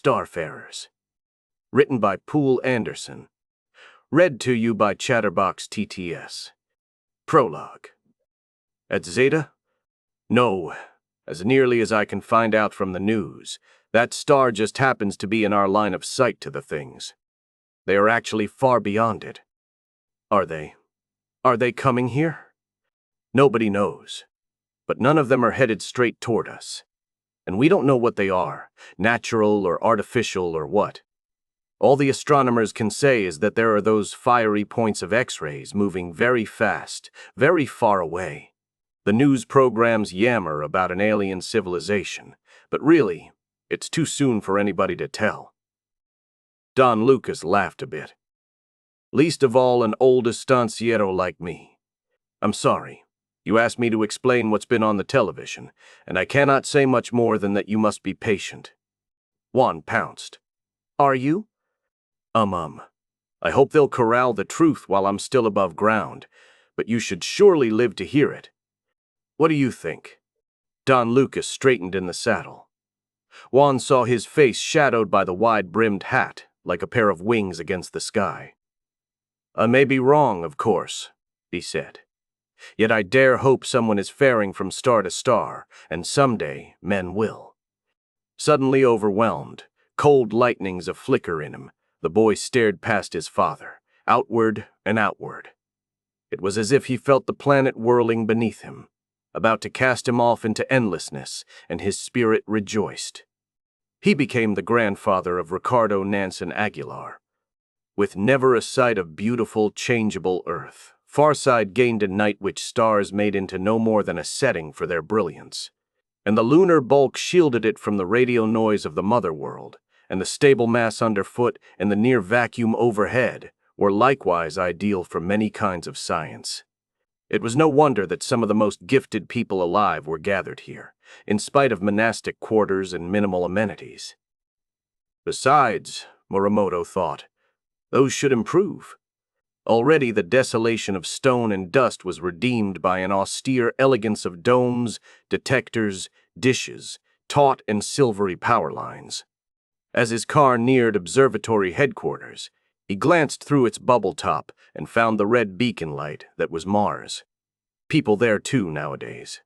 Starfarers. Written by Poul Anderson. Read to you by Chatterbox TTS. Prologue. At Zeta? No, as nearly as I can find out from the news, that star just happens to be in our line of sight to the things. They are actually far beyond it. Are they? Are they coming here? Nobody knows. But none of them are headed straight toward us. And we don't know what they are, natural or artificial or what. All the astronomers can say is that there are those fiery points of X-rays moving very fast, very far away. The news programs yammer about an alien civilization, but really, it's too soon for anybody to tell. Don Lucas laughed a bit. Least of all an old estanciero like me. I'm sorry. You asked me to explain what's been on the television, and I cannot say much more than that you must be patient. Juan pounced. Are you? I hope they'll corral the truth while I'm still above ground, but you should surely live to hear it. What do you think? Don Lucas straightened in the saddle. Juan saw his face shadowed by the wide-brimmed hat, like a pair of wings against the sky. I may be wrong, of course, he said. Yet I dare hope someone is faring from star to star, and someday men will. Suddenly overwhelmed, cold lightnings a flicker in him, the boy stared past his father, outward and outward. It was as if he felt the planet whirling beneath him, about to cast him off into endlessness, and his spirit rejoiced. He became the grandfather of Ricardo Nansen Aguilar. With never a sight of beautiful, changeable Earth, Farside gained a night which stars made into no more than a setting for their brilliance. And the lunar bulk shielded it from the radio noise of the mother world, and the stable mass underfoot and the near vacuum overhead were likewise ideal for many kinds of science. It was no wonder that some of the most gifted people alive were gathered here, in spite of monastic quarters and minimal amenities. Besides, Morimoto thought, those should improve. Already the desolation of stone and dust was redeemed by an austere elegance of domes, detectors, dishes, taut and silvery power lines. As his car neared observatory headquarters, he glanced through its bubble top and found the red beacon light that was Mars. People there too nowadays.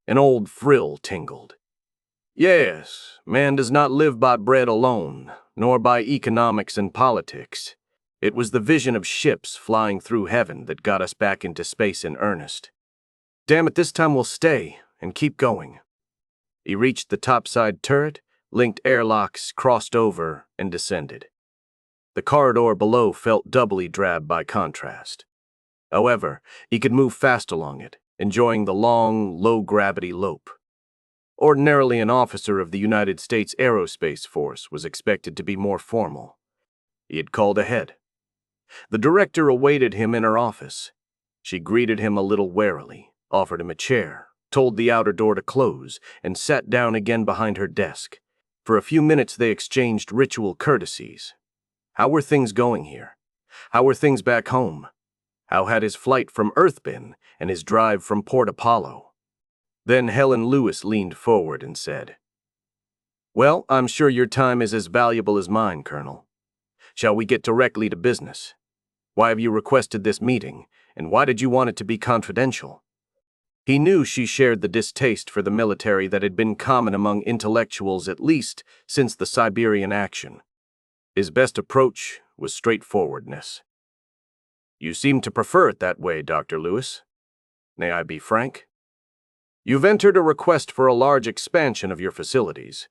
An old frill tingled. Yes, man does not live by bread alone, nor by economics and politics. It was the vision of ships flying through heaven that got us back into space in earnest. Damn it, this time we'll stay and keep going. He reached the topside turret, linked airlocks, crossed over, and descended. The corridor below felt doubly drab by contrast. However, he could move fast along it, enjoying the long, low-gravity lope. Ordinarily, an officer of the United States Aerospace Force was expected to be more formal. He had called ahead. The director awaited him in her office. She greeted him a little warily, offered him a chair, told the outer door to close, and sat down again behind her desk. For a few minutes they exchanged ritual courtesies. How were things going here? How were things back home? How had his flight from Earth been, and his drive from Port Apollo? Then Helen Lewis leaned forward and said, Well, I'm sure your time is as valuable as mine, Colonel. Shall we get directly to business? Why have you requested this meeting, and why did you want it to be confidential? He knew she shared the distaste for the military that had been common among intellectuals at least since the Siberian action. His best approach was straightforwardness. You seem to prefer it that way, Dr. Lewis. May I be frank? You've entered a request for a large expansion of your facilities.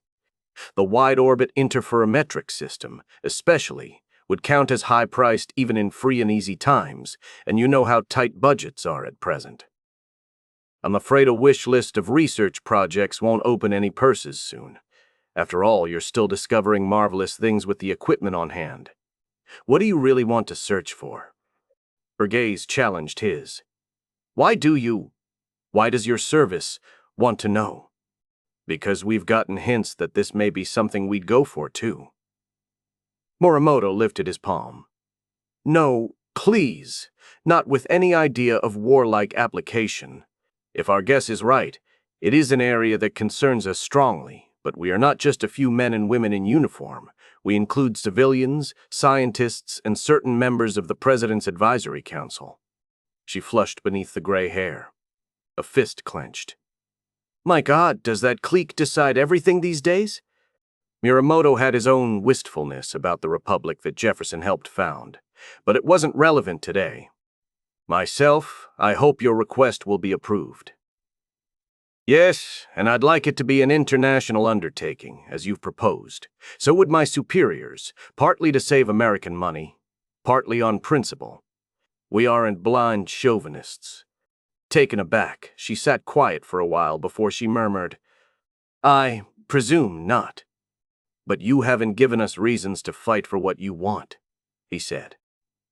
The wide-orbit interferometric system, especially, would count as high-priced even in free and easy times, and you know how tight budgets are at present. I'm afraid a wish list of research projects won't open any purses soon. After all, you're still discovering marvelous things with the equipment on hand. What do you really want to search for? Her gaze challenged his. Why does your service want to know? Because we've gotten hints that this may be something we'd go for, too. Morimoto lifted his palm. No, please, not with any idea of warlike application. If our guess is right, it is an area that concerns us strongly, But we are not just a few men and women in uniform. We include civilians, scientists, and certain members of the President's Advisory Council. She flushed beneath the gray hair. A fist clenched. My God, does that clique decide everything these days? Muramoto had his own wistfulness about the republic that Jefferson helped found, but it wasn't relevant today. Myself, I hope your request will be approved. Yes, and I'd like it to be an international undertaking, as you've proposed. So would my superiors, partly to save American money, partly on principle. We aren't blind chauvinists. Taken aback, she sat quiet for a while before she murmured, I presume not. But you haven't given us reasons to fight for what you want, he said.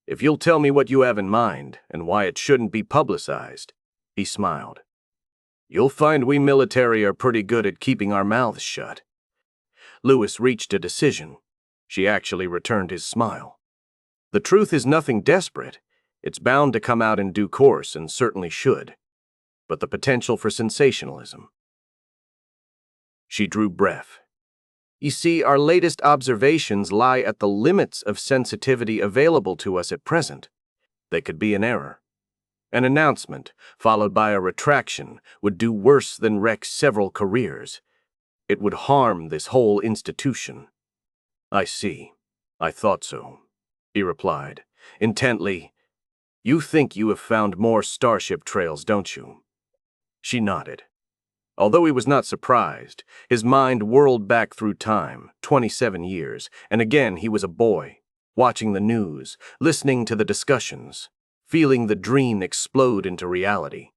If you'll tell me what you have in mind and why it shouldn't be publicized, he smiled. You'll find we military are pretty good at keeping our mouths shut. Lewis reached a decision. She actually returned his smile. The truth is nothing desperate. It's bound to come out in due course and certainly should. But the potential for sensationalism. She drew breath. You see, our latest observations lie at the limits of sensitivity available to us at present. They could be an error. An announcement, followed by a retraction, would do worse than wreck several careers. It would harm this whole institution. I see. I thought so, he replied, intently. You think you have found more starship trails, don't you? She nodded. Although he was not surprised, his mind whirled back through time, 27 years, and again he was a boy, watching the news, listening to the discussions, feeling the dream explode into reality.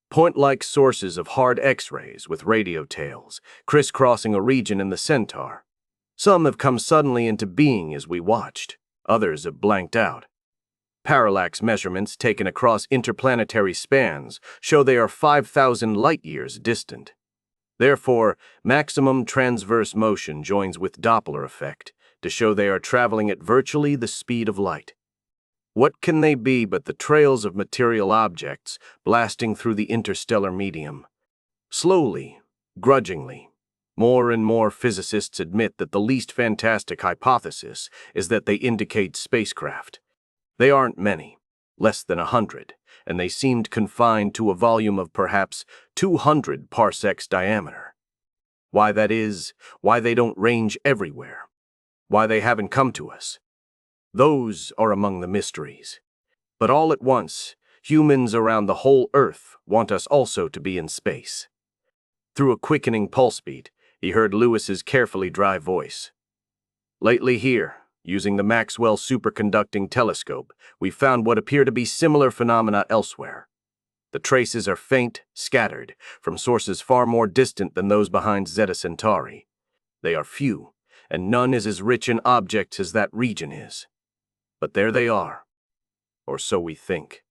Point-like sources of hard X-rays with radio tails, crisscrossing a region in the Centaur. Some have come suddenly into being as we watched, others have blanked out. Parallax measurements taken across interplanetary spans show they are 5,000 light-years distant. Therefore, maximum transverse motion joins with Doppler effect to show they are traveling at virtually the speed of light. What can they be but the trails of material objects blasting through the interstellar medium? Slowly, grudgingly, more and more physicists admit that the least fantastic hypothesis is that they indicate spacecraft. They aren't many, less than 100, and they seemed confined to a volume of perhaps 200 parsecs diameter. Why that is, why they don't range everywhere, why they haven't come to us. Those are among the mysteries. But all at once, humans around the whole Earth want us also to be in space. Through a quickening pulse beat, he heard Lewis's carefully dry voice. Lately here, using the Maxwell superconducting telescope, we found what appear to be similar phenomena elsewhere. The traces are faint, scattered, from sources far more distant than those behind Zeta Centauri. They are few, and none is as rich in objects as that region is. But there they are, or so we think.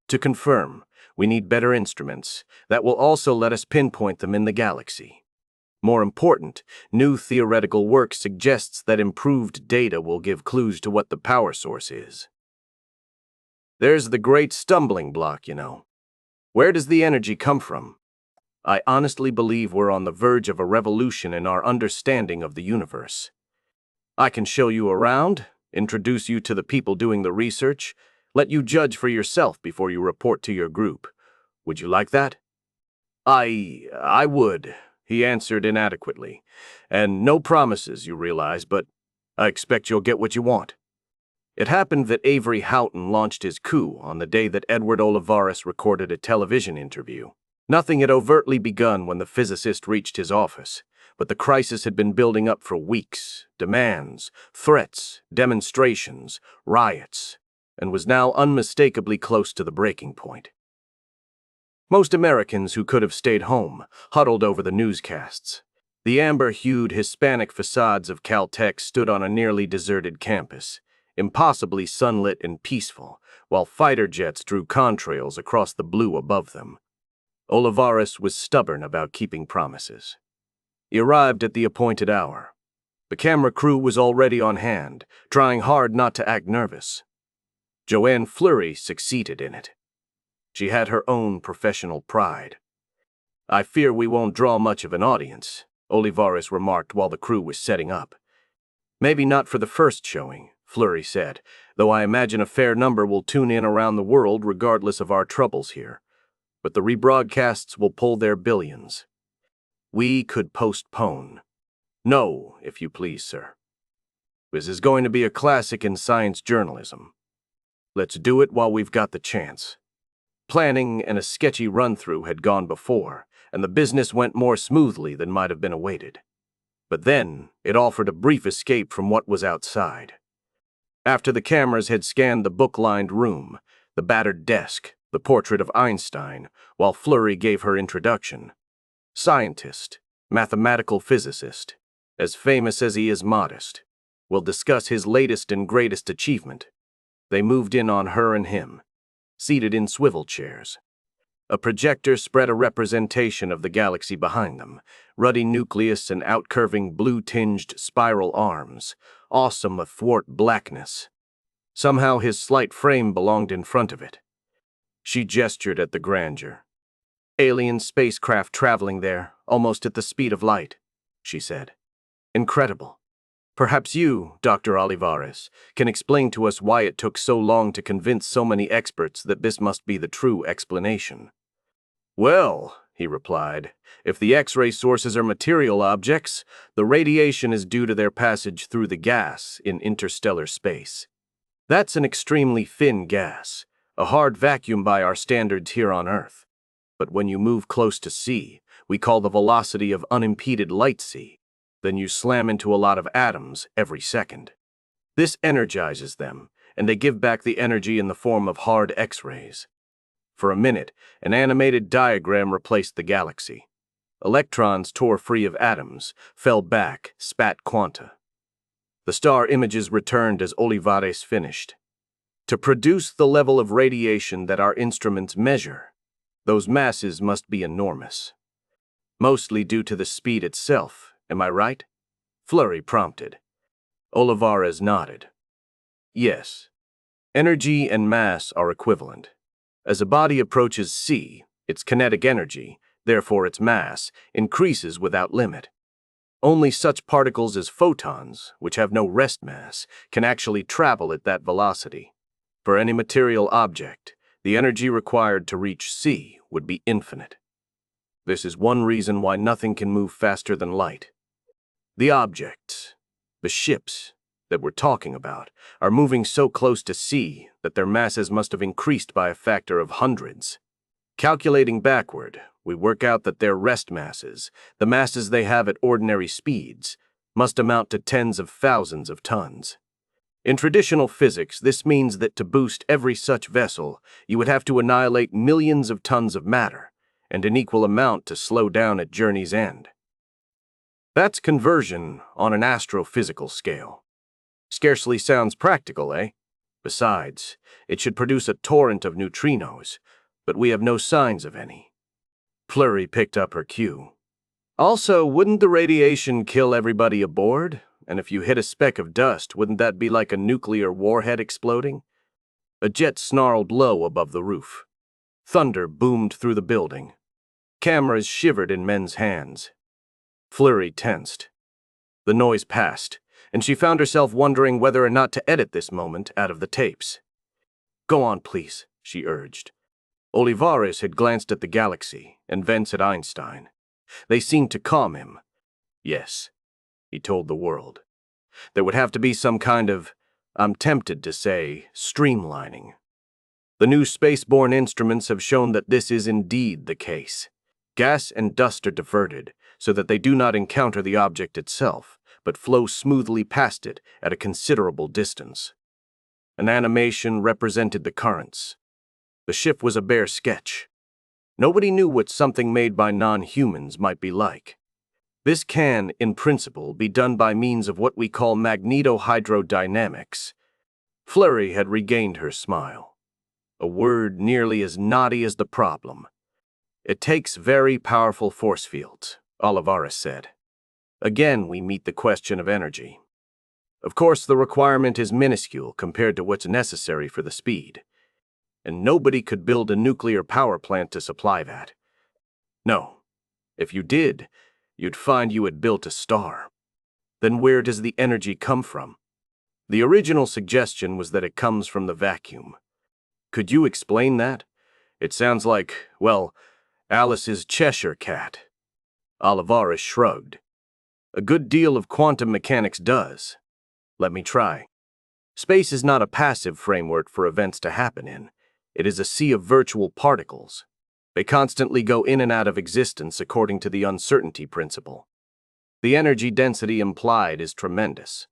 To confirm, we need better instruments that will also let us pinpoint them in the galaxy. More important, new theoretical work suggests that improved data will give clues to what the power source is. There's the great stumbling block, you know. Where does the energy come from? I honestly believe we're on the verge of a revolution in our understanding of the universe. I can show you around, introduce you to the people doing the research, let you judge for yourself before you report to your group. Would you like that? I would, he answered inadequately. And no promises, you realize, but I expect you'll get what you want. It happened that Avery Houghton launched his coup on the day that Edward Olivares recorded a television interview. Nothing had overtly begun when the physicist reached his office, but the crisis had been building up for weeks, demands, threats, demonstrations, riots, and was now unmistakably close to the breaking point. Most Americans who could have stayed home huddled over the newscasts. The amber-hued Hispanic facades of Caltech stood on a nearly deserted campus, impossibly sunlit and peaceful, while fighter jets drew contrails across the blue above them. Olivares was stubborn about keeping promises. He arrived at the appointed hour. The camera crew was already on hand, trying hard not to act nervous. Joanne Fleury succeeded in it. She had her own professional pride. I fear we won't draw much of an audience, Olivares remarked while the crew was setting up. Maybe not for the first showing, Fleury said, though I imagine a fair number will tune in around the world regardless of our troubles here. But the rebroadcasts will pull their billions. We could postpone. No, if you please, sir. This is going to be a classic in science journalism. Let's do it while we've got the chance. Planning and a sketchy run-through had gone before, and the business went more smoothly than might have been awaited. But then, it offered a brief escape from what was outside. After the cameras had scanned the book-lined room, the battered desk, the portrait of Einstein, while Fleury gave her introduction. Scientist, mathematical physicist, as famous as he is modest, will discuss his latest and greatest achievement. They moved in on her and him, seated in swivel chairs. A projector spread a representation of the galaxy behind them, ruddy nucleus and outcurving blue-tinged spiral arms, awesome athwart blackness. Somehow his slight frame belonged in front of it. She gestured at the grandeur. Alien spacecraft traveling there, almost at the speed of light, she said. Incredible. Perhaps you, Dr. Olivares, can explain to us why it took so long to convince so many experts that this must be the true explanation. Well, he replied, if the X-ray sources are material objects, the radiation is due to their passage through the gas in interstellar space. That's an extremely thin gas, a hard vacuum by our standards here on Earth. But when you move close to C, we call the velocity of unimpeded light C. Then you slam into a lot of atoms every second. This energizes them, and they give back the energy in the form of hard X-rays. For a minute, an animated diagram replaced the galaxy. Electrons tore free of atoms, fell back, spat quanta. The star images returned as Olivares finished. To produce the level of radiation that our instruments measure, those masses must be enormous. Mostly due to the speed itself, am I right? Fleury prompted. Olivares nodded. Yes. Energy and mass are equivalent. As a body approaches C, its kinetic energy, therefore its mass, increases without limit. Only such particles as photons, which have no rest mass, can actually travel at that velocity. For any material object, the energy required to reach C would be infinite. This is one reason why nothing can move faster than light. The objects, the ships that we're talking about, are moving so close to C that their masses must have increased by a factor of hundreds. Calculating backward, we work out that their rest masses, the masses they have at ordinary speeds, must amount to tens of thousands of tons. In traditional physics, this means that to boost every such vessel, you would have to annihilate millions of tons of matter, and an equal amount to slow down at journey's end. That's conversion on an astrophysical scale. Scarcely sounds practical, eh? Besides, it should produce a torrent of neutrinos, but we have no signs of any. Fleury picked up her cue. Also, wouldn't the radiation kill everybody aboard? And if you hit a speck of dust, wouldn't that be like a nuclear warhead exploding? A jet snarled low above the roof. Thunder boomed through the building. Cameras shivered in men's hands. Fleury tensed. The noise passed, and she found herself wondering whether or not to edit this moment out of the tapes. Go on, please, she urged. Olivares had glanced at the galaxy, and thence at Einstein. They seemed to calm him. Yes, he told the world. There would have to be some kind of, I'm tempted to say, streamlining. The new spaceborne instruments have shown that this is indeed the case. Gas and dust are diverted, so that they do not encounter the object itself, but flow smoothly past it at a considerable distance. An animation represented the currents. The ship was a bare sketch. Nobody knew what something made by non-humans might be like. This can, in principle, be done by means of what we call magnetohydrodynamics. Fleury had regained her smile. A word nearly as knotty as the problem. It takes very powerful force fields, Olivares said. Again, we meet the question of energy. Of course, the requirement is minuscule compared to what's necessary for the speed. And nobody could build a nuclear power plant to supply that. No. If you did, you'd find you had built a star. Then where does the energy come from? The original suggestion was that it comes from the vacuum. Could you explain that? It sounds like, well, Alice's Cheshire cat. Olivares shrugged. A good deal of quantum mechanics does. Let me try. Space is not a passive framework for events to happen in. It is a sea of virtual particles. They constantly go in and out of existence according to the uncertainty principle. The energy density implied is tremendous.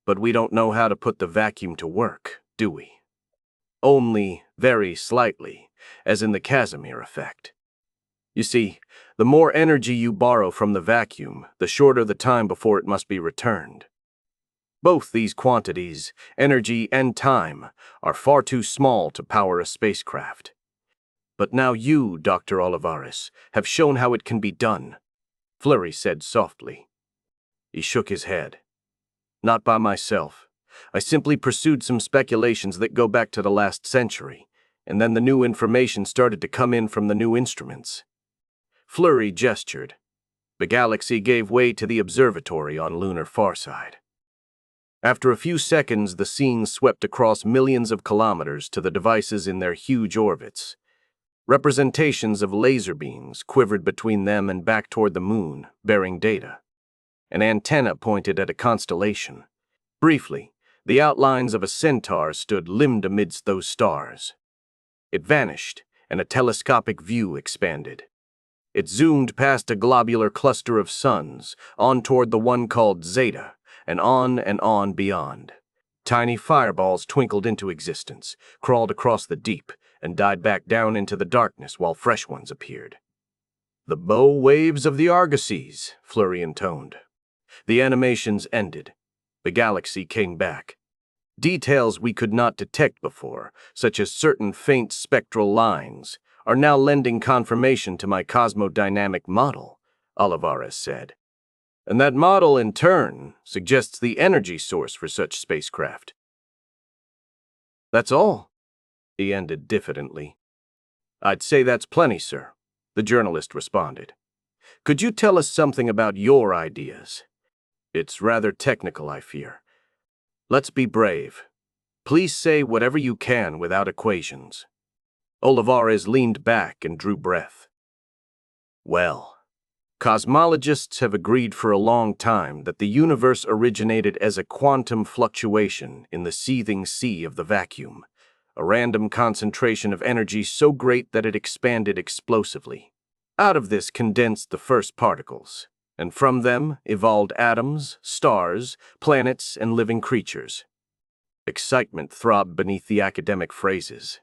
But we don't know how to put the vacuum to work, do we? Only very slightly, as in the Casimir effect. You see, the more energy you borrow from the vacuum, the shorter the time before it must be returned. Both these quantities, energy and time, are far too small to power a spacecraft. But now you, Dr. Olivares, have shown how it can be done, Fleury said softly. He shook his head. Not by myself. I simply pursued some speculations that go back to the last century, and then the new information started to come in from the new instruments. Fleury gestured. The galaxy gave way to the observatory on lunar farside. After a few seconds, the scene swept across millions of kilometers to the devices in their huge orbits. Representations of laser beams quivered between them and back toward the moon, bearing data. An antenna pointed at a constellation. Briefly, the outlines of a centaur stood limned amidst those stars. It vanished, and a telescopic view expanded. It zoomed past a globular cluster of suns, on toward the one called Zeta, and on beyond. Tiny fireballs twinkled into existence, crawled across the deep, and died back down into the darkness while fresh ones appeared. The bow waves of the Argosies, Fleury intoned. The animations ended. The galaxy came back. Details we could not detect before, such as certain faint spectral lines, are now lending confirmation to my cosmodynamic model, Olivares said. And that model, in turn, suggests the energy source for such spacecraft. That's all, he ended diffidently. I'd say that's plenty, sir, the journalist responded. Could you tell us something about your ideas? It's rather technical, I fear. Let's be brave. Please say whatever you can without equations. Olivares leaned back and drew breath. Well, cosmologists have agreed for a long time that the universe originated as a quantum fluctuation in the seething sea of the vacuum, a random concentration of energy so great that it expanded explosively. Out of this condensed the first particles, and from them evolved atoms, stars, planets, and living creatures. Excitement throbbed beneath the academic phrases.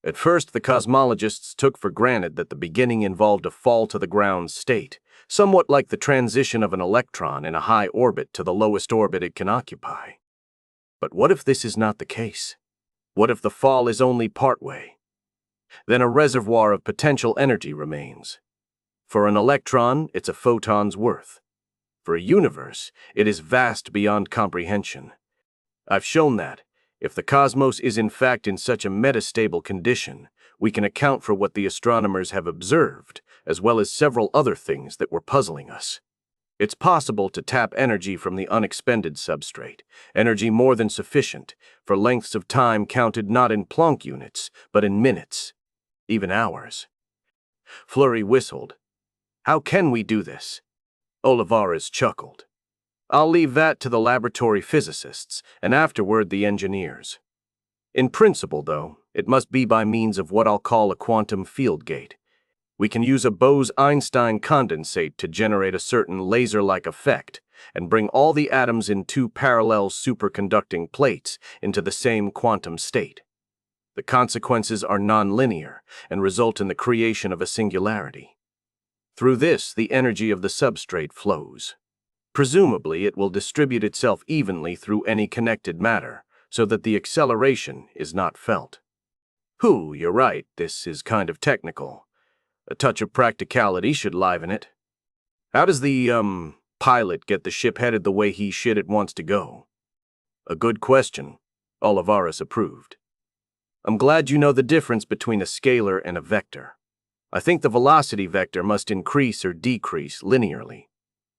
At first, the cosmologists took for granted that the beginning involved a fall-to-the-ground state, somewhat like the transition of an electron in a high orbit to the lowest orbit it can occupy. But what if this is not the case? What if the fall is only partway? Then a reservoir of potential energy remains. For an electron, it's a photon's worth. For a universe, it is vast beyond comprehension. I've shown that, if the cosmos is in fact in such a metastable condition, we can account for what the astronomers have observed, as well as several other things that were puzzling us. It's possible to tap energy from the unexpended substrate, energy more than sufficient, for lengths of time counted not in Planck units, but in minutes, even hours. Fleury whistled. How can we do this? Olivares chuckled. I'll leave that to the laboratory physicists, and afterward the engineers. In principle, though, it must be by means of what I'll call a quantum field gate. We can use a Bose-Einstein condensate to generate a certain laser-like effect, and bring all the atoms in two parallel superconducting plates into the same quantum state. The consequences are nonlinear, and result in the creation of a singularity. Through this, the energy of the substrate flows. Presumably, it will distribute itself evenly through any connected matter, so that the acceleration is not felt. You're right, this is kind of technical. A touch of practicality should liven it. How does the, pilot get the ship headed the way it wants to go? A good question, Olivares approved. I'm glad you know the difference between a scalar and a vector. I think the velocity vector must increase or decrease linearly.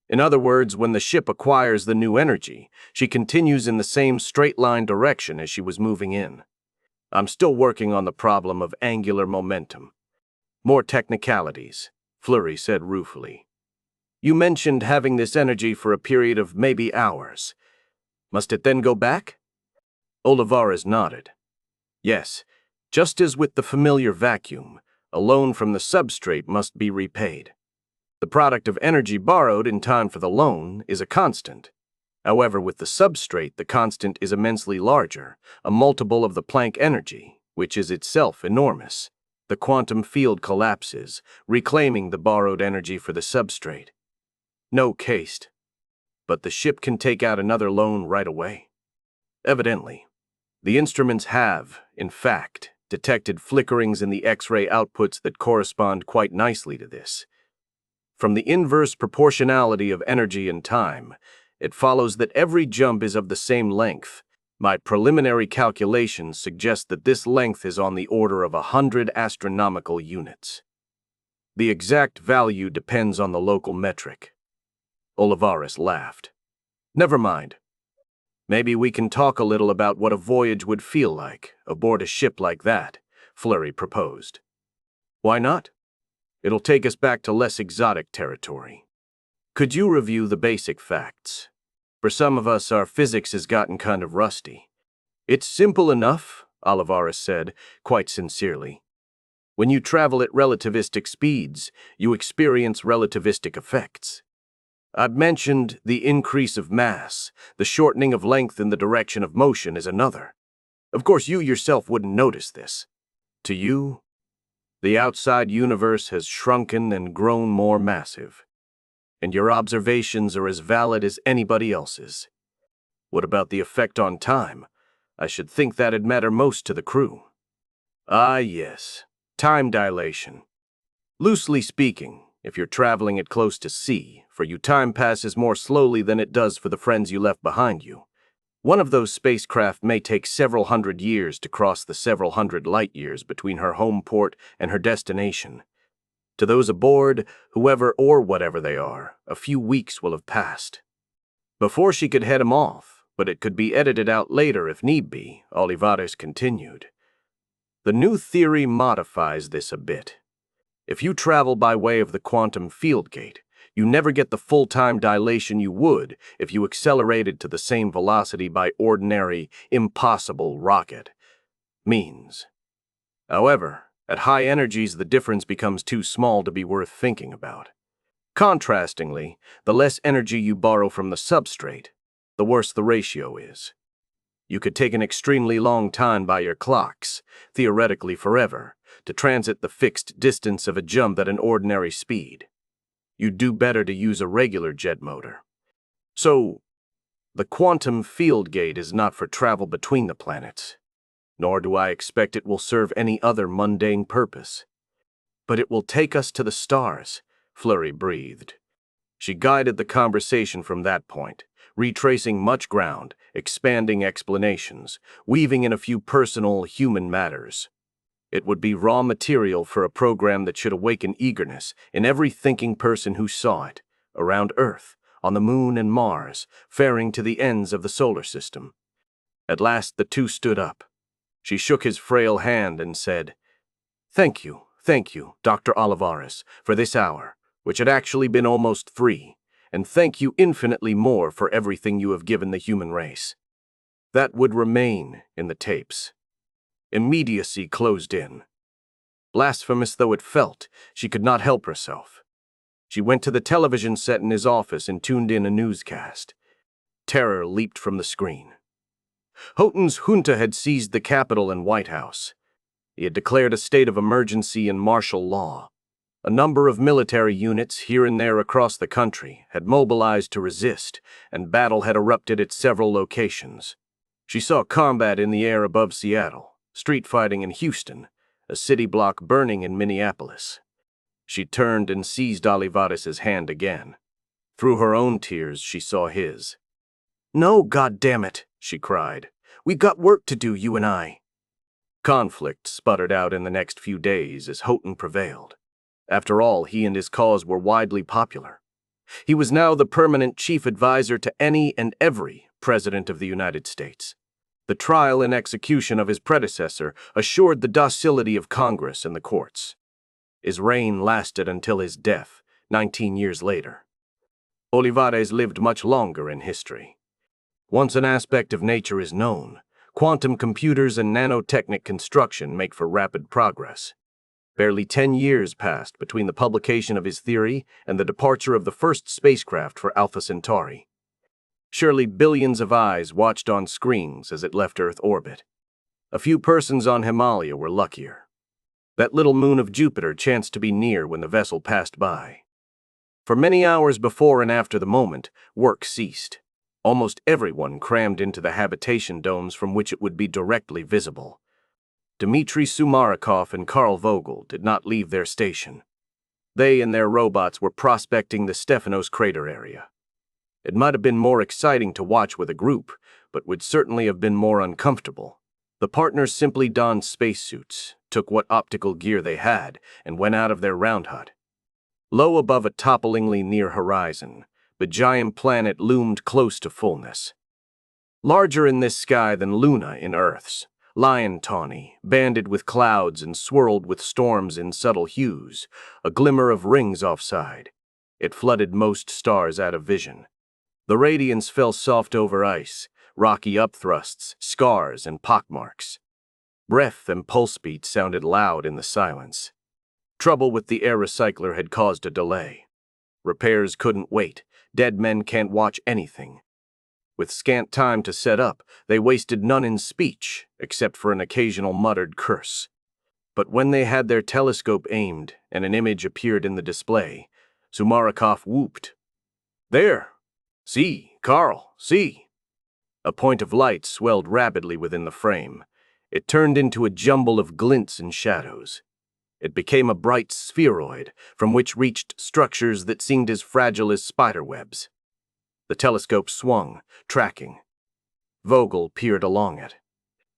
In other words, when the ship acquires the new energy, she continues in the same straight-line direction as she was moving in. I'm still working on the problem of angular momentum. More technicalities, Fleury said ruefully. You mentioned having this energy for a period of maybe hours. Must it then go back? Olivares nodded. Yes, just as with the familiar vacuum, a loan from the substrate must be repaid. The product of energy borrowed in time for the loan is a constant. However, with the substrate, the constant is immensely larger, a multiple of the Planck energy, which is itself enormous. The quantum field collapses, reclaiming the borrowed energy for the substrate. No caste. But the ship can take out another loan right away. Evidently, the instruments have, in fact, detected flickerings in the X-ray outputs that correspond quite nicely to this. From the inverse proportionality of energy and time, it follows that every jump is of the same length. My preliminary calculations suggest that this length is on the order of 100 astronomical units. The exact value depends on the local metric. Olivares laughed. Never mind. Maybe we can talk a little about what a voyage would feel like aboard a ship like that, Fleury proposed. Why not? It'll take us back to less exotic territory. Could you review the basic facts? For some of us, our physics has gotten kind of rusty. It's simple enough, Olivares said, quite sincerely. When you travel at relativistic speeds, you experience relativistic effects. I've mentioned the increase of mass, the shortening of length in the direction of motion is another. Of course, you yourself wouldn't notice this. To you, the outside universe has shrunken and grown more massive, and your observations are as valid as anybody else's. What about the effect on time? I should think that'd matter most to the crew. Ah, yes, time dilation. Loosely speaking, if you're traveling at close to sea, for you time passes more slowly than it does for the friends you left behind you. One of those spacecraft may take several hundred years to cross the several hundred light years between her home port and her destination. To those aboard, whoever or whatever they are, a few weeks will have passed. Before she could head him off, but it could be edited out later if need be, Olivares continued. The new theory modifies this a bit. If you travel by way of the quantum field gate, you never get the full-time dilation you would if you accelerated to the same velocity by ordinary, impossible rocket means. However, at high energies, the difference becomes too small to be worth thinking about. Contrastingly, the less energy you borrow from the substrate, the worse the ratio is. You could take an extremely long time by your clocks, theoretically forever, to transit the fixed distance of a jump at an ordinary speed. You'd do better to use a regular jet motor. So, the quantum field gate is not for travel between the planets, nor do I expect it will serve any other mundane purpose. But it will take us to the stars, Fleury breathed. She guided the conversation from that point, retracing much ground, expanding explanations, weaving in a few personal, human matters. It would be raw material for a program that should awaken eagerness in every thinking person who saw it, around Earth, on the Moon and Mars, faring to the ends of the solar system. At last the two stood up. She shook his frail hand and said, thank you, Dr. Olivares, for this hour, which had actually been almost 3, and thank you infinitely more for everything you have given the human race. That would remain in the tapes. Immediacy closed in. Blasphemous though it felt, she could not help herself. She went to the television set in his office and tuned in a newscast. Terror leaped from the screen. Houghton's junta had seized the Capitol and White House. He had declared a state of emergency and martial law. A number of military units here and there across the country had mobilized to resist, and battle had erupted at several locations. She saw combat in the air above Seattle, street fighting in Houston, a city block burning in Minneapolis. She turned and seized Olivares' hand again. Through her own tears, she saw his. "No, goddammit," she cried. "We've got work to do, you and I." Conflict sputtered out in the next few days as Houghton prevailed. After all, he and his cause were widely popular. He was now the permanent chief advisor to any and every president of the United States. The trial and execution of his predecessor assured the docility of Congress and the courts. His reign lasted until his death, 19 years later. Olivares lived much longer in history. Once an aspect of nature is known, quantum computers and nanotechnic construction make for rapid progress. Barely 10 years passed between the publication of his theory and the departure of the first spacecraft for Alpha Centauri. Surely billions of eyes watched on screens as it left Earth orbit. A few persons on Himalaya were luckier. That little moon of Jupiter chanced to be near when the vessel passed by. For many hours before and after the moment, work ceased. Almost everyone crammed into the habitation domes from which it would be directly visible. Dmitry Sumarokov and Karl Vogel did not leave their station. They and their robots were prospecting the Stefanos crater area. It might have been more exciting to watch with a group, but would certainly have been more uncomfortable. The partners simply donned spacesuits, took what optical gear they had, and went out of their round hut. Low above a topplingly near horizon, the giant planet loomed close to fullness. Larger in this sky than Luna in Earth's, lion-tawny, banded with clouds and swirled with storms in subtle hues, a glimmer of rings offside. It flooded most stars out of vision. The radiance fell soft over ice, rocky upthrusts, scars, and pockmarks. Breath and pulse beats sounded loud in the silence. Trouble with the air recycler had caused a delay. Repairs couldn't wait. Dead men can't watch anything. With scant time to set up, they wasted none in speech, except for an occasional muttered curse. But when they had their telescope aimed and an image appeared in the display, Sumarokov whooped. "There! See, Karl, see!" A point of light swelled rapidly within the frame. It turned into a jumble of glints and shadows. It became a bright spheroid, from which reached structures that seemed as fragile as spiderwebs. The telescope swung, tracking. Vogel peered along it.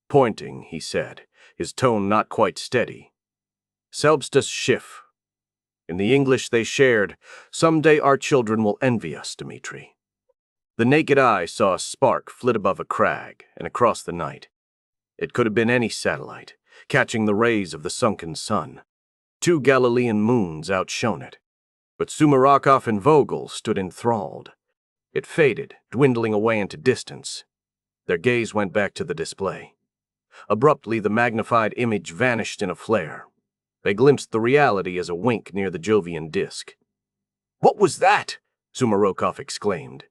"Pointing," he said, his tone not quite steady. "Selbst das Schiff." In the English they shared, "Someday our children will envy us, Dmitri." The naked eye saw a spark flit above a crag and across the night. It could have been any satellite, catching the rays of the sunken sun. 2 Galilean moons outshone it. But Sumarokov and Vogel stood enthralled. It faded, dwindling away into distance. Their gaze went back to the display. Abruptly, the magnified image vanished in a flare. They glimpsed the reality as a wink near the Jovian disk. "What was that?" Sumarokov exclaimed.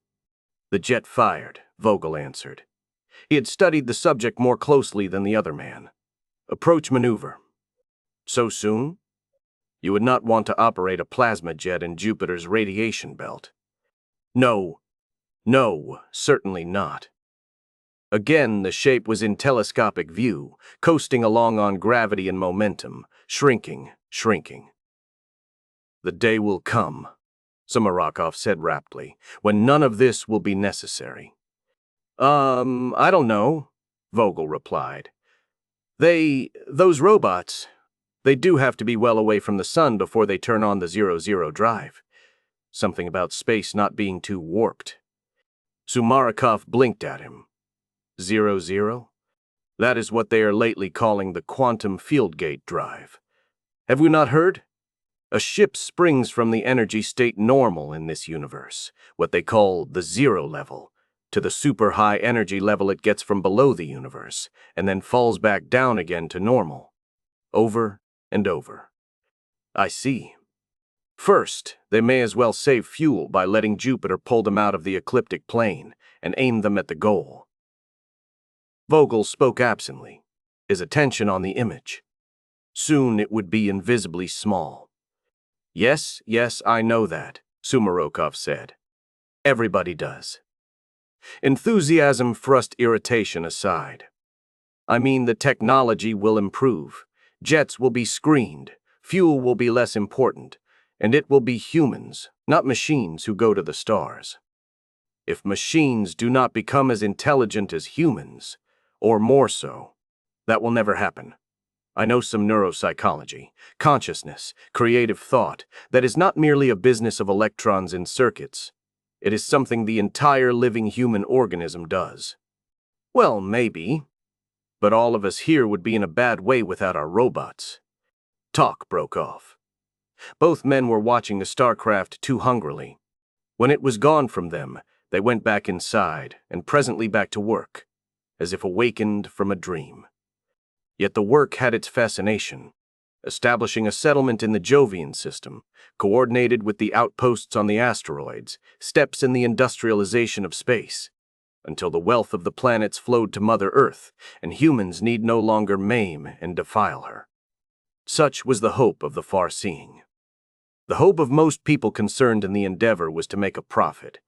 "The jet fired," Vogel answered. He had studied the subject more closely than the other man. "Approach maneuver." "So soon?" "You would not want to operate a plasma jet in Jupiter's radiation belt." No, certainly not." Again, the shape was in telescopic view, coasting along on gravity and momentum, shrinking. "The day will come," Sumarokov said raptly, "when none of this will be necessary." I don't know," Vogel replied. Those robots, they do have to be well away from the sun before they turn on the 00 drive. Something about space not being too warped." Sumarokov blinked at him. 00? That is what they are lately calling the quantum field gate drive. Have we not heard? A ship springs from the energy state normal in this universe, what they call the 0 level, to the super high energy level it gets from below the universe, and then falls back down again to normal. Over and over. I see. First, they may as well save fuel by letting Jupiter pull them out of the ecliptic plane and aim them at the goal. Vogel spoke absently, his attention on the image. Soon it would be invisibly small. Yes, I know that," Sumarokov said. "Everybody does." Enthusiasm thrust irritation aside. "I mean, the technology will improve. Jets will be screened, fuel will be less important, and it will be humans, not machines, who go to the stars. If machines do not become as intelligent as humans, or more so, that will never happen. I know some neuropsychology, consciousness, creative thought, that is not merely a business of electrons in circuits. It is something the entire living human organism does. Well, maybe. But all of us here would be in a bad way without our robots. Talk broke off. Both men were watching the starcraft too hungrily. When it was gone from them, they went back inside, and presently back to work, as if awakened from a dream. Yet the work had its fascination, establishing a settlement in the Jovian system, coordinated with the outposts on the asteroids, steps in the industrialization of space, until the wealth of the planets flowed to Mother Earth, and humans need no longer maim and defile her. Such was the hope of the far-seeing. The hope of most people concerned in the endeavor was to make a profit,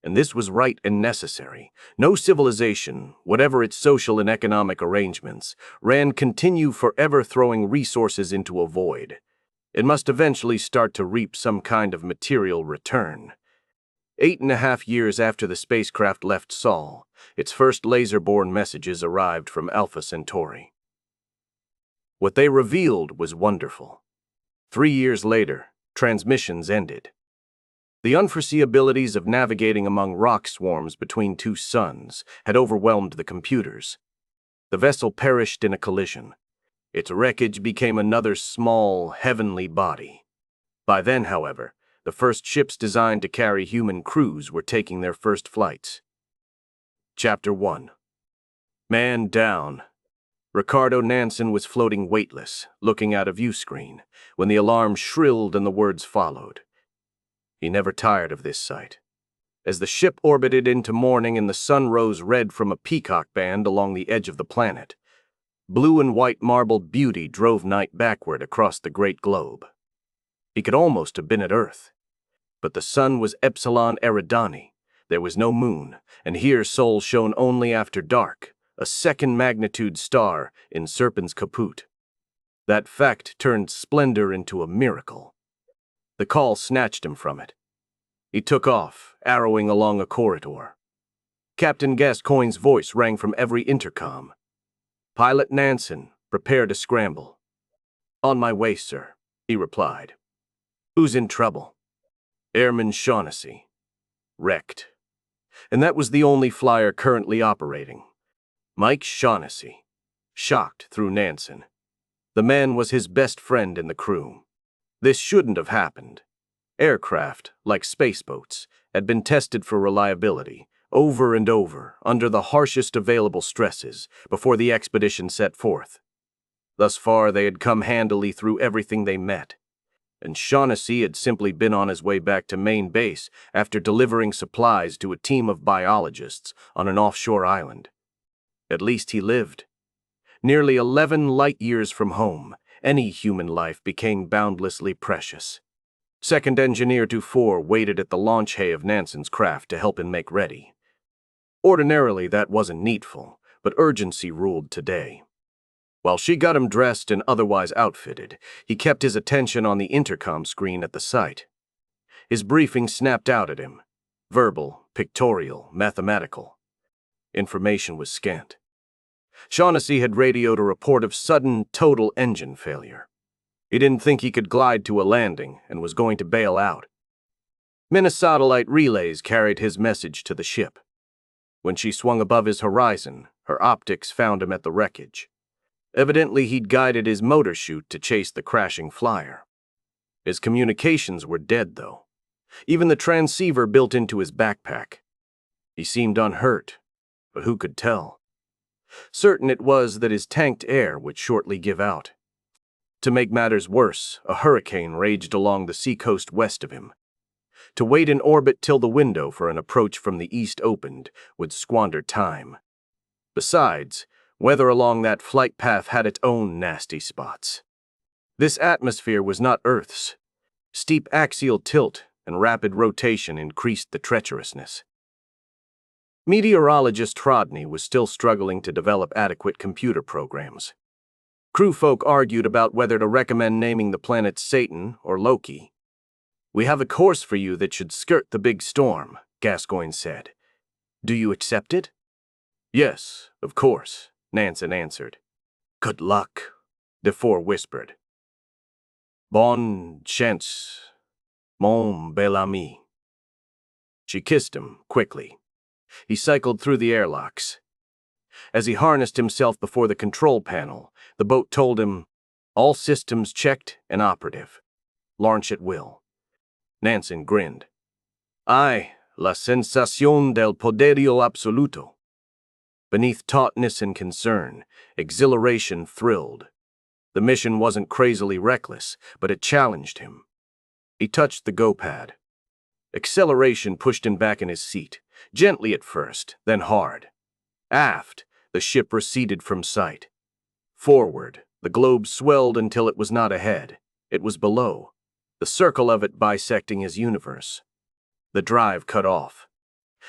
and this was right and necessary. No civilization, whatever its social and economic arrangements, continue forever throwing resources into a void. It must eventually start to reap some kind of material return. 8.5 years after the spacecraft left Sol, its first laser-borne messages arrived from Alpha Centauri. What they revealed was wonderful. 3 years later, transmissions ended. The unforeseeabilities of navigating among rock swarms between two suns had overwhelmed the computers. The vessel perished in a collision. Its wreckage became another small, heavenly body. By then, however, the first ships designed to carry human crews were taking their first flights. Chapter 1. Man down. Ricardo Nansen was floating weightless, looking at a viewscreen, when the alarm shrilled and the words followed. He never tired of this sight. As the ship orbited into morning and the sun rose red from a peacock band along the edge of the planet, blue and white marbled beauty drove night backward across the great globe. He could almost have been at Earth. But the sun was Epsilon Eridani. There was no moon, and here Sol shone only after dark, a second-magnitude star in Serpens Caput. That fact turned splendor into a miracle. The call snatched him from it. He took off, arrowing along a corridor. Captain Gascoigne's voice rang from every intercom. "Pilot Nansen, prepare to scramble." "On my way, sir," he replied. "Who's in trouble?" "Airman Shaughnessy. Wrecked." And that was the only flyer currently operating. Mike Shaughnessy. Shocked through Nansen. The man was his best friend in the crew. This shouldn't have happened. Aircraft, like spaceboats, had been tested for reliability, over and over, under the harshest available stresses, before the expedition set forth. Thus far they had come handily through everything they met, and Shaughnessy had simply been on his way back to main base after delivering supplies to a team of biologists on an offshore island. At least he lived. Nearly 11 light years from home, any human life became boundlessly precious. Second Engineer Dufour waited at the launch hay of Nansen's craft to help him make ready. Ordinarily that wasn't needful, but urgency ruled today. While she got him dressed and otherwise outfitted, he kept his attention on the intercom screen at the site. His briefing snapped out at him. Verbal, pictorial, mathematical. Information was scant. Shaughnessy had radioed a report of sudden, total engine failure. He didn't think he could glide to a landing and was going to bail out. Minisatellite relays carried his message to the ship. When she swung above his horizon, her optics found him at the wreckage. Evidently, he'd guided his motor chute to chase the crashing flyer. His communications were dead, though. Even the transceiver built into his backpack. He seemed unhurt, but who could tell? Certain it was that his tanked air would shortly give out. To make matters worse, a hurricane raged along the seacoast west of him. To wait in orbit till the window for an approach from the east opened would squander time. Besides, weather along that flight path had its own nasty spots. This atmosphere was not Earth's. Steep axial tilt and rapid rotation increased the treacherousness. Meteorologist Rodney was still struggling to develop adequate computer programs. Crewfolk argued about whether to recommend naming the planet Satan or Loki. "We have a course for you that should skirt the big storm," Gascoigne said. "Do you accept it?" "Yes, of course," Nansen answered. "Good luck." DeFore whispered. Bonne chance, mon bel ami. She kissed him, quickly. He cycled through the airlocks. As he harnessed himself before the control panel, the boat told him, all systems checked and operative. Launch at will. Nansen grinned. Ay, la sensación del poderío absoluto. Beneath tautness and concern, exhilaration thrilled. The mission wasn't crazily reckless, but it challenged him. He touched the go-pad. Acceleration pushed him back in his seat, gently at first, then hard. Aft, the ship receded from sight. Forward, the globe swelled until it was not ahead. It was below, the circle of it bisecting his universe. The drive cut off.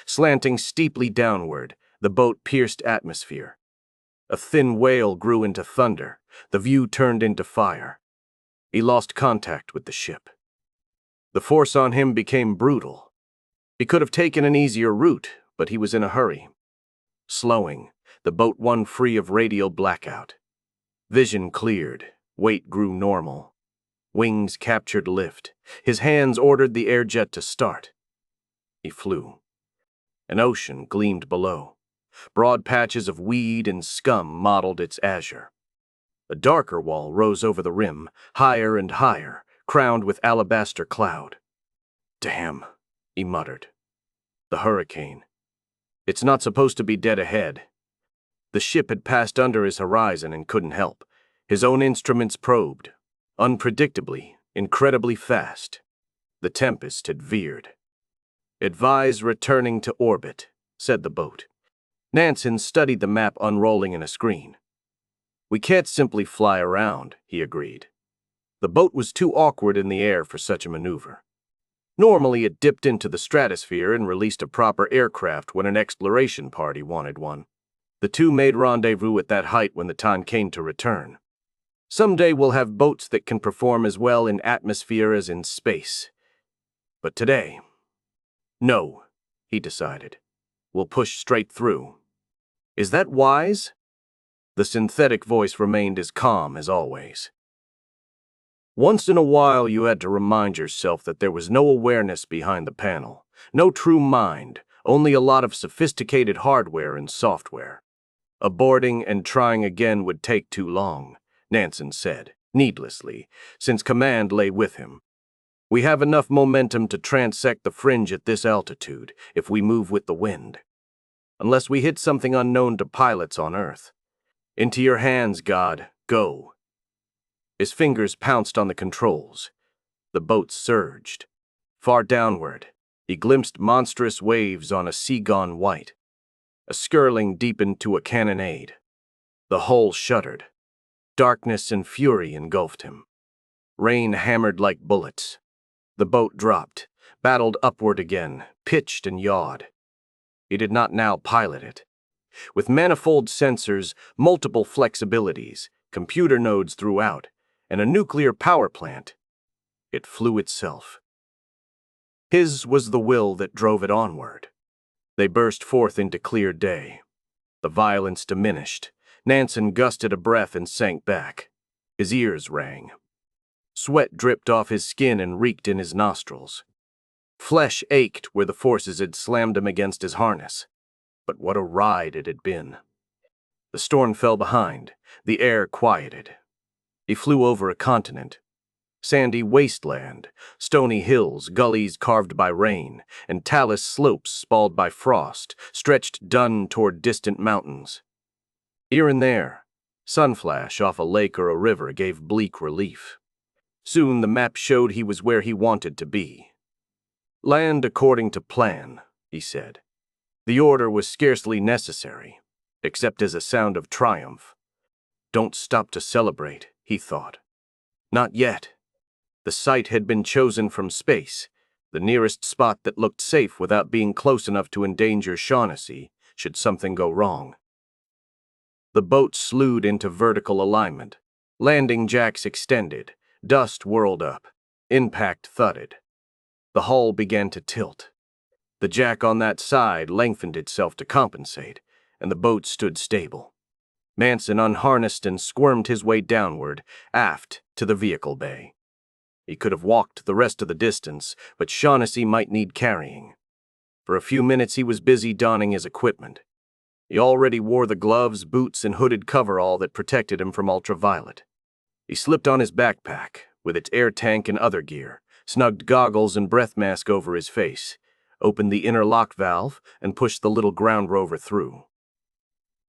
Slanting steeply downward, the boat pierced atmosphere. A thin wail grew into thunder. The view turned into fire. He lost contact with the ship. The force on him became brutal. He could have taken an easier route, but he was in a hurry. Slowing, the boat won free of radial blackout. Vision cleared. Weight grew normal. Wings captured lift. His hands ordered the air jet to start. He flew. An ocean gleamed below. Broad patches of weed and scum mottled its azure. A darker wall rose over the rim, higher and higher, crowned with alabaster cloud. Damn, he muttered. The hurricane. It's not supposed to be dead ahead. The ship had passed under his horizon and couldn't help. His own instruments probed. Unpredictably, incredibly fast. The tempest had veered. Advise returning to orbit, said the boat. Nansen studied the map unrolling in a screen. We can't simply fly around, he agreed. The boat was too awkward in the air for such a maneuver. Normally it dipped into the stratosphere and released a proper aircraft when an exploration party wanted one. The two made rendezvous at that height when the time came to return. Someday we'll have boats that can perform as well in atmosphere as in space. But today, no, he decided. We'll push straight through. Is that wise? The synthetic voice remained as calm as always. Once in a while you had to remind yourself that there was no awareness behind the panel, no true mind, only a lot of sophisticated hardware and software. Aborting and trying again would take too long, Nansen said, needlessly, since command lay with him. We have enough momentum to transect the fringe at this altitude if we move with the wind. Unless we hit something unknown to pilots on Earth. Into your hands, God, go. His fingers pounced on the controls. The boat surged. Far downward, he glimpsed monstrous waves on a sea gone white. A skirling deepened to a cannonade. The hull shuddered. Darkness and fury engulfed him. Rain hammered like bullets. The boat dropped, battled upward again, pitched and yawed. He did not now pilot it. With manifold sensors, multiple flexibilities, computer nodes throughout, and a nuclear power plant, it flew itself. His was the will that drove it onward. They burst forth into clear day. The violence diminished. Nansen gusted a breath and sank back. His ears rang. Sweat dripped off his skin and reeked in his nostrils. Flesh ached where the forces had slammed him against his harness. But what a ride it had been. The storm fell behind. The air quieted. He flew over a continent. Sandy wasteland, stony hills, gullies carved by rain, and talus slopes spalled by frost, stretched dun toward distant mountains. Here and there, sunflash off a lake or a river gave bleak relief. Soon the map showed he was where he wanted to be. Land according to plan, he said. The order was scarcely necessary, except as a sound of triumph. Don't stop to celebrate, he thought. Not yet. The site had been chosen from space, the nearest spot that looked safe without being close enough to endanger Shaughnessy should something go wrong. The boat slewed into vertical alignment. Landing jacks extended. Dust whirled up. Impact thudded. The hull began to tilt. The jack on that side lengthened itself to compensate, and the boat stood stable. Nansen unharnessed and squirmed his way downward, aft, to the vehicle bay. He could have walked the rest of the distance, but Shaughnessy might need carrying. For a few minutes he was busy donning his equipment. He already wore the gloves, boots, and hooded coverall that protected him from ultraviolet. He slipped on his backpack, with its air tank and other gear, snugged goggles and breath mask over his face, opened the inner lock valve, and pushed the little ground rover through.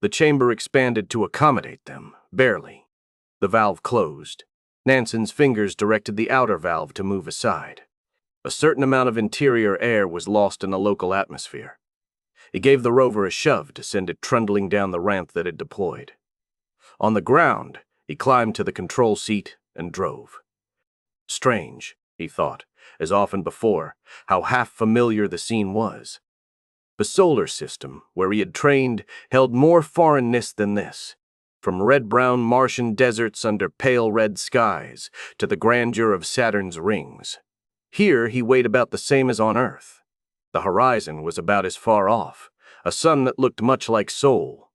The chamber expanded to accommodate them, barely. The valve closed. Nansen's fingers directed the outer valve to move aside. A certain amount of interior air was lost in the local atmosphere. He gave the rover a shove to send it trundling down the ramp that had deployed. On the ground, he climbed to the control seat and drove. Strange, he thought, as often before, how half-familiar the scene was. The solar system, where he had trained, held more foreignness than this. From red-brown Martian deserts under pale red skies to the grandeur of Saturn's rings. Here he weighed about the same as on Earth. The horizon was about as far off, a sun that looked much like Sol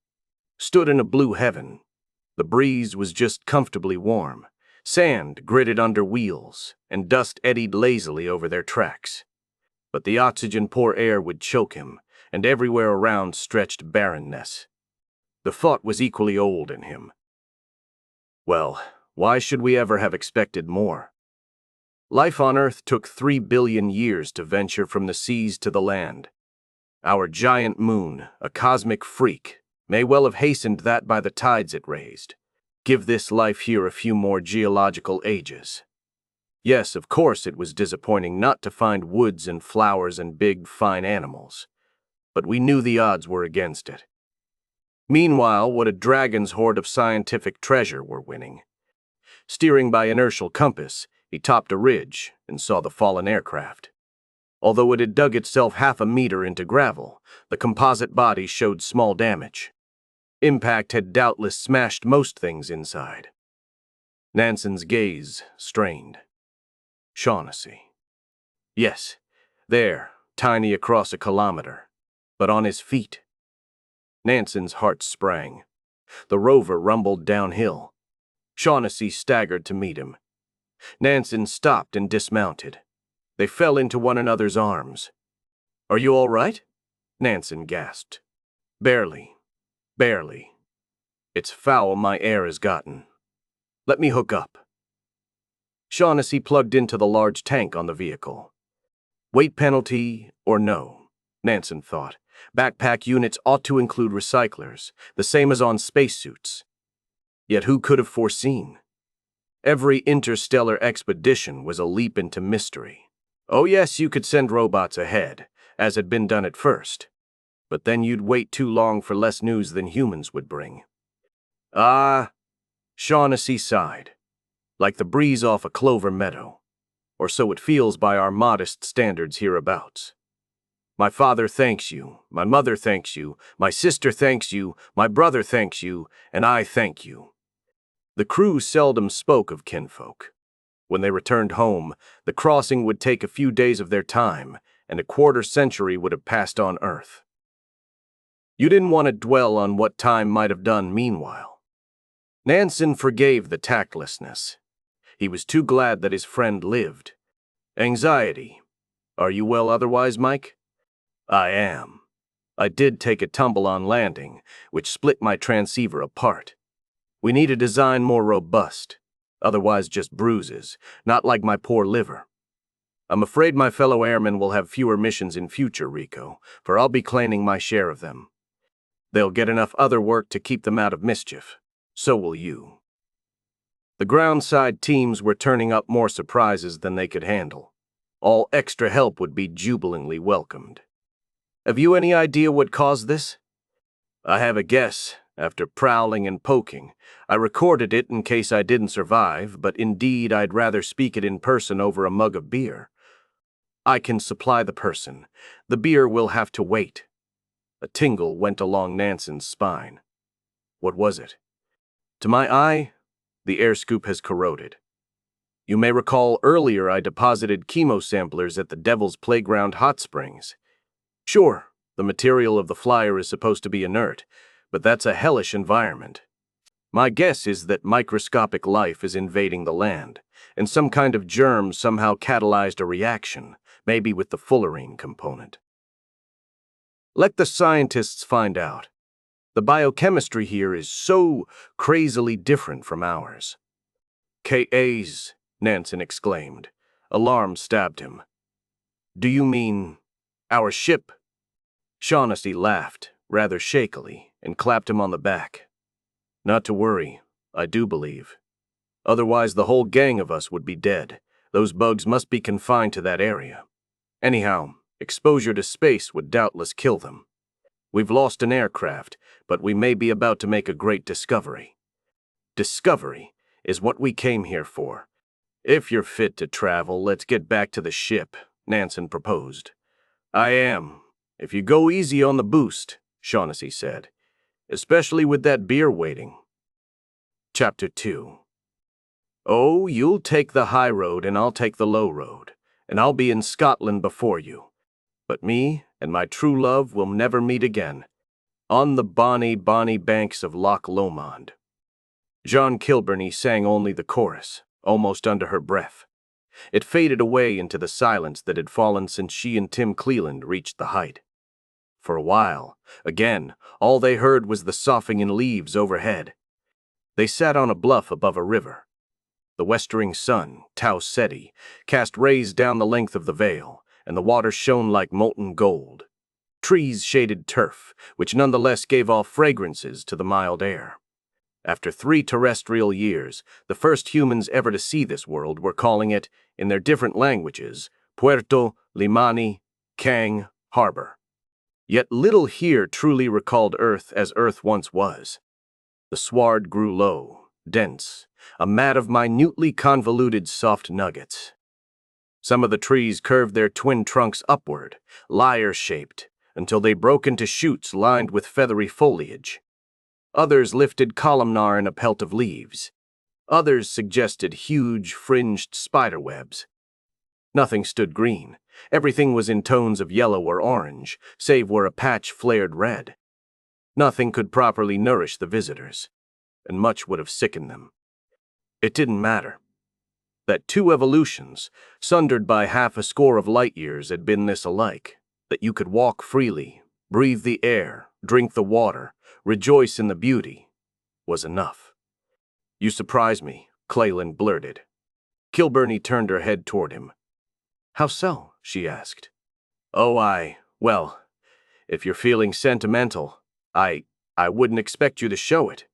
stood in a blue heaven. The breeze was just comfortably warm. Sand gritted under wheels, and dust eddied lazily over their tracks. But the oxygen-poor air would choke him, and everywhere around stretched barrenness. The thought was equally old in him. Well, why should we ever have expected more? Life on Earth took 3 billion years to venture from the seas to the land. Our giant moon, a cosmic freak, may well have hastened that by the tides it raised. Give this life here a few more geological ages. Yes, of course it was disappointing not to find woods and flowers and big, fine animals. But we knew the odds were against it. Meanwhile, what a dragon's hoard of scientific treasure were winning. Steering by inertial compass, he topped a ridge and saw the fallen aircraft. Although it had dug itself 1/2 meter into gravel, the composite body showed small damage. Impact had doubtless smashed most things inside. Nansen's gaze strained. Shaughnessy. Yes, there, tiny across a kilometer, but on his feet. Nansen's heart sprang. The rover rumbled downhill. Shaughnessy staggered to meet him. Nansen stopped and dismounted. They fell into one another's arms. "Are you all right?" Nansen gasped. "Barely. Barely. It's foul my air has gotten. Let me hook up." Shaughnessy plugged into the large tank on the vehicle. Weight penalty or no, Nansen thought. Backpack units ought to include recyclers, the same as on spacesuits. Yet who could have foreseen? Every interstellar expedition was a leap into mystery. Oh yes, you could send robots ahead, as had been done at first. But then you'd wait too long for less news than humans would bring. Ah, Shaughnessy sighed, like the breeze off a clover meadow, or so it feels by our modest standards hereabouts. My father thanks you, my mother thanks you, my sister thanks you, my brother thanks you, and I thank you. The crew seldom spoke of kinfolk. When they returned home, the crossing would take a few days of their time, and a quarter century would have passed on Earth. You didn't want to dwell on what time might have done meanwhile. Nansen forgave the tactlessness. He was too glad that his friend lived. Anxiety. Are you well otherwise, Mike? I am. I did take a tumble on landing, which split my transceiver apart. We need a design more robust, otherwise just bruises, not like my poor liver. I'm afraid my fellow airmen will have fewer missions in future, Rico, for I'll be claiming my share of them. They'll get enough other work to keep them out of mischief. So will you. The groundside teams were turning up more surprises than they could handle. All extra help would be jubilantly welcomed. Have you any idea what caused this? I have a guess. After prowling and poking, I recorded it in case I didn't survive, but indeed I'd rather speak it in person over a mug of beer. I can supply the person. The beer will have to wait. A tingle went along Nansen's spine. What was it? To my eye, the air scoop has corroded. You may recall earlier I deposited chemo samplers at the Devil's Playground hot springs. Sure, the material of the flyer is supposed to be inert, but that's a hellish environment. My guess is that microscopic life is invading the land, and some kind of germ somehow catalyzed a reaction, maybe with the fullerene component. Let the scientists find out. The biochemistry here is so crazily different from ours. K.A.'s, Nansen exclaimed. Alarm stabbed him. Do you mean our ship? Shaughnessy laughed, rather shakily, and clapped him on the back. Not to worry, I do believe. Otherwise the whole gang of us would be dead. Those bugs must be confined to that area. Anyhow, exposure to space would doubtless kill them. We've lost an aircraft, but we may be about to make a great discovery. Discovery is what we came here for. If you're fit to travel, let's get back to the ship, Nansen proposed. I am. If you go easy on the boost, Shaughnessy said. Especially with that beer waiting. Chapter 2. Oh, you'll take the high road and I'll take the low road, and I'll be in Scotland before you. But me and my true love will never meet again. On the bonny, bonny banks of Loch Lomond. Jean Kilburney sang only the chorus, almost under her breath. It faded away into the silence that had fallen since she and Tim Cleland reached the height. For a while, again, all they heard was the soughing in leaves overhead. They sat on a bluff above a river. The westering sun, Tau Ceti, cast rays down the length of the vale, and the water shone like molten gold. Trees shaded turf, which nonetheless gave off fragrances to the mild air. After 3 terrestrial years, the first humans ever to see this world were calling it, in their different languages, Puerto Limani, Kang, Harbor. Yet little here truly recalled Earth as Earth once was. The sward grew low, dense, a mat of minutely convoluted soft nuggets. Some of the trees curved their twin trunks upward, lyre-shaped, until they broke into shoots lined with feathery foliage. Others lifted columnar in a pelt of leaves. Others suggested huge, fringed spiderwebs. Nothing stood green. Everything was in tones of yellow or orange, save where a patch flared red. Nothing could properly nourish the visitors, and much would have sickened them. It didn't matter. That 2 evolutions, sundered by half a score of light years, had been this alike, that you could walk freely, breathe the air, drink the water, rejoice in the beauty, was enough. You surprise me, Cleland blurted. Kilburney turned her head toward him. How so? She asked. Oh, well, if you're feeling sentimental, I wouldn't expect you to show it.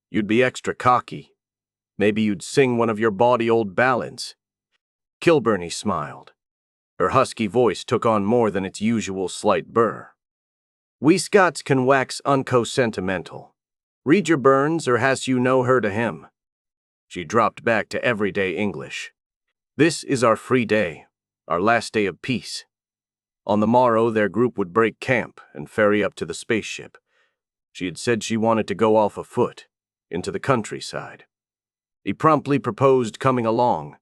You'd be extra cocky. Maybe you'd sing one of your bawdy old ballads. Kilburney smiled. Her husky voice took on more than its usual slight burr. We Scots can wax unco-sentimental. Read your Burns, or has you no heard o' him? She dropped back to everyday English. This is our free day, our last day of peace. On the morrow, their group would break camp and ferry up to the spaceship. She had said she wanted to go off afoot, into the countryside. He promptly proposed coming along.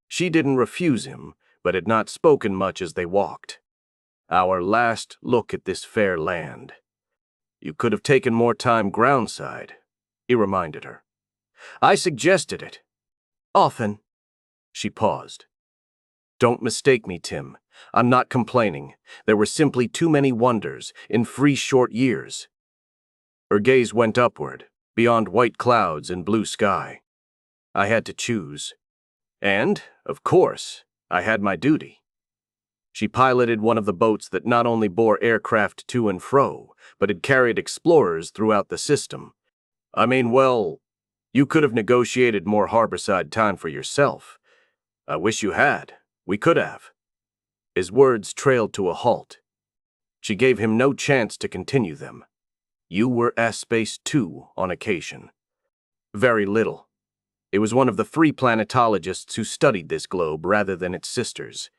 She didn't refuse him, but had not spoken much as they walked. Our last look at this fair land. You could have taken more time groundside, he reminded her. I suggested it. Often. She paused. Don't mistake me, Tim. I'm not complaining. There were simply too many wonders in 3 short years. Her gaze went upward, beyond white clouds and blue sky. I had to choose. And, of course, I had my duty. She piloted one of the boats that not only bore aircraft to and fro, but had carried explorers throughout the system. I mean, well, you could have negotiated more harborside time for yourself. I wish you had. We could have. His words trailed to a halt. She gave him no chance to continue them. You were space too, on occasion. Very little. It was one of the 3 planetologists who studied this globe rather than its sisters.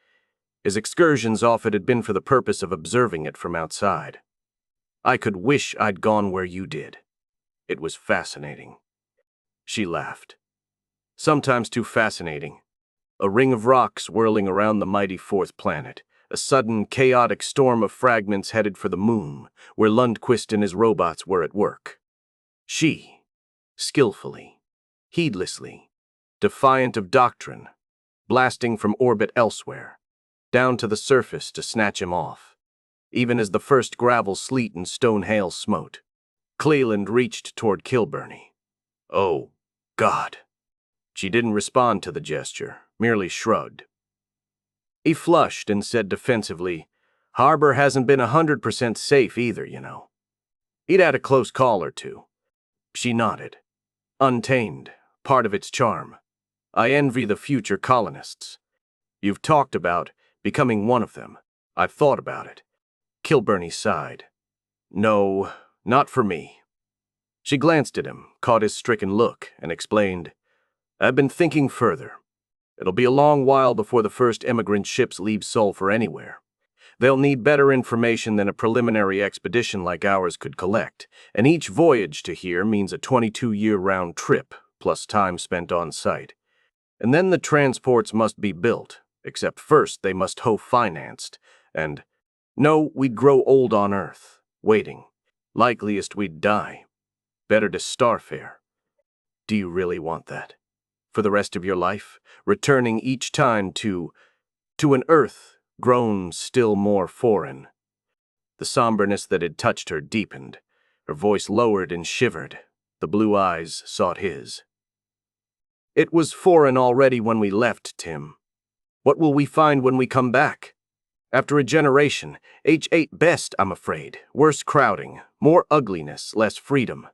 His excursions off it had been for the purpose of observing it from outside. I could wish I'd gone where you did. It was fascinating. She laughed. Sometimes too fascinating. A ring of rocks whirling around the mighty 4th planet, a sudden, chaotic storm of fragments headed for the moon, where Lundquist and his robots were at work. She, skillfully, heedlessly, defiant of doctrine, blasting from orbit elsewhere, down to the surface to snatch him off. Even as the first gravel sleet and stone hail smote, Cleland reached toward Kilburney. Oh, God. She didn't respond to the gesture, merely shrugged. He flushed and said defensively, "Harbor hasn't been 100% safe either, you know." He'd had a close call or two. She nodded. Untamed, part of its charm. I envy the future colonists. You've talked about becoming one of them. I've thought about it. Kilburney sighed. No, not for me. She glanced at him, caught his stricken look, and explained, I've been thinking further. It'll be a long while before the first emigrant ships leave Sulphur anywhere. They'll need better information than a preliminary expedition like ours could collect, and each voyage to here means a 22-year round trip, plus time spent on site. And then the transports must be built, except first they must financed, and no, we'd grow old on Earth, waiting. Likeliest we'd die. Better to starfare. Do you really want that? For the rest of your life, returning each time to an Earth grown still more foreign. The somberness that had touched her deepened. Her voice lowered and shivered. The blue eyes sought his. It was foreign already when we left, Tim. What will we find when we come back? After a generation, H8 best, I'm afraid. Worse crowding, more ugliness, less freedom.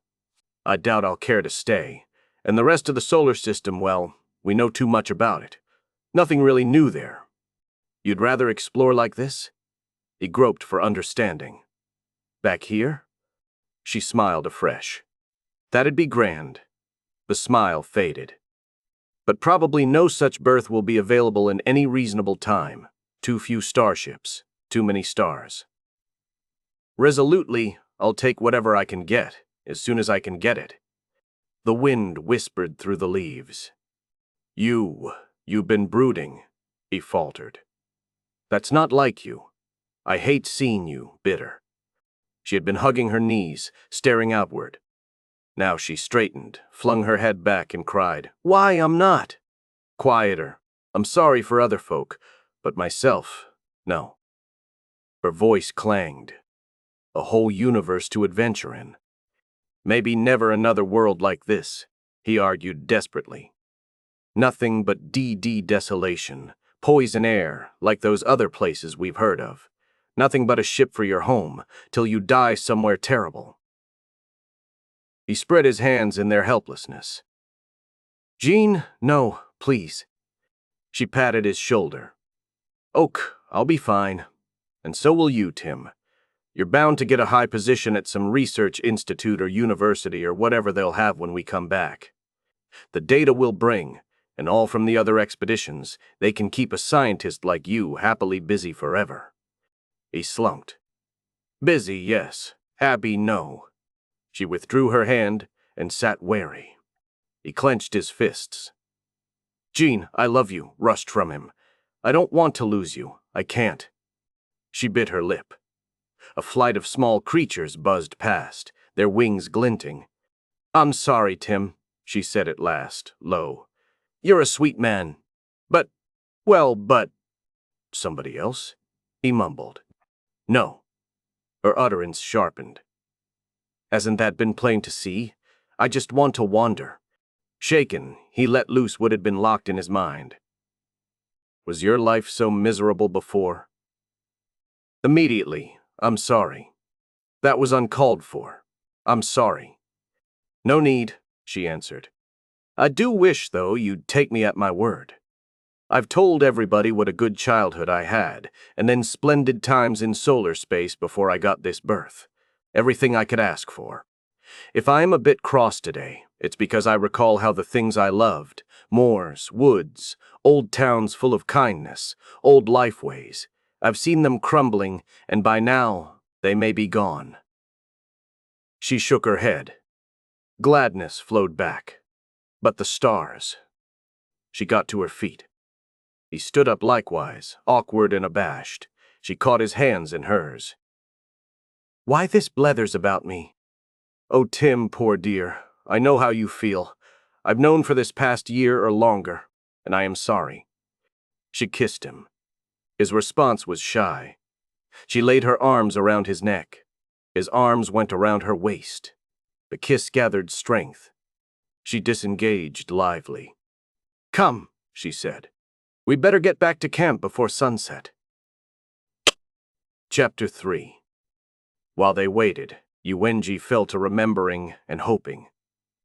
I doubt I'll care to stay. And the rest of the solar system, well, we know too much about it. Nothing really new there. You'd rather explore like this? He groped for understanding. Back here? She smiled afresh. That'd be grand. The smile faded. But probably no such berth will be available in any reasonable time. Too few starships, too many stars. Resolutely, I'll take whatever I can get, as soon as I can get it. The wind whispered through the leaves. You've been brooding, he faltered. That's not like you. I hate seeing you bitter. She had been hugging her knees, staring outward. Now she straightened, flung her head back and cried, Why, I'm not. Quieter. I'm sorry for other folk, but myself, no. Her voice clanged. A whole universe to adventure in. Maybe never another world like this, he argued desperately. Nothing but DD desolation, poison air, like those other places we've heard of. Nothing but a ship for your home, till you die somewhere terrible. He spread his hands in their helplessness. Jean, no, please. She patted his shoulder. Oak, I'll be fine. And so will you, Tim. You're bound to get a high position at some research institute or university or whatever they'll have when we come back. The data we'll bring, and all from the other expeditions, they can keep a scientist like you happily busy forever. He slumped. Busy, yes. Happy, no. She withdrew her hand and sat wary. He clenched his fists. Jean, I love you, rushed from him. I don't want to lose you. I can't. She bit her lip. A flight of small creatures buzzed past, their wings glinting. I'm sorry, Tim, she said at last, low. You're a sweet man. But. Somebody else? He mumbled. No. Her utterance sharpened. Hasn't that been plain to see? I just want to wander. Shaken, he let loose what had been locked in his mind. Was your life so miserable before? Immediately, I'm sorry. That was uncalled for. I'm sorry. No need, she answered. I do wish, though, you'd take me at my word. I've told everybody what a good childhood I had, and then splendid times in solar space before I got this berth. Everything I could ask for. If I am a bit cross today, it's because I recall how the things I loved, moors, woods, old towns full of kindness, old lifeways, I've seen them crumbling, and by now, they may be gone. She shook her head. Gladness flowed back. But the stars. She got to her feet. He stood up likewise, awkward and abashed. She caught his hands in hers. Why this blethers about me? Oh, Tim, poor dear, I know how you feel. I've known for this past year or longer, and I am sorry." She kissed him. His response was shy. She laid her arms around his neck. His arms went around her waist. The kiss gathered strength. She disengaged lively. "Come," she said. "We'd better get back to camp before sunset." Chapter 3. While they waited, Yuwenji fell to remembering and hoping.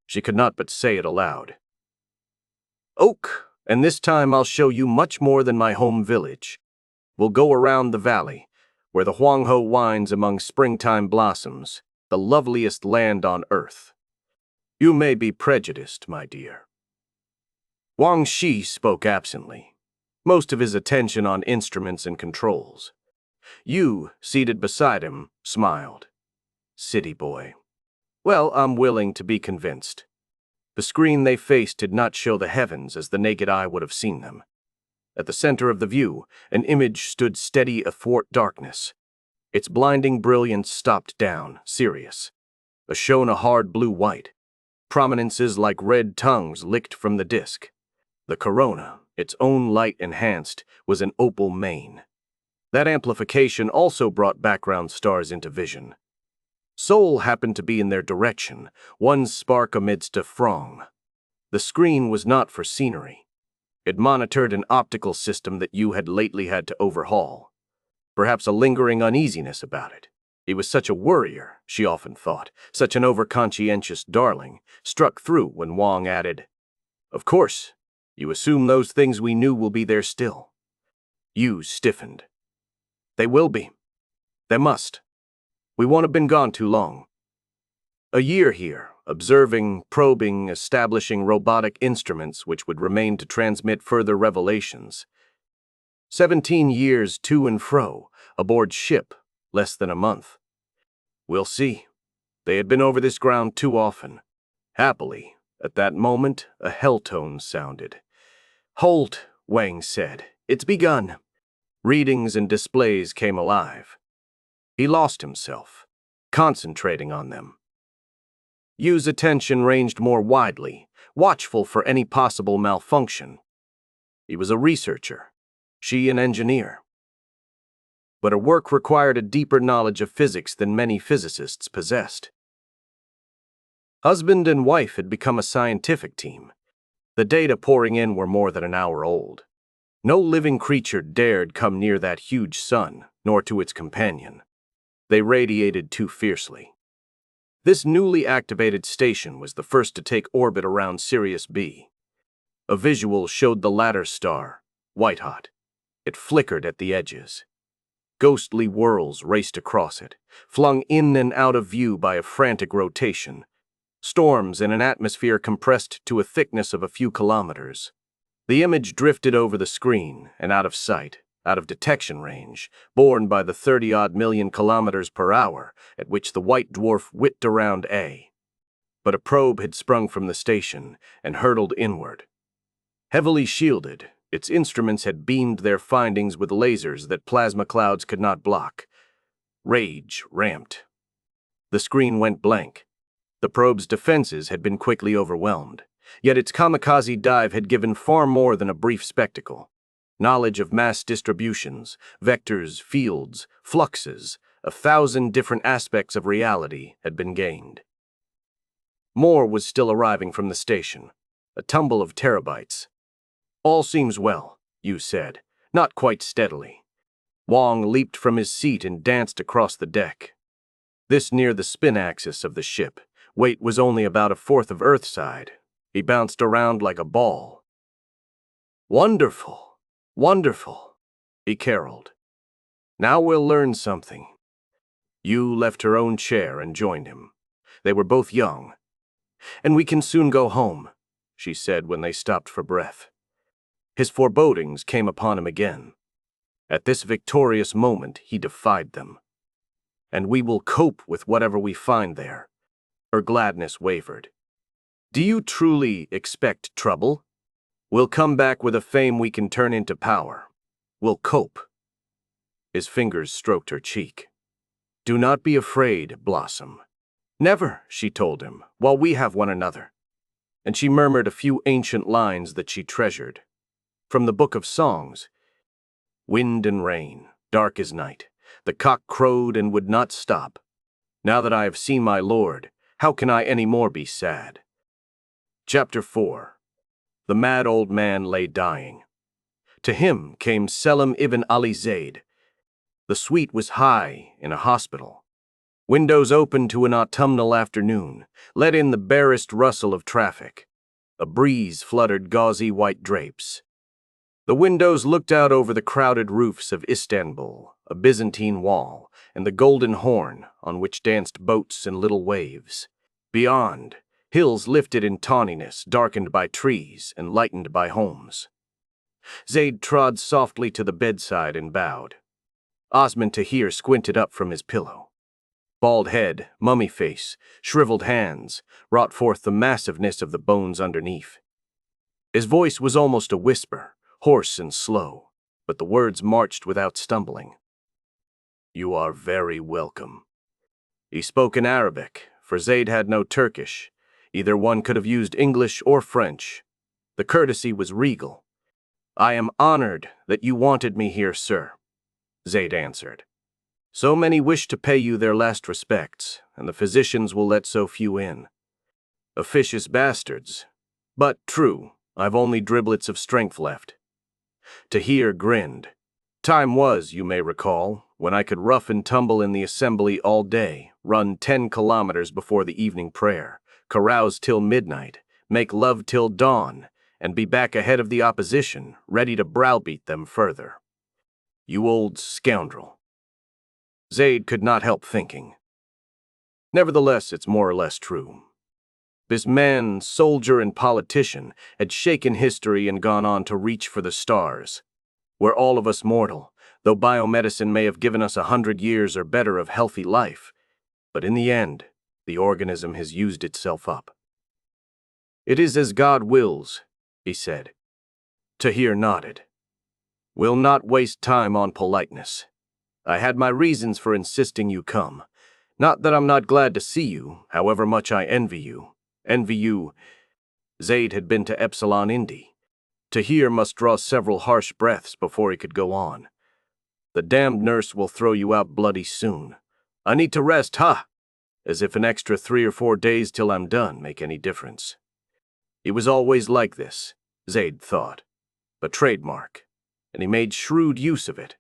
She could not but say it aloud. "Oak, and this time I'll show you much more than my home village. We'll go around the valley, where the Huangho winds among springtime blossoms, the loveliest land on earth. You may be prejudiced, my dear." Wang Shi spoke absently, most of his attention on instruments and controls. Yu, seated beside him, smiled. "City boy. Well, I'm willing to be convinced." The screen they faced did not show the heavens as the naked eye would have seen them. At the center of the view, an image stood steady athwart darkness. Its blinding brilliance stopped down, serious. Shone a hard blue-white. Prominences like red tongues licked from the disk. The corona, its own light enhanced, was an opal main. That amplification also brought background stars into vision. Seoul happened to be in their direction, one spark amidst a throng. The screen was not for scenery. It monitored an optical system that Yu had lately had to overhaul. Perhaps a lingering uneasiness about it. He was such a worrier, she often thought, such an overconscientious darling, struck through when Wang added, "Of course, you assume those things we knew will be there still." Yu stiffened. "They will be. They must. We won't have been gone too long. A year here, observing, probing, establishing robotic instruments which would remain to transmit further revelations. 17 years to and fro, aboard ship, less than a month. We'll see. They had been over this ground too often. Happily, at that moment, a hell-tone sounded. "Halt," Wang said. "It's begun." Readings and displays came alive. He lost himself, concentrating on them. Yu's attention ranged more widely, watchful for any possible malfunction. He was a researcher, she an engineer. But her work required a deeper knowledge of physics than many physicists possessed. Husband and wife had become a scientific team. The data pouring in were more than an hour old. No living creature dared come near that huge sun, nor to its companion. They radiated too fiercely. This newly activated station was the first to take orbit around Sirius B. A visual showed the latter star, white-hot. It flickered at the edges. Ghostly whirls raced across it, flung in and out of view by a frantic rotation. Storms in an atmosphere compressed to a thickness of a few kilometers. The image drifted over the screen and out of sight, out of detection range, borne by the 30-odd million kilometers per hour at which the white dwarf whipped around A. But a probe had sprung from the station and hurtled inward. Heavily shielded, its instruments had beamed their findings with lasers that plasma clouds could not block. Rage ramped. The screen went blank. The probe's defenses had been quickly overwhelmed, yet its kamikaze dive had given far more than a brief spectacle. Knowledge of mass distributions, vectors, fields, fluxes, 1,000 different aspects of reality had been gained. More was still arriving from the station, a tumble of terabytes. "All seems well," Yu said, not quite steadily. Wang leaped from his seat and danced across the deck. This near the spin axis of the ship. Weight was only about a fourth of Earthside. He bounced around like a ball. "Wonderful, wonderful," he caroled. "Now we'll learn something." Yu left her own chair and joined him. They were both young. "And we can soon go home," she said when they stopped for breath. His forebodings came upon him again. At this victorious moment, he defied them. "And we will cope with whatever we find there." Her gladness wavered. "Do you truly expect trouble? We'll come back with a fame we can turn into power. We'll cope." His fingers stroked her cheek. "Do not be afraid, Blossom. Never, she told him, while we have one another. And she murmured a few ancient lines that she treasured. From the Book of Songs. Wind and rain, dark as night. The cock crowed and would not stop. Now that I have seen my Lord, how can I any more be sad? Chapter 4. The mad old man lay dying. To him came Selim ibn Ali Zayd. The suite was high in a hospital. Windows open to an autumnal afternoon, let in the barest rustle of traffic. A breeze fluttered gauzy white drapes. The windows looked out over the crowded roofs of Istanbul, a Byzantine wall, and the Golden Horn, on which danced boats and little waves. Beyond, hills lifted in tawniness, darkened by trees and lightened by homes. Zayd trod softly to the bedside and bowed. Osman Tahir squinted up from his pillow. Bald head, mummy face, shriveled hands, wrought forth the massiveness of the bones underneath. His voice was almost a whisper, hoarse and slow, but the words marched without stumbling. "You are very welcome." He spoke in Arabic, for Zayd had no Turkish. Either one could have used English or French. The courtesy was regal. "I am honored that you wanted me here, sir," Zayd answered. "So many wish to pay you their last respects, and the physicians will let so few in. Officious bastards. But true, I've only driblets of strength left." Tahir grinned. "Time was, you may recall, when I could rough and tumble in the assembly all day, run 10 kilometers before the evening prayer, carouse till midnight, make love till dawn, and be back ahead of the opposition, ready to browbeat them further. You old scoundrel." Zayd could not help thinking. Nevertheless, it's more or less true. This man, soldier and politician, had shaken history and gone on to reach for the stars. We're all of us mortal, though biomedicine may have given us 100 years or better of healthy life. But in the end, the organism has used itself up. "It is as God wills," he said. Tahir nodded. "We'll not waste time on politeness. I had my reasons for insisting you come. Not that I'm not glad to see you, however much I envy you. Zayd had been to Epsilon Indi. Tahir must draw several harsh breaths before he could go on. "The damned nurse will throw you out bloody soon. I need to rest, ha! As if an extra 3 or 4 days till I'm done make any difference." He was always like this, Zayd thought. A trademark, and he made shrewd use of it.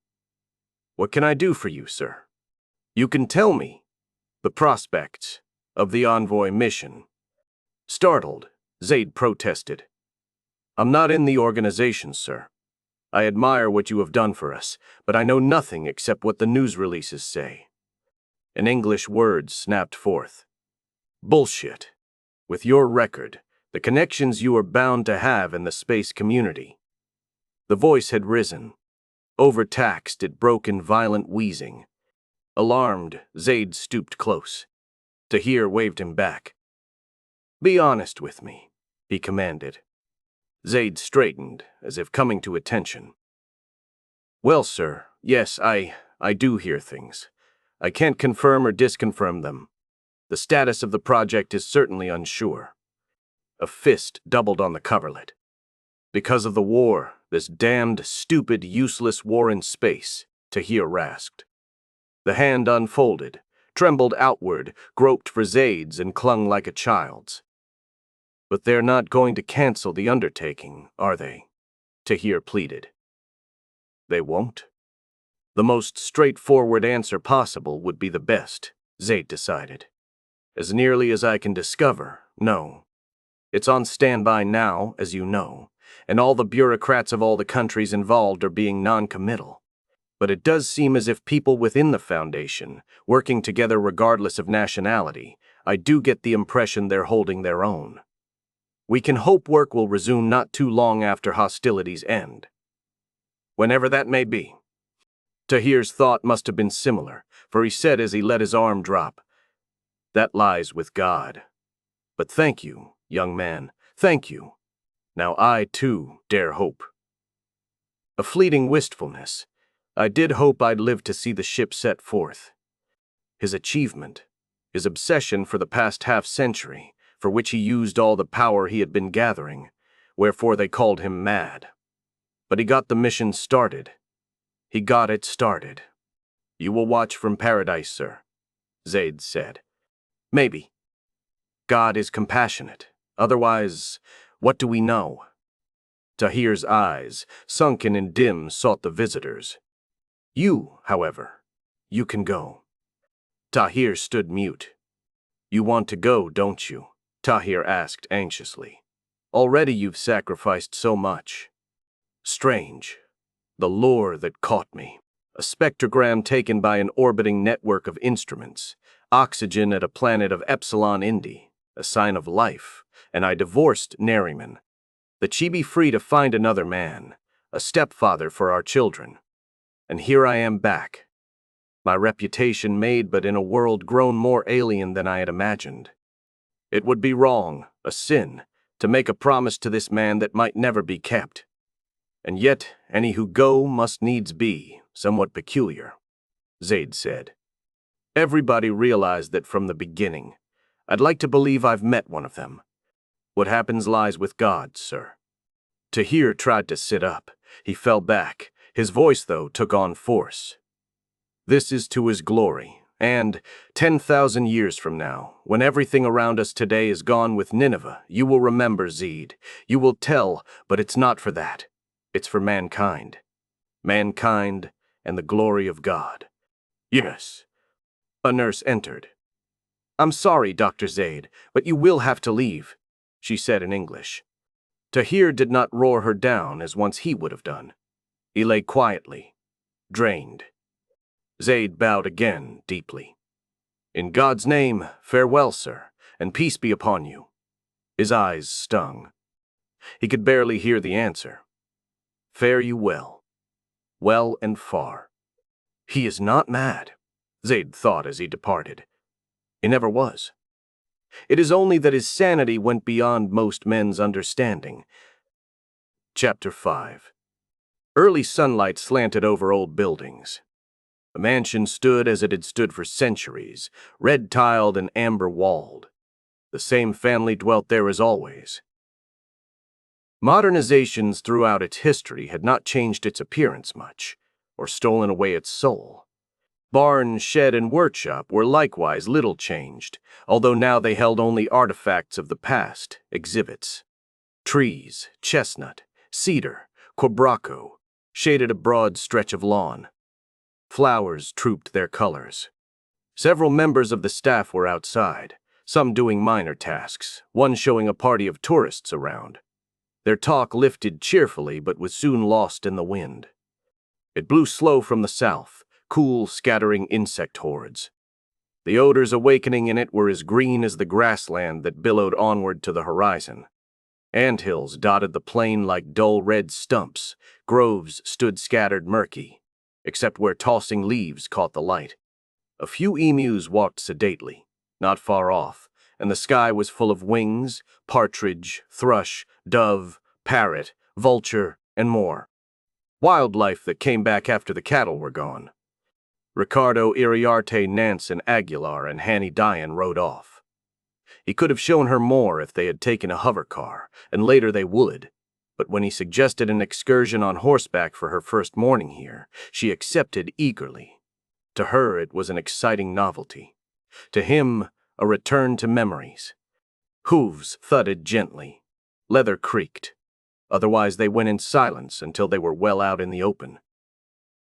"What can I do for you, sir?" "You can tell me the prospects of the envoy mission." Startled, Zayd protested. "I'm not in the organization, sir. I admire what you have done for us, but I know nothing except what the news releases say." An English word snapped forth. "Bullshit. With your record, the connections you are bound to have in the space community." The voice had risen. Overtaxed, it broke in violent wheezing. Alarmed, Zayd stooped close. Tahir waved him back. "Be honest with me," he commanded. Zayd straightened, as if coming to attention. "Well, sir, yes, I do hear things. I can't confirm or disconfirm them. The status of the project is certainly unsure." A fist doubled on the coverlet. "Because of the war, this damned, stupid, useless war in space," Tahir rasped. The hand unfolded, trembled outward, groped for Zayd's and clung like a child's. "But they're not going to cancel the undertaking, are they?" Tahir pleaded. "They won't?" The most straightforward answer possible would be the best, Zayd decided. "As nearly as I can discover, no. It's on standby now, as you know, and all the bureaucrats of all the countries involved are being non-committal. But it does seem as if people within the Foundation, working together regardless of nationality, I do get the impression they're holding their own. We can hope work will resume not too long after hostilities end. Whenever that may be." Tahir's thought must have been similar, for he said as he let his arm drop, "That lies with God. But thank you, young man, thank you. Now I, too, dare hope." A fleeting wistfulness. "I did hope I'd live to see the ship set forth." His achievement. his obsession for the past half-century, for which he used all the power he had been gathering, wherefore they called him mad. But he got the mission started. He got it started. "You will watch from paradise, sir," Zaid said. "Maybe. God is compassionate. Otherwise, what do we know?" Tahir's eyes, sunken and dim, sought the visitors. "You, however, you can go." Tahir stood mute. "You want to go, don't you?" Tahir asked anxiously. "Already you've sacrificed so much." Strange. The lure that caught me. A spectrogram taken by an orbiting network of instruments. Oxygen at a planet of Epsilon Indi. A sign of life. And I divorced Neriman. That she be free to find another man. A stepfather for our children. And here I am back. My reputation made, but in a world grown more alien than I had imagined. It would be wrong, a sin, to make a promise to this man that might never be kept. And yet, any who go must needs be somewhat peculiar, Zaid said. Everybody realized that from the beginning. I'd like to believe I've met one of them. What happens lies with God, sir. Tahir tried to sit up. He fell back. His voice, though, took on force. This is to his glory, and 10,000 years from now, when everything around us today is gone with Nineveh, you will remember Zaid. You will tell, but it's not for that. It's for mankind. Mankind and the glory of God. Yes. A nurse entered. "I'm sorry, Dr. Zaid, but you will have to leave," she said in English. Tahir did not roar her down as once he would have done. He lay quietly, drained. Zaid bowed again, deeply. "In God's name, farewell, sir, and peace be upon you." His eyes stung. He could barely hear the answer. "Fare you well. Well and far." He is not mad, Zaid thought as he departed. He never was. It is only that his sanity went beyond most men's understanding. Chapter 5. Early sunlight slanted over old buildings. The mansion stood as it had stood for centuries, red-tiled and amber-walled. The same family dwelt there as always. Modernizations throughout its history had not changed its appearance much, or stolen away its soul. Barn, shed, and workshop were likewise little changed, although now they held only artifacts of the past, exhibits. Trees, chestnut, cedar, quebracho, shaded a broad stretch of lawn. Flowers trooped their colors. Several members of the staff were outside, some doing minor tasks, one showing a party of tourists around. Their talk lifted cheerfully but was soon lost in the wind. It blew slow from the south, cool, scattering insect hordes. The odors awakening in it were as green as the grassland that billowed onward to the horizon. Anthills dotted the plain like dull red stumps. Groves stood scattered murky, except where tossing leaves caught the light. A few emus walked sedately, not far off, and the sky was full of wings, partridge, thrush, dove, parrot, vulture, and more. Wildlife that came back after the cattle were gone. Ricardo, Iriarte, Nance, and Aguilar and Hanny Diane rode off. He could have shown her more if they had taken a hover car, and later they would, but when he suggested an excursion on horseback for her first morning here, she accepted eagerly. To her it was an exciting novelty. To him, a return to memories. Hooves thudded gently. Leather creaked. Otherwise they went in silence until they were well out in the open.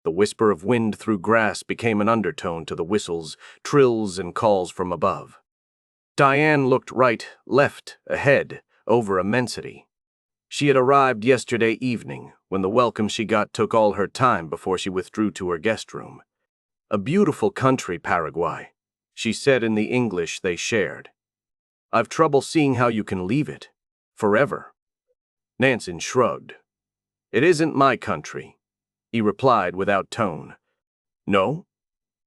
The whisper of wind through grass became an undertone to the whistles, trills, and calls from above. Diane looked right, left, ahead, over immensity. She had arrived yesterday evening, when the welcome she got took all her time before she withdrew to her guest room. "A beautiful country, Paraguay," she said in the English they shared. "I've trouble seeing how you can leave it. Forever." Nansen shrugged. "It isn't my country," he replied without tone. "No?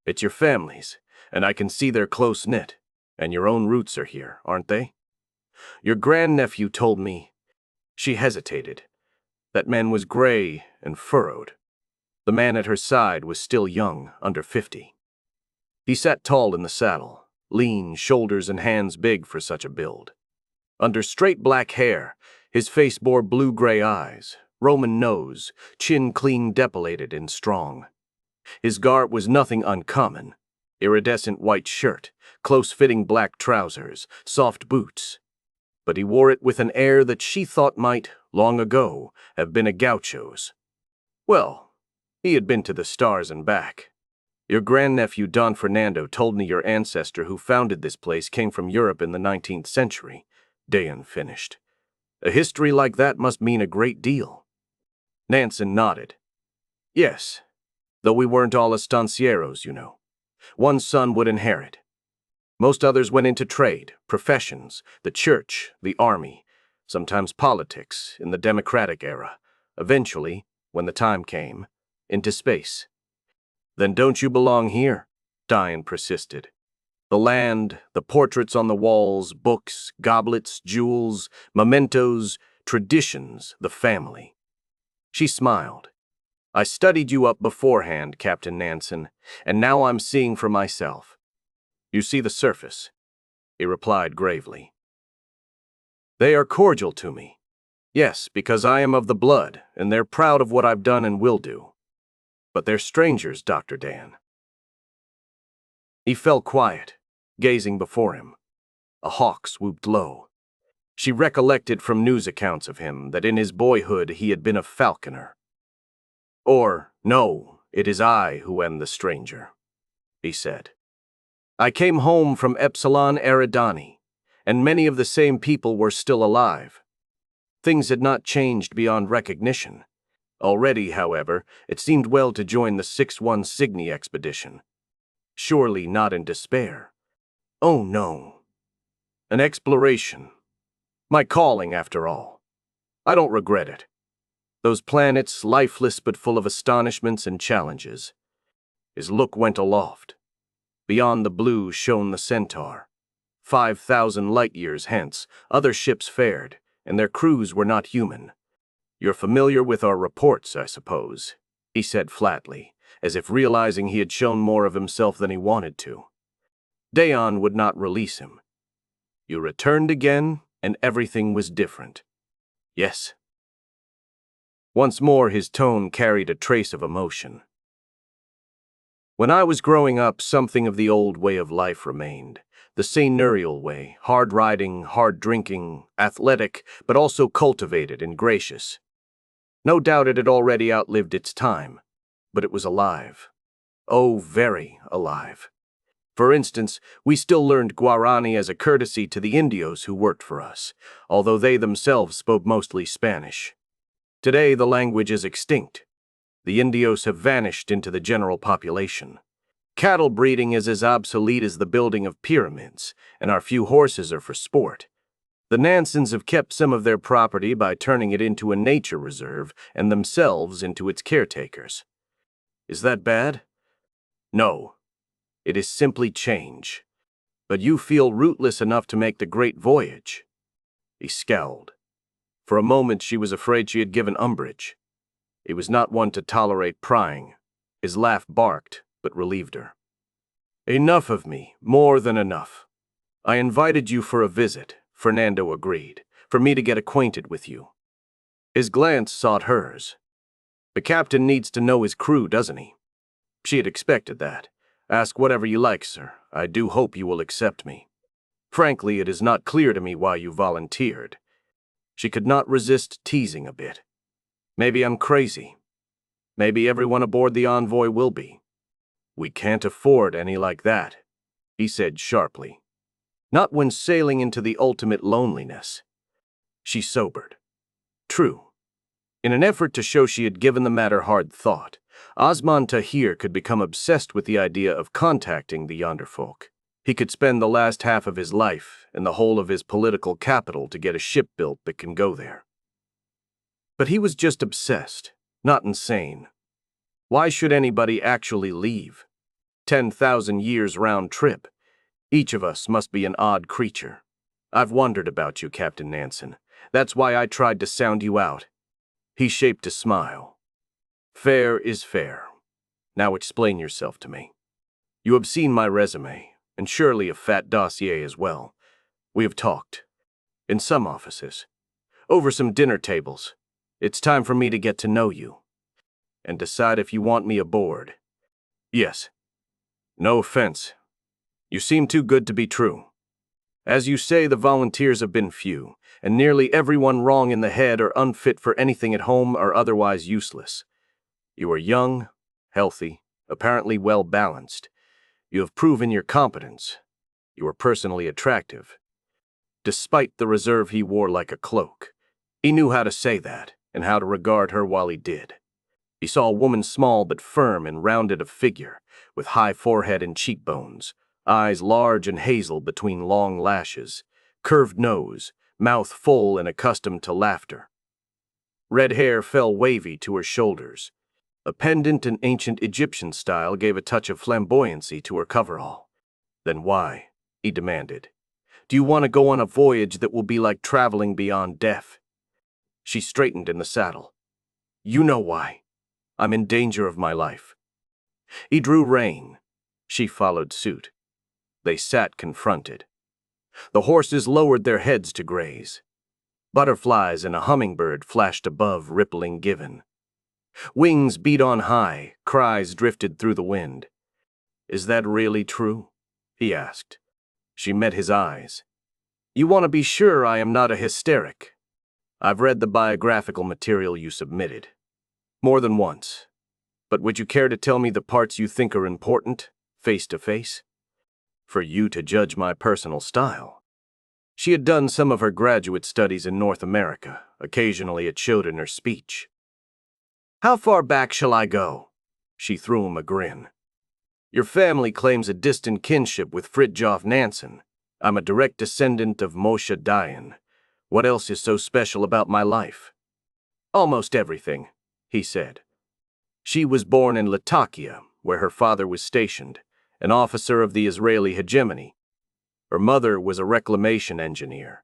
It's your family's, and I can see they're close-knit, and your own roots are here, aren't they? Your grandnephew told me—" She hesitated. That man was gray and furrowed. The man at her side was still young, under 50. He sat tall in the saddle, lean, shoulders and hands big for such a build. Under straight black hair, his face bore blue-gray eyes, Roman nose, chin clean depilated and strong. His garb was nothing uncommon: iridescent white shirt, close-fitting black trousers, soft boots. But he wore it with an air that she thought might, long ago, have been a gaucho's. Well, he had been to the stars and back. Your grandnephew Don Fernando told me your ancestor who founded this place came from Europe in the 19th century, Dayan finished. A history like that must mean a great deal. Nansen nodded. Yes, though we weren't all estancieros, you know. One son would inherit. Most others went into trade, professions, the church, the army, sometimes politics in the democratic era, eventually, when the time came, into space. Then don't you belong here? Dayan persisted. The land, the portraits on the walls, books, goblets, jewels, mementos, traditions, the family. She smiled. I studied you up beforehand, Captain Nansen, and now I'm seeing for myself. You see the surface, he replied gravely. They are cordial to me. Yes, because I am of the blood, and they're proud of what I've done and will do. But they're strangers, Dr. Dan. He fell quiet, gazing before him. A hawk swooped low. She recollected from news accounts of him that in his boyhood he had been a falconer. Or, no, it is I who am the stranger, he said. I came home from Epsilon Eridani, and many of the same people were still alive. Things had not changed beyond recognition. Already, however, it seemed well to join the 6-1 Cygni expedition. Surely not in despair. Oh no. An exploration. My calling, after all. I don't regret it. Those planets, lifeless but full of astonishments and challenges. His look went aloft. Beyond the blue shone the Centaur. 5,000 light-years hence, other ships fared, and their crews were not human. You're familiar with our reports, I suppose, he said flatly, as if realizing he had shown more of himself than he wanted to. Dayan would not release him. You returned again, and everything was different. Yes. Once more his tone carried a trace of emotion. When I was growing up, something of the old way of life remained. The seigneurial way, hard riding, hard drinking, athletic, but also cultivated and gracious. No doubt it had already outlived its time, but it was alive. Oh, very alive. For instance, we still learned Guarani as a courtesy to the Indios who worked for us, although they themselves spoke mostly Spanish. Today the language is extinct. The Indios have vanished into the general population. Cattle breeding is as obsolete as the building of pyramids, and our few horses are for sport. The Nansens have kept some of their property by turning it into a nature reserve and themselves into its caretakers. Is that bad? No. It is simply change. But you feel rootless enough to make the great voyage. He scowled. For a moment she was afraid she had given umbrage. He was not one to tolerate prying. His laugh barked, but relieved her. Enough of me, more than enough. I invited you for a visit, Fernando agreed, for me to get acquainted with you. His glance sought hers. The captain needs to know his crew, doesn't he? She had expected that. Ask whatever you like, sir. I do hope you will accept me. Frankly, it is not clear to me why you volunteered. She could not resist teasing a bit. Maybe I'm crazy. Maybe everyone aboard the Envoy will be. We can't afford any like that, he said sharply. Not when sailing into the ultimate loneliness. She sobered. True. In an effort to show she had given the matter hard thought, Osman Tahir could become obsessed with the idea of contacting the yonder folk. He could spend the last half of his life and the whole of his political capital to get a ship built that can go there. But he was just obsessed, not insane. Why should anybody actually leave? 10,000 years round trip. Each of us must be an odd creature. I've wondered about you, Captain Nansen. That's why I tried to sound you out. He shaped a smile. Fair is fair. Now explain yourself to me. You have seen my resume. and surely a fat dossier as well. We have talked. In some offices. Over some dinner tables. It's time for me to get to know you. And decide if you want me aboard. Yes. No offense. You seem too good to be true. As you say, the volunteers have been few, and nearly everyone wrong in the head or unfit for anything at home or otherwise useless. You are young, healthy, apparently well-balanced. You have proven your competence. You are personally attractive. Despite the reserve he wore like a cloak, he knew how to say that and how to regard her while he did. He saw a woman small but firm and rounded of figure, with high forehead and cheekbones, eyes large and hazel between long lashes, curved nose, mouth full and accustomed to laughter. Red hair fell wavy to her shoulders. A pendant in ancient Egyptian style gave a touch of flamboyancy to her coverall. Then why, he demanded, do you want to go on a voyage that will be like traveling beyond death? She straightened in the saddle. You know why. I'm in danger of my life. He drew rein. She followed suit. They sat confronted. The horses lowered their heads to graze. Butterflies and a hummingbird flashed above, rippling given. Wings beat on high, cries drifted through the wind. Is that really true? He asked. She met his eyes. You want to be sure I am not a hysteric. I've read the biographical material you submitted. More than once. But would you care to tell me the parts you think are important, face to face? For you to judge my personal style. She had done some of her graduate studies in North America. Occasionally it showed in her speech. How far back shall I go? She threw him a grin. Your family claims a distant kinship with Fridtjof Nansen. I'm a direct descendant of Moshe Dayan. What else is so special about my life? Almost everything, he said. She was born in Latakia, where her father was stationed, an officer of the Israeli hegemony. Her mother was a reclamation engineer.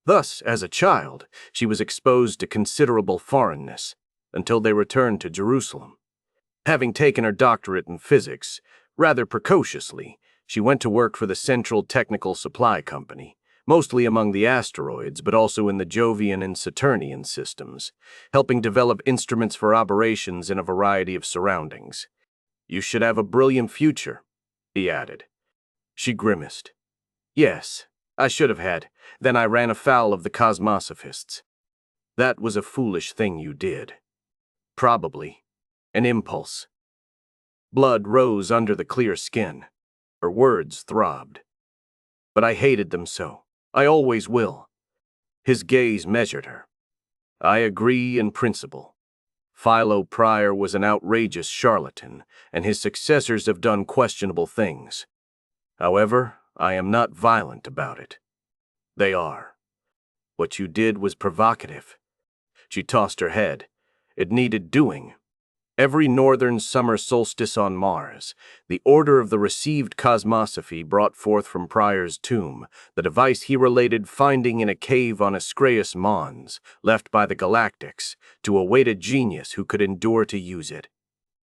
Thus, as a child, she was exposed to considerable foreignness until they returned to Jerusalem. Having taken her doctorate in physics, rather precociously, she went to work for the Central Technical Supply Company, mostly among the asteroids, but also in the Jovian and Saturnian systems, helping develop instruments for operations in a variety of surroundings. You should have a brilliant future, he added. She grimaced. Yes, I should have had. Then I ran afoul of the cosmosophists. That was a foolish thing you did. Probably. An impulse. Blood rose under the clear skin. Her words throbbed. But I hated them so. I always will. His gaze measured her. I agree in principle. Philo Pryor was an outrageous charlatan, and his successors have done questionable things. However, I am not violent about it. They are. What you did was provocative. She tossed her head. It needed doing. Every northern summer solstice on Mars, the order of the received cosmosophy brought forth from Pryor's tomb the device he related finding in a cave on Ascraeus Mons, left by the Galactics, to await a genius who could endure to use it.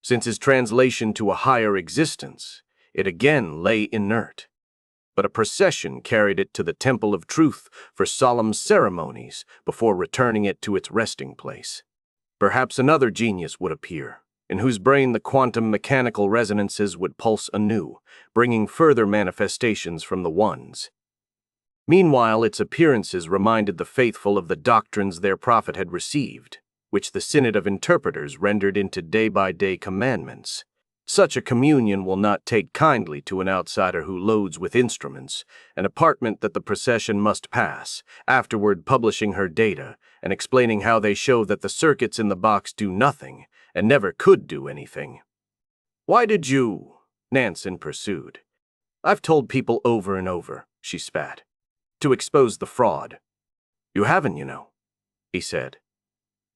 Since his translation to a higher existence, it again lay inert. But a procession carried it to the Temple of Truth for solemn ceremonies before returning it to its resting place. Perhaps another genius would appear, in whose brain the quantum mechanical resonances would pulse anew, bringing further manifestations from the ones. Meanwhile, its appearances reminded the faithful of the doctrines their prophet had received, which the Synod of Interpreters rendered into day-by-day commandments. Such a communion will not take kindly to an outsider who loads with instruments, an apartment that the procession must pass, afterward publishing her data and explaining how they show that the circuits in the box do nothing and never could do anything. Why did you? Nansen pursued. I've told people over and over, she spat, to expose the fraud. You haven't, you know, he said.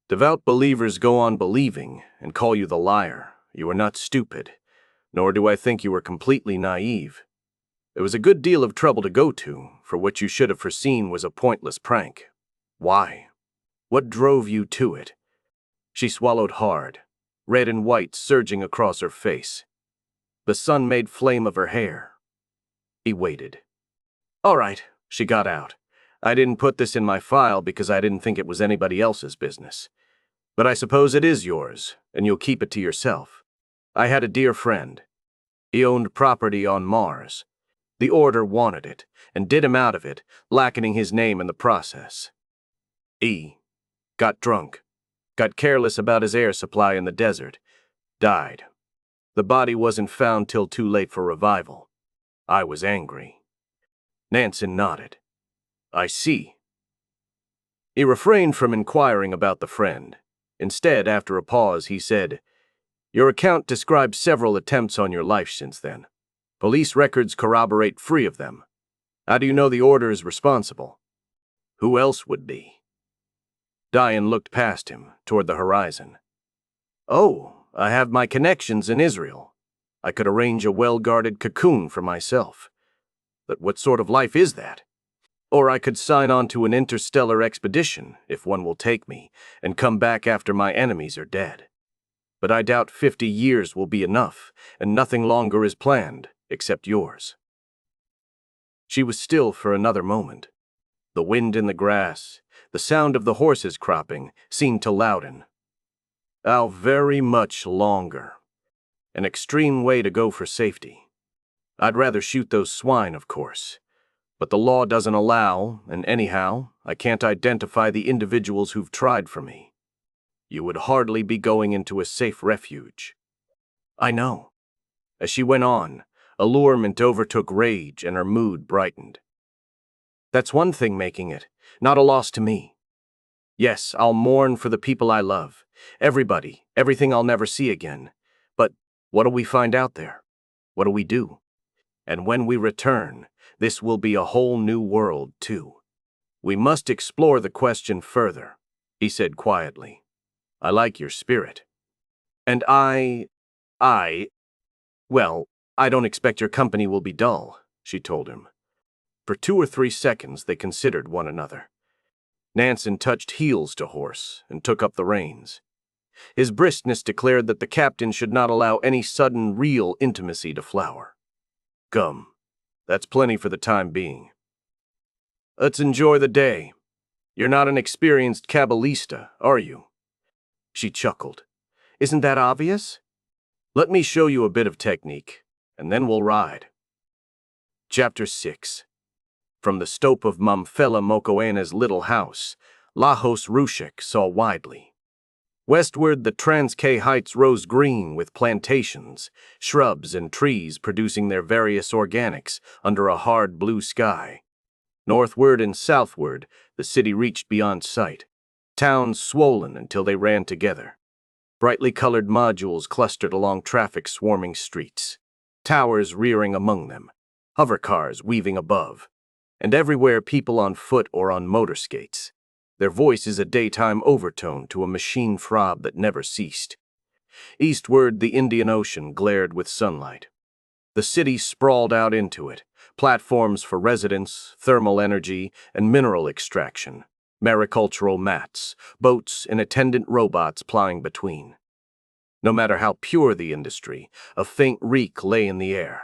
Devout believers go on believing and call you the liar. You are not stupid, nor do I think you are completely naive. It was a good deal of trouble to go to, for what you should have foreseen was a pointless prank. Why? What drove you to it? She swallowed hard, red and white surging across her face. The sun made flame of her hair. He waited. All right, she got out. I didn't put this in my file because I didn't think it was anybody else's business. But I suppose it is yours, and you'll keep it to yourself. I had a dear friend. He owned property on Mars. The Order wanted it, and did him out of it, blackening his name in the process. He got drunk, got careless about his air supply in the desert, died. The body wasn't found till too late for revival. I was angry. Nansen nodded. I see. He refrained from inquiring about the friend. Instead, after a pause, he said, Your account describes several attempts on your life since then. Police records corroborate 3 of them. How do you know the Order is responsible? Who else would be? Diane looked past him, toward the horizon. Oh, I have my connections in Israel. I could arrange a well-guarded cocoon for myself. But what sort of life is that? Or I could sign on to an interstellar expedition, if one will take me, and come back after my enemies are dead. But I doubt 50 years will be enough, and nothing longer is planned, except yours. She was still for another moment. The wind in the grass, the sound of the horses cropping, seemed to louden. How very much longer. An extreme way to go for safety. I'd rather shoot those swine, of course. But the law doesn't allow, and anyhow, I can't identify the individuals who've tried for me. You would hardly be going into a safe refuge. I know. As she went on, allurement overtook rage and her mood brightened. That's one thing making it, not a loss to me. Yes, I'll mourn for the people I love, everybody, everything I'll never see again. But what'll we find out there? What'll we do? And when we return, this will be a whole new world, too. We must explore the question further, he said quietly. I like your spirit. And well, I don't expect your company will be dull, she told him. For 2 or 3 seconds they considered one another. Nansen touched heels to horse and took up the reins. His briskness declared that the captain should not allow any sudden real intimacy to flower. Come, that's plenty for the time being. Let's enjoy the day. You're not an experienced cabalista, are you? She chuckled. Isn't that obvious? Let me show you a bit of technique, and then we'll ride. Chapter 6. From the stope of Mamfela Mokoena's little house, Lajos Rushek saw widely. Westward, the Transkei Heights rose green with plantations, shrubs and trees producing their various organics under a hard blue sky. Northward and southward, the city reached beyond sight, towns swollen until they ran together. Brightly colored modules clustered along traffic-swarming streets, towers rearing among them, hover cars weaving above, and everywhere people on foot or on motor skates. Their voice is a daytime overtone to a machine throb that never ceased. Eastward, the Indian Ocean glared with sunlight. The city sprawled out into it, platforms for residence, thermal energy, and mineral extraction, maricultural mats, boats, and attendant robots plying between. No matter how pure the industry, a faint reek lay in the air.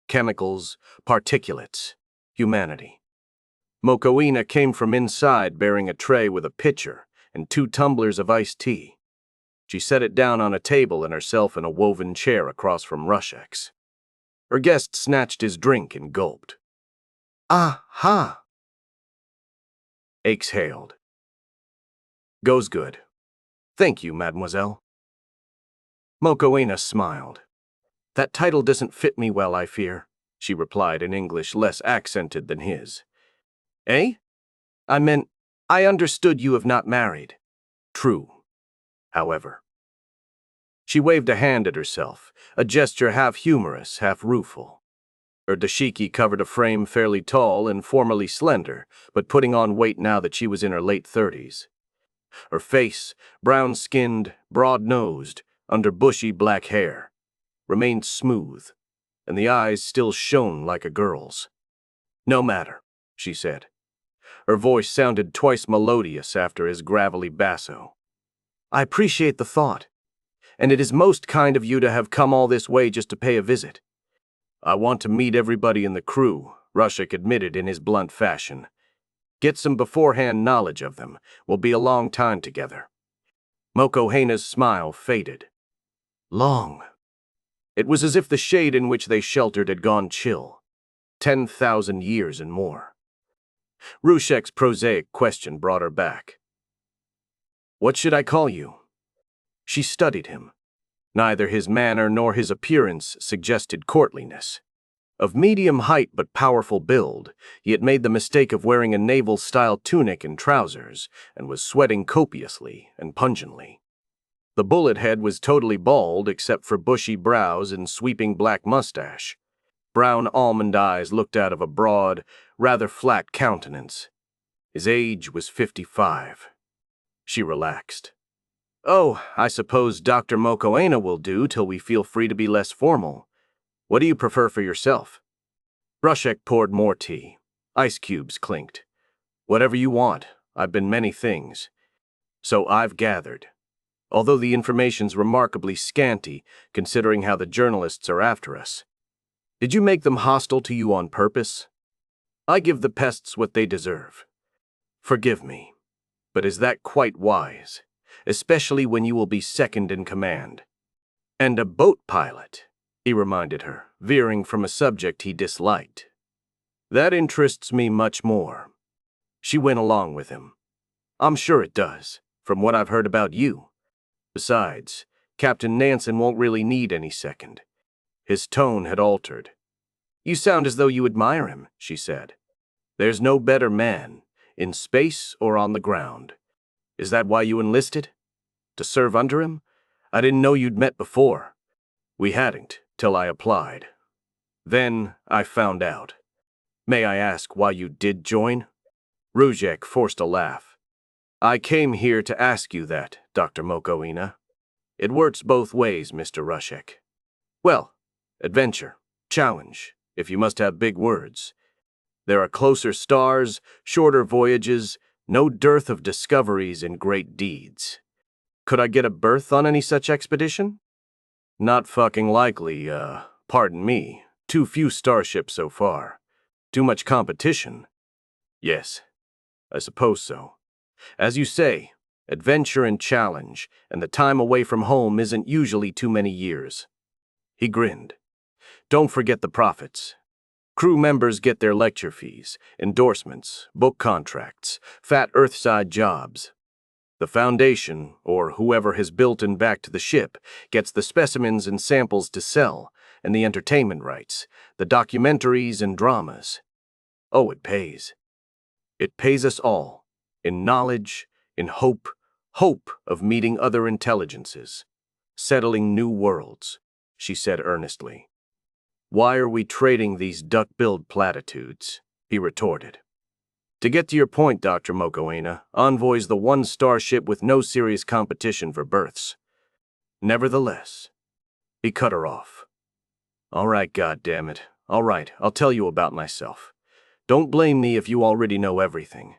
Chemicals, particulates, humanity. Mokoena came from inside bearing a tray with a pitcher and 2 tumblers of iced tea. She set it down on a table and herself in a woven chair across from Rushek's. Her guest snatched his drink and gulped. Ah-ha! Exhaled. Goes good. Thank you, mademoiselle. Mokoena smiled. That title doesn't fit me well, I fear, she replied in English less accented than his. Eh? I meant, I understood you have not married. True. However. She waved a hand at herself, a gesture half humorous, half rueful. Her dashiki covered a frame fairly tall and formerly slender, but putting on weight now that she was in her late 30s. Her face, brown-skinned, broad-nosed, under bushy black hair, remained smooth, and the eyes still shone like a girl's. No matter, she said. Her voice sounded twice melodious after his gravelly basso. I appreciate the thought, and it is most kind of you to have come all this way just to pay a visit. I want to meet everybody in the crew, Rushik admitted in his blunt fashion. Get some beforehand knowledge of them. We'll be a long time together. Mokohena's smile faded. Long. It was as if the shade in which they sheltered had gone chill. 10,000 years and more. Rushek's prosaic question brought her back. What should I call you? She studied him. Neither his manner nor his appearance suggested courtliness. Of medium height but powerful build, he had made the mistake of wearing a naval-style tunic and trousers, and was sweating copiously and pungently. The bullet head was totally bald except for bushy brows and sweeping black mustache. Brown almond eyes looked out of a broad, rather flat countenance. His age was 55. She relaxed. Oh, I suppose Dr. Mokoena will do till we feel free to be less formal. What do you prefer for yourself? Rushek poured more tea. Ice cubes clinked. Whatever you want. I've been many things. So I've gathered. Although the information's remarkably scanty, considering how the journalists are after us. Did you make them hostile to you on purpose? I give the pests what they deserve. Forgive me, but is that quite wise? Especially when you will be second in command. And a boat pilot, he reminded her, veering from a subject he disliked. That interests me much more. She went along with him. I'm sure it does, from what I've heard about you. Besides, Captain Nansen won't really need any second. His tone had altered. You sound as though you admire him, she said. There's no better man, in space or on the ground. Is that why you enlisted? To serve under him? I didn't know you'd met before. We hadn't, till I applied. Then I found out. May I ask why you did join? Rushek forced a laugh. I came here to ask you that, Dr. Mokoena. It works both ways, Mr. Rushek. Well, adventure, challenge, if you must have big words. There are closer stars, shorter voyages, no dearth of discoveries and great deeds. Could I get a berth on any such expedition? Not fucking likely, pardon me. Too few starships so far. Too much competition. Yes, I suppose so. As you say, adventure and challenge, and the time away from home isn't usually too many years. He grinned. Don't forget the profits. Crew members get their lecture fees, endorsements, book contracts, fat earthside jobs. The Foundation, or whoever has built and backed the ship, gets the specimens and samples to sell, and the entertainment rights, the documentaries and dramas. Oh, it pays. It pays us all, in knowledge, in hope of meeting other intelligences, settling new worlds, she said earnestly. Why are we trading these duck-billed platitudes? He retorted. To get to your point, Dr. Mokoena, Envoy's the one starship with no serious competition for berths. Nevertheless, he cut her off. All right, goddammit. All right, I'll tell you about myself. Don't blame me if you already know everything.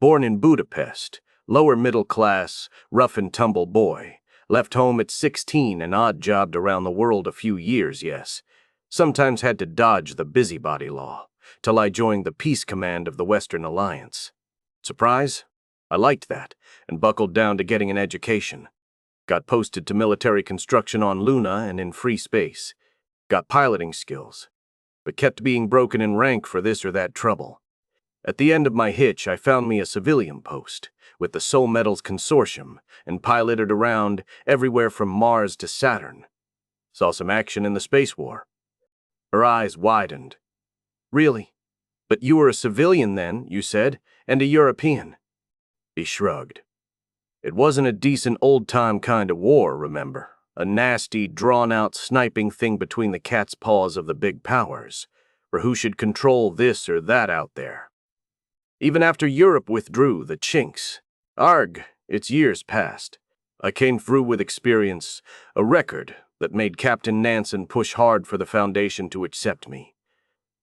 Born in Budapest, lower middle class, rough and tumble boy. Left home at 16 and odd-jobbed around the world a few years, yes. Sometimes had to dodge the busybody law, till I joined the Peace Command of the Western Alliance. Surprise? I liked that, and buckled down to getting an education. Got posted to military construction on Luna and in free space. Got piloting skills, but kept being broken in rank for this or that trouble. At the end of my hitch, I found me a civilian post, with the Soul Metals Consortium, and piloted around everywhere from Mars to Saturn. Saw some action in the space war. Her eyes widened. Really? But you were a civilian then, you said, and a European. He shrugged. It wasn't a decent old-time kind of war, remember? A nasty, drawn-out sniping thing between the cat's paws of the big powers, for who should control this or that out there. Even after Europe withdrew, the chinks. Arg, it's years past. I came through with experience, a record that made Captain Nansen push hard for the Foundation to accept me.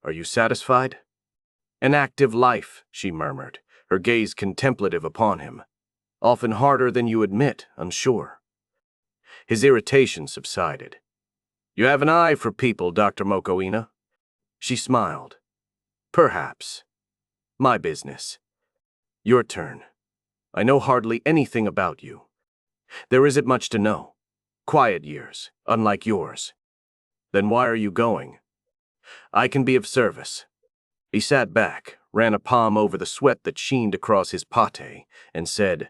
Are you satisfied? An active life, she murmured, her gaze contemplative upon him. Often harder than you admit, I'm sure. His irritation subsided. You have an eye for people, Dr. Mokoina. She smiled. Perhaps. My business. Your turn. I know hardly anything about you. There isn't much to know. Quiet years, unlike yours. Then why are you going? I can be of service. He sat back, ran a palm over the sweat that sheened across his pate, and said,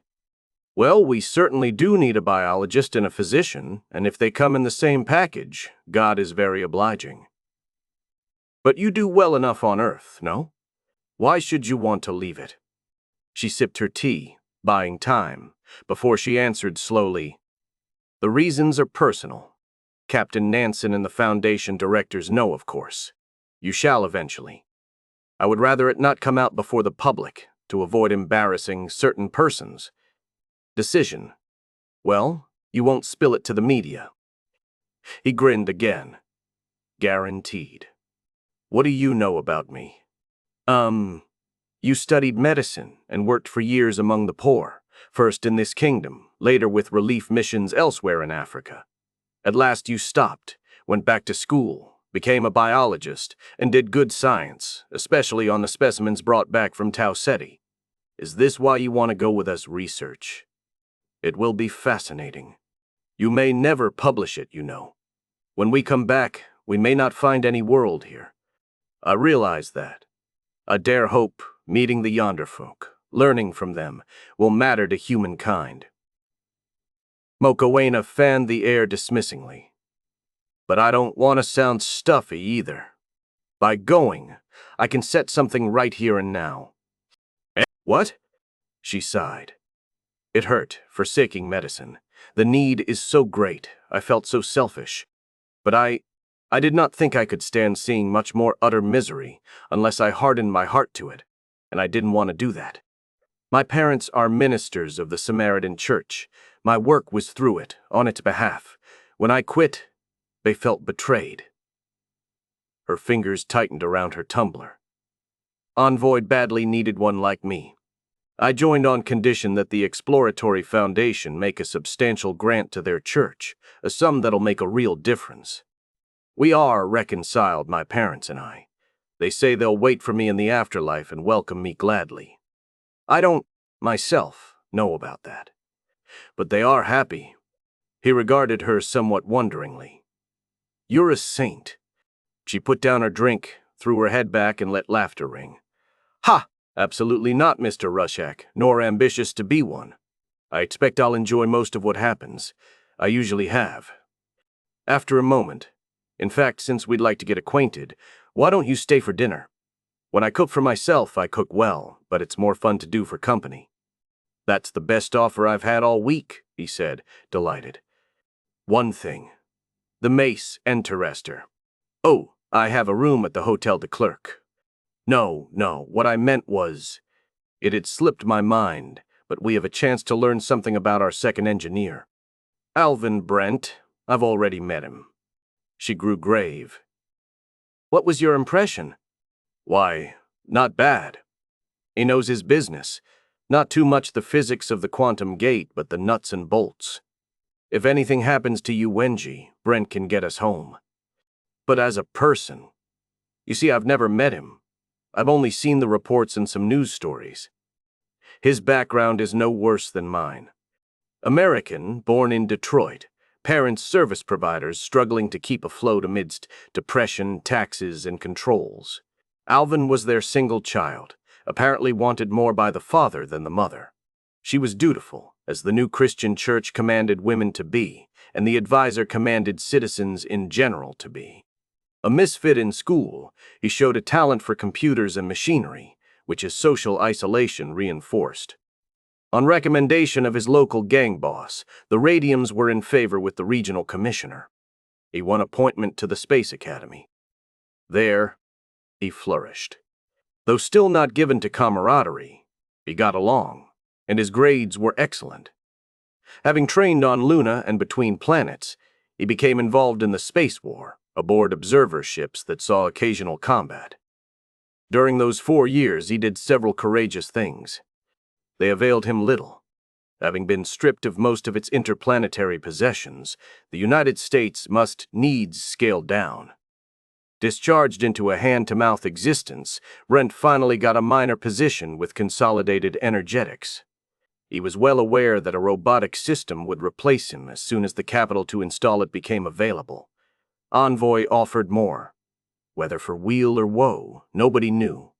Well, we certainly do need a biologist and a physician, and if they come in the same package, God is very obliging. But you do well enough on Earth, no? Why should you want to leave it? She sipped her tea, buying time, before she answered slowly, The reasons are personal. Captain Nansen and the Foundation directors know, of course. You shall eventually. I would rather it not come out before the public, to avoid embarrassing certain persons. Decision. Well, you won't spill it to the media. He grinned again. Guaranteed. What do you know about me? You studied medicine and worked for years among the poor, first in this kingdom, later with relief missions elsewhere in Africa. At last you stopped, went back to school, became a biologist, and did good science, especially on the specimens brought back from Tau Ceti. Is this why you want to go with us research? It will be fascinating. You may never publish it, you know. When we come back, we may not find any world here. I realize that. I dare hope meeting the yonder folk, learning from them, will matter to humankind. Mokoena fanned the air dismissingly. But I don't want to sound stuffy either. By going, I can set something right here and now. What? She sighed. It hurt, forsaking medicine. The need is so great, I felt so selfish. But I did not think I could stand seeing much more utter misery unless I hardened my heart to it, and I didn't want to do that. My parents are ministers of the Samaritan Church. My work was through it, on its behalf. When I quit, they felt betrayed. Her fingers tightened around her tumbler. Envoy badly needed one like me. I joined on condition that the Exploratory Foundation make a substantial grant to their church, a sum that'll make a real difference. We are reconciled, my parents and I. They say they'll wait for me in the afterlife and welcome me gladly. I don't, myself, know about that. But they are happy. He regarded her somewhat wonderingly. You're a saint. She put down her drink, threw her head back, and let laughter ring. Ha! Absolutely not, Mr. Rushak, nor ambitious to be one. I expect I'll enjoy most of what happens. I usually have. After a moment, in fact, since we'd like to get acquainted, why don't you stay for dinner? When I cook for myself, I cook well, but it's more fun to do for company. That's the best offer I've had all week, he said, delighted. One thing. The mace Enterester. Oh, I have a room at the Hotel de Klerk. No, what I meant was, it had slipped my mind, but we have a chance to learn something about our second engineer. Alvin Brent, I've already met him. She grew grave. What was your impression? Why, not bad. He knows his business. Not too much the physics of the quantum gate, but the nuts and bolts. If anything happens to you, Wenji, Brent can get us home. But as a person, you see, I've never met him. I've only seen the reports and some news stories. His background is no worse than mine. American, born in Detroit, parents service providers struggling to keep afloat amidst depression, taxes, and controls. Alvin was their single child, apparently wanted more by the father than the mother. She was dutiful, as the new Christian church commanded women to be, and the advisor commanded citizens in general to be. A misfit in school, he showed a talent for computers and machinery, which his social isolation reinforced. On recommendation of his local gang boss, the Radiums were in favor with the regional commissioner. He won appointment to the Space Academy. There, he flourished. Though still not given to camaraderie, he got along, and his grades were excellent. Having trained on Luna and between planets, he became involved in the space war, aboard observer ships that saw occasional combat. During those 4 years, he did several courageous things. They availed him little. Having been stripped of most of its interplanetary possessions, the United States must needs scale down. Discharged into a hand-to-mouth existence, Brent finally got a minor position with Consolidated Energetics. He was well aware that a robotic system would replace him as soon as the capital to install it became available. Envoy offered more. Whether for weal or woe, nobody knew.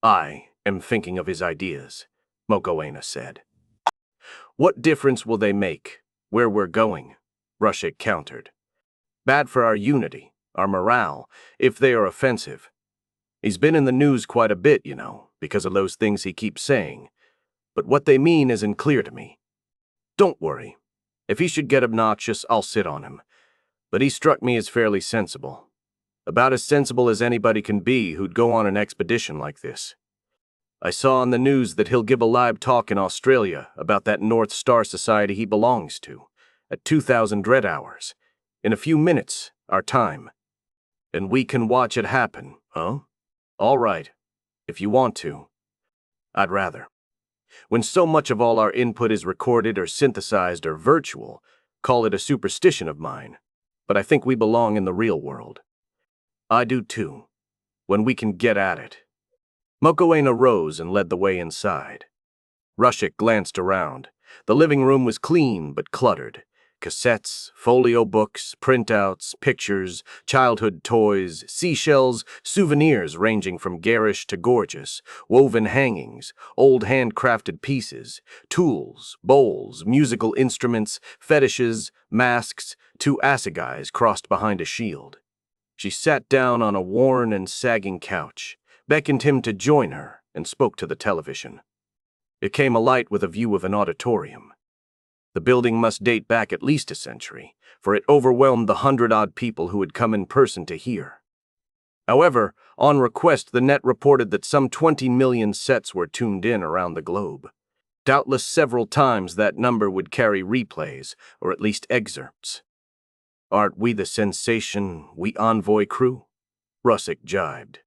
"I am thinking of his ideas," Mokoena said. "What difference will they make, where we're going?" Rushik countered. "Bad for our unity, our morale, if they are offensive. He's been in the news quite a bit, because of those things he keeps saying. But what they mean isn't clear to me. Don't worry. If he should get obnoxious, I'll sit on him. But he struck me as fairly sensible. About as sensible as anybody can be who'd go on an expedition like this. I saw on the news that he'll give a live talk in Australia about that North Star Society he belongs to, at 2,000 dread hours, in a few minutes, our time. And we can watch it happen, huh? All right, if you want to. I'd rather. When so much of all our input is recorded or synthesized or virtual, call it a superstition of mine, but I think we belong in the real world. I do too, when we can get at it. Mokoena rose and led the way inside. Rushik glanced around. The living room was clean but cluttered. Cassettes, folio books, printouts, pictures, childhood toys, seashells, souvenirs ranging from garish to gorgeous, woven hangings, old handcrafted pieces, tools, bowls, musical instruments, fetishes, masks, 2 assegais crossed behind a shield. She sat down on a worn and sagging couch, beckoned him to join her, and spoke to the television. It came alight with a view of an auditorium. The building must date back at least a century, for it overwhelmed the 100-odd people who had come in person to hear. However, on request, the net reported that some 20 million sets were tuned in around the globe. Doubtless several times that number would carry replays, or at least excerpts. "Aren't we the sensation, we Envoy crew?" Rushik jibed.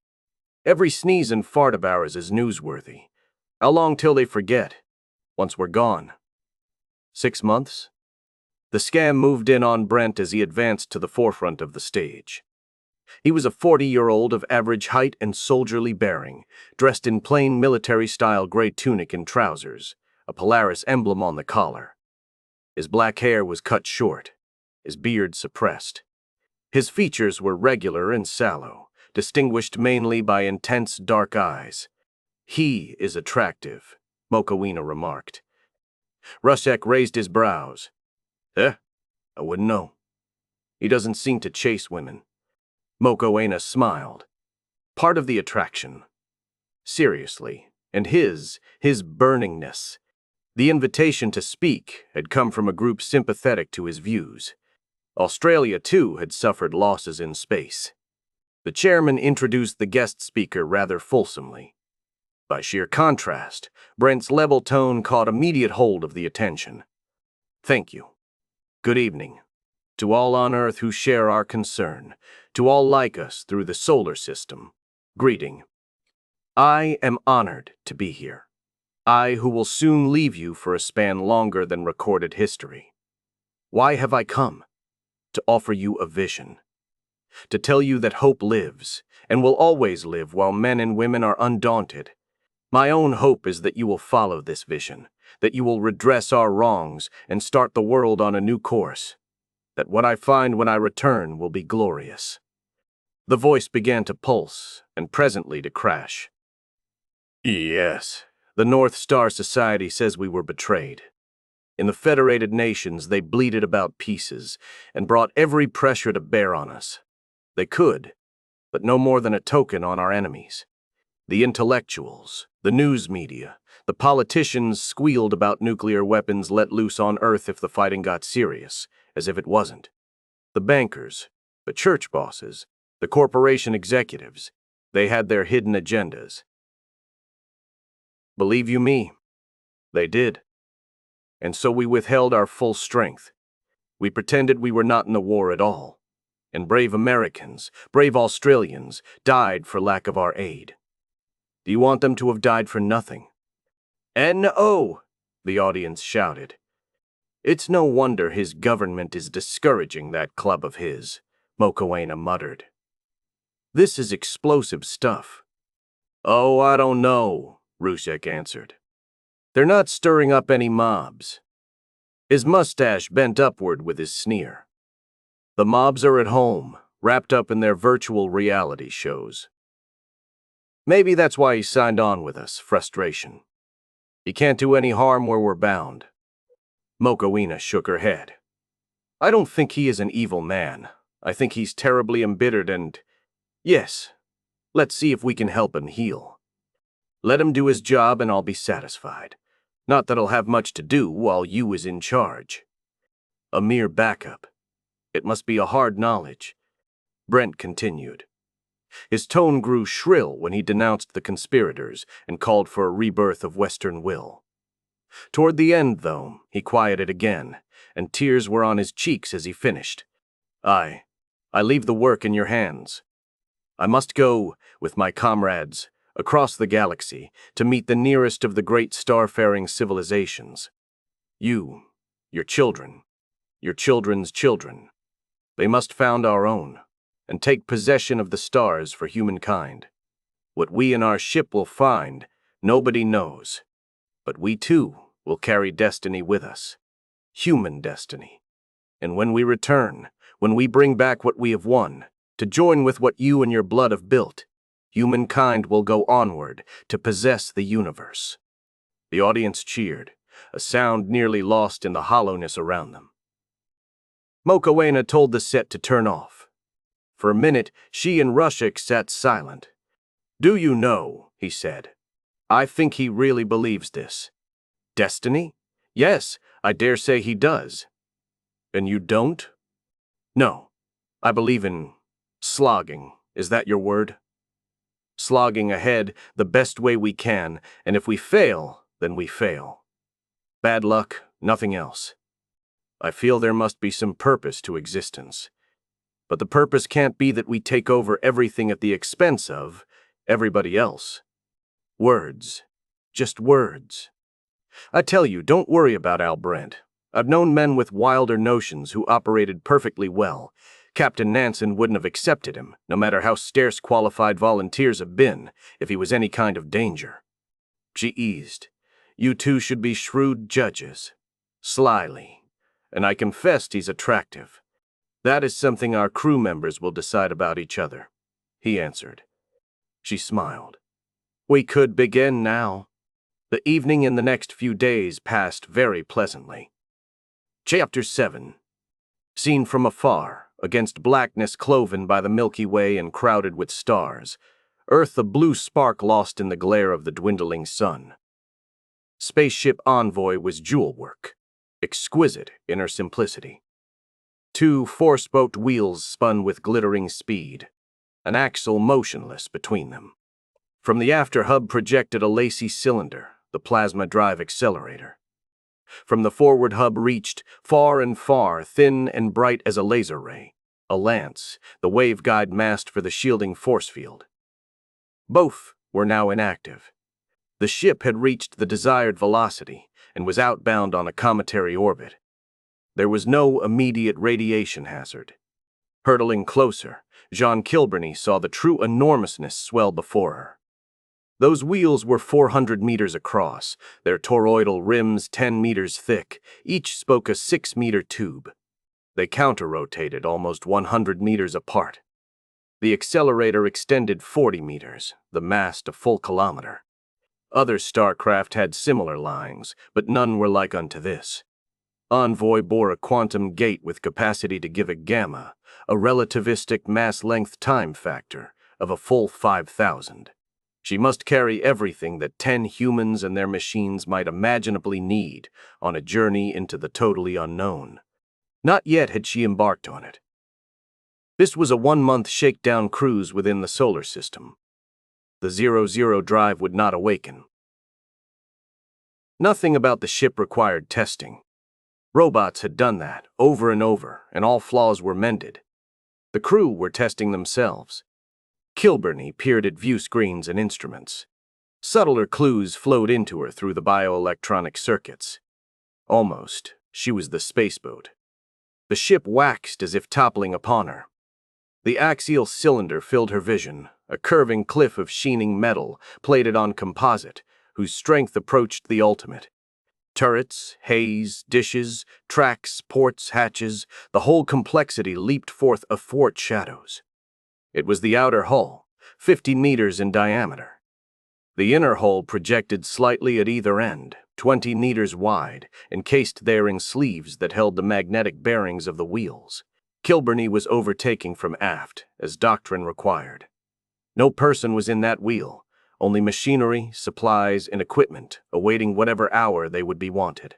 "Every sneeze and fart of ours is newsworthy. How long till they forget? Once we're gone? 6 months?" The scam moved in on Brent as he advanced to the forefront of the stage. He was a 40-year-old of average height and soldierly bearing, dressed in plain military-style gray tunic and trousers, a Polaris emblem on the collar. His black hair was cut short, his beard suppressed. His features were regular and sallow, distinguished mainly by intense dark eyes. "He is attractive," Mokoena remarked. Rushik raised his brows. I wouldn't know. He doesn't seem to chase women." Mokoena smiled. "Part of the attraction. Seriously, and his burningness. The invitation to speak had come from a group sympathetic to his views. Australia, too, had suffered losses in space. The chairman introduced the guest speaker rather fulsomely. By sheer contrast, Brent's level tone caught immediate hold of the attention. "Thank you. Good evening. To all on Earth who share our concern, to all like us through the solar system, greeting. I am honored to be here. I who will soon leave you for a span longer than recorded history. Why have I come? To offer you a vision. To tell you that hope lives, and will always live while men and women are undaunted. My own hope is that you will follow this vision, that you will redress our wrongs and start the world on a new course, that what I find when I return will be glorious." The voice began to pulse, and presently to crash. "Yes, the North Star Society says we were betrayed. In the Federated Nations, they bleated about pieces and brought every pressure to bear on us. They could, but no more than a token on our enemies. The intellectuals, the news media, the politicians squealed about nuclear weapons let loose on Earth if the fighting got serious, as if it wasn't. The bankers, the church bosses, the corporation executives, they had their hidden agendas. Believe you me, they did. And so we withheld our full strength. We pretended we were not in the war at all. And brave Americans, brave Australians, died for lack of our aid. Do you want them to have died for nothing? No. the audience shouted. It's no wonder his government is discouraging that club of his, Mokoena muttered. This is explosive stuff. Oh, I don't know, Rusek answered. They're not stirring up any mobs. His mustache bent upward with his sneer. The mobs are at home, wrapped up in their virtual reality shows. Maybe that's why he signed on with us, frustration. He can't do any harm where we're bound. Mokoena shook her head. I don't think he is an evil man. I think he's terribly embittered and... Yes, let's see if we can help him heal. Let him do his job and I'll be satisfied. Not that I'll have much to do while you is in charge. A mere backup. It must be a hard knowledge. Brent continued. His tone grew shrill when he denounced the conspirators and called for a rebirth of Western will. Toward the end, though, he quieted again, and tears were on his cheeks as he finished. I leave the work in your hands. I must go, with my comrades, across the galaxy to meet the nearest of the great starfaring civilizations. You, your children, your children's children. They must found our own, and take possession of the stars for humankind. What we in our ship will find, nobody knows. But we, too, will carry destiny with us. Human destiny. And when we return, when we bring back what we have won, to join with what you and your blood have built, humankind will go onward to possess the universe. The audience cheered, a sound nearly lost in the hollowness around them. Mokoena told the set to turn off. For a minute, she and Rushik sat silent. Do you know, he said, I think he really believes this. Destiny? Yes, I dare say he does. And you don't? No, I believe in slogging. Is that your word? Slogging ahead the best way we can, and if we fail, then we fail. Bad luck, nothing else. I feel there must be some purpose to existence. But the purpose can't be that we take over everything at the expense of everybody else. Words. Just words. I tell you, don't worry about Al Brent. I've known men with wilder notions who operated perfectly well. Captain Nansen wouldn't have accepted him, no matter how scarce qualified volunteers have been, if he was any kind of danger. She eased. You two should be shrewd judges. Slyly. And I confessed he's attractive. That is something our crew members will decide about each other, he answered. She smiled. We could begin now. The evening and the next few days passed very pleasantly. Chapter 7. Seen from afar, against blackness cloven by the Milky Way and crowded with stars, Earth a blue spark lost in the glare of the dwindling sun. Spaceship Envoy was jewel work, exquisite in her simplicity. 2 four-spoked wheels spun with glittering speed, an axle motionless between them. From the after hub projected a lacy cylinder, the plasma drive accelerator. From the forward hub reached, far and far, thin and bright as a laser ray, a lance, the waveguide mast for the shielding force field. Both were now inactive. The ship had reached the desired velocity and was outbound on a cometary orbit. There was no immediate radiation hazard. Hurtling closer, Jean Kilburney saw the true enormousness swell before her. Those wheels were 400 meters across, their toroidal rims 10 meters thick, each spoke a 6-meter tube. They counter-rotated almost 100 meters apart. The accelerator extended 40 meters, the mast a full kilometer. Other starcraft had similar lines, but none were like unto this. Envoy bore a quantum gate with capacity to give a gamma, a relativistic mass-length time factor, of a full 5,000. She must carry everything that 10 humans and their machines might imaginably need on a journey into the totally unknown. Not yet had she embarked on it. This was a 1-month shakedown cruise within the solar system. The 00 drive would not awaken. Nothing about the ship required testing. Robots had done that, over and over, and all flaws were mended. The crew were testing themselves. Kilburney peered at view screens and instruments. Subtler clues flowed into her through the bioelectronic circuits. Almost, she was the spaceboat. The ship waxed as if toppling upon her. The axial cylinder filled her vision, a curving cliff of sheening metal plated on composite, whose strength approached the ultimate. Turrets, haze, dishes, tracks, ports, hatches, the whole complexity leaped forth athwart shadows. It was the outer hull, 50 meters in diameter. The inner hull projected slightly at either end, 20 meters wide, encased there in sleeves that held the magnetic bearings of the wheels. Kilburney was overtaking from aft, as doctrine required. No person was in that wheel, only machinery, supplies, and equipment, awaiting whatever hour they would be wanted.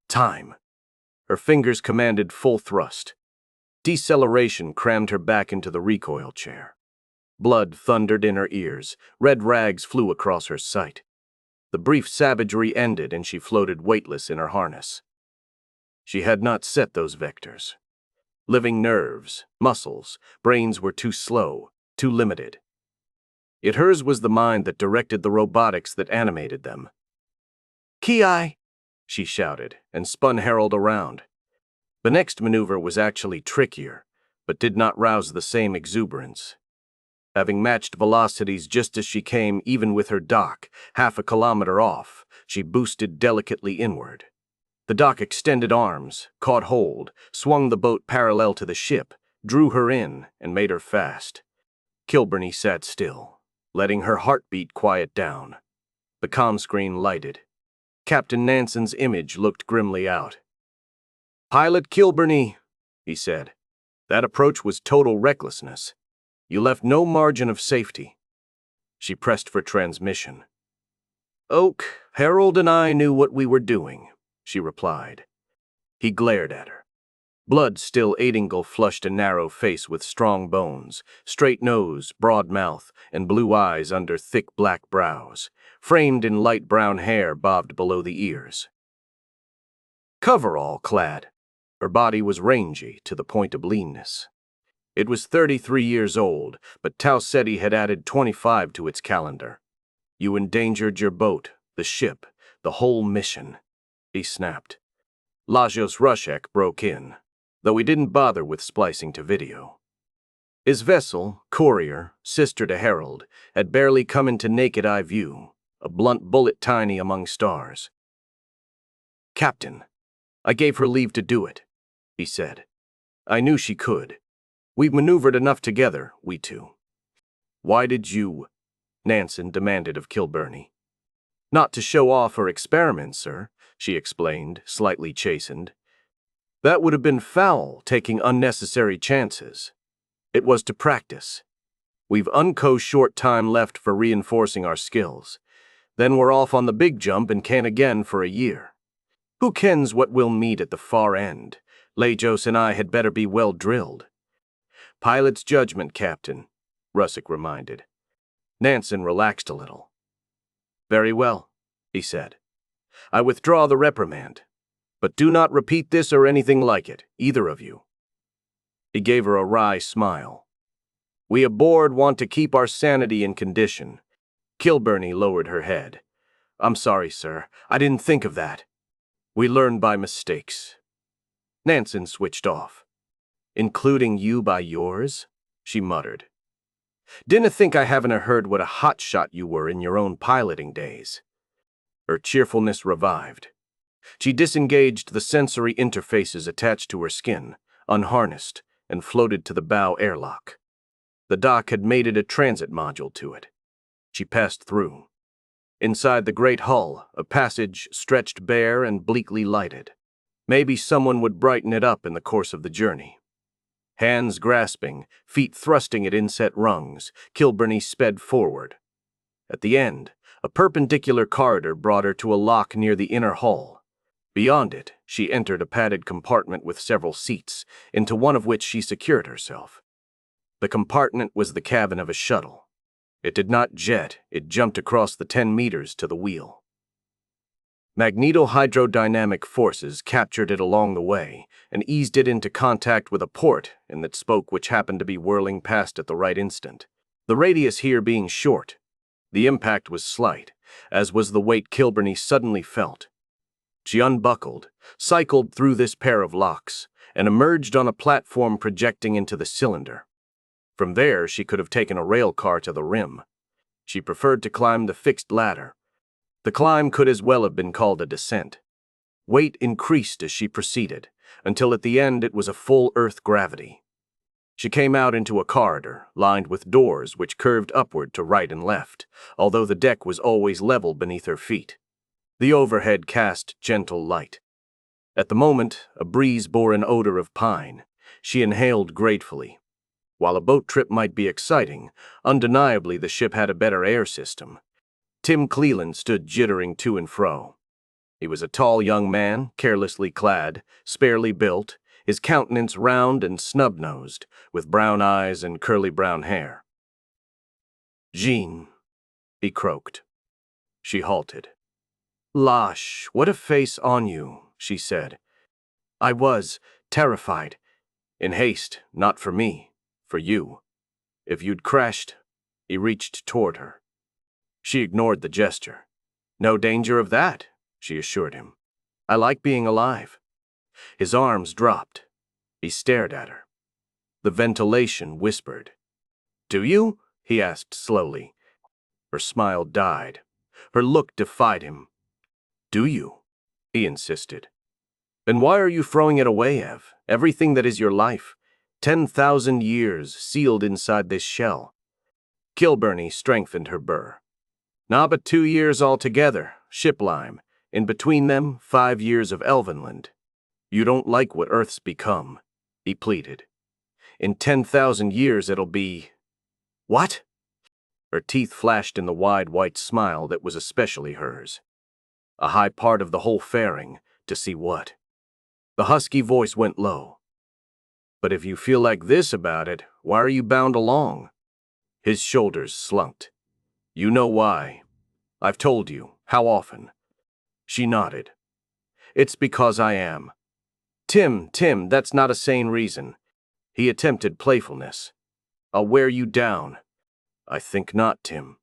Time. Her fingers commanded full thrust. Deceleration crammed her back into the recoil chair. Blood thundered in her ears, red rags flew across her sight. The brief savagery ended and she floated weightless in her harness. She had not set those vectors. Living nerves, muscles, brains were too slow, too limited. Yet hers was the mind that directed the robotics that animated them. "Ki!" she shouted, and spun Harold around. The next maneuver was actually trickier, but did not rouse the same exuberance. Having matched velocities just as she came, even with her dock, half a kilometer off, she boosted delicately inward. The dock extended arms, caught hold, swung the boat parallel to the ship, drew her in, and made her fast. Kilburney sat still, letting her heartbeat quiet down. The comm screen lighted. Captain Nansen's image looked grimly out. "Pilot Kilburney," he said. "That approach was total recklessness. You left no margin of safety." She pressed for transmission. "Oak, Harold and I knew what we were doing," she replied. He glared at her. Blood still Adingle flushed a narrow face with strong bones, straight nose, broad mouth, and blue eyes under thick black brows, framed in light brown hair bobbed below the ears. Coverall clad, her body was rangy to the point of leanness. It was 33 years old, but Tausetti had added 25 to its calendar. "You endangered your boat, the ship, the whole mission," he snapped. Lajos Rushek broke in, though he didn't bother with splicing to video. His vessel, Courier, sister to Harold, had barely come into naked-eye view, a blunt bullet tiny among stars. "Captain, I gave her leave to do it," he said. "I knew she could. We've maneuvered enough together, we two." "Why did you?" Nansen demanded of Kilburney. "Not to show off or experiment, sir," she explained, slightly chastened. "That would have been foul, taking unnecessary chances. It was to practice. We've short time left for reinforcing our skills. Then we're off on the big jump and can again for a year. Who kens what we'll meet at the far end? Lajos and I had better be well drilled." "Pilot's judgment, Captain," Russick reminded. Nansen relaxed a little. "Very well," he said. "I withdraw the reprimand. But do not repeat this or anything like it, either of you." He gave her a wry smile. "We aboard want to keep our sanity in condition." Kilburney lowered her head. "I'm sorry, sir. I didn't think of that. We learn by mistakes." Nansen switched off. "Including you by yours?" she muttered. "Dinna think I haven't heard what a hotshot you were in your own piloting days." Her cheerfulness revived. She disengaged the sensory interfaces attached to her skin, unharnessed, and floated to the bow airlock. The dock had mated a transit module to it. She passed through. Inside the great hull, a passage stretched bare and bleakly lighted. Maybe someone would brighten it up in the course of the journey. Hands grasping, feet thrusting at inset rungs, Kilburney sped forward. At the end, a perpendicular corridor brought her to a lock near the inner hull. Beyond it, she entered a padded compartment with several seats, into one of which she secured herself. The compartment was the cabin of a shuttle. It did not jet, it jumped across the 10 meters to the wheel. Magneto-hydrodynamic forces captured it along the way and eased it into contact with a port in that spoke which happened to be whirling past at the right instant. The radius here being short, The impact was slight, as was the weight Kilburney suddenly felt. She unbuckled, cycled through this pair of locks, and emerged on a platform projecting into the cylinder. From there, she could have taken a rail car to the rim. She preferred to climb the fixed ladder. The climb could as well have been called a descent. Weight increased as she proceeded, until at the end it was a full Earth gravity. She came out into a corridor, lined with doors which curved upward to right and left, although the deck was always level beneath her feet. The overhead cast gentle light. At the moment, a breeze bore an odor of pine. She inhaled gratefully. While a boat trip might be exciting, undeniably the ship had a better air system. Tim Cleland stood jittering to and fro. He was a tall young man, carelessly clad, sparely built, his countenance round and snub-nosed, with brown eyes and curly brown hair. "Jean," he croaked. She halted. "Losh, what a face on you," she said. "I was terrified. In haste, not for me, for you. If you'd crashed..." He reached toward her. She ignored the gesture. "No danger of that," she assured him. "I like being alive." His arms dropped. He stared at her. The ventilation whispered. "Do you?" he asked slowly. Her smile died. Her look defied him. "Do you?" he insisted. "Then why are you throwing it away, Ev? Everything that is your life. 10,000 years sealed inside this shell." Kilburney strengthened her burr. "Nah, but 2 years altogether, shiplime. In between them, 5 years of Elvenland. You don't like what Earth's become," he pleaded. "In 10,000 years it'll be..." "What?" Her teeth flashed in the wide white smile that was especially hers. A high part of the whole fairing, to see what? The husky voice went low. "But if you feel like this about it, why are you bound along?" His shoulders slumped. "You know why. I've told you. How often?" She nodded. "It's because I am." Tim, that's not a sane reason." He attempted playfulness. "I'll wear you down." "I think not, Tim.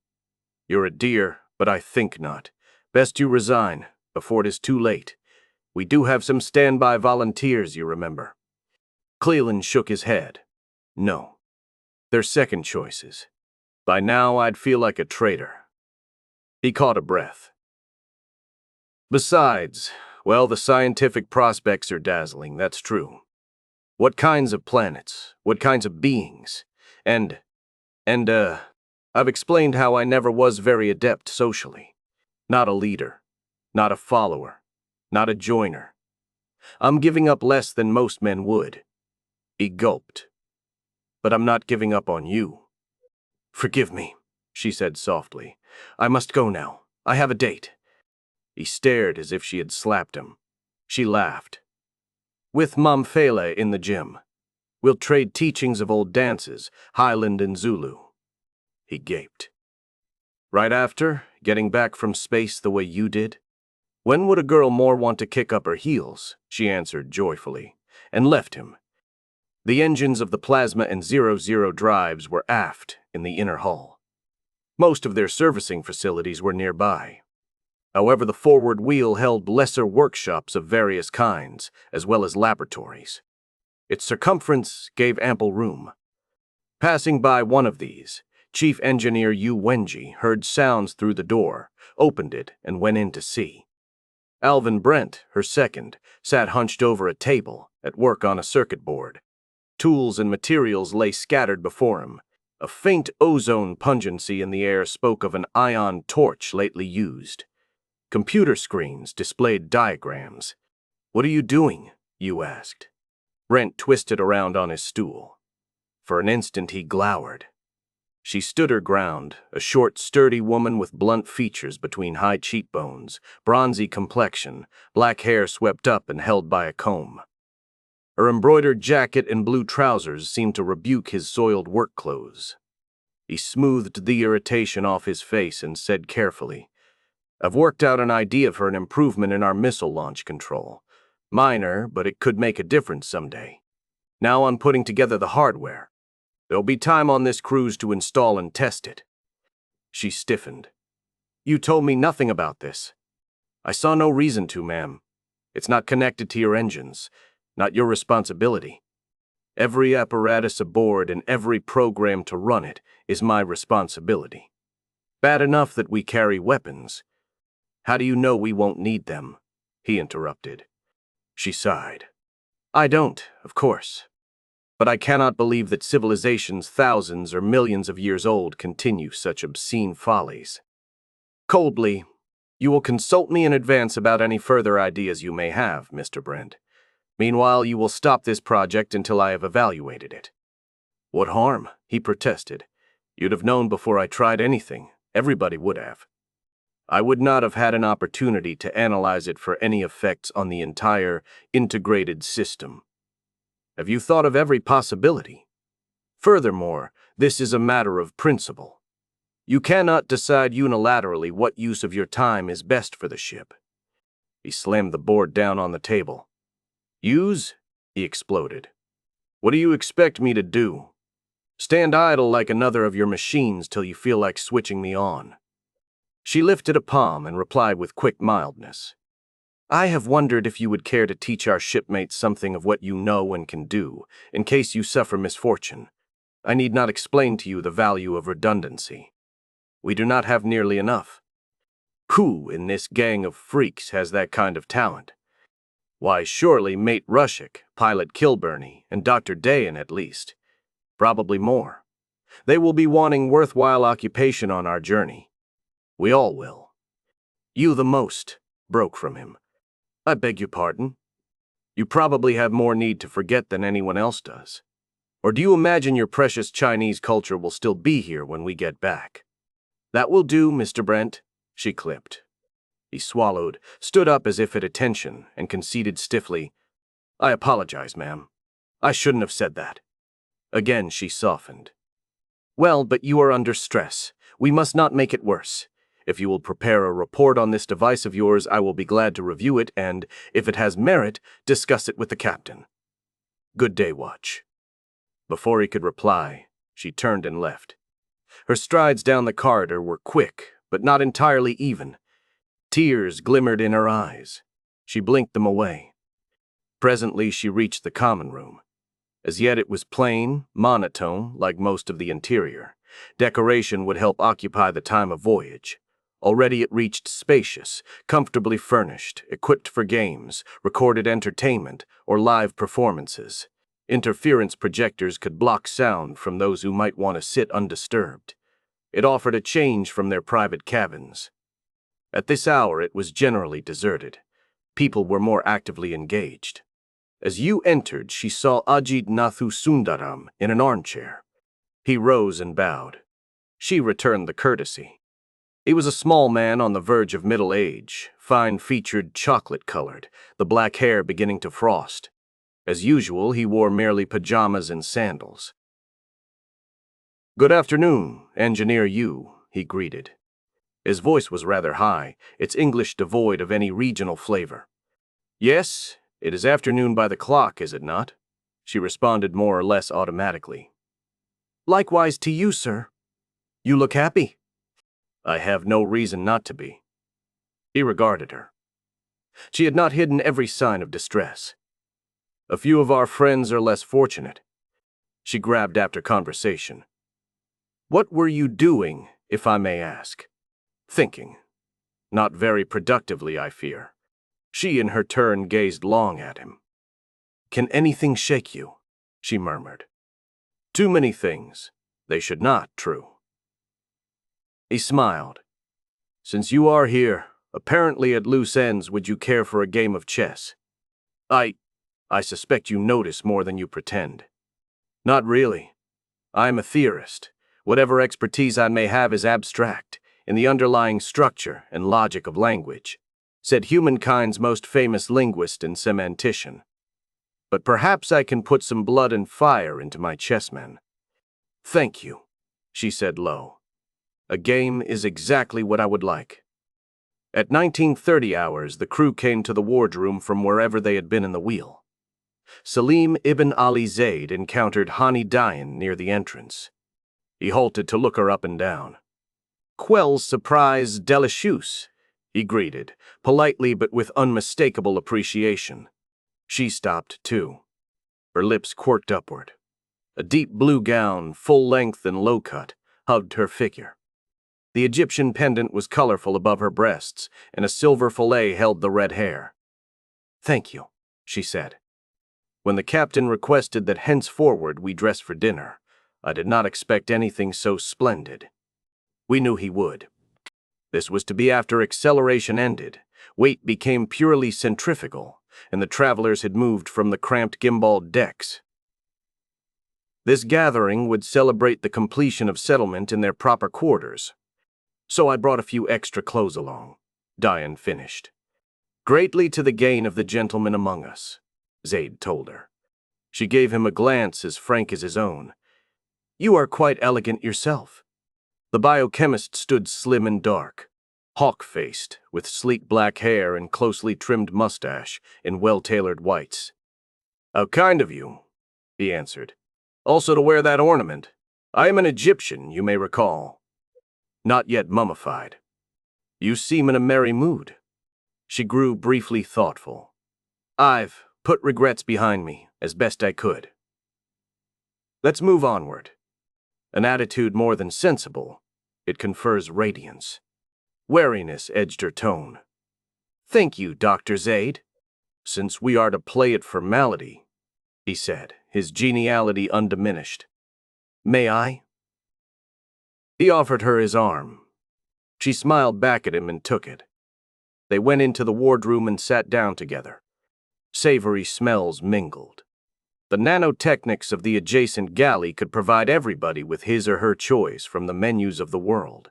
You're a dear, but I think not. Best you resign, before it is too late. We do have some standby volunteers, you remember." Cleland shook his head. "No. They're second choices. By now I'd feel like a traitor." He caught a breath. "Besides, well, the scientific prospects are dazzling, that's true. What kinds of planets? What kinds of beings? And, I've explained how I never was very adept socially. Not a leader. Not a follower. Not a joiner. I'm giving up less than most men would." He gulped. "But I'm not giving up on you." "Forgive me," she said softly. "I must go now. I have a date." He stared as if she had slapped him. She laughed. "With Mom Fela in the gym. We'll trade teachings of old dances, Highland and Zulu." He gaped. "Right after, getting back from space the way you did?" "When would a girl more want to kick up her heels?" she answered joyfully, and left him. The engines of the Plasma and 00 drives were aft in the inner hull. Most of their servicing facilities were nearby. However, the forward wheel held lesser workshops of various kinds, as well as laboratories. Its circumference gave ample room. Passing by one of these, Chief Engineer Yu Wenji heard sounds through the door, opened it, and went in to see. Alvin Brent, her second, sat hunched over a table, at work on a circuit board. Tools and materials lay scattered before him. A faint ozone pungency in the air spoke of an ion torch lately used. Computer screens displayed diagrams. "What are you doing?" Yu asked. Brent twisted around on his stool. For an instant he glowered. She stood her ground, a short, sturdy woman with blunt features between high cheekbones, bronzy complexion, black hair swept up and held by a comb. Her embroidered jacket and blue trousers seemed to rebuke his soiled work clothes. He smoothed the irritation off his face and said carefully, "I've worked out an idea for an improvement in our missile launch control. Minor, but it could make a difference someday. Now I'm putting together the hardware. There'll be time on this cruise to install and test it." She stiffened. You told me nothing about this. I saw no reason to, ma'am. It's not connected to your engines, not your responsibility. Every apparatus aboard and every program to run it is my responsibility. Bad enough that we carry weapons. How do you know we won't need them? He interrupted. She sighed. I don't, of course. But I cannot believe that civilizations thousands or millions of years old continue such obscene follies. Coldly, you will consult me in advance about any further ideas you may have, Mr. Brent. Meanwhile, you will stop this project until I have evaluated it. What harm? He protested. You'd have known before I tried anything. Everybody would have. I would not have had an opportunity to analyze it for any effects on the entire integrated system. Have you thought of every possibility? Furthermore, this is a matter of principle. You cannot decide unilaterally what use of your time is best for the ship. He slammed the board down on the table. Use? He exploded. What do you expect me to do? Stand idle like another of your machines till you feel like switching me on. She lifted a palm and replied with quick mildness. I have wondered if you would care to teach our shipmates something of what you know and can do, in case you suffer misfortune. I need not explain to you the value of redundancy. We do not have nearly enough. Who in this gang of freaks has that kind of talent? Why, surely Mate Rushick, Pilot Kilburney, and Dr. Dayan at least. Probably more. They will be wanting worthwhile occupation on our journey. We all will. You the most, broke from him. I beg your pardon? You probably have more need to forget than anyone else does. Or do you imagine your precious Chinese culture will still be here when we get back? That will do, Mr. Brent, she clipped. He swallowed, stood up as if at attention, and conceded stiffly, I apologize, ma'am. I shouldn't have said that. Again she softened. Well, but you are under stress. We must not make it worse. If you will prepare a report on this device of yours, I will be glad to review it and, if it has merit, discuss it with the captain. Good day, Watch. Before he could reply, she turned and left. Her strides down the corridor were quick, but not entirely even. Tears glimmered in her eyes. She blinked them away. Presently she reached the common room. As yet it was plain, monotone, like most of the interior. Decoration would help occupy the time of voyage. Already it reached spacious, comfortably furnished, equipped for games, recorded entertainment, or live performances. Interference projectors could block sound from those who might want to sit undisturbed. It offered a change from their private cabins. At this hour it was generally deserted. People were more actively engaged. As Yu entered, she saw Ajit Nathu Sundaram in an armchair. He rose and bowed. She returned the courtesy. He was a small man on the verge of middle age, fine-featured, chocolate-colored, the black hair beginning to frost. As usual, he wore merely pajamas and sandals. Good afternoon, Engineer Yu, he greeted. His voice was rather high, its English devoid of any regional flavor. Yes, it is afternoon by the clock, is it not? She responded more or less automatically. Likewise to you, sir. You look happy. I have no reason not to be. He regarded her. She had not hidden every sign of distress. A few of our friends are less fortunate. She grabbed after conversation. What were you doing, if I may ask? Thinking. Not very productively, I fear. She, in her turn, gazed long at him. Can anything shake you? She murmured. Too many things. They should not, true. He smiled. Since you are here, apparently at loose ends, would you care for a game of chess? I suspect you notice more than you pretend. Not really. I am a theorist. Whatever expertise I may have is abstract, in the underlying structure and logic of language, said humankind's most famous linguist and semantician. But perhaps I can put some blood and fire into my chessmen. Thank you, she said low. A game is exactly what I would like. At 19:30 hours, the crew came to the wardroom from wherever they had been in the wheel. Salim ibn Ali Zayd encountered Hani Dayan near the entrance. He halted to look her up and down. Quell's surprise delicious, he greeted, politely but with unmistakable appreciation. She stopped, too. Her lips quirked upward. A deep blue gown, full length and low cut, hugged her figure. The Egyptian pendant was colorful above her breasts, and a silver fillet held the red hair. "Thank you," she said. "When the captain requested that henceforward we dress for dinner, I did not expect anything so splendid. We knew he would. This was to be after acceleration ended, weight became purely centrifugal, and the travelers had moved from the cramped gimbaled decks. This gathering would celebrate the completion of settlement in their proper quarters. So I brought a few extra clothes along," Diane finished. "Greatly to the gain of the gentleman among us," Zaid told her. She gave him a glance as frank as his own. "You are quite elegant yourself." The biochemist stood slim and dark, hawk-faced, with sleek black hair and closely trimmed mustache in well-tailored whites. "How kind of you," he answered. "Also to wear that ornament. I am an Egyptian, you may recall. Not yet mummified. You seem in a merry mood." She grew briefly thoughtful. "I've put regrets behind me, as best I could. Let's move onward. An attitude more than sensible, it confers radiance." Wariness edged her tone. "Thank you, Dr. Zaid. Since we are to play at formality," he said, his geniality undiminished. "May I?" He offered her his arm. She smiled back at him and took it. They went into the wardroom and sat down together. Savory smells mingled. The nanotechnics of the adjacent galley could provide everybody with his or her choice from the menus of the world.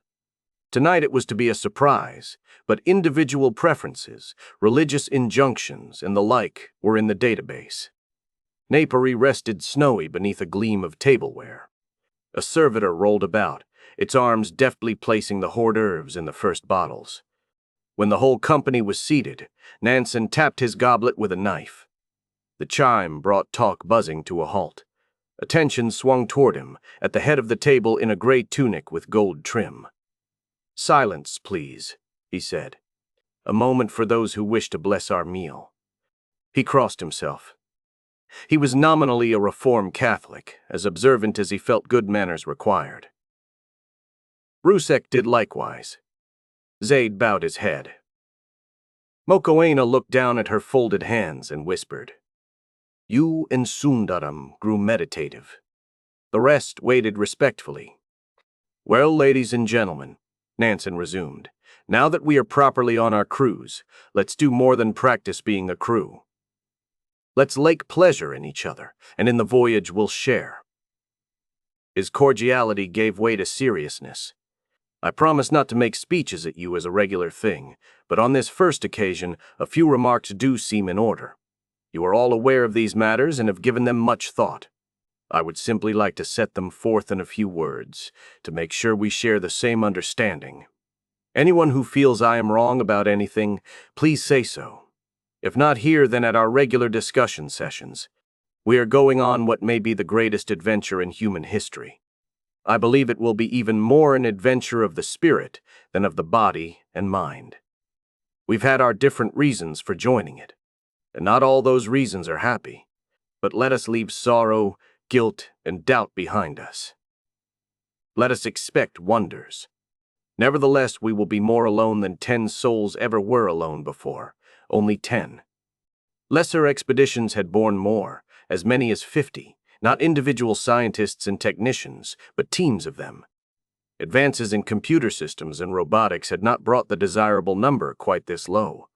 Tonight it was to be a surprise, but individual preferences, religious injunctions, and the like were in the database. Napery rested snowy beneath a gleam of tableware. A servitor rolled about, its arms deftly placing the hors d'oeuvres in the first bottles. When the whole company was seated, Nansen tapped his goblet with a knife. The chime brought talk buzzing to a halt. Attention swung toward him, at the head of the table in a gray tunic with gold trim. "Silence, please," he said. "A moment for those who wish to bless our meal." He crossed himself. He was nominally a Reformed Catholic, as observant as he felt good manners required. Rusek did likewise. Zaid bowed his head. Mokoena looked down at her folded hands and whispered. Yu and Sundaram grew meditative. The rest waited respectfully. "Well, ladies and gentlemen," Nansen resumed, "now that we are properly on our cruise, let's do more than practice being a crew. Let's lake pleasure in each other, and in the voyage we'll share." His cordiality gave way to seriousness. "I promise not to make speeches at you as a regular thing, but on this first occasion a few remarks do seem in order. You are all aware of these matters and have given them much thought. I would simply like to set them forth in a few words, to make sure we share the same understanding. Anyone who feels I am wrong about anything, please say so. If not here, then at our regular discussion sessions. We are going on what may be the greatest adventure in human history. I believe it will be even more an adventure of the spirit than of the body and mind. We've had our different reasons for joining it, and not all those reasons are happy. But let us leave sorrow, guilt, and doubt behind us. Let us expect wonders. Nevertheless, we will be more alone than 10 souls ever were alone before, only 10. Lesser expeditions had borne more, as many as 50, not individual scientists and technicians, but teams of them. Advances in computer systems and robotics had not brought the desirable number quite this low.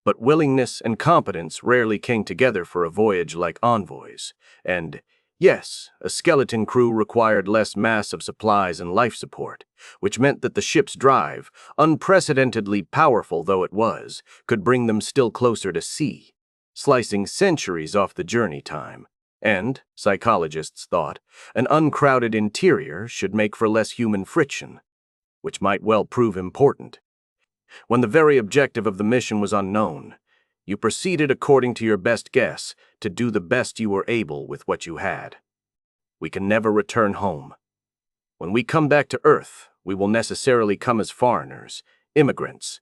But willingness and competence rarely came together for a voyage like Envoy's, and, yes, a skeleton crew required less mass of supplies and life support, which meant that the ship's drive, unprecedentedly powerful though it was, could bring them still closer to sea, slicing centuries off the journey time. And, psychologists thought, an uncrowded interior should make for less human friction, which might well prove important. When the very objective of the mission was unknown, you proceeded according to your best guess to do the best you were able with what you had. We can never return home. When we come back to Earth, we will necessarily come as foreigners, immigrants.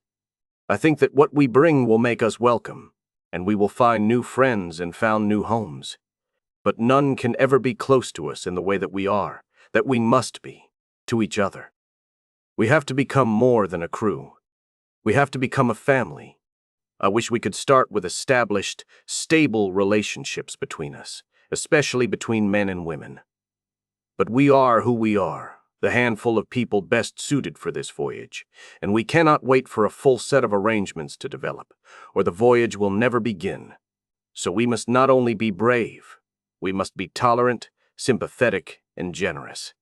I think that what we bring will make us welcome, and we will find new friends and found new homes. But none can ever be close to us in the way that we are, that we must be, to each other. We have to become more than a crew. We have to become a family. I wish we could start with established, stable relationships between us, especially between men and women. But we are who we are, the handful of people best suited for this voyage, and we cannot wait for a full set of arrangements to develop, or the voyage will never begin. So we must not only be brave, we must be tolerant, sympathetic, and generous.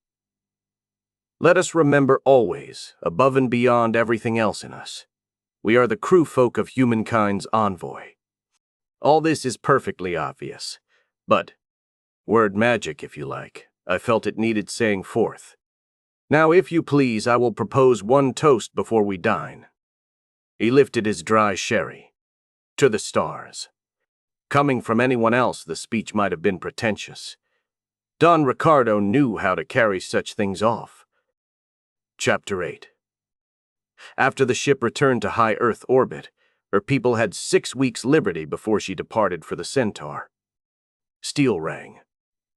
Let us remember always, above and beyond everything else in us, we are the crew folk of humankind's envoy. All this is perfectly obvious, but, word magic if you like, I felt it needed saying forth. Now, if you please, I will propose one toast before we dine. He lifted his dry sherry. To the stars. Coming from anyone else, the speech might have been pretentious. Don Ricardo knew how to carry such things off. Chapter 8. After the ship returned to high Earth orbit, her people had 6 weeks' liberty before she departed for the Centaur. Steel rang.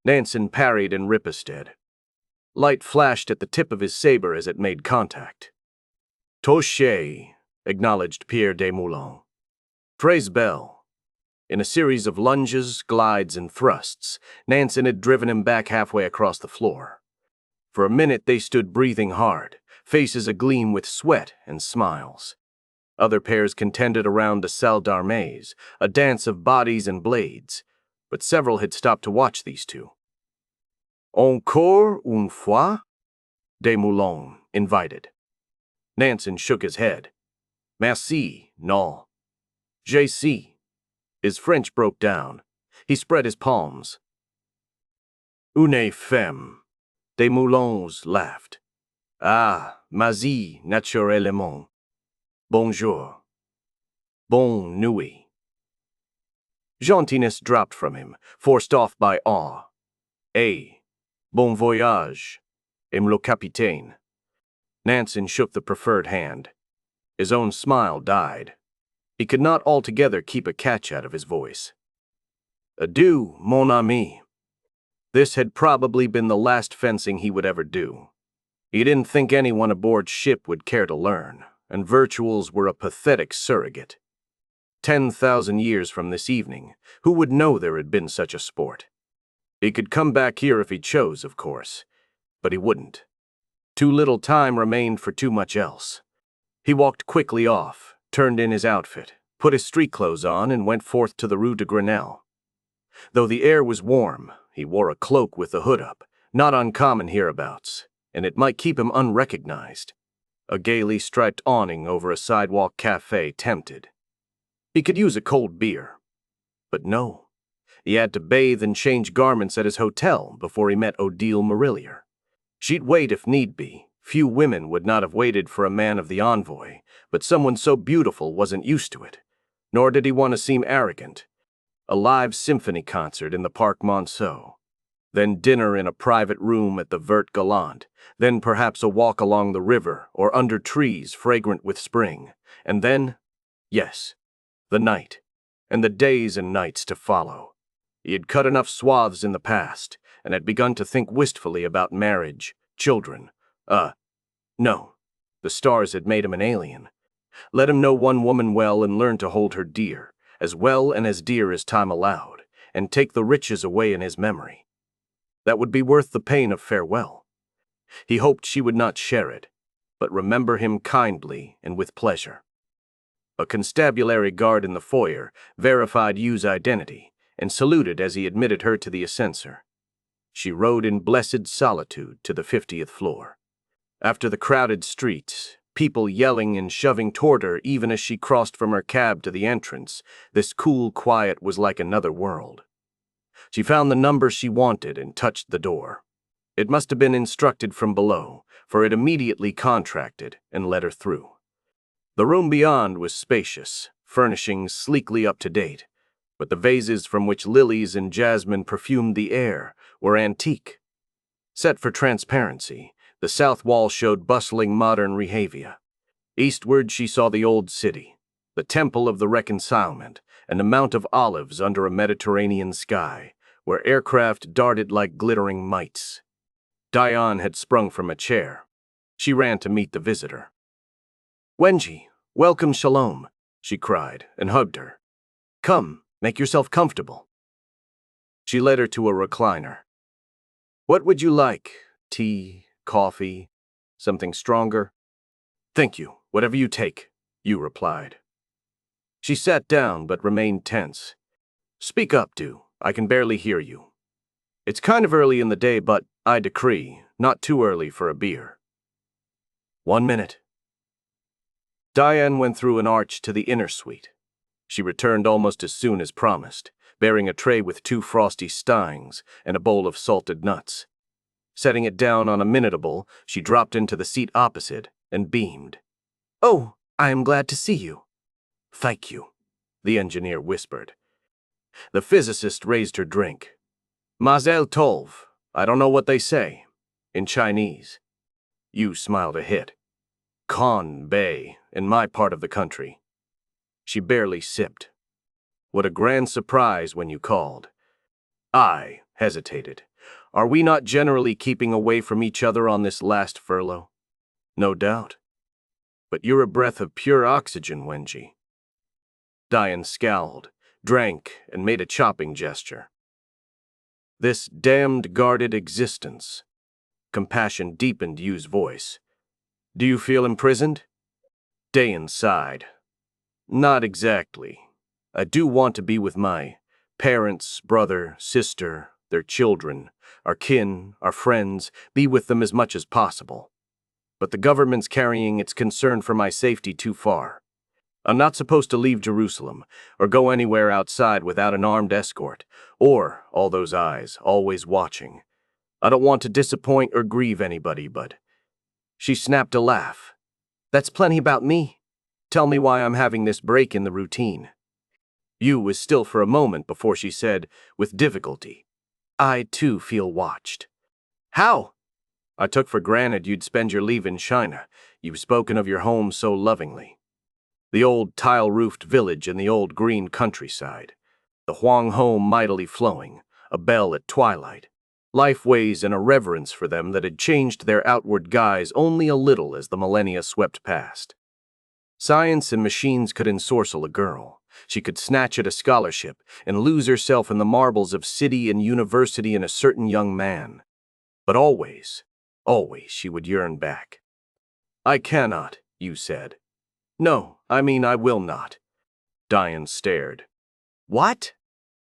Nansen parried and riposted. Light flashed at the tip of his saber as it made contact. Touché, acknowledged Pierre Desmoulins. Tres belle. In a series of lunges, glides, and thrusts, Nansen had driven him back halfway across the floor. For a minute they stood breathing hard, faces agleam with sweat and smiles. Other pairs contended around a salle d'armes, a dance of bodies and blades, but several had stopped to watch these two. Encore une fois? Desmoulins invited. Nansen shook his head. Merci, non. Je sais. His French broke down. He spread his palms. Une femme. Desmoulins laughed. Ah, mais naturellement. Bonjour. Bonne nuit. Jauntiness dropped from him, forced off by awe. Bon voyage, le capitaine. Nansen shook the preferred hand. His own smile died. He could not altogether keep a catch out of his voice. Adieu, mon ami. This had probably been the last fencing he would ever do. He didn't think anyone aboard ship would care to learn, and virtuals were a pathetic surrogate. 10,000 years from this evening, who would know there had been such a sport? He could come back here if he chose, of course, but he wouldn't. Too little time remained for too much else. He walked quickly off, turned in his outfit, put his street clothes on, and went forth to the Rue de Grenelle. Though the air was warm, he wore a cloak with the hood up, not uncommon hereabouts, and it might keep him unrecognized. A gaily striped awning over a sidewalk cafe tempted. He could use a cold beer. But no. He had to bathe and change garments at his hotel before he met Odile Marillier. She'd wait if need be. Few women would not have waited for a man of the envoy, but someone so beautiful wasn't used to it. Nor did he want to seem arrogant. A live symphony concert in the Parc Monceau. Then dinner in a private room at the Vert Galant. Then perhaps a walk along the river or under trees fragrant with spring. And then, yes, the night, and the days and nights to follow. He had cut enough swaths in the past, and had begun to think wistfully about marriage, children. No. The stars had made him an alien. Let him know one woman well and learn to hold her dear, as well and as dear as time allowed, and take the riches away in his memory. That would be worth the pain of farewell. He hoped she would not share it, but remember him kindly and with pleasure. A constabulary guard in the foyer verified Yu's identity and saluted as he admitted her to the ascensor. She rode in blessed solitude to the 50th floor. After the crowded streets, people yelling and shoving toward her even as she crossed from her cab to the entrance, this cool quiet was like another world. She found the number she wanted and touched the door. It must have been instructed from below, for it immediately contracted and let her through. The room beyond was spacious, furnishings sleekly up to date, but the vases from which lilies and jasmine perfumed the air were antique. Set for transparency, The south wall showed bustling modern rehavia. Eastward she saw the old city, the Temple of the Reconcilement, and a mount of olives under a Mediterranean sky, where aircraft darted like glittering mites. Diane had sprung from a chair. She ran to meet the visitor. "Wenji, welcome Shalom," she cried, and hugged her. "Come, make yourself comfortable." She led her to a recliner. "What would you like? Tea, coffee, something stronger?" "Thank you, whatever you take," Yu replied. She sat down but remained tense. "Speak up, Du. I can barely hear you." "It's kind of early in the day, but I decree, not too early for a beer." "1 minute." Diane went through an arch to the inner suite. She returned almost as soon as promised, bearing a tray with 2 frosty steins and a bowl of salted nuts. Setting it down on a minutable, she dropped into the seat opposite and beamed. "Oh, I am glad to see you." "Thank you," the engineer whispered. The physicist raised her drink. "Mazel tov. I don't know what they say. In Chinese." Yu smiled a hit. "Con Bay, in my part of the country." She barely sipped. "What a grand surprise when you called." I hesitated. "Are we not generally keeping away from each other on this last furlough?" "No doubt. But you're a breath of pure oxygen, Wenji." Diane scowled, drank, and made a chopping gesture. "This damned guarded existence." Compassion deepened Yu's voice. "Do you feel imprisoned?" Dayan sighed. "Not exactly. I do want to be with my parents, brother, sister, their children, our kin, our friends, be with them as much as possible. But the government's carrying its concern for my safety too far. I'm not supposed to leave Jerusalem or go anywhere outside without an armed escort, or all those eyes always watching. I don't want to disappoint or grieve anybody, but..." She snapped a laugh. "That's plenty about me. Tell me why I'm having this break in the routine." Yu was still for a moment before she said, with difficulty, "I, too, feel watched." "How?" "I took for granted you'd spend your leave in China. You've spoken of your home so lovingly. The old tile-roofed village in the old green countryside. The Huang home mightily flowing, a bell at twilight. Life ways and a reverence for them that had changed their outward guise only a little as the millennia swept past. Science and machines could ensorcel a girl. She could snatch at a scholarship and lose herself in the marbles of city and university in a certain young man. But always, always she would yearn back. "I cannot," Yu said. "No, I mean I will not." Diane stared. "What?"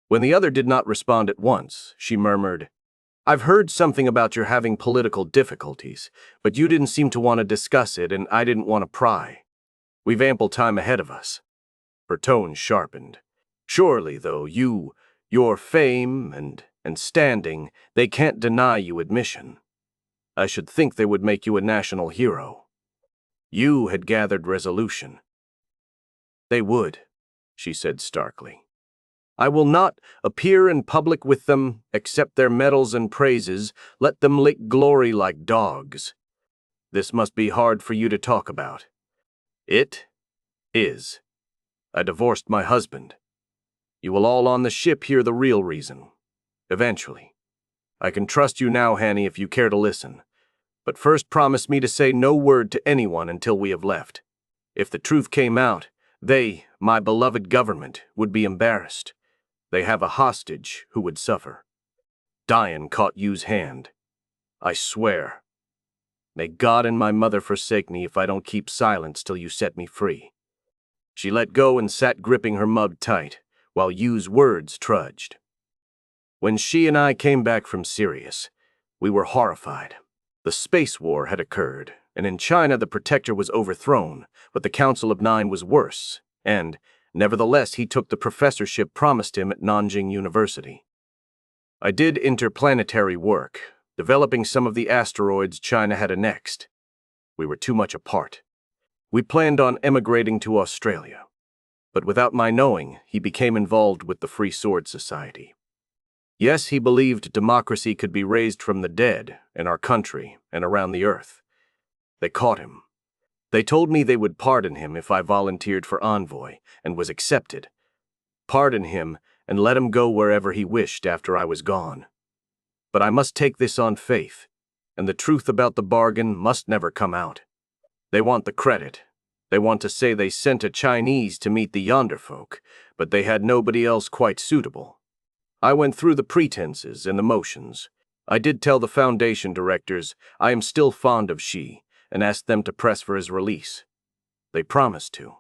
When the other did not respond at once, she murmured, "I've heard something about your having political difficulties, but you didn't seem to want to discuss it and I didn't want to pry. We've ample time ahead of us." Her tone sharpened. "Surely, though, your fame and standing, they can't deny you admission. I should think they would make you a national hero." Yu had gathered resolution. "They would," she said starkly. "I will not appear in public with them, accept their medals and praises, let them lick glory like dogs. This must be hard for you to talk about." "It is. I divorced my husband. You will all on the ship hear the real reason. Eventually. I can trust you now, Hanny, if you care to listen. But first promise me to say no word to anyone until we have left. If the truth came out, they, my beloved government, would be embarrassed. They have a hostage who would suffer." Diane caught Yu's hand. "I swear. May God and my mother forsake me if I don't keep silence till you set me free." She let go and sat gripping her mug tight, while Yu's words trudged. "When she and I came back from Sirius, we were horrified. The space war had occurred, and in China the Protector was overthrown, but the Council of Nine was worse, and, nevertheless, he took the professorship promised him at Nanjing University. I did interplanetary work, developing some of the asteroids China had annexed. We were too much apart. We planned on emigrating to Australia. But without my knowing, he became involved with the Free Sword Society. Yes, he believed democracy could be raised from the dead in our country and around the earth. They caught him. They told me they would pardon him if I volunteered for envoy and was accepted. Pardon him and let him go wherever he wished after I was gone. But I must take this on faith, and the truth about the bargain must never come out. They want the credit. They want to say they sent a Chinese to meet the yonder folk, but they had nobody else quite suitable. I went through the pretenses and the motions. I did tell the Foundation directors I am still fond of Xi and asked them to press for his release. They promised to.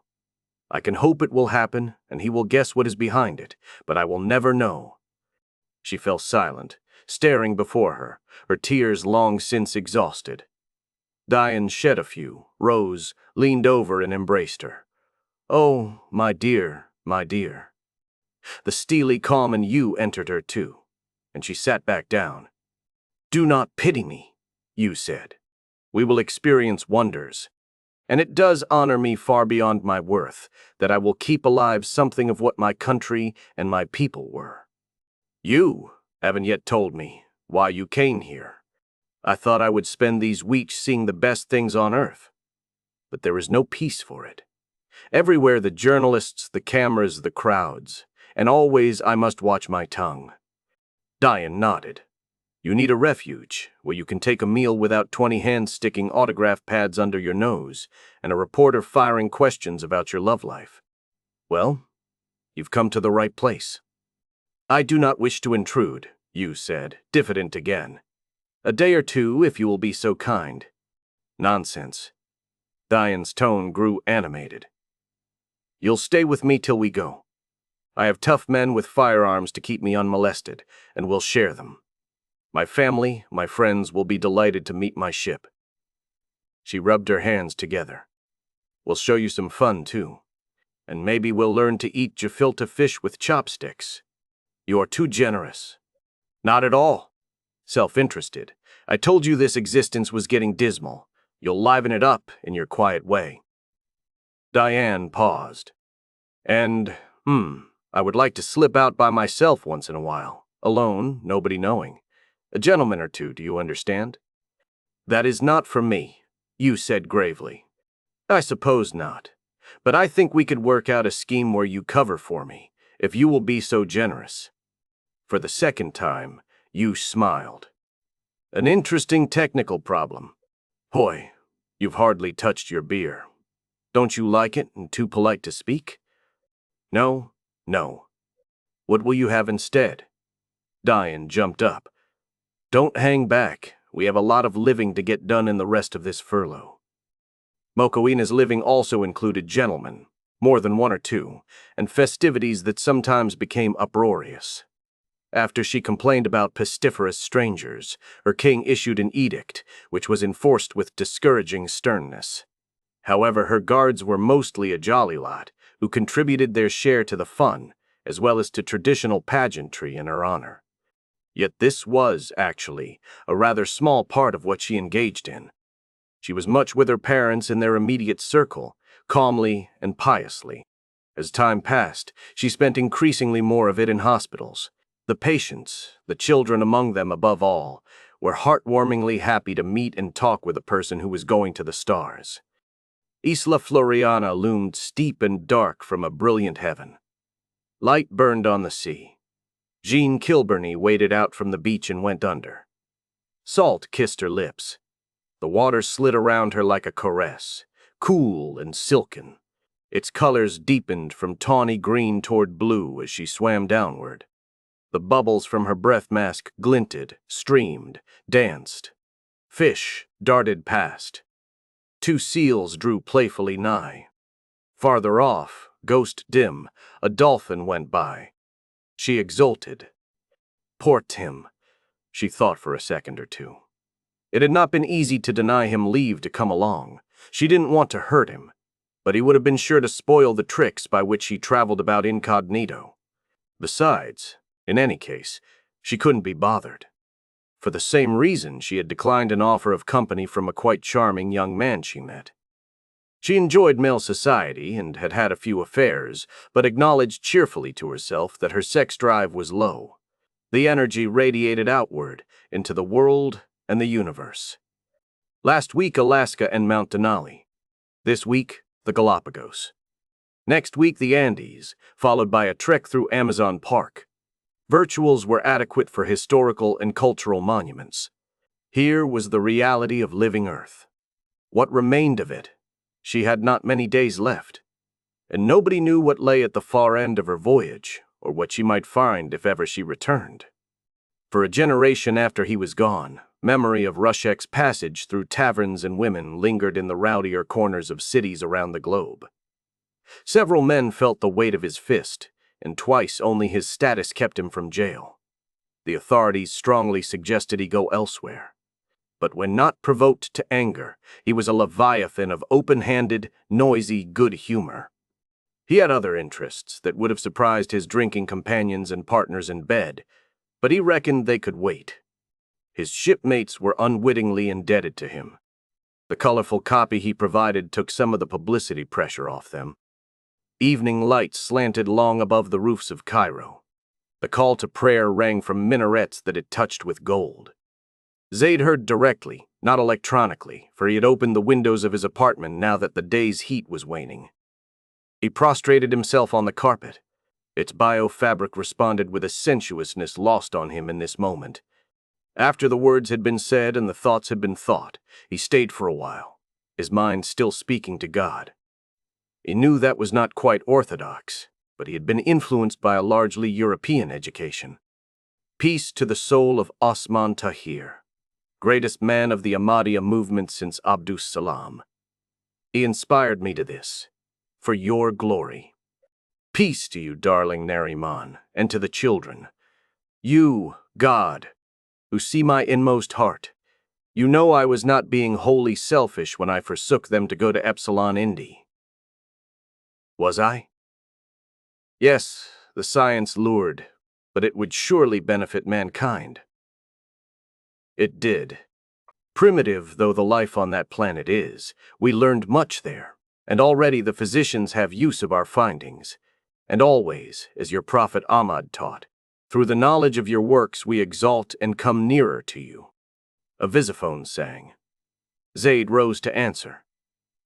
I can hope it will happen and he will guess what is behind it, but I will never know. She fell silent, staring before her, her tears long since exhausted. Diane shed a few, rose, leaned over and embraced her. Oh, my dear, my dear. The steely calm in you entered her too, and she sat back down. Do not pity me, you said. We will experience wonders. And it does honor me far beyond my worth that I will keep alive something of what my country and my people were. You haven't yet told me why you came here. I thought I would spend these weeks seeing the best things on earth. But there is no peace for it. Everywhere the journalists, the cameras, the crowds, and always I must watch my tongue. Diane nodded. You need a refuge where you can take a meal without 20 hands sticking autograph pads under your nose and a reporter firing questions about your love life. Well, you've come to the right place. I do not wish to intrude, you said, diffident again. A day or two, if you will be so kind. Nonsense. Diane's tone grew animated. You'll stay with me till we go. I have tough men with firearms to keep me unmolested, and we'll share them. My family, my friends will be delighted to meet my ship. She rubbed her hands together. We'll show you some fun, too. And maybe we'll learn to eat gefilte fish with chopsticks. You're too generous. Not at all. Self-interested. I told you this existence was getting dismal. You'll liven it up in your quiet way. Diane paused. And, I would like to slip out by myself once in a while. Alone, nobody knowing. A gentleman or two, do you understand? That is not for me, you said gravely. I suppose not. But I think we could work out a scheme where you cover for me, if you will be so generous. For the second time, you smiled. An interesting technical problem. Hoy, you've hardly touched your beer. Don't you like it and too polite to speak? No, no. What will you have instead? Diane jumped up. Don't hang back. We have a lot of living to get done in the rest of this furlough. Mokoina's living also included gentlemen, more than one or two, and festivities that sometimes became uproarious. After she complained about pestiferous strangers, her king issued an edict, which was enforced with discouraging sternness. However, her guards were mostly a jolly lot, who contributed their share to the fun, as well as to traditional pageantry in her honor. Yet this was, actually, a rather small part of what she engaged in. She was much with her parents in their immediate circle, calmly and piously. As time passed, she spent increasingly more of it in hospitals. The patients, the children among them above all, were heartwarmingly happy to meet and talk with a person who was going to the stars. Isla Floriana loomed steep and dark from a brilliant heaven. Light burned on the sea. Jean Kilburney waded out from the beach and went under. Salt kissed her lips. The water slid around her like a caress, cool and silken. Its colors deepened from tawny green toward blue as she swam downward. The bubbles from her breath mask glinted, streamed, danced. Fish darted past. 2 seals drew playfully nigh. Farther off, ghost dim, a dolphin went by. She exulted. Poor Tim. She thought for a second or two. It had not been easy to deny him leave to come along. She didn't want to hurt him, but he would have been sure to spoil the tricks by which he traveled about incognito. Besides, in any case, she couldn't be bothered. For the same reason, she had declined an offer of company from a quite charming young man she met. She enjoyed male society and had had a few affairs, but acknowledged cheerfully to herself that her sex drive was low. The energy radiated outward into the world and the universe. Last week, Alaska and Mount Denali. This week, the Galapagos. Next week, the Andes, followed by a trek through Amazon Park. Virtuals were adequate for historical and cultural monuments. Here was the reality of living Earth. What remained of it? She had not many days left, and nobody knew what lay at the far end of her voyage, or what she might find if ever she returned. For a generation after he was gone, memory of Rushek's passage through taverns and women lingered in the rowdier corners of cities around the globe. Several men felt the weight of his fist, and twice only his status kept him from jail. The authorities strongly suggested he go elsewhere. But when not provoked to anger, he was a leviathan of open-handed, noisy good humor. He had other interests that would have surprised his drinking companions and partners in bed, but he reckoned they could wait. His shipmates were unwittingly indebted to him. The colorful copy he provided took some of the publicity pressure off them. Evening lights slanted long above the roofs of Cairo. The call to prayer rang from minarets that it touched with gold. Zaid heard directly, not electronically, for he had opened the windows of his apartment now that the day's heat was waning. He prostrated himself on the carpet. Its biofabric responded with a sensuousness lost on him in this moment. After the words had been said and the thoughts had been thought, he stayed for a while, his mind still speaking to God. He knew that was not quite orthodox, but he had been influenced by a largely European education. Peace to the soul of Osman Tahir, greatest man of the Ahmadiyya movement since Abdus Salam. He inspired me to this, for your glory. Peace to you, darling Nariman, and to the children. You, God, who see my inmost heart. You know I was not being wholly selfish when I forsook them to go to Epsilon Indi. Was I? Yes, the science lured, but it would surely benefit mankind. It did. Primitive though the life on that planet is, we learned much there, and already the physicians have use of our findings. And always, as your prophet Ahmad taught, through the knowledge of your works we exalt and come nearer to you. A visiphone sang. Zaid rose to answer.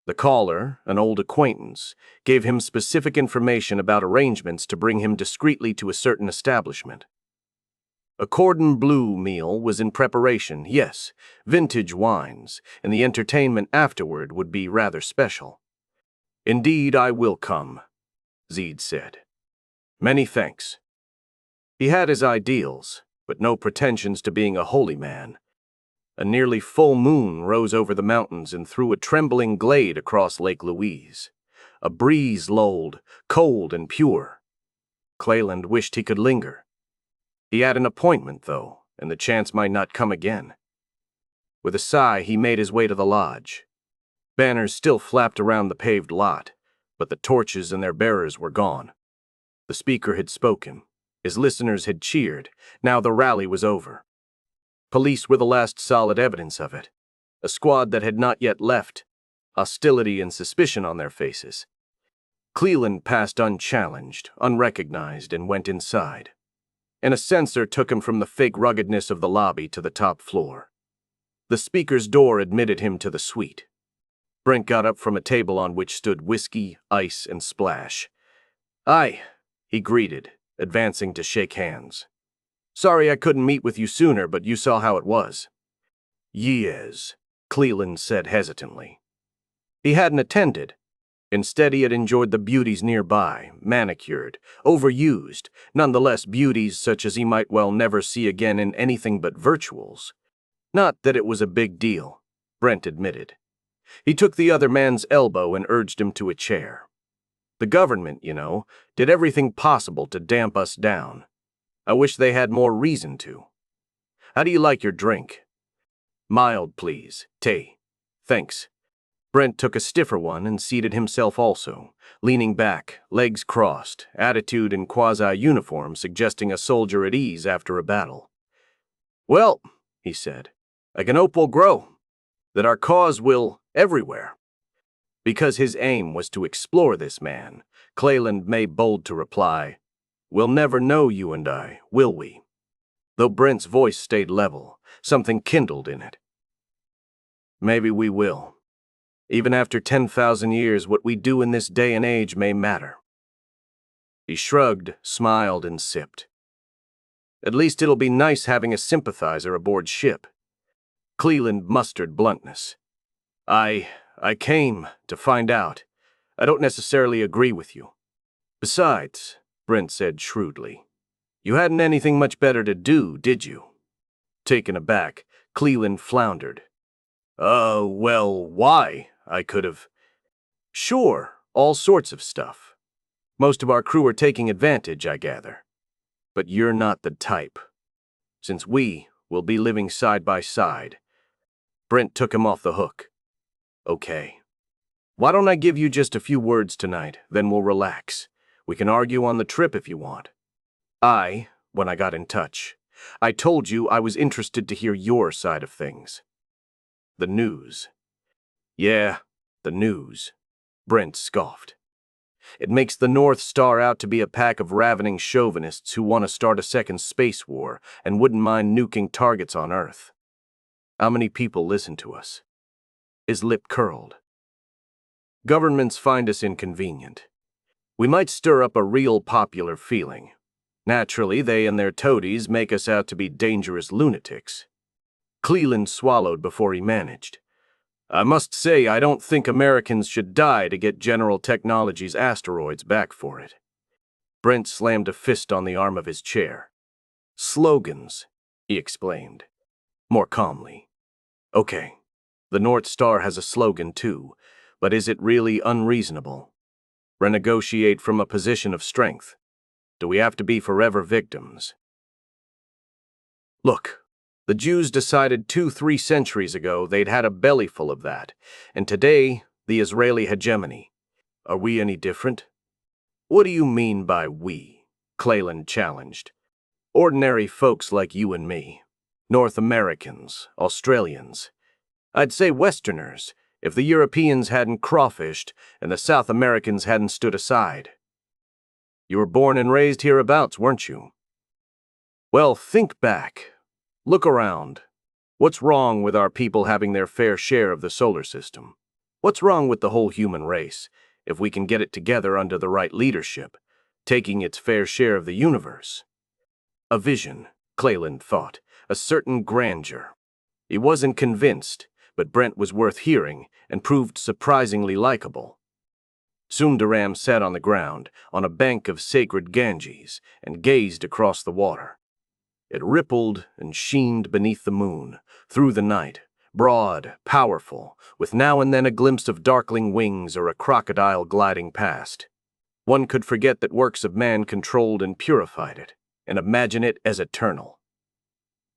The caller, an old acquaintance, gave him specific information about arrangements to bring him discreetly to a certain establishment. A cordon bleu meal was in preparation, yes, vintage wines, and the entertainment afterward would be rather special. Indeed, I will come, Zaid said. Many thanks. He had his ideals, but no pretensions to being a holy man. A nearly full moon rose over the mountains and threw a trembling glade across Lake Louise. A breeze lulled, cold and pure. Cleland wished he could linger. He had an appointment, though, and the chance might not come again. With a sigh, he made his way to the lodge. Banners still flapped around the paved lot, but the torches and their bearers were gone. The speaker had spoken. His listeners had cheered. Now the rally was over. Police were the last solid evidence of it. A squad that had not yet left, hostility and suspicion on their faces. Cleland passed unchallenged, unrecognized, and went inside. And a censor took him from the fake ruggedness of the lobby to the top floor. The speaker's door admitted him to the suite. Brent got up from a table on which stood whiskey, ice, and splash. "Aye," he greeted, advancing to shake hands. "Sorry I couldn't meet with you sooner, but you saw how it was." "Yes," Cleland said hesitantly. He hadn't attended. Instead, he had enjoyed the beauties nearby, manicured, overused, nonetheless beauties such as he might well never see again in anything but virtuals. Not that it was a big deal, Brent admitted. He took the other man's elbow and urged him to a chair. "The government, you know, did everything possible to damp us down. I wish they had more reason to. How do you like your drink?" "Mild, please. Tea. Thanks." Brent took a stiffer one and seated himself also, leaning back, legs crossed, attitude in quasi-uniform suggesting a soldier at ease after a battle. "Well," he said, "I can hope we'll grow, that our cause will everywhere." Because his aim was to explore this man, Cleland made bold to reply, "We'll never know, you and I, will we?" Though Brent's voice stayed level, something kindled in it. Maybe we will. Even after 10,000 years, what we do in this day and age may matter. He shrugged, smiled, and sipped. At least it'll be nice having a sympathizer aboard ship. Cleland mustered bluntness. I came to find out. I don't necessarily agree with you. Besides, Brent said shrewdly, you hadn't anything much better to do, did you? Taken aback, Cleland floundered. Well, why? I could have. Sure, all sorts of stuff. Most of our crew are taking advantage, I gather. But you're not the type. Since we will be living side by side. Brent took him off the hook. Okay. Why don't I give you just a few words tonight, then we'll relax. We can argue on the trip if you want. When I got in touch, I told you I was interested to hear your side of things. The news. Yeah, the news. Brent scoffed. It makes the North Star out to be a pack of ravening chauvinists who want to start a second space war and wouldn't mind nuking targets on Earth. How many people listen to us? His lip curled. Governments find us inconvenient. We might stir up a real popular feeling. Naturally, they and their toadies make us out to be dangerous lunatics. Cleland swallowed before he managed. I must say I don't think Americans should die to get General Technology's asteroids back for it. Brent slammed a fist on the arm of his chair. Slogans, he explained, more calmly. Okay, the North Star has a slogan too, but is it really unreasonable? Renegotiate from a position of strength. Do we have to be forever victims? Look. The Jews decided 2-3 centuries ago they'd had a bellyful of that, and today, the Israeli hegemony. Are we any different? What do you mean by we? Cleland challenged. Ordinary folks like you and me. North Americans, Australians. I'd say Westerners, if the Europeans hadn't crawfished and the South Americans hadn't stood aside. You were born and raised hereabouts, weren't you? Well, think back. Look around. What's wrong with our people having their fair share of the solar system? What's wrong with the whole human race, if we can get it together under the right leadership, taking its fair share of the universe? A vision, Cleland thought, a certain grandeur. He wasn't convinced, but Brent was worth hearing and proved surprisingly likable. Sundaram sat on the ground, on a bank of sacred Ganges, and gazed across the water. It rippled and sheened beneath the moon, through the night, broad, powerful, with now and then a glimpse of darkling wings or a crocodile gliding past. One could forget that works of man controlled and purified it, and imagine it as eternal.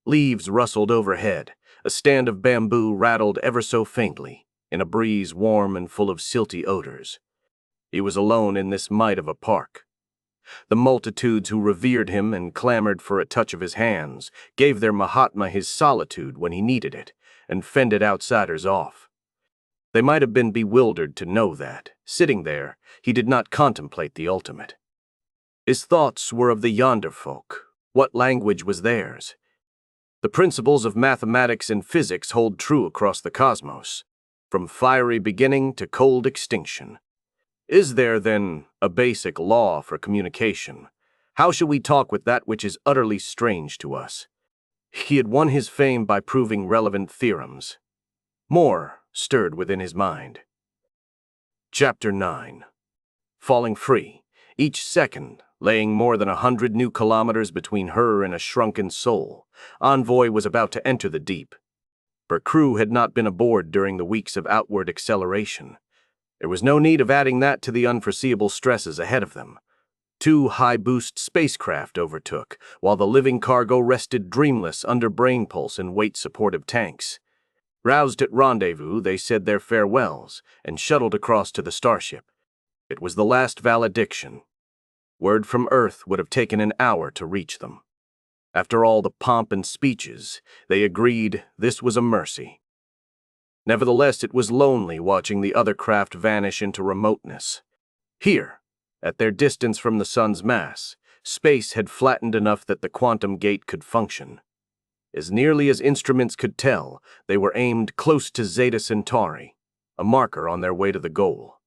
Leaves rustled overhead, a stand of bamboo rattled ever so faintly, in a breeze warm and full of silty odors. He was alone in this mite of a park. The multitudes who revered him and clamored for a touch of his hands gave their Mahatma his solitude when he needed it, and fended outsiders off. They might have been bewildered to know that, sitting there, he did not contemplate the ultimate. His thoughts were of the yonder folk. What language was theirs? The principles of mathematics and physics hold true across the cosmos, from fiery beginning to cold extinction. Is there, then, a basic law for communication? How shall we talk with that which is utterly strange to us? He had won his fame by proving relevant theorems. More stirred within his mind. Chapter 9. Falling free, each second laying more than 100 new kilometers between her and a shrunken soul, Envoy was about to enter the deep. Her crew had not been aboard during the weeks of outward acceleration. There was no need of adding that to the unforeseeable stresses ahead of them. 2 high-boost spacecraft overtook, while the living cargo rested dreamless under brain pulse and weight-supportive tanks. Roused at rendezvous, they said their farewells and shuttled across to the starship. It was the last valediction. Word from Earth would have taken an hour to reach them. After all the pomp and speeches, they agreed this was a mercy. Nevertheless, it was lonely watching the other craft vanish into remoteness. Here, at their distance from the sun's mass, Space had flattened enough that the quantum gate could function. As nearly as instruments could tell, they were aimed close to Zeta Centauri, a marker on their way to the goal.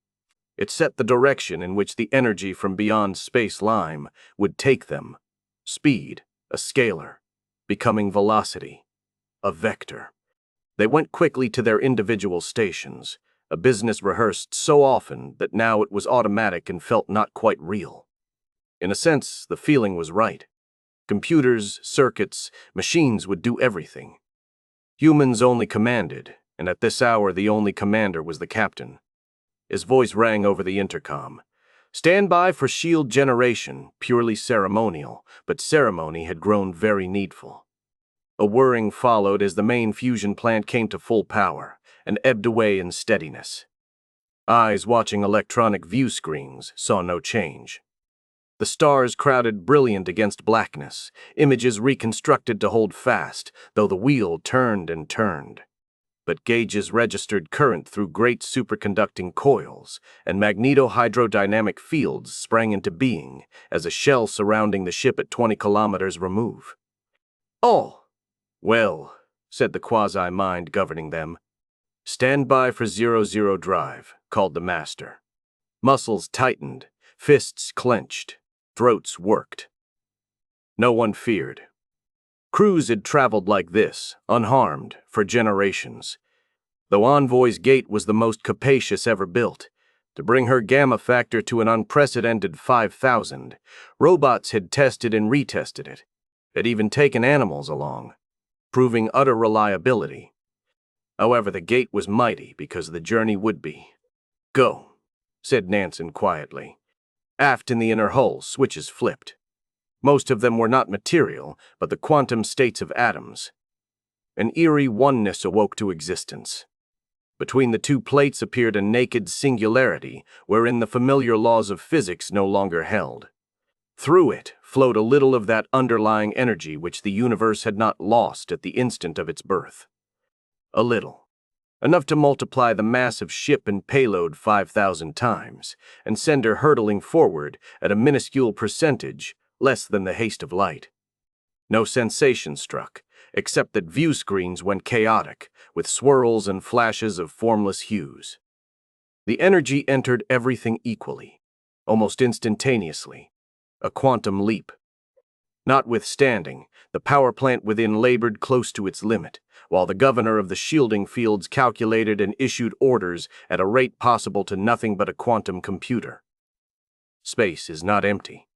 It set the direction in which the energy from beyond space-lime would take them. Speed, a scalar, becoming velocity, a vector. They went quickly to their individual stations, a business rehearsed so often that now it was automatic and felt not quite real. In a sense, the feeling was right. Computers, circuits, machines would do everything. Humans only commanded, and at this hour the only commander was the captain. His voice rang over the intercom. Stand by for shield generation, purely ceremonial, but ceremony had grown very needful. A whirring followed as the main fusion plant came to full power and ebbed away in steadiness. Eyes watching electronic view screens saw no change. The stars crowded brilliant against blackness, images reconstructed to hold fast, though the wheel turned and turned. But gauges registered current through great superconducting coils, and magneto-hydrodynamic fields sprang into being as a shell surrounding the ship at 20 kilometers remove. "Oh, well," said the quasi-mind governing them. "Stand by for 00 drive," called the master. Muscles tightened, fists clenched, throats worked. No one feared. Crews had traveled like this, unharmed, for generations. Though Envoy's gate was the most capacious ever built, to bring her gamma factor to an unprecedented 5,000, robots had tested and retested it, had even taken animals along, proving utter reliability. However, the gate was mighty because the journey would be. "Go," said Nansen quietly. Aft in the inner hull, switches flipped. Most of them were not material, but the quantum states of atoms. An eerie oneness awoke to existence. Between the two plates appeared a naked singularity, wherein the familiar laws of physics no longer held. Through it flowed a little of that underlying energy which the universe had not lost at the instant of its birth. A little. Enough to multiply the mass of ship and payload 5,000 times, and send her hurtling forward at a minuscule percentage, less than the haste of light. No sensation struck, except that view screens went chaotic, with swirls and flashes of formless hues. The energy entered everything equally, almost instantaneously. A quantum leap. Notwithstanding, the power plant within labored close to its limit, while the governor of the shielding fields calculated and issued orders at a rate possible to nothing but a quantum computer. Space is not empty.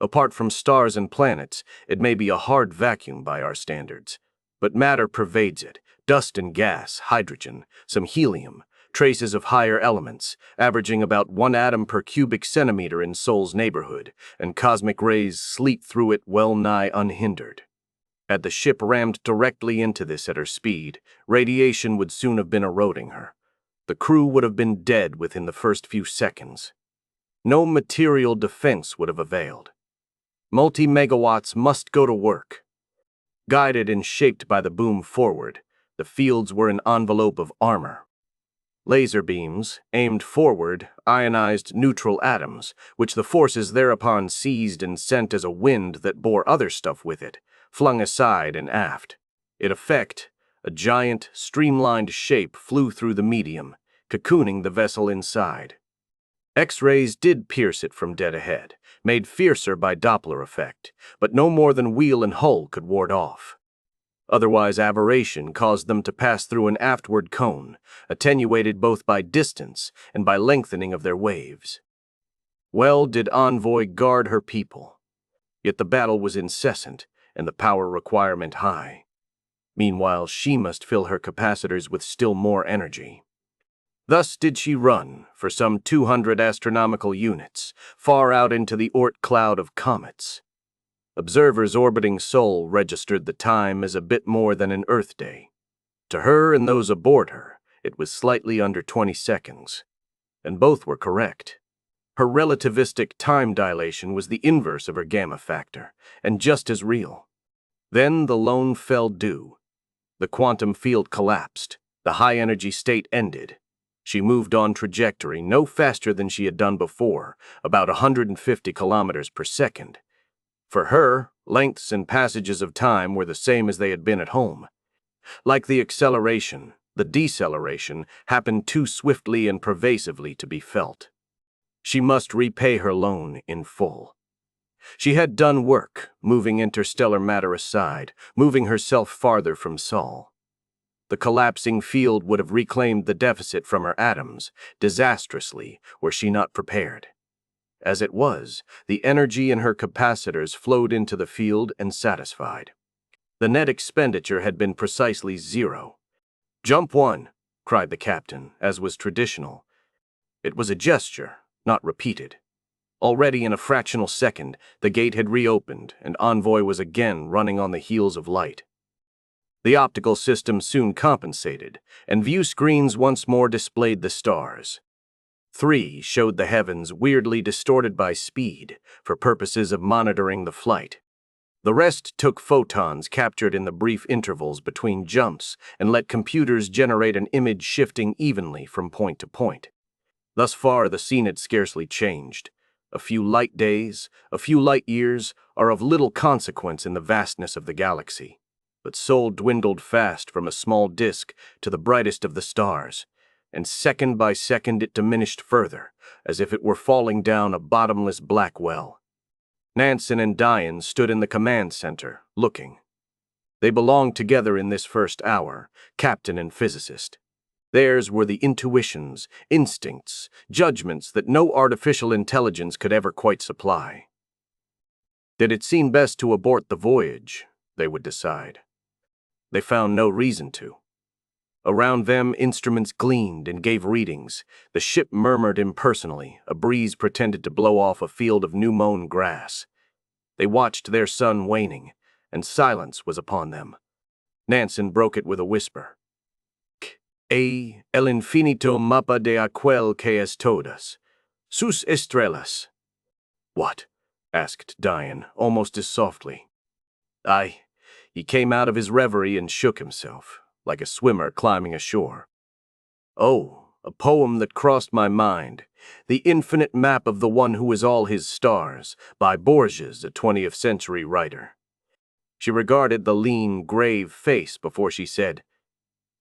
Apart from stars and planets, it may be a hard vacuum by our standards, but matter pervades it, dust and gas, hydrogen, some helium, traces of higher elements, averaging about 1 atom per cubic centimeter in Sol's neighborhood, and cosmic rays sleep through it well nigh unhindered. Had the ship rammed directly into this at her speed, radiation would soon have been eroding her. The crew would have been dead within the first few seconds. No material defense would have availed. Multi-megawatts must go to work. Guided and shaped by the boom forward, the fields were an envelope of armor. Laser beams, aimed forward, ionized neutral atoms, which the forces thereupon seized and sent as a wind that bore other stuff with it, flung aside and aft. In effect, a giant, streamlined shape flew through the medium, cocooning the vessel inside. X-rays did pierce it from dead ahead, made fiercer by Doppler effect, but no more than wheel and hull could ward off. Otherwise, aberration caused them to pass through an aftward cone, attenuated both by distance and by lengthening of their waves. Well did Envoy guard her people. Yet the battle was incessant, and the power requirement high. Meanwhile, she must fill her capacitors with still more energy. Thus did she run, for some 200 astronomical units, far out into the Oort cloud of comets. Observers orbiting Sol registered the time as a bit more than an Earth day. To her and those aboard her, it was slightly under 20 seconds. And both were correct. Her relativistic time dilation was the inverse of her gamma factor, and just as real. Then the lone fell due. The quantum field collapsed. The high-energy state ended. She moved on trajectory no faster than she had done before, about 150 kilometers per second. For her, lengths and passages of time were the same as they had been at home. Like the acceleration, the deceleration happened too swiftly and pervasively to be felt. She must repay her loan in full. She had done work, moving interstellar matter aside, moving herself farther from Sol. The collapsing field would have reclaimed the deficit from her atoms, disastrously, were she not prepared. As it was, the energy in her capacitors flowed into the field and satisfied. The net expenditure had been precisely 0. "Jump 1," cried the captain, as was traditional. It was a gesture, not repeated. Already in a fractional second, the gate had reopened, and Envoy was again running on the heels of light. The optical system soon compensated, and view screens once more displayed the stars. 3 showed the heavens weirdly distorted by speed for purposes of monitoring the flight. The rest took photons captured in the brief intervals between jumps and let computers generate an image shifting evenly from point to point. Thus far, the scene had scarcely changed. A few light days, a few light years, are of little consequence in the vastness of the galaxy. But Sol dwindled fast from a small disk to the brightest of the stars, and second by second it diminished further, as if it were falling down a bottomless black well. Nansen and Diane stood in the command center, looking. They belonged together in this first hour, captain and physicist. Theirs were the intuitions, instincts, judgments that no artificial intelligence could ever quite supply. Did it seem best to abort the voyage? They would decide. They found no reason to. Around them, instruments gleamed and gave readings. The ship murmured impersonally. A breeze pretended to blow off a field of new-mown grass. They watched their sun waning, and silence was upon them. Nansen broke it with a whisper. El infinito mapa de aquel que es todas. Sus estrellas. What? Asked Diane, almost as softly. Aye. He came out of his reverie and shook himself, like a swimmer climbing ashore. Oh, a poem that crossed my mind. The Infinite Map of the One Who Is All His Stars, by Borges, a 20th century writer. She regarded the lean, grave face before she said,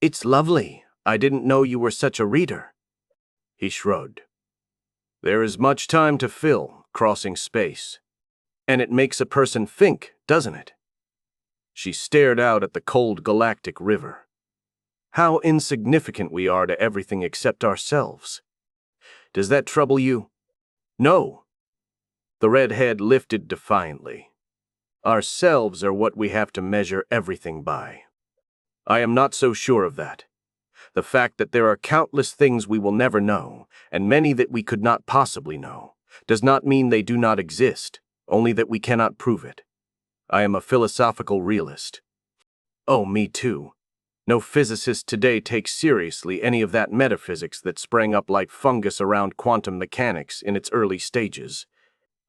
It's lovely. I didn't know you were such a reader. He shrugged. There is much time to fill, crossing space. And it makes a person think, doesn't it? She stared out at the cold galactic river. How insignificant we are to everything except ourselves. Does that trouble you? No. The red head lifted defiantly. Ourselves are what we have to measure everything by. I am not so sure of that. The fact that there are countless things we will never know, and many that we could not possibly know, does not mean they do not exist, only that we cannot prove it. I am a philosophical realist. Oh, me too. No physicist today takes seriously any of that metaphysics that sprang up like fungus around quantum mechanics in its early stages.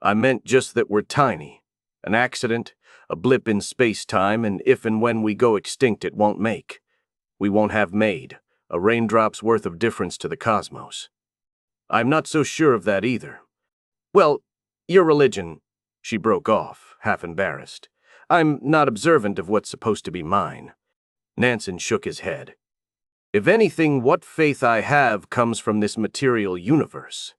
I meant just that we're tiny. An accident, a blip in space-time, and if and when we go extinct it won't make. We won't have made a raindrop's worth of difference to the cosmos. I'm not so sure of that either. Well, your religion, she broke off, half embarrassed. I'm not observant of what's supposed to be mine. Nansen shook his head. If anything, what faith I have comes from this material universe.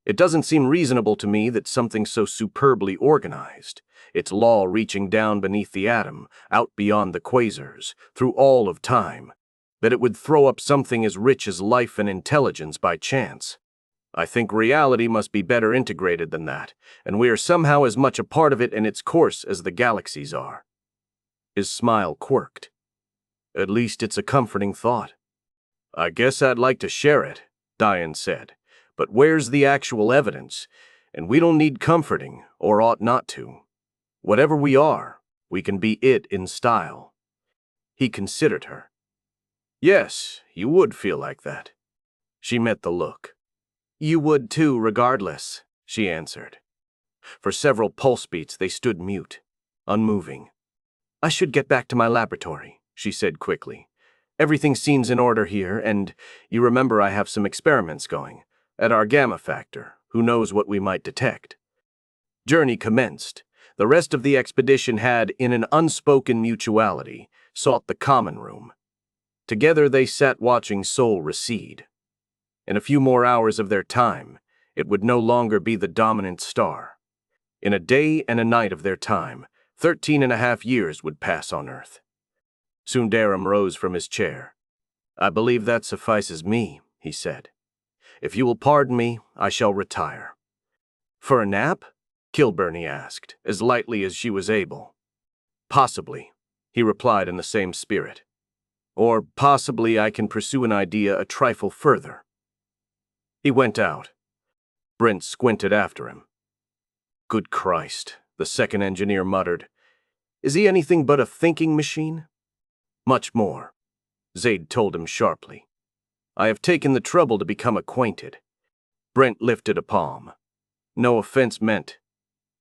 It doesn't seem reasonable to me that something so superbly organized, its law reaching down beneath the atom, out beyond the quasars, through all of time, that it would throw up something as rich as life and intelligence by chance. I think reality must be better integrated than that, and we are somehow as much a part of it and its course as the galaxies are. His smile quirked. At least it's a comforting thought. I guess I'd like to share it, Diane said, but where's the actual evidence? And we don't need comforting, or ought not to. Whatever we are, we can be it in style. He considered her. Yes, you would feel like that. She met the look. You would too, regardless, she answered. For several pulse beats they stood mute, unmoving. I should get back to my laboratory, she said quickly. Everything seems in order here, and you remember I have some experiments going. At our gamma factor, who knows what we might detect. Journey commenced. The rest of the expedition had, in an unspoken mutuality, sought the common room. Together they sat watching Sol recede. In a few more hours of their time, it would no longer be the dominant star. In a day and a night of their time, 13.5 years would pass on Earth. Sundaram rose from his chair. "I believe that suffices me," he said. "If you will pardon me, I shall retire." "For a nap?" Kilburney asked, as lightly as she was able. "Possibly," he replied in the same spirit. "Or possibly I can pursue an idea a trifle further." He went out. Brent squinted after him. "Good Christ," the second engineer muttered. "Is he anything but a thinking machine?" "Much more," Zaid told him sharply. "I have taken the trouble to become acquainted." Brent lifted a palm. "No offense meant.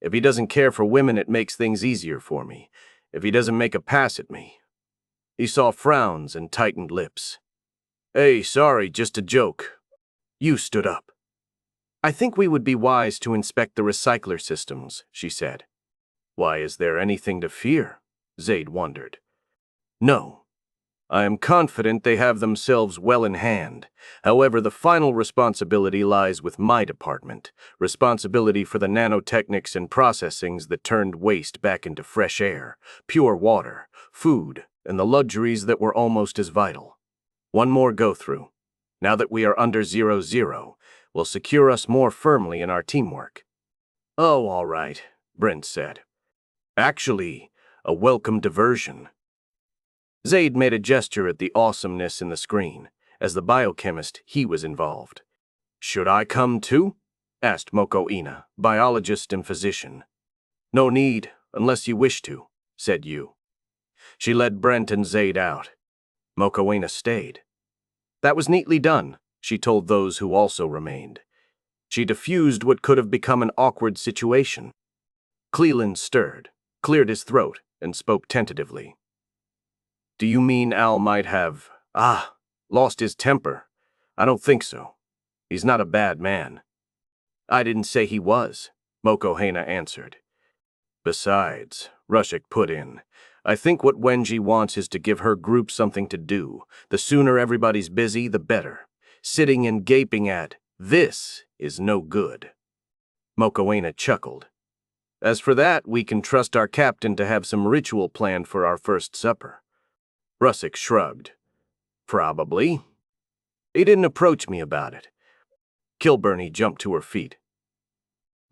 If he doesn't care for women, it makes things easier for me. If he doesn't make a pass at me." He saw frowns and tightened lips. "Hey, sorry, just a joke." You stood up. "I think we would be wise to inspect the recycler systems," she said. "Why, is there anything to fear?" Zaid wondered. "No. I am confident they have themselves well in hand. However, the final responsibility lies with my department, responsibility for the nanotechnics and processings that turned waste back into fresh air, pure water, food, and the luxuries that were almost as vital. One more go-through. Now that we are under 0-0, will secure us more firmly in our teamwork." "Oh, all right," Brent said. "Actually, a welcome diversion." Zaid made a gesture at the awesomeness in the screen. As the biochemist, he was involved. "Should I come too?" asked Mokoina, biologist and physician. "No need, unless you wish to," said Yu. She led Brent and Zaid out. Mokoina stayed. That was neatly done, she told those who also remained. She diffused what could have become an awkward situation. Cleland stirred, cleared his throat, and spoke tentatively. "Do you mean Al might have, lost his temper? I don't think so. He's not a bad man." "I didn't say he was," Mokohena answered. "Besides," Rushik put in, "I think what Wenji wants is to give her group something to do. The sooner everybody's busy, the better. Sitting and gaping at this is no good." Mokoena chuckled. "As for that, we can trust our captain to have some ritual planned for our first supper." Russik shrugged. "Probably. He didn't approach me about it." Kilburney jumped to her feet.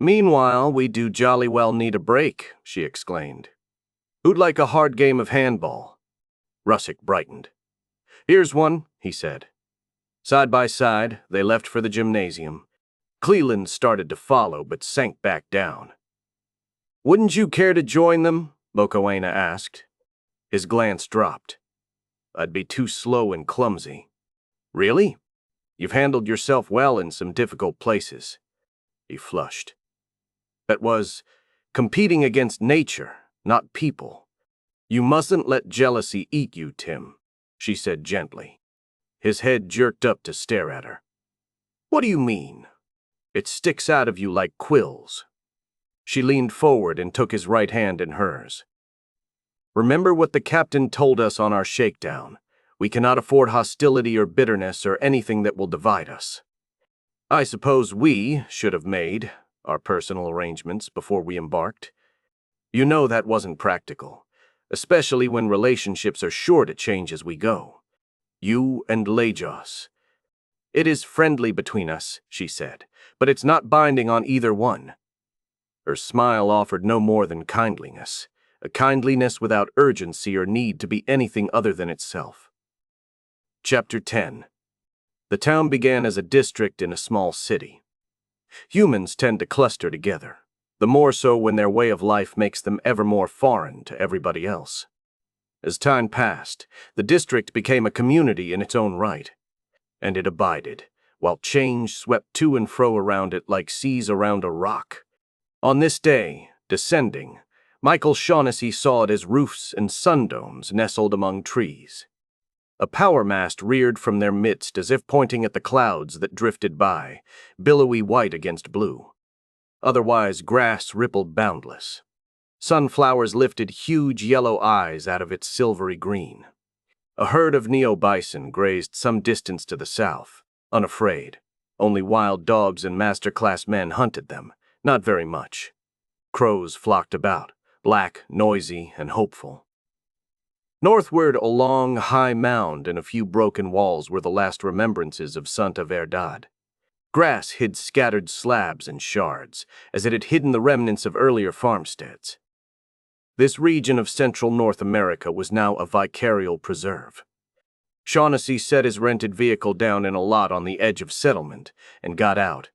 "Meanwhile, we do jolly well need a break," she exclaimed. "Who'd like a hard game of handball?" Russik brightened. "Here's one," he said. Side by side, they left for the gymnasium. Cleland started to follow, but sank back down. "Wouldn't you care to join them?" Mokoena asked. His glance dropped. "I'd be too slow and clumsy." "Really? You've handled yourself well in some difficult places." He flushed. "That was competing against nature, not people. You mustn't let jealousy eat you, Tim," she said gently. His head jerked up to stare at her. "What do you mean? It sticks out of you like quills." She leaned forward and took his right hand in hers. "Remember what the captain told us on our shakedown. We cannot afford hostility or bitterness or anything that will divide us. I suppose we should have made our personal arrangements before we embarked. You know that wasn't practical, especially when relationships are sure to change as we go. You and Lajos. It is friendly between us," she said, "but it's not binding on either one." Her smile offered no more than kindliness, a kindliness without urgency or need to be anything other than itself. Chapter 10. The town began as a district in a small city. Humans tend to cluster together, the more so when their way of life makes them ever more foreign to everybody else. As time passed, the district became a community in its own right, and it abided, while change swept to and fro around it like seas around a rock. On this day, descending, Michael Shaughnessy saw it as roofs and sundomes nestled among trees. A power mast reared from their midst as if pointing at the clouds that drifted by, billowy white against blue. Otherwise, grass rippled boundless. Sunflowers lifted huge yellow eyes out of its silvery green. A herd of neo-bison grazed some distance to the south, unafraid. Only wild dogs and master-class men hunted them, not very much. Crows flocked about, black, noisy, and hopeful. Northward, a long, high mound and a few broken walls were the last remembrances of Santa Verdad. Grass hid scattered slabs and shards, as it had hidden the remnants of earlier farmsteads. This region of central North America was now a vicarial preserve. Shaughnessy set his rented vehicle down in a lot on the edge of settlement and got out.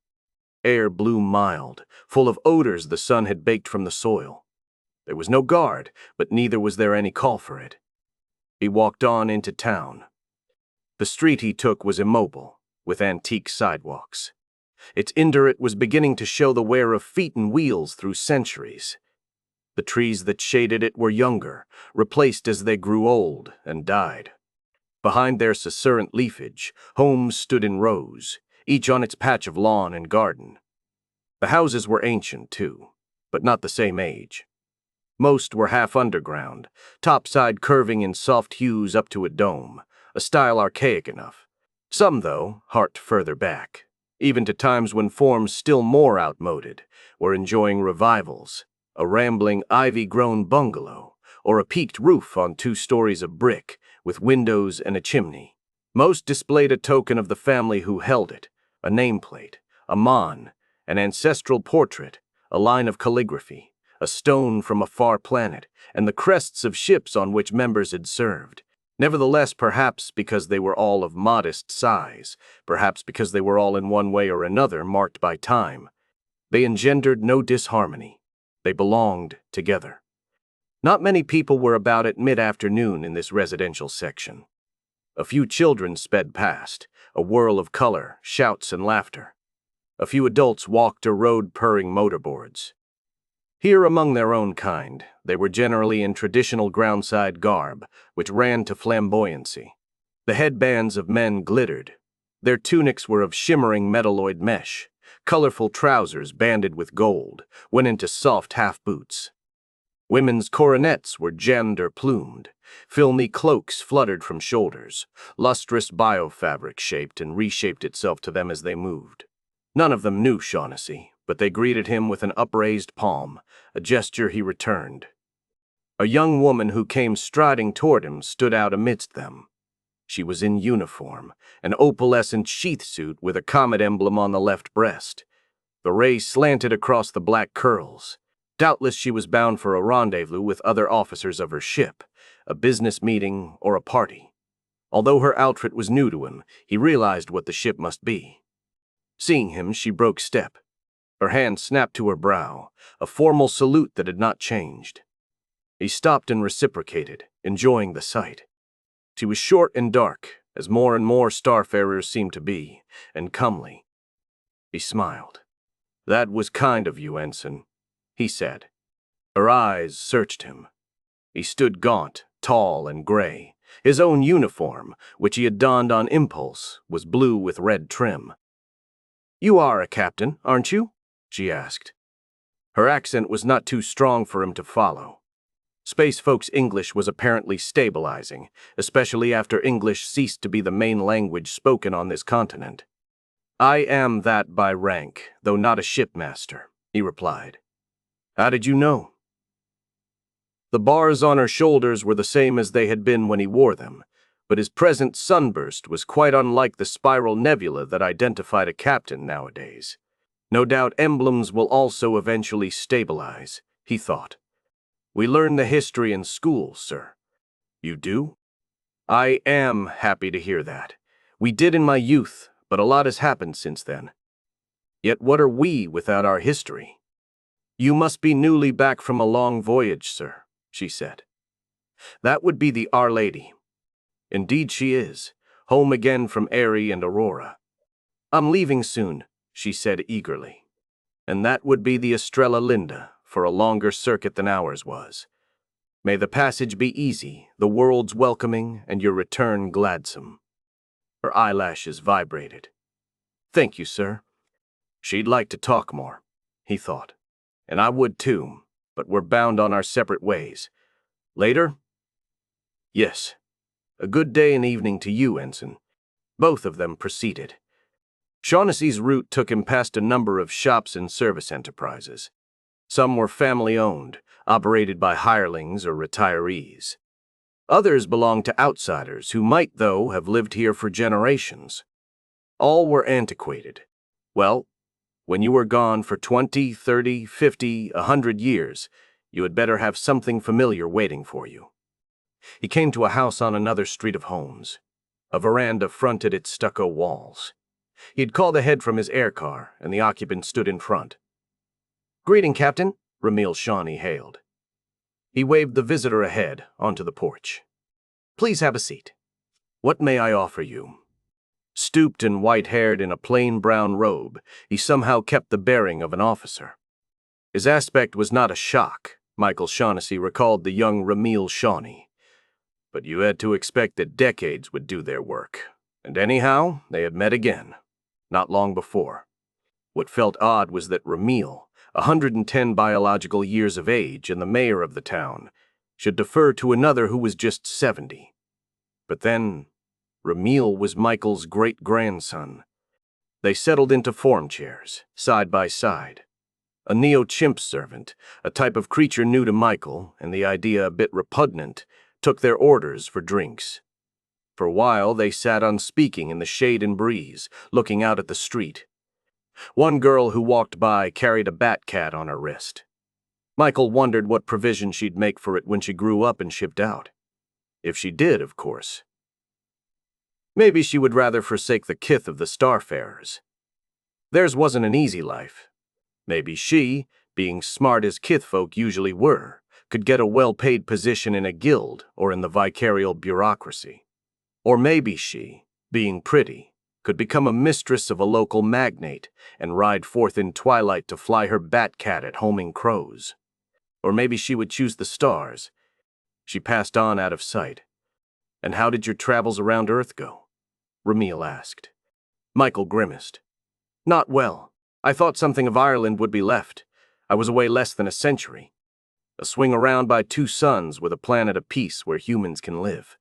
Air blew mild, full of odors the sun had baked from the soil. There was no guard, but neither was there any call for it. He walked on into town. The street he took was immobile, with antique sidewalks. Its indurate was beginning to show the wear of feet and wheels through centuries. The trees that shaded it were younger, replaced as they grew old and died. Behind their succulent leafage, homes stood in rows, each on its patch of lawn and garden. The houses were ancient, too, but not the same age. Most were half underground, topside curving in soft hues up to a dome, a style archaic enough. Some, though, harked further back, even to times when forms still more outmoded were enjoying revivals, a rambling ivy-grown bungalow, or a peaked roof on 2 stories of brick, with windows and a chimney. Most displayed a token of the family who held it, a nameplate, a mon, an ancestral portrait, a line of calligraphy, a stone from a far planet, and the crests of ships on which members had served. Nevertheless, perhaps because they were all of modest size, perhaps because they were all in one way or another marked by time, they engendered no disharmony. They belonged together. Not many people were about at mid-afternoon in this residential section. A few children sped past, a whirl of color, shouts, and laughter. A few adults walked or rode purring motorboards. Here among their own kind, they were generally in traditional groundside garb, which ran to flamboyancy. The headbands of men glittered. Their tunics were of shimmering metalloid mesh. Colorful trousers banded with gold went into soft half-boots. Women's coronets were gemmed or plumed. Filmy cloaks fluttered from shoulders. Lustrous biofabric shaped and reshaped itself to them as they moved. None of them knew Shaughnessy, but they greeted him with an upraised palm, a gesture he returned. A young woman who came striding toward him stood out amidst them. She was in uniform, an opalescent sheath suit with a comet emblem on the left breast. The ray slanted across the black curls. Doubtless she was bound for a rendezvous with other officers of her ship, a business meeting or a party. Although her outfit was new to him, he realized what the ship must be. Seeing him, she broke step. Her hand snapped to her brow, a formal salute that had not changed. He stopped and reciprocated, enjoying the sight. She was short and dark, as more and more Starfarers seemed to be, and comely. He smiled. "That was kind of you, Ensign," he said. Her eyes searched him. He stood gaunt, tall, and gray. His own uniform, which he had donned on impulse, was blue with red trim. "You are a captain, aren't you?" she asked. Her accent was not too strong for him to follow. Space folks' English was apparently stabilizing, especially after English ceased to be the main language spoken on this continent. "I am that by rank, though not a shipmaster," he replied. "How did you know?" The bars on her shoulders were the same as they had been when he wore them, but his present sunburst was quite unlike the spiral nebula that identified a captain nowadays. No doubt emblems will also eventually stabilize, he thought. "We learn the history in school, sir." "You do?" "I am happy to hear that. We did in my youth, but a lot has happened since then. Yet what are we without our history?" "You must be newly back from a long voyage, sir," she said. "That would be the Our Lady." "Indeed she is, home again from Airy and Aurora." "I'm leaving soon," she said eagerly. "And that would be the Estrella Linda, for a longer circuit than ours was. May the passage be easy, the world's welcoming, and your return gladsome." Her eyelashes vibrated. "Thank you, sir." She'd like to talk more, he thought. And I would too, but we're bound on our separate ways. Later? Yes. A good day and evening to you, Ensign. Both of them proceeded. Shaughnessy's route took him past a number of shops and service enterprises. Some were family-owned, operated by hirelings or retirees. Others belonged to outsiders who might, though, have lived here for generations. All were antiquated. Well, when you were gone for 20, 30, 50, 100 years, you had better have something familiar waiting for you. He came to a house on another street of homes. A veranda fronted its stucco walls. He had called ahead from his air car, and the occupant stood in front. "Greeting, Captain," Ramil Shawnee hailed. He waved the visitor ahead onto the porch. "Please have a seat." "What may I offer you?" Stooped and white-haired in a plain brown robe, he somehow kept the bearing of an officer. His aspect was not a shock. Michael Shaughnessy recalled the young Ramil Shawnee. But you had to expect that decades would do their work. And anyhow, they had met again, not long before. What felt odd was that Ramil, 110 biological years of age and the mayor of the town, should defer to another who was just 70. But then, Ramil was Michael's great-grandson. They settled into form chairs, side by side. A neo-chimp servant, a type of creature new to Michael, and the idea a bit repugnant, took their orders for drinks. For a while they sat unspeaking in the shade and breeze, looking out at the street. One girl who walked by carried a bat cat on her wrist. Michael wondered what provision she'd make for it when she grew up and shipped out. If she did, of course. Maybe she would rather forsake the kith of the Starfarers. Theirs wasn't an easy life. Maybe she, being smart as kithfolk usually were, could get a well-paid position in a guild or in the vicarial bureaucracy. Or maybe she, being pretty, could become a mistress of a local magnate and ride forth in twilight to fly her bat cat at homing crows. Or maybe she would choose the stars. She passed on out of sight. "And how did your travels around Earth go?" Ramil asked. Michael grimaced. "Not well. I thought something of Ireland would be left. I was away less than a century. A swing around by 2 suns with a planet of peace where humans can live.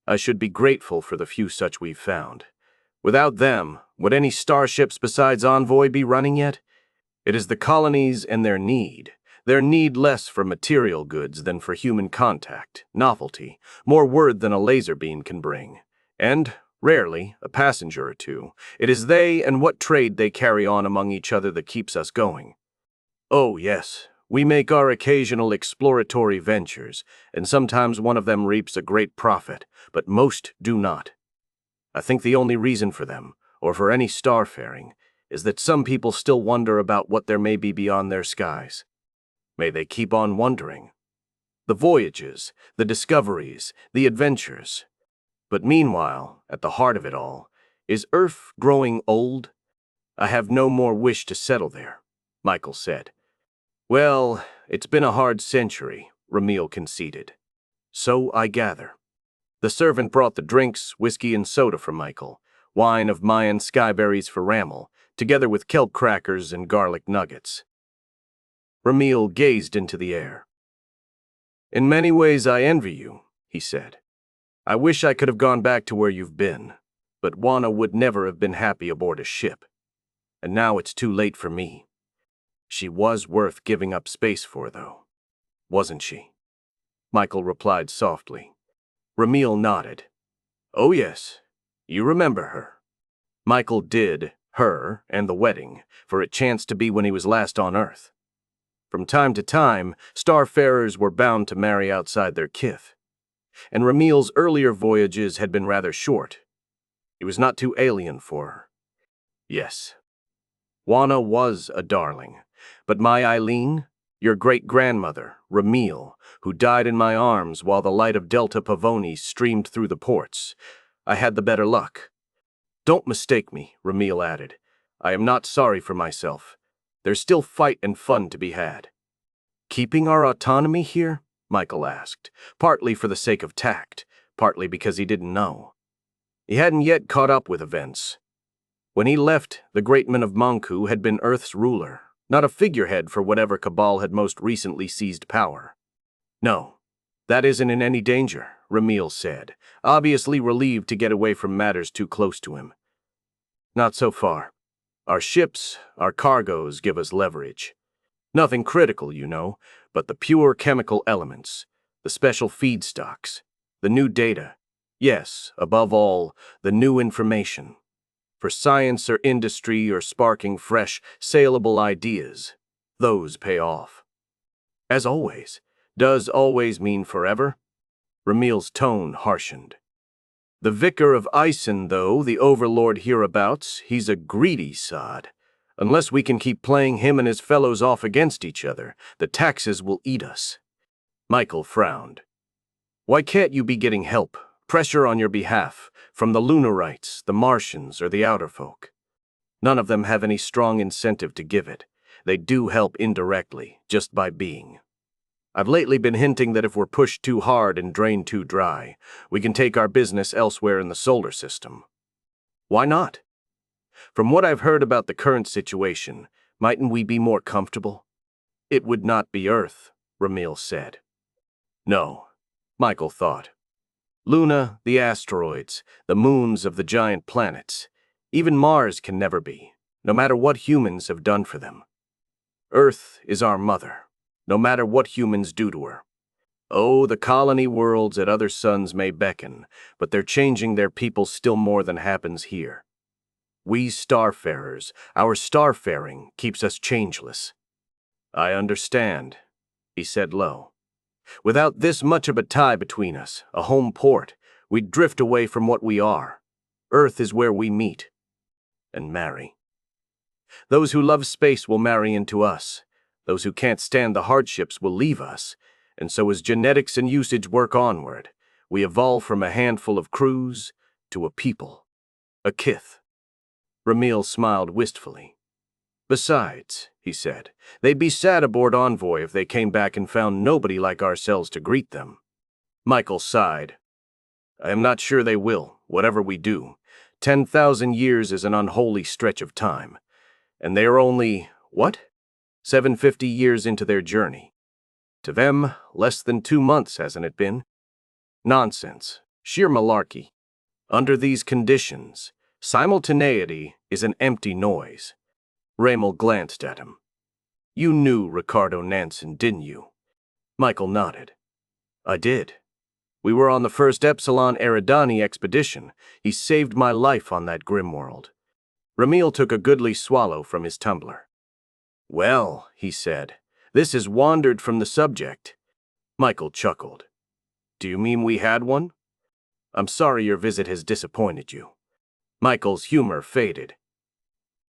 I should be grateful for the few such we've found. Without them, would any starships besides Envoy be running yet? It is the colonies and their need less for material goods than for human contact, novelty, more word than a laser beam can bring, and, rarely, a passenger or two. It is they and what trade they carry on among each other that keeps us going. Oh, yes, we make our occasional exploratory ventures, and sometimes one of them reaps a great profit, but most do not. I think the only reason for them, or for any starfaring, is that some people still wonder about what there may be beyond their skies. May they keep on wondering. The voyages, the discoveries, the adventures. But meanwhile, at the heart of it all, is Earth growing old? I have no more wish to settle there, Michael said. Well, it's been a hard century, Ramil conceded. So I gather. The servant brought the drinks, whiskey and soda for Michael, wine of Mayan skyberries for Ramil, together with kelp crackers and garlic nuggets. Ramil gazed into the air. In many ways I envy you, he said. I wish I could have gone back to where you've been, but Juana would never have been happy aboard a ship. And now it's too late for me. She was worth giving up space for, though, wasn't she? Michael replied softly. Ramil nodded. Oh yes, you remember her. Michael did, her, and the wedding, for it chanced to be when he was last on Earth. From time to time, Starfarers were bound to marry outside their kith, and Ramil's earlier voyages had been rather short. He was not too alien for her. Yes, Juana was a darling, but my Eileen, your great-grandmother, Ramil, who died in my arms while the light of Delta Pavonis streamed through the ports, I had the better luck. Don't mistake me, Ramil added. I am not sorry for myself. There's still fight and fun to be had. Keeping our autonomy here? Michael asked, partly for the sake of tact, partly because he didn't know. He hadn't yet caught up with events. When he left, the great man of Manku had been Earth's ruler, not a figurehead for whatever cabal had most recently seized power. No, that isn't in any danger, Ramil said, obviously relieved to get away from matters too close to him. Not so far. Our ships, our cargoes give us leverage. Nothing critical, you know, but the pure chemical elements, the special feedstocks, the new data. Yes, above all, the new information. For science or industry or sparking fresh, saleable ideas, those pay off. As always. Does always mean forever? Ramil's tone harshened. The Vicar of Ison, though, the overlord hereabouts, he's a greedy sod. Unless we can keep playing him and his fellows off against each other, the taxes will eat us. Michael frowned. Why can't you be getting help, pressure on your behalf, from the Lunarites, the Martians, or the Outer Folk? None of them have any strong incentive to give it. They do help indirectly, just by being. I've lately been hinting that if we're pushed too hard and drained too dry, we can take our business elsewhere in the solar system. Why not? From what I've heard about the current situation, mightn't we be more comfortable? It would not be Earth, Ramil said. No, Michael thought. Luna, the asteroids, the moons of the giant planets, even Mars can never be, no matter what humans have done for them. Earth is our mother, no matter what humans do to her. Oh, the colony worlds at other suns may beckon, but they're changing their people still more than happens here. We Starfarers, our starfaring keeps us changeless. I understand, he said low. Without this much of a tie between us, a home port, we'd drift away from what we are. Earth is where we meet and marry. Those who love space will marry into us. Those who can't stand the hardships will leave us, and so as genetics and usage work onward, we evolve from a handful of crews to a people, a kith. Ramil smiled wistfully. Besides, he said, they'd be sad aboard Envoy if they came back and found nobody like ourselves to greet them. Michael sighed. I am not sure they will, whatever we do. 10,000 years is an unholy stretch of time, and they are only, what? 750 years into their journey. To them, less than 2 months, hasn't it been? Nonsense. Sheer malarkey. Under these conditions, simultaneity is an empty noise. Ramil glanced at him. You knew Ricardo Nansen, didn't you? Michael nodded. I did. We were on the first Epsilon Eridani expedition. He saved my life on that grim world. Ramil took a goodly swallow from his tumbler. Well, he said, this has wandered from the subject. Michael chuckled. Do you mean we had one? I'm sorry your visit has disappointed you. Michael's humor faded.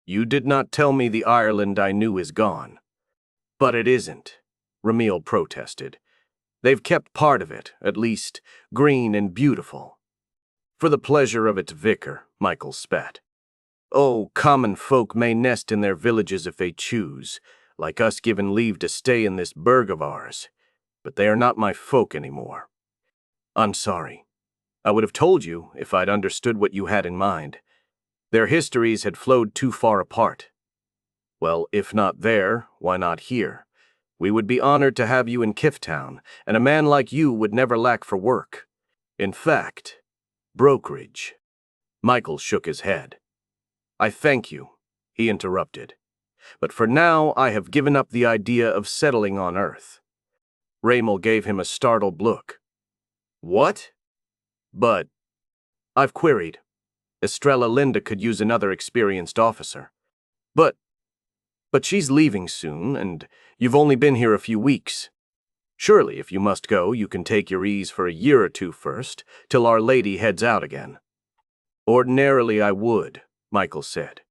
You did not tell me the Ireland I knew is gone. But it isn't, Ramil protested. They've kept part of it, at least, green and beautiful. For the pleasure of its vicar, Michael spat. Oh, common folk may nest in their villages if they choose, like us given leave to stay in this burg of ours, but they are not my folk anymore. I'm sorry. I would have told you if I'd understood what you had in mind. Their histories had flowed too far apart. Well, if not there, why not here? We would be honored to have you in Kiftown, and a man like you would never lack for work. In fact, brokerage. Michael shook his head. I thank you, he interrupted. But for now, I have given up the idea of settling on Earth. Ramil gave him a startled look. What? But I've queried. Estrella Linda could use another experienced officer. But she's leaving soon, and you've only been here a few weeks. Surely, if you must go, you can take your ease for a year or two first, till Our Lady heads out again. Ordinarily I would, Michael said.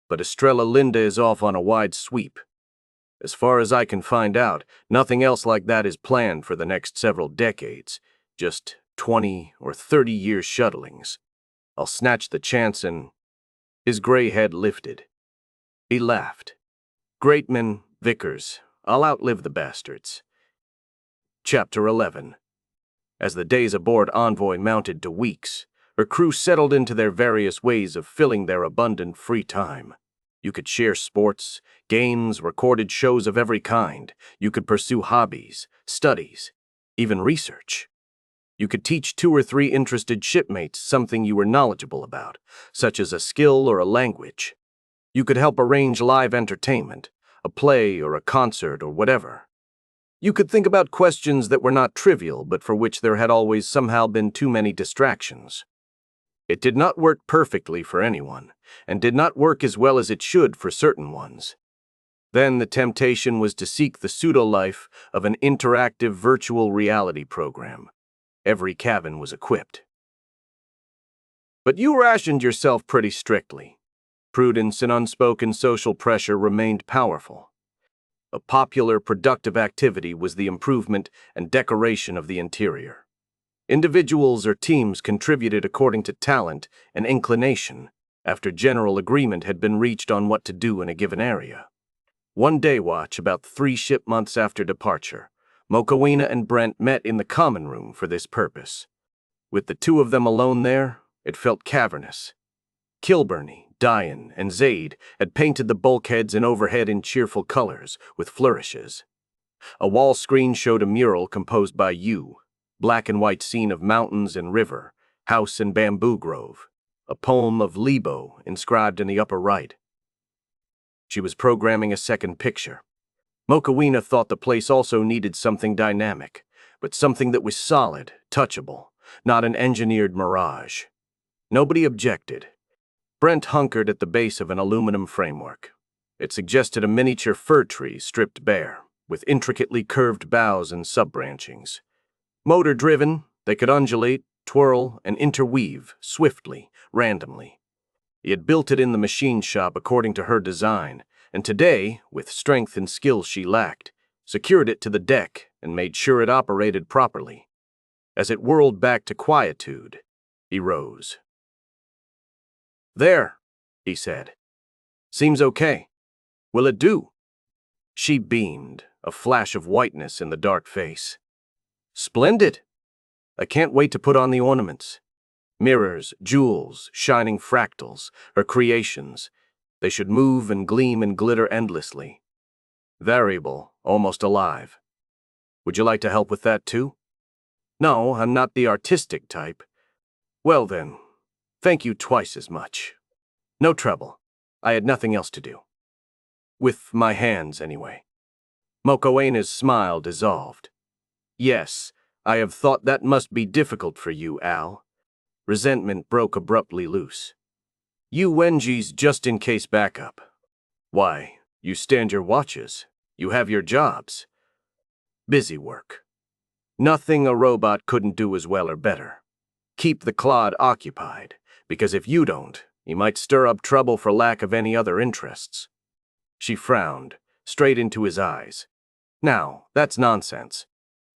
But Estrella Linda is off on a wide sweep. As far as I can find out, nothing else like that is planned for the next several decades, just 20 or 30 years shuttlings. I'll snatch the chance and... His gray head lifted. He laughed. Great men, vicars, I'll outlive the bastards. Chapter 11. As the days aboard Envoy mounted to weeks, her crew settled into their various ways of filling their abundant free time. You could share sports, games, recorded shows of every kind. You could pursue hobbies, studies, even research. You could teach 2 or 3 interested shipmates something you were knowledgeable about, such as a skill or a language. You could help arrange live entertainment, a play or a concert or whatever. You could think about questions that were not trivial, but for which there had always somehow been too many distractions. It did not work perfectly for anyone, and did not work as well as it should for certain ones. Then the temptation was to seek the pseudo-life of an interactive virtual reality program. Every cabin was equipped. But you rationed yourself pretty strictly. Prudence and unspoken social pressure remained powerful. A popular, productive activity was the improvement and decoration of the interior. Individuals or teams contributed according to talent and inclination, after general agreement had been reached on what to do in a given area. One day watch, about 3 ship months after departure, Mokowina and Brent met in the common room for this purpose. With the 2 of them alone there, it felt cavernous. Kilburney, Dian, and Zaid had painted the bulkheads and overhead in cheerful colors, with flourishes. A wall screen showed a mural composed by you, black and white scene of mountains and river, house and bamboo grove, a poem of Libo inscribed in the upper right. She was programming a second picture. Mokowina thought the place also needed something dynamic, but something that was solid, touchable, not an engineered mirage. Nobody objected. Brent hunkered at the base of an aluminum framework. It suggested a miniature fir tree stripped bare, with intricately curved boughs and sub-branchings. Motor-driven, they could undulate, twirl, and interweave, swiftly, randomly. He had built it in the machine shop according to her design, and today, with strength and skill she lacked, secured it to the deck and made sure it operated properly. As it whirled back to quietude, he rose. "There," he said. "Seems okay. Will it do?" She beamed, a flash of whiteness in the dark face. "Splendid! I can't wait to put on the ornaments. Mirrors, jewels, shining fractals, her creations. They should move and gleam and glitter endlessly. Variable, almost alive. Would you like to help with that too?" "No, I'm not the artistic type." "Well then, thank you twice as much. No trouble. I had nothing else to do. With my hands, anyway." Mokowina's smile dissolved. "Yes, I have thought that must be difficult for you, Al." Resentment broke abruptly loose. "You Wenji's just-in-case backup. Why, you stand your watches. You have your jobs. Busy work. Nothing a robot couldn't do as well or better. Keep the clod occupied, because if you don't, he might stir up trouble for lack of any other interests." She frowned, straight into his eyes. "Now, that's nonsense.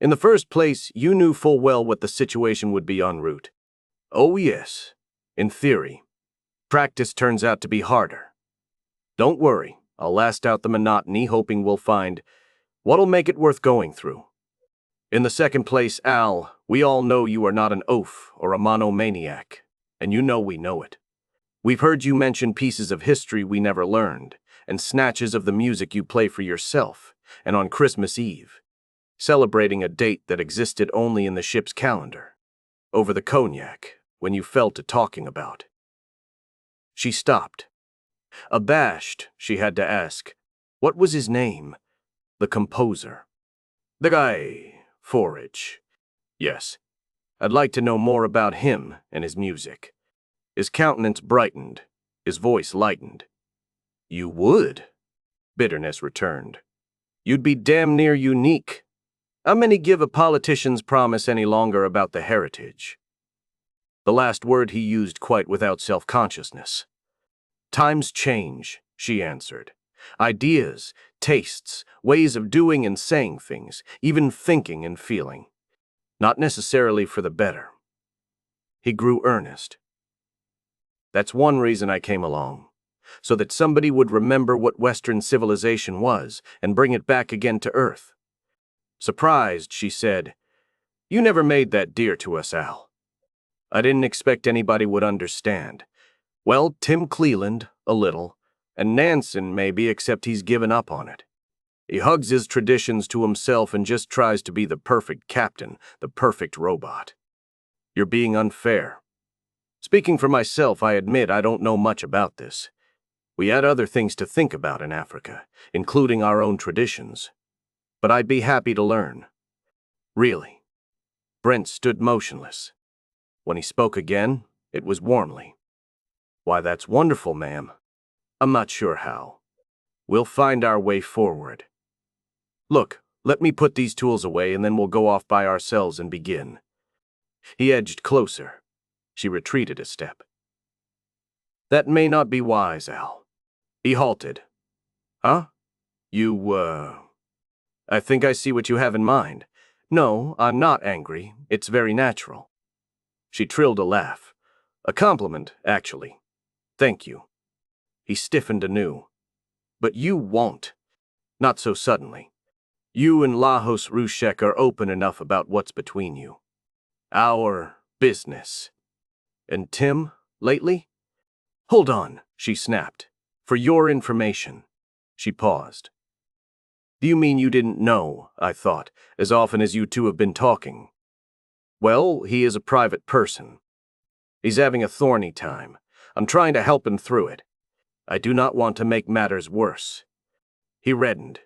In the first place, you knew full well what the situation would be en route." "Oh yes, in theory. Practice turns out to be harder. Don't worry, I'll last out the monotony, hoping we'll find what'll make it worth going through. In the second place, Al, we all know you are not an oaf or a monomaniac, and you know we know it. We've heard you mention pieces of history we never learned, and snatches of the music you play for yourself, and on Christmas Eve, celebrating a date that existed only in the ship's calendar, over the cognac, when you fell to talking about." She stopped. Abashed, she had to ask, what was his name? The composer. "The guy, Forage. Yes. I'd like to know more about him and his music." His countenance brightened, his voice lightened. "You would?" Bitterness returned. "You'd be damn near unique. How many give a politician's promise any longer about the heritage?" The last word he used quite without self-consciousness. "Times change," she answered. "Ideas, tastes, ways of doing and saying things, even thinking and feeling. Not necessarily for the better." He grew earnest. "That's one reason I came along, so that somebody would remember what Western civilization was and bring it back again to Earth." Surprised, she said, "You never made that dear to us, Al." "I didn't expect anybody would understand. Well, Tim Cleland, a little. And Nansen maybe, except he's given up on it. He hugs his traditions to himself and just tries to be the perfect captain, the perfect robot. You're being unfair. Speaking for myself, I admit I don't know much about this. We had other things to think about in Africa, including our own traditions. But I'd be happy to learn. Really. Brent stood motionless. When he spoke again, it was warmly. Why, that's wonderful, ma'am. I'm not sure how. We'll find our way forward. Look, let me put these tools away and then we'll go off by ourselves and begin. He edged closer. She retreated a step. That may not be wise, Al. He halted. Huh? I think I see what you have in mind. No, I'm not angry. It's very natural. She trilled a laugh. A compliment, actually. Thank you. He stiffened anew. But you won't. Not so suddenly. You and Lajos Rushek are open enough about what's between you. Our business. And Tim, lately? Hold on, she snapped. For your information. She paused. Do you mean you didn't know, I thought, as often as you two have been talking? Well, he is a private person. He's having a thorny time. I'm trying to help him through it. I do not want to make matters worse. He reddened.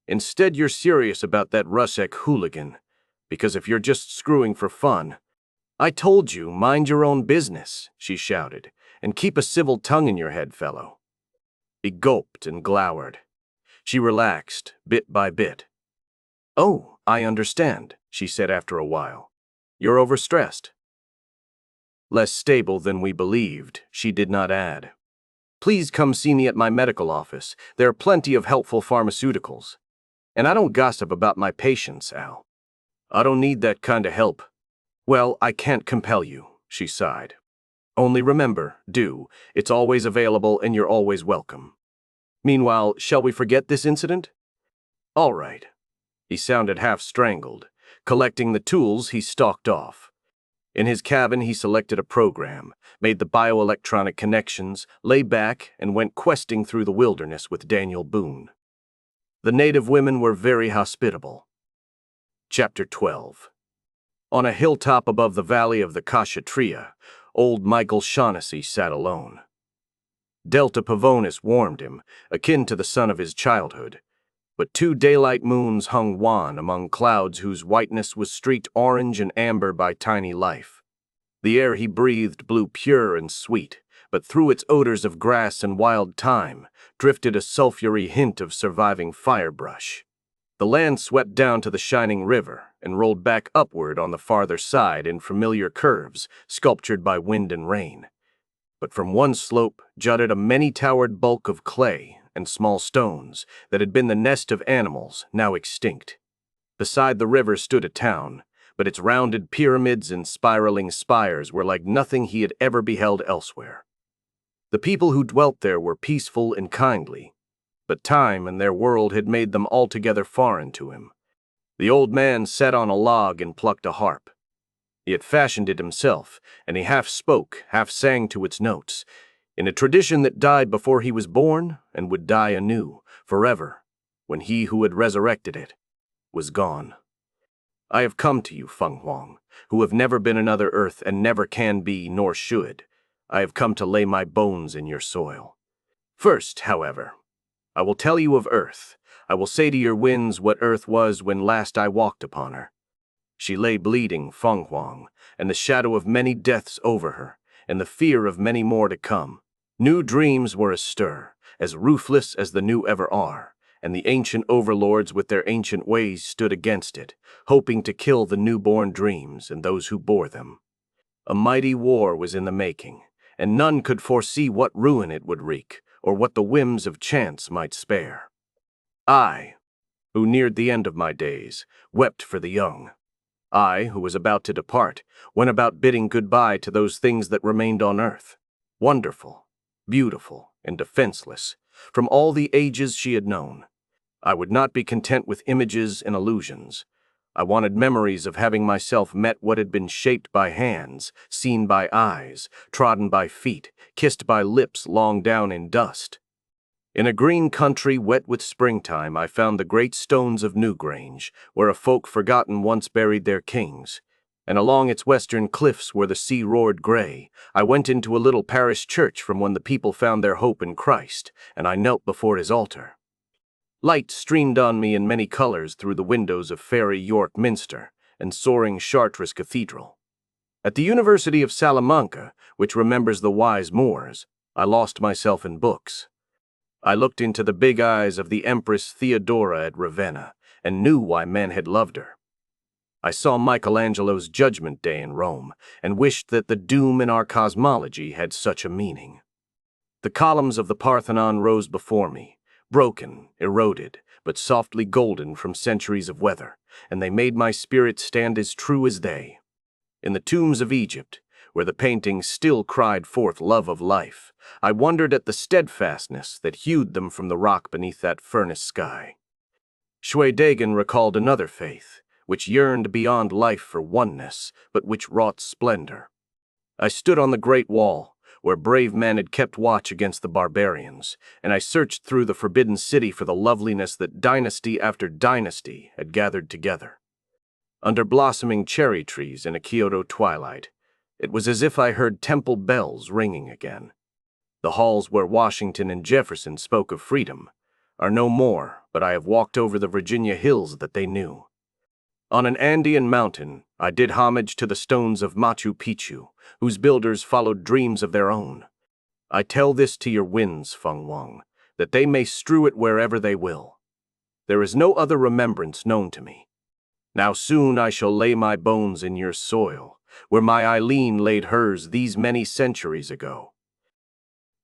Instead, you're serious about that Rusek hooligan, because if you're just screwing for fun... I told you, mind your own business, she shouted, and keep a civil tongue in your head, fellow. He gulped and glowered. She relaxed, bit by bit. Oh, I understand, she said after a while. You're overstressed. Less stable than we believed, she did not add. Please come see me at my medical office. There are plenty of helpful pharmaceuticals. And I don't gossip about my patients, Al. I don't need that kind of help. Well, I can't compel you, she sighed. Only remember, it's always available and you're always welcome. Meanwhile, shall we forget this incident? All right. He sounded half strangled. Collecting the tools, he stalked off. In his cabin, he selected a program, made the bioelectronic connections, lay back, and went questing through the wilderness with Daniel Boone. The native women were very hospitable. Chapter 12. On a hilltop above the valley of the Kashatria, old Michael Shaughnessy sat alone. Delta Pavonis warmed him, akin to the sun of his childhood, but 2 daylight moons hung wan among clouds whose whiteness was streaked orange and amber by tiny life. The air he breathed blew pure and sweet, but through its odors of grass and wild thyme drifted a sulphury hint of surviving firebrush. The land swept down to the shining river and rolled back upward on the farther side in familiar curves sculptured by wind and rain. But from one slope jutted a many-towered bulk of clay and small stones that had been the nest of animals now extinct. Beside the river stood a town, but its rounded pyramids and spiraling spires were like nothing he had ever beheld elsewhere. The people who dwelt there were peaceful and kindly, but time and their world had made them altogether foreign to him. The old man sat on a log and plucked a harp. He had fashioned it himself, and he half spoke, half sang to its notes, in a tradition that died before he was born and would die anew, forever, when he who had resurrected it was gone. I have come to you, Feng Huang, who have never been another earth and never can be nor should. I have come to lay my bones in your soil. First, however, I will tell you of Earth. I will say to your winds what Earth was when last I walked upon her. She lay bleeding, Feng Huang, and the shadow of many deaths over her, and the fear of many more to come. New dreams were astir, as ruthless as the new ever are, and the ancient overlords with their ancient ways stood against it, hoping to kill the newborn dreams and those who bore them. A mighty war was in the making, and none could foresee what ruin it would wreak, or what the whims of chance might spare. I, who neared the end of my days, wept for the young. I, who was about to depart, went about bidding goodbye to those things that remained on earth, wonderful, beautiful, and defenseless, from all the ages she had known. I would not be content with images and illusions. I wanted memories of having myself met what had been shaped by hands, seen by eyes, trodden by feet, kissed by lips long down in dust. In a green country wet with springtime, I found the great stones of Newgrange, where a folk forgotten once buried their kings. And along its western cliffs where the sea roared grey, I went into a little parish church from when the people found their hope in Christ, and I knelt before his altar. Light streamed on me in many colors through the windows of fairy York Minster and soaring Chartres Cathedral. At the University of Salamanca, which remembers the wise Moors, I lost myself in books. I looked into the big eyes of the Empress Theodora at Ravenna and knew why men had loved her. I saw Michelangelo's Judgment Day in Rome and wished that the doom in our cosmology had such a meaning. The columns of the Parthenon rose before me, broken, eroded, but softly golden from centuries of weather, and they made my spirit stand as true as they. In the tombs of Egypt, where the paintings still cried forth love of life, I wondered at the steadfastness that hewed them from the rock beneath that furnace sky. Shwe Dagon recalled another faith, which yearned beyond life for oneness, but which wrought splendor. I stood on the great wall, where brave men had kept watch against the barbarians, and I searched through the forbidden city for the loveliness that dynasty after dynasty had gathered together. Under blossoming cherry trees in a Kyoto twilight, it was as if I heard temple bells ringing again. The halls where Washington and Jefferson spoke of freedom are no more, but I have walked over the Virginia hills that they knew. On an Andean mountain, I did homage to the stones of Machu Picchu, whose builders followed dreams of their own. I tell this to your winds, Feng Wang, that they may strew it wherever they will. There is no other remembrance known to me. Now soon I shall lay my bones in your soil, where my Eileen laid hers these many centuries ago.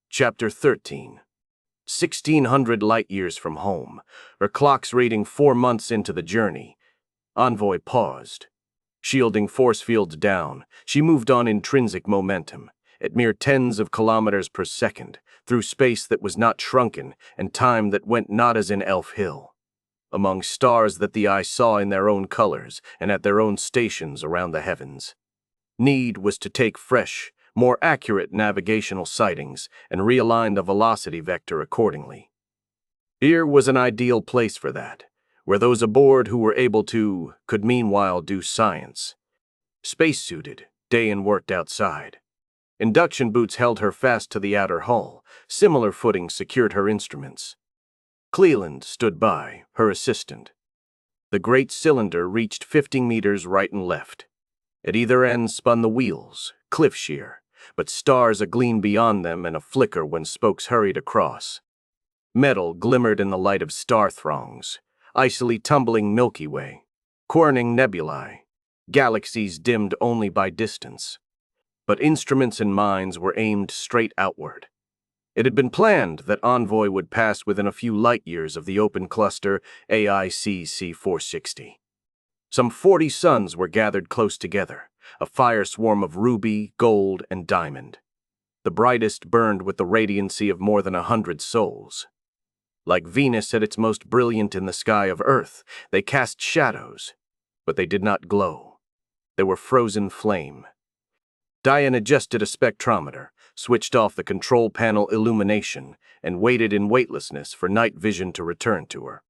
Chapter 13. 1,600 light-years from home, her clocks reading 4 months into the journey, Envoy paused. Shielding force fields down, she moved on intrinsic momentum, at mere tens of kilometers per second, through space that was not shrunken and time that went not as in Elf Hill. Among stars that the eye saw in their own colors and at their own stations around the heavens. Need was to take fresh, more accurate navigational sightings and realign the velocity vector accordingly. Here was an ideal place for that, where those aboard who were able to could meanwhile do science. Spacesuited, Dayan worked outside. Induction boots held her fast to the outer hull, similar footing secured her instruments. Cleland stood by, her assistant. The great cylinder reached 50 meters right and left. At either end spun the wheels, cliff sheer, but stars agleam beyond them and a flicker when spokes hurried across. Metal glimmered in the light of star throngs, icily tumbling Milky Way, querning nebulae, galaxies dimmed only by distance. But instruments and minds were aimed straight outward. It had been planned that Envoy would pass within a few light-years of the open cluster AICC 460. Some 40 suns were gathered close together, a fire swarm of ruby, gold, and diamond. The brightest burned with the radiancy of more than 100 souls. Like Venus at its most brilliant in the sky of Earth, they cast shadows, but they did not glow. They were frozen flame. Diane adjusted a spectrometer, switched off the control panel illumination, and waited in weightlessness for night vision to return to her.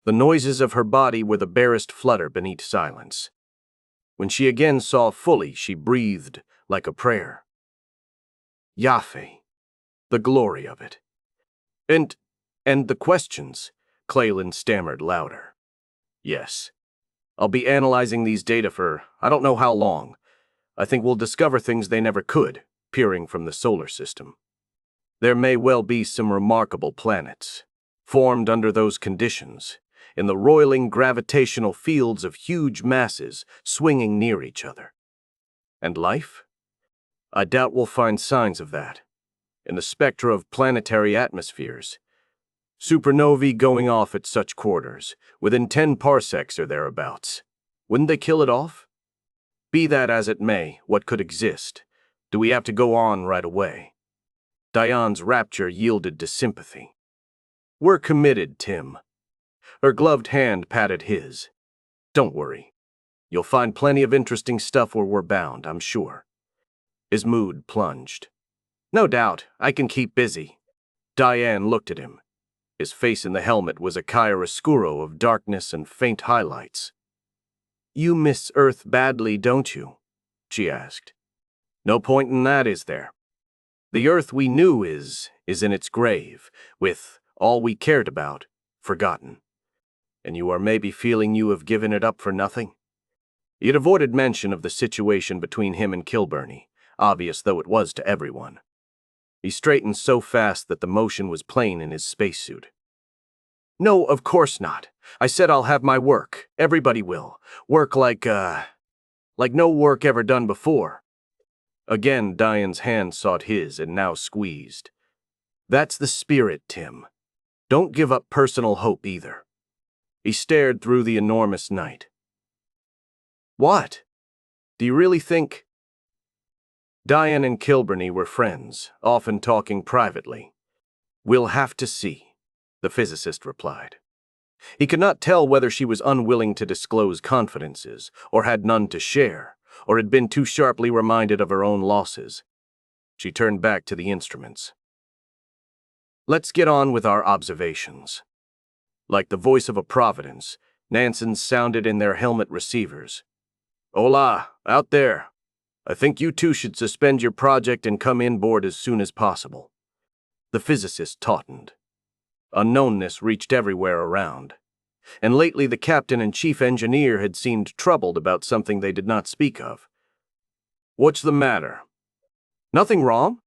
The noises of her body were the barest flutter beneath silence. When she again saw fully, she breathed like a prayer. Yahweh, the glory of it. And the questions, Cleland stammered louder. Yes. I'll be analyzing these data for I don't know how long. I think we'll discover things they never could, peering from the solar system. There may well be some remarkable planets, formed under those conditions, in the roiling gravitational fields of huge masses swinging near each other. And life? I doubt we'll find signs of that. In the spectra of planetary atmospheres, supernovae going off at such quarters, within 10 parsecs or thereabouts. Wouldn't they kill it off? Be that as it may, what could exist? Do we have to go on right away? Diane's rapture yielded to sympathy. We're committed, Tim. Her gloved hand patted his. Don't worry. You'll find plenty of interesting stuff where we're bound, I'm sure. His mood plunged. No doubt, I can keep busy. Diane looked at him, His face in the helmet was a chiaroscuro of darkness and faint highlights. "You miss Earth badly, don't you?" she asked. "No point in that, is there? The Earth we knew is in its grave, with all we cared about forgotten. And you are maybe feeling you have given it up for nothing?" He had avoided mention of the situation between him and Kilburney, obvious though it was to everyone. He straightened so fast that the motion was plain in his spacesuit. "No, of course not. I said I'll have my work. Everybody will. Work like no work ever done before." Again, Diane's hand sought his and now squeezed. "That's the spirit, Tim. Don't give up personal hope either." He stared through the enormous night. "What? Do you really think—" Diane and Kilburney were friends, often talking privately. "We'll have to see," the physicist replied. He could not tell whether she was unwilling to disclose confidences, or had none to share, or had been too sharply reminded of her own losses. She turned back to the instruments. "Let's get on with our observations." Like the voice of a providence, Nansen's sounded in their helmet receivers. "Hola, out there. I think you two should suspend your project and come inboard as soon as possible." The physicist tautened. Unknownness reached everywhere around, and lately the captain and chief engineer had seemed troubled about something they did not speak of. "What's the matter?" "Nothing wrong."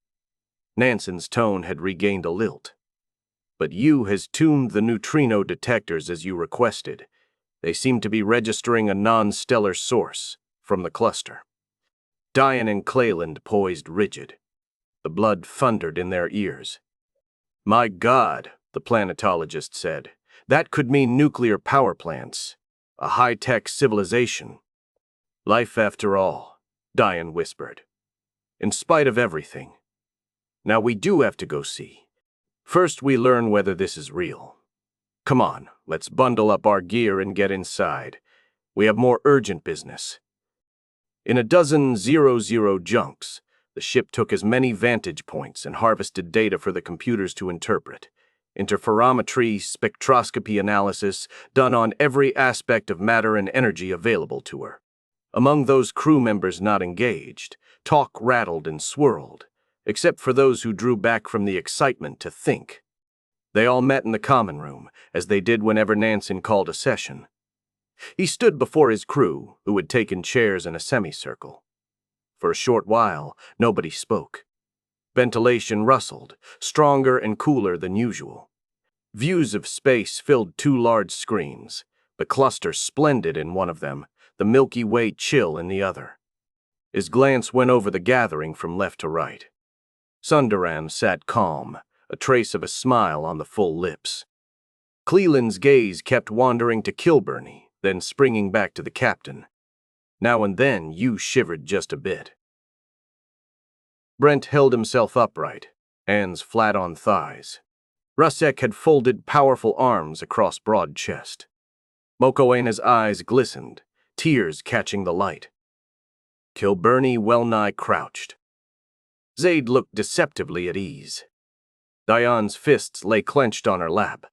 Nansen's tone had regained a lilt. "But you has tuned the neutrino detectors as you requested. They seem to be registering a non-stellar source from the cluster." Diane and Cleland poised rigid. The blood thundered in their ears. "My God," the planetologist said. "That could mean nuclear power plants. A high-tech civilization." "Life after all," Diane whispered. "In spite of everything. Now we do have to go see. First we learn whether this is real. Come on, let's bundle up our gear and get inside. We have more urgent business." In a dozen 00 junks, the ship took as many vantage points and harvested data for the computers to interpret. Interferometry, spectroscopy analysis, done on every aspect of matter and energy available to her. Among those crew members not engaged, talk rattled and swirled, except for those who drew back from the excitement to think. They all met in the common room, as they did whenever Nansen called a session. He stood before his crew, who had taken chairs in a semicircle. For a short while, nobody spoke. Ventilation rustled, stronger and cooler than usual. Views of space filled two large screens, the cluster splendid in one of them, the Milky Way chill in the other. His glance went over the gathering from left to right. Sundaram sat calm, a trace of a smile on the full lips. Cleland's gaze kept wandering to Kilburney, then springing back to the captain. Now and then, you shivered just a bit. Brent held himself upright, hands flat on thighs. Rusek had folded powerful arms across broad chest. Mokoena's eyes glistened, tears catching the light. Kilburney well-nigh crouched. Zaid looked deceptively at ease. Diane's fists lay clenched on her lap.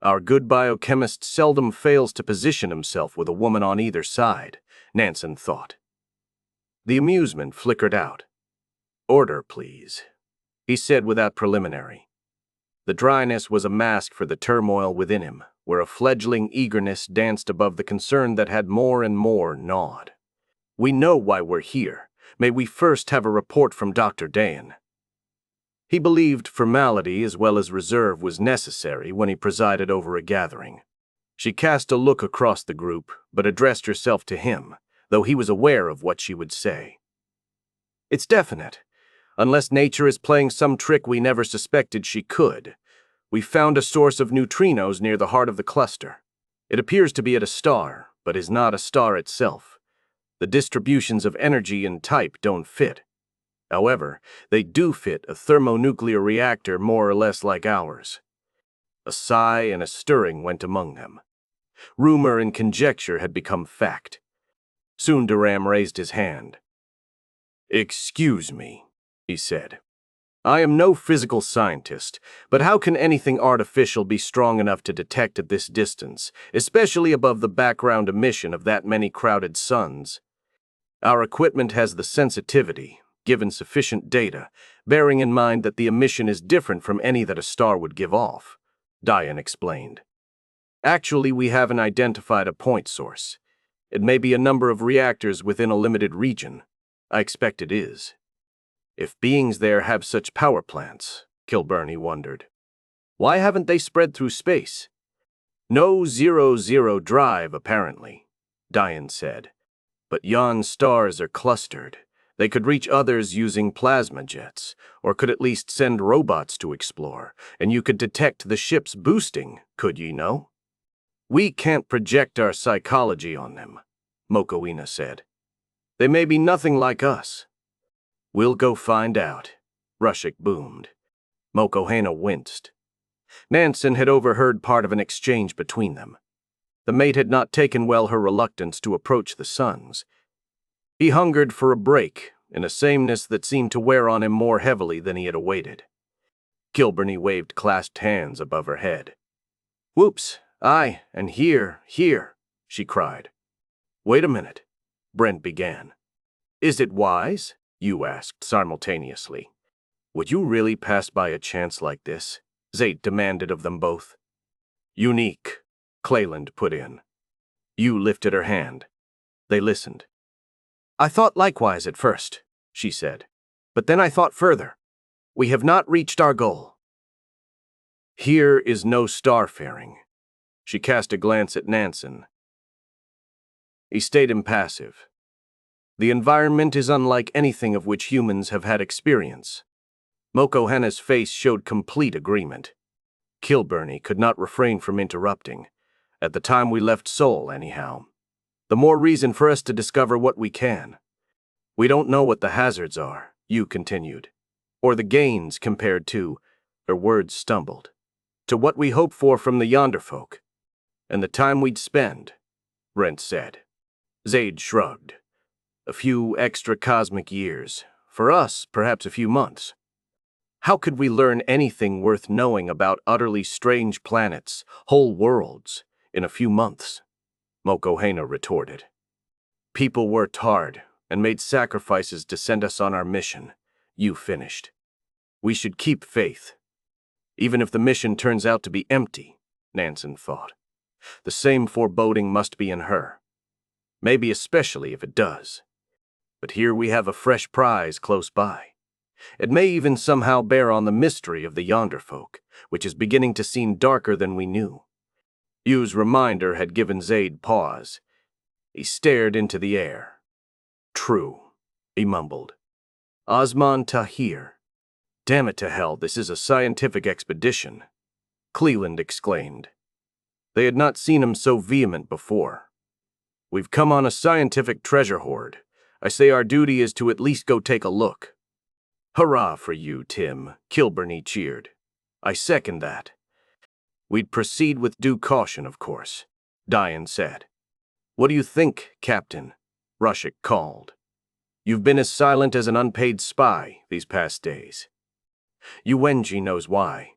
Our good biochemist seldom fails to position himself with a woman on either side, Nansen thought. The amusement flickered out. "Order, please," he said without preliminary. The dryness was a mask for the turmoil within him, where a fledgling eagerness danced above the concern that had more and more gnawed. "We know why we're here. May we first have a report from Dr. Dayan." He believed formality as well as reserve was necessary when he presided over a gathering. She cast a look across the group, but addressed herself to him, though he was aware of what she would say. "It's definite. Unless nature is playing some trick we never suspected she could. We found a source of neutrinos near the heart of the cluster. It appears to be at a star, but is not a star itself. The distributions of energy and type don't fit. However, they do fit a thermonuclear reactor more or less like ours." A sigh and a stirring went among them. Rumor and conjecture had become fact. Sundaram raised his hand. "Excuse me," he said. I am no physical scientist, but how can anything artificial be strong enough to detect at this distance, especially above the background emission of that many crowded suns? Our equipment has the sensitivity, given sufficient data, bearing in mind that the emission is different from any that a star would give off, Diane explained. Actually, we haven't identified a point source. It may be a number of reactors within a limited region. I expect it is. If beings there have such power plants, Kilburney wondered, why haven't they spread through space? No 00 drive, apparently, Diane said. But yon stars are clustered. They could reach others using plasma jets, or could at least send robots to explore, and you could detect the ships boosting, could ye know? We can't project our psychology on them, Mokoena said. They may be nothing like us. We'll go find out, Rushik boomed. Mokoena winced. Nansen had overheard part of an exchange between them. The mate had not taken well her reluctance to approach the sons. He hungered for a break, in a sameness that seemed to wear on him more heavily than he had awaited. Kilburney waved clasped hands above her head. Whoops, aye, and here, she cried. Wait a minute, Brent began. Is it wise? You asked simultaneously. Would you really pass by a chance like this? Zate demanded of them both. Unique, Cleland put in. You lifted her hand. They listened. I thought likewise at first, she said. But then I thought further. We have not reached our goal. Here is no starfaring. She cast a glance at Nansen. He stayed impassive. The environment is unlike anything of which humans have had experience. Mokohena's face showed complete agreement. Kilburney could not refrain from interrupting. At the time we left Seoul, anyhow. The more reason for us to discover what we can. We don't know what the hazards are, you continued. Or the gains compared to, her words stumbled, to what we hope for from the yonder folk. And the time we'd spend, Brent said. Zaid shrugged. A few extra cosmic years. For us, perhaps a few months. How could we learn anything worth knowing about utterly strange planets, whole worlds, in a few months? Mokoena retorted. People worked hard and made sacrifices to send us on our mission, you finished. We should keep faith. Even if the mission turns out to be empty, Nansen thought. The same foreboding must be in her. Maybe especially if it does. But here we have a fresh prize close by. It may even somehow bear on the mystery of the yonder folk, which is beginning to seem darker than we knew. Yu's reminder had given Zaid pause. He stared into the air. True, he mumbled. Osman Tahir. Damn it to hell, this is a scientific expedition, Cleland exclaimed. They had not seen him so vehement before. We've come on a scientific treasure hoard. I say our duty is to at least go take a look. Hurrah for you, Tim, Kilburney cheered. I second that. We'd proceed with due caution, of course, Diane said. What do you think, Captain? Rushik called. You've been as silent as an unpaid spy these past days. Yuwenji knows why.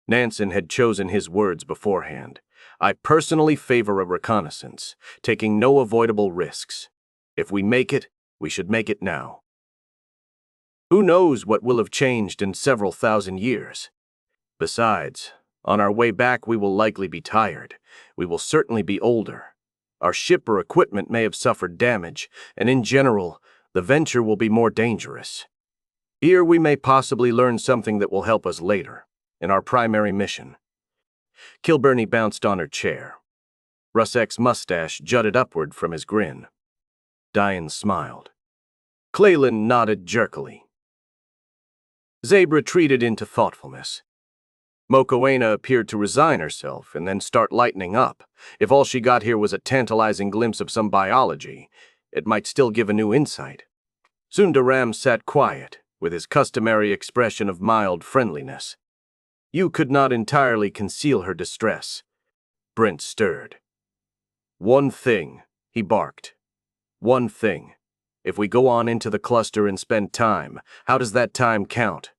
Nansen had chosen his words beforehand. I personally favor a reconnaissance, taking no avoidable risks. If we make it, we should make it now. Who knows what will have changed in several thousand years? Besides, on our way back we will likely be tired. We will certainly be older. Our ship or equipment may have suffered damage, and in general, the venture will be more dangerous. Here we may possibly learn something that will help us later, in our primary mission. Kilburney bounced on her chair. Rusek's mustache jutted upward from his grin. Diane smiled. Cleland nodded jerkily. Zabe retreated into thoughtfulness. Mokoena appeared to resign herself and then start lightening up. If all she got here was a tantalizing glimpse of some biology, it might still give a new insight. Sundaram sat quiet, with his customary expression of mild friendliness. Yu could not entirely conceal her distress. Brent stirred. One thing, he barked. One thing. If we go on into the cluster and spend time, how does that time count?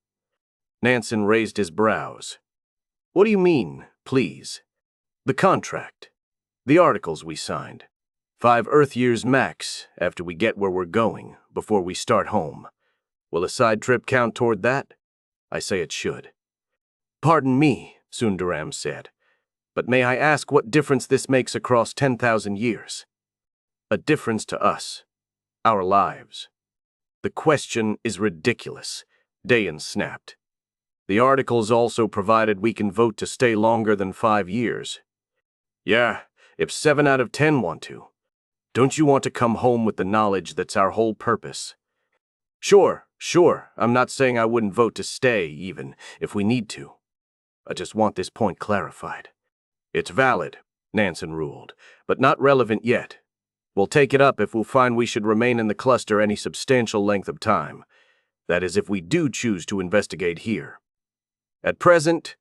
Nansen raised his brows. What do you mean, please? The contract. The articles we signed. 5 Earth years max after we get where we're going, before we start home. Will a side trip count toward that? I say it should. Pardon me, Sundaram said, but may I ask what difference this makes across 10,000 years? A difference to us. Our lives. The question is ridiculous, Dayan snapped. The articles also provided we can vote to stay longer than 5 years. Yeah, if 7 out of 10 want to. Don't you want to come home with the knowledge that's our whole purpose? Sure, I'm not saying I wouldn't vote to stay, even, if we need to. I just want this point clarified. It's valid, Nansen ruled, but not relevant yet. We'll take it up if we'll find we should remain in the cluster any substantial length of time. That is, if we do choose to investigate here. At present,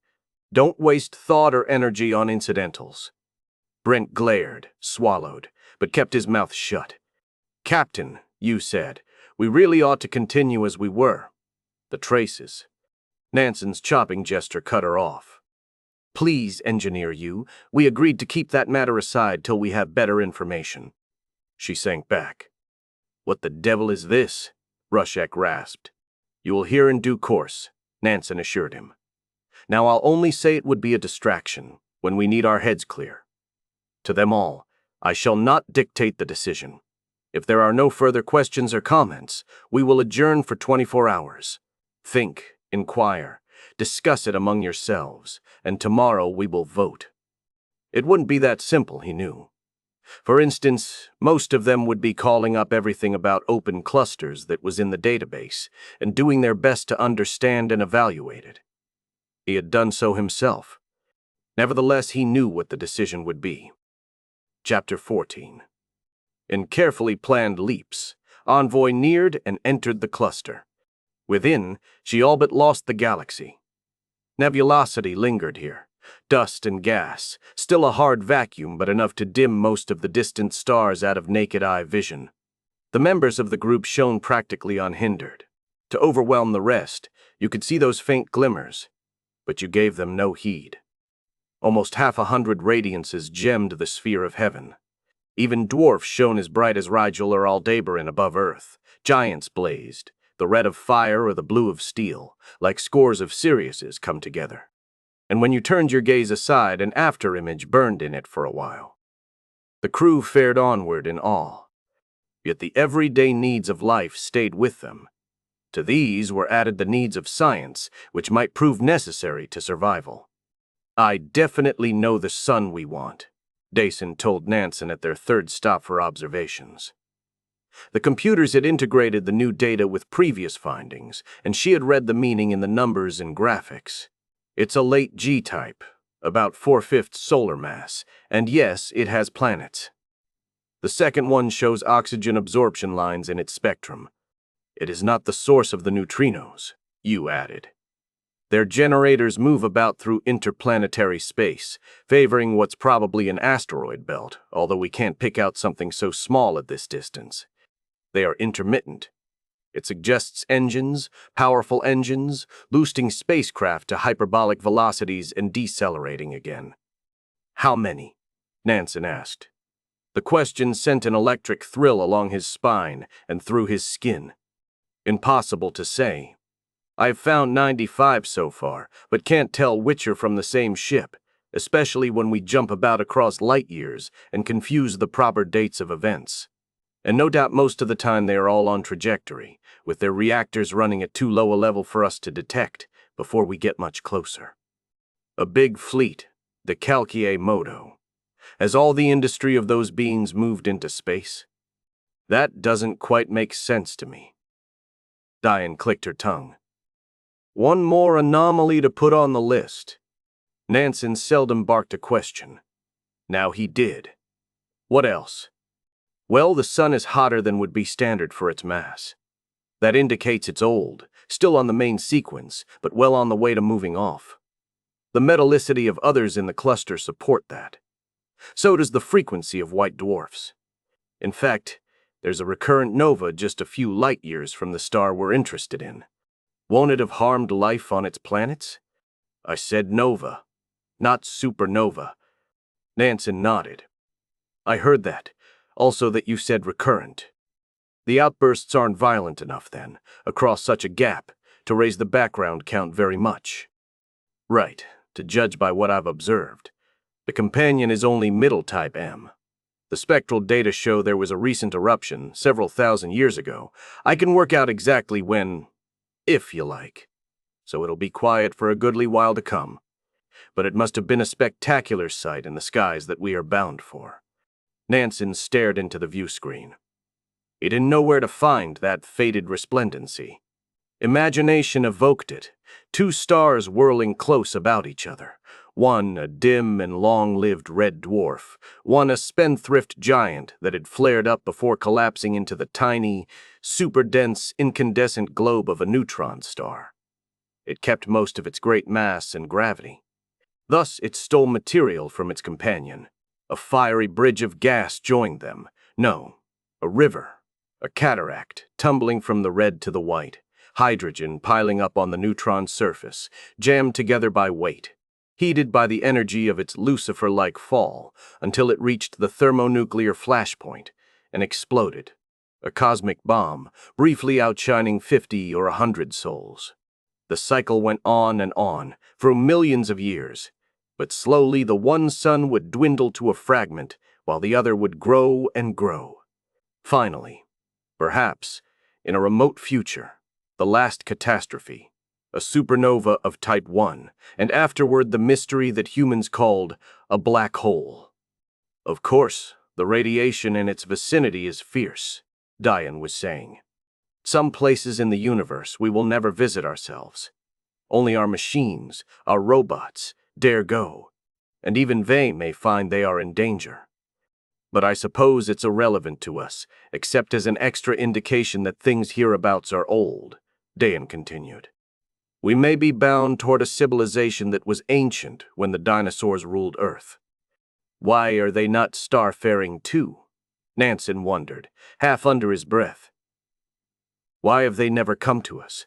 don't waste thought or energy on incidentals. Brent glared, swallowed, but kept his mouth shut. Captain, you said, we really ought to continue as we were. The traces. Nansen's chopping gesture cut her off. Please, Engineer Yu, we agreed to keep that matter aside till we have better information. She sank back. What the devil is this? Rushek rasped. You will hear in due course, Nansen assured him. Now I'll only say it would be a distraction when we need our heads clear. To them all, I shall not dictate the decision. If there are no further questions or comments, we will adjourn for 24 hours. Think, inquire, discuss it among yourselves, and tomorrow we will vote. It wouldn't be that simple, he knew. For instance, most of them would be calling up everything about open clusters that was in the database and doing their best to understand and evaluate it. He had done so himself. Nevertheless, he knew what the decision would be. Chapter 14. In carefully planned leaps, Envoy neared and entered the cluster. Within, she all but lost the galaxy. Nebulosity lingered here. Dust and gas, still a hard vacuum but enough to dim most of the distant stars out of naked-eye vision. The members of the group shone practically unhindered. To overwhelm the rest, you could see those faint glimmers, but you gave them no heed. Almost 100 radiances gemmed the sphere of heaven. Even dwarfs shone as bright as Rigel or Aldebaran above Earth. Giants blazed, the red of fire or the blue of steel, like scores of Siriuses come together. And when you turned your gaze aside, an after-image burned in it for a while. The crew fared onward in awe. Yet the everyday needs of life stayed with them. To these were added the needs of science, which might prove necessary to survival. I definitely know the sun we want, Dason told Nansen at their third stop for observations. The computers had integrated the new data with previous findings, and she had read the meaning in the numbers and graphics. It's a late G-type, about 4/5 solar mass, and yes, it has planets. The second one shows oxygen absorption lines in its spectrum. It is not the source of the neutrinos, you added. Their generators move about through interplanetary space, favoring what's probably an asteroid belt, although we can't pick out something so small at this distance. They are intermittent. It suggests engines, powerful engines, boosting spacecraft to hyperbolic velocities and decelerating again. How many? Nansen asked. The question sent an electric thrill along his spine and through his skin. Impossible to say. I've found 95 so far, but can't tell which are from the same ship, especially when we jump about across light years and confuse the proper dates of events. And no doubt most of the time they are all on trajectory, with their reactors running at too low a level for us to detect before we get much closer. A big fleet, the Calcie Modo. Has all the industry of those beings moved into space? That doesn't quite make sense to me. Diane clicked her tongue. One more anomaly to put on the list. Nansen seldom barked a question. Now he did. What else? Well, the sun is hotter than would be standard for its mass. That indicates it's old, still on the main sequence, but well on the way to moving off. The metallicity of others in the cluster support that. So does the frequency of white dwarfs. In fact, there's a recurrent nova just a few light years from the star we're interested in. Won't it have harmed life on its planets? I said nova, not supernova. Nansen nodded. I heard that. Also that you said recurrent. The outbursts aren't violent enough, then, across such a gap, to raise the background count very much. Right, to judge by what I've observed. The companion is only middle type M. The spectral data show there was a recent eruption several thousand years ago. I can work out exactly when, if you like. So it'll be quiet for a goodly while to come. But it must have been a spectacular sight in the skies that we are bound for. Nansen stared into the view screen. He didn't know where to find that faded resplendency. Imagination evoked it, 2 stars whirling close about each other, one a dim and long-lived red dwarf, one a spendthrift giant that had flared up before collapsing into the tiny, super-dense, incandescent globe of a neutron star. It kept most of its great mass and gravity. Thus, it stole material from its companion. A fiery bridge of gas joined them. No, a river, a cataract, tumbling from the red to the white. Hydrogen piling up on the neutron surface, jammed together by weight, heated by the energy of its Lucifer-like fall, until it reached the thermonuclear flashpoint and exploded. A cosmic bomb, briefly outshining 50 or 100 souls. The cycle went on and on, for millions of years, but slowly the one sun would dwindle to a fragment, while the other would grow and grow. Finally, perhaps, in a remote future, the last catastrophe, a supernova of Type 1, and afterward the mystery that humans called a black hole. Of course, the radiation in its vicinity is fierce, Diane was saying. Some places in the universe we will never visit ourselves. Only our machines, our robots, dare go, and even they may find they are in danger. But I suppose it's irrelevant to us, except as an extra indication that things hereabouts are old, Dayan continued. We may be bound toward a civilization that was ancient when the dinosaurs ruled Earth. Why are they not starfaring too? Nansen wondered, half under his breath. Why have they never come to us?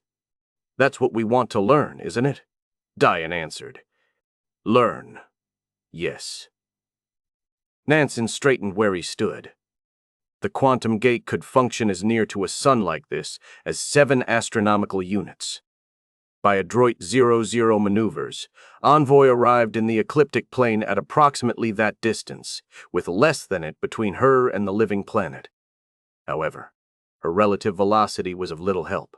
That's what we want to learn, isn't it? Diane answered. Learn. Yes. Nansen straightened where he stood. The quantum gate could function as near to a sun like this as 7 astronomical units. By adroit 00 maneuvers, Envoy arrived in the ecliptic plane at approximately that distance, with less than it between her and the living planet. However, her relative velocity was of little help.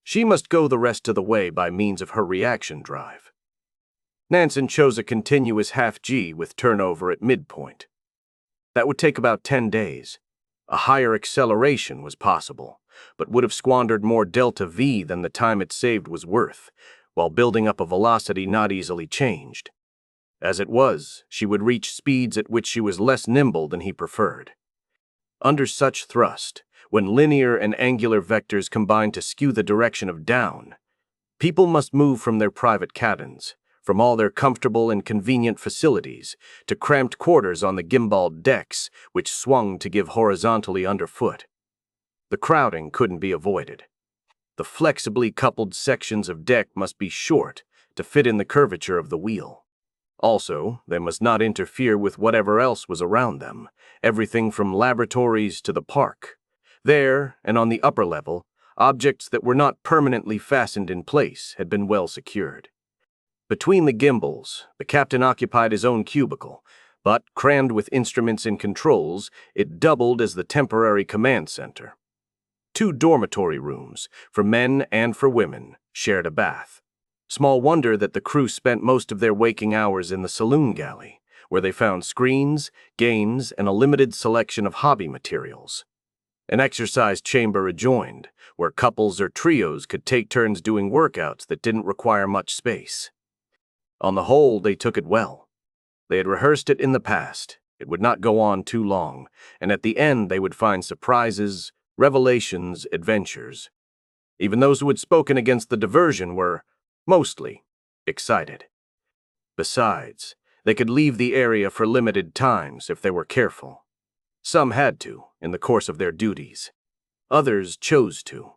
She must go the rest of the way by means of her reaction drive. Nansen chose a continuous half-G with turnover at midpoint. That would take about 10 days. A higher acceleration was possible, but would have squandered more delta V than the time it saved was worth, while building up a velocity not easily changed. As it was, she would reach speeds at which she was less nimble than he preferred. Under such thrust, when linear and angular vectors combine to skew the direction of down, people must move from their private cabins, from all their comfortable and convenient facilities, to cramped quarters on the gimbaled decks, which swung to give horizontally underfoot. The crowding couldn't be avoided. The flexibly coupled sections of deck must be short to fit in the curvature of the wheel. Also, they must not interfere with whatever else was around them, everything from laboratories to the park. There, and on the upper level, objects that were not permanently fastened in place had been well secured. Between the gimbals, the captain occupied his own cubicle, but, crammed with instruments and controls, it doubled as the temporary command center. 2 dormitory rooms, for men and for women, shared a bath. Small wonder that the crew spent most of their waking hours in the saloon galley, where they found screens, games, and a limited selection of hobby materials. An exercise chamber adjoined, where couples or trios could take turns doing workouts that didn't require much space. On the whole, they took it well. They had rehearsed it in the past. It would not go on too long, and at the end they would find surprises, revelations, adventures. Even those who had spoken against the diversion were, mostly, excited. Besides, they could leave the area for limited times if they were careful. Some had to, in the course of their duties. Others chose to.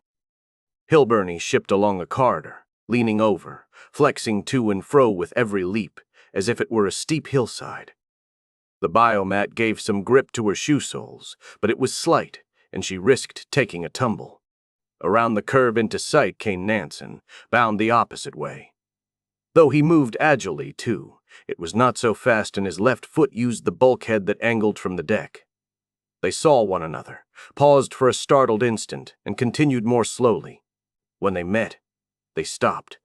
Hilburny shipped along a corridor, leaning over, flexing to and fro with every leap, as if it were a steep hillside. The biomat gave some grip to her shoe soles, but it was slight, and she risked taking a tumble. Around the curve into sight came Nansen, bound the opposite way. Though he moved agilely, too, it was not so fast, and his left foot used the bulkhead that angled from the deck. They saw one another, paused for a startled instant, and continued more slowly. When they met, they stopped.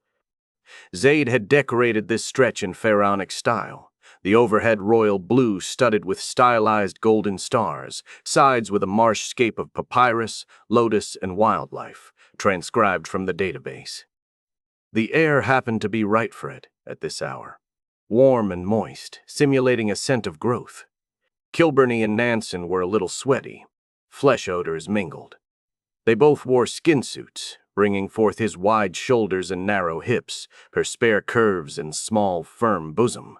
Zaid had decorated this stretch in pharaonic style, the overhead royal blue studded with stylized golden stars, sides with a marshscape of papyrus, lotus, and wildlife, transcribed from the database. The air happened to be right for it at this hour, warm and moist, simulating a scent of growth. Kilburney and Nansen were a little sweaty. Flesh odors mingled. They both wore skin suits, bringing forth his wide shoulders and narrow hips, her spare curves and small, firm bosom.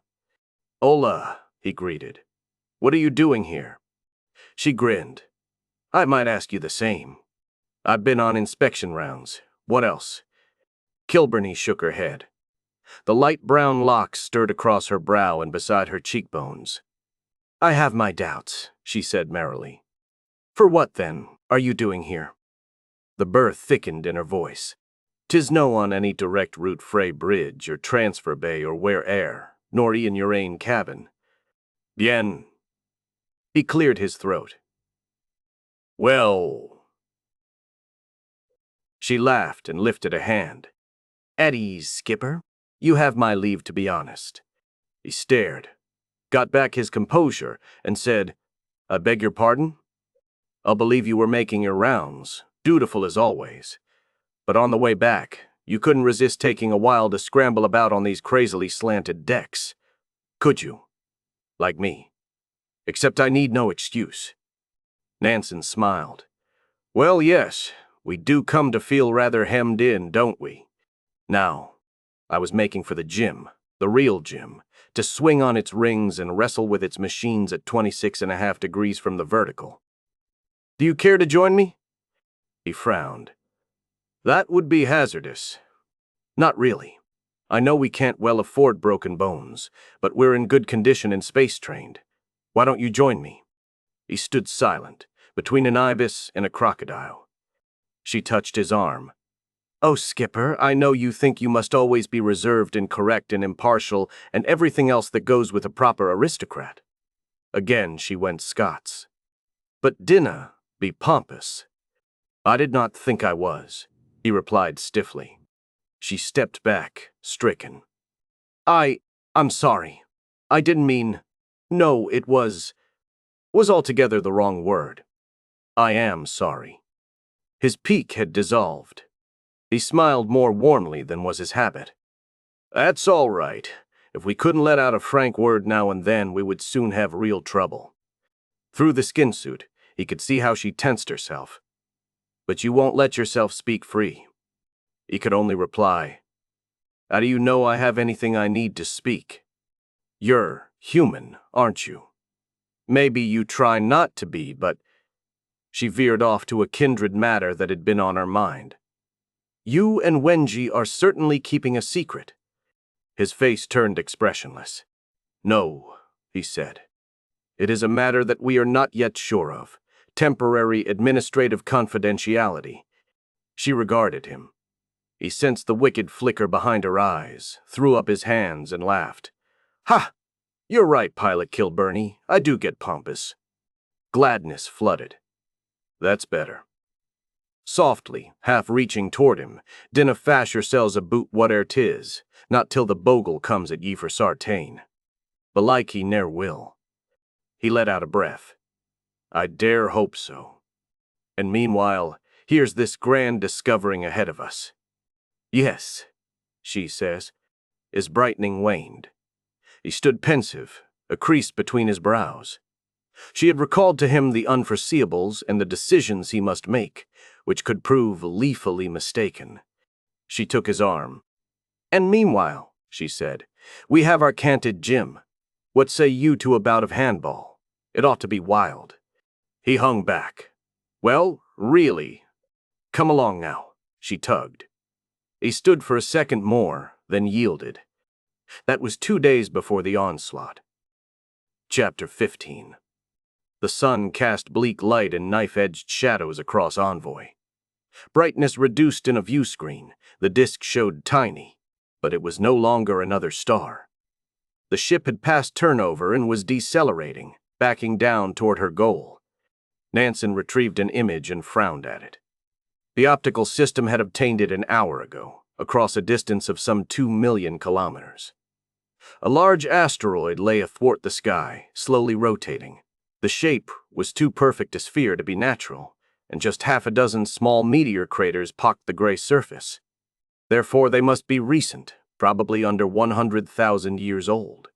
"Hola," he greeted. "What are you doing here?" She grinned. "I might ask you the same. I've been on inspection rounds. What else?" Kilburney shook her head. The light brown locks stirred across her brow and beside her cheekbones. "I have my doubts," she said merrily. "For what, then, are you doing here?" The burr thickened in her voice. "'Tis no on any direct route frae bridge or transfer bay or where air, nor e'en your ain cabin." "Bien." He cleared his throat. "Well." She laughed and lifted a hand. "At ease, skipper. You have my leave to be honest." He stared, got back his composure, and said, "I beg your pardon? I'll believe you were making your rounds, dutiful as always. But on the way back, you couldn't resist taking a while to scramble about on these crazily slanted decks. Could you? Like me. Except I need no excuse." Nansen smiled. "Well, yes, we do come to feel rather hemmed in, don't we? Now, I was making for the gym, the real gym, to swing on its rings and wrestle with its machines at 26.5 degrees from the vertical. Do you care to join me?" He frowned. "That would be hazardous." "Not really. I know we can't well afford broken bones, but we're in good condition and space-trained. Why don't you join me?" He stood silent, between an ibis and a crocodile. She touched his arm. "Oh, skipper, I know you think you must always be reserved and correct and impartial and everything else that goes with a proper aristocrat." Again she went Scots. "But dinna be pompous." "I did not think I was," he replied stiffly. She stepped back, stricken. I'm sorry. I didn't mean... No, it was altogether the wrong word. I am sorry." His pique had dissolved. He smiled more warmly than was his habit. "That's all right. If we couldn't let out a frank word now and then, we would soon have real trouble." Through the skin suit, he could see how she tensed herself. "But you won't let yourself speak free." He could only reply, "How do you know I have anything I need to speak? You're human, aren't you? Maybe you try not to be, but..." She veered off to a kindred matter that had been on her mind. "You and Wenji are certainly keeping a secret." His face turned expressionless. "No," he said. "It is a matter that we are not yet sure of. Temporary administrative confidentiality." She regarded him. He sensed the wicked flicker behind her eyes, threw up his hands, and laughed. "Ha! You're right, Pilot Kilburney. I do get pompous." Gladness flooded. "That's better." Softly, half reaching toward him, "Dinna fash yourselves aboot whate'er 'tis, not till the bogle comes at ye for sartain. Belike he ne'er will." He let out a breath. "I dare hope so. And meanwhile, here's this grand discovering ahead of us." "Yes," she says. His brightening waned. He stood pensive, a crease between his brows. She had recalled to him the unforeseeables and the decisions he must make, which could prove lethally mistaken. She took his arm. "And meanwhile," she said, "we have our canted gym. What say you to a bout of handball? It ought to be wild." He hung back. "Well, really. Come along now." she tugged. He stood for a second more, then yielded. That was 2 days before the onslaught. Chapter 15. The sun cast bleak light and knife-edged shadows across Envoy. Brightness reduced in a view screen, the disk showed tiny, but it was no longer another star. The ship had passed turnover and was decelerating, backing down toward her goal. Nansen retrieved an image and frowned at it. The optical system had obtained it an hour ago, across a distance of some 2 million kilometers. A large asteroid lay athwart the sky, slowly rotating. The shape was too perfect a sphere to be natural, and just half a dozen small meteor craters pocked the gray surface. Therefore, they must be recent, probably under 100,000 years old.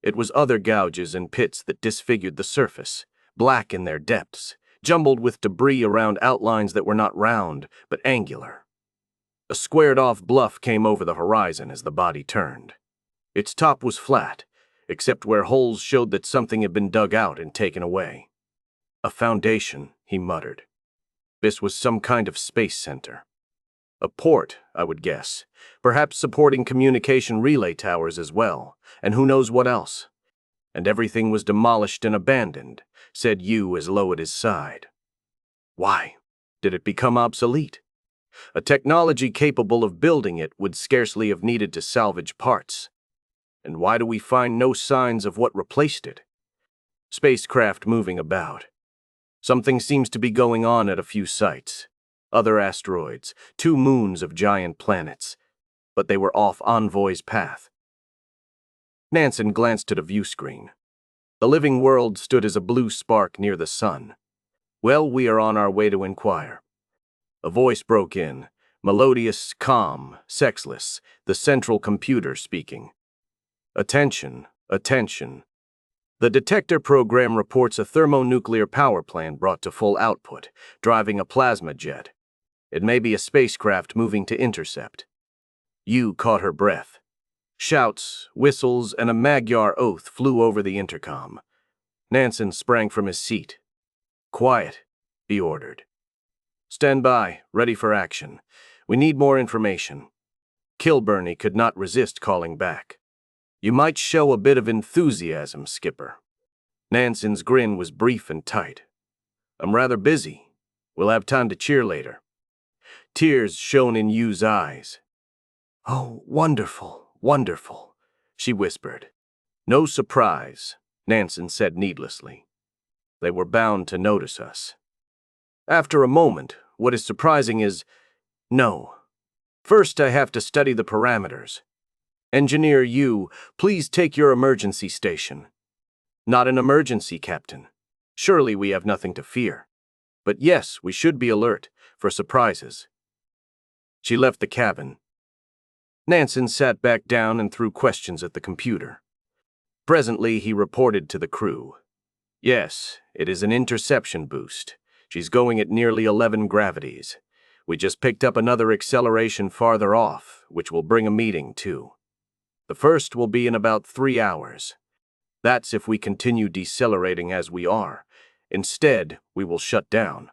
It was other gouges and pits that disfigured the surface, black in their depths, jumbled with debris around outlines that were not round, but angular. A squared-off bluff came over the horizon as the body turned. Its top was flat, except where holes showed that something had been dug out and taken away. A foundation, he muttered. This was some kind of space center. A port, I would guess, perhaps supporting communication relay towers as well, and who knows what else. And everything was demolished and abandoned, said Yu as low at his side. Why? Did it become obsolete? A technology capable of building it would scarcely have needed to salvage parts. And why do we find no signs of what replaced it? Spacecraft moving about. Something seems to be going on at a few sites. Other asteroids, 2 moons of giant planets. But they were off Envoy's path. Nansen glanced at a view screen. The living world stood as a blue spark near the sun. Well, we are on our way to inquire. A voice broke in, melodious, calm, sexless, the central computer speaking. Attention, attention. The detector program reports a thermonuclear power plant brought to full output, driving a plasma jet. It may be a spacecraft moving to intercept. Yu caught her breath. Shouts, whistles, and a Magyar oath flew over the intercom. Nansen sprang from his seat. Quiet, he ordered. Stand by, ready for action. We need more information. Kilburney could not resist calling back. You might show a bit of enthusiasm, Skipper. Nansen's grin was brief and tight. I'm rather busy. We'll have time to cheer later. Tears shone in Yu's eyes. Oh, wonderful, wonderful, she whispered. No surprise, Nansen said needlessly. They were bound to notice us. After a moment, what is surprising is, no. First I have to study the parameters. Engineer Yu, please take your emergency station. Not an emergency, Captain. Surely we have nothing to fear. But yes, we should be alert for surprises. She left the cabin. Nansen sat back down and threw questions at the computer. Presently, he reported to the crew. Yes, it is an interception boost. She's going at nearly 11 gravities. We just picked up another acceleration farther off, which will bring a meeting, too. The first will be in about 3 hours. That's if we continue decelerating as we are. Instead, we will shut down.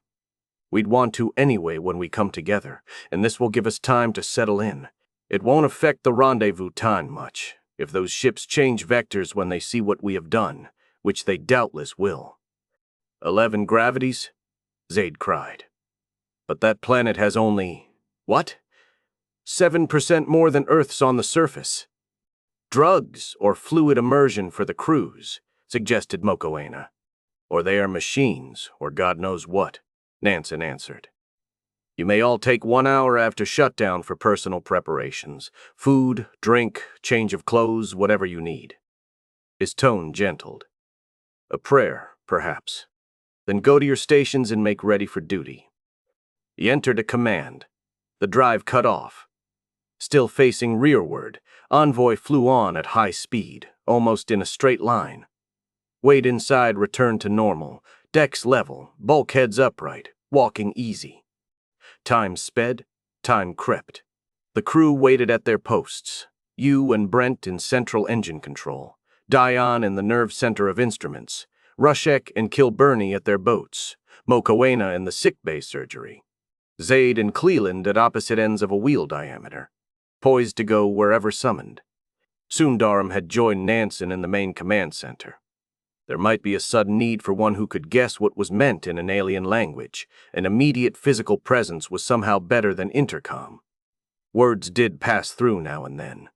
We'd want to anyway when we come together, and this will give us time to settle in. It won't affect the rendezvous time much, if those ships change vectors when they see what we have done, which they doubtless will. 11 gravities? Zaid cried. But that planet has only, what? 7% more than Earth's on the surface. Drugs or fluid immersion for the crews, suggested Mokoena. Or they are machines, or God knows what, Nansen answered. You may all take 1 hour after shutdown for personal preparations. Food, drink, change of clothes, whatever you need. His tone gentled. A prayer, perhaps. Then go to your stations and make ready for duty. He entered a command. The drive cut off. Still facing rearward, Envoy flew on at high speed, almost in a straight line. Weight inside returned to normal, decks level, bulkheads upright, walking easy. Time sped, time crept. The crew waited at their posts, Yu and Brent in central engine control, Dion in the nerve center of instruments, Rushek and Kilburney at their boats, Mokoena in the sickbay surgery. Zaid and Cleland at opposite ends of a wheel diameter, poised to go wherever summoned. Sundaram had joined Nansen in the main command center. There might be a sudden need for one who could guess what was meant in an alien language. An immediate physical presence was somehow better than intercom. Words did pass through now and then.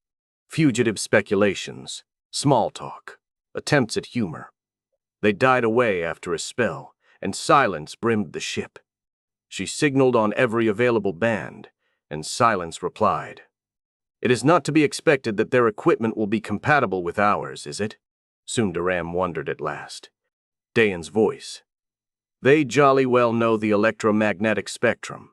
Fugitive speculations, small talk, attempts at humor. They died away after a spell, and silence brimmed the ship. She signaled on every available band, and silence replied. It is not to be expected that their equipment will be compatible with ours, is it? Sundaram wondered at last. Dayan's voice. They jolly well know the electromagnetic spectrum.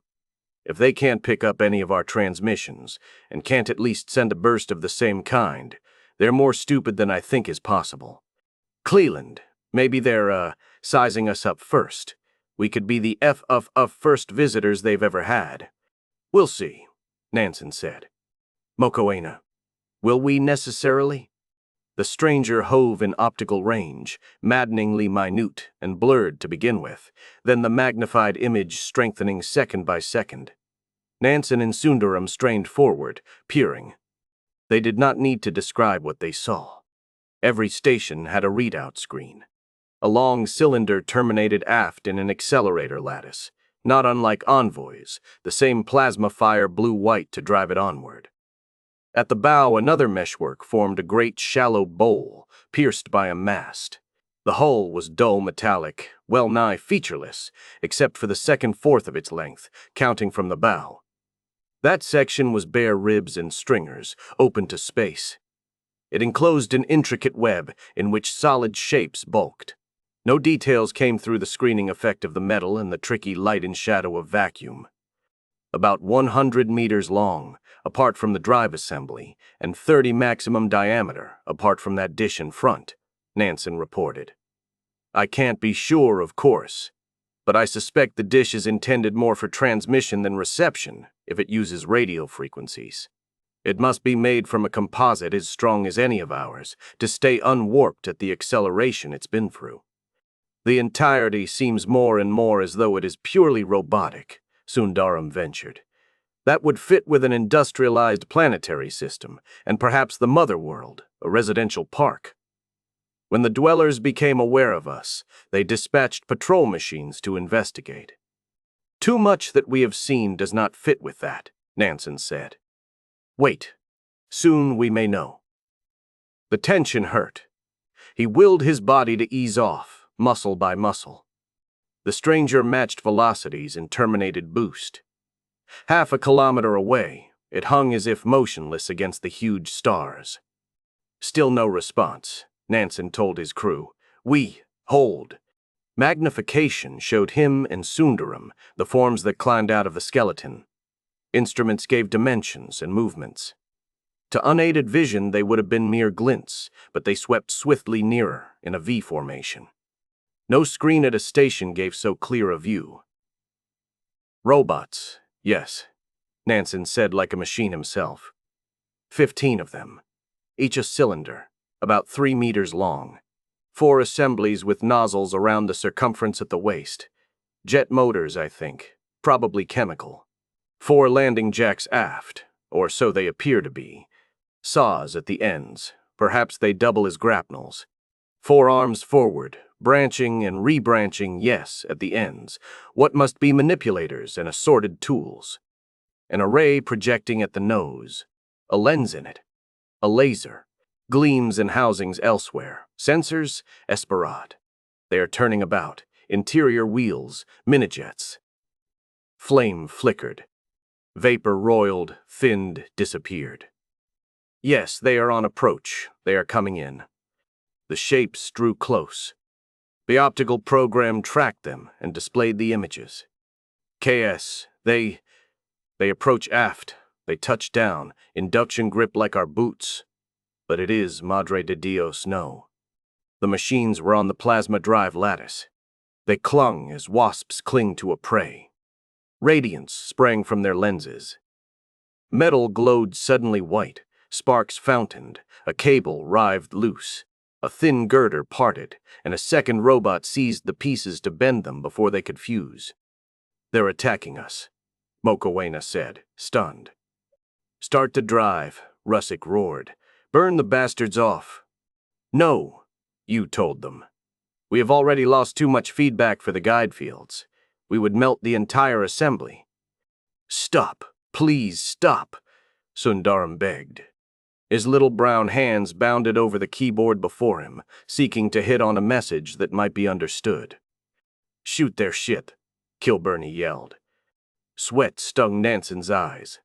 If they can't pick up any of our transmissions, and can't at least send a burst of the same kind, they're more stupid than I think is possible. Cleland, maybe they're, sizing us up first. We could be the of first visitors they've ever had. We'll see, Nansen said. Mokoena, will we necessarily? The stranger hove in optical range, maddeningly minute and blurred to begin with, then the magnified image strengthening second by second. Nansen and Sundaram strained forward, peering. They did not need to describe what they saw. Every station had a readout screen. A long cylinder terminated aft in an accelerator lattice, not unlike Envoy's, the same plasma fire blue-white to drive it onward. At the bow, another meshwork formed a great shallow bowl, pierced by a mast. The hull was dull metallic, well-nigh featureless, except for the second-fourth of its length, counting from the bow. That section was bare ribs and stringers, open to space. It enclosed an intricate web in which solid shapes bulked. No details came through the screening effect of the metal and the tricky light and shadow of vacuum. About 100 meters long, apart from the drive assembly, and 30 maximum diameter, apart from that dish in front, Nansen reported. I can't be sure, of course, but I suspect the dish is intended more for transmission than reception if it uses radio frequencies. It must be made from a composite as strong as any of ours to stay unwarped at the acceleration it's been through. The entirety seems more and more as though it is purely robotic, Sundaram ventured. That would fit with an industrialized planetary system, and perhaps the mother world, a residential park. When the dwellers became aware of us, they dispatched patrol machines to investigate. Too much that we have seen does not fit with that, Nansen said. Wait. Soon we may know. The tension hurt. He willed his body to ease off, muscle by muscle. The stranger matched velocities and terminated boost. Half a kilometer away, it hung as if motionless against the huge stars. Still no response, Nansen told his crew. We hold. Magnification showed him and Sundaram, the forms that climbed out of the skeleton. Instruments gave dimensions and movements. To unaided vision, they would have been mere glints, but they swept swiftly nearer in a V formation. No screen at a station gave so clear a view. Robots, yes, Nansen said like a machine himself. 15 of them, each a cylinder, about 3 meters long. 4 assemblies with nozzles around the circumference at the waist. Jet motors, I think, probably chemical. 4 landing jacks aft, or so they appear to be. Saws at the ends, perhaps they double as grapnels. 4 arms forward, branching and rebranching, yes, at the ends. What must be manipulators and assorted tools. An array projecting at the nose. A lens in it. A laser. Gleams and housings elsewhere. Sensors, Esperad. They are turning about. Interior wheels, minijets. Flame flickered. Vapor roiled, thinned, disappeared. Yes, they are on approach. They are coming in. The shapes drew close. The optical program tracked them and displayed the images. KS, they approach aft. They touch down, induction grip like our boots. But it is, Madre de Dios, no. The machines were on the plasma drive lattice. They clung as wasps cling to a prey. Radiance sprang from their lenses. Metal glowed suddenly white, sparks fountained, a cable writhed loose. A thin girder parted, and a second robot seized the pieces to bend them before they could fuse. They're attacking us. Mokoena said, stunned. Start the drive, Russick roared. Burn the bastards off. No, you told them. We have already lost too much feedback for the guide fields. We would melt the entire assembly. Stop, please stop, Sundaram begged. His little brown hands bounded over the keyboard before him, seeking to hit on a message that might be understood. Shoot their shit, Kilburney yelled. Sweat stung Nansen's eyes.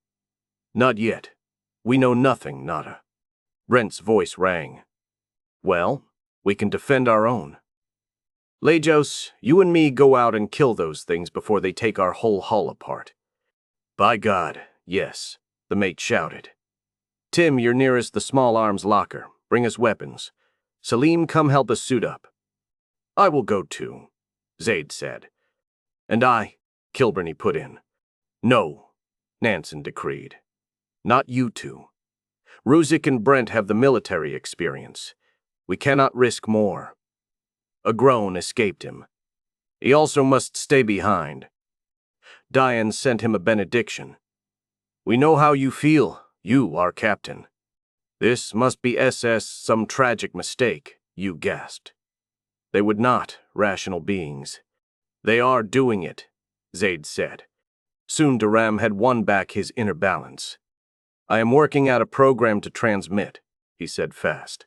Not yet. We know nothing, Nada. Brent's voice rang. Well, we can defend our own. Lajos, you and me go out and kill those things before they take our whole hull apart. By God, yes, the mate shouted. Tim, you're nearest the small arms locker. Bring us weapons. Salim, come help us suit up. I will go too, Zaid said. And I, Kilburney put in. No, Nansen decreed. Not you two. Ruzick and Brent have the military experience. We cannot risk more. A groan escaped him. He also must stay behind. Diane sent him a benediction. We know how you feel, you, our captain. This must be SS some tragic mistake, you gasped. They would not, rational beings. They are doing it, Zaid said. Soon Durham had won back his inner balance. I am working out a program to transmit, he said fast.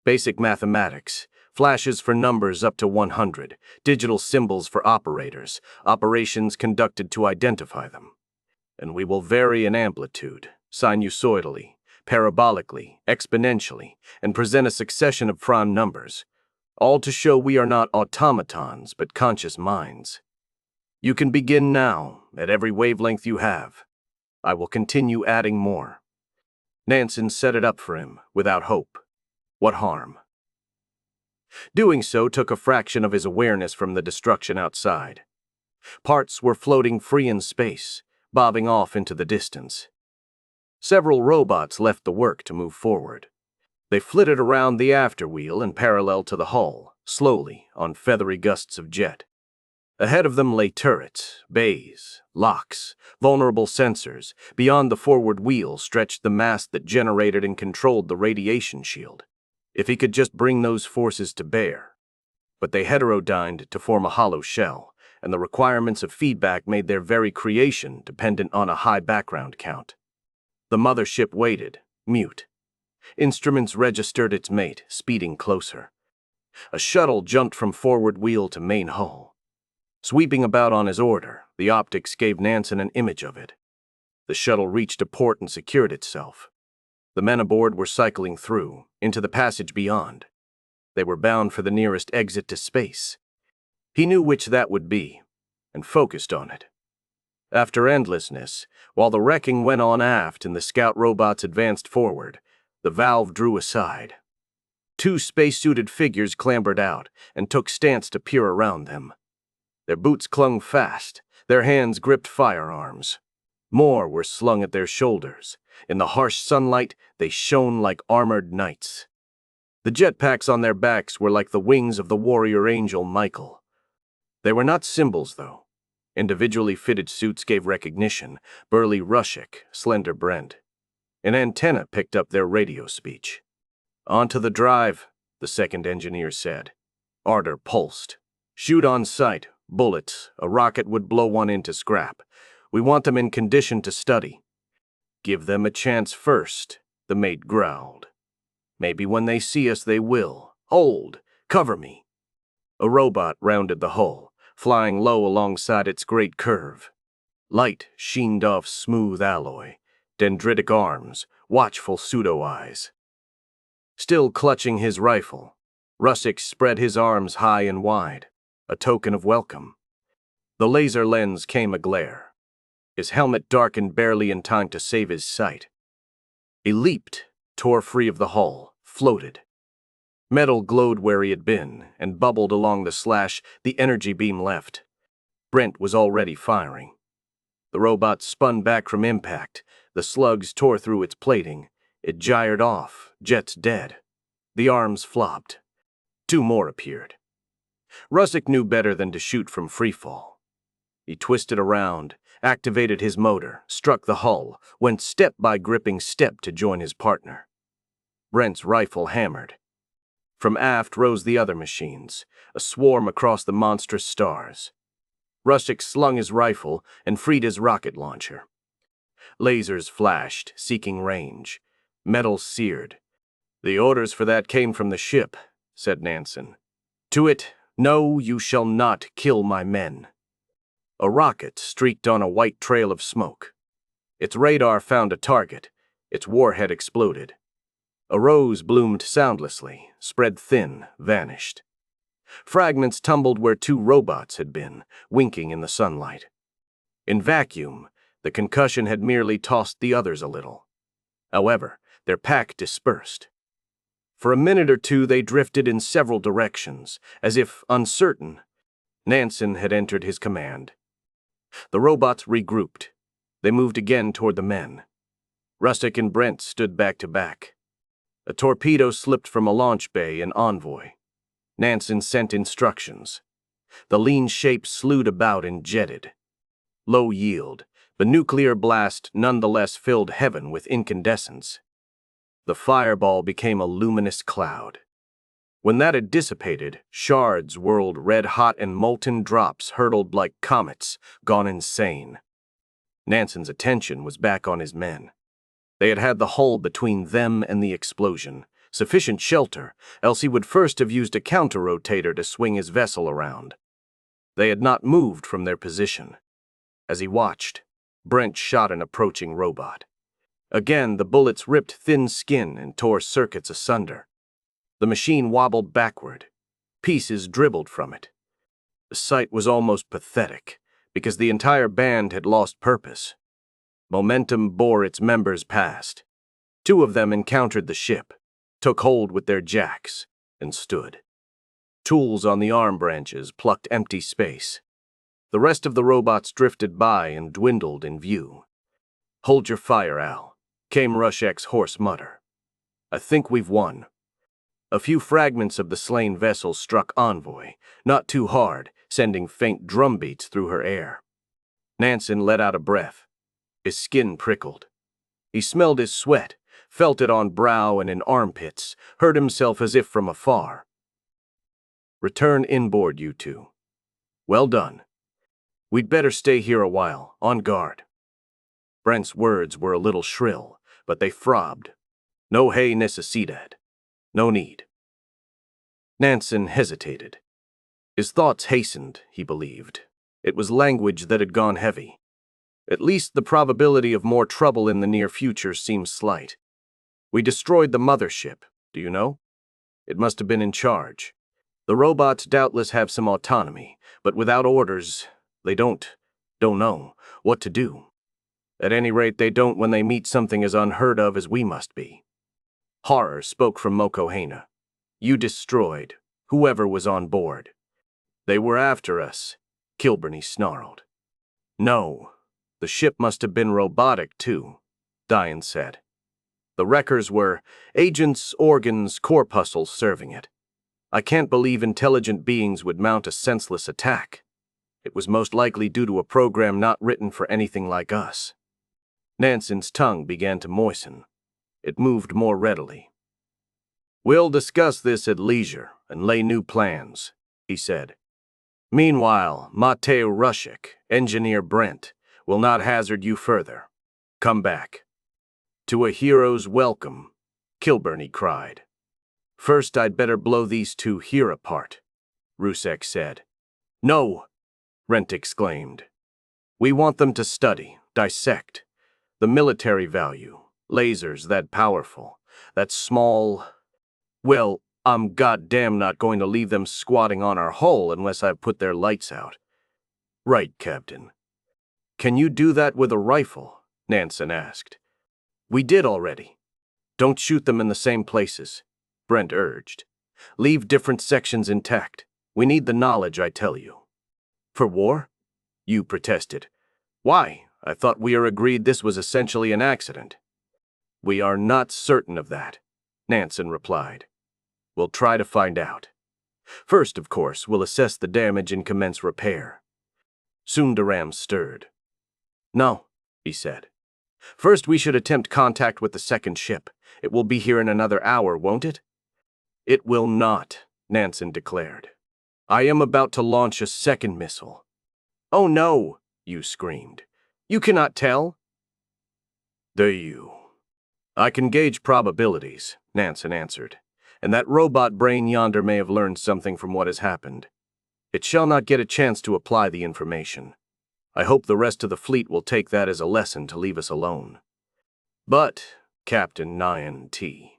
Basic mathematics, flashes for numbers up to 100, digital symbols for operators, operations conducted to identify them. And we will vary in amplitude, sinusoidally, parabolically, exponentially, and present a succession of prime numbers, all to show we are not automatons but conscious minds. You can begin now, at every wavelength you have. I will continue adding more. Nansen set it up for him, without hope. What harm? Doing so took a fraction of his awareness from the destruction outside. Parts were floating free in space, bobbing off into the distance. Several robots left the work to move forward. They flitted around the afterwheel and parallel to the hull, slowly, on feathery gusts of jet. Ahead of them lay turrets, bays, locks, vulnerable sensors. Beyond the forward wheel stretched the mast that generated and controlled the radiation shield. If he could just bring those forces to bear. But they heterodyned to form a hollow shell, and the requirements of feedback made their very creation dependent on a high background count. The mothership waited, mute. Instruments registered its mate, speeding closer. A shuttle jumped from forward wheel to main hull. Sweeping about on his order, the optics gave Nansen an image of it. The shuttle reached a port and secured itself. The men aboard were cycling through, into the passage beyond. They were bound for the nearest exit to space. He knew which that would be, and focused on it. After endlessness, while the wrecking went on aft and the scout robots advanced forward, the valve drew aside. Two space-suited figures clambered out and took stance to peer around them. Their boots clung fast, their hands gripped firearms. More were slung at their shoulders. In the harsh sunlight, they shone like armored knights. The jetpacks on their backs were like the wings of the warrior angel Michael. They were not symbols, though. Individually fitted suits gave recognition, burly Russick, slender Brent. An antenna picked up their radio speech. "Onto the drive," the second engineer said. Ardor pulsed. "Shoot on sight. Bullets. A rocket would blow one into scrap. We want them in condition to study." "Give them a chance first," the mate growled. "Maybe when they see us they will. Hold! Cover me!" A robot rounded the hull, flying low alongside its great curve. Light sheened off smooth alloy, dendritic arms, watchful pseudo-eyes. Still clutching his rifle, Russick spread his arms high and wide, a token of welcome. The laser lens came aglare. His helmet darkened barely in time to save his sight. He leaped, tore free of the hull, floated. Metal glowed where he had been, and bubbled along the slash the energy beam left. Brent was already firing. The robot spun back from impact. The slugs tore through its plating. It gyred off, jets dead. The arms flopped. Two more appeared. Russick knew better than to shoot from freefall. He twisted around, activated his motor, struck the hull, went step by gripping step to join his partner. Brent's rifle hammered. From aft rose the other machines, a swarm across the monstrous stars. Rushik slung his rifle and freed his rocket launcher. Lasers flashed, seeking range. Metal seared. "The orders for that came from the ship," said Nansen. "To it, no, you shall not kill my men." A rocket streaked on a white trail of smoke. Its radar found a target. Its warhead exploded. A rose bloomed soundlessly, spread thin, vanished. Fragments tumbled where two robots had been, winking in the sunlight. In vacuum, the concussion had merely tossed the others a little. However, their pack dispersed. For a minute or two they drifted in several directions, as if uncertain. Nansen had entered his command. The robots regrouped. They moved again toward the men. Rushik and Brent stood back to back. A torpedo slipped from a launch bay in Envoy. Nansen sent instructions. The lean shape slewed about and jetted. Low yield, the nuclear blast nonetheless filled heaven with incandescence. The fireball became a luminous cloud. When that had dissipated, shards whirled red-hot and molten drops hurtled like comets, gone insane. Nansen's attention was back on his men. They had had the hull between them and the explosion, sufficient shelter, else he would first have used a counter-rotator to swing his vessel around. They had not moved from their position. As he watched, Brent shot an approaching robot. Again, the bullets ripped thin skin and tore circuits asunder. The machine wobbled backward. Pieces dribbled from it. The sight was almost pathetic, because the entire band had lost purpose. Momentum bore its members past. Two of them encountered the ship, took hold with their jacks, and stood. Tools on the arm branches plucked empty space. The rest of the robots drifted by and dwindled in view. "Hold your fire, Al," came Rushek's hoarse mutter. "I think we've won." A few fragments of the slain vessel struck Envoy, not too hard, sending faint drumbeats through her air. Nansen let out a breath. His skin prickled. He smelled his sweat, felt it on brow and in armpits, heard himself as if from afar. "Return inboard, you two. Well done. We'd better stay here a while, on guard." Brent's words were a little shrill, but they throbbed. "No hay necesidad. No need." Nansen hesitated. His thoughts hastened, he believed. It was language that had gone heavy. At least the probability of more trouble in the near future seemed slight. "We destroyed the mothership, do you know? It must have been in charge. The robots doubtless have some autonomy, but without orders, they don't know what to do. At any rate, they don't when they meet something as unheard of as we must be." Horror spoke from Mokohena. "You destroyed whoever was on board." "They were after us," Kilburney snarled. "No. The ship must have been robotic, too," Diane said. "The wreckers were agents, organs, corpuscles serving it. I can't believe intelligent beings would mount a senseless attack. It was most likely due to a program not written for anything like us." Nansen's tongue began to moisten. It moved more readily. "We'll discuss this at leisure and lay new plans," he said. "Meanwhile, Mateo Rushik, Engineer Brent, will not hazard you further. Come back." "To a hero's welcome," Kilburney cried. "First, I'd better blow these two here apart," Rushik said. "No," Brent exclaimed. "We want them to study, dissect. The military value, lasers that powerful, that small. Well, I'm goddamn not going to leave them squatting on our hull unless I've put their lights out." "Right, Captain." "Can you do that with a rifle?" Nansen asked. "We did already." "Don't shoot them in the same places," Brent urged. "Leave different sections intact. We need the knowledge, I tell you." "For war?" you protested. "Why? I thought we are agreed this was essentially an accident." "We are not certain of that," Nansen replied. "We'll try to find out. First, of course, we'll assess the damage and commence repair." Sundaram stirred. No, he said. First, we should attempt contact with the second ship. It will be here in another hour, won't it? It will not, Nansen declared. I am about to launch a second missile. Oh no, you screamed. You cannot tell? Do you? I can gauge probabilities, Nansen answered, and that robot brain yonder may have learned something from what has happened. It shall not get a chance to apply the information. I hope the rest of the fleet will take that as a lesson to leave us alone. But, Captain Nyan T,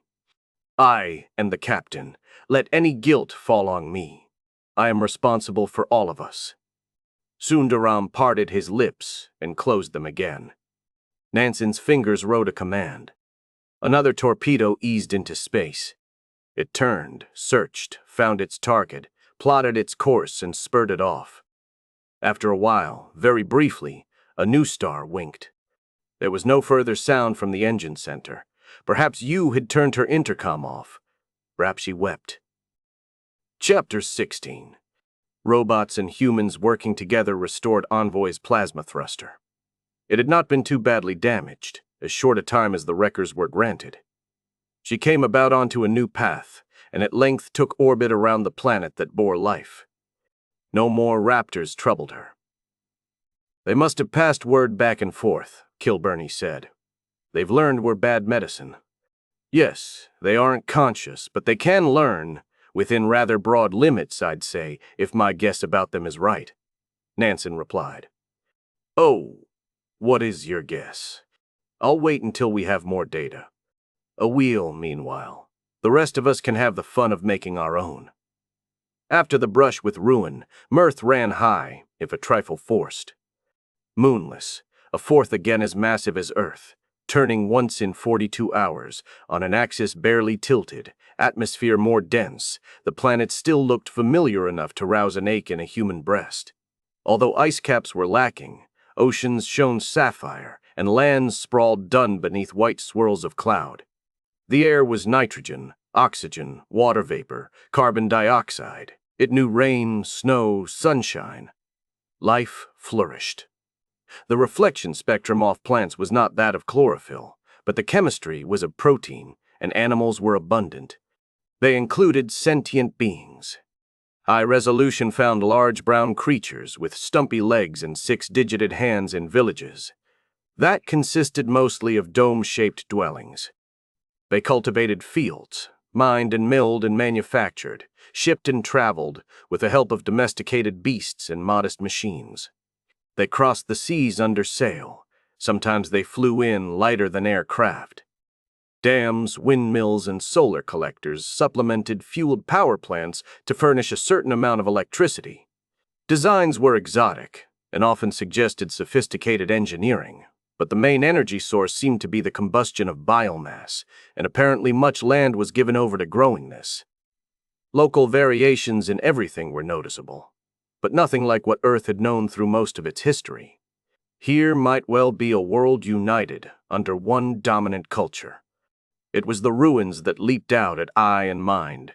I am the captain. Let any guilt fall on me. I am responsible for all of us. Sundaram parted his lips and closed them again. Nansen's fingers wrote a command. Another torpedo eased into space. It turned, searched, found its target, plotted its course, and spurted off. After a while, very briefly, a new star winked. There was no further sound from the engine center. Perhaps you had turned her intercom off. Perhaps she wept. Chapter 16. Robots and humans working together restored Envoy's plasma thruster. It had not been too badly damaged, as short a time as the wreckers were granted. She came about onto a new path, and at length took orbit around the planet that bore life. No more raptors troubled her. They must have passed word back and forth, Kilburney said. They've learned we're bad medicine. Yes, they aren't conscious, but they can learn, within rather broad limits, I'd say, if my guess about them is right, Nansen replied. Oh, what is your guess? I'll wait until we have more data. A wheel, meanwhile. The rest of us can have the fun of making our own. After the brush with ruin, mirth ran high, if a trifle forced. Moonless, a fourth again as massive as Earth, turning once in 42 hours, on an axis barely tilted, atmosphere more dense, the planet still looked familiar enough to rouse an ache in a human breast. Although ice caps were lacking, oceans shone sapphire, and lands sprawled dun beneath white swirls of cloud. The air was nitrogen, oxygen, water vapor, carbon dioxide. It knew rain, snow, sunshine. Life flourished. The reflection spectrum off plants was not that of chlorophyll, but the chemistry was of protein, and animals were abundant. They included sentient beings. High resolution found large brown creatures with stumpy legs and six-digited hands in villages. That consisted mostly of dome-shaped dwellings. They cultivated fields, mined and milled and manufactured, shipped and traveled, with the help of domesticated beasts and modest machines. They crossed the seas under sail. Sometimes they flew in lighter than aircraft. Dams, windmills, and solar collectors supplemented fueled power plants to furnish a certain amount of electricity. Designs were exotic and often suggested sophisticated engineering, but the main energy source seemed to be the combustion of biomass, and apparently much land was given over to growing this. Local variations in everything were noticeable, but nothing like what Earth had known through most of its history. Here might well be a world united under one dominant culture. It was the ruins that leaped out at eye and mind.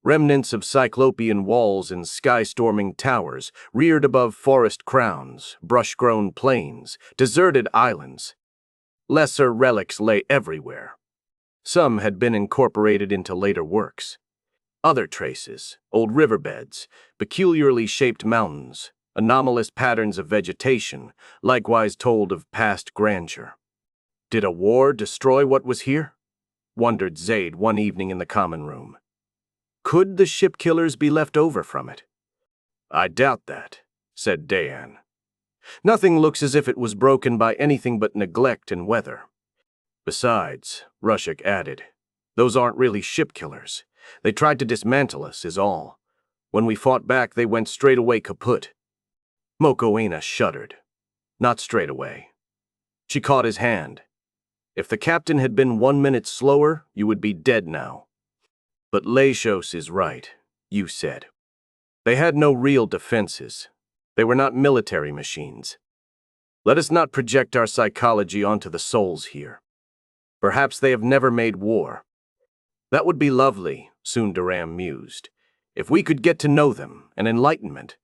Remnants of cyclopean walls and sky-storming towers reared above forest crowns, brush-grown plains, deserted islands. Lesser relics lay everywhere. Some had been incorporated into later works. Other traces, old riverbeds, peculiarly shaped mountains, anomalous patterns of vegetation, likewise told of past grandeur. Did a war destroy what was here? Wondered Zaid one evening in the common room. Could the ship killers be left over from it? I doubt that, said Dayan. Nothing looks as if it was broken by anything but neglect and weather. Besides, Rushik added, those aren't really ship killers. They tried to dismantle us, is all. When we fought back, they went straight away kaput. Mokoena shuddered. Not straight away. She caught his hand. If the captain had been 1 minute slower, you would be dead now. But Leishos is right, you said. They had no real defenses. They were not military machines. Let us not project our psychology onto the souls here. Perhaps they have never made war. That would be lovely, Sundaram mused. If we could get to know them, an enlightenment.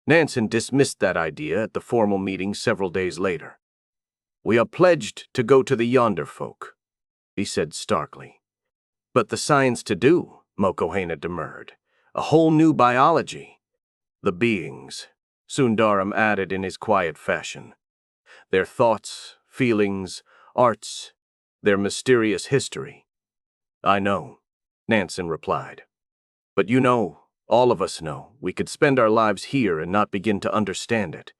Nansen dismissed that idea at the formal meeting several days later. "We are pledged to go to the yonder folk," he said starkly. "But the science to do," Mokohena demurred. "A whole new biology." "The beings," Sundaram added in his quiet fashion. "Their thoughts, feelings, arts, their mysterious history." "I know," Nansen replied. "But you know, all of us know, we could spend our lives here and not begin to understand it.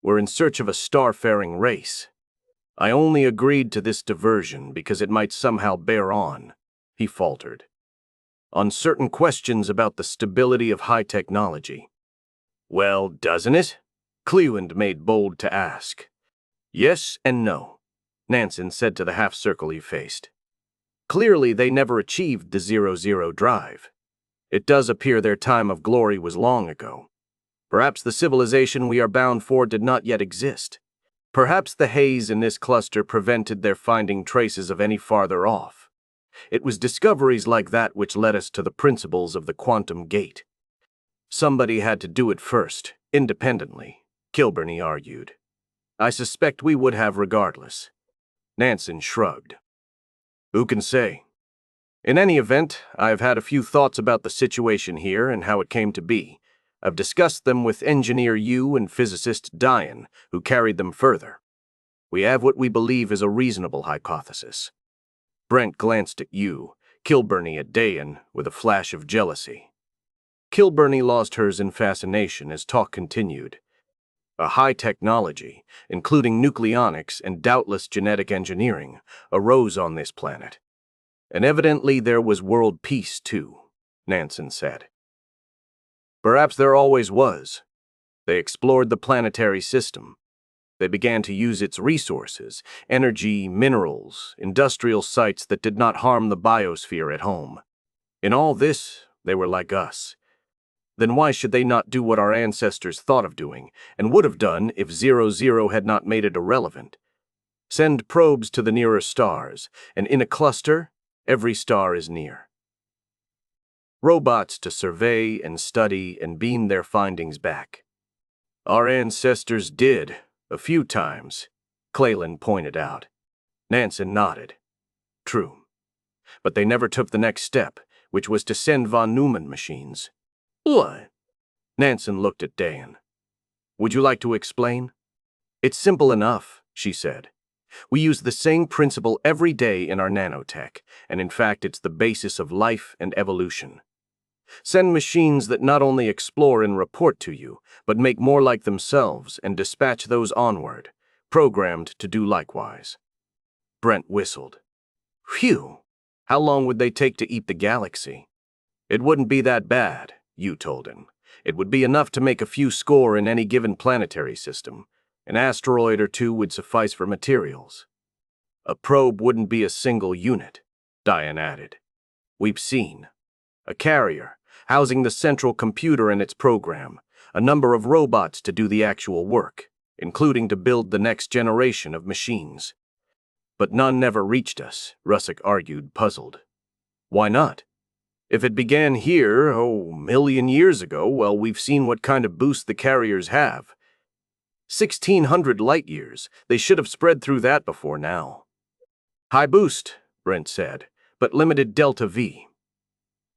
We're in search of a starfaring race. I only agreed to this diversion because it might somehow bear on," he faltered, "on certain questions about the stability of high technology." "Well, doesn't it?" Cleveland made bold to ask. "Yes and no," Nansen said to the half-circle he faced. "Clearly they never achieved the 00 drive. It does appear their time of glory was long ago. Perhaps the civilization we are bound for did not yet exist. Perhaps the haze in this cluster prevented their finding traces of any farther off. It was discoveries like that which led us to the principles of the quantum gate. Somebody had to do it first, independently," Kilburney argued. "I suspect we would have regardless." Nansen shrugged. "Who can say? In any event, I have had a few thoughts about the situation here and how it came to be. I've discussed them with Engineer Yu and physicist Dian, who carried them further. We have what we believe is a reasonable hypothesis." Brent glanced at Yu, Kilburney at Dayan, with a flash of jealousy. Kilburney lost hers in fascination as talk continued. A high technology, including nucleonics and doubtless genetic engineering, arose on this planet. And evidently there was world peace, too, Nansen said. "Perhaps there always was. They explored the planetary system. They began to use its resources, energy, minerals, industrial sites that did not harm the biosphere at home. In all this, they were like us. Then why should they not do what our ancestors thought of doing, and would have done if 00 had not made it irrelevant? Send probes to the nearer stars, and in a cluster, every star is near. Robots to survey and study and beam their findings back. Our ancestors did, a few times," Cleland pointed out. Nansen nodded. "True. But they never took the next step, which was to send von Neumann machines." "What?" Nansen looked at Dayan. "Would you like to explain?" "It's simple enough," she said. "We use the same principle every day in our nanotech, and in fact it's the basis of life and evolution. Send machines that not only explore and report to you, but make more like themselves and dispatch those onward, programmed to do likewise." Brent whistled. "Phew! How long would they take to eat the galaxy?" "It wouldn't be that bad," Yu told him. "It would be enough to make a few score in any given planetary system. An asteroid or two would suffice for materials." "A probe wouldn't be a single unit," Dian added. "We've seen. A carrier, housing the central computer and its program, a number of robots to do the actual work, including to build the next generation of machines." "But none never reached us," Russick argued, puzzled. "Why not? If it began here, a million years ago, well, we've seen what kind of boost the carriers have. 1,600 light years. They should have spread through that before now." "High boost," Brent said, "but limited delta V."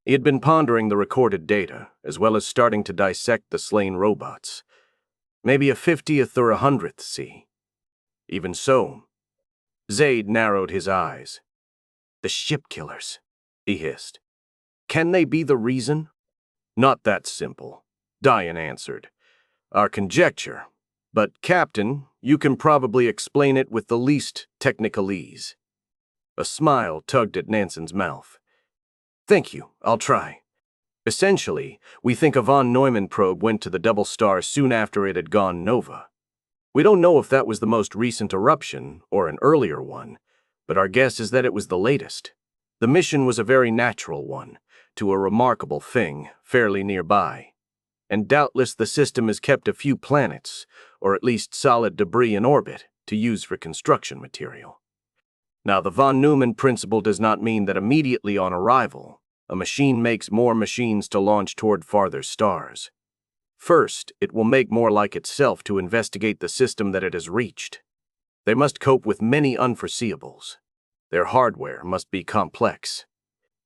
He had been pondering the recorded data, as well as starting to dissect the slain robots. Maybe a 50th or 100th C. Even so. Zaid narrowed his eyes. "The ship killers," he hissed. "Can they be the reason?" "Not that simple," Dian answered. "Our conjecture. But, Captain, you can probably explain it with the least technicalese." A smile tugged at Nansen's mouth. "Thank you, I'll try. Essentially, we think a von Neumann probe went to the double star soon after it had gone nova. We don't know if that was the most recent eruption or an earlier one, but our guess is that it was the latest. The mission was a very natural one, to a remarkable thing fairly nearby. And doubtless the system has kept a few planets, or at least solid debris in orbit, to use for construction material. Now, the von Neumann principle does not mean that immediately on arrival, a machine makes more machines to launch toward farther stars. First, it will make more like itself to investigate the system that it has reached. They must cope with many unforeseeables. Their hardware must be complex.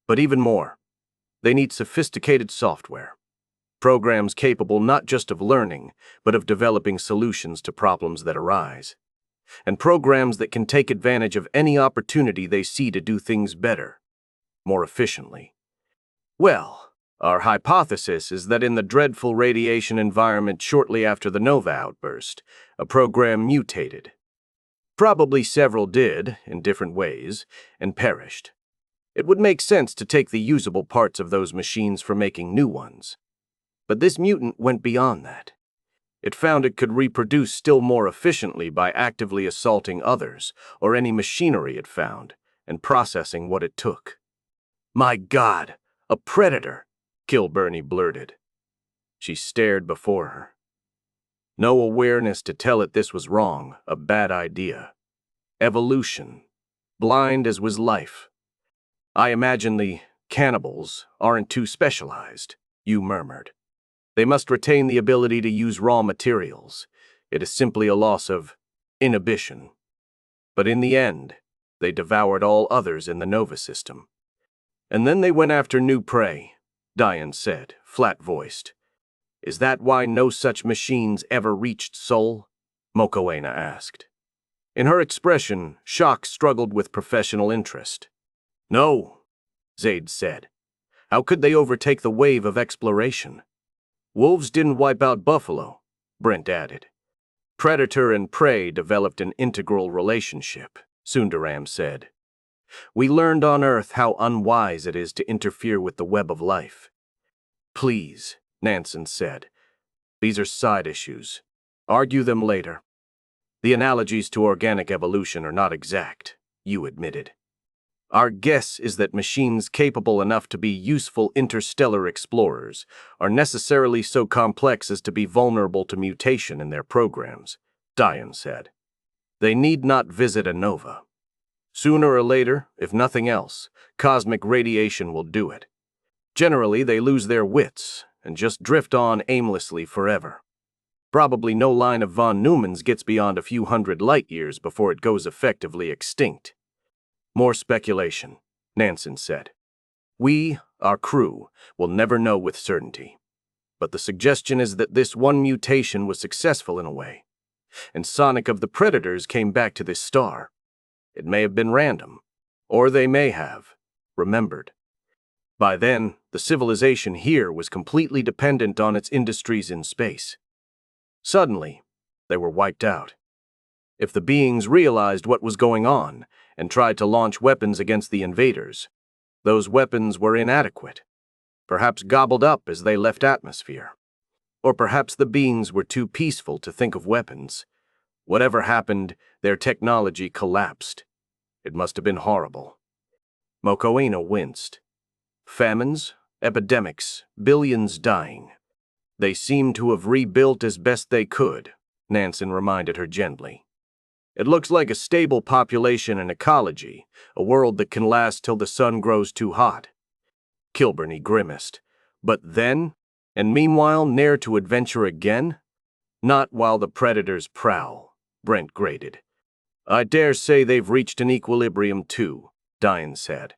But even more, they need sophisticated software. Programs capable not just of learning, but of developing solutions to problems that arise. And programs that can take advantage of any opportunity they see to do things better, more efficiently. Well, our hypothesis is that in the dreadful radiation environment shortly after the nova outburst, a program mutated. Probably several did, in different ways, and perished. It would make sense to take the usable parts of those machines for making new ones. But this mutant went beyond that. It found it could reproduce still more efficiently by actively assaulting others, or any machinery it found, and processing what it took. "My God, a predator!" Kilburney blurted. She stared before her. No awareness to tell it this was wrong, a bad idea. Evolution, blind as was life. "I imagine the cannibals aren't too specialized," you murmured. "They must retain the ability to use raw materials. It is simply a loss of inhibition." But in the end, they devoured all others in the Nova system. "And then they went after new prey," Diane said, flat-voiced. "Is that why no such machines ever reached Sol?" Mokoena asked. In her expression, shock struggled with professional interest. "No," Zaid said. "How could they overtake the wave of exploration?" "Wolves didn't wipe out buffalo," Brent added. "Predator and prey developed an integral relationship," Sundaram said. "We learned on Earth how unwise it is to interfere with the web of life." "Please," Nansen said. "These are side issues. Argue them later." "The analogies to organic evolution are not exact," you admitted. "Our guess is that machines capable enough to be useful interstellar explorers are necessarily so complex as to be vulnerable to mutation in their programs," Diane said. "They need not visit a nova. Sooner or later, if nothing else, cosmic radiation will do it. Generally, they lose their wits and just drift on aimlessly forever. Probably no line of von Neumann's gets beyond a few hundred light-years before it goes effectively extinct." "More speculation," Nansen said. "We, our crew, will never know with certainty. But the suggestion is that this one mutation was successful in a way, and Sonic of the Predators came back to this star. It may have been random, or they may have remembered. By then, the civilization here was completely dependent on its industries in space. Suddenly, they were wiped out. If the beings realized what was going on and tried to launch weapons against the invaders, those weapons were inadequate, perhaps gobbled up as they left atmosphere. Or perhaps the beings were too peaceful to think of weapons. Whatever happened, their technology collapsed. It must have been horrible." Mokoena winced. "Famines, epidemics, billions dying. They seem to have rebuilt as best they could," Nansen reminded her gently. "It looks like a stable population and ecology, a world that can last till the sun grows too hot." Kilburney grimaced. "But then, and meanwhile ne'er to adventure again?" "Not while the predators prowl," Brent grated. "I dare say they've reached an equilibrium too," Diane said.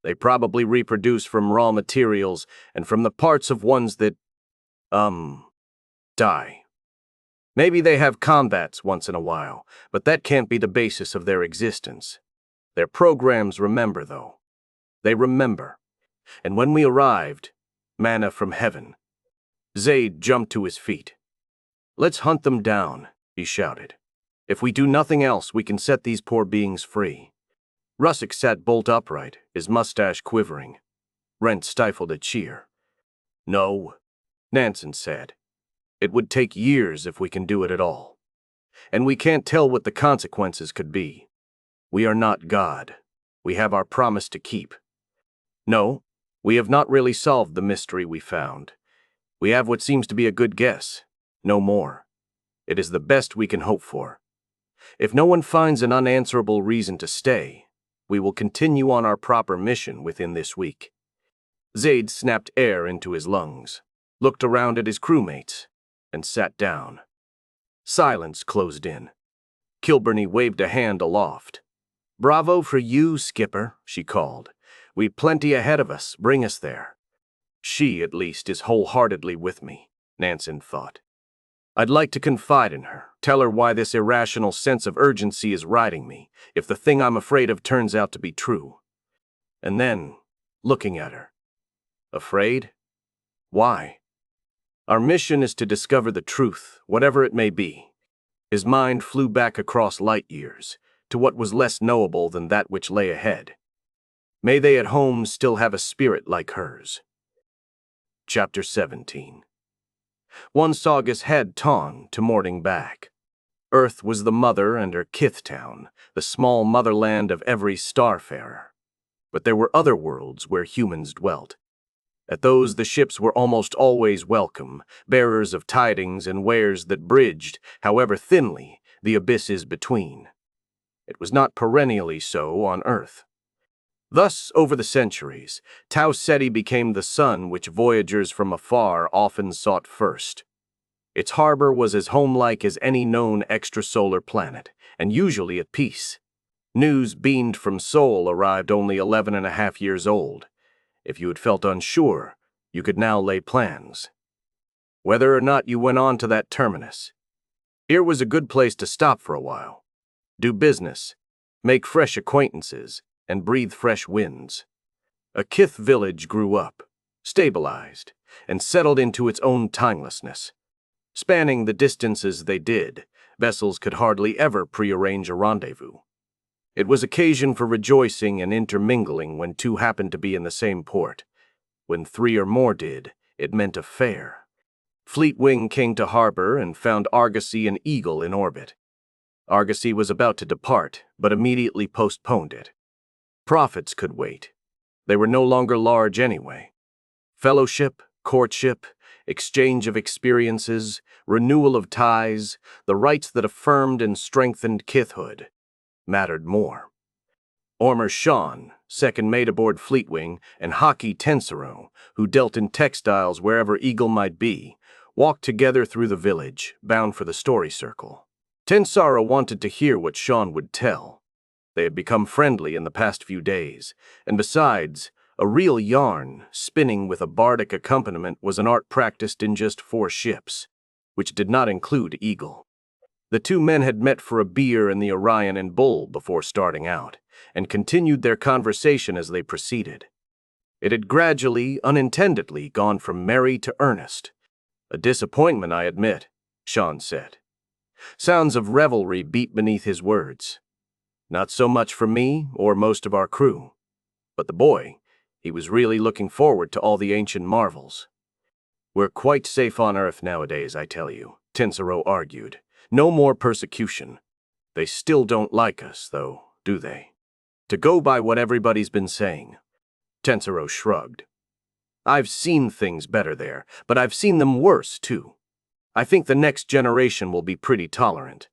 "They probably reproduce from raw materials and from the parts of ones that, die. Maybe they have combats once in a while, but that can't be the basis of their existence. Their programs remember, though. They remember. And when we arrived, manna from heaven." Zaid jumped to his feet. "Let's hunt them down," he shouted. "If we do nothing else, we can set these poor beings free." Russick sat bolt upright, his mustache quivering. Brent stifled a cheer. "No," Nansen said. "It would take years if we can do it at all. And we can't tell what the consequences could be. We are not God. We have our promise to keep. No, we have not really solved the mystery we found. We have what seems to be a good guess, no more. It is the best we can hope for. If no one finds an unanswerable reason to stay, we will continue on our proper mission within this week." Zaid snapped air into his lungs, looked around at his crewmates, and sat down. Silence closed in. Kilburney waved a hand aloft. "Bravo for you, Skipper," she called. "We've plenty ahead of us. Bring us there." She, at least, is wholeheartedly with me, Nansen thought. I'd like to confide in her, tell her why this irrational sense of urgency is riding me, if the thing I'm afraid of turns out to be true. And then, looking at her. Afraid? Why? Our mission is to discover the truth, whatever it may be. His mind flew back across light years, to what was less knowable than that which lay ahead. May they at home still have a spirit like hers. Chapter 17. One Saugus had Tawn to morning back. Earth was the mother and her kith town, the small motherland of every starfarer. But there were other worlds where humans dwelt. At those the ships were almost always welcome, bearers of tidings and wares that bridged, however thinly, the abysses between. It was not perennially so on Earth. Thus, over the centuries, Tau Ceti became the sun which voyagers from afar often sought first. Its harbor was as homelike as any known extrasolar planet, and usually at peace. News beamed from Sol arrived only 11.5 years old. If you had felt unsure, you could now lay plans. Whether or not you went on to that terminus, here was a good place to stop for a while. Do business, make fresh acquaintances, and breathe fresh winds. A kith village grew up, stabilized, and settled into its own timelessness. Spanning the distances they did, vessels could hardly ever prearrange a rendezvous. It was occasion for rejoicing and intermingling when two happened to be in the same port. When three or more did, it meant a fair. Fleetwing came to harbor and found Argosy and Eagle in orbit. Argosy was about to depart, but immediately postponed it. Profits could wait. They were no longer large anyway. Fellowship, courtship, exchange of experiences, renewal of ties, the rights that affirmed and strengthened kithhood, mattered more. Ormer Sean, second mate aboard Fleetwing, and Haki Tensaro, who dealt in textiles wherever Eagle might be, walked together through the village, bound for the story circle. Tensaro wanted to hear what Sean would tell. They had become friendly in the past few days, and besides, a real yarn, spinning with a bardic accompaniment, was an art practiced in just 4 ships, which did not include Eagle. The two men had met for a beer in the Orion and Bull before starting out, and continued their conversation as they proceeded. It had gradually, unintendedly, gone from merry to earnest. "A disappointment, I admit," Sean said. Sounds of revelry beat beneath his words. Not so much for me or most of our crew. But the boy, he was really looking forward to all the ancient marvels. "We're quite safe on Earth nowadays, I tell you," Tensaro argued. "No more persecution. They still don't like us, though, do they? To go by what everybody's been saying." Tensaro shrugged. "I've seen things better there, but I've seen them worse, too. I think the next generation will be pretty tolerant.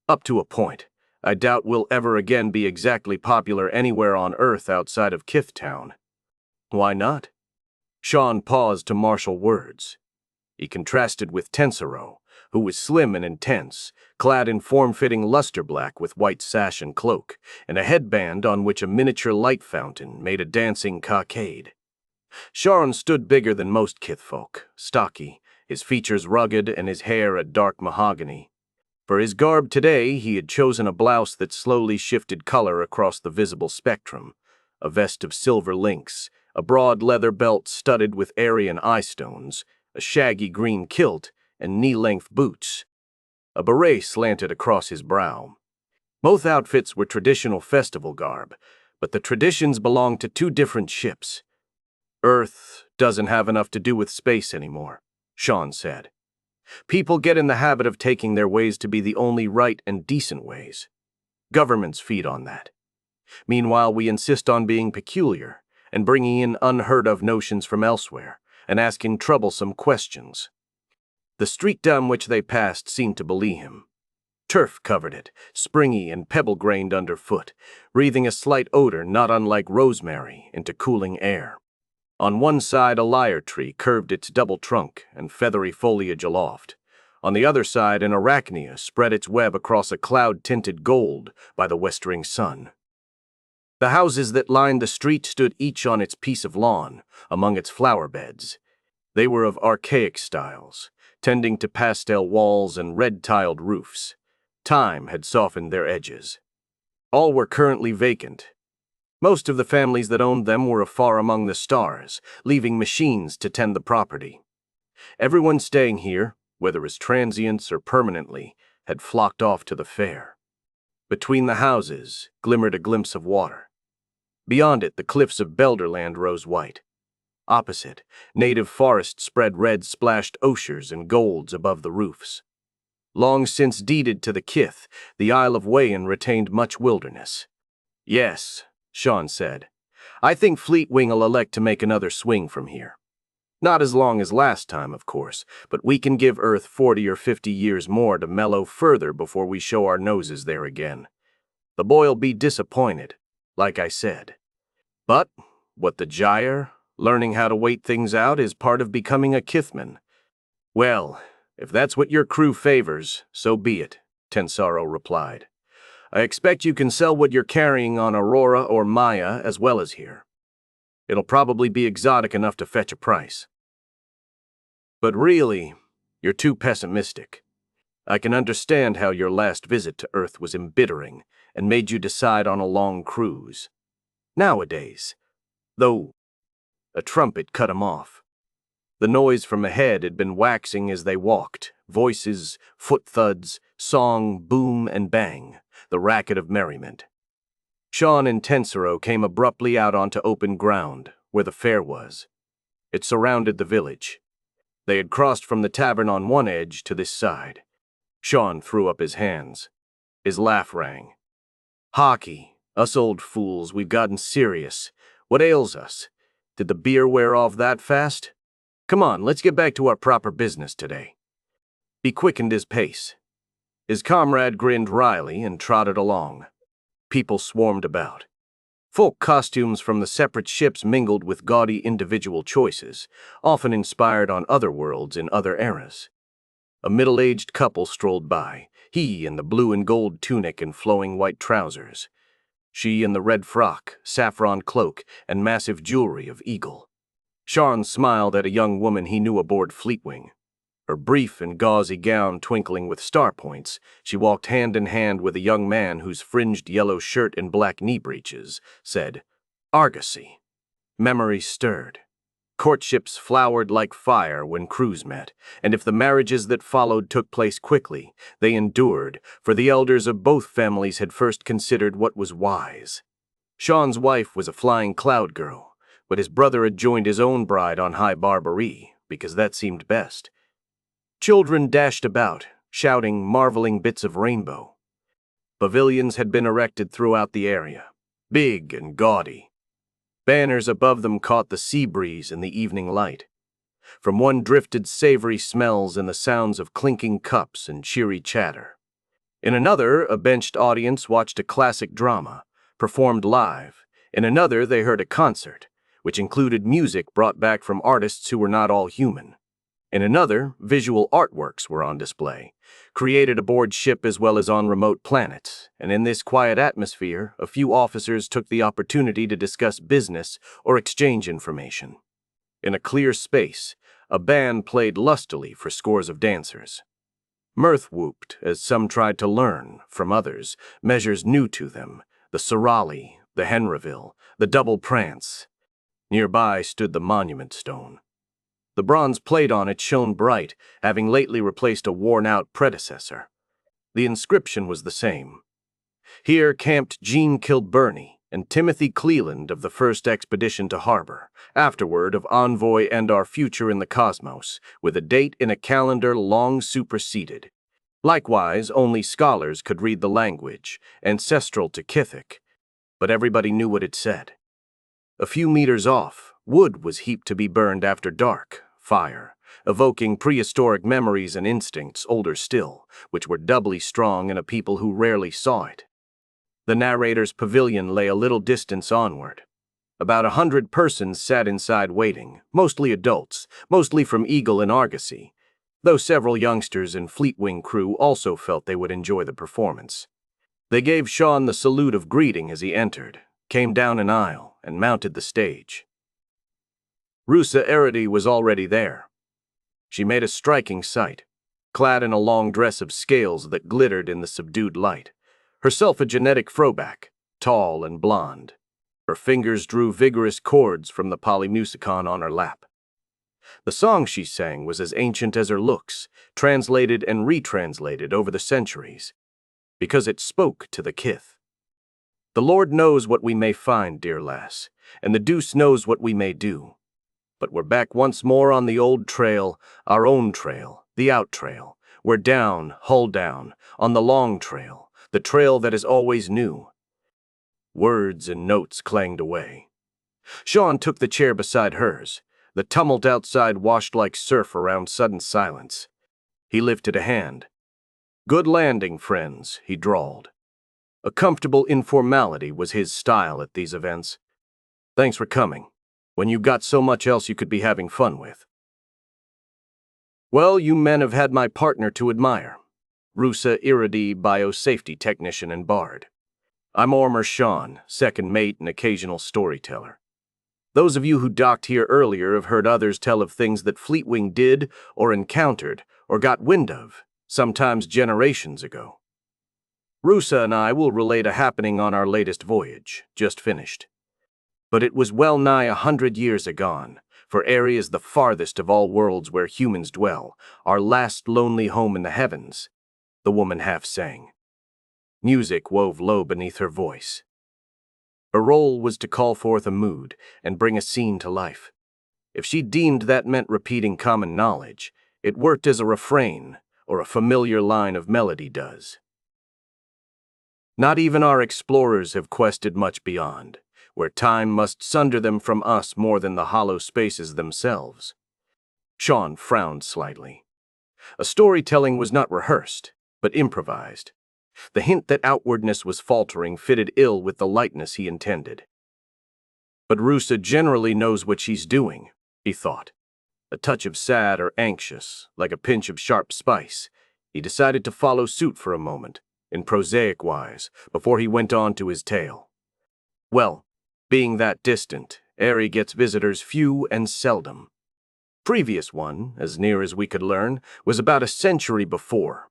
Up to a point. I doubt we'll ever again be exactly popular anywhere on Earth outside of Kith Town." "Why not?" Sean paused to marshal words. He contrasted with Tensaro, who was slim and intense, clad in form-fitting luster black with white sash and cloak, and a headband on which a miniature light fountain made a dancing cockade. Sean stood bigger than most kithfolk, stocky, his features rugged and his hair a dark mahogany. For his garb today, he had chosen a blouse that slowly shifted color across the visible spectrum, a vest of silver links, a broad leather belt studded with Aryan eye stones, a shaggy green kilt, and knee-length boots. A beret slanted across his brow. Both outfits were traditional festival garb, but the traditions belonged to 2 different ships. "Earth doesn't have enough to do with space anymore," Sean said. "People get in the habit of taking their ways to be the only right and decent ways. Governments feed on that. Meanwhile, we insist on being peculiar and bringing in unheard-of notions from elsewhere and asking troublesome questions." The street down which they passed seemed to belie him. Turf covered it, springy and pebble-grained underfoot, breathing a slight odor not unlike rosemary into cooling air. On one side, a lyre tree curved its double trunk and feathery foliage aloft. On the other side, an arachnia spread its web across a cloud-tinted gold by the westering sun. The houses that lined the street stood each on its piece of lawn, among its flower beds. They were of archaic styles, tending to pastel walls and red-tiled roofs. Time had softened their edges. All were currently vacant. Most of the families that owned them were afar among the stars, leaving machines to tend the property. Everyone staying here, whether as transients or permanently, had flocked off to the fair. Between the houses glimmered a glimpse of water. Beyond it, the cliffs of Belderland rose white. Opposite, native forests spread red splashed osiers and golds above the roofs. Long since deeded to the kith, the Isle of Wayan retained much wilderness. "Yes," Sean said. "I think Fleetwing'll elect to make another swing from here. Not as long as last time, of course, but we can give Earth 40 or 50 years more to mellow further before we show our noses there again. The boy'll be disappointed, like I said. But, what the gyre, learning how to wait things out is part of becoming a kithman. Well, if that's what your crew favors, so be it," Tensaro replied. "I expect you can sell what you're carrying on Aurora or Maya as well as here. It'll probably be exotic enough to fetch a price. But really, you're too pessimistic. I can understand how your last visit to Earth was embittering and made you decide on a long cruise. Nowadays, though..." A trumpet cut him off. The noise from ahead had been waxing as they walked, voices, foot thuds, song, boom, and bang, the racket of merriment. Sean and Tensaro came abruptly out onto open ground, where the fair was. It surrounded the village. They had crossed from the tavern on one edge to this side. Sean threw up his hands. His laugh rang. "Hockey, us old fools, we've gotten serious. What ails us? Did the beer wear off that fast? Come on, let's get back to our proper business today." He quickened his pace. His comrade grinned wryly and trotted along. People swarmed about. Folk costumes from the separate ships mingled with gaudy individual choices, often inspired on other worlds in other eras. A middle-aged couple strolled by, he in the blue and gold tunic and flowing white trousers. She in the red frock, saffron cloak, and massive jewelry of eagle. Sean smiled at a young woman he knew aboard Fleetwing. Her brief and gauzy gown twinkling with star points, she walked hand in hand with a young man whose fringed yellow shirt and black knee breeches said, "Argosy." Memories stirred. Courtships flowered like fire when crews met, and if the marriages that followed took place quickly, they endured, for the elders of both families had first considered what was wise. Sean's wife was a flying cloud girl, but his brother had joined his own bride on High Barbary, because that seemed best. Children dashed about, shouting, marveling bits of rainbow. Pavilions had been erected throughout the area, big and gaudy. Banners above them caught the sea breeze and the evening light. From one drifted savory smells and the sounds of clinking cups and cheery chatter. In another, a benched audience watched a classic drama, performed live. In another, they heard a concert, which included music brought back from artists who were not all human. In another, visual artworks were on display, created aboard ship as well as on remote planets, and in this quiet atmosphere, a few officers took the opportunity to discuss business or exchange information. In a clear space, a band played lustily for scores of dancers. Mirth whooped as some tried to learn, from others, measures new to them, the Sorali, the Henreville, the double prance. Nearby stood the monument stone. The bronze plate on it shone bright, having lately replaced a worn-out predecessor. The inscription was the same. Here camped Jean Kilburney and Timothy Cleland of the first expedition to harbor, afterward of Envoy and Our Future in the Cosmos, with a date in a calendar long superseded. Likewise, only scholars could read the language, ancestral to Kithic, but everybody knew what it said. A few meters off, wood was heaped to be burned after dark, fire, evoking prehistoric memories and instincts older still, which were doubly strong in a people who rarely saw it. The narrator's pavilion lay a little distance onward. About 100 persons sat inside waiting, mostly adults, mostly from Eagle and Argosy, though several youngsters and Fleetwing crew also felt they would enjoy the performance. They gave Sean the salute of greeting as he entered, came down an aisle, and mounted the stage. Rusa Eredy was already there. She made a striking sight, clad in a long dress of scales that glittered in the subdued light, herself a genetic throwback, tall and blonde. Her fingers drew vigorous chords from the polymusicon on her lap. The song she sang was as ancient as her looks, translated and retranslated over the centuries, because it spoke to the kith. The Lord knows what we may find, dear lass, and the deuce knows what we may do. But we're back once more on the old trail, our own trail, the out trail. We're down, hull down, on the long trail, the trail that is always new. Words and notes clanged away. Sean took the chair beside hers. The tumult outside washed like surf around sudden silence. He lifted a hand. "Good landing, friends," he drawled. A comfortable informality was his style at these events. "Thanks for coming, when you got so much else you could be having fun with." "Well, you men have had my partner to admire. Rusa Eredy, biosafety technician and bard. I'm Ormer Sean, second mate and occasional storyteller. Those of you who docked here earlier have heard others tell of things that Fleetwing did or encountered or got wind of, sometimes generations ago. Rusa and I will relate a happening on our latest voyage, just finished. But it was well nigh 100 years agone, for Eri is the farthest of all worlds where humans dwell, our last lonely home in the heavens," the woman half sang. Music wove low beneath her voice. Her role was to call forth a mood and bring a scene to life. If she deemed that meant repeating common knowledge, it worked as a refrain or a familiar line of melody does. Not even our explorers have quested much beyond, where time must sunder them from us more than the hollow spaces themselves. Sean frowned slightly. A storytelling was not rehearsed, but improvised. The hint that outwardness was faltering fitted ill with the lightness he intended. But Rusa generally knows what she's doing, he thought. A touch of sad or anxious, like a pinch of sharp spice, he decided to follow suit for a moment, in prosaic wise, before he went on to his tale. Well, being that distant, Eri gets visitors few and seldom. Previous one, as near as we could learn, was about a century before.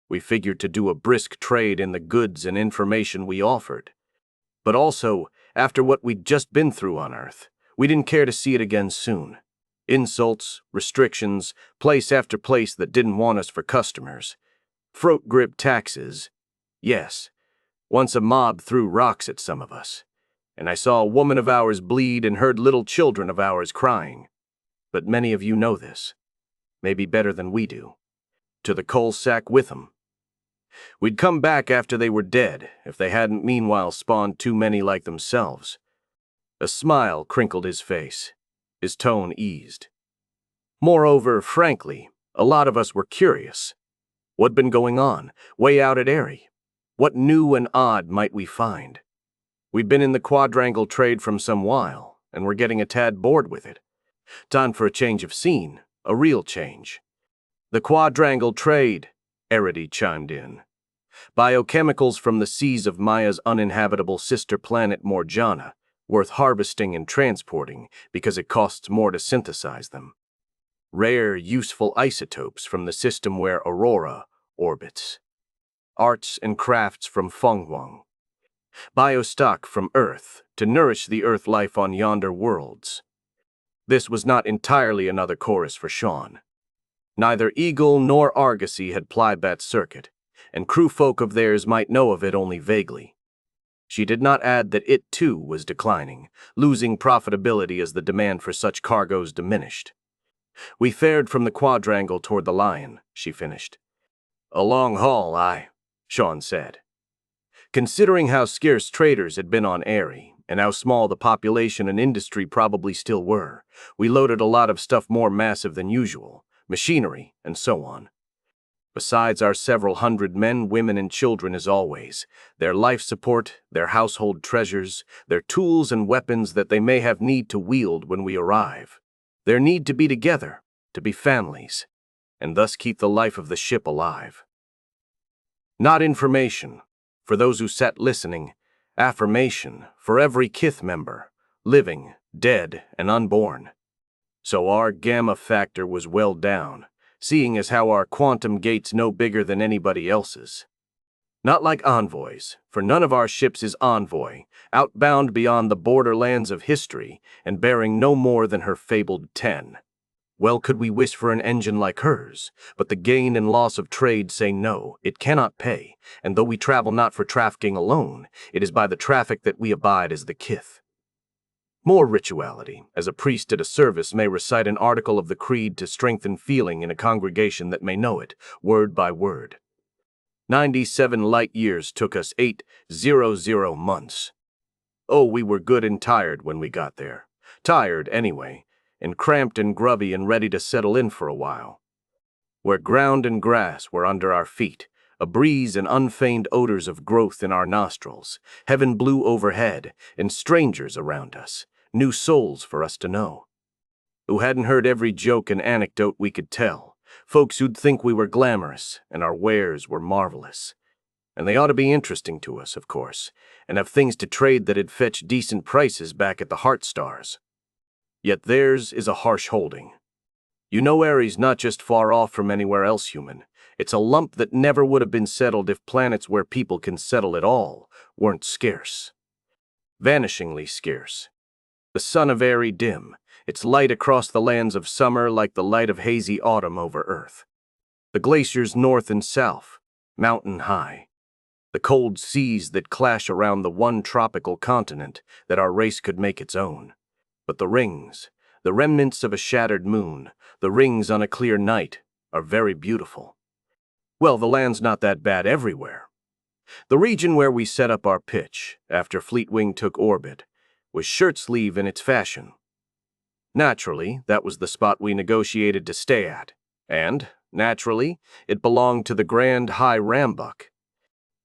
We figured to do a brisk trade in the goods and information we offered. But also, after what we'd just been through on Earth, we didn't care to see it again soon. Insults, restrictions, place after place that didn't want us for customers. Throat grip taxes. Yes, once a mob threw rocks at some of us, and I saw a woman of ours bleed and heard little children of ours crying. But many of you know this, maybe better than we do. To the coal sack with them. We'd come back after they were dead, if they hadn't meanwhile spawned too many like themselves. A smile crinkled his face. His tone eased. Moreover, frankly, a lot of us were curious. What'd been going on, way out at Eri? What new and odd might we find? We'd been in the quadrangle trade from some while, and we're getting a tad bored with it. Time for a change of scene, a real change. The quadrangle trade, Eredy chimed in. Biochemicals from the seas of Maya's uninhabitable sister planet Morjana, worth harvesting and transporting because it costs more to synthesize them. Rare, useful isotopes from the system where Aurora orbits. Arts and crafts from Fenghuang. Biostock from Earth to nourish the Earth life on yonder worlds. This was not entirely another chorus for Sean. Neither Eagle nor Argosy had plied that circuit, and crewfolk of theirs might know of it only vaguely. She did not add that it, too, was declining, losing profitability as the demand for such cargoes diminished. We fared from the quadrangle toward the Lion, she finished. A long haul, aye, Sean said. Considering how scarce traders had been on Eri, and how small the population and industry probably still were, we loaded a lot of stuff more massive than usual, machinery, and so on. besides our several hundred men, women, and children as always, their life support, their household treasures, their tools and weapons that they may have need to wield when we arrive, their need to be together, to be families, and thus keep the life of the ship alive. Not information, for those who sat listening, affirmation for every kith member, living, dead, and unborn. So our gamma factor was well down, seeing as how our quantum gate's no bigger than anybody else's. Not like envoys, for none of our ships is envoy, outbound beyond the borderlands of history and bearing no more than her fabled 10. Well could we wish for an engine like hers, but the gain and loss of trade say no, it cannot pay, and though we travel not for trafficking alone, it is by the traffic that we abide as the kith. More rituality, as a priest at a service may recite an article of the creed to strengthen feeling in a congregation that may know it, word by word. 97 light years took us 800 months. Oh, we were good and tired when we got there. Tired, anyway, and cramped and grubby and ready to settle in for a while. Where ground and grass were under our feet, a breeze and unfeigned odors of growth in our nostrils, heaven blue overhead, and strangers around us, new souls for us to know. Who hadn't heard every joke and anecdote we could tell, folks who'd think we were glamorous and our wares were marvelous. And they ought to be interesting to us, of course, and have things to trade that'd fetch decent prices back at the Heart Stars. Yet theirs is a harsh holding. You know Ares not just far off from anywhere else human. It's a lump that never would have been settled if planets where people can settle at all weren't scarce. Vanishingly scarce. The sun of Ares dim, its light across the lands of summer like the light of hazy autumn over Earth. The glaciers north and south, mountain high. The cold seas that clash around the one tropical continent that our race could make its own. But the rings, the remnants of a shattered moon, the rings on a clear night, are very beautiful. Well, the land's not that bad everywhere. The region where we set up our pitch, after Fleetwing took orbit, was shirt-sleeve in its fashion. Naturally, that was the spot we negotiated to stay at, and, naturally, it belonged to the Grand High Rambuck.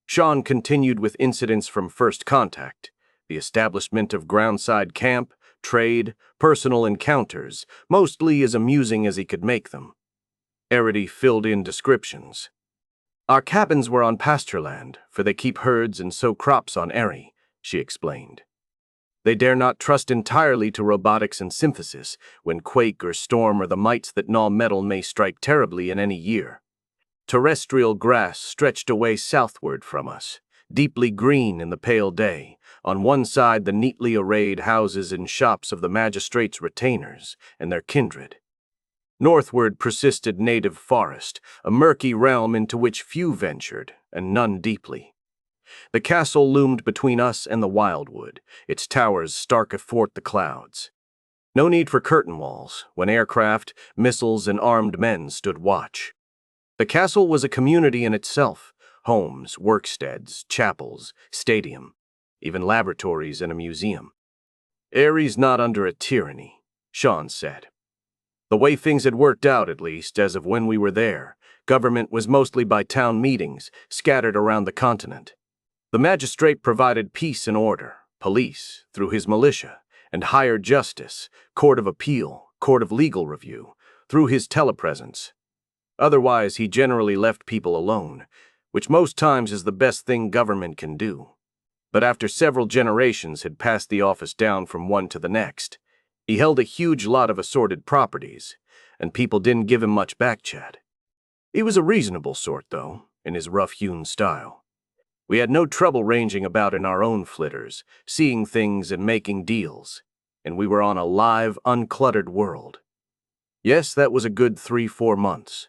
Sean continued with incidents from first contact, the establishment of groundside camp, trade, personal encounters, mostly as amusing as he could make them. Arity filled in descriptions. Our cabins were on pasture land, for they keep herds and sow crops on Eri, she explained. They dare not trust entirely to robotics and synthesis, when quake or storm or the mites that gnaw metal may strike terribly in any year. Terrestrial grass stretched away southward from us, deeply green in the pale day, on one side the neatly arrayed houses and shops of the magistrates' retainers and their kindred. Northward persisted native forest, a murky realm into which few ventured, and none deeply. The castle loomed between us and the wildwood, its towers stark athwart the clouds. No need for curtain walls, when aircraft, missiles, and armed men stood watch. The castle was a community in itself, homes, worksteads, chapels, stadium, even laboratories and a museum. Ares not under a tyranny, Sean said. The way things had worked out, at least, as of when we were there, government was mostly by town meetings, scattered around the continent. The magistrate provided peace and order, police, through his militia, and higher justice, court of appeal, court of legal review, through his telepresence. Otherwise, he generally left people alone, which most times is the best thing government can do. But after several generations had passed the office down from one to the next, he held a huge lot of assorted properties, and people didn't give him much backchat. He was a reasonable sort, though, in his rough-hewn style. We had no trouble ranging about in our own flitters, seeing things and making deals, and we were on a live, uncluttered world. Yes, that was a good 3-4 months.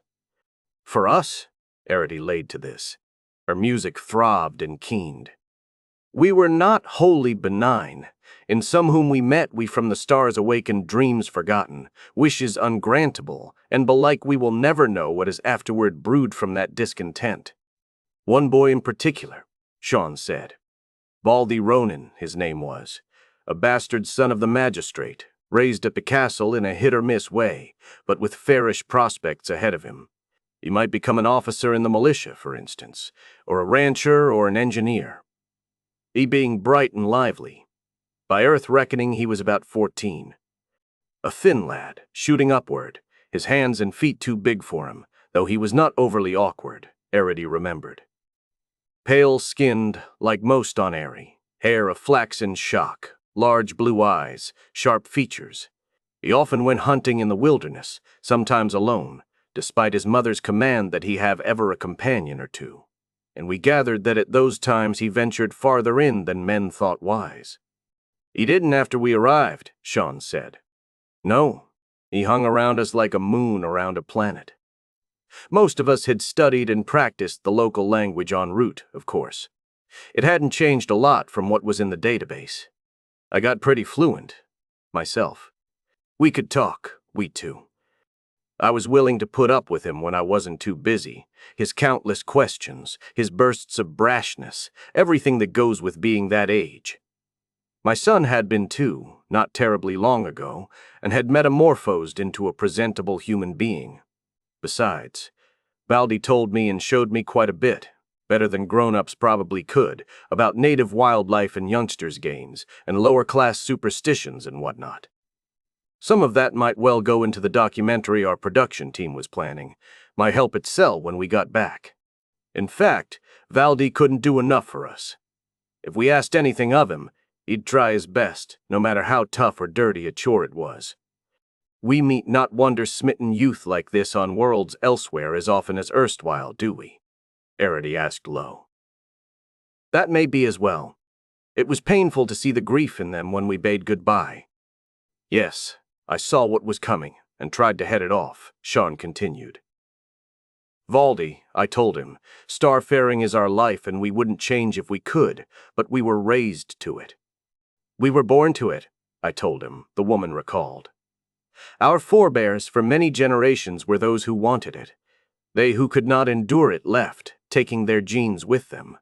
For us, Arity laid to this. Her music throbbed and keened. We were not wholly benign. In some whom we met, we from the stars awakened dreams forgotten, wishes ungrantable, and belike we will never know what is afterward brewed from that discontent. One boy in particular, Sean said. Baldy Ronan, his name was, a bastard son of the magistrate, raised at the castle in a hit-or-miss way, but with fairish prospects ahead of him. He might become an officer in the militia, for instance, or a rancher or an engineer. He being bright and lively. By Earth reckoning, he was about 14. A thin lad, shooting upward, his hands and feet too big for him, though he was not overly awkward, Arity remembered. Pale-skinned, like most on Airy, hair of flaxen shock, large blue eyes, sharp features. He often went hunting in the wilderness, sometimes alone, despite his mother's command that he have ever a companion or two, and we gathered that at those times he ventured farther in than men thought wise. He didn't after we arrived, Sean said. No, he hung around us like a moon around a planet. Most of us had studied and practiced the local language en route, of course. It hadn't changed a lot from what was in the database. I got pretty fluent, myself. We could talk, we two. I was willing to put up with him when I wasn't too busy. His countless questions, his bursts of brashness, everything that goes with being that age. My son had been too, not terribly long ago, and had metamorphosed into a presentable human being. Besides, Baldy told me and showed me quite a bit, better than grown-ups probably could, about native wildlife and youngsters' games, and lower-class superstitions and whatnot. Some of that might well go into the documentary our production team was planning, might help it sell when we got back. In fact, Valdy couldn't do enough for us. If we asked anything of him, he'd try his best, no matter how tough or dirty a chore it was. We meet not wonder-smitten youth like this on worlds elsewhere as often as erstwhile, do we? Arity asked low. That may be as well. It was painful to see the grief in them when we bade goodbye. Yes, I saw what was coming and tried to head it off, Sean continued. Valdy, I told him, starfaring is our life and we wouldn't change if we could, but we were raised to it. We were born to it, I told him, the woman recalled. Our forebears for many generations were those who wanted it. They who could not endure it left, taking their genes with them.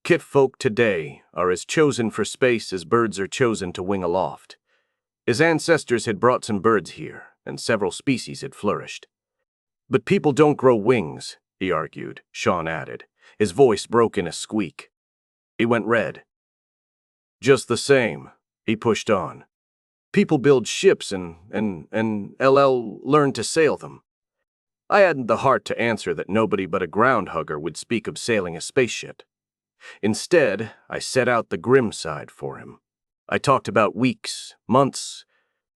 Kit folk today are as chosen for space as birds are chosen to wing aloft. His ancestors had brought some birds here, and several species had flourished. But people don't grow wings, he argued, Sean added. His voice broke in a squeak. He went red. Just the same, he pushed on. People build ships and learn to sail them. I hadn't the heart to answer that nobody but a groundhugger would speak of sailing a spaceship. Instead, I set out the grim side for him. I talked about weeks, months,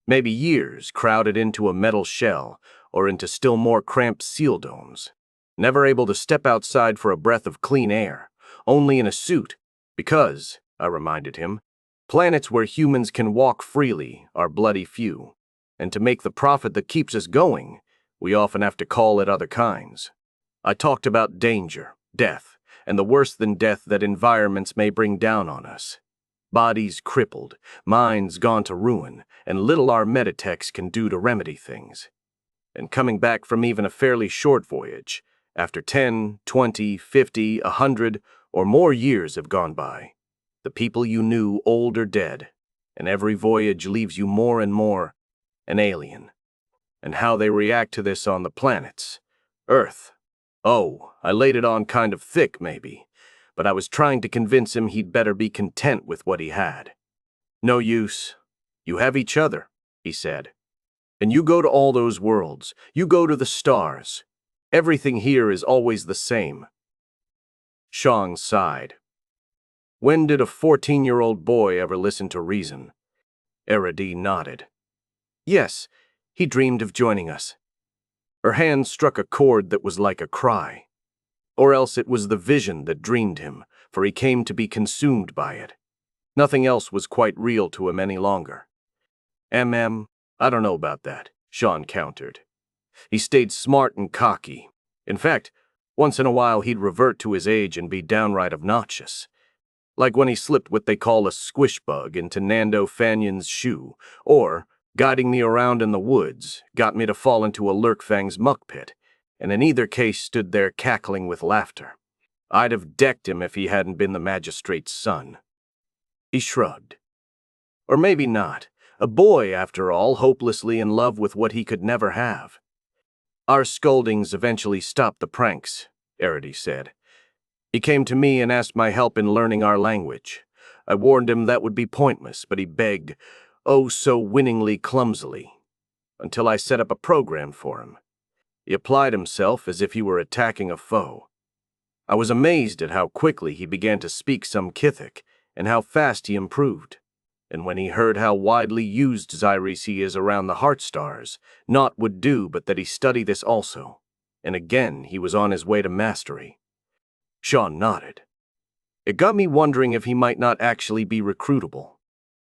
maybe years crowded into a metal shell or into still more cramped seal domes. Never able to step outside for a breath of clean air, only in a suit, because, I reminded him, planets where humans can walk freely are bloody few, and to make the profit that keeps us going, we often have to call at other kinds. I talked about danger, death, and the worse than death that environments may bring down on us. Bodies crippled, minds gone to ruin, and little our meditechs can do to remedy things. And coming back from even a fairly short voyage, after 10, 20, 50, 100, or more years have gone by, the people you knew old or dead, and every voyage leaves you more and more an alien. And how they react to this on the planets. Earth. Oh, I laid it on kind of thick, maybe, but I was trying to convince him he'd better be content with what he had. No use. You have each other, he said. And you go to all those worlds. You go to the stars. Everything here is always the same. Sean sighed. When did a 14-year-old boy ever listen to reason? Arity nodded. Yes, he dreamed of joining us. Her hand struck a chord that was like a cry. Or else it was the vision that dreamed him, for he came to be consumed by it. Nothing else was quite real to him any longer. I don't know about that, Sean countered. He stayed smart and cocky. In fact, once in a while he'd revert to his age and be downright obnoxious. Like when he slipped what they call a squish bug into Nando Fanion's shoe, or, guiding me around in the woods, got me to fall into a Lurkfang's muck pit, and in either case stood there cackling with laughter. I'd have decked him if he hadn't been the magistrate's son. He shrugged. Or maybe not. A boy, after all, hopelessly in love with what he could never have. Our scoldings eventually stopped the pranks, Arity said. He came to me and asked my help in learning our language. I warned him that would be pointless, but he begged, oh so winningly clumsily, until I set up a program for him. He applied himself as if he were attacking a foe. I was amazed at how quickly he began to speak some Kithic and how fast he improved. And when he heard how widely used Zyrisi is around the Heartstars, naught would do but that he study this also, and again he was on his way to mastery. Sean nodded. It got me wondering if he might not actually be recruitable.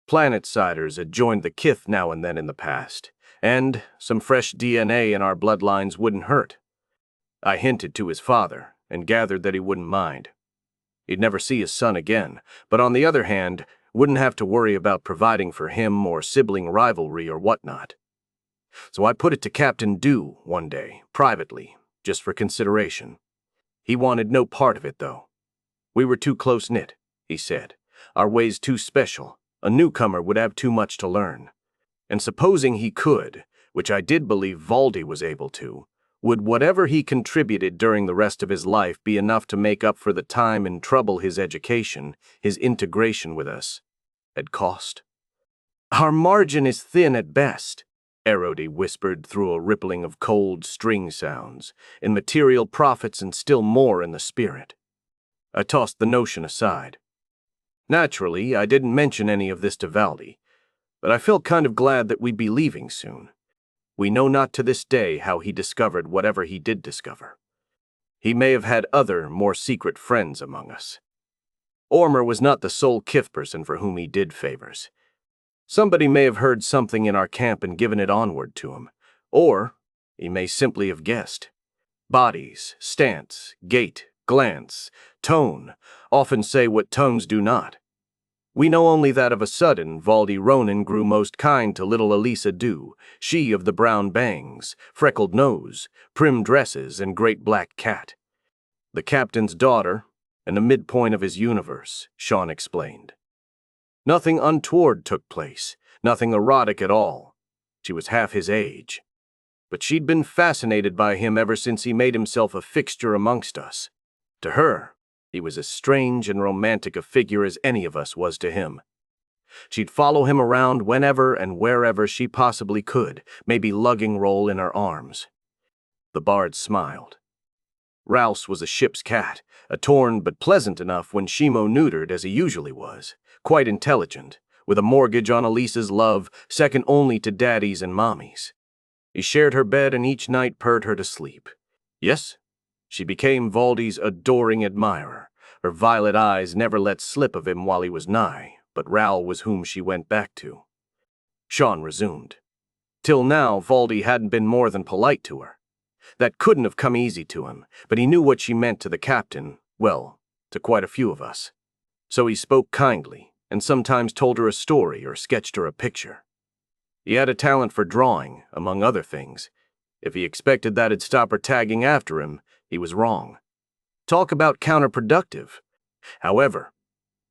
Planet-siders had joined the Kith now and then in the past, and some fresh DNA in our bloodlines wouldn't hurt. I hinted to his father, and gathered that he wouldn't mind. He'd never see his son again, but on the other hand, wouldn't have to worry about providing for him or sibling rivalry or whatnot. So I put it to Captain Dew one day, privately, just for consideration. He wanted no part of it, though. We were too close-knit, he said. Our ways too special. A newcomer would have too much to learn. And supposing he could, which I did believe Valdi was able to, would whatever he contributed during the rest of his life be enough to make up for the time and trouble his education, his integration with us, had cost? Our margin is thin at best, Arity whispered through a rippling of cold string sounds, in material profits and still more in the spirit. I tossed the notion aside. Naturally, I didn't mention any of this to Valdi, but I felt kind of glad that we'd be leaving soon. We know not to this day how he discovered whatever he did discover. He may have had other, more secret friends among us. Ormer was not the sole Kith person for whom he did favors. Somebody may have heard something in our camp and given it onward to him, or he may simply have guessed. Bodies, stance, gait, glance, tone often say what tongues do not. We know only that of a sudden Valdi Ronan grew most kind to little Elisa Dew, she of the brown bangs, freckled nose, prim dresses, and great black cat. The captain's daughter, and the midpoint of his universe, Sean explained. Nothing untoward took place, nothing erotic at all. She was half his age. But she'd been fascinated by him ever since he made himself a fixture amongst us. To her, he was as strange and romantic a figure as any of us was to him. She'd follow him around whenever and wherever she possibly could, maybe lugging Roll in her arms. The bard smiled. Rouse was a ship's cat, a torn but pleasant enough when Shimo-neutered as he usually was, quite intelligent, with a mortgage on Elisa's love, second only to Daddy's and Mommy's. He shared her bed and each night purred her to sleep. Yes, she became Valdi's adoring admirer. Her violet eyes never let slip of him while he was nigh, but Raoul was whom she went back to. Sean resumed. Till now, Valdi hadn't been more than polite to her. That couldn't have come easy to him, but he knew what she meant to the captain, well, to quite a few of us. So he spoke kindly, and sometimes told her a story or sketched her a picture. He had a talent for drawing, among other things. If he expected that'd stop her tagging after him, he was wrong. Talk about counterproductive. However,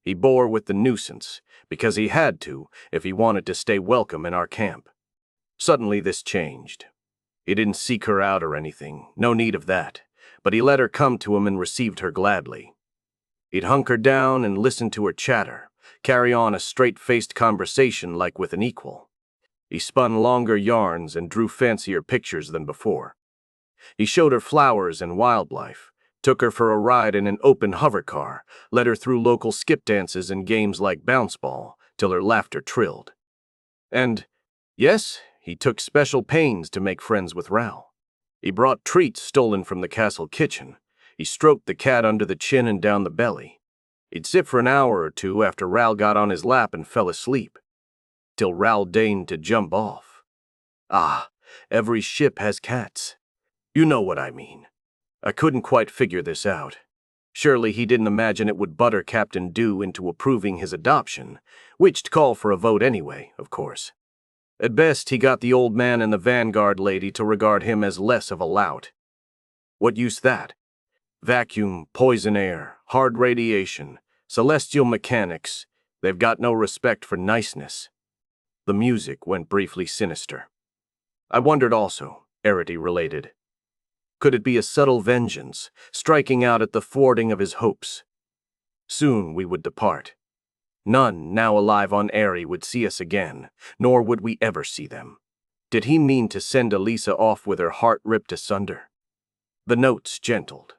he bore with the nuisance, because he had to if he wanted to stay welcome in our camp. Suddenly this changed. He didn't seek her out or anything, no need of that, but he let her come to him and received her gladly. He'd hunker down and listen to her chatter, carry on a straight-faced conversation like with an equal. He spun longer yarns and drew fancier pictures than before. He showed her flowers and wildlife, took her for a ride in an open hover car, led her through local skip dances and games like bounce ball, till her laughter trilled. And, yes, he took special pains to make friends with Raoul. He brought treats stolen from the castle kitchen. He stroked the cat under the chin and down the belly. He'd sit for an hour or two after Raoul got on his lap and fell asleep, till Raoul deigned to jump off. Ah, every ship has cats. You know what I mean. I couldn't quite figure this out. Surely he didn't imagine it would butter Captain Dew into approving his adoption, which'd call for a vote anyway, of course. At best, he got the old man and the Vanguard lady to regard him as less of a lout. What use that? Vacuum, poison air, hard radiation, celestial mechanics, they've got no respect for niceness. The music went briefly sinister. I wondered also, Arity related, Could it be a subtle vengeance, striking out at the thwarting of his hopes? Soon we would depart. None now alive on Airy would see us again, nor would we ever see them. Did he mean to send Elisa off with her heart ripped asunder? The notes gentled.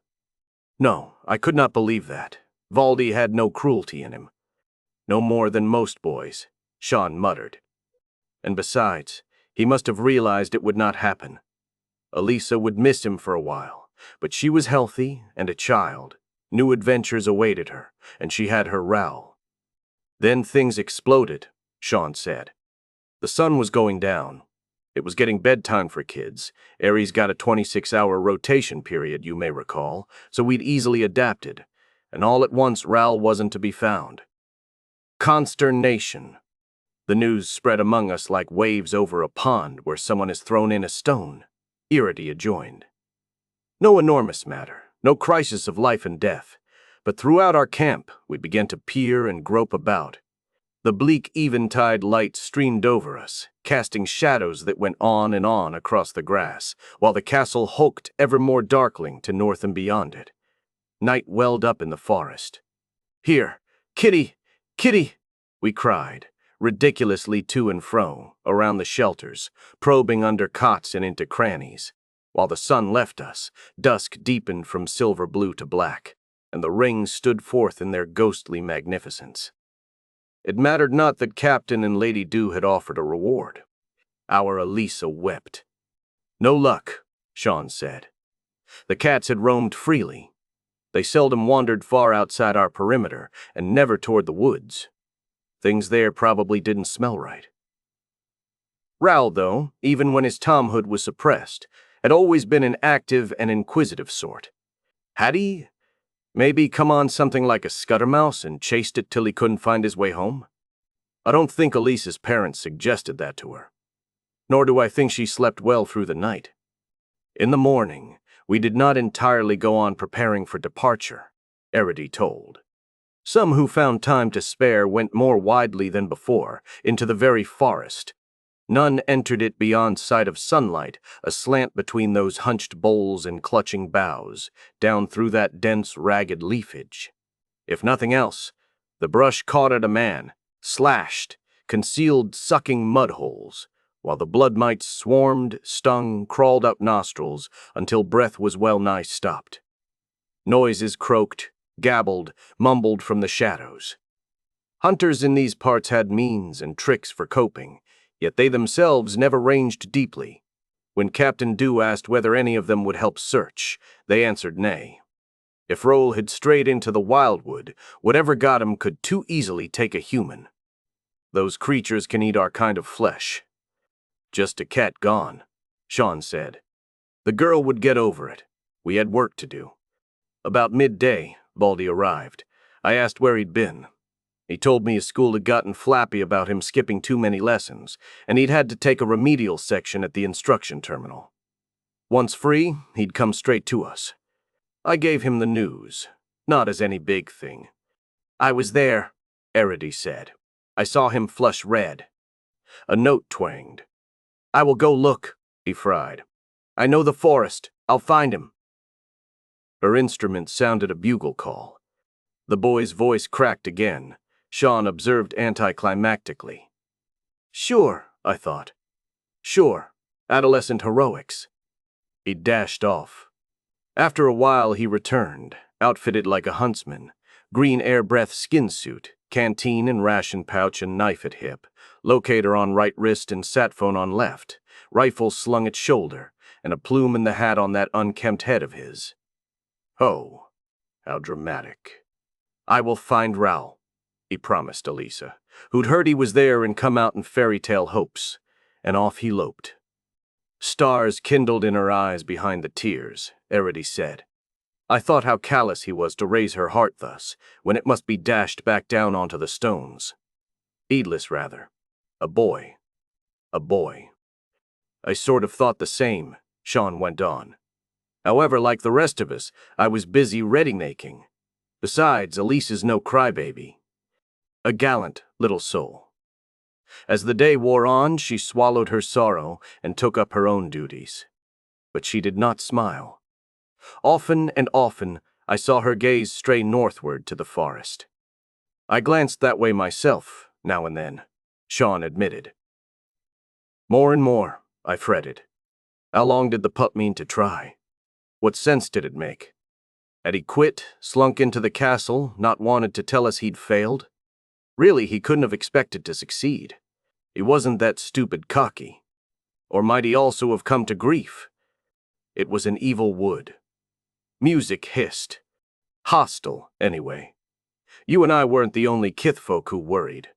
No, I could not believe that. Valdi had no cruelty in him. No more than most boys, Sean muttered. And besides, he must have realized it would not happen. Elisa would miss him for a while, but she was healthy and a child. New adventures awaited her, and she had her Raoul. Then things exploded, Sean said. The sun was going down. It was getting bedtime for kids. Aries got a 26-hour rotation period, you may recall, so we'd easily adapted, and all at once Raoul wasn't to be found. Consternation. The news spread among us like waves over a pond where someone has thrown in a stone, Irity adjoined. No enormous matter, no crisis of life and death, but throughout our camp we began to peer and grope about. The bleak eventide light streamed over us, casting shadows that went on and on across the grass, while the castle hulked ever more darkling to north and beyond it. Night welled up in the forest. "Here, Kitty, Kitty!" we cried, ridiculously to and fro, around the shelters, probing under cots and into crannies. While the sun left us, dusk deepened from silver blue to black, and the rings stood forth in their ghostly magnificence. It mattered not that Captain and Lady Dew had offered a reward. Our Elisa wept. No luck, Sean said. The cats had roamed freely. They seldom wandered far outside our perimeter, and never toward the woods. Things there probably didn't smell right. Raoul, though, even when his tomhood was suppressed, had always been an active and inquisitive sort. Had he maybe come on something like a scuttermouse and chased it till he couldn't find his way home? I don't think Elisa's parents suggested that to her. Nor do I think she slept well through the night. In the morning, we did not entirely go on preparing for departure, Arity told. Some who found time to spare went more widely than before, into the very forest. None entered it beyond sight of sunlight, aslant between those hunched boles and clutching boughs, down through that dense, ragged leafage. If nothing else, the brush caught at a man, slashed, concealed sucking mud holes, while the blood mites swarmed, stung, crawled up nostrils until breath was well nigh stopped. Noises croaked, gabbled, mumbled from the shadows. Hunters in these parts had means and tricks for coping, yet they themselves never ranged deeply. When Captain Dew asked whether any of them would help search, they answered nay. If Raoul had strayed into the wildwood, whatever got him could too easily take a human. Those creatures can eat our kind of flesh. Just a cat gone, Sean said. The girl would get over it. We had work to do. About midday, Baldy arrived. I asked where he'd been. He told me his school had gotten flappy about him skipping too many lessons, and he'd had to take a remedial section at the instruction terminal. Once free, he'd come straight to us. I gave him the news, not as any big thing. I was there, Arity said. I saw him flush red. A note twanged. I will go look, he fried. I know the forest. I'll find him. Her instrument sounded a bugle call. The boy's voice cracked again. Sean observed anticlimactically. Sure, I thought. Sure, adolescent heroics. He dashed off. After a while he returned, outfitted like a huntsman, green air-breath skin suit, canteen and ration pouch and knife at hip, locator on right wrist and sat phone on left, rifle slung at shoulder, and a plume in the hat on that unkempt head of his. Oh, how dramatic. I will find Raoul, he promised Elisa, who'd heard he was there and come out in fairy tale hopes, and off he loped. Stars kindled in her eyes behind the tears, Arity said. I thought how callous he was to raise her heart thus, when it must be dashed back down onto the stones. Heedless, rather. A boy. A boy. I sort of thought the same, Sean went on. However, like the rest of us, I was busy ready-making. Besides, Elisa's no crybaby. A gallant little soul. As the day wore on, she swallowed her sorrow and took up her own duties. But she did not smile. Often and often, I saw her gaze stray northward to the forest. I glanced that way myself, now and then, Sean admitted. More and more, I fretted. How long did the pup mean to try? What sense did it make? Had he quit, slunk into the castle, not wanted to tell us he'd failed? Really, he couldn't have expected to succeed. He wasn't that stupid cocky. Or might he also have come to grief? It was an evil wood. Music hissed. Hostile, anyway. You and I weren't the only kithfolk who worried.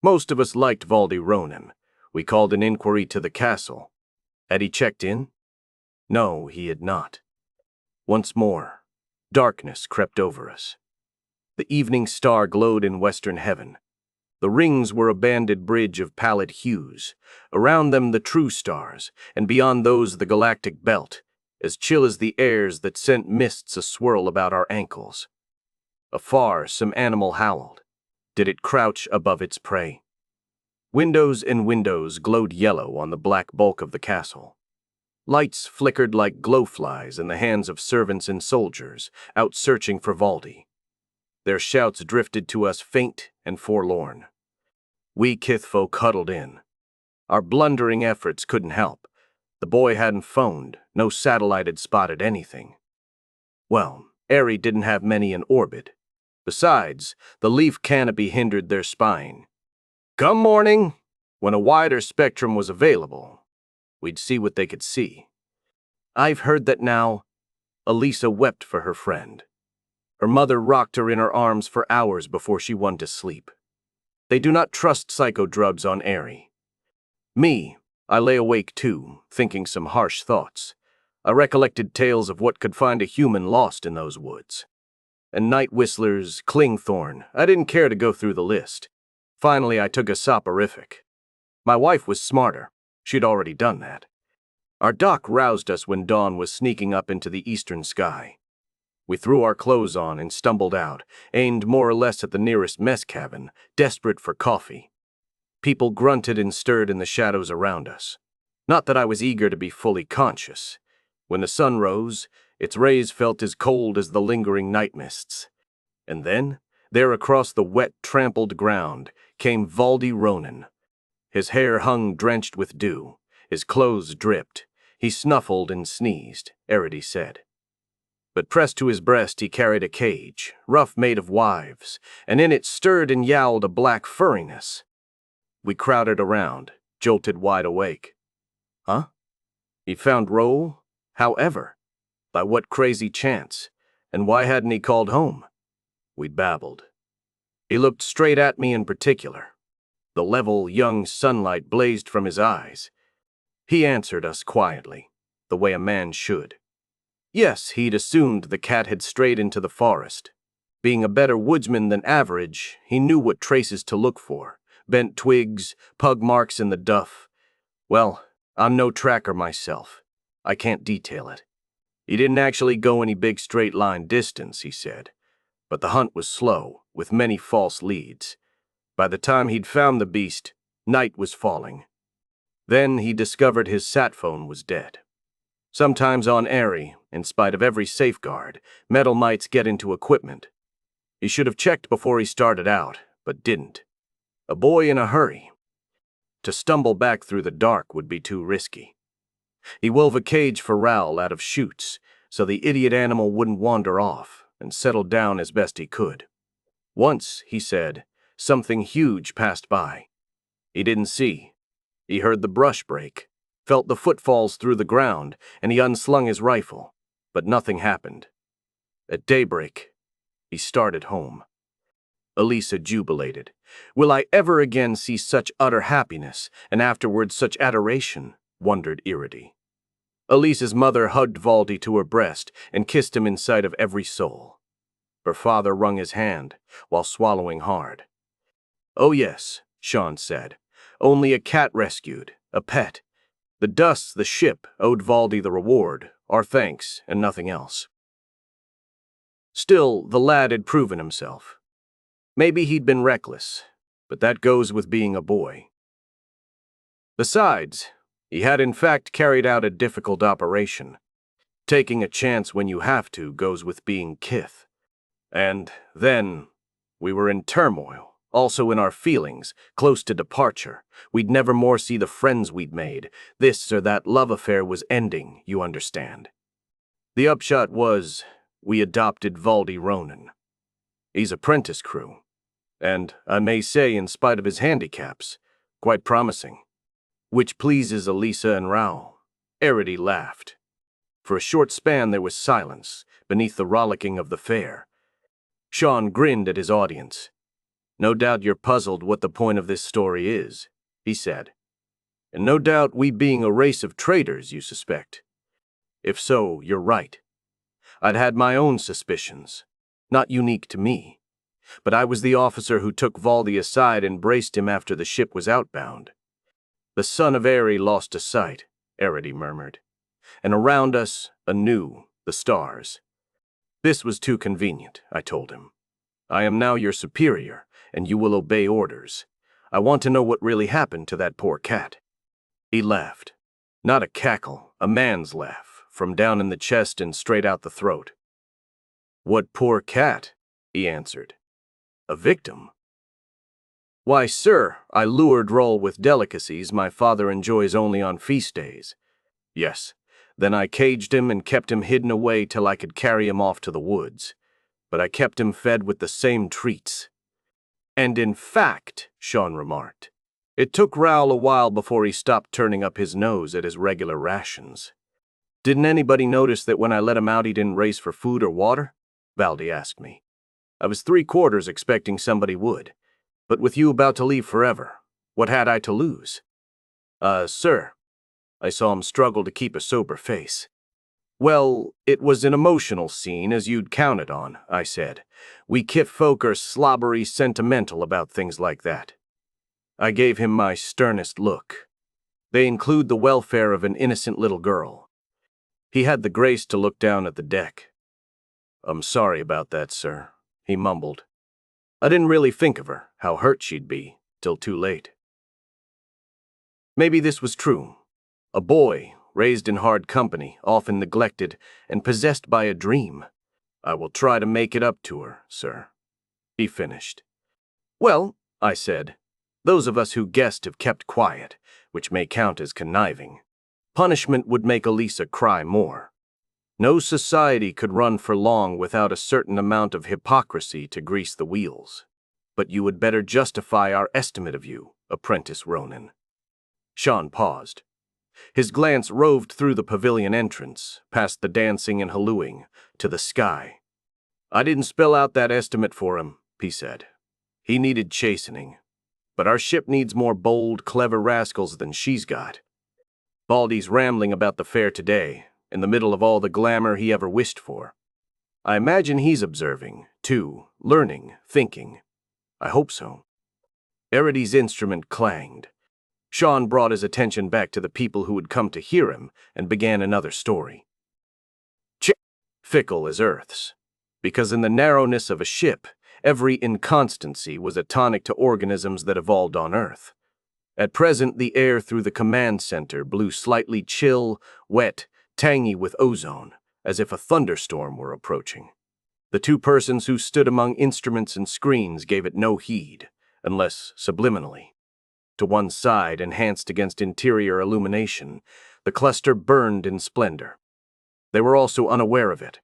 Most of us liked Valdi Ronan. We called an inquiry to the castle. Had he checked in? No, he had not. Once more, darkness crept over us. The evening star glowed in western heaven. The rings were a banded bridge of pallid hues, around them the true stars, and beyond those the galactic belt, as chill as the airs that sent mists a-swirl about our ankles. Afar, some animal howled. Did it crouch above its prey? Windows and windows glowed yellow on the black bulk of the castle. Lights flickered like glowflies in the hands of servants and soldiers, out searching for Valdi. Their shouts drifted to us faint and forlorn. We kithfolk huddled in. Our blundering efforts couldn't help. The boy hadn't phoned, no satellite had spotted anything. Well, Airy didn't have many in orbit. Besides, the leaf canopy hindered their spying. Come morning, when a wider spectrum was available, we'd see what they could see. I've heard that now. Elisa wept for her friend. Her mother rocked her in her arms for hours before she went to sleep. They do not trust psychodrubs on Airy. Me, I lay awake too, thinking some harsh thoughts. I recollected tales of what could find a human lost in those woods. And night whistlers, clingthorn, I didn't care to go through the list. Finally, I took a soporific. My wife was smarter. She'd already done that. Our doc roused us when dawn was sneaking up into the eastern sky. We threw our clothes on and stumbled out, aimed more or less at the nearest mess cabin, desperate for coffee. People grunted and stirred in the shadows around us. Not that I was eager to be fully conscious. When the sun rose, its rays felt as cold as the lingering night mists. And then, there across the wet, trampled ground, came Valdi Ronan. His hair hung drenched with dew. His clothes dripped. He snuffled and sneezed, Erity said. But pressed to his breast he carried a cage, rough made of wives, and in it stirred and yowled a black furriness. We crowded around, jolted wide awake. Huh? He found Roll? However? By what crazy chance? And why hadn't he called home? We babbled. He looked straight at me in particular. The level, young sunlight blazed from his eyes. He answered us quietly, the way a man should. Yes, he'd assumed the cat had strayed into the forest. Being a better woodsman than average, he knew what traces to look for. Bent twigs, pug marks in the duff. Well, I'm no tracker myself. I can't detail it. He didn't actually go any big straight-line distance, he said. But the hunt was slow, with many false leads. By the time he'd found the beast, night was falling. Then he discovered his sat phone was dead. Sometimes on Airy, in spite of every safeguard, metal mites get into equipment. He should have checked before he started out, but didn't. A boy in a hurry. To stumble back through the dark would be too risky. He wove a cage for Raoul out of chutes, so the idiot animal wouldn't wander off, and settled down as best he could. Once, he said, something huge passed by. He didn't see. He heard the brush break, felt the footfalls through the ground, and he unslung his rifle, but nothing happened. At daybreak, he started home. Elisa jubilated. Will I ever again see such utter happiness, and afterwards such adoration? Wondered Iridi. Elisa's mother hugged Valdi to her breast and kissed him in sight of every soul. Her father wrung his hand, while swallowing hard. Oh yes, Sean said. Only a cat rescued, a pet. The dust, the ship, owed Valdi the reward, our thanks, and nothing else. Still, the lad had proven himself. Maybe he'd been reckless, but that goes with being a boy. Besides, he had in fact carried out a difficult operation. Taking a chance when you have to goes with being kith. And then we were in turmoil, also in our feelings, close to departure. We'd never more see the friends we'd made. This or that love affair was ending, you understand. The upshot was, we adopted Valdi Ronan. He's apprentice crew, and I may say, in spite of his handicaps, quite promising. Which pleases Elisa and Raoul. Arity laughed. For a short span there was silence beneath the rollicking of the fair. Sean grinned at his audience. No doubt you're puzzled what the point of this story is, he said. And no doubt we being a race of traitors, you suspect. If so, you're right. I'd had my own suspicions, not unique to me. But I was the officer who took Valdi aside and braced him after the ship was outbound. The son of Eri lost to sight, Arity murmured. And around us, anew, the stars. This was too convenient, I told him. I am now your superior, and you will obey orders. I want to know what really happened to that poor cat. He laughed. Not a cackle, a man's laugh, from down in the chest and straight out the throat. What poor cat? He answered. A victim. Why, sir, I lured Roll with delicacies my father enjoys only on feast days. Yes. Then I caged him and kept him hidden away till I could carry him off to the woods. But I kept him fed with the same treats. And in fact, Sean remarked, it took Raoul a while before he stopped turning up his nose at his regular rations. Didn't anybody notice that when I let him out he didn't race for food or water? Valdi asked me. I was 3/4 expecting somebody would. But with you about to leave forever, what had I to lose? Sir. I saw him struggle to keep a sober face. Well, it was an emotional scene, as you'd counted on, I said. We kith folk are slobbery sentimental about things like that. I gave him my sternest look. They include the welfare of an innocent little girl. He had the grace to look down at the deck. I'm sorry about that, sir, he mumbled. I didn't really think of her, how hurt she'd be, till too late. Maybe this was true. A boy, raised in hard company, often neglected, and possessed by a dream. I will try to make it up to her, sir. He finished. Well, I said, those of us who guessed have kept quiet, which may count as conniving. Punishment would make Elisa cry more. No society could run for long without a certain amount of hypocrisy to grease the wheels. But you would better justify our estimate of you, Apprentice Ronan. Sean paused. His glance roved through the pavilion entrance, past the dancing and hallooing, to the sky. I didn't spell out that estimate for him, he said. He needed chastening. But our ship needs more bold, clever rascals than she's got. Baldy's rambling about the fair today, in the middle of all the glamour he ever wished for. I imagine he's observing, too, learning, thinking. I hope so. Arity's instrument clanged. Sean brought his attention back to the people who had come to hear him and began another story. Fickle as earths, because in the narrowness of a ship, every inconstancy was a tonic to organisms that evolved on Earth. At present, the air through the command center blew slightly chill, wet, tangy with ozone, as if a thunderstorm were approaching. The two persons who stood among instruments and screens gave it no heed, unless subliminally. To one side, enhanced against interior illumination, the cluster burned in splendor. They were also unaware of it.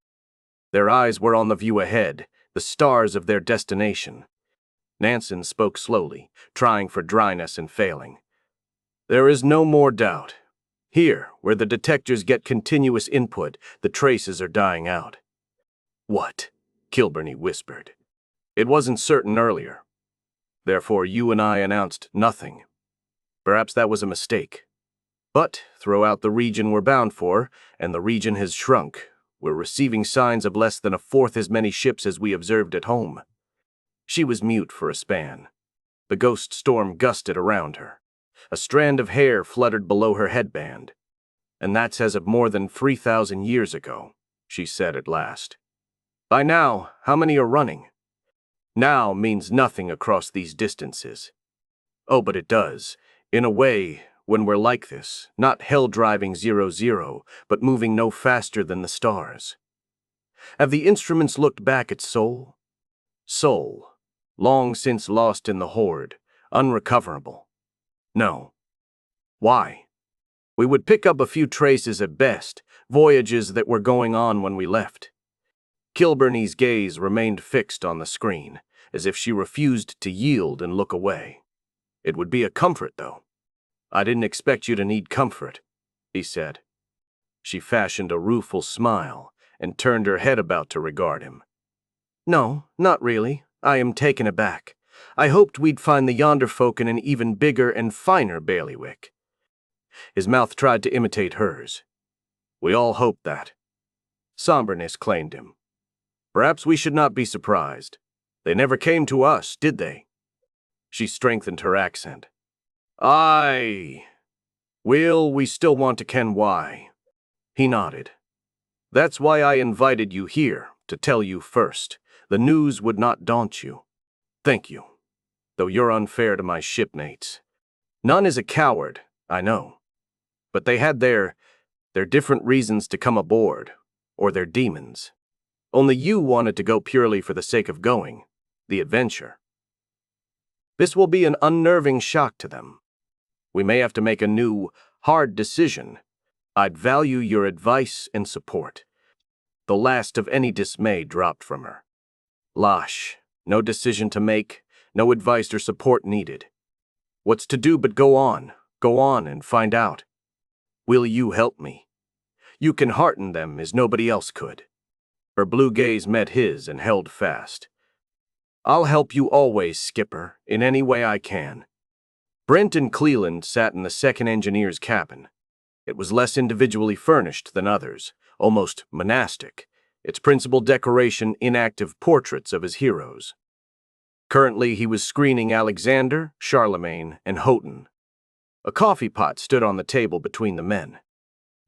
Their eyes were on the view ahead, the stars of their destination. Nansen spoke slowly, trying for dryness and failing. There is no more doubt. Here, where the detectors get continuous input, the traces are dying out. What? Kilburney whispered. It wasn't certain earlier. Therefore, you and I announced nothing. Perhaps that was a mistake. But throughout the region we're bound for, and the region has shrunk, we're receiving signs of less than 1/4 as many ships as we observed at home. She was mute for a span. The ghost storm gusted around her. A strand of hair fluttered below her headband. And that's as of more than 3,000 years ago, she said at last. By now, how many are running? Now means nothing across these distances. Oh, but it does. In a way, when we're like this, not hell driving 00, but moving no faster than the stars. Have the instruments looked back at Sol? Sol, long since lost in the horde, unrecoverable. No. Why? We would pick up a few traces at best, voyages that were going on when we left. Kilburney's gaze remained fixed on the screen, as if she refused to yield and look away. It would be a comfort, though. I didn't expect you to need comfort, he said. She fashioned a rueful smile and turned her head about to regard him. No, not really. I am taken aback. I hoped we'd find the yonder folk in an even bigger and finer bailiwick. His mouth tried to imitate hers. We all hoped that. Somberness claimed him. Perhaps we should not be surprised. They never came to us, did they? She strengthened her accent. Aye. Will we still want to ken why? He nodded. That's why I invited you here, to tell you first. The news would not daunt you. Thank you. Though you're unfair to my shipmates. None is a coward, I know. But they had their different reasons to come aboard, or their demons. Only you wanted to go purely for the sake of going, the adventure. This will be an unnerving shock to them. We may have to make a new, hard decision. I'd value your advice and support. The last of any dismay dropped from her. Losh, no decision to make, no advice or support needed. What's to do but go on and find out. Will you help me? You can hearten them as nobody else could. Her blue gaze met his and held fast. I'll help you always, Skipper, in any way I can. Brent and Cleland sat in the second engineer's cabin. It was less individually furnished than others, almost monastic, its principal decoration inactive portraits of his heroes. Currently he was screening Alexander, Charlemagne, and Houghton. A coffee pot stood on the table between the men.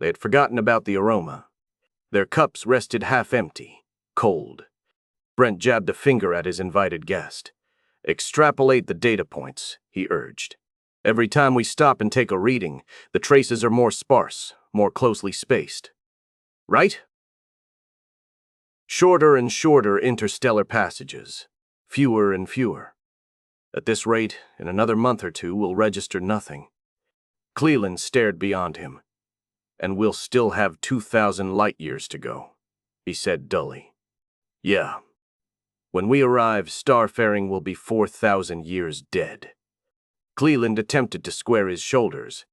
They had forgotten about the aroma. Their cups rested half empty, cold. Brent jabbed a finger at his invited guest. Extrapolate the data points, he urged. Every time we stop and take a reading, the traces are more sparse, more closely spaced. Right? Shorter and shorter interstellar passages, fewer and fewer. At this rate, in another month or two, we'll register nothing. Cleland stared beyond him. And we'll still have 2,000 light-years to go, he said dully. Yeah. When we arrive, starfaring will be 4,000 years dead. Cleland attempted to square his shoulders.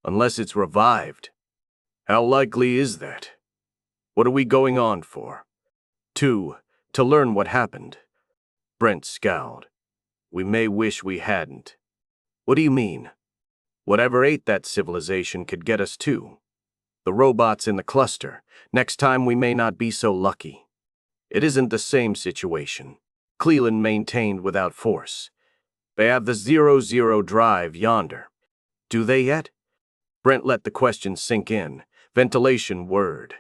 Unless it's revived. How likely is that? What are we going on for? To learn what happened. Brent scowled. We may wish we hadn't. What do you mean? Whatever ate that civilization could get us too. The robots in the cluster. Next time we may not be so lucky. It isn't the same situation. Cleland maintained without force. They have the 00 drive yonder. Do they yet? Brent let the question sink in. Ventilation word.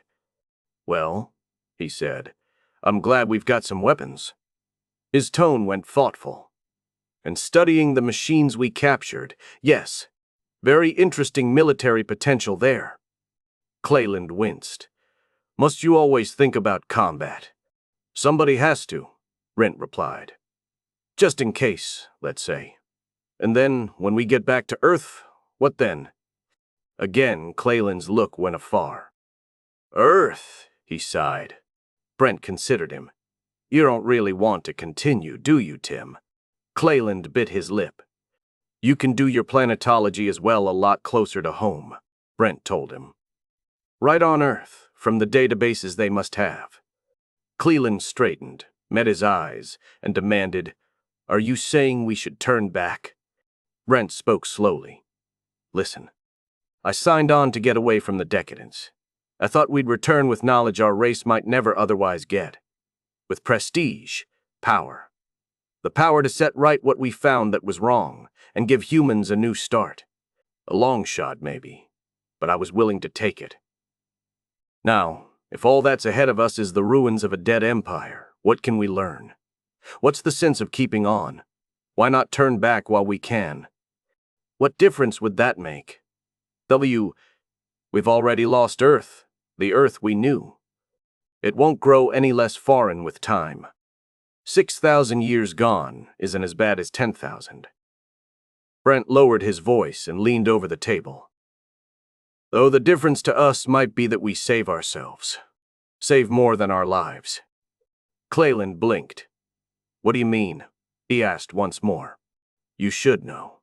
Well, he said, I'm glad we've got some weapons. His tone went thoughtful. And studying the machines we captured, yes, very interesting military potential there. Cleland winced. Must you always think about combat? Somebody has to, Brent replied. Just in case, let's say. And then, when we get back to Earth, what then? Again, Cleland's look went afar. Earth, he sighed. Brent considered him. You don't really want to continue, do you, Tim? Cleland bit his lip. You can do your planetology as well a lot closer to home, Brent told him. Right on Earth, from the databases they must have. Cleland straightened, met his eyes, and demanded, Are you saying we should turn back? Brent spoke slowly. Listen, I signed on to get away from the decadence. I thought we'd return with knowledge our race might never otherwise get. With prestige, power. The power to set right what we found that was wrong, and give humans a new start. A long shot, maybe, but I was willing to take it. Now, if all that's ahead of us is the ruins of a dead empire, what can we learn? What's the sense of keeping on? Why not turn back while we can? What difference would that make? We've already lost Earth, the Earth we knew. It won't grow any less foreign with time. 6,000 years gone isn't as bad as 10,000. Brent lowered his voice and leaned over the table. Though the difference to us might be that we save ourselves. Save more than our lives. Cleland blinked. What do you mean? He asked once more. You should know.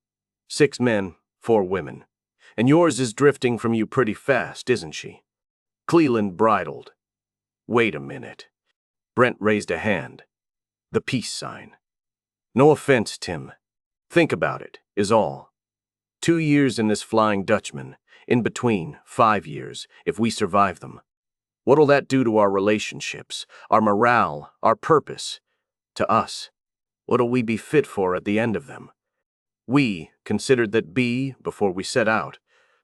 6 men, 4 women. And yours is drifting from you pretty fast, isn't she? Cleland bridled. Wait a minute. Brent raised a hand. The peace sign. No offense, Tim. Think about it, is all. 2 years in this Flying Dutchman. In between, 5 years, if we survive them. What'll that do to our relationships, our morale, our purpose? To us. What'll we be fit for at the end of them? We considered that before we set out,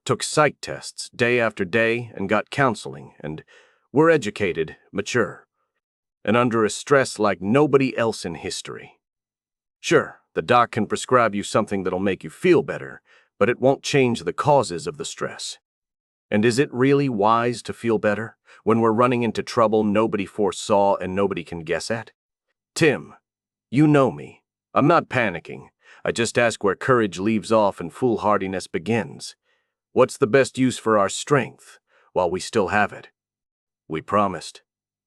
took psych tests day after day and got counseling, and were educated, mature, and under a stress like nobody else in history. Sure, the doc can prescribe you something that'll make you feel better, but it won't change the causes of the stress. And is it really wise to feel better when we're running into trouble nobody foresaw and nobody can guess at? Tim, you know me. I'm not panicking. I just ask where courage leaves off and foolhardiness begins. What's the best use for our strength while we still have it? We promised.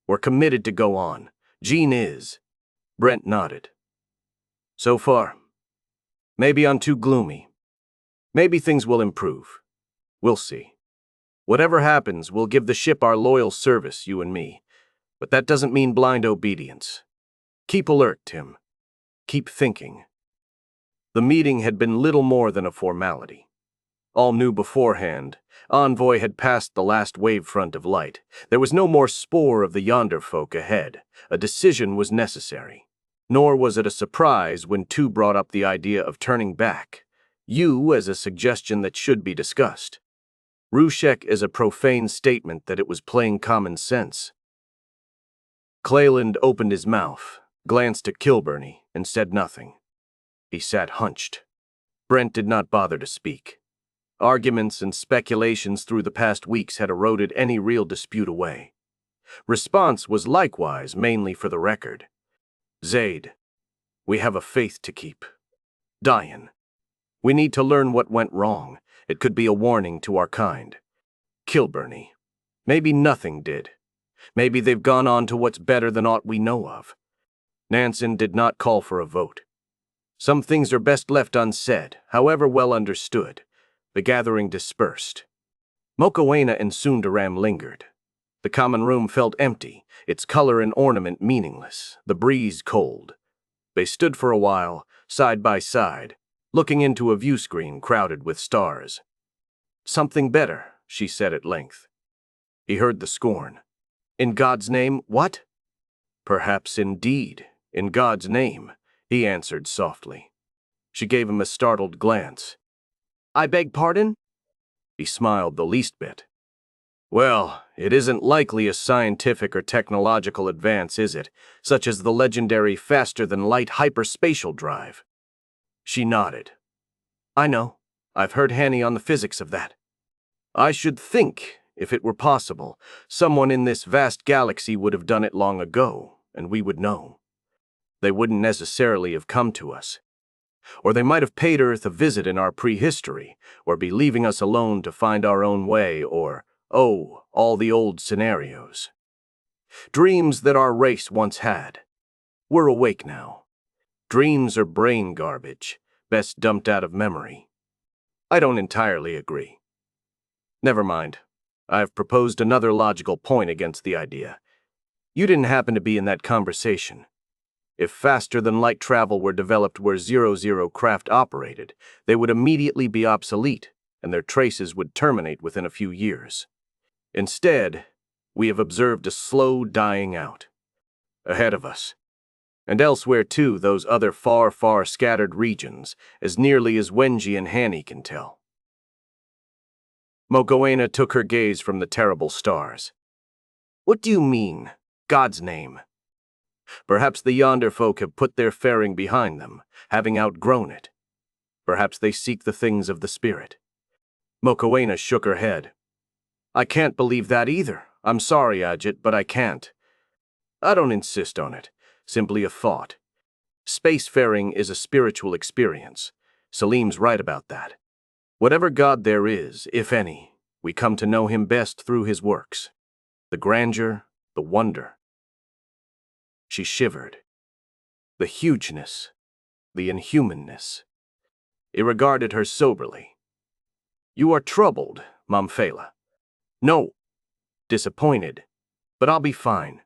We're committed to go on. Jean is. Brent nodded. So far. Maybe I'm too gloomy. Maybe things will improve. We'll see. Whatever happens, we'll give the ship our loyal service, you and me. But that doesn't mean blind obedience. Keep alert, Tim. Keep thinking. The meeting had been little more than a formality. All knew beforehand, Envoy had passed the last wavefront of light. There was no more spore of the yonder folk ahead. A decision was necessary. Nor was it a surprise when two brought up the idea of turning back. You as a suggestion that should be discussed. Rushek as a profane statement that it was plain common sense. Cleland opened his mouth, glanced at Kilburney, and said nothing. He sat hunched. Brent did not bother to speak. Arguments and speculations through the past weeks had eroded any real dispute away. Response was likewise mainly for the record. Zaid, we have a faith to keep. Diane, we need to learn what went wrong. It could be a warning to our kind. Kilburney, maybe nothing did. Maybe they've gone on to what's better than aught we know of. Nansen did not call for a vote. Some things are best left unsaid, however well understood. The gathering dispersed. Mokoena and Sundaram lingered. The common room felt empty, its color and ornament meaningless, the breeze cold. They stood for a while, side by side, looking into a view screen crowded with stars. Something better, she said at length. He heard the scorn. In God's name, what? Perhaps indeed, in God's name, he answered softly. She gave him a startled glance. I beg pardon? He smiled the least bit. Well, it isn't likely a scientific or technological advance, is it? Such as the legendary faster-than-light hyperspatial drive. She nodded. I know. I've heard Hanny on the physics of that. I should think, if it were possible, someone in this vast galaxy would have done it long ago, and we would know. They wouldn't necessarily have come to us. Or they might have paid Earth a visit in our prehistory, or be leaving us alone to find our own way, or, all the old scenarios. Dreams that our race once had. We're awake now. Dreams are brain garbage, best dumped out of memory. I don't entirely agree. Never mind. I've proposed another logical point against the idea. You didn't happen to be in that conversation. If faster-than-light travel were developed where 00 craft operated, they would immediately be obsolete, and their traces would terminate within a few years. Instead, we have observed a slow dying out. Ahead of us. And elsewhere too, those other far, far scattered regions, as nearly as Wenji and Hanny can tell. Mokoena took her gaze from the terrible stars. What do you mean, God's name? Perhaps the yonder folk have put their faring behind them, having outgrown it. Perhaps they seek the things of the spirit. Mokoena shook her head. I can't believe that either. I'm sorry, Ajit, but I can't. I don't insist on it. Simply a thought. Spacefaring is a spiritual experience. Salim's right about that. Whatever God there is, if any, we come to know him best through his works. The grandeur, the wonder. She shivered. The hugeness, the inhumanness. He regarded her soberly. You are troubled, Momfela. No, disappointed, but I'll be fine.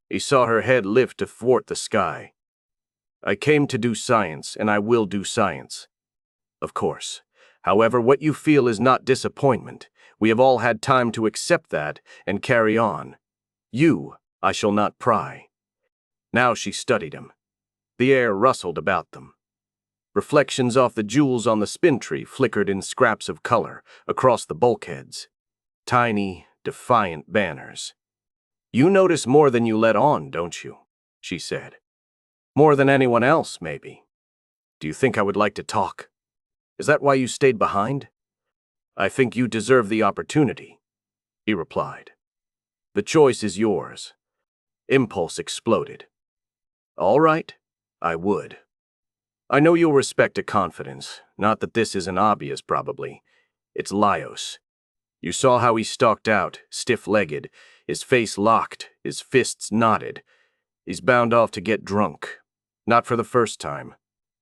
He saw her head lift athwart the sky. I came to do science, and I will do science. Of course. However, what you feel is not disappointment. We have all had time to accept that and carry on. You, I shall not pry. Now she studied him. The air rustled about them. Reflections off the jewels on the spin tree flickered in scraps of color across the bulkheads. Tiny, defiant banners. You notice more than you let on, don't you? She said. More than anyone else, maybe. Do you think I would like to talk? Is that why you stayed behind? I think you deserve the opportunity, he replied. The choice is yours. Impulse exploded. All right, I would. I know you'll respect a confidence, not that this isn't obvious, probably. It's Laios. You saw how he stalked out, stiff-legged, his face locked, his fists knotted. He's bound off to get drunk. Not for the first time.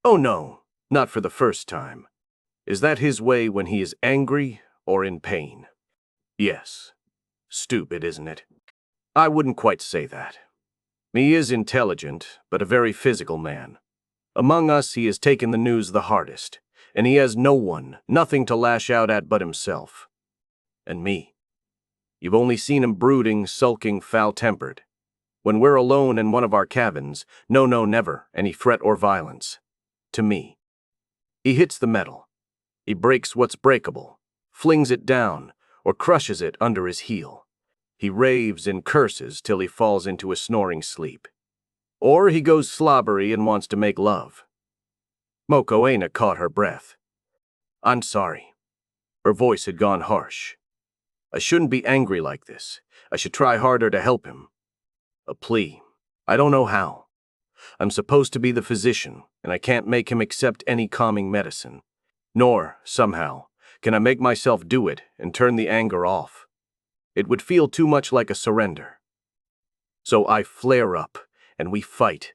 Oh no, not for the first time. Is that his way when he is angry or in pain? Yes. Stupid, isn't it? I wouldn't quite say that. He is intelligent, but a very physical man. Among us, he has taken the news the hardest, and he has no one, nothing to lash out at but himself. And me. You've only seen him brooding, sulking, foul-tempered. When we're alone in one of our cabins, no, never, any threat or violence. To me. He hits the metal. He breaks what's breakable, flings it down, or crushes it under his heel. He raves and curses till he falls into a snoring sleep. Or he goes slobbery and wants to make love. Mokoena caught her breath. I'm sorry. Her voice had gone harsh. I shouldn't be angry like this. I should try harder to help him. A plea. I don't know how. I'm supposed to be the physician, and I can't make him accept any calming medicine. Nor, somehow, can I make myself do it and turn the anger off. It would feel too much like a surrender. So I flare up, and we fight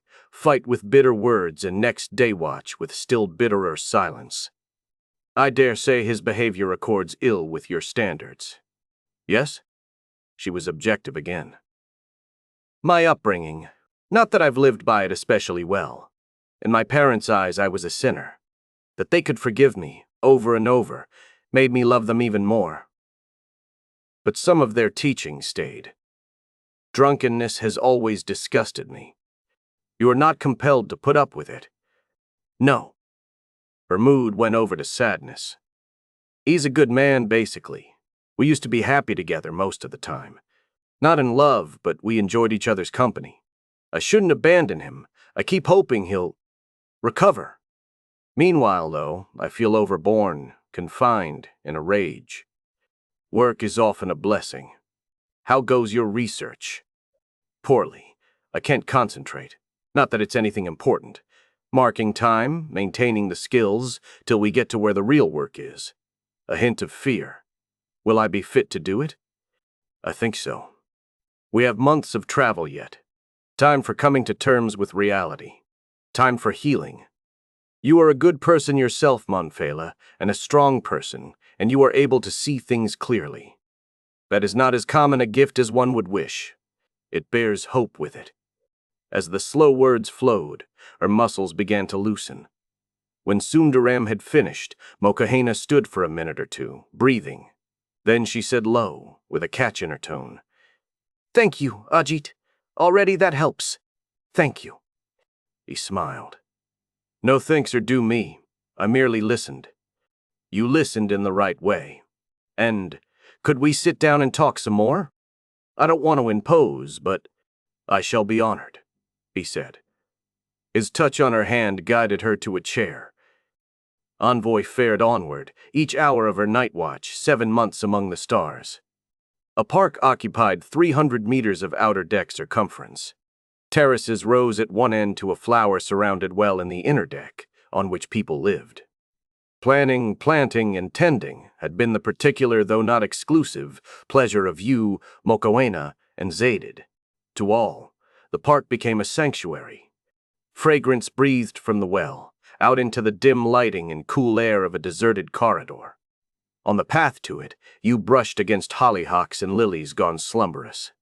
with bitter words and next day watch with still bitterer silence. I dare say his behavior accords ill with your standards. Yes? She was objective again. My upbringing, not that I've lived by it especially well. In my parents' eyes, I was a sinner. That they could forgive me, over and over, made me love them even more. But some of their teaching stayed. Drunkenness has always disgusted me. You are not compelled to put up with it. No. Her mood went over to sadness. He's a good man, basically. We used to be happy together most of the time. Not in love, but we enjoyed each other's company. I shouldn't abandon him. I keep hoping he'll recover. Meanwhile, though, I feel overborne, confined, in a rage. Work is often a blessing. How goes your research? Poorly. I can't concentrate. Not that it's anything important. Marking time, maintaining the skills, till we get to where the real work is. A hint of fear. Will I be fit to do it? I think so. We have months of travel yet. Time for coming to terms with reality. Time for healing. You are a good person yourself, Momfela, and a strong person, and you are able to see things clearly. That is not as common a gift as one would wish. It bears hope with it. As the slow words flowed, her muscles began to loosen. When Sundaram had finished, Mokoena stood for a minute or two, breathing. Then she said low, with a catch in her tone, Thank you, Ajit. Already that helps. Thank you. He smiled. No thanks are due me. I merely listened. You listened in the right way. And could we sit down and talk some more? I don't want to impose, but I shall be honored, he said. His touch on her hand guided her to a chair. Envoy fared onward, each hour of her night watch, 7 months among the stars. A park occupied 300 meters of outer deck circumference. Terraces rose at one end to a flower-surrounded well in the inner deck, on which people lived. Planning, planting, and tending had been the particular, though not exclusive, pleasure of you, Mokoena, and Zaidid. To all, the park became a sanctuary. Fragrance breathed from the well, out into the dim lighting and cool air of a deserted corridor. On the path to it, you brushed against hollyhocks and lilies gone slumberous.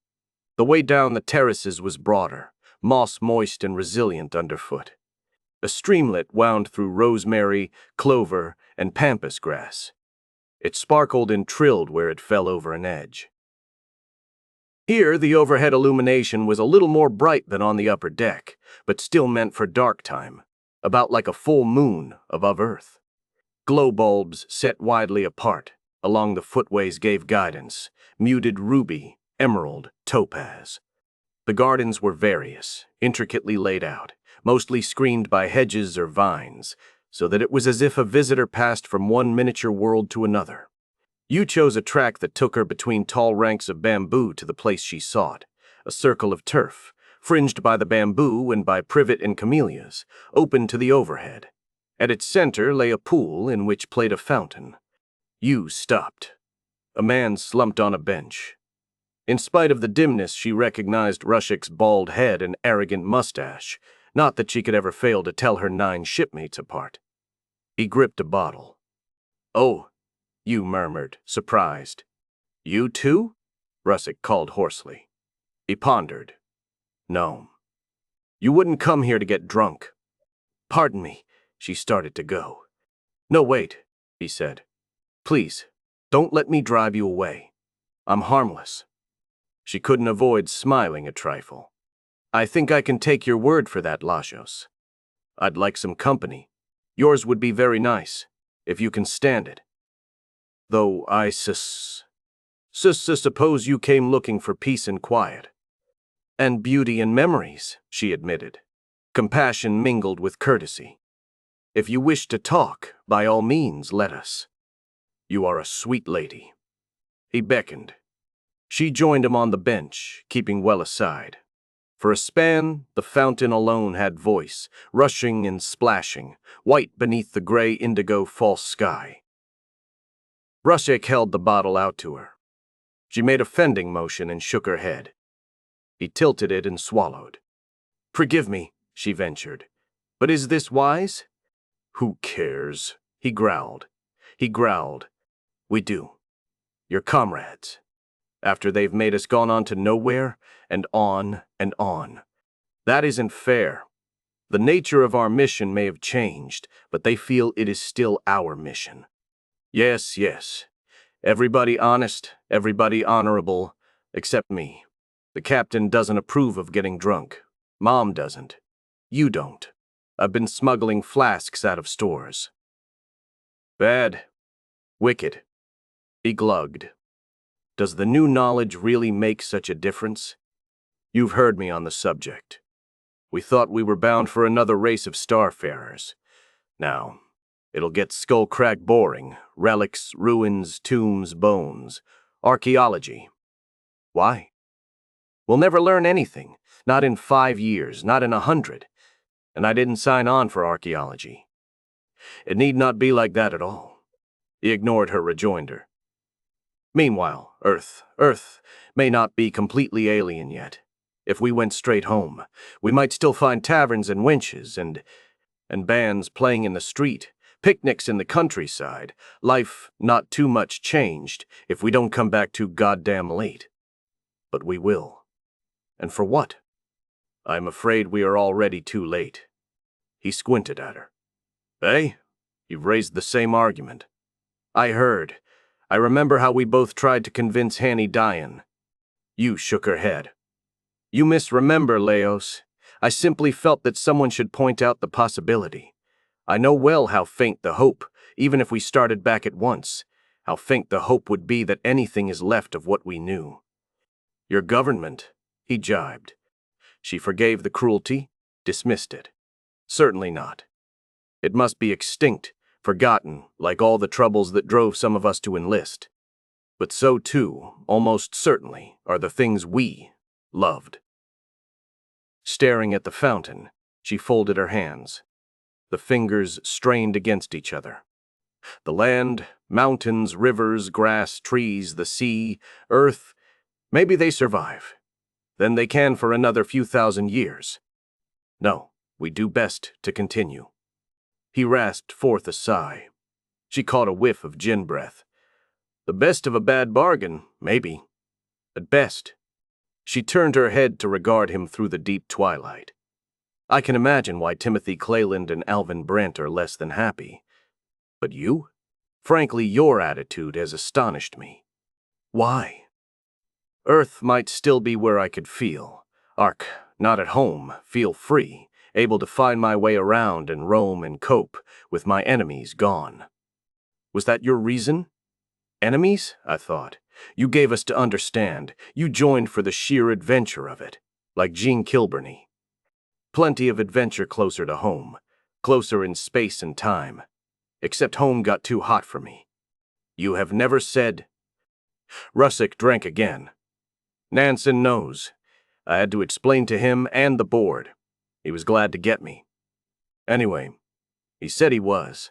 The way down the terraces was broader, moss-moist and resilient underfoot. A streamlet wound through rosemary, clover, and pampas grass. It sparkled and trilled where it fell over an edge. Here, the overhead illumination was a little more bright than on the upper deck, but still meant for dark time, about like a full moon above Earth. Glow bulbs set widely apart along the footways gave guidance, muted ruby, emerald, topaz. The gardens were various, intricately laid out, mostly screened by hedges or vines, so that it was as if a visitor passed from one miniature world to another. You chose a track that took her between tall ranks of bamboo to the place she sought, a circle of turf, fringed by the bamboo and by privet and camellias, open to the overhead. At its center lay a pool in which played a fountain. You stopped. A man slumped on a bench. In spite of the dimness, she recognized Rushik's bald head and arrogant mustache, not that she could ever fail to tell her 9 shipmates apart. He gripped a bottle. "Oh," you murmured, surprised. "You too?" Rushik called hoarsely. He pondered. "No. You wouldn't come here to get drunk." "Pardon me." She started to go. "No, wait," he said. "Please, don't let me drive you away. I'm harmless." She couldn't avoid smiling a trifle. "I think I can take your word for that, Lajos. I'd like some company. Yours would be very nice, if you can stand it. Though I suppose you came looking for peace and quiet." "And beauty and memories," she admitted. Compassion mingled with courtesy. "If you wish to talk, by all means, let us." "You are a sweet lady." He beckoned. She joined him on the bench, keeping well aside. For a span, the fountain alone had voice, rushing and splashing, white beneath the gray indigo false sky. Rushik held the bottle out to her. She made a fending motion and shook her head. He tilted it and swallowed. "Forgive me," she ventured, "but is this wise?" "Who cares?" He growled. "We do. You're comrades. After they've made us gone on to nowhere, and on and on. That isn't fair. The nature of our mission may have changed, but they feel it is still our mission. Yes, yes. Everybody honest, everybody honorable, except me. The captain doesn't approve of getting drunk. Mom doesn't. You don't. I've been smuggling flasks out of stores." "Bad. Wicked." He glugged. "Does the new knowledge really make such a difference? You've heard me on the subject. We thought we were bound for another race of starfarers. Now, it'll get skull-crack boring. Relics, ruins, tombs, bones. Archaeology. Why? We'll never learn anything. Not in 5 years, not in 100. And I didn't sign on for archaeology. It need not be like that at all." He ignored her rejoinder. "Meanwhile, Earth may not be completely alien yet. If we went straight home, we might still find taverns and winches and bands playing in the street, picnics in the countryside, life not too much changed if we don't come back too goddamn late. But we will. And for what? I'm afraid we are already too late." He squinted at her. "Eh? You've raised the same argument. I heard. I remember how we both tried to convince Hanny Dian." You shook her head. "You misremember, Leos. I simply felt that someone should point out the possibility. I know well how faint the hope, even if we started back at once, how faint the hope would be that anything is left of what we knew." "Your government," he jibed. She forgave the cruelty, dismissed it. "Certainly not. It must be extinct, forgotten like all the troubles that drove some of us to enlist. But so too, almost certainly, are the things we loved. Staring at the fountain, she folded her hands. The fingers strained against each other. The land, mountains, rivers, grass, trees, the sea, earth, maybe they survive. Then they can for another few thousand years. No, we do best to continue. He rasped forth a sigh. She caught a whiff of gin breath. The best of a bad bargain, maybe. At best. She turned her head to regard him through the deep twilight. I can imagine why Timothy Cleland and Alvin Brent are less than happy. But you? Frankly, your attitude has astonished me. Why? Earth might still be where I could feel. Ark, not at home, feel free, able to find my way around and roam and cope with my enemies gone. Was that your reason? Enemies? I thought. You gave us to understand. You joined for the sheer adventure of it, like Gene Kilburney. Plenty of adventure closer to home, closer in space and time. Except home got too hot for me. You have never said... Russick drank again. Nansen knows. I had to explain to him and the board. He was glad to get me. Anyway, he said he was.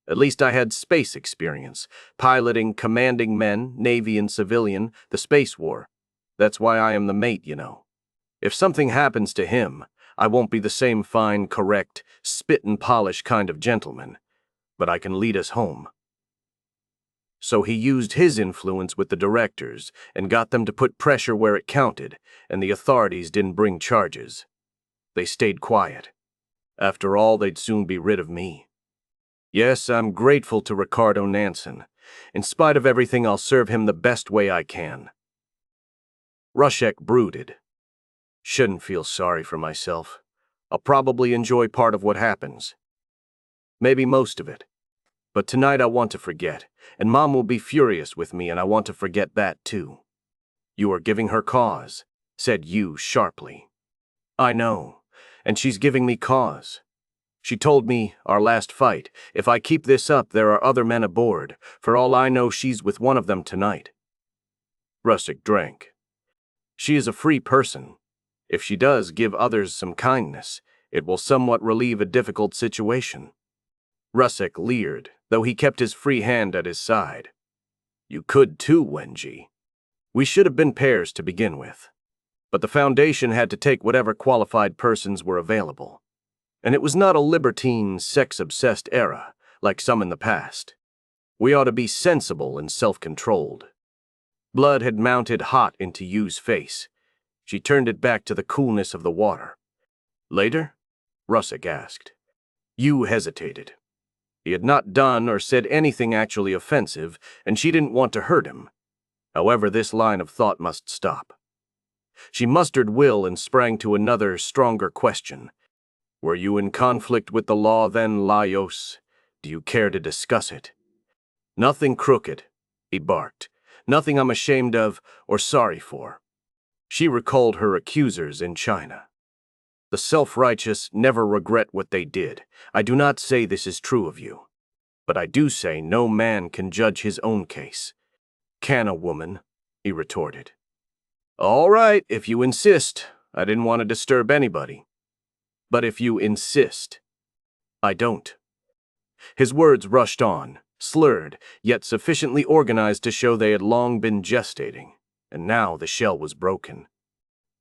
At least I had space experience, piloting, commanding men, Navy and civilian, the space war. That's why I am the mate, you know. If something happens to him, I won't be the same fine, correct, spit and polish kind of gentleman, but I can lead us home. So he used his influence with the directors and got them to put pressure where it counted, and the authorities didn't bring charges. They stayed quiet. After all, they'd soon be rid of me. Yes, I'm grateful to Ricardo Nansen. In spite of everything, I'll serve him the best way I can. Rushek brooded. Shouldn't feel sorry for myself. I'll probably enjoy part of what happens. Maybe most of it. But tonight I want to forget, and Mom will be furious with me, and I want to forget that too. You are giving her cause, said Yu sharply. I know, and she's giving me cause. She told me, our last fight, if I keep this up, there are other men aboard. For all I know, she's with one of them tonight. Russick drank. She is a free person. If she does give others some kindness, it will somewhat relieve a difficult situation. Russick leered, though he kept his free hand at his side. You could too, Wenji. We should have been pairs to begin with. But the Foundation had to take whatever qualified persons were available. And it was not a libertine, sex-obsessed era, like some in the past. We ought to be sensible and self-controlled. Blood had mounted hot into Yu's face. She turned it back to the coolness of the water. Later? Russick asked. Yu hesitated. He had not done or said anything actually offensive, and she didn't want to hurt him. However, this line of thought must stop. She mustered will and sprang to another, stronger question. Were you in conflict with the law then, Laios? Do you care to discuss it? Nothing crooked, he barked. Nothing I'm ashamed of or sorry for. She recalled her accusers in China. The self-righteous never regret what they did. I do not say this is true of you. But I do say no man can judge his own case. Can a woman? He retorted. All right, if you insist. I didn't want to disturb anybody. But if you insist, I don't. His words rushed on, slurred, yet sufficiently organized to show they had long been gestating, and now the shell was broken.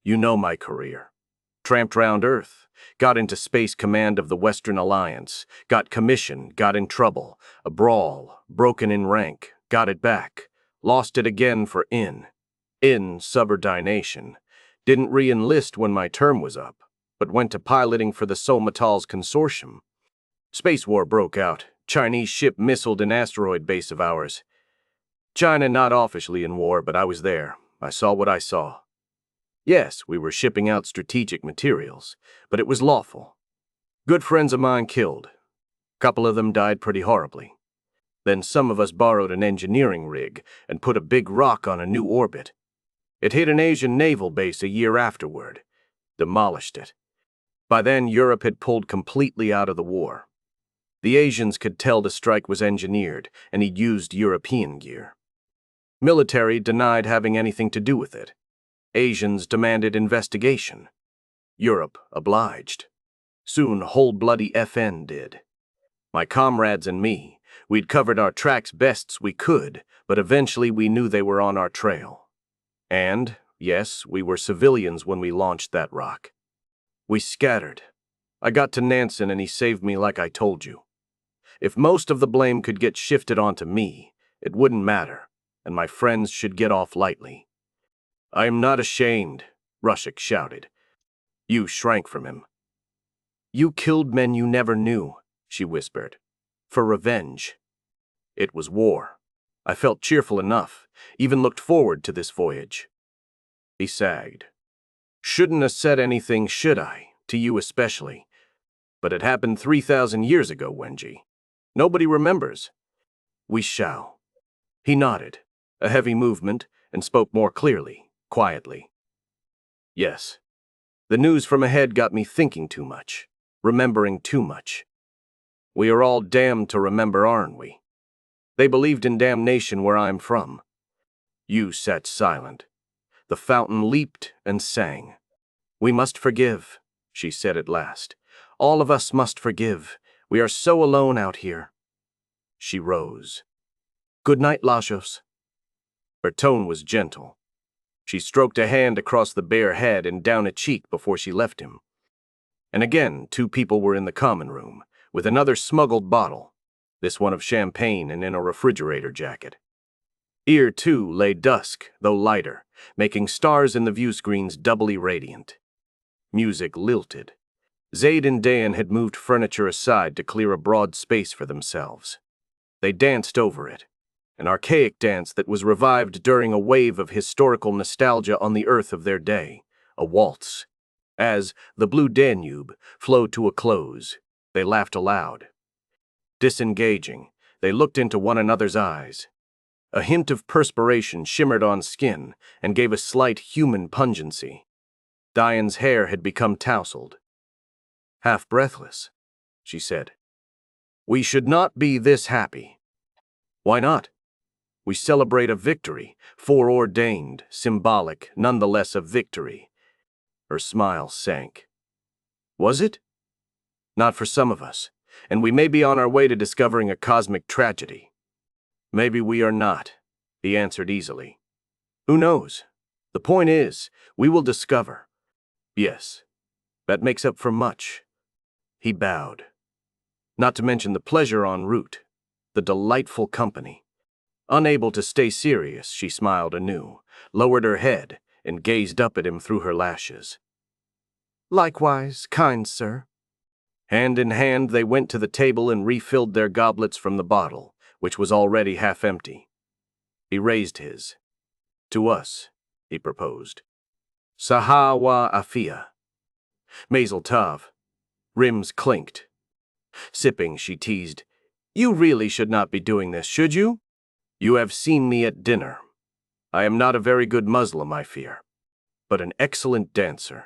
You know my career. Tramped round Earth, got into Space Command of the Western Alliance, got commission, got in trouble, a brawl, broken in rank, got it back, lost it again for subordination, didn't re-enlist when my term was up, but went to piloting for the Solmetals Consortium. Space war broke out. Chinese ship missiled an asteroid base of ours. China not officially in war, but I was there. I saw what I saw. Yes, we were shipping out strategic materials, but it was lawful. Good friends of mine killed. A couple of them died pretty horribly. Then some of us borrowed an engineering rig and put a big rock on a new orbit. It hit an Asian naval base a year afterward. Demolished it. By then, Europe had pulled completely out of the war. The Asians could tell the strike was engineered, and he'd used European gear. Military denied having anything to do with it. Asians demanded investigation. Europe obliged. Soon whole bloody FN did. My comrades and me, we'd covered our tracks best we could, but eventually we knew they were on our trail. And, yes, we were civilians when we launched that rock. We scattered. I got to Nansen and he saved me like I told you. If most of the blame could get shifted onto me, it wouldn't matter, and my friends should get off lightly. I am not ashamed, Rushik shouted. You shrank from him. You killed men you never knew, she whispered. For revenge. It was war. I felt cheerful enough, even looked forward to this voyage. He sagged. Shouldn't have said anything, should I? To you especially. But it happened 3,000 years ago, Wenji. Nobody remembers. We shall. He nodded, a heavy movement, and spoke more clearly, quietly. Yes. The news from ahead got me thinking too much, remembering too much. We are all damned to remember, aren't we? They believed in damnation where I'm from. You sat silent. The fountain leaped and sang. We must forgive, she said at last. All of us must forgive. We are so alone out here. She rose. Good night, Lajos. Her tone was gentle. She stroked a hand across the bare head and down a cheek before she left him. And again, 2 people were in the common room, with another smuggled bottle, this one of champagne and in a refrigerator jacket. Here, too, lay dusk, though lighter, making stars in the view screens doubly radiant. Music lilted. Zaid and Dan had moved furniture aside to clear a broad space for themselves. They danced over it, an archaic dance that was revived during a wave of historical nostalgia on the earth of their day, a waltz. As the blue Danube flowed to a close, they laughed aloud. Disengaging, they looked into one another's eyes. A hint of perspiration shimmered on skin and gave a slight human pungency. Diane's hair had become tousled. Half breathless, she said. We should not be this happy. Why not? We celebrate a victory, foreordained, symbolic, nonetheless a victory. Her smile sank. Was it? Not for some of us, and we may be on our way to discovering a cosmic tragedy. Maybe we are not, he answered easily. Who knows? The point is, we will discover. Yes, that makes up for much. He bowed. Not to mention the pleasure en route, the delightful company. Unable to stay serious, she smiled anew, lowered her head, and gazed up at him through her lashes. Likewise, kind sir. Hand in hand, they went to the table and refilled their goblets from the bottle, which was already half empty. He raised his. To us, he proposed. Saha wa afia. Mazel tov. Rims clinked. Sipping, she teased, You really should not be doing this, should you? You have seen me at dinner. I am not a very good Muslim, I fear, but an excellent dancer.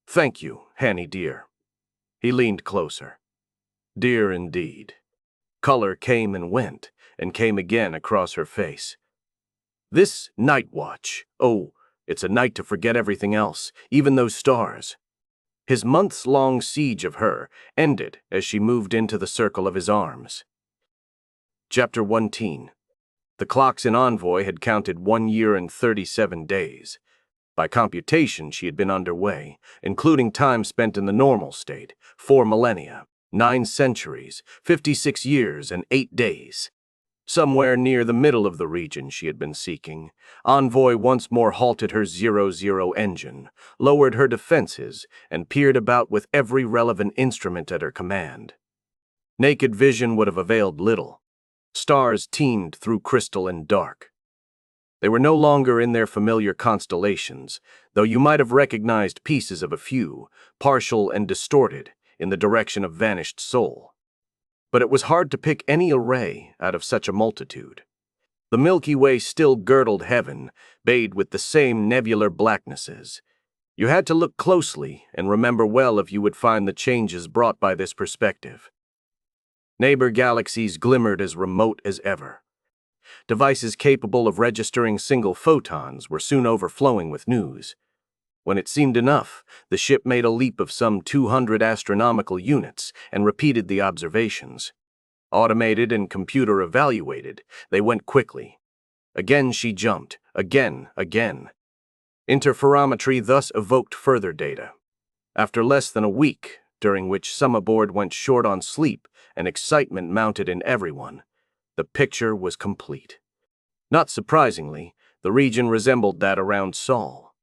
Thank you, Hanny dear. He leaned closer. Dear indeed. Color came and went, and came again across her face. This night watch, oh, it's a night to forget everything else, even those stars. His months-long siege of her ended as she moved into the circle of his arms. Chapter 19. The clocks in Envoy had counted 1 year and 37 days. By computation, she had been underway, including time spent in the normal state, 4 millennia, 9 centuries, 56 years, and 8 days. Somewhere near the middle of the region she had been seeking, Envoy once more halted her 00 engine, lowered her defenses, and peered about with every relevant instrument at her command. Naked vision would have availed little. Stars teemed through crystal and dark. They were no longer in their familiar constellations, though you might have recognized pieces of a few, partial and distorted, in the direction of vanished Sol. But it was hard to pick any array out of such a multitude. The Milky Way still girdled heaven, bathed with the same nebular blacknesses. You had to look closely and remember well if you would find the changes brought by this perspective. Neighbor galaxies glimmered as remote as ever. Devices capable of registering single photons were soon overflowing with news. When it seemed enough, the ship made a leap of some 200 astronomical units and repeated the observations. Automated and computer-evaluated, they went quickly. Again she jumped, again. Interferometry thus evoked further data. After less than a week, during which some aboard went short on sleep and excitement mounted in everyone, the picture was complete. Not surprisingly, the region resembled that around Sol.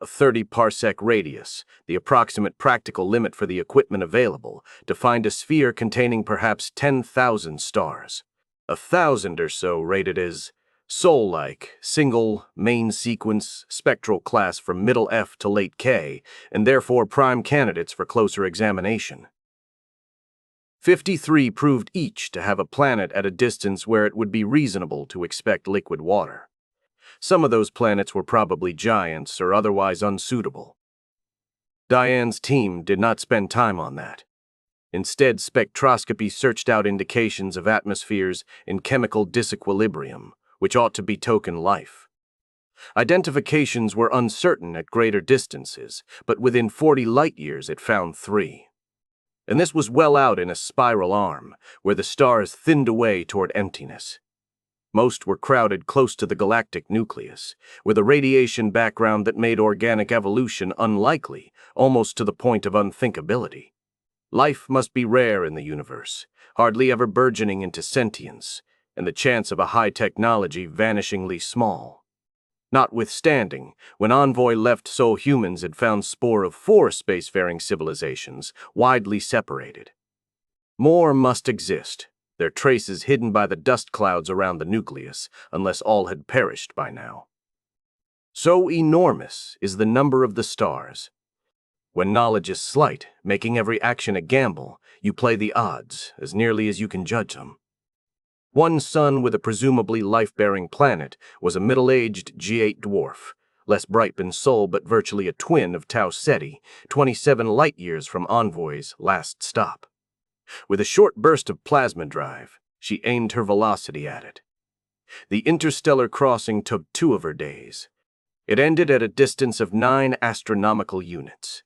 A 30-parsec radius, the approximate practical limit for the equipment available, defined a sphere containing perhaps 10,000 stars. 1,000 or so rated as Sol-like, single, main sequence, spectral class from middle F to late K, and therefore prime candidates for closer examination. 53 proved each to have a planet at a distance where it would be reasonable to expect liquid water. Some of those planets were probably giants or otherwise unsuitable. Diane's team did not spend time on that. Instead, spectroscopy searched out indications of atmospheres in chemical disequilibrium, which ought to betoken life. Identifications were uncertain at greater distances, but within 40 light-years it found 3. And this was well out in a spiral arm, where the stars thinned away toward emptiness. Most were crowded close to the galactic nucleus, with a radiation background that made organic evolution unlikely, almost to the point of unthinkability. Life must be rare in the universe, hardly ever burgeoning into sentience, and the chance of a high technology vanishingly small. Notwithstanding, when Envoy left Sol, humans had found spoor of 4 spacefaring civilizations, widely separated. More must exist, their traces hidden by the dust clouds around the nucleus, unless all had perished by now. So enormous is the number of the stars. When knowledge is slight, making every action a gamble, you play the odds as nearly as you can judge them. One sun with a presumably life-bearing planet was a middle-aged G8 dwarf, less bright than Sol but virtually a twin of Tau Ceti, 27 light-years from Envoy's last stop. With a short burst of plasma drive, she aimed her velocity at it. The interstellar crossing took 2 of her days. It ended at a distance of 9 astronomical units.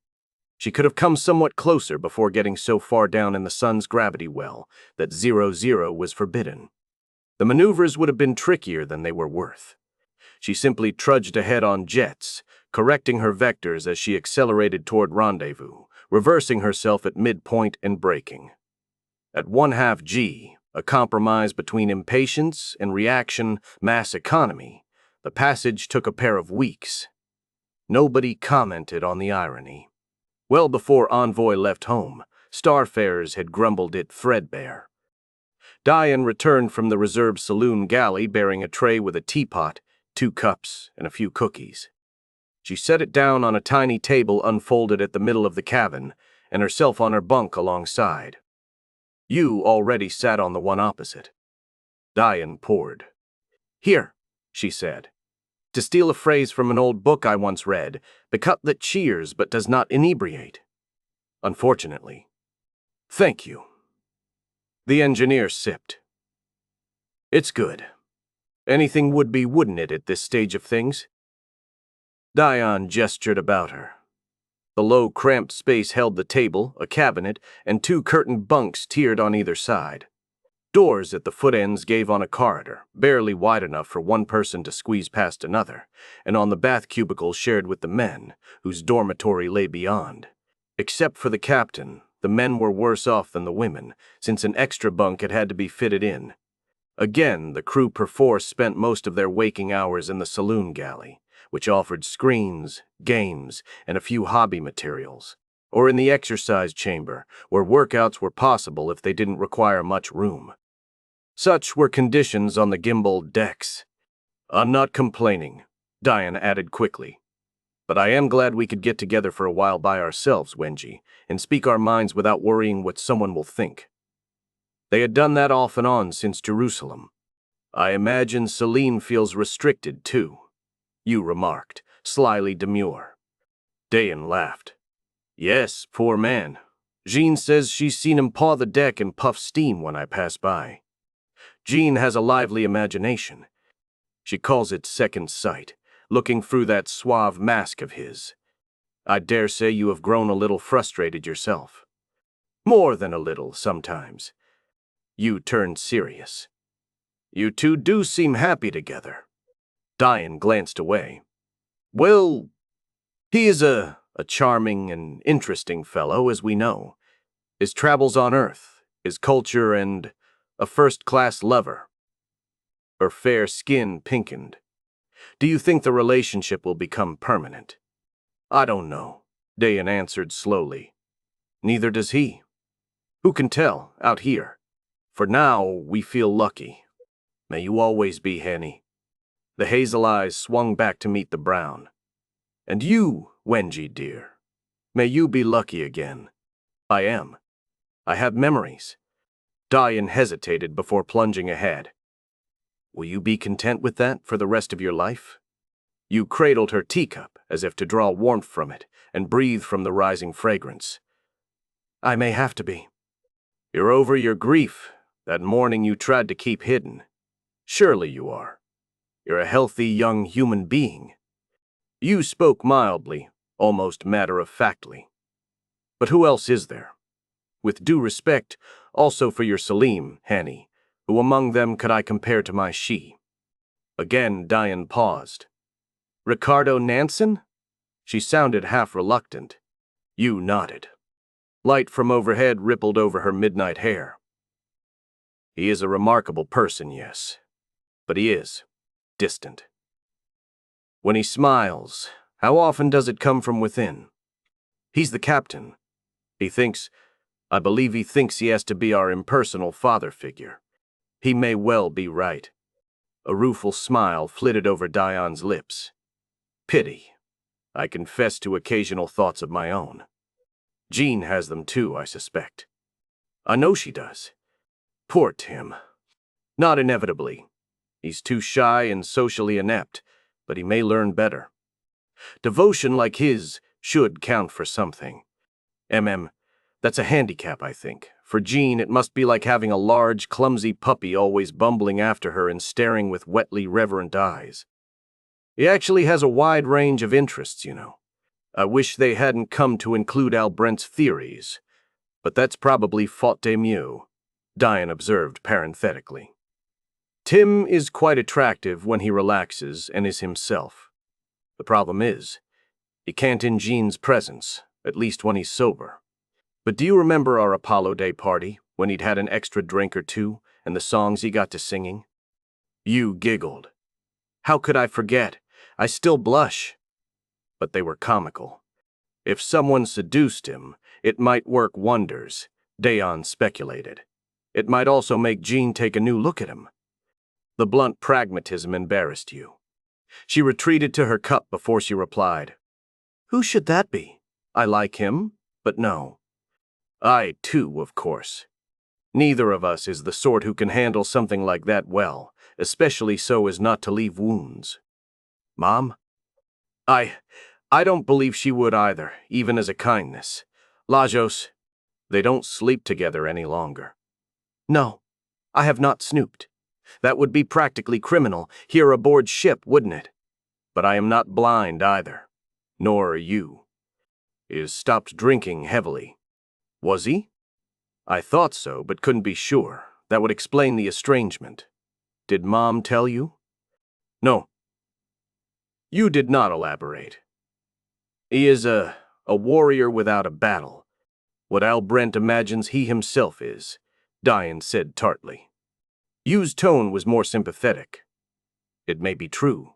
She could have come somewhat closer before getting so far down in the sun's gravity well that 00 was forbidden. The maneuvers would have been trickier than they were worth. She simply trudged ahead on jets, correcting her vectors as she accelerated toward rendezvous, reversing herself at midpoint and braking. At 1/2 G, a compromise between impatience and reaction mass economy, the passage took a pair of weeks. Nobody commented on the irony. Well before Envoy left home, Starfarers had grumbled it threadbare. Diane returned from the reserve saloon galley bearing a tray with a teapot, 2 cups, and a few cookies. She set it down on a tiny table unfolded at the middle of the cabin, and herself on her bunk alongside. You already sat on the one opposite. Diane poured. "Here," she said. "To steal a phrase from an old book I once read, the cup that cheers but does not inebriate. Unfortunately. Thank you." The engineer sipped. "It's good. Anything would be, wouldn't it, at this stage of things?" Diane gestured about her. The low, cramped space held the table, a cabinet, and 2 curtained bunks tiered on either side. Doors at the foot ends gave on a corridor, barely wide enough for one person to squeeze past another, and on the bath cubicle shared with the men, whose dormitory lay beyond. Except for the captain, the men were worse off than the women, since an extra bunk had to be fitted in. Again, the crew perforce spent most of their waking hours in the saloon galley, which offered screens, games, and a few hobby materials, or in the exercise chamber, where workouts were possible if they didn't require much room. Such were conditions on the gimbaled decks. "I'm not complaining," Diane added quickly. "But I am glad we could get together for a while by ourselves, Wenji, and speak our minds without worrying what someone will think." They had done that off and on since Jerusalem. "I imagine Celine feels restricted, too," you remarked, slyly demure. Dayan laughed. "Yes, poor man. Jean says she's seen him paw the deck and puff steam when I pass by. Jean has a lively imagination. She calls it second sight, looking through that suave mask of his. I dare say you have grown a little frustrated yourself. More than a little, sometimes. You turned serious. You two do seem happy together. Diane glanced away. Well, he is a charming and interesting fellow, as we know. His travels on Earth, his culture, and a first-class lover. Her fair skin pinkened. Do you think the relationship will become permanent? I don't know, Diane answered slowly. Neither does he. Who can tell, out here? For now, we feel lucky. May you always be, Henny. The hazel eyes swung back to meet the brown. And you, Wengie, dear, may you be lucky again. I am. I have memories. Diane hesitated before plunging ahead. Will you be content with that for the rest of your life? You cradled her teacup as if to draw warmth from it and breathe from the rising fragrance. I may have to be. You're over your grief, that mourning you tried to keep hidden. Surely you are. You're a healthy young human being. You spoke mildly, almost matter-of-factly. But who else is there? With due respect, also for your Salim, Hanny, who among them could I compare to my she? Again Diane paused. Ricardo Nansen? She sounded half-reluctant. You nodded. Light from overhead rippled over her midnight hair. He is a remarkable person, yes. But he is distant. When he smiles, how often does it come from within? He's the captain. I believe he thinks he has to be our impersonal father figure. He may well be right. A rueful smile flitted over Diane's lips. Pity. I confess to occasional thoughts of my own. Jean has them too, I suspect. I know she does. Poor Tim. Not inevitably. He's too shy and socially inept, but he may learn better. Devotion like his should count for something. That's a handicap, I think. For Jean, it must be like having a large, clumsy puppy always bumbling after her and staring with wetly reverent eyes. He actually has a wide range of interests, you know. I wish they hadn't come to include Al Brent's theories. But that's probably faute de mieux, Diane observed parenthetically. Tim is quite attractive when he relaxes and is himself. The problem is, he can't in Jean's presence, at least when he's sober. But do you remember our Apollo Day party, when he'd had an extra drink or two, and the songs he got to singing? You giggled. How could I forget? I still blush. But they were comical. If someone seduced him, it might work wonders, Diane speculated. It might also make Jean take a new look at him. The blunt pragmatism embarrassed you. She retreated to her cup before she replied. Who should that be? I like him, but no. I, too, of course. Neither of us is the sort who can handle something like that well, especially so as not to leave wounds. Mom? I don't believe she would either, even as a kindness. Lajos, they don't sleep together any longer. No, I have not snooped. That would be practically criminal, here aboard ship, wouldn't it? But I am not blind either. Nor are you. He has stopped drinking heavily. Was he? I thought so, but couldn't be sure. That would explain the estrangement. Did Mom tell you? No. You did not elaborate. He is a warrior without a battle. What Al Brent imagines he himself is, Diane said tartly. Yu's tone was more sympathetic. It may be true.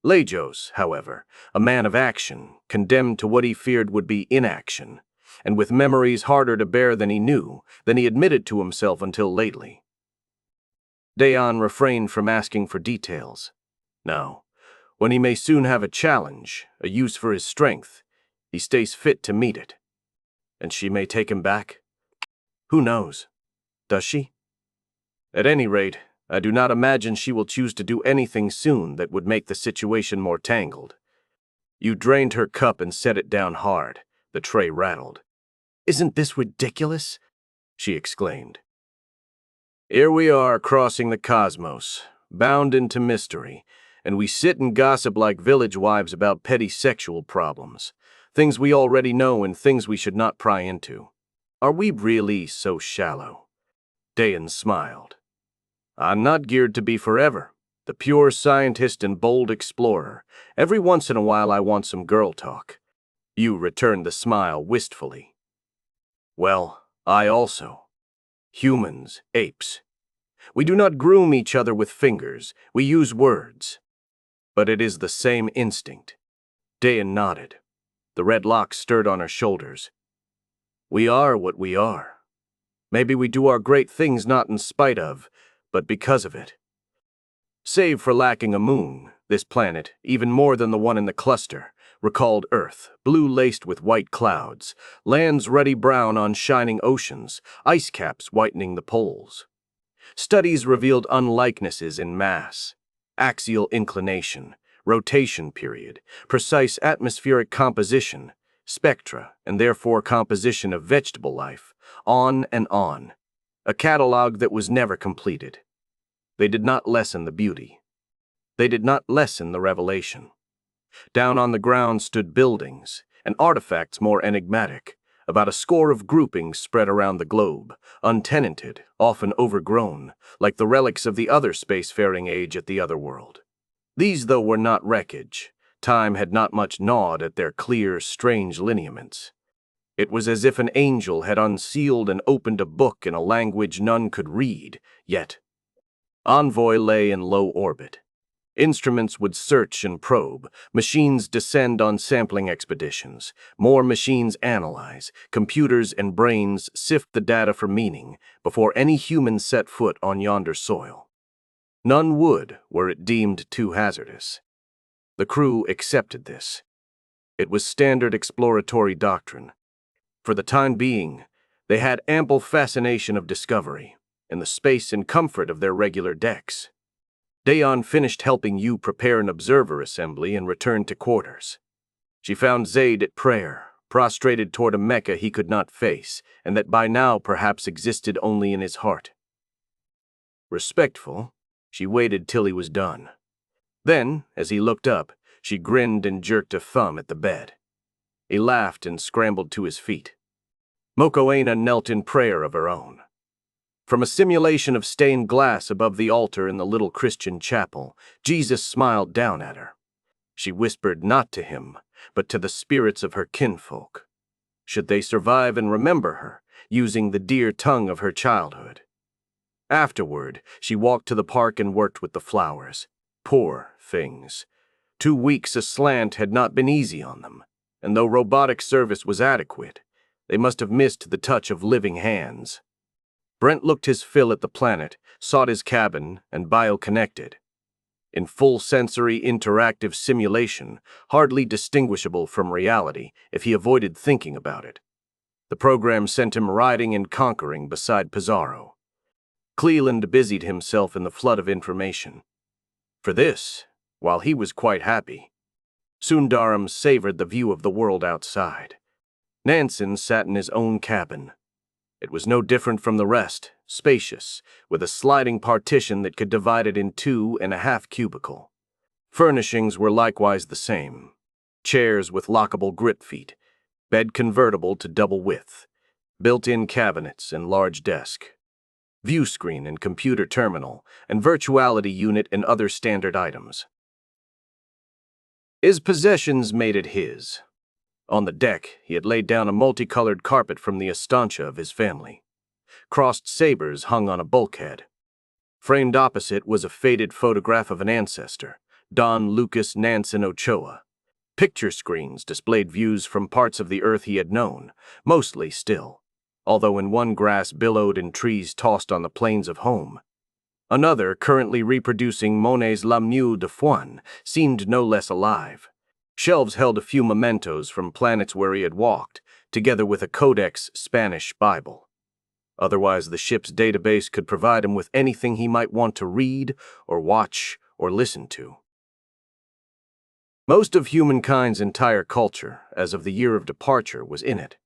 Lajos, however, a man of action, condemned to what he feared would be inaction, and with memories harder to bear than he admitted to himself until lately. Diane refrained from asking for details. Now, when he may soon have a challenge, a use for his strength, he stays fit to meet it. And she may take him back? Who knows? Does she? At any rate, I do not imagine she will choose to do anything soon that would make the situation more tangled. You drained her cup and set it down hard. The tray rattled. Isn't this ridiculous?" she exclaimed. "Here we are crossing the cosmos, bound into mystery, and we sit and gossip like village wives about petty sexual problems, things we already know and things we should not pry into. Are we really so shallow?" Dayan smiled. "I'm not geared to be forever. The pure scientist and bold explorer. Every once in a while I want some girl talk." Yu returned the smile wistfully. "Well, I also. Humans, apes. We do not groom each other with fingers, we use words. But it is the same instinct." Dayan nodded. The red locks stirred on her shoulders. "We are what we are. Maybe we do our great things not in spite of, but because of it. Save for lacking a moon, this planet, even more than the one in the cluster, recalled Earth, blue-laced with white clouds, lands ruddy brown on shining oceans, ice caps whitening the poles. Studies revealed unlikenesses in mass, axial inclination, rotation period, precise atmospheric composition, spectra, and therefore composition of vegetable life, on and on. A catalog that was never completed. They did not lessen the beauty. They did not lessen the revelation. Down on the ground stood buildings, and artifacts more enigmatic, about a score of groupings spread around the globe, untenanted, often overgrown, like the relics of the other spacefaring age at the other world. These, though, were not wreckage. Time had not much gnawed at their clear, strange lineaments. It was as if an angel had unsealed and opened a book in a language none could read, yet Envoy lay in low orbit. Instruments would search and probe, machines descend on sampling expeditions, more machines analyze, computers and brains sift the data for meaning before any human set foot on yonder soil. None would, were it deemed too hazardous. The crew accepted this. It was standard exploratory doctrine. For the time being, they had ample fascination of discovery, in the space and comfort of their regular decks. Dayan finished helping Yu prepare an observer assembly and returned to quarters. She found Zaid at prayer, prostrated toward a Mecca he could not face, and that by now perhaps existed only in his heart. Respectful, she waited till he was done. Then, as he looked up, she grinned and jerked a thumb at the bed. He laughed and scrambled to his feet. Mokoena knelt in prayer of her own. From a simulation of stained glass above the altar in the little Christian chapel, Jesus smiled down at her. She whispered not to him, but to the spirits of her kinfolk. Should they survive and remember her, using the dear tongue of her childhood? Afterward, she walked to the park and worked with the flowers. Poor things. 2 weeks aslant had not been easy on them, and though robotic service was adequate, they must have missed the touch of living hands. Brent looked his fill at the planet, sought his cabin, and bio-connected. In full sensory interactive simulation, hardly distinguishable from reality if he avoided thinking about it. The program sent him riding and conquering beside Pizarro. Cleland busied himself in the flood of information. For this, while he was quite happy, Sundaram savored the view of the world outside. Nansen sat in his own cabin. It was no different from the rest, spacious, with a sliding partition that could divide it in 2.5 cubicles. Furnishings were likewise the same. Chairs with lockable grip feet, bed convertible to double width, built-in cabinets and large desk, view screen and computer terminal, and virtuality unit and other standard items. His possessions made it his. On the deck, he had laid down a multicolored carpet from the estancia of his family. Crossed sabers hung on a bulkhead. Framed opposite was a faded photograph of an ancestor, Don Lucas Nansen Ochoa. Picture screens displayed views from parts of the earth he had known, mostly still, although in one grass billowed and trees tossed on the plains of home. Another, currently reproducing Monet's La Mue de Foin, seemed no less alive. Shelves held a few mementos from planets where he had walked, together with a Codex Spanish Bible. Otherwise, the ship's database could provide him with anything he might want to read, or watch, or listen to. Most of humankind's entire culture, as of the year of departure, was in it.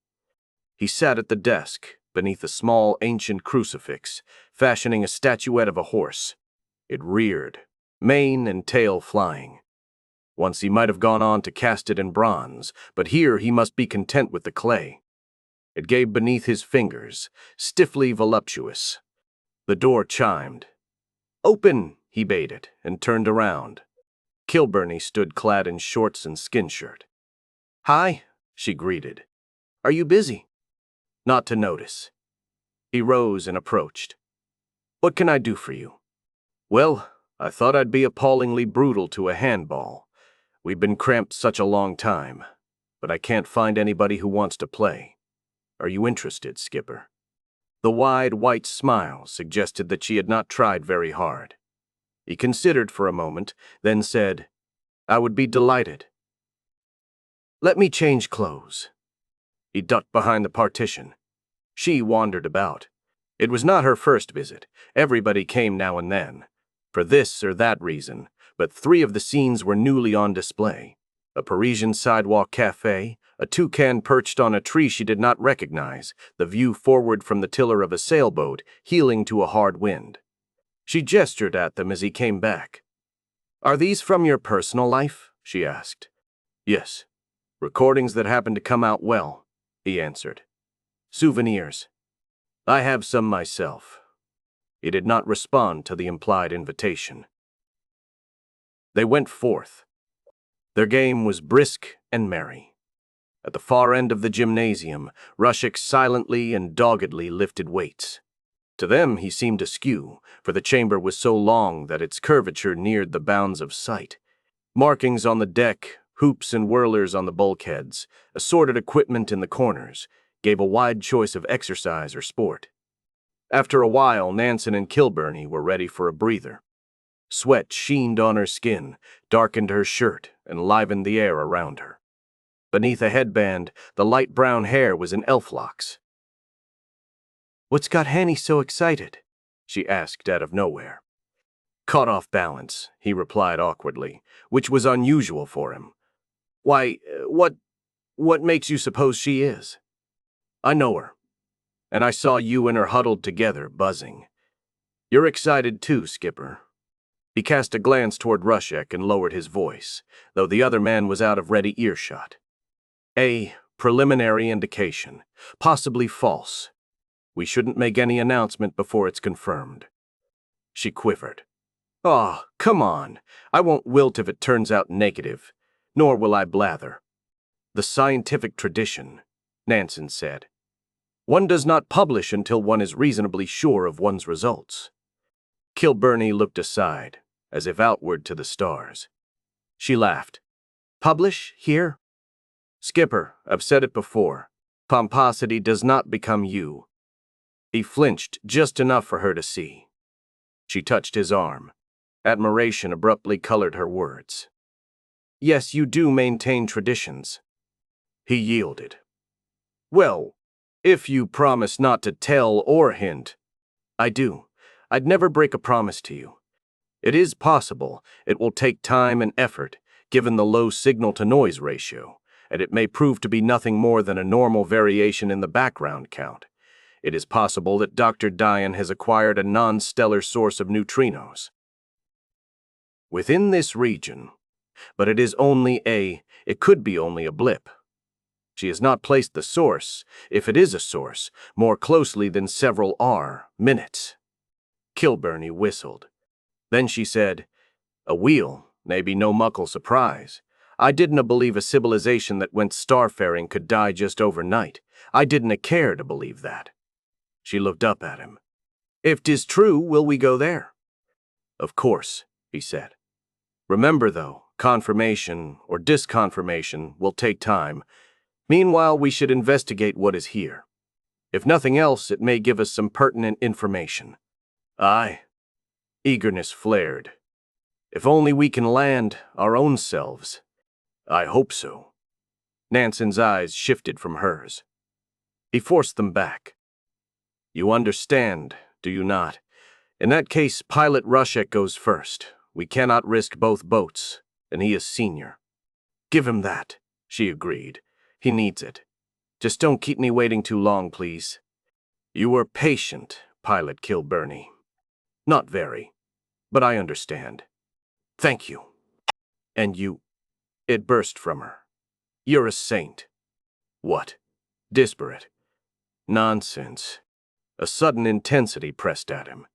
He sat at the desk, beneath a small ancient crucifix, fashioning a statuette of a horse. It reared, mane and tail flying. Once he might have gone on to cast it in bronze, but here he must be content with the clay. It gave beneath his fingers, stiffly voluptuous. The door chimed. "Open," he bade it, and turned around. Kilburney stood clad in shorts and skin shirt. "Hi," she greeted. "Are you busy?" "Not to notice." He rose and approached. "What can I do for you?" "Well, I thought I'd be appallingly brutal to a handball. We've been cramped such a long time, but I can't find anybody who wants to play. Are you interested, Skipper?" The wide, white smile suggested that she had not tried very hard. He considered for a moment, then said, "I would be delighted." "Let me change clothes." He ducked behind the partition. She wandered about. It was not her first visit. Everybody came now and then, for this or that reason, but 3 of the scenes were newly on display. A Parisian sidewalk cafe, a toucan perched on a tree she did not recognize, the view forward from the tiller of a sailboat, heeling to a hard wind. She gestured at them as he came back. "Are these from your personal life?" she asked. "Yes. Recordings that happen to come out well," he answered. "Souvenirs. I have some myself." He did not respond to the implied invitation. They went forth. Their game was brisk and merry. At the far end of the gymnasium, Rushik silently and doggedly lifted weights. To them he seemed askew, for the chamber was so long that its curvature neared the bounds of sight. Markings on the deck, hoops and whirlers on the bulkheads, assorted equipment in the corners, gave a wide choice of exercise or sport. After a while, Nansen and Kilburney were ready for a breather. Sweat sheened on her skin, darkened her shirt, and livened the air around her. Beneath a headband, the light brown hair was in elf locks. "What's got Hanny so excited?" she asked out of nowhere. "Caught off balance," he replied awkwardly, which was unusual for him. "Why, what makes you suppose she is?" "I know her, and I saw you and her huddled together, buzzing. You're excited too, Skipper." He cast a glance toward Rushek and lowered his voice, though the other man was out of ready earshot. "A preliminary indication, possibly false. We shouldn't make any announcement before it's confirmed." She quivered. "Oh, come on. I won't wilt if it turns out negative, nor will I blather." "The scientific tradition," Nansen said. "One does not publish until one is reasonably sure of one's results." Kilburney looked aside, as if outward to the stars. She laughed. "Publish here?" "Skipper, I've said it before. Pomposity does not become you." He flinched just enough for her to see. She touched his arm. Admiration abruptly colored her words. "Yes, you do maintain traditions." He yielded. "Well, if you promise not to tell or hint." "I do. I'd never break a promise to you. It is possible it will take time and effort, given the low signal-to-noise ratio, and it may prove to be nothing more than a normal variation in the background count. It is possible that Dr. Dian has acquired a non-stellar source of neutrinos within this region, but it could be only a blip. She has not placed the source, if it is a source, more closely than several minutes. Kilburney whistled. Then she said, "A wheel may be no muckle surprise. I didn't believe a civilization that went starfaring could die just overnight. I didn't care to believe that." She looked up at him. "If 'tis true, will we go there?" "Of course," he said. "Remember, though, confirmation or disconfirmation will take time. Meanwhile, we should investigate what is here. If nothing else, it may give us some pertinent information." "Aye." Eagerness flared. "If only we can land our own selves." "I hope so." Nansen's eyes shifted from hers. He forced them back. "You understand, do you not? In that case, Pilot Rushek goes first. We cannot risk both boats, and he is senior." "Give him that," she agreed. "He needs it. Just don't keep me waiting too long, please. You were patient, Pilot Kilburney. Not very, but I understand. Thank you. And you. It burst from her. You're a saint. What? Disparate. Nonsense. A sudden intensity pressed at him.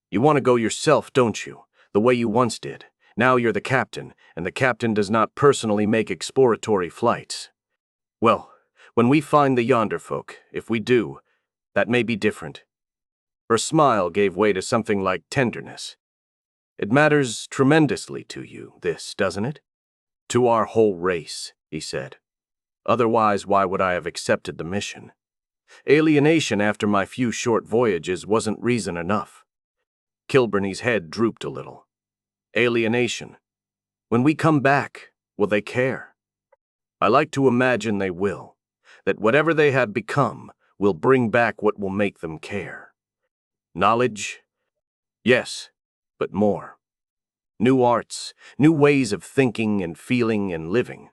You want to go yourself, don't you? The way you once did. Now you're the captain, and the captain does not personally make exploratory flights. Well, when we find the yonder folk, if we do, that may be different. Her smile gave way to something like tenderness. It matters tremendously to you, this, doesn't it? To our whole race, he said. Otherwise, why would I have accepted the mission? Alienation after my few short voyages wasn't reason enough. Kilburney's head drooped a little. Alienation. When we come back, will they care? I like to imagine they will, that whatever they have become will bring back what will make them care. Knowledge? Yes, but more. New arts, new ways of thinking and feeling and living.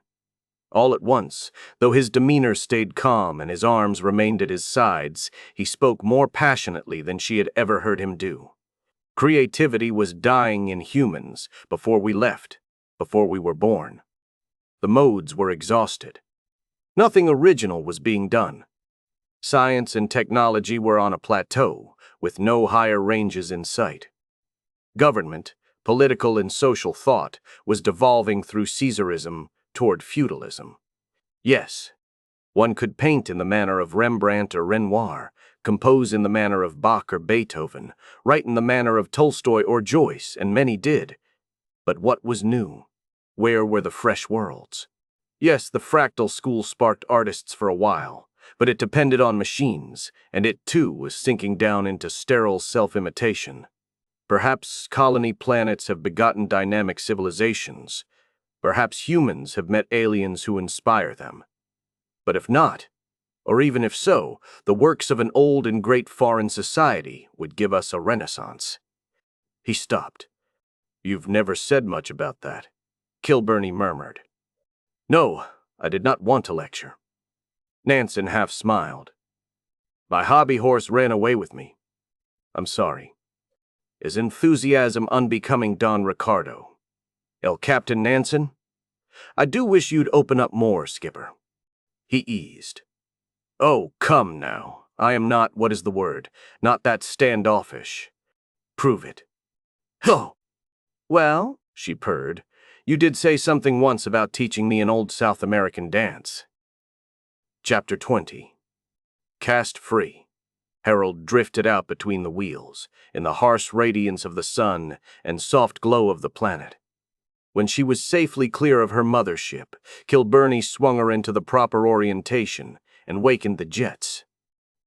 All at once, though his demeanor stayed calm and his arms remained at his sides, he spoke more passionately than she had ever heard him do. Creativity was dying in humans before we left, before we were born. The modes were exhausted. Nothing original was being done. Science and technology were on a plateau, with no higher ranges in sight. Government, political and social thought, was devolving through Caesarism toward feudalism. Yes, one could paint in the manner of Rembrandt or Renoir, compose in the manner of Bach or Beethoven, write in the manner of Tolstoy or Joyce, and many did. But what was new? Where were the fresh worlds? Yes, the fractal school sparked artists for a while, but it depended on machines, and it too was sinking down into sterile self-imitation. Perhaps colony planets have begotten dynamic civilizations. Perhaps humans have met aliens who inspire them. But if not, or even if so, the works of an old and great foreign society would give us a renaissance. He stopped. You've never said much about that, Kilburney murmured. No, I did not want to lecture. Nansen half smiled. My hobby horse ran away with me. I'm sorry. Is enthusiasm unbecoming Don Ricardo? El Captain Nansen? I do wish you'd open up more, Skipper. He eased. Oh, come now. I am not, what is the word, not that standoffish. Prove it. Oh! Well, she purred, you did say something once about teaching me an old South American dance. Chapter 20. Cast free. Harold drifted out between the wheels, in the harsh radiance of the sun and soft glow of the planet. When she was safely clear of her mothership, Kilburney swung her into the proper orientation and wakened the jets.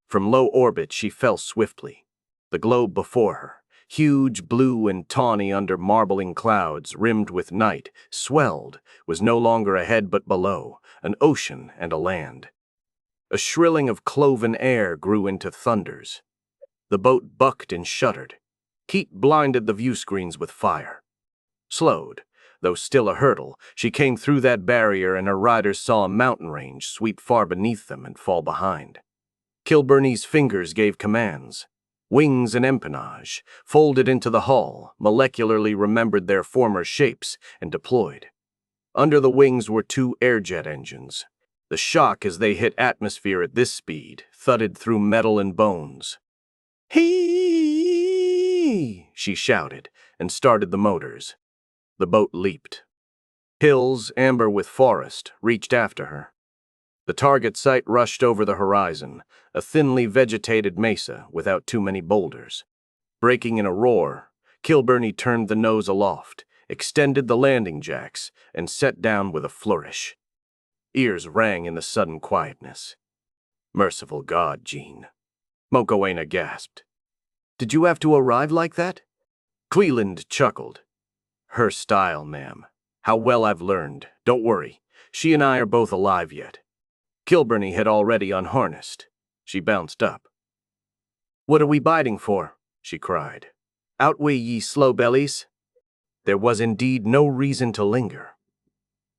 From low orbit she fell swiftly. The globe before her, huge, blue and tawny under marbling clouds rimmed with night, swelled, was no longer ahead but below, an ocean and a land. A shrilling of cloven air grew into thunders. The boat bucked and shuddered. Heat blinded the view screens with fire. Slowed, though still a hurdle, she came through that barrier and her riders saw a mountain range sweep far beneath them and fall behind. Kilburney's fingers gave commands. Wings and empennage, folded into the hull, molecularly remembered their former shapes and deployed. Under the wings were two air-jet engines. The shock as they hit atmosphere at this speed thudded through metal and bones. Hee! She shouted and started the motors. The boat leaped. Hills, amber with forest, reached after her. The target site rushed over the horizon, a thinly vegetated mesa without too many boulders. Breaking in a roar, Kilburney turned the nose aloft, extended the landing jacks, and set down with a flourish. Ears rang in the sudden quietness. Merciful God, Jean. Mokoena gasped. Did you have to arrive like that? Cleland chuckled. Her style, ma'am. How well I've learned. Don't worry. She and I are both alive yet. Kilburney had already unharnessed. She bounced up. What are we biting for? She cried. Out we ye slow bellies. There was indeed no reason to linger.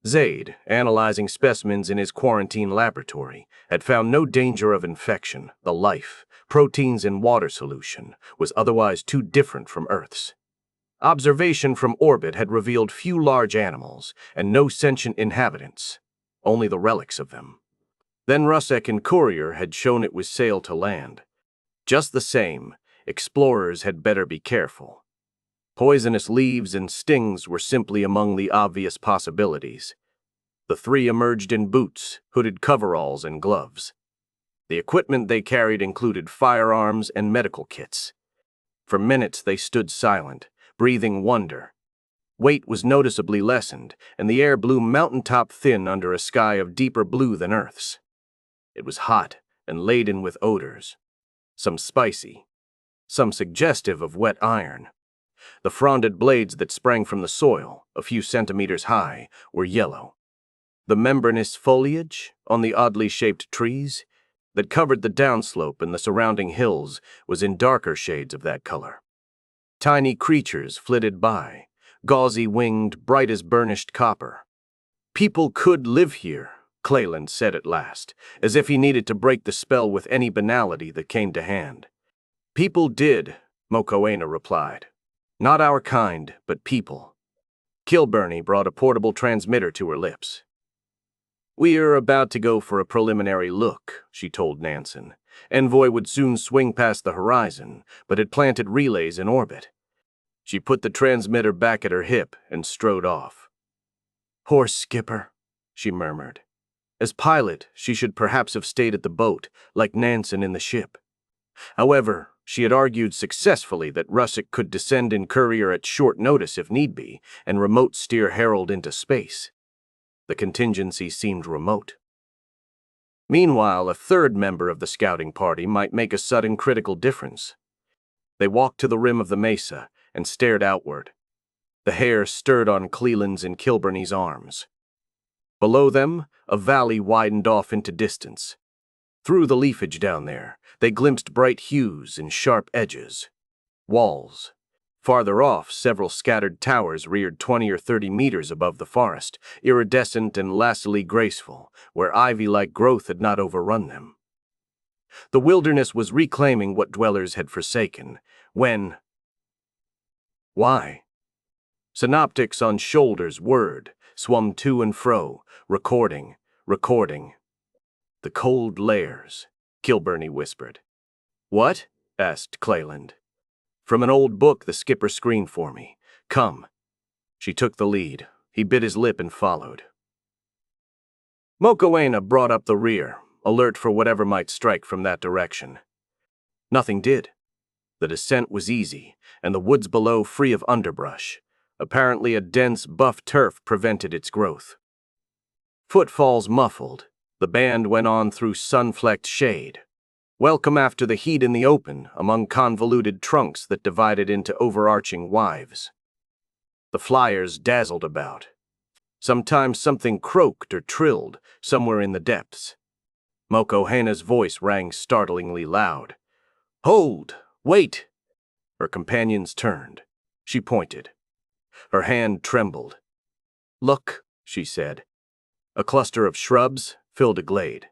Zaid, analyzing specimens in his quarantine laboratory, had found no danger of infection. The life, proteins in water solution, was otherwise too different from Earth's. Observation from orbit had revealed few large animals and no sentient inhabitants, only the relics of them. Then Rusek and Courier had shown it was sail to land. Just the same, explorers had better be careful. Poisonous leaves and stings were simply among the obvious possibilities. The three emerged in boots, hooded coveralls, and gloves. The equipment they carried included firearms and medical kits. For minutes they stood silent, breathing wonder. Weight was noticeably lessened, and the air blew mountaintop thin under a sky of deeper blue than Earth's. It was hot and laden with odors, some spicy, some suggestive of wet iron. The fronded blades that sprang from the soil, a few centimeters high, were yellow. The membranous foliage on the oddly shaped trees that covered the downslope and the surrounding hills was in darker shades of that color. Tiny creatures flitted by, gauzy-winged, bright as burnished copper. People could live here, Cleland said at last, as if he needed to break the spell with any banality that came to hand. People did, Mokoena replied. Not our kind, but people. Kilburney brought a portable transmitter to her lips. "We're about to go for a preliminary look," she told Nansen. Envoy would soon swing past the horizon, but had planted relays in orbit. She put the transmitter back at her hip and strode off. "Poor skipper," she murmured. As pilot, she should perhaps have stayed at the boat, like Nansen in the ship. However, she had argued successfully that Rusek could descend in Courier at short notice if need be, and remote steer Harold into space. The contingency seemed remote. Meanwhile, a third member of the scouting party might make a sudden critical difference. They walked to the rim of the mesa and stared outward. The hair stirred on Cleland's and Kilburney's arms. Below them, a valley widened off into distance. Through the leafage down there, they glimpsed bright hues and sharp edges. Walls. Farther off, several scattered towers reared 20 or 30 meters above the forest, iridescent and lacily graceful, where ivy-like growth had not overrun them. The wilderness was reclaiming what dwellers had forsaken, when... Why? Synoptics on shoulders whirred, swum to and fro, recording. "The cold layers," Kilburney whispered. "What?" asked Cleland. "From an old book the skipper screened for me. Come." She took the lead. He bit his lip and followed. Mokoena brought up the rear, alert for whatever might strike from that direction. Nothing did. The descent was easy, and the woods below free of underbrush. Apparently a dense, buff turf prevented its growth. Footfalls muffled. The band went on through sun-flecked shade. Welcome after the heat in the open, among convoluted trunks that divided into overarching wives. The flyers dazzled about. Sometimes something croaked or trilled, somewhere in the depths. Mokoena's voice rang startlingly loud. "Hold! Wait!" Her companions turned. She pointed. Her hand trembled. "Look," she said. A cluster of shrubs filled a glade.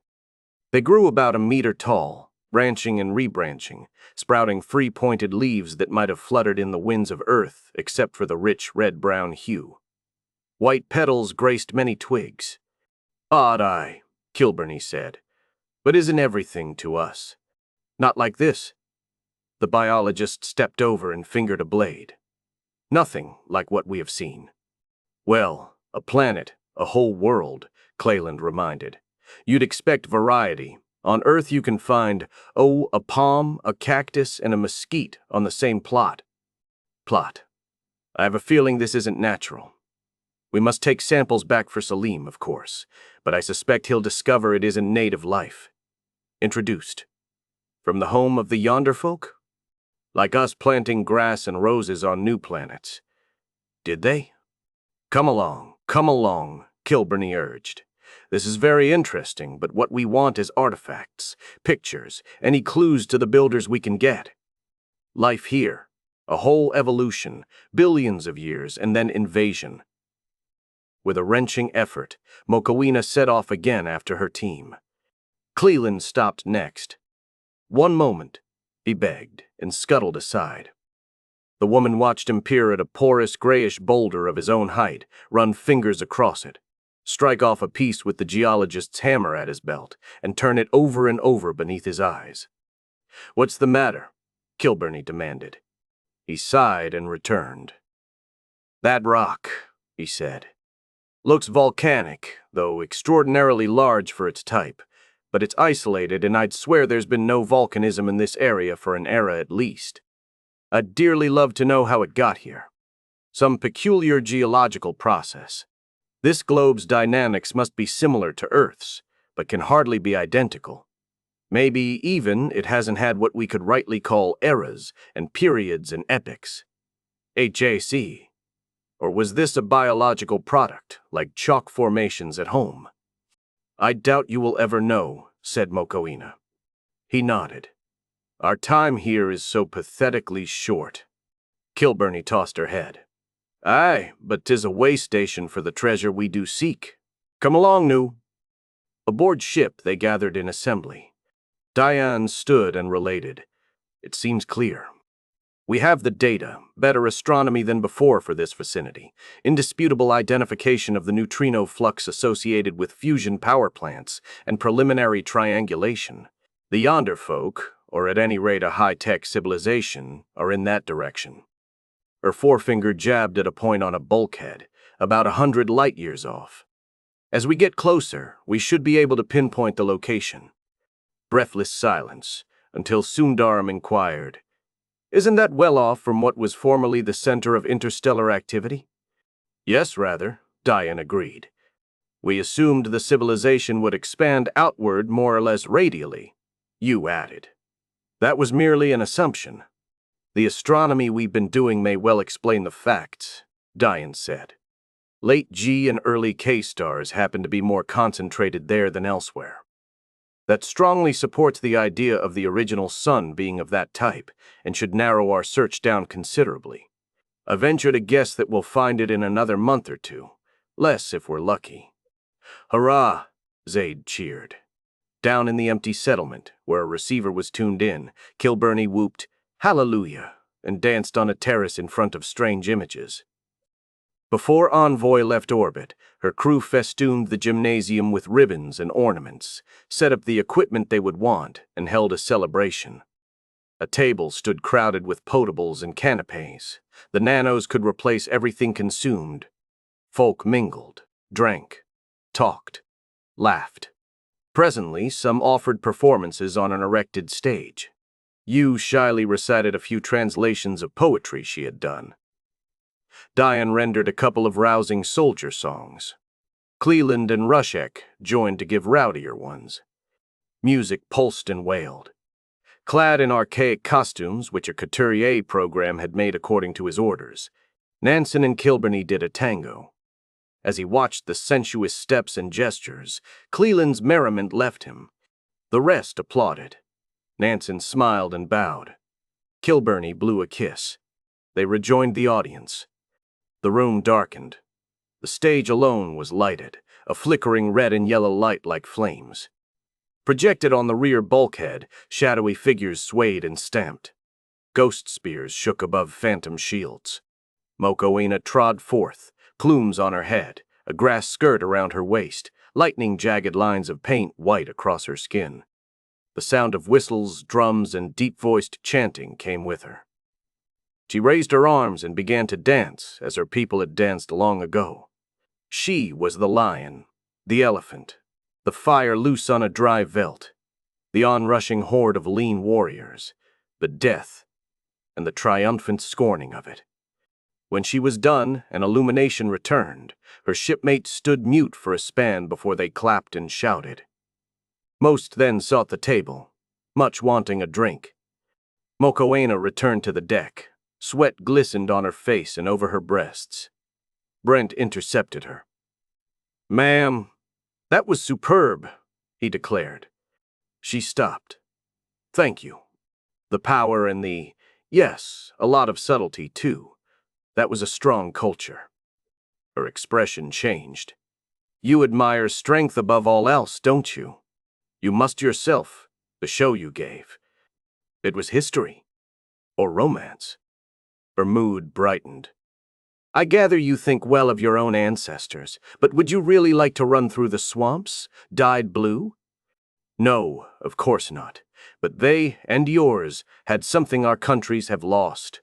They grew about a meter tall, branching and rebranching, sprouting free-pointed leaves that might have fluttered in the winds of earth except for the rich red-brown hue. White petals graced many twigs. "Odd eye," Kilburney said. "But isn't everything to us? Not like this." The biologist stepped over and fingered a blade. "Nothing like what we have seen." "Well, a planet, a whole world," Cleland reminded. "You'd expect variety. On Earth you can find, a palm, a cactus, and a mesquite on the same plot. I have a feeling this isn't natural. We must take samples back for Salim, of course, but I suspect he'll discover it isn't native life. Introduced. From the home of the yonder folk? Like us planting grass and roses on new planets. Did they? Come along, Kilburney urged. This is very interesting, but what we want is artifacts, pictures, any clues to the builders we can get. Life here, a whole evolution, billions of years, and then invasion. With a wrenching effort, Mokowina set off again after her team. Cleland stopped next. "One moment," he begged, and scuttled aside. The woman watched him peer at a porous, grayish boulder of his own height, run fingers across it, strike off a piece with the geologist's hammer at his belt, and turn it over and over beneath his eyes. "What's the matter?" Kilburney demanded. He sighed and returned. "That rock," he said. "Looks volcanic, though extraordinarily large for its type, but it's isolated, and I'd swear there's been no volcanism in this area for an era at least. I'd dearly love to know how it got here. Some peculiar geological process. This globe's dynamics must be similar to Earth's, but can hardly be identical. Maybe even it hasn't had what we could rightly call eras and periods and epochs. HAC. Or was this a biological product, like chalk formations at home?" "I doubt you will ever know," said Mokowina. He nodded. "Our time here is so pathetically short." Kilburney tossed her head. "Aye, but 'tis a way station for the treasure we do seek. Come along, Nu." Aboard ship they gathered in assembly. Diane stood and related. "It seems clear. We have the data, better astronomy than before for this vicinity, indisputable identification of the neutrino flux associated with fusion power plants, and preliminary triangulation. The Yonder folk, or at any rate a high-tech civilization, are in that direction." Her forefinger jabbed at a point on a bulkhead, about 100 light-years off. "As we get closer, we should be able to pinpoint the location." Breathless silence, until Sundaram inquired, "Isn't that well off from what was formerly the center of interstellar activity?" "Yes, rather," Diane agreed. "We assumed the civilization would expand outward more or less radially," you added. "That was merely an assumption. The astronomy we've been doing may well explain the facts," Diane said. "Late G and early K stars happen to be more concentrated there than elsewhere. That strongly supports the idea of the original sun being of that type, and should narrow our search down considerably. I venture to guess that we'll find it in another month or two, less if we're lucky." "Hurrah!" Zaid cheered. Down in the empty settlement, where a receiver was tuned in, Kilburney whooped, "Hallelujah," and danced on a terrace in front of strange images. Before Envoy left orbit, her crew festooned the gymnasium with ribbons and ornaments, set up the equipment they would want, and held a celebration. A table stood crowded with potables and canapes. The nanos could replace everything consumed. Folk mingled, drank, talked, laughed. Presently, some offered performances on an erected stage. Yu shyly recited a few translations of poetry she had done. Diane rendered a couple of rousing soldier songs. Cleland and Rushek joined to give rowdier ones. Music pulsed and wailed. Clad in archaic costumes, which a couturier program had made according to his orders, Nansen and Kilburney did a tango. As he watched the sensuous steps and gestures, Cleland's merriment left him. The rest applauded. Nansen smiled and bowed. Kilburney blew a kiss. They rejoined the audience. The room darkened. The stage alone was lighted, a flickering red and yellow light like flames. Projected on the rear bulkhead, shadowy figures swayed and stamped. Ghost spears shook above phantom shields. Mokowina trod forth, plumes on her head, a grass skirt around her waist, lightning-jagged lines of paint white across her skin. The sound of whistles, drums, and deep-voiced chanting came with her. She raised her arms and began to dance as her people had danced long ago. She was the lion, the elephant, the fire loose on a dry veldt, the onrushing horde of lean warriors, the death, and the triumphant scorning of it. When she was done and illumination returned, her shipmates stood mute for a span before they clapped and shouted. Most then sought the table, much wanting a drink. Mokowina returned to the deck. Sweat glistened on her face and over her breasts. Brent intercepted her. "Ma'am, that was superb," he declared. She stopped. "Thank you. The power and yes, a lot of subtlety, too. That was a strong culture." Her expression changed. You admire strength above all else, don't you? You must yourself, the show you gave. It was history. Or romance. Her mood brightened. I gather you think well of your own ancestors, but would you really like to run through the swamps, dyed blue? No, of course not. But they and yours had something our countries have lost,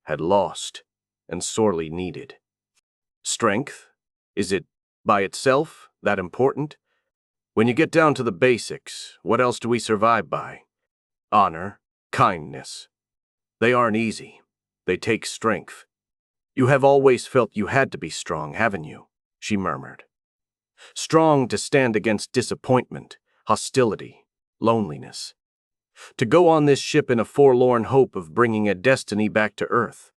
and sorely needed. Strength? Is it, by itself, that important? When you get down to the basics, what else do we survive by? Honor, kindness. They aren't easy. They take strength. You have always felt you had to be strong, haven't you? She murmured. Strong to stand against disappointment, hostility, loneliness. To go on this ship in a forlorn hope of bringing a destiny back to Earth.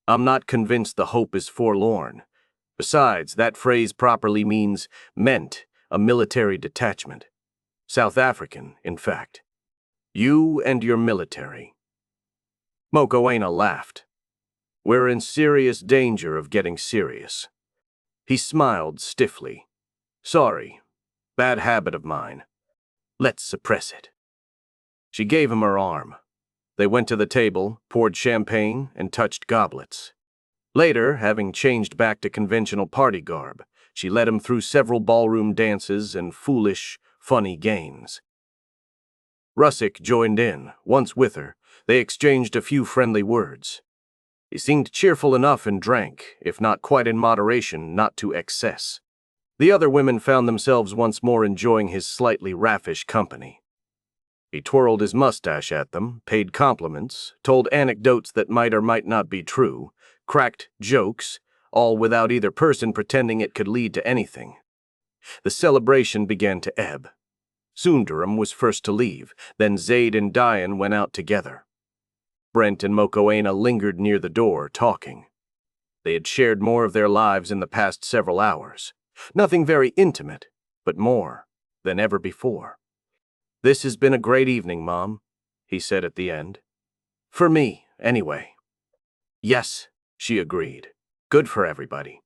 I'm not convinced the hope is forlorn. Besides, that phrase properly meant a military detachment. South African, in fact. You and your military. Mokoena laughed. We're in serious danger of getting serious. He smiled stiffly. Sorry, bad habit of mine. Let's suppress it. She gave him her arm. They went to the table, poured champagne, and touched goblets. Later, having changed back to conventional party garb, she led him through several ballroom dances and foolish, funny games. Russick joined in. Once with her, they exchanged a few friendly words. He seemed cheerful enough and drank, if not quite in moderation, not to excess. The other women found themselves once more enjoying his slightly raffish company. He twirled his mustache at them, paid compliments, told anecdotes that might or might not be true, cracked jokes, all without either person pretending it could lead to anything. The celebration began to ebb. Sundaram was first to leave, then Zaid and Diane went out together. Brent and Mokoena lingered near the door, talking. They had shared more of their lives in the past several hours. Nothing very intimate, but more than ever before. This has been a great evening, Mom, he said at the end. For me, anyway. Yes, she agreed. Good for everybody.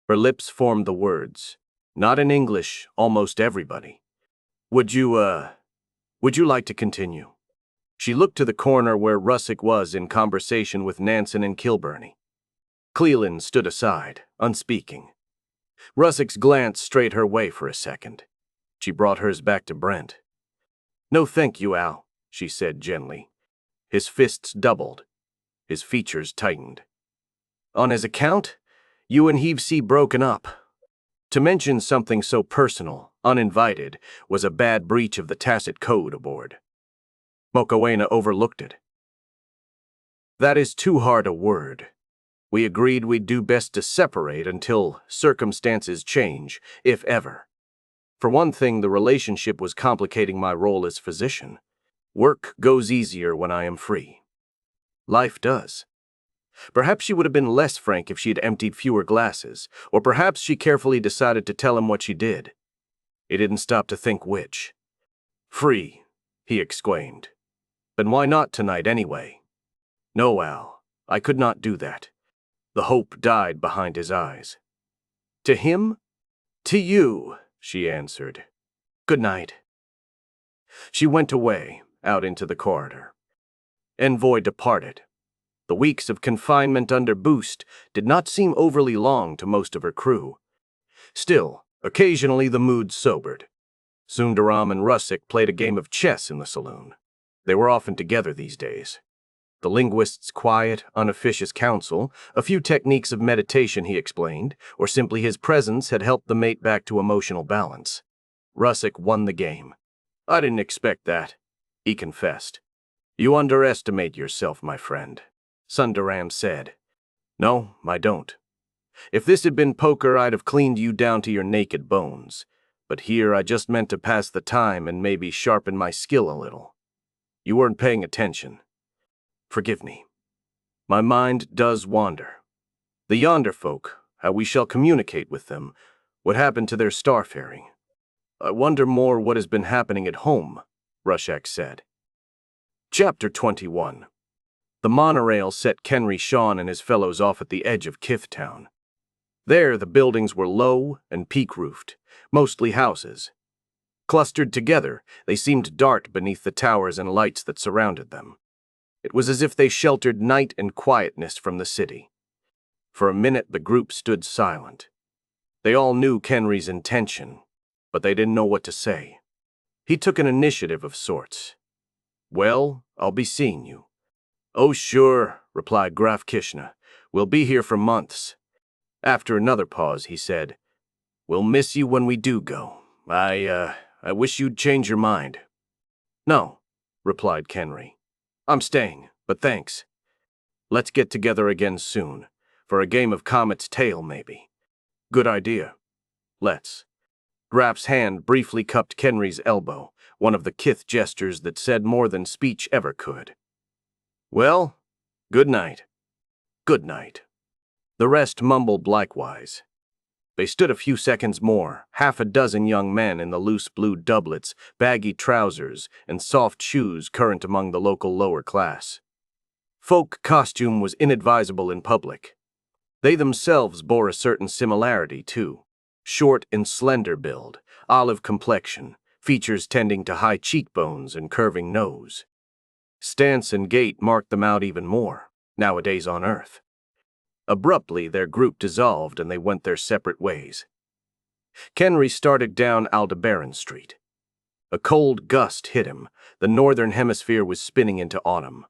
Her lips formed the words. Not in English, almost everybody. Would you like to continue? She looked to the corner where Russick was in conversation with Nansen and Kilburney. Cleland stood aside, unspeaking. Russick's glance strayed her way for a second. She brought hers back to Brent. No thank you, Al, she said gently. His fists doubled. His features tightened. On his account, you and Heavesy broken up. To mention something so personal, uninvited, was a bad breach of the tacit code aboard. Mokoena overlooked it. That is too hard a word. We agreed we'd do best to separate until circumstances change, if ever. For one thing, the relationship was complicating my role as physician. Work goes easier when I am free. Life does. Perhaps she would have been less frank if she had emptied fewer glasses, or perhaps she carefully decided to tell him what she did. He didn't stop to think which. Free, he exclaimed. Then why not tonight anyway? No, Al, I could not do that. The hope died behind his eyes. To him? To you, she answered. Good night. She went away, out into the corridor. Envoy departed. The weeks of confinement under Boost did not seem overly long to most of her crew. Still, occasionally the mood sobered. Sundaram and Russick played a game of chess in the saloon. They were often together these days. The linguist's quiet, unofficious counsel, a few techniques of meditation he explained, or simply his presence had helped the mate back to emotional balance. Russick won the game. I didn't expect that, he confessed. You underestimate yourself, my friend, Sundaram said. No, I don't. If this had been poker, I'd have cleaned you down to your naked bones. But here I just meant to pass the time and maybe sharpen my skill a little. You weren't paying attention. Forgive me. My mind does wander. The yonder folk, how we shall communicate with them, what happened to their starfaring. I wonder more what has been happening at home, Russick said. Chapter 21. The monorail set Kenry Shawn and his fellows off at the edge of Kithtown. There, the buildings were low and peak-roofed, mostly houses. Clustered together, they seemed to dart beneath the towers and lights that surrounded them. It was as if they sheltered night and quietness from the city. For a minute, the group stood silent. They all knew Kenry's intention, but they didn't know what to say. He took an initiative of sorts. "Well, I'll be seeing you." "Oh, sure," replied Graf Kishna. "We'll be here for months." After another pause, he said, "We'll miss you when we do go. I wish you'd change your mind." "No," replied Kenry. "I'm staying, but thanks. Let's get together again soon, for a game of Comet's Tail, maybe." "Good idea. Let's." Graf's hand briefly cupped Kenry's elbow, one of the kith gestures that said more than speech ever could. "Well, good night." "Good night." The rest mumbled likewise. They stood a few seconds more, half a dozen young men in the loose blue doublets, baggy trousers, and soft shoes current among the local lower class. Folk costume was inadvisable in public. They themselves bore a certain similarity, too. Short and slender build, olive complexion, features tending to high cheekbones and curving nose. Stance and gait marked them out even more, nowadays on Earth. Abruptly, their group dissolved and they went their separate ways. Kenry started down Aldebaran Street. A cold gust hit him. The northern hemisphere was spinning into autumn.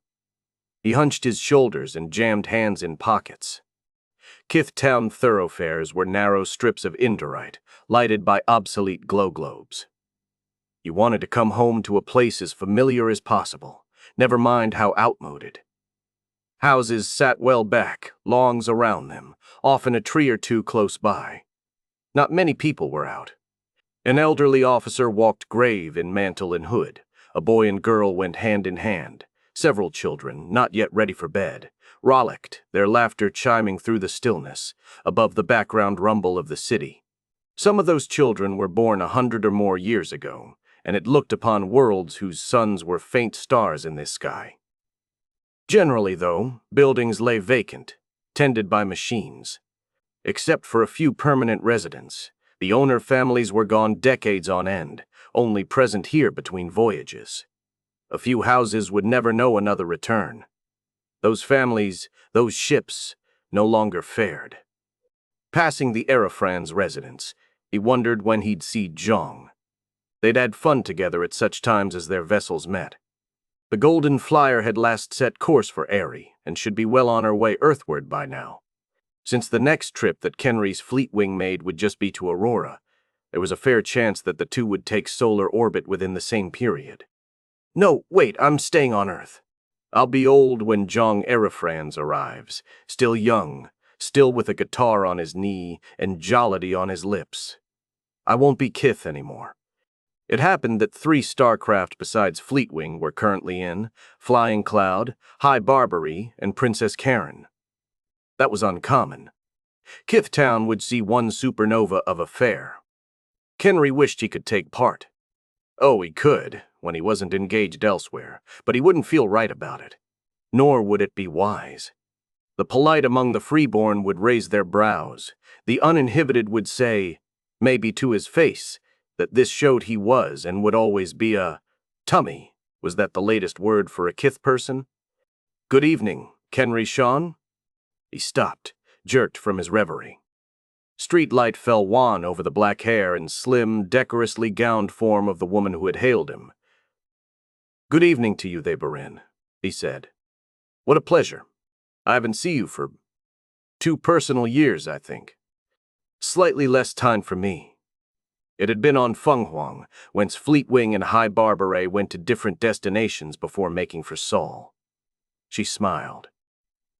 He hunched his shoulders and jammed hands in pockets. Kith Town thoroughfares were narrow strips of indurite, lighted by obsolete glow globes. He wanted to come home to a place as familiar as possible, never mind how outmoded. Houses sat well back, lawns around them, often a tree or two close by. Not many people were out. An elderly officer walked grave in mantle and hood. A boy and girl went hand in hand. Several children, not yet ready for bed, rollicked, their laughter chiming through the stillness, above the background rumble of the city. Some of those children were born 100 or more years ago, and had looked upon worlds whose suns were faint stars in this sky. Generally, though, buildings lay vacant, tended by machines. Except for a few permanent residents, the owner families were gone decades on end, only present here between voyages. A few houses would never know another return. Those families, those ships, no longer fared. Passing the Arafran's residence, he wondered when he'd see Zhang. They'd had fun together at such times as their vessels met. The Golden Flyer had last set course for Airy, and should be well on her way earthward by now. Since the next trip that Kenry's Fleetwing made would just be to Aurora, there was a fair chance that the two would take solar orbit within the same period. "No, wait, I'm staying on Earth. I'll be old when Zhang Arafrans arrives, still young, still with a guitar on his knee and jollity on his lips. I won't be Kith anymore." It happened that 3 starcraft besides Fleetwing were currently in: Flying Cloud, High Barbary, and Princess Karen. That was uncommon. Kith Town would see one supernova of a fair. Kenry wished he could take part. Oh, he could, when he wasn't engaged elsewhere, but he wouldn't feel right about it. Nor would it be wise. The polite among the freeborn would raise their brows. The uninhibited would say, maybe to his face, that this showed he was and would always be a tummy. Was that the latest word for a Kith person? "Good evening, Kenry Sean?" He stopped, jerked from his reverie. Street light fell wan over the black hair and slim, decorously gowned form of the woman who had hailed him. "Good evening to you, Thebarin," he said. "What a pleasure. I haven't seen you for 2 personal years, I think. Slightly less time for me." It had been on Fenghuang, whence Fleetwing and High Barbary went to different destinations before making for Sol. She smiled.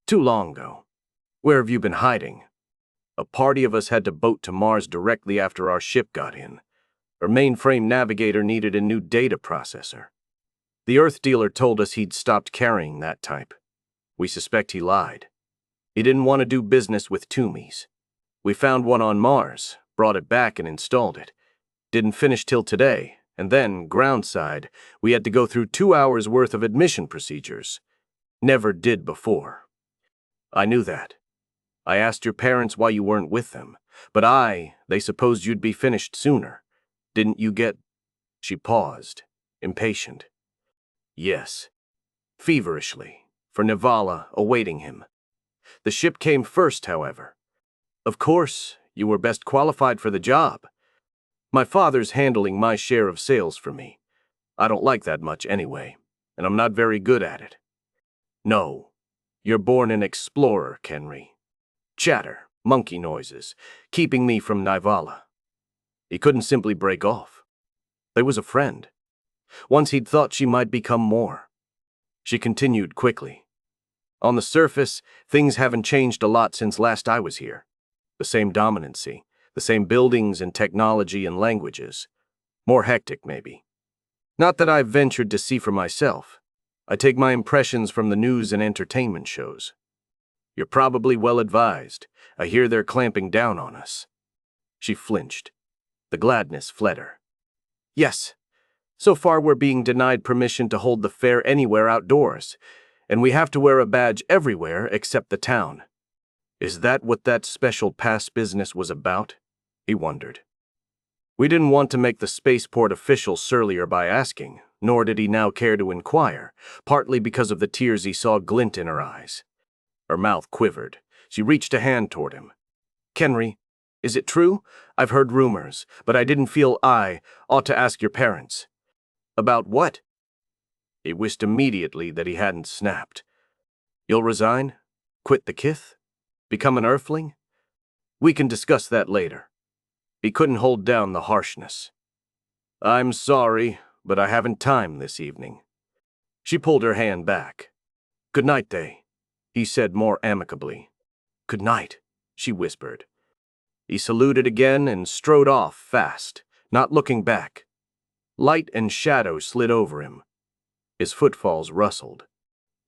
"Too long ago. Where have you been hiding? A party of us had to boat to Mars directly after our ship got in. Our mainframe navigator needed a new data processor. The Earth dealer told us he'd stopped carrying that type. We suspect he lied. He didn't want to do business with Toomies. We found one on Mars, brought it back and installed it. Didn't finish till today, and then, groundside, we had to go through 2 hours' worth of admission procedures. Never did before." "I knew that. I asked your parents why you weren't with them, but they supposed you'd be finished sooner. Didn't you get—" She paused, impatient. Yes, feverishly, for Nivala awaiting him. The ship came first, however. Of course, you were best qualified for the job. My father's handling my share of sales for me. I don't like that much anyway, and I'm not very good at it. No, you're born an explorer, Kenry. Chatter, monkey noises, keeping me from Nivala. He couldn't simply break off. There was a friend. Once he'd thought she might become more. She continued quickly. On the surface, things haven't changed a lot since last I was here. The same dominancy, the same buildings and technology and languages. More hectic, maybe. Not that I've ventured to see for myself. I take my impressions from the news and entertainment shows. You're probably well advised. I hear they're clamping down on us. She flinched. The gladness fled her. Yes. So far we're being denied permission to hold the fair anywhere outdoors, and we have to wear a badge everywhere except the town. Is that what that special pass business was about? He wondered. We didn't want to make the spaceport official surlier by asking, nor did he now care to inquire, partly because of the tears he saw glint in her eyes. Her mouth quivered. She reached a hand toward him. Kenry, is it true? I've heard rumors, but I didn't feel I ought to ask your parents. About what? He wished immediately that he hadn't snapped. You'll resign? Quit the kith? Become an earthling? We can discuss that later. He couldn't hold down the harshness. I'm sorry, but I haven't time this evening. She pulled her hand back. Good night, Day, he said more amicably. Good night, she whispered. He saluted again and strode off fast, not looking back. Light and shadow slid over him. His footfalls rustled.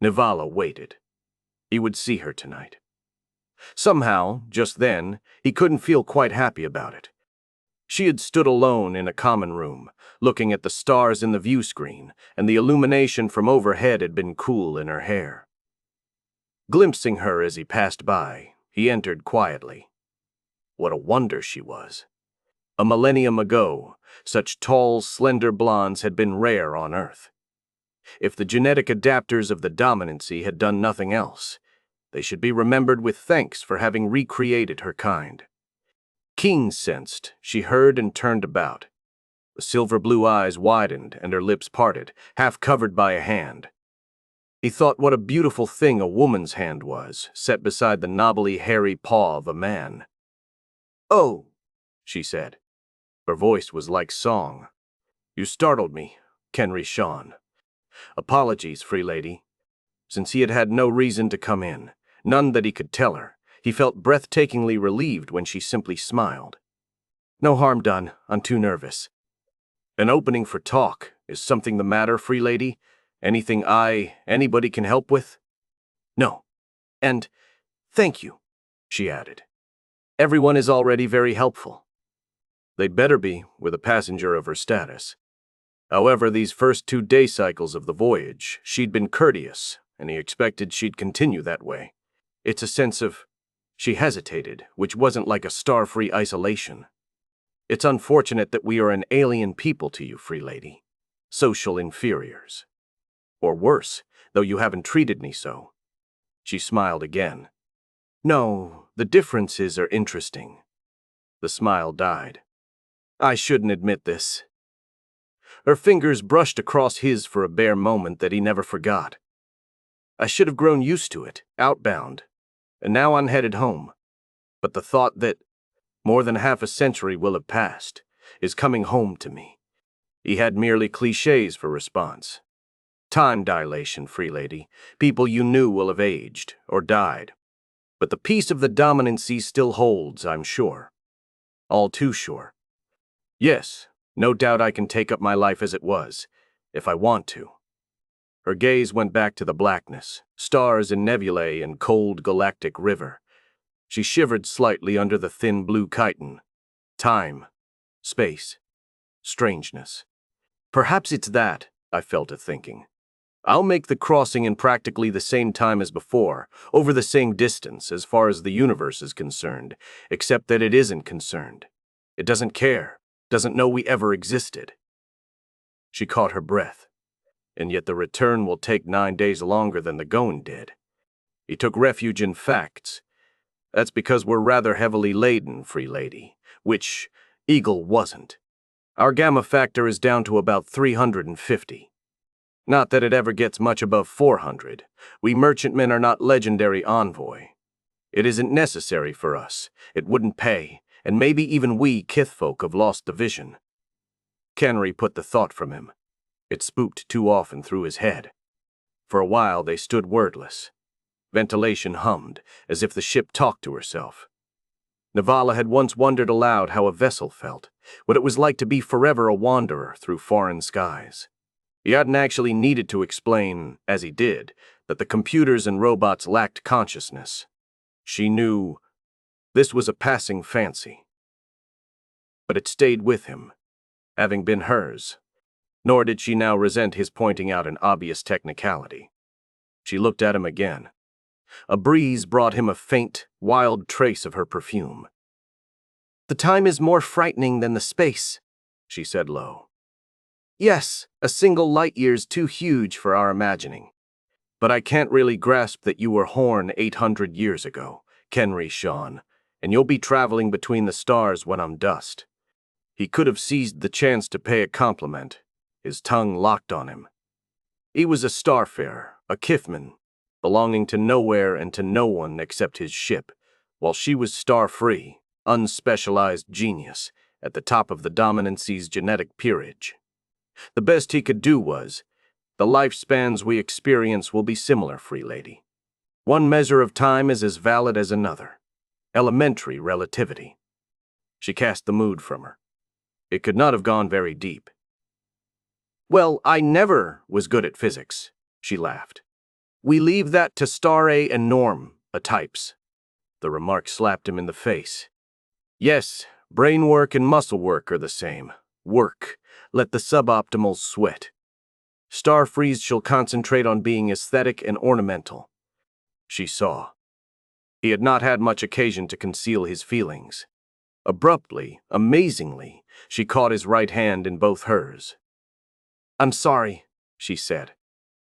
Nivala waited. He would see her tonight. Somehow, just then, he couldn't feel quite happy about it. She had stood alone in a common room, looking at the stars in the view screen, and the illumination from overhead had been cool in her hair. Glimpsing her as he passed by, he entered quietly. What a wonder she was. A millennium ago, such tall, slender blondes had been rare on Earth. If the genetic adapters of the dominancy had done nothing else, they should be remembered with thanks for having recreated her kind. Keen sensed, she heard and turned about. The silver-blue eyes widened and her lips parted, half covered by a hand. He thought what a beautiful thing a woman's hand was, set beside the knobbly, hairy paw of a man. Oh, she said. Her voice was like song. You startled me, Kenry Shawn. Apologies, free lady. Since he had had no reason to come in, none that he could tell her, he felt breathtakingly relieved when she simply smiled. No harm done, I'm too nervous. An opening for talk. Is something the matter, free lady? Anything anybody can help with? No. And thank you, she added. Everyone is already very helpful. They'd better be, with a passenger of her status. However, these first 2 day cycles of the voyage, she'd been courteous, and he expected she'd continue that way. It's a sense of... She hesitated, which wasn't like a star-free isolation. It's unfortunate that we are an alien people to you, free lady. Social inferiors. Or worse, though you haven't treated me so. She smiled again. No, the differences are interesting. The smile died. I shouldn't admit this. Her fingers brushed across his for a bare moment that he never forgot. I should have grown used to it, outbound, and now I'm headed home. But the thought that more than half a century will have passed is coming home to me. He had merely cliches for response. Time dilation, free lady. People you knew will have aged or died. But the peace of the dominancy still holds, I'm sure. All too sure. Yes, no doubt I can take up my life as it was, if I want to. Her gaze went back to the blackness, stars and nebulae and cold galactic river. She shivered slightly under the thin blue chitin. Time, space, strangeness. Perhaps it's that, I fell to thinking. I'll make the crossing in practically the same time as before, over the same distance as far as the universe is concerned, except that it isn't concerned. It doesn't care, doesn't know we ever existed. She caught her breath. And yet the return will take 9 days longer than the going did. He took refuge in facts. That's because we're rather heavily laden, free lady, which Eagle wasn't. Our gamma factor is down to about 350. Not that it ever gets much above 400. We merchantmen are not legendary envoy. It isn't necessary for us. It wouldn't pay, and maybe even we kithfolk have lost the vision. Kenry put the thought from him. It spooked too often through his head. For a while they stood wordless. Ventilation hummed, as if the ship talked to herself. Navala had once wondered aloud how a vessel felt, what it was like to be forever a wanderer through foreign skies. He hadn't actually needed to explain, as he did, that the computers and robots lacked consciousness. She knew this was a passing fancy. But it stayed with him, having been hers. Nor did she now resent his pointing out an obvious technicality. She looked at him again. A breeze brought him a faint, wild trace of her perfume. "The time is more frightening than the space," she said low. "Yes, a single light year's too huge for our imagining. But I can't really grasp that you were Horn 800 years ago, Kenry Sean, and you'll be traveling between the stars when I'm dust." He could have seized the chance to pay a compliment. His tongue locked on him. He was a starfarer, a kithman, belonging to nowhere and to no one except his ship, while she was star-free, unspecialized genius, at the top of the dominancy's genetic peerage. The best he could do was, the lifespans we experience will be similar, free lady. One measure of time is as valid as another. Elementary relativity. She cast the mood from her. It could not have gone very deep. "Well, I never was good at physics," she laughed. "We leave that to Star A and Norm, types." The remark slapped him in the face. "Yes, brain work and muscle work are the same. Work. Let the suboptimals sweat. Starfreeze shall concentrate on being aesthetic and ornamental." She saw. He had not had much occasion to conceal his feelings. Abruptly, amazingly, she caught his right hand in both hers. "I'm sorry," she said.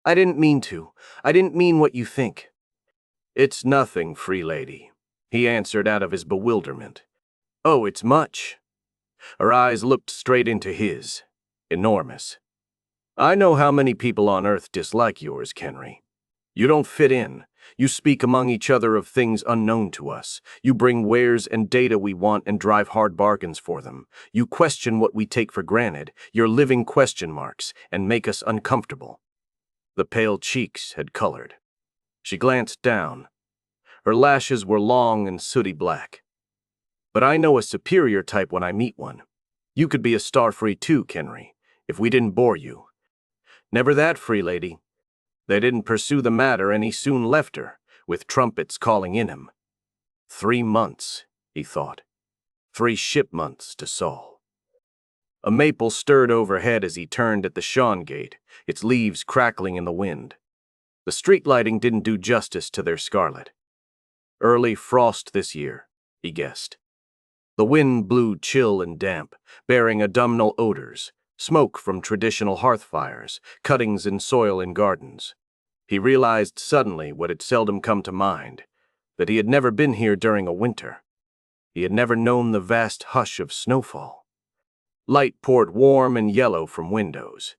"I didn't mean to. I didn't mean what you think." "It's nothing, free lady," he answered out of his bewilderment. "Oh, it's much." Her eyes looked straight into his, enormous. "I know how many people on Earth dislike yours, Kenry. You don't fit in. You speak among each other of things unknown to us. You bring wares and data we want and drive hard bargains for them. You question what we take for granted, your living question marks, and make us uncomfortable." The pale cheeks had colored. She glanced down. Her lashes were long and sooty black. "But I know a superior type when I meet one. You could be a Starfree too, Kenry, if we didn't bore you." "Never that, free lady." They didn't pursue the matter, and he soon left her, with trumpets calling in him. 3 months, he thought. 3 ship months to Saul. A maple stirred overhead as he turned at the Sean gate, its leaves crackling in the wind. The street lighting didn't do justice to their scarlet. Early frost this year, he guessed. The wind blew chill and damp, bearing autumnal odors, smoke from traditional hearth fires, cuttings in soil in gardens. He realized suddenly what had seldom come to mind, that he had never been here during a winter. He had never known the vast hush of snowfall. Light poured warm and yellow from windows.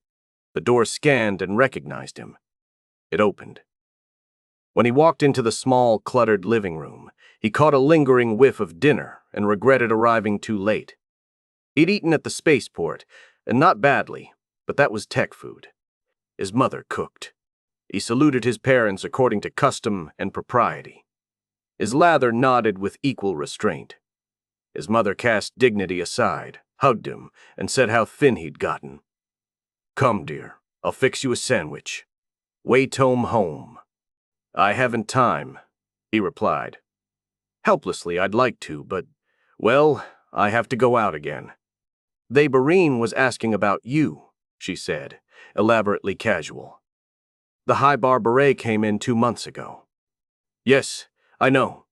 The door scanned and recognized him. It opened. When he walked into the small, cluttered living room, he caught a lingering whiff of dinner and regretted arriving too late. He'd eaten at the spaceport, and not badly, but that was tech food. His mother cooked. He saluted his parents according to custom and propriety. His lather nodded with equal restraint. His mother cast dignity aside, hugged him, and said how thin he'd gotten. "Come, dear, I'll fix you a sandwich. Wait home. "I haven't time," he replied. Helplessly, "I'd like to, but, well, I have to go out again." "They Barine was asking about you," she said, elaborately casual. The High Bar Beret came in 2 months ago. Yes, I know.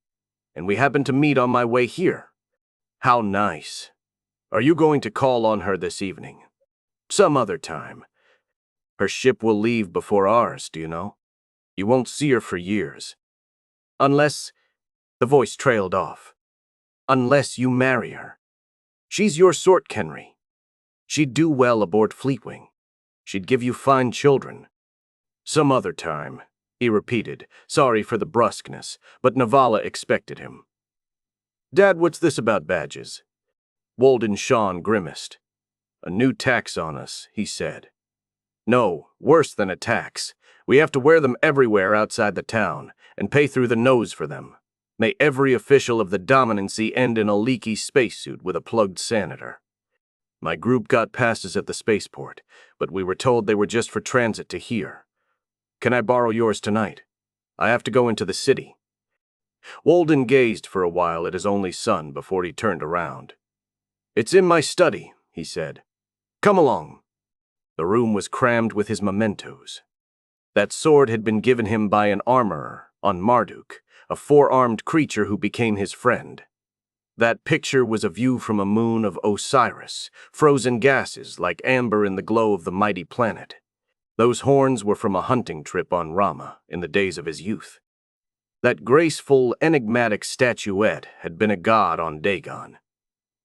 And we happened to meet on my way here. How nice. Are you going to call on her this evening? Some other time. Her ship will leave before ours, do you know? You won't see her for years. Unless, the voice trailed off. Unless you marry her. She's your sort, Kenry. She'd do well aboard Fleetwing. She'd give you fine children. Some other time, he repeated, sorry for the brusqueness, but Navala expected him. Dad, what's this about badges? Walden Shawn grimaced. A new tax on us, he said. No, worse than a tax. We have to wear them everywhere outside the town, and pay through the nose for them. May every official of the dominancy end in a leaky spacesuit with a plugged senator. My group got passes at the spaceport, but we were told they were just for transit to here. Can I borrow yours tonight? I have to go into the city. Walden gazed for a while at his only son before he turned around. It's in my study, he said. Come along. The room was crammed with his mementos. That sword had been given him by an armorer on Marduk, a four-armed creature who became his friend. That picture was a view from a moon of Osiris, frozen gases like amber in the glow of the mighty planet. Those horns were from a hunting trip on Rama in the days of his youth. That graceful, enigmatic statuette had been a god on Dagon.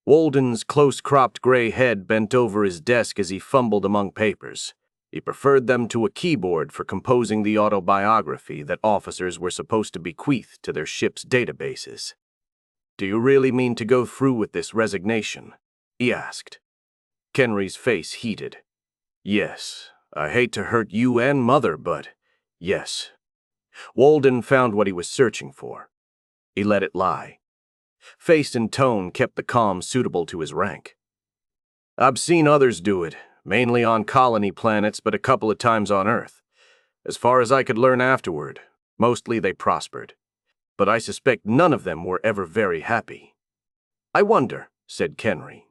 Walden's close-cropped gray head bent over his desk as he fumbled among papers. He preferred them to a keyboard for composing the autobiography that officers were supposed to bequeath to their ship's databases. Do you really mean to go through with this resignation? He asked. Kenry's face heated. Yes, I hate to hurt you and Mother, but yes. Walden found what he was searching for. He let it lie. Face and tone kept the calm suitable to his rank. I've seen others do it, mainly on colony planets, but a couple of times on Earth. As far as I could learn afterward, mostly they prospered. But I suspect none of them were ever very happy. I wonder, said Kenry.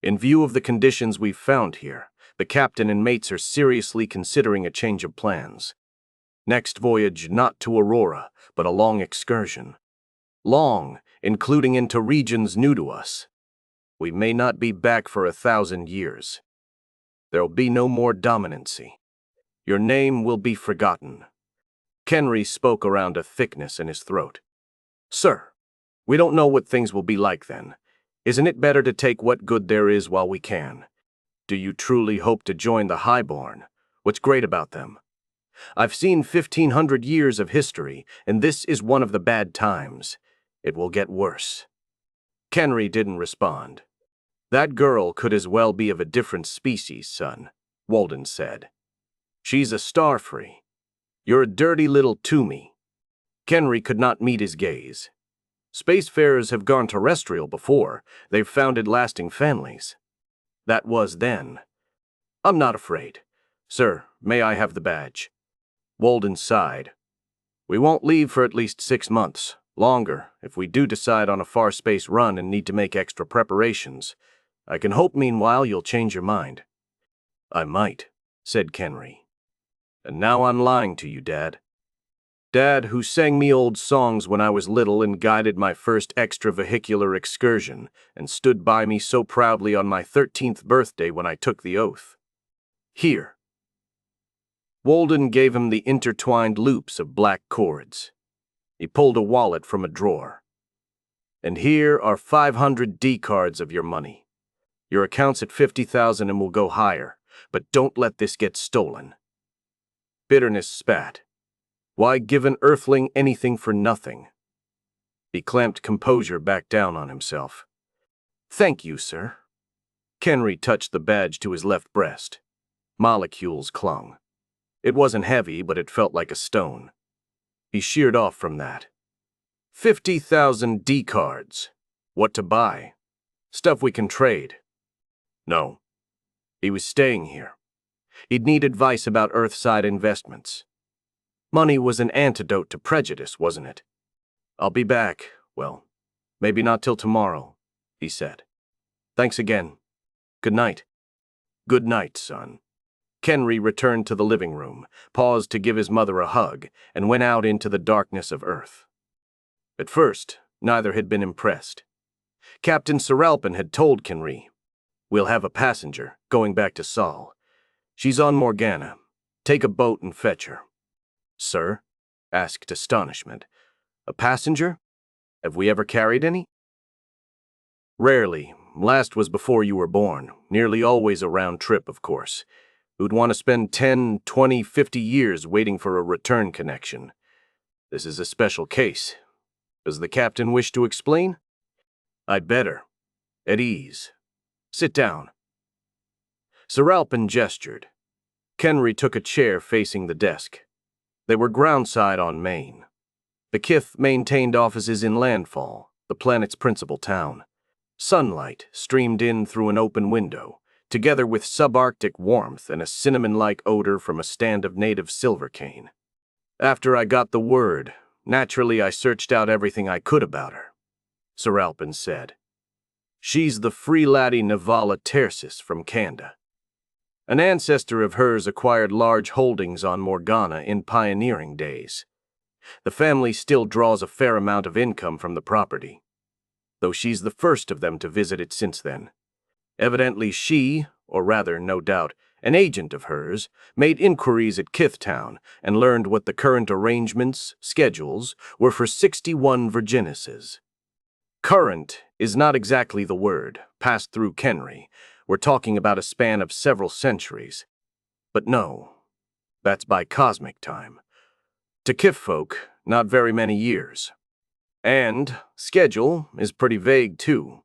In view of the conditions we've found here, the captain and mates are seriously considering a change of plans. Next voyage not to Aurora, but a long excursion. Long, including into regions new to us. We may not be back for 1,000 years. There'll be no more dominancy. Your name will be forgotten. Kenry spoke around a thickness in his throat. Sir, we don't know what things will be like then. Isn't it better to take what good there is while we can? Do you truly hope to join the Highborn? What's great about them? I've seen 1,500 years of history, and this is one of the bad times. It will get worse. Kenry didn't respond. That girl could as well be of a different species, son, Walden said. She's a Starfree. You're a dirty little Toomey. Kenry could not meet his gaze. Spacefarers have gone terrestrial before. They've founded lasting families. That was then. I'm not afraid. Sir, may I have the badge? Walden sighed. We won't leave for at least 6 months. Longer, if we do decide on a far space run and need to make extra preparations. I can hope meanwhile you'll change your mind. I might, said Kenry. And now I'm lying to you, Dad. Dad, who sang me old songs when I was little and guided my first extravehicular excursion, and stood by me so proudly on my 13th birthday when I took the oath. Here. Walden gave him the intertwined loops of black cords. He pulled a wallet from a drawer. And here are 500 D cards of your money. Your account's at 50,000 and will go higher, but don't let this get stolen. Bitterness spat. Why give an earthling anything for nothing? He clamped composure back down on himself. Thank you, sir. Kenry touched the badge to his left breast. Molecules clung. It wasn't heavy, but it felt like a stone. He sheared off from that. 50,000 D cards. What to buy? Stuff we can trade. No. He was staying here. He'd need advice about Earthside investments. Money was an antidote to prejudice, wasn't it? I'll be back, well, maybe not till tomorrow, he said. Thanks again. Good night. Good night, son. Kenry returned to the living room, paused to give his mother a hug, and went out into the darkness of Earth. At first, neither had been impressed. Captain Seralpin had told Kenry, "We'll have a passenger, going back to Sol. She's on Morgana. Take a boat and fetch her." "Sir?" asked astonishment. "A passenger? Have we ever carried any?" "Rarely. Last was before you were born. Nearly always a round trip, of course. Who'd want to spend 10, 20, 50 years waiting for a return connection? This is a special case. Does the captain wish to explain?" "I'd better. At ease. Sit down." Seralpin gestured. Kenry took a chair facing the desk. They were groundside on Maine. The Kith maintained offices in Landfall, the planet's principal town. Sunlight streamed in through an open window, together with subarctic warmth and a cinnamon-like odor from a stand of native silver cane. "After I got the word, naturally I searched out everything I could about her," Seralpin said. "She's the free laddie Navala Tersis from Kanda. An ancestor of hers acquired large holdings on Morgana in pioneering days. The family still draws a fair amount of income from the property, though she's the first of them to visit it since then. Evidently she, or rather, no doubt, an agent of hers, made inquiries at Kithtown and learned what the current arrangements, schedules, were for 61 Virginises. Current is not exactly the word, passed through Kenry. We're talking about a span of several centuries. But no, that's by cosmic time. To Kith folk, not very many years. And schedule is pretty vague, too.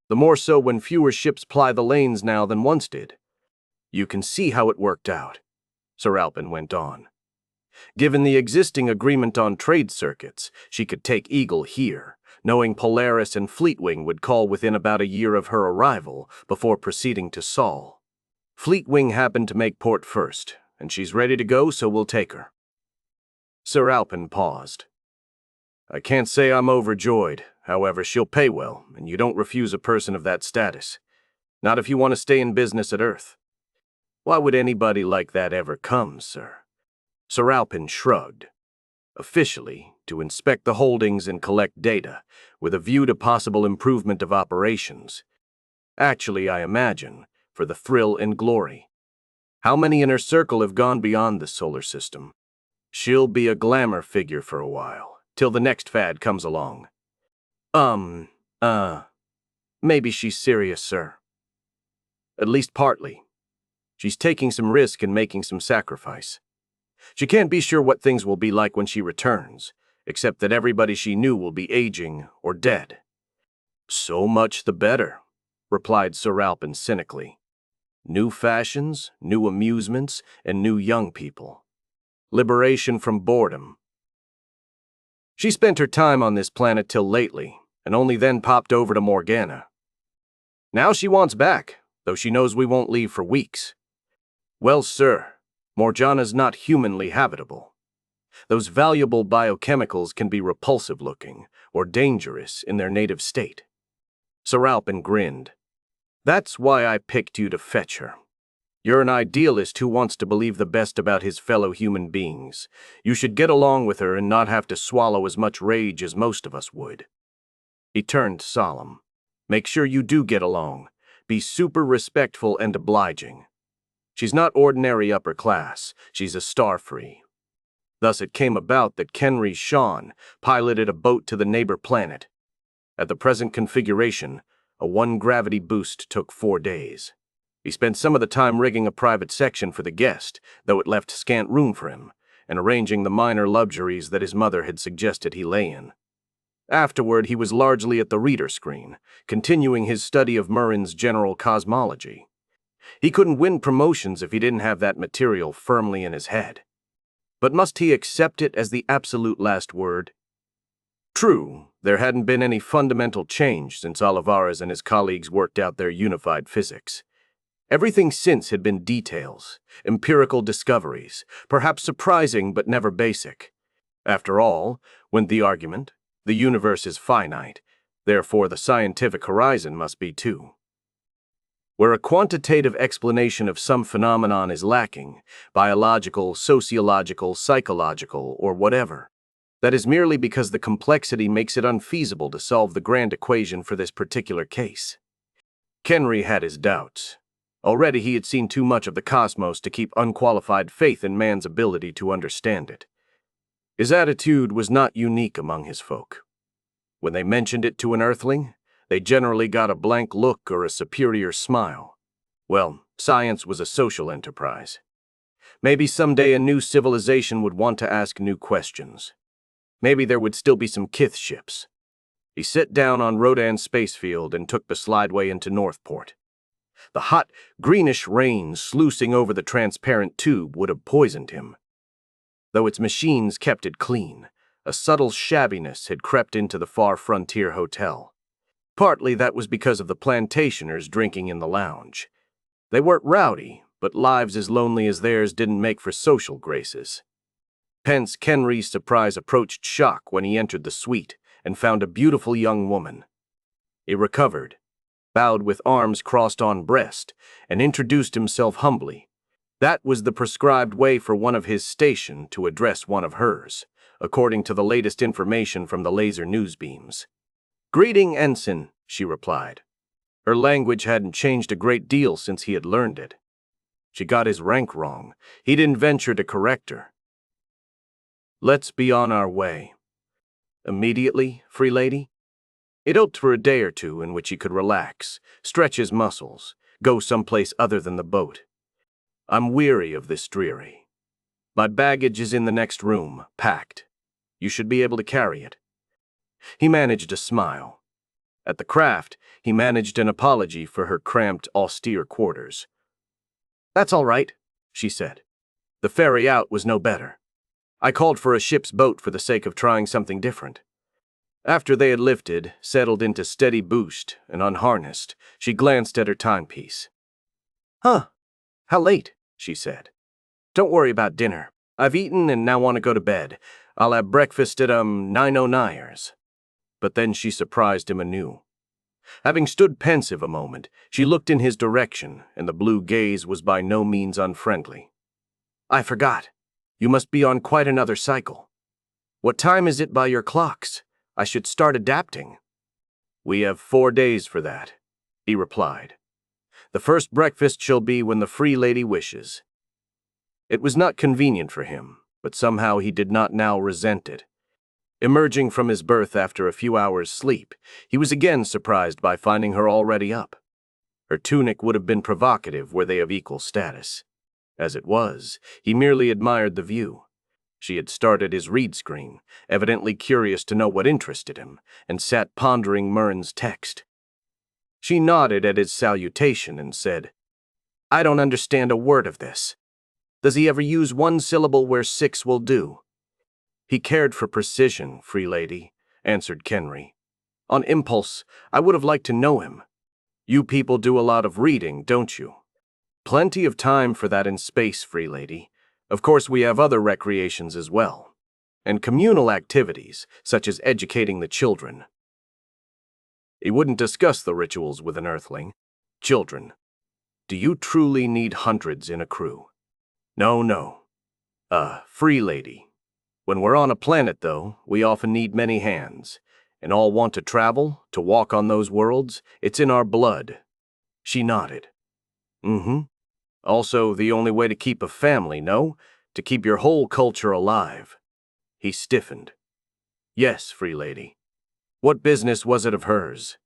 The more so when fewer ships ply the lanes now than once did. You can see how it worked out," Seralpin went on. "Given the existing agreement on trade circuits, she could take Eagle here, knowing Polaris and Fleetwing would call within about a year of her arrival before proceeding to Sol. Fleetwing happened to make port first, and she's ready to go, so we'll take her." Seralpin paused. "I can't say I'm overjoyed. However, she'll pay well, and you don't refuse a person of that status. Not if you want to stay in business at Earth." "Why would anybody like that ever come, sir?" Seralpin shrugged. "Officially, to inspect the holdings and collect data, with a view to possible improvement of operations. Actually, I imagine, for the thrill and glory. How many in her circle have gone beyond the solar system? She'll be a glamour figure for a while, till the next fad comes along." Maybe she's serious, sir." "At least partly. She's taking some risk and making some sacrifice. She can't be sure what things will be like when she returns, except that everybody she knew will be aging or dead." "So much the better," replied Seralpin cynically. "New fashions, new amusements, and new young people. Liberation from boredom. She spent her time on this planet till lately, and only then popped over to Morgana. Now she wants back, though she knows we won't leave for weeks. Well, sir, Morgana's not humanly habitable. Those valuable biochemicals can be repulsive-looking or dangerous in their native state." Seralpin grinned. "That's why I picked you to fetch her. You're an idealist who wants to believe the best about his fellow human beings. You should get along with her and not have to swallow as much rage as most of us would." He turned solemn. "Make sure you do get along. Be super respectful and obliging. She's not ordinary upper class. She's a Starfree." Thus it came about that Kenry Shawn piloted a boat to the neighbor planet. At the present configuration, a one-gravity boost took 4 days. He spent some of the time rigging a private section for the guest, though it left scant room for him, and arranging the minor luxuries that his mother had suggested he lay in. Afterward, he was largely at the reader screen, continuing his study of Murren's general cosmology. He couldn't win promotions if he didn't have that material firmly in his head. But must he accept it as the absolute last word? True, there hadn't been any fundamental change since Olivares and his colleagues worked out their unified physics. Everything since had been details, empirical discoveries, perhaps surprising but never basic. After all, went the argument, the universe is finite, therefore the scientific horizon must be too. Where a quantitative explanation of some phenomenon is lacking, biological, sociological, psychological, or whatever, that is merely because the complexity makes it unfeasible to solve the grand equation for this particular case. Kenry had his doubts. Already he had seen too much of the cosmos to keep unqualified faith in man's ability to understand it. His attitude was not unique among his folk. When they mentioned it to an earthling, they generally got a blank look or a superior smile. Well, science was a social enterprise. Maybe someday a new civilization would want to ask new questions. Maybe there would still be some kith ships. He sat down on Rodan Spacefield and took the slideway into Northport. The hot, greenish rain sluicing over the transparent tube would have poisoned him. Though its machines kept it clean, a subtle shabbiness had crept into the far frontier hotel. Partly that was because of the plantationers drinking in the lounge. They weren't rowdy, but lives as lonely as theirs didn't make for social graces. Hence, Kenry's surprise approached shock when he entered the suite and found a beautiful young woman. He recovered, bowed with arms crossed on breast, and introduced himself humbly. That was the prescribed way for one of his station to address one of hers, according to the latest information from the laser news beams. "Greeting, Ensign," she replied. Her language hadn't changed a great deal since he had learned it. She got his rank wrong. He didn't venture to correct her. "Let's be on our way." "Immediately, free lady?" It hoped for a day or two in which he could relax, stretch his muscles, go someplace other than the boat. "I'm weary of this dreary. My baggage is in the next room, packed. You should be able to carry it." He managed a smile. At the craft, he managed an apology for her cramped, austere quarters. "That's all right," she said. "The ferry out was no better. I called for a ship's boat for the sake of trying something different." After they had lifted, settled into steady boost, and unharnessed, she glanced at her timepiece. "Huh, how late?" she said. "Don't worry about dinner. I've eaten and now want to go to bed. I'll have breakfast at 9:09ers. But then she surprised him anew. Having stood pensive a moment, she looked in his direction, and the blue gaze was by no means unfriendly. "I forgot. You must be on quite another cycle. What time is it by your clocks? I should start adapting." "We have 4 days for that," he replied. "The first breakfast shall be when the free lady wishes." It was not convenient for him, but somehow he did not now resent it. Emerging from his berth after a few hours' sleep, he was again surprised by finding her already up. Her tunic would have been provocative were they of equal status. As it was, he merely admired the view. She had started his read screen, evidently curious to know what interested him, and sat pondering Murren's text. She nodded at his salutation and said, "I don't understand a word of this. Does he ever use one syllable where 6 will do?" "He cared for precision, free lady," answered Kenry. "On impulse, I would have liked to know him. You people do a lot of reading, don't you?" "Plenty of time for that in space, free lady. Of course, we have other recreations as well, and communal activities, such as educating the children." He wouldn't discuss the rituals with an earthling. "Children. Do you truly need hundreds in a crew?" No. Free lady. When we're on a planet, though, we often need many hands, and all want to travel, to walk on those worlds. It's in our blood." She nodded. Also, the only way to keep a family, no? To keep your whole culture alive." He stiffened. "Yes, free lady. What business was it of hers?"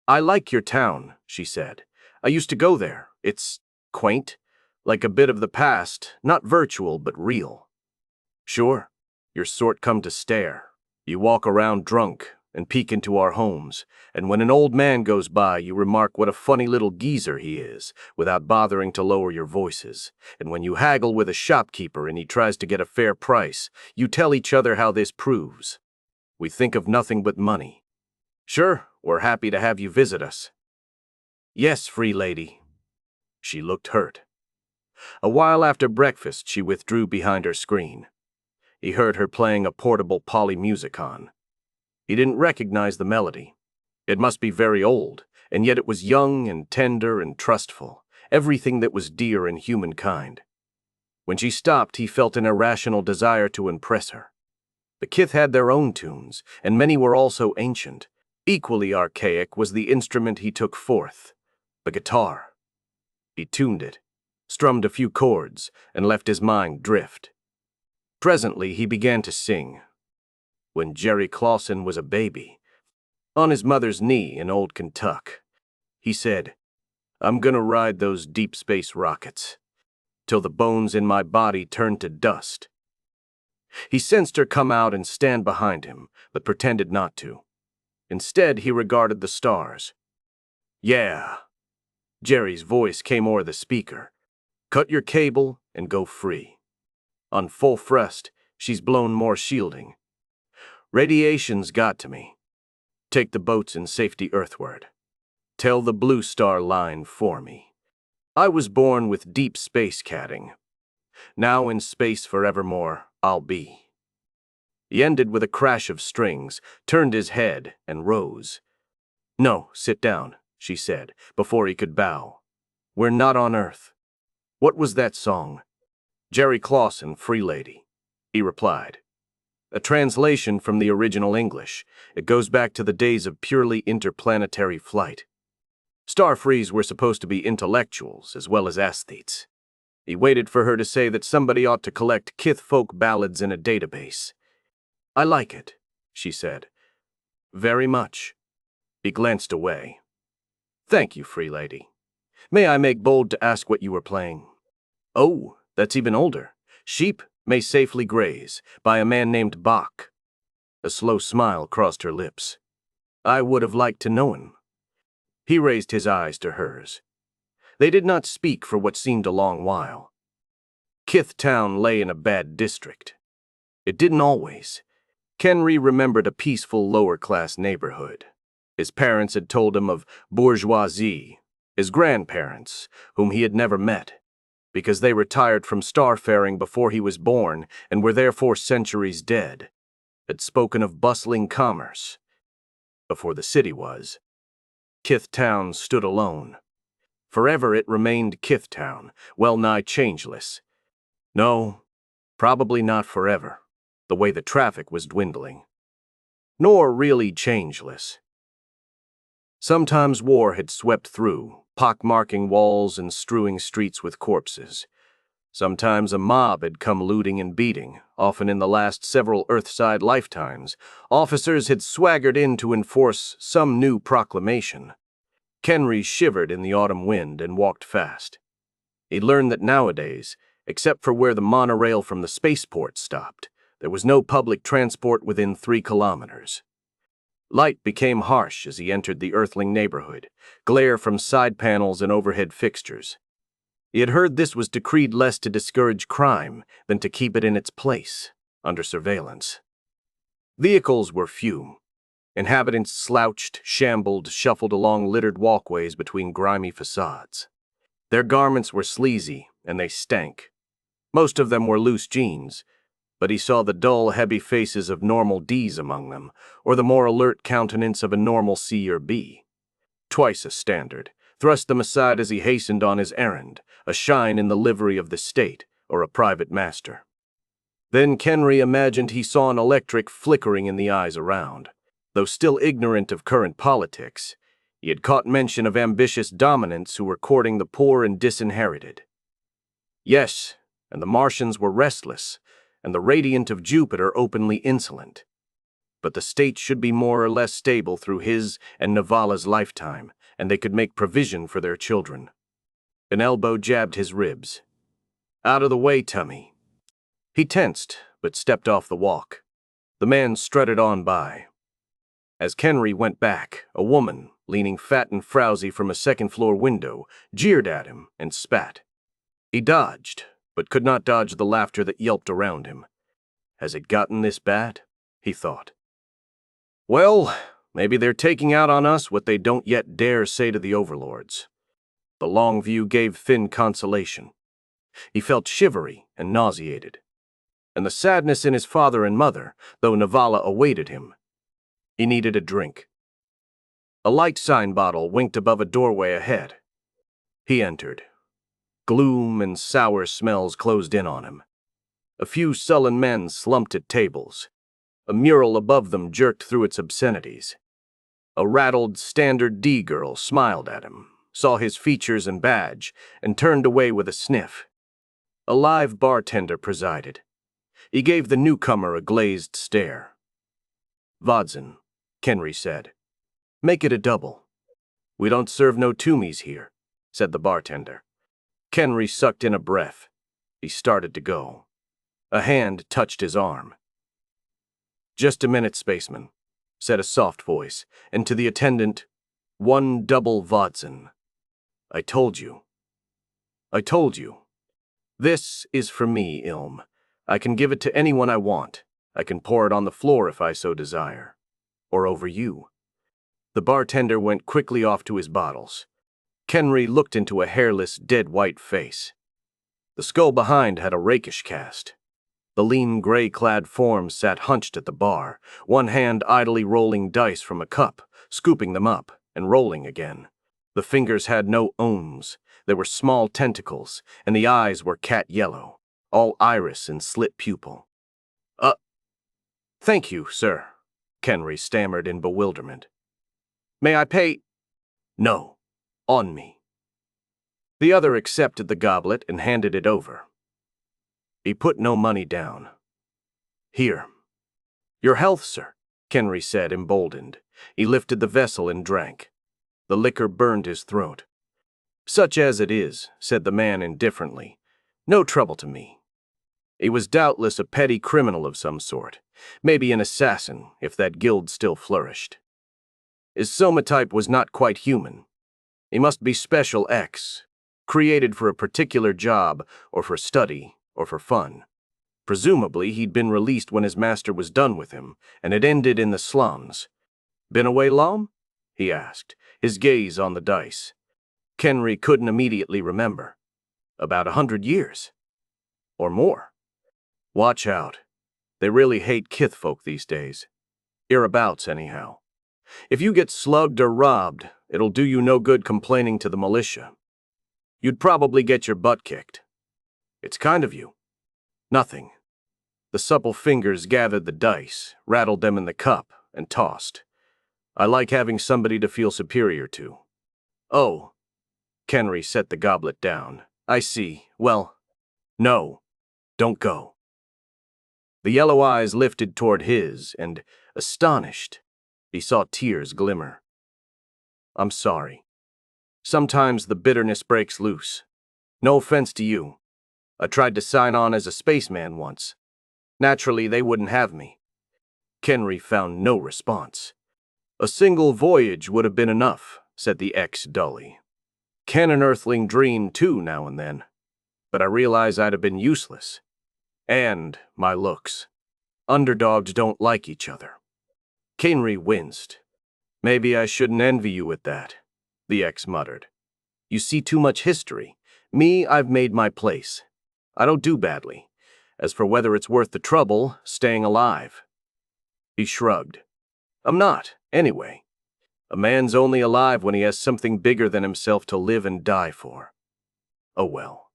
"I like your town," she said. "I used to go there. It's quaint, like a bit of the past, not virtual but real." "Sure. Your sort come to stare. You walk around drunk and peek into our homes, and when an old man goes by, you remark what a funny little geezer he is, without bothering to lower your voices. And when you haggle with a shopkeeper and he tries to get a fair price, you tell each other how this proves. We think of nothing but money. Sure, we're happy to have you visit us." "Yes, free lady." She looked hurt. A while after breakfast, she withdrew behind her screen. He heard her playing a portable polymusicon. He didn't recognize the melody. It must be very old, and yet it was young and tender and trustful, everything that was dear in humankind. When she stopped, he felt an irrational desire to impress her. The kith had their own tunes, and many were also ancient. Equally archaic was the instrument he took forth, the guitar. He tuned it, strummed a few chords, and left his mind drift. Presently he began to sing. When Jerry Clausen was a baby, on his mother's knee in old Kentucky, he said, "I'm gonna ride those deep space rockets, till the bones in my body turn to dust." He sensed her come out and stand behind him, but pretended not to. Instead, he regarded the stars. "Yeah." Jerry's voice came o'er the speaker. "Cut your cable and go free. On full thrust, she's blown more shielding. Radiation's got to me. Take the boats in safety earthward. Tell the Blue Star Line for me. I was born with deep space catting. Now in space forevermore I'll be." He ended with a crash of strings, turned his head, and rose. "No, sit down," she said, before he could bow. "We're not on Earth." "What was that song?" "Jerry Clausen, Free Lady," he replied. "A translation from the original English. It goes back to the days of purely interplanetary flight. Starfarers were supposed to be intellectuals as well as aesthetes." He waited for her to say that somebody ought to collect kith folk ballads in a database. "I like it," she said. "Very much." He glanced away. "Thank you, Free Lady. May I make bold to ask what you were playing?" "Oh, that's even older. Sheep May Safely Graze, by a man named Bach." A slow smile crossed her lips. "I would have liked to know him." He raised his eyes to hers. They did not speak for what seemed a long while. Kith Town lay in a bad district. It didn't always. Kenry remembered a peaceful lower-class neighborhood. His parents had told him of bourgeoisie, his grandparents, whom he had never met, because they retired from starfaring before he was born and were therefore centuries dead, had spoken of bustling commerce. Before the city was, Kith Town stood alone. Forever it remained Kith Town, well-nigh changeless. No, probably not forever, the way the traffic was dwindling. Nor really changeless. Sometimes war had swept through, pockmarking walls and strewing streets with corpses. Sometimes a mob had come looting and beating. Often in the last several Earthside lifetimes, officers had swaggered in to enforce some new proclamation. Kenry shivered in the autumn wind and walked fast. He learned that nowadays, except for where the monorail from the spaceport stopped, there was no public transport within 3 kilometers. Light became harsh as he entered the Earthling neighborhood, glare from side panels and overhead fixtures. He had heard this was decreed less to discourage crime than to keep it in its place, under surveillance. Vehicles were few. Inhabitants slouched, shambled, shuffled along littered walkways between grimy facades. Their garments were sleazy, and they stank. Most of them were loose jeans, but he saw the dull, heavy faces of normal Ds among them, or the more alert countenance of a normal C or B. Twice a standard, thrust them aside as he hastened on his errand, a shine in the livery of the state, or a private master. Then Kenry imagined he saw an electric flickering in the eyes around. Though still ignorant of current politics, he had caught mention of ambitious dominants who were courting the poor and disinherited. Yes, and the Martians were restless, and the radiant of Jupiter openly insolent. But the state should be more or less stable through his and Navala's lifetime, and they could make provision for their children. An elbow jabbed his ribs. "Out of the way, Tummy." He tensed, but stepped off the walk. The man strutted on by. As Kenry went back, a woman, leaning fat and frowsy from a second-floor window, jeered at him and spat. He dodged, but could not dodge the laughter that yelped around him. Has it gotten this bad? He thought. Well, maybe they're taking out on us what they don't yet dare say to the overlords. The long view gave Finn consolation. He felt shivery and nauseated. And the sadness in his father and mother, though Navala awaited him. He needed a drink. A light sign bottle winked above a doorway ahead. He entered. Gloom and sour smells closed in on him. A few sullen men slumped at tables. A mural above them jerked through its obscenities. A rattled Standard D girl smiled at him, saw his features and badge, and turned away with a sniff. A live bartender presided. He gave the newcomer a glazed stare. "Vodzen," Kenry said. "Make it a double." "We don't serve no Toomies here," said the bartender. Kenry sucked in a breath. He started to go. A hand touched his arm. "Just a minute, spaceman," said a soft voice, and to the attendant, "1 double Vodzen." I told you. This is for me, Ilm. I can give it to anyone I want. I can pour it on the floor if I so desire. Or over you." The bartender went quickly off to his bottles. Kenry looked into a hairless, dead-white face. The skull behind had a rakish cast. The lean, gray-clad form sat hunched at the bar, one hand idly rolling dice from a cup, scooping them up, and rolling again. The fingers had no ohms. There were small tentacles, and the eyes were cat yellow, all iris and slit pupil. Thank you, sir," Kenry stammered in bewilderment. "May I pay?" "No. On me." The other accepted the goblet and handed it over. He put no money down. "Here." "Your health, sir," Kenry said, emboldened. He lifted the vessel and drank. The liquor burned his throat. "Such as it is," said the man indifferently. "No trouble to me." He was doubtless a petty criminal of some sort, maybe an assassin, if that guild still flourished. His somatype was not quite human. He must be Special X, created for a particular job, or for study, or for fun. Presumably, he'd been released when his master was done with him, and had ended in the slums. "Been away long?" he asked, his gaze on the dice. Kenry couldn't immediately remember. "About 100 years. Or more. Watch out. They really hate kithfolk these days. Hereabouts, anyhow. If you get slugged or robbed, it'll do you no good complaining to the militia. You'd probably get your butt kicked. It's kind of you." "Nothing." The supple fingers gathered the dice, rattled them in the cup, and tossed. "I like having somebody to feel superior to." "Oh." Kenry set the goblet down. "I see. Well, no. Don't go." The yellow eyes lifted toward his, and, astonished, he saw tears glimmer. "I'm sorry. Sometimes the bitterness breaks loose. No offense to you. I tried to sign on as a spaceman once. Naturally, they wouldn't have me." Kenry found no response. "A single voyage would have been enough," said the ex dully. "Can an earthling dream too now and then? But I realize I'd have been useless. And my looks. Underdogs don't like each other." Kenry winced. "Maybe I shouldn't envy you at that," the ex muttered. "You see too much history. Me, I've made my place. I don't do badly. As for whether it's worth the trouble, staying alive." He shrugged. "I'm not, anyway. A man's only alive when he has something bigger than himself to live and die for. Oh well."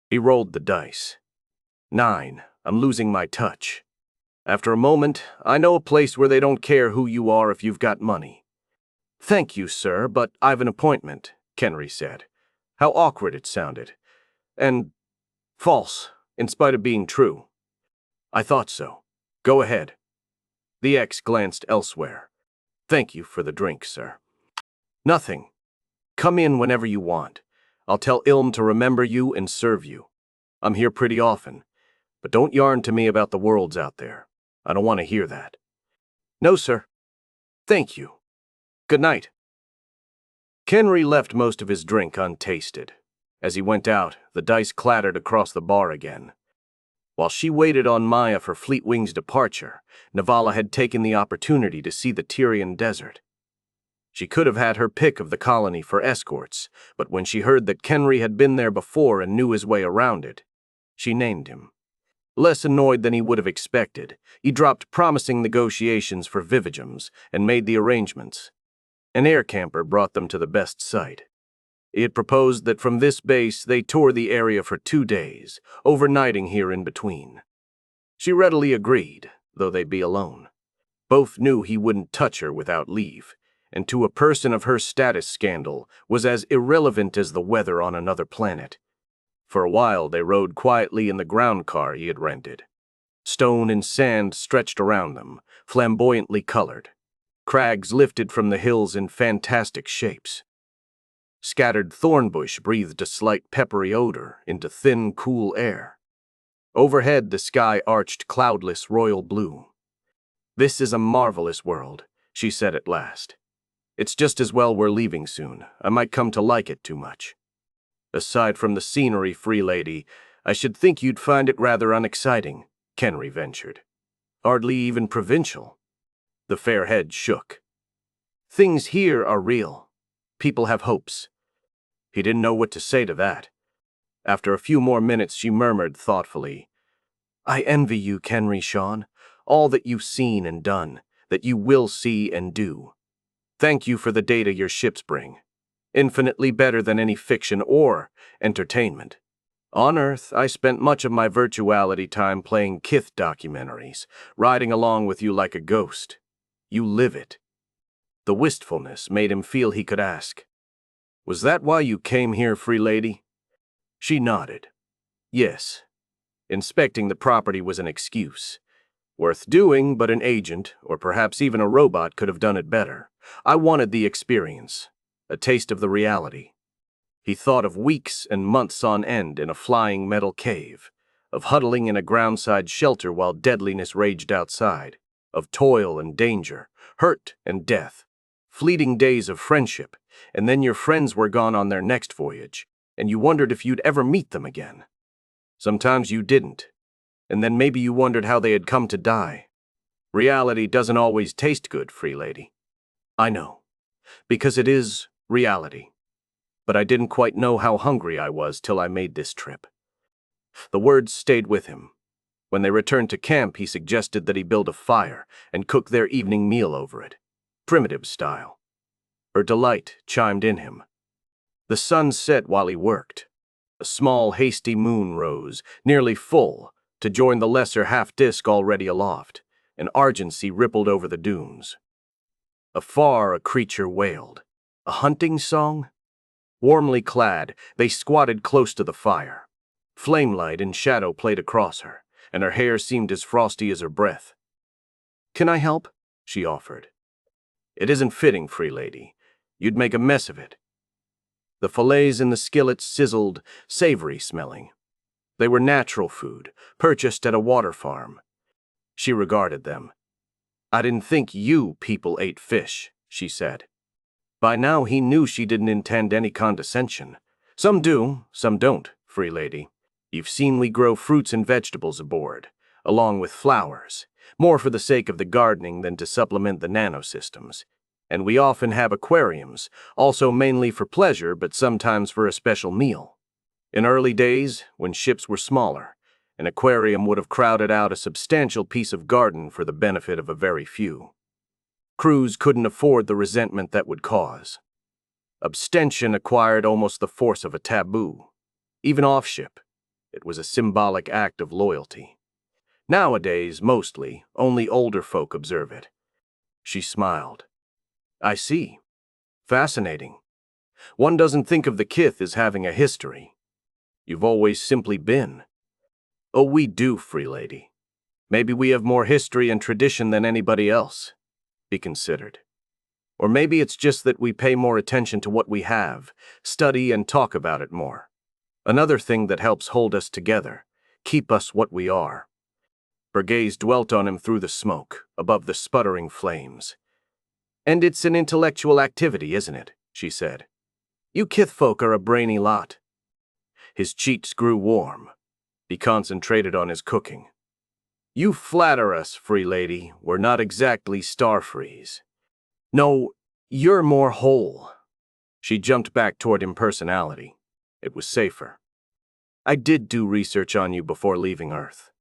He rolled the dice. 9. I'm losing my touch. After a moment, "I know a place where they don't care who you are if you've got money." "Thank you, sir, but I've an appointment," Kenry said. How awkward it sounded. And false, in spite of being true. "I thought so. Go ahead." The ex glanced elsewhere. "Thank you for the drink, sir." "Nothing. Come in whenever you want. I'll tell Ilm to remember you and serve you. I'm here pretty often. But don't yarn to me about the worlds out there. I don't want to hear that." "No, sir. Thank you. Good night." Kenry left most of his drink untasted. As he went out, the dice clattered across the bar again. While she waited on Maya for Fleetwing's departure, Navala had taken the opportunity to see the Tyrian desert. She could have had her pick of the colony for escorts, but when she heard that Kenry had been there before and knew his way around it, she named him. Less annoyed than he would have expected, he dropped promising negotiations for Vivigems and made the arrangements. An air camper brought them to the best site. He had proposed that from this base they tour the area for 2 days, overnighting here in between. She readily agreed, though they'd be alone. Both knew he wouldn't touch her without leave, and to a person of her status, scandal was as irrelevant as the weather on another planet. For a while they rode quietly in the ground car he had rented. Stone and sand stretched around them, flamboyantly colored. Crags lifted from the hills in fantastic shapes. Scattered thornbush breathed a slight peppery odor into thin, cool air. Overhead the sky arched cloudless royal blue. "This is a marvelous world," she said at last. "It's just as well we're leaving soon. I might come to like it too much." "Aside from the scenery, free lady, I should think you'd find it rather unexciting," Kenry ventured. "Hardly even provincial." The fair head shook. "Things here are real. People have hopes." He didn't know what to say to that. After a few more minutes, she murmured thoughtfully, "I envy you, Kenry Sean, all that you've seen and done, that you will see and do. Thank you for the data your ships bring. Infinitely better than any fiction or entertainment. On Earth, I spent much of my virtuality time playing Kith documentaries, riding along with you like a ghost. You live it." The wistfulness made him feel he could ask, "Was that why you came here, free lady?" She nodded. "Yes. Inspecting the property was an excuse. Worth doing, but an agent, or perhaps even a robot, could have done it better. I wanted the experience, a taste of the reality." He thought of weeks and months on end in a flying metal cave, of huddling in a groundside shelter while deadliness raged outside, of toil and danger, hurt and death, fleeting days of friendship, and then your friends were gone on their next voyage, and you wondered if you'd ever meet them again. Sometimes you didn't, and then maybe you wondered how they had come to die. Reality doesn't always taste good, free lady. I know, because it is reality. But I didn't quite know how hungry I was till I made this trip. The words stayed with him. When they returned to camp, he suggested that he build a fire and cook their evening meal over it, primitive style. Her delight chimed in him. The sun set while he worked. A small, hasty moon rose, nearly full, to join the lesser half-disk already aloft. An argency rippled over the dunes. Afar a creature wailed. A hunting song? Warmly clad, they squatted close to the fire. Flamelight and shadow played across her, and her hair seemed as frosty as her breath. "Can I help?" she offered. "It isn't fitting, free lady. You'd make a mess of it." The fillets in the skillet sizzled, savory-smelling. They were natural food, purchased at a water farm. She regarded them. "I didn't think you people ate fish," she said. By now he knew she didn't intend any condescension. "Some do, some don't, free lady. You've seen we grow fruits and vegetables aboard, along with flowers, more for the sake of the gardening than to supplement the nanosystems. And we often have aquariums, also mainly for pleasure, but sometimes for a special meal. In early days, when ships were smaller, an aquarium would have crowded out a substantial piece of garden for the benefit of a very few. Crews couldn't afford the resentment that would cause. Abstention acquired almost the force of a taboo. Even off-ship, it was a symbolic act of loyalty. Nowadays, mostly, only older folk observe it. She smiled. "I see. Fascinating. One doesn't think of the Kith as having a history. You've always simply been." "Oh, we do, free lady. Maybe we have more history and tradition than anybody else," he considered. "Or maybe it's just that we pay more attention to what we have, study and talk about it more. Another thing that helps hold us together, keep us what we are." Her gaze dwelt on him through the smoke, above the sputtering flames. "And it's an intellectual activity, isn't it?" she said. "You Kith folk are a brainy lot." His cheeks grew warm. He concentrated on his cooking. "You flatter us, free lady. We're not exactly Starfarers. No, you're more whole." She jumped back toward impersonality. It was safer. "I did do research on you before leaving Earth.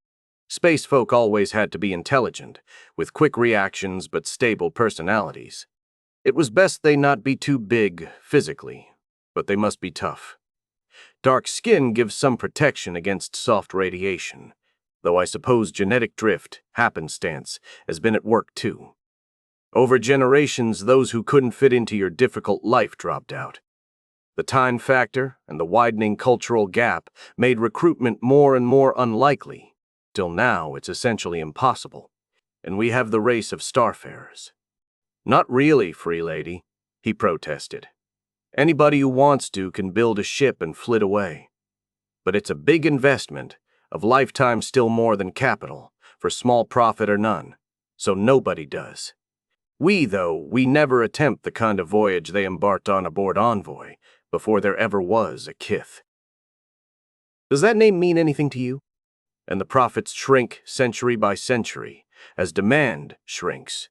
Space folk always had to be intelligent, with quick reactions but stable personalities. It was best they not be too big physically, but they must be tough. Dark skin gives some protection against soft radiation, though I suppose genetic drift, happenstance, has been at work too. Over generations, those who couldn't fit into your difficult life dropped out. The time factor and the widening cultural gap made recruitment more and more unlikely, till now it's essentially impossible, and we have the race of Starfarers. Not really, free lady, he protested. Anybody who wants to can build a ship and flit away. But it's a big investment, of lifetime still more than capital, for small profit or none, so nobody does. We never attempt the kind of voyage they embarked on aboard Envoy, before there ever was a kith. Does that name mean anything to you? And the profits shrink century by century, as demand shrinks.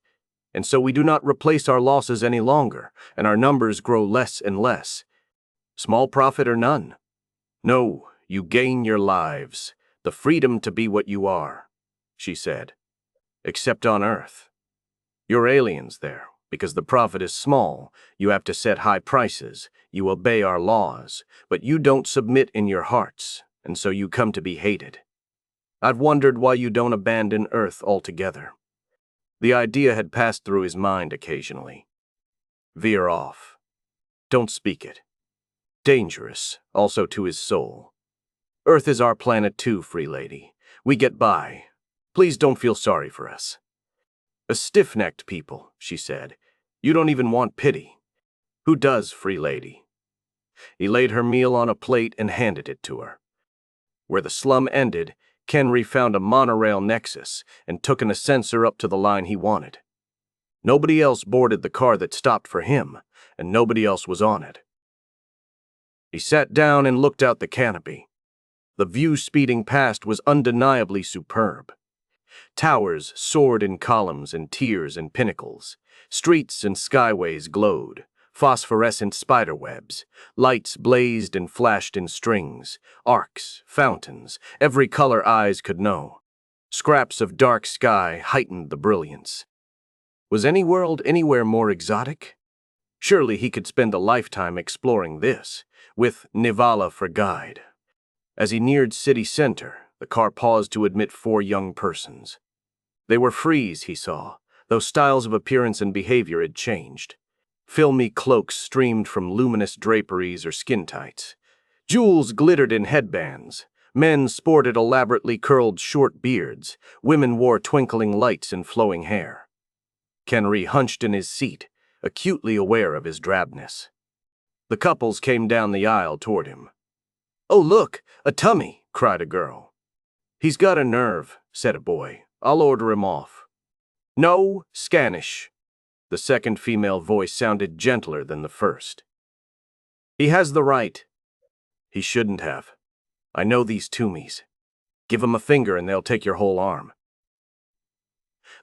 And so we do not replace our losses any longer, and our numbers grow less and less. Small profit or none. No, you gain your lives, the freedom to be what you are, she said. Except on Earth. You're aliens there, because the profit is small, you have to set high prices, you obey our laws, but you don't submit in your hearts, and so you come to be hated. I've wondered why you don't abandon Earth altogether. The idea had passed through his mind occasionally. Veer off. Don't speak it. Dangerous, also to his soul. Earth is our planet too, free lady. We get by. Please don't feel sorry for us. A stiff-necked people, she said. You don't even want pity. Who does, free lady? He laid her meal on a plate and handed it to her. Where the slum ended, Kenry found a monorail nexus and took an ascensor up to the line he wanted. Nobody else boarded the car that stopped for him, and nobody else was on it. He sat down and looked out the canopy. The view speeding past was undeniably superb. Towers soared in columns and tiers and pinnacles. Streets and skyways glowed. Phosphorescent spiderwebs. Lights blazed and flashed in strings. Arcs, fountains, every color eyes could know. Scraps of dark sky heightened the brilliance. Was any world anywhere more exotic? Surely he could spend a lifetime exploring this, with Nivala for guide. As he neared city center, the car paused to admit 4 young persons. They were Frees, he saw, though styles of appearance and behavior had changed. Filmy cloaks streamed from luminous draperies or skin tights. Jewels glittered in headbands. Men sported elaborately curled short beards. Women wore twinkling lights in flowing hair. Kenry hunched in his seat, acutely aware of his drabness. The couples came down the aisle toward him. "Oh, look, a tummy," cried a girl. "He's got a nerve," said a boy. "I'll order him off." "No, Scanish." The second female voice sounded gentler than the first. "He has the right." "He shouldn't have. I know these Toomies. Give 'em a finger and they'll take your whole arm."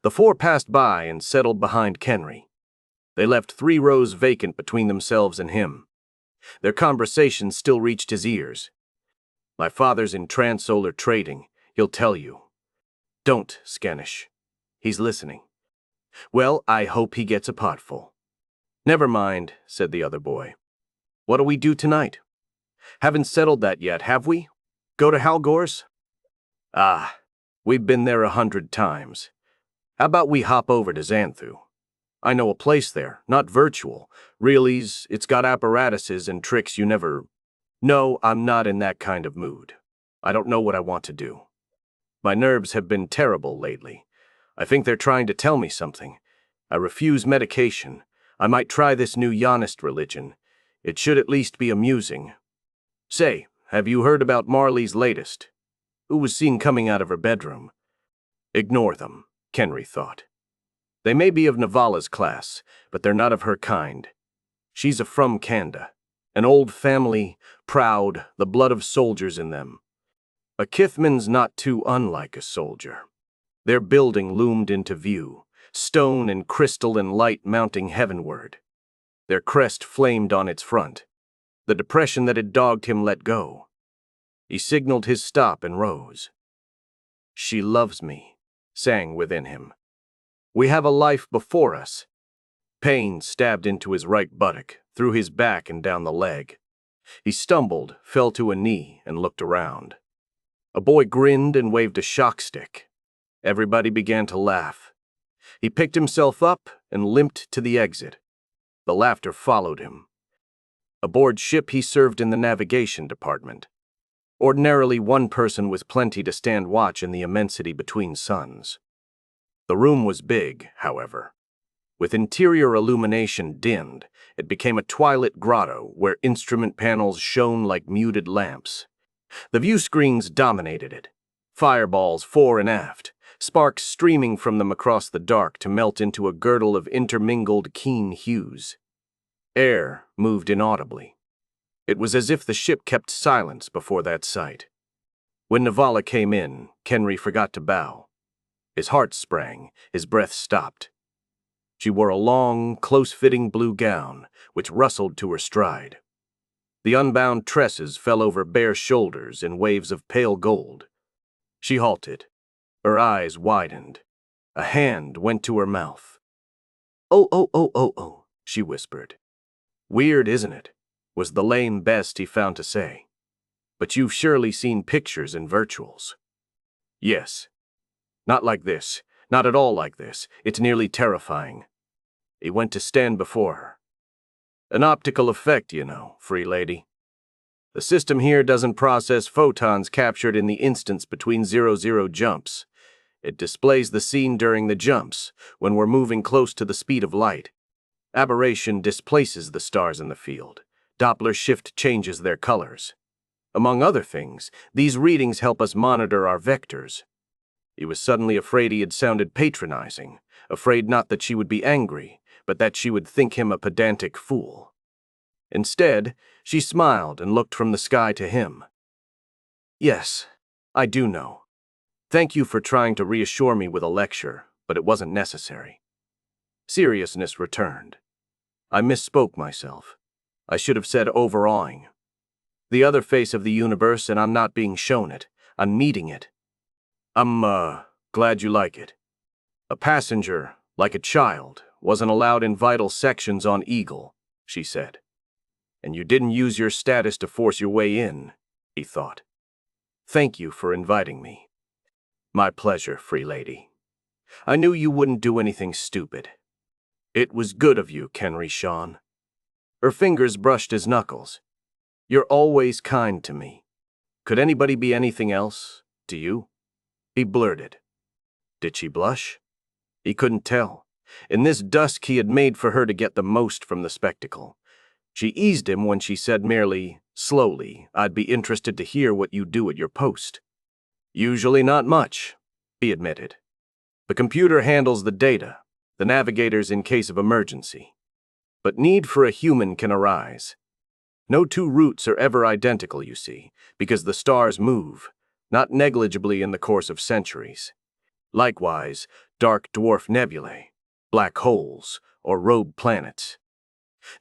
The 4 passed by and settled behind Kenry. They left 3 rows vacant between themselves and him. Their conversation still reached his ears. "My father's in transsolar trading. He'll tell you." "Don't, Scanish. He's listening." "Well, I hope he gets a potful." "Never mind," said the other boy. "What do we do tonight?" "Haven't settled that yet, have we? Go to Halgor's?" "Ah, we've been there 100 times. How about we hop over to Xanthu? I know a place there, not virtual. Really's, it's got apparatuses and tricks you never... No, I'm not in that kind of mood. I don't know what I want to do. My nerves have been terrible lately. I think they're trying to tell me something. I refuse medication. I might try this new Yanist religion. It should at least be amusing. Say, have you heard about Marley's latest? Who was seen coming out of her bedroom? Ignore them, Kenry thought. They may be of Nivala's class, but they're not of her kind. She's a from Kanda. An old family, proud, the blood of soldiers in them. A Kithman's not too unlike a soldier. Their building loomed into view, stone and crystal and light mounting heavenward. Their crest flamed on its front. The depression that had dogged him let go. He signaled his stop and rose. "She loves me," sang within him. "We have a life before us. Pain stabbed into his right buttock, through his back and down the leg. He stumbled, fell to a knee, and looked around. A boy grinned and waved a shock stick. Everybody began to laugh. He picked himself up and limped to the exit. The laughter followed him. Aboard ship, he served in the navigation department. Ordinarily, one person was plenty to stand watch in the immensity between suns. The room was big, however. With interior illumination dimmed, it became a twilit grotto where instrument panels shone like muted lamps. The view screens dominated it. Fireballs fore and aft, sparks streaming from them across the dark to melt into a girdle of intermingled keen hues. Air moved inaudibly. It was as if the ship kept silence before that sight. When Navala came in, Kenry forgot to bow. His heart sprang, his breath stopped. She wore a long, close-fitting blue gown, which rustled to her stride. The unbound tresses fell over bare shoulders in waves of pale gold. She halted. Her eyes widened. A hand went to her mouth. Oh, she whispered. Weird, isn't it? Was the lame best he found to say. But you've surely seen pictures and virtuals. Yes. Not like this. Not at all like this. It's nearly terrifying. He went to stand before her. An optical effect, you know, free lady. The system here doesn't process photons captured in the instants between 0-0 jumps. It displays the scene during the jumps, when we're moving close to the speed of light. Aberration displaces the stars in the field. Doppler shift changes their colors. Among other things, these readings help us monitor our vectors. He was suddenly afraid he had sounded patronizing, afraid not that she would be angry, but that she would think him a pedantic fool. Instead, she smiled and looked from the sky to him. Yes, I do know. Thank you for trying to reassure me with a lecture, but it wasn't necessary. Seriousness returned. I misspoke myself. I should have said overawing. The other face of the universe, and I'm not being shown it. I'm meeting it. I'm, glad you like it. A passenger, like a child, wasn't allowed in vital sections on Eagle, she said. And you didn't use your status to force your way in, he thought. Thank you for inviting me. My pleasure, free lady. I knew you wouldn't do anything stupid. It was good of you, Kenry Sean. Her fingers brushed his knuckles. You're always kind to me. Could anybody be anything else, to you? He blurted. Did she blush? He couldn't tell. In this dusk he had made for her to get the most from the spectacle. She eased him when she said merely, slowly, I'd be interested to hear what you do at your post. Usually not much, he admitted. The computer handles the data, the navigators in case of emergency. But need for a human can arise. No two routes are ever identical, you see, because the stars move, not negligibly in the course of centuries. Likewise, dark dwarf nebulae, black holes, or rogue planets.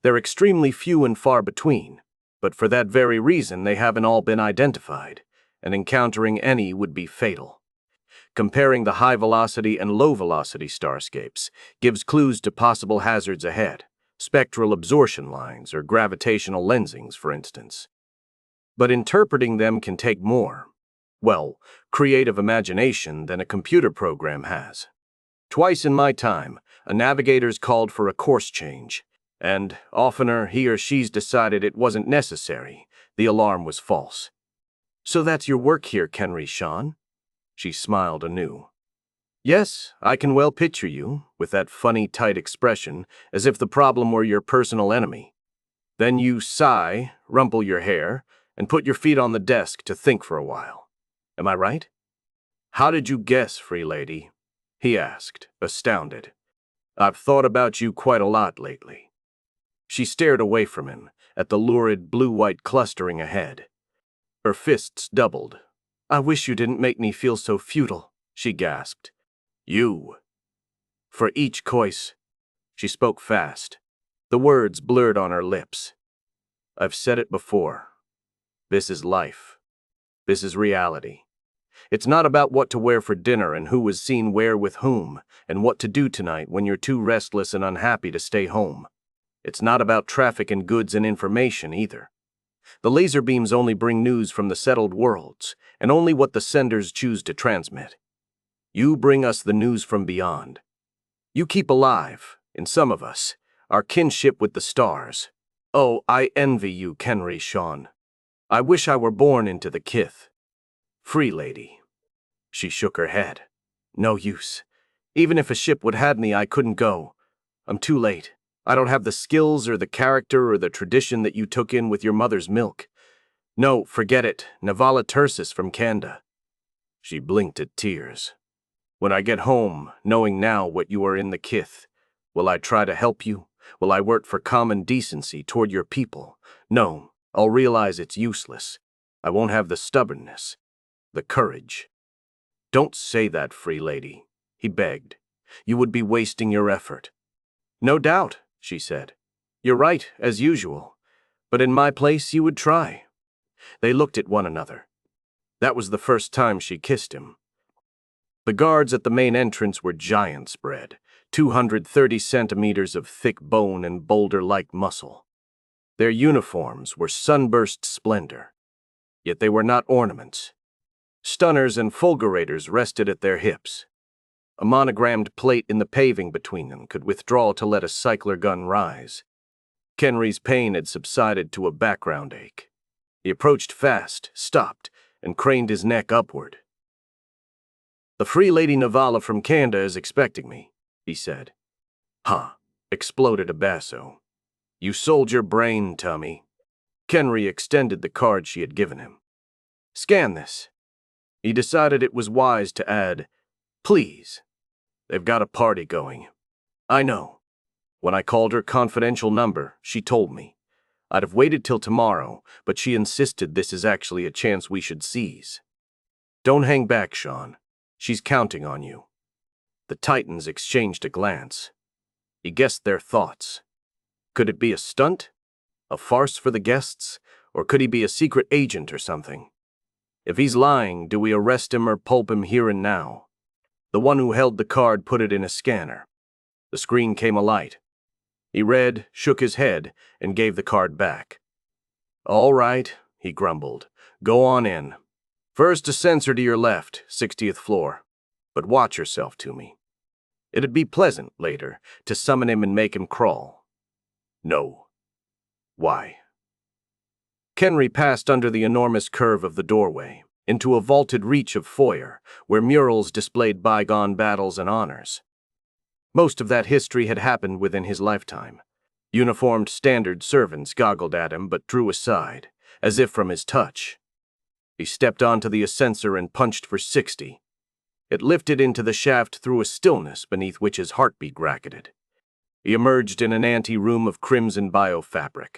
They're extremely few and far between, but for that very reason they haven't all been identified, and encountering any would be fatal. Comparing the high-velocity and low-velocity starscapes gives clues to possible hazards ahead, spectral absorption lines or gravitational lensings, for instance. But interpreting them can take more, well, creative imagination than a computer program has. Twice in my time, a navigator's called for a course change, and oftener he or she's decided it wasn't necessary. The alarm was false. So that's your work here, Kenry Sean? She smiled anew. Yes, I can well picture you, with that funny, tight expression, as if the problem were your personal enemy. Then you sigh, rumple your hair, and put your feet on the desk to think for a while. Am I right? How did you guess, free lady? He asked, astounded. I've thought about you quite a lot lately. She stared away from him, at the lurid blue-white clustering ahead. Her fists doubled. I wish you didn't make me feel so futile, she gasped. You. For each choice. She spoke fast. The words blurred on her lips. I've said it before. This is life. This is reality. It's not about what to wear for dinner and who was seen where with whom, and what to do tonight when you're too restless and unhappy to stay home. It's not about traffic in goods and information either. The laser beams only bring news from the settled worlds, and only what the senders choose to transmit. You bring us the news from beyond. You keep alive, in some of us, our kinship with the stars. Oh, I envy you, Kenry Sean. I wish I were born into the kith. Free lady. She shook her head. No use. Even if a ship would have me, I couldn't go. I'm too late. I don't have the skills or the character or the tradition that you took in with your mother's milk. No, forget it. Navala Tursis from Kanda. She blinked at tears. When I get home, knowing now what you are in the kith, will I try to help you? Will I work for common decency toward your people? No, I'll realize it's useless. I won't have the stubbornness, the courage. Don't say that, free lady, he begged. You would be wasting your effort. No doubt, she said. You're right, as usual. But in my place, you would try. They looked at one another. That was the first time she kissed him. The guards at the main entrance were giants bred, 230 centimeters of thick bone and boulder-like muscle. Their uniforms were sunburst splendor, yet they were not ornaments. Stunners and fulgurators rested at their hips. A monogrammed plate in the paving between them could withdraw to let a cycler gun rise. Kenry's pain had subsided to a background ache. He approached fast, stopped, and craned his neck upward. The free lady Navala from Kanda is expecting me, he said. Huh, exploded a basso. You sold your brain, Tummy. Kenry extended the card she had given him. Scan this. He decided it was wise to add, please. They've got a party going. I know. When I called her confidential number, she told me. I'd have waited till tomorrow, but she insisted this is actually a chance we should seize. Don't hang back, Sean. She's counting on you. The Titans exchanged a glance. He guessed their thoughts. Could it be a stunt? A farce for the guests? Or could he be a secret agent or something? If he's lying, do we arrest him or pulp him here and now? The one who held the card put it in a scanner. The screen came alight. He read, shook his head, and gave the card back. All right, he grumbled. Go on in. First a sensor to your left, 60th floor. But watch yourself to me. It'd be pleasant, later, to summon him and make him crawl. No. Why? Kenry passed under the enormous curve of the doorway, into a vaulted reach of foyer, where murals displayed bygone battles and honors. Most of that history had happened within his lifetime. Uniformed standard servants goggled at him but drew aside, as if from his touch. He stepped onto the ascensor and punched for 60. It lifted into the shaft through a stillness beneath which his heartbeat racketed. He emerged in an ante-room of crimson biofabric.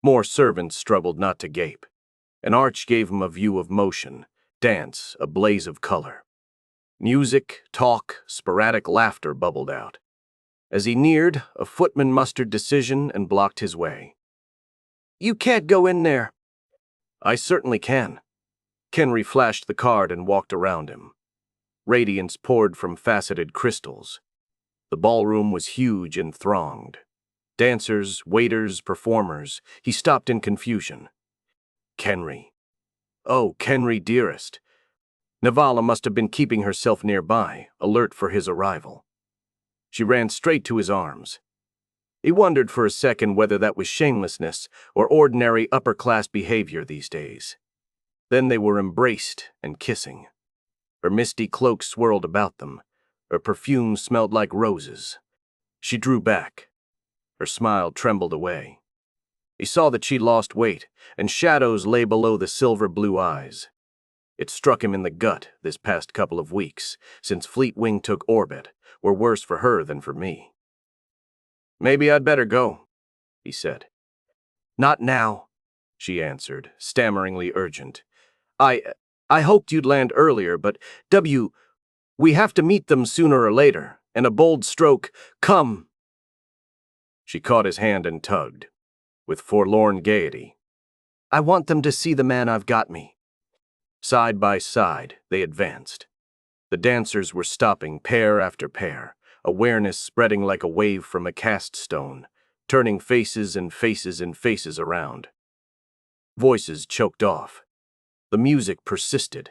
More servants struggled not to gape. An arch gave him a view of motion, dance, a blaze of color. Music, talk, sporadic laughter bubbled out. As he neared, a footman mustered decision and blocked his way. You can't go in there. I certainly can. Kenry flashed the card and walked around him. Radiance poured from faceted crystals. The ballroom was huge and thronged. Dancers, waiters, performers. He stopped in confusion. Kenry. Oh, Kenry, dearest. Navala must have been keeping herself nearby, alert for his arrival. She ran straight to his arms. He wondered for a second whether that was shamelessness or ordinary upper-class behavior these days. Then they were embraced and kissing. Her misty cloak swirled about them. Her perfume smelled like roses. She drew back. Her smile trembled away. He saw that she'd lost weight, and shadows lay below the silver-blue eyes. It struck him in the gut this past couple of weeks, since Fleetwing took orbit, were worse for her than for me. Maybe I'd better go, he said. Not now, she answered, stammeringly urgent. I hoped you'd land earlier, but we have to meet them sooner or later, and a bold stroke, come. She caught his hand and tugged, with forlorn gaiety. I want them to see the man I've got me. Side by side, they advanced. The dancers were stopping pair after pair, awareness spreading like a wave from a cast stone, turning faces and faces and faces around. Voices choked off. The music persisted.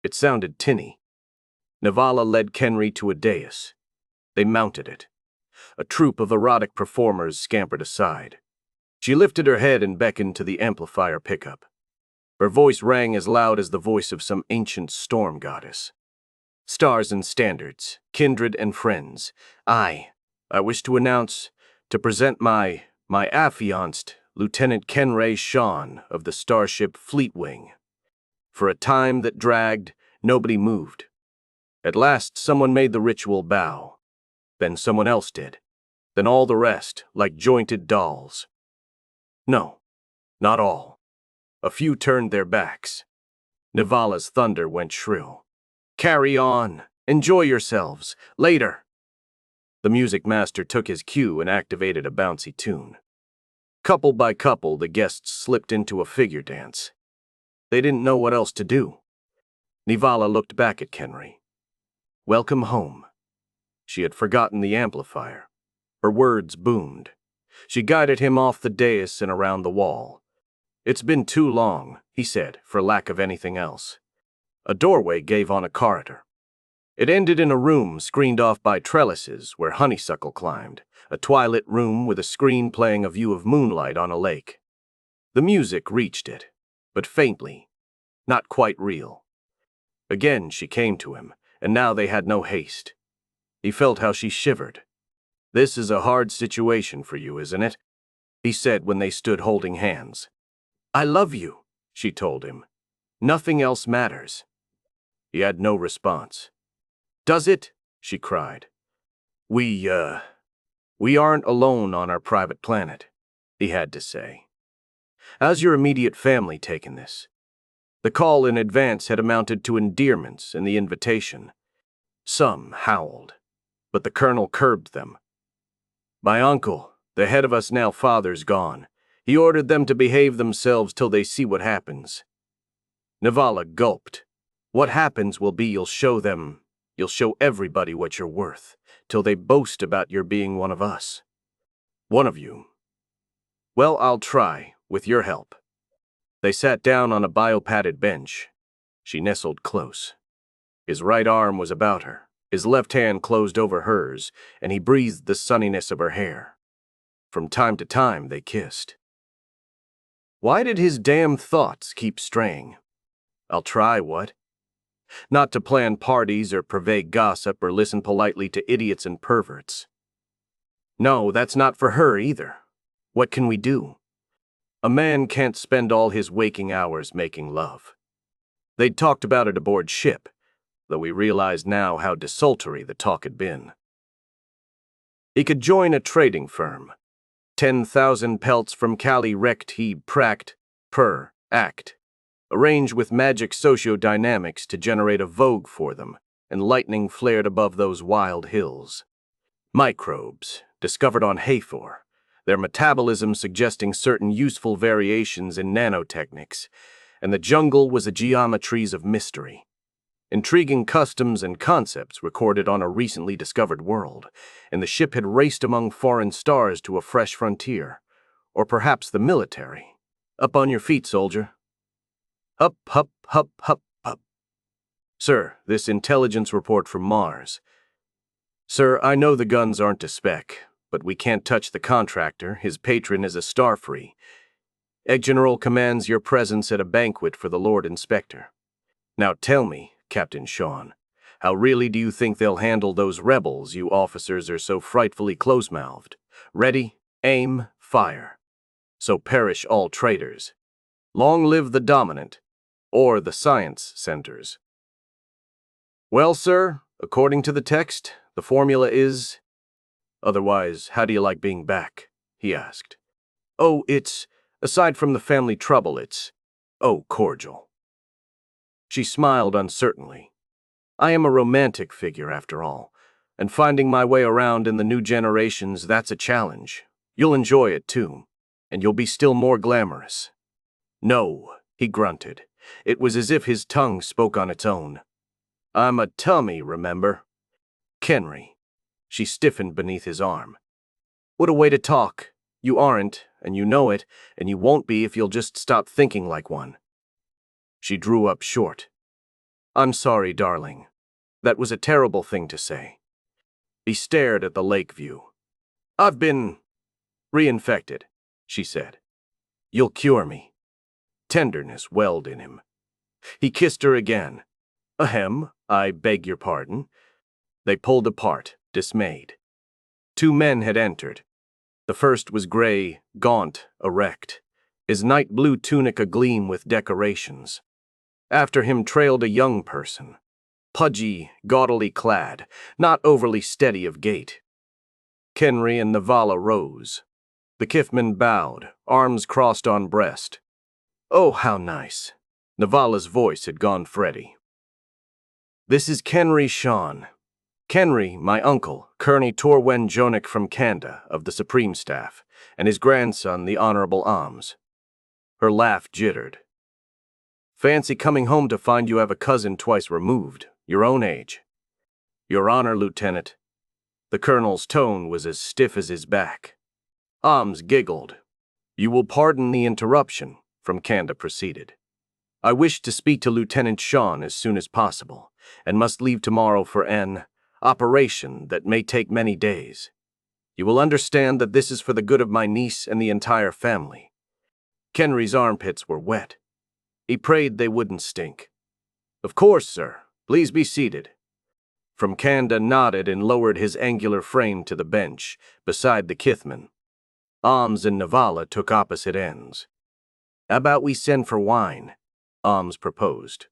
It sounded tinny. Nivala led Kenry to a dais. They mounted it. A troop of erotic performers scampered aside. She lifted her head and beckoned to the amplifier pickup. Her voice rang as loud as the voice of some ancient storm goddess. Stars and standards, kindred and friends, I wish to announce, to present my affianced, Lieutenant Kenray Sean of the starship Fleetwing. For a time that dragged, nobody moved. At last, someone made the ritual bow. Then someone else did. Then all the rest, like jointed dolls. No, not all. A few turned their backs. Nivala's thunder went shrill. Carry on. Enjoy yourselves. Later. The music master took his cue and activated a bouncy tune. Couple by couple, the guests slipped into a figure dance. They didn't know what else to do. Nivala looked back at Kenry. Welcome home. She had forgotten the amplifier. Her words boomed. She guided him off the dais and around the wall. It's been too long, he said, for lack of anything else. A doorway gave on a corridor. It ended in a room screened off by trellises where honeysuckle climbed, a twilit room with a screen playing a view of moonlight on a lake. The music reached it, but faintly, not quite real. Again she came to him, and now they had no haste. He felt how she shivered. This is a hard situation for you, isn't it? He said when they stood holding hands. I love you, she told him. Nothing else matters. He had no response. Does it? She cried. We aren't alone on our private planet, he had to say. How's your immediate family taken this? The call in advance had amounted to endearments and the invitation. Some howled, but the colonel curbed them. My uncle, the head of us now father's gone. He ordered them to behave themselves till they see what happens. Nivala gulped. What happens will be you'll show everybody what you're worth, till they boast about your being one of us. One of you. Well, I'll try, with your help. They sat down on a bio-padded bench. She nestled close. His right arm was about her, his left hand closed over hers, and he breathed the sunniness of her hair. From time to time, they kissed. Why did his damn thoughts keep straying? I'll try, what? Not to plan parties or purvey gossip or listen politely to idiots and perverts. No, that's not for her either. What can we do? A man can't spend all his waking hours making love. They'd talked about it aboard ship, though we realized now how desultory the talk had been. He could join a trading firm. 10,000 pelts from Cali wrecked he'd pract, per, act. Arrange with magic sociodynamics to generate a vogue for them, and lightning flared above those wild hills. Microbes, discovered on Hathor, their metabolism suggesting certain useful variations in nanotechnics, and the jungle was a geometries of mystery. Intriguing customs and concepts recorded on a recently discovered world, and the ship had raced among foreign stars to a fresh frontier. Or perhaps the military. Up on your feet, soldier. Up, up, up, up, up. Sir, this intelligence report from Mars. Sir, I know the guns aren't to spec, but we can't touch the contractor. His patron is a Starfree. Egg General commands your presence at a banquet for the Lord Inspector. Now tell me, Captain Sean, how really do you think they'll handle those rebels you officers are so frightfully close-mouthed? Ready, aim, fire. So perish all traitors. Long live the dominant, or the science centers. Well, sir, according to the text, the formula is... Otherwise, how do you like being back? He asked. Oh, it's, aside from the family trouble, it's, cordial. She smiled uncertainly. I am a romantic figure, after all, and finding my way around in the new generations, that's a challenge. You'll enjoy it, too, and you'll be still more glamorous. No, he grunted. It was as if his tongue spoke on its own. I'm a tummy, remember? Kenry. She stiffened beneath his arm. What a way to talk. You aren't, and you know it, and you won't be if you'll just stop thinking like one. She drew up short. I'm sorry, darling. That was a terrible thing to say. He stared at the lake view. I've been reinfected, she said. You'll cure me. Tenderness welled in him. He kissed her again. Ahem, I beg your pardon. They pulled apart, dismayed. Two men had entered. The first was gray, gaunt, erect, his night blue tunic agleam with decorations. After him trailed a young person, pudgy, gaudily clad, not overly steady of gait. Kenry and Navala rose. The Kithman bowed, arms crossed on breast. Oh, how nice. Navala's voice had gone Freddy. This is Kenry Sean. Kenry, my uncle, Kearney Torwen Jonik from Kanda, of the Supreme Staff, and his grandson, the Honorable Alms. Her laugh jittered. Fancy coming home to find you have a cousin twice removed, your own age. Your Honor, Lieutenant. The Colonel's tone was as stiff as his back. Alms giggled. You will pardon the interruption, from Kanda proceeded. I wish to speak to Lieutenant Sean as soon as possible, and must leave tomorrow for an operation that may take many days. You will understand that this is for the good of my niece and the entire family. Kenry's armpits were wet. He prayed they wouldn't stink. Of course, sir. Please be seated. From Kanda nodded and lowered his angular frame to the bench, beside the Kithman. Alms and Navala took opposite ends. How about we send for wine? Alms proposed.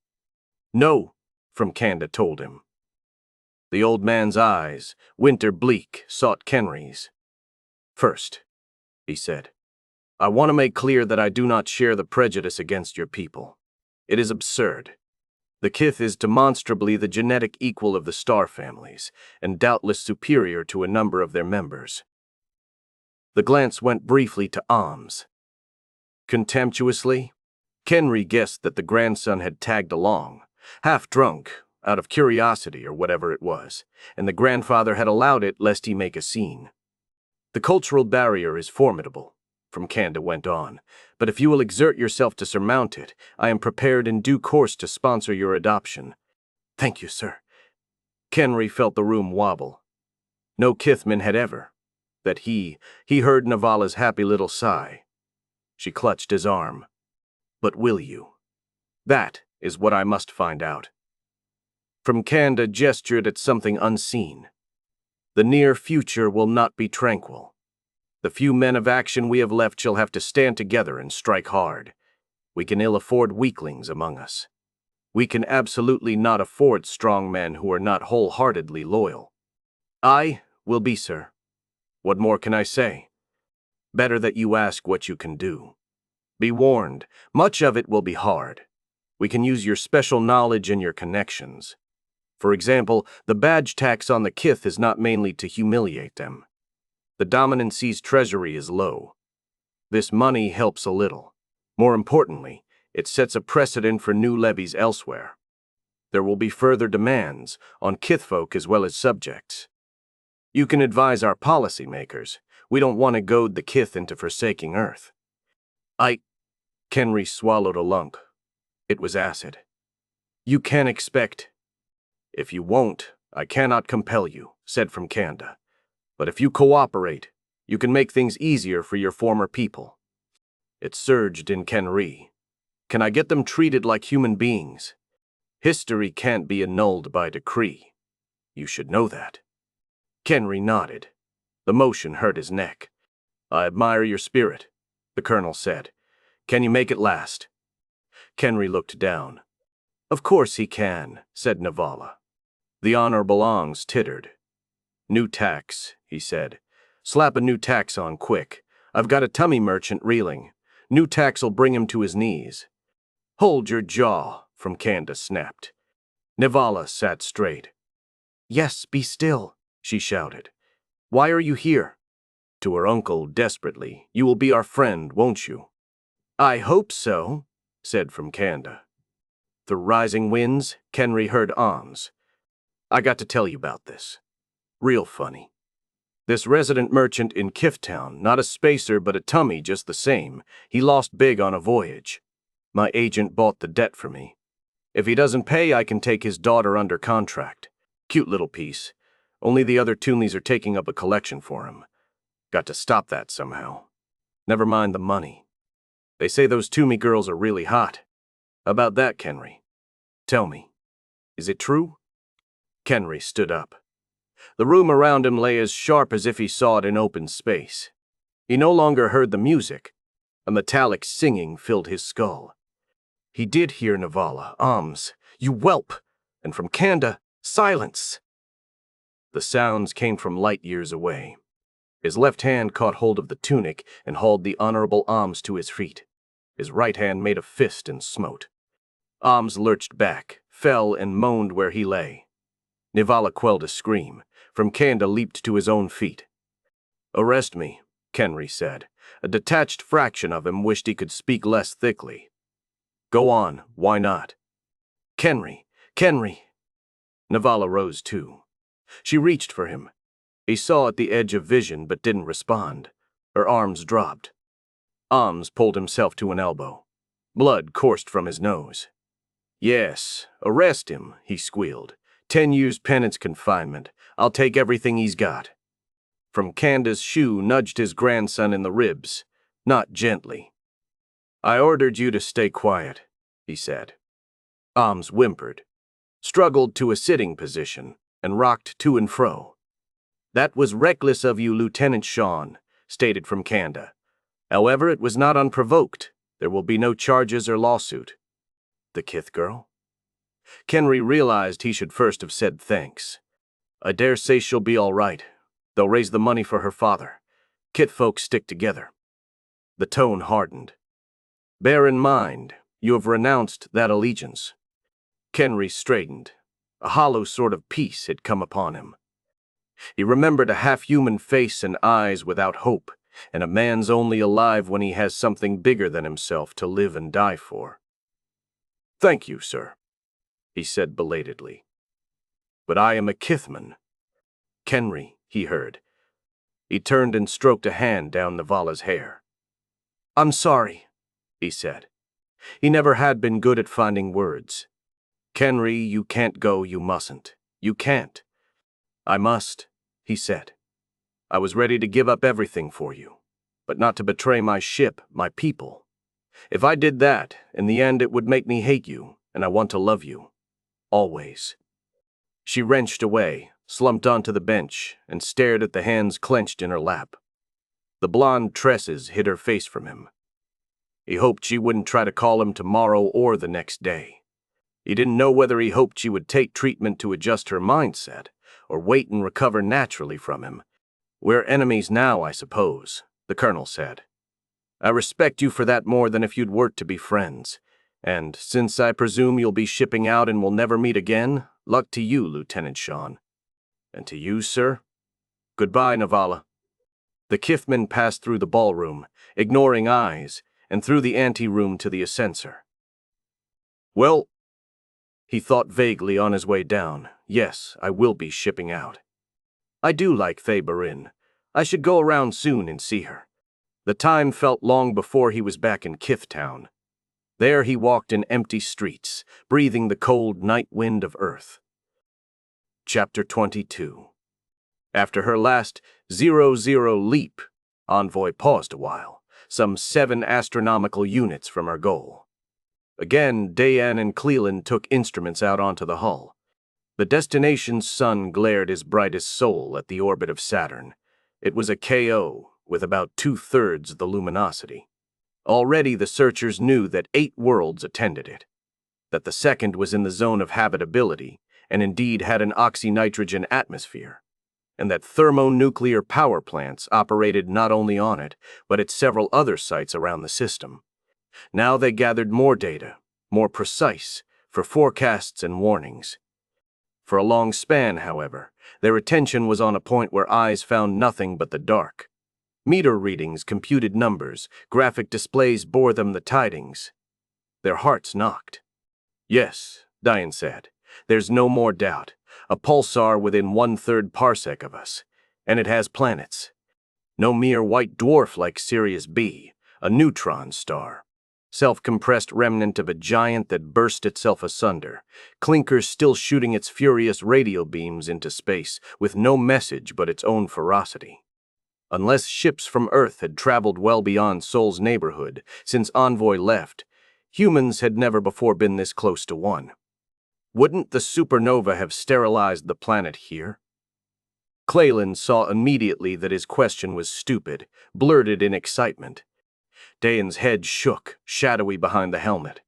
No, from Kanda told him. The old man's eyes, winter bleak, sought Kenry's. First, he said, I want to make clear that I do not share the prejudice against your people. It is absurd. The Kith is demonstrably the genetic equal of the star families, and doubtless superior to a number of their members. The glance went briefly to Alms. Contemptuously, Kenry guessed that the grandson had tagged along, half drunk, out of curiosity or whatever it was, and the grandfather had allowed it lest he make a scene. The cultural barrier is formidable, from Kanda went on, but if you will exert yourself to surmount it, I am prepared in due course to sponsor your adoption. Thank you, sir. Kenry felt the room wobble. No Kithman had ever. That he heard Navala's happy little sigh. She clutched his arm. But will you? That is what I must find out. From Kanda gestured at something unseen. The near future will not be tranquil. The few men of action we have left shall have to stand together and strike hard. We can ill afford weaklings among us. We can absolutely not afford strong men who are not wholeheartedly loyal. I will be, sir. What more can I say? Better that you ask what you can do. Be warned, much of it will be hard. We can use your special knowledge and your connections. For example, the badge tax on the Kith is not mainly to humiliate them. The Dominancy's treasury is low. This money helps a little. More importantly, it sets a precedent for new levies elsewhere. There will be further demands on Kithfolk as well as subjects. You can advise our policymakers. We don't want to goad the Kith into forsaking Earth. Kenry swallowed a lump. It was acid. You can expect. If you won't, I cannot compel you, said from Kanda. But if you cooperate, you can make things easier for your former people. It surged in Kenry. Can I get them treated like human beings? History can't be annulled by decree. You should know that. Kenry nodded. The motion hurt his neck. I admire your spirit, the colonel said. Can you make it last? Kenry looked down. Of course he can, said Navala. The Honorable Alms tittered. New tax, he said. Slap a new tax on quick. I've got a tummy merchant reeling. New tax'll bring him to his knees. Hold your jaw, from Kanda snapped. Navala sat straight. Yes, be still, she shouted. Why are you here? To her uncle, desperately, you will be our friend, won't you? I hope so, said from Kanda. Through rising winds, Kenry heard ahms. I got to tell you about this. Real funny. This resident merchant in Kifftown, not a spacer but a tummy just the same, he lost big on a voyage. My agent bought the debt for me. If he doesn't pay, I can take his daughter under contract. Cute little piece. Only the other Toonleys are taking up a collection for him. Got to stop that somehow. Never mind the money. They say those Toomey girls are really hot. About that, Kenry? Tell me, is it true? Kenry stood up. The room around him lay as sharp as if he saw it in open space. He no longer heard the music. A metallic singing filled his skull. He did hear Navala, ahms, you whelp, and from Kanda, silence. The sounds came from light years away. His left hand caught hold of the tunic and hauled the honorable ahms to his feet. His right hand made a fist and smote. Ahms lurched back, fell, and moaned where he lay. Navala quelled a scream. From Kanda leaped to his own feet. Arrest me, Kenry said. A detached fraction of him wished he could speak less thickly. Go on, why not? Kenry! Navala rose too. She reached for him. He saw at the edge of vision but didn't respond. Her arms dropped. Ahms pulled himself to an elbow. Blood coursed from his nose. Yes, arrest him, he squealed. 10 years penance confinement. I'll take everything he's got. From Kanda's shoe nudged his grandson in the ribs, not gently. I ordered you to stay quiet, he said. Ahms whimpered, struggled to a sitting position, and rocked to and fro. That was reckless of you, Lieutenant Sean, stated from Kanda. However, it was not unprovoked. There will be no charges or lawsuit. The Kith girl? Kenry realized he should first have said thanks. I dare say she'll be all right. They'll raise the money for her father. Kith folks stick together. The tone hardened. Bear in mind, you have renounced that allegiance. Kenry straightened. A hollow sort of peace had come upon him. He remembered a half-human face and eyes without hope, and a man's only alive when he has something bigger than himself to live and die for. Thank you, sir, he said belatedly. But I am a Kithman. Kenry, he heard. He turned and stroked a hand down Navala's hair. I'm sorry, he said. He never had been good at finding words. Kenry, you can't go, you mustn't. You can't. I must, he said. I was ready to give up everything for you, but not to betray my ship, my people. If I did that, in the end it would make me hate you, and I want to love you. Always. She wrenched away, slumped onto the bench, and stared at the hands clenched in her lap. The blonde tresses hid her face from him. He hoped she wouldn't try to call him tomorrow or the next day. He didn't know whether he hoped she would take treatment to adjust her mindset, or wait and recover naturally from him. We're enemies now, I suppose, the colonel said. I respect you for that more than if you'd worked to be friends. And since I presume you'll be shipping out and will never meet again, luck to you, Lieutenant Sean. And to you, sir? Goodbye, Navala. The Kiffman passed through the ballroom, ignoring eyes, and through the anteroom to the ascensor. Well, he thought vaguely on his way down, yes, I will be shipping out. I do like Thay Barin. I should go around soon and see her. The time felt long before he was back in Kifftown. There he walked in empty streets, breathing the cold night wind of Earth. Chapter 22. After her last 0-0 leap, Envoy paused a while, some 7 astronomical units from her goal. Again, Dayan and Cleland took instruments out onto the hull. The destination's sun glared his brightest soul at the orbit of Saturn. It was a KO, with about 2/3 the luminosity. Already the searchers knew that 8 worlds attended it, that the second was in the zone of habitability, and indeed had an oxynitrogen atmosphere, and that thermonuclear power plants operated not only on it, but at several other sites around the system. Now they gathered more data, more precise, for forecasts and warnings. For a long span, however, their attention was on a point where eyes found nothing but the dark. Meter readings computed numbers, graphic displays bore them the tidings. Their hearts knocked. Yes, Diane said. There's no more doubt. A pulsar within 1/3 parsec of us. And it has planets. No mere white dwarf like Sirius B, a neutron star. Self-compressed remnant of a giant that burst itself asunder, clinkers still shooting its furious radio beams into space with no message but its own ferocity. Unless ships from Earth had traveled well beyond Sol's neighborhood since Envoy left, humans had never before been this close to one. Wouldn't the supernova have sterilized the planet here? Cleland saw immediately that his question was stupid, blurted in excitement. Dayan's head shook, shadowy behind the helmet.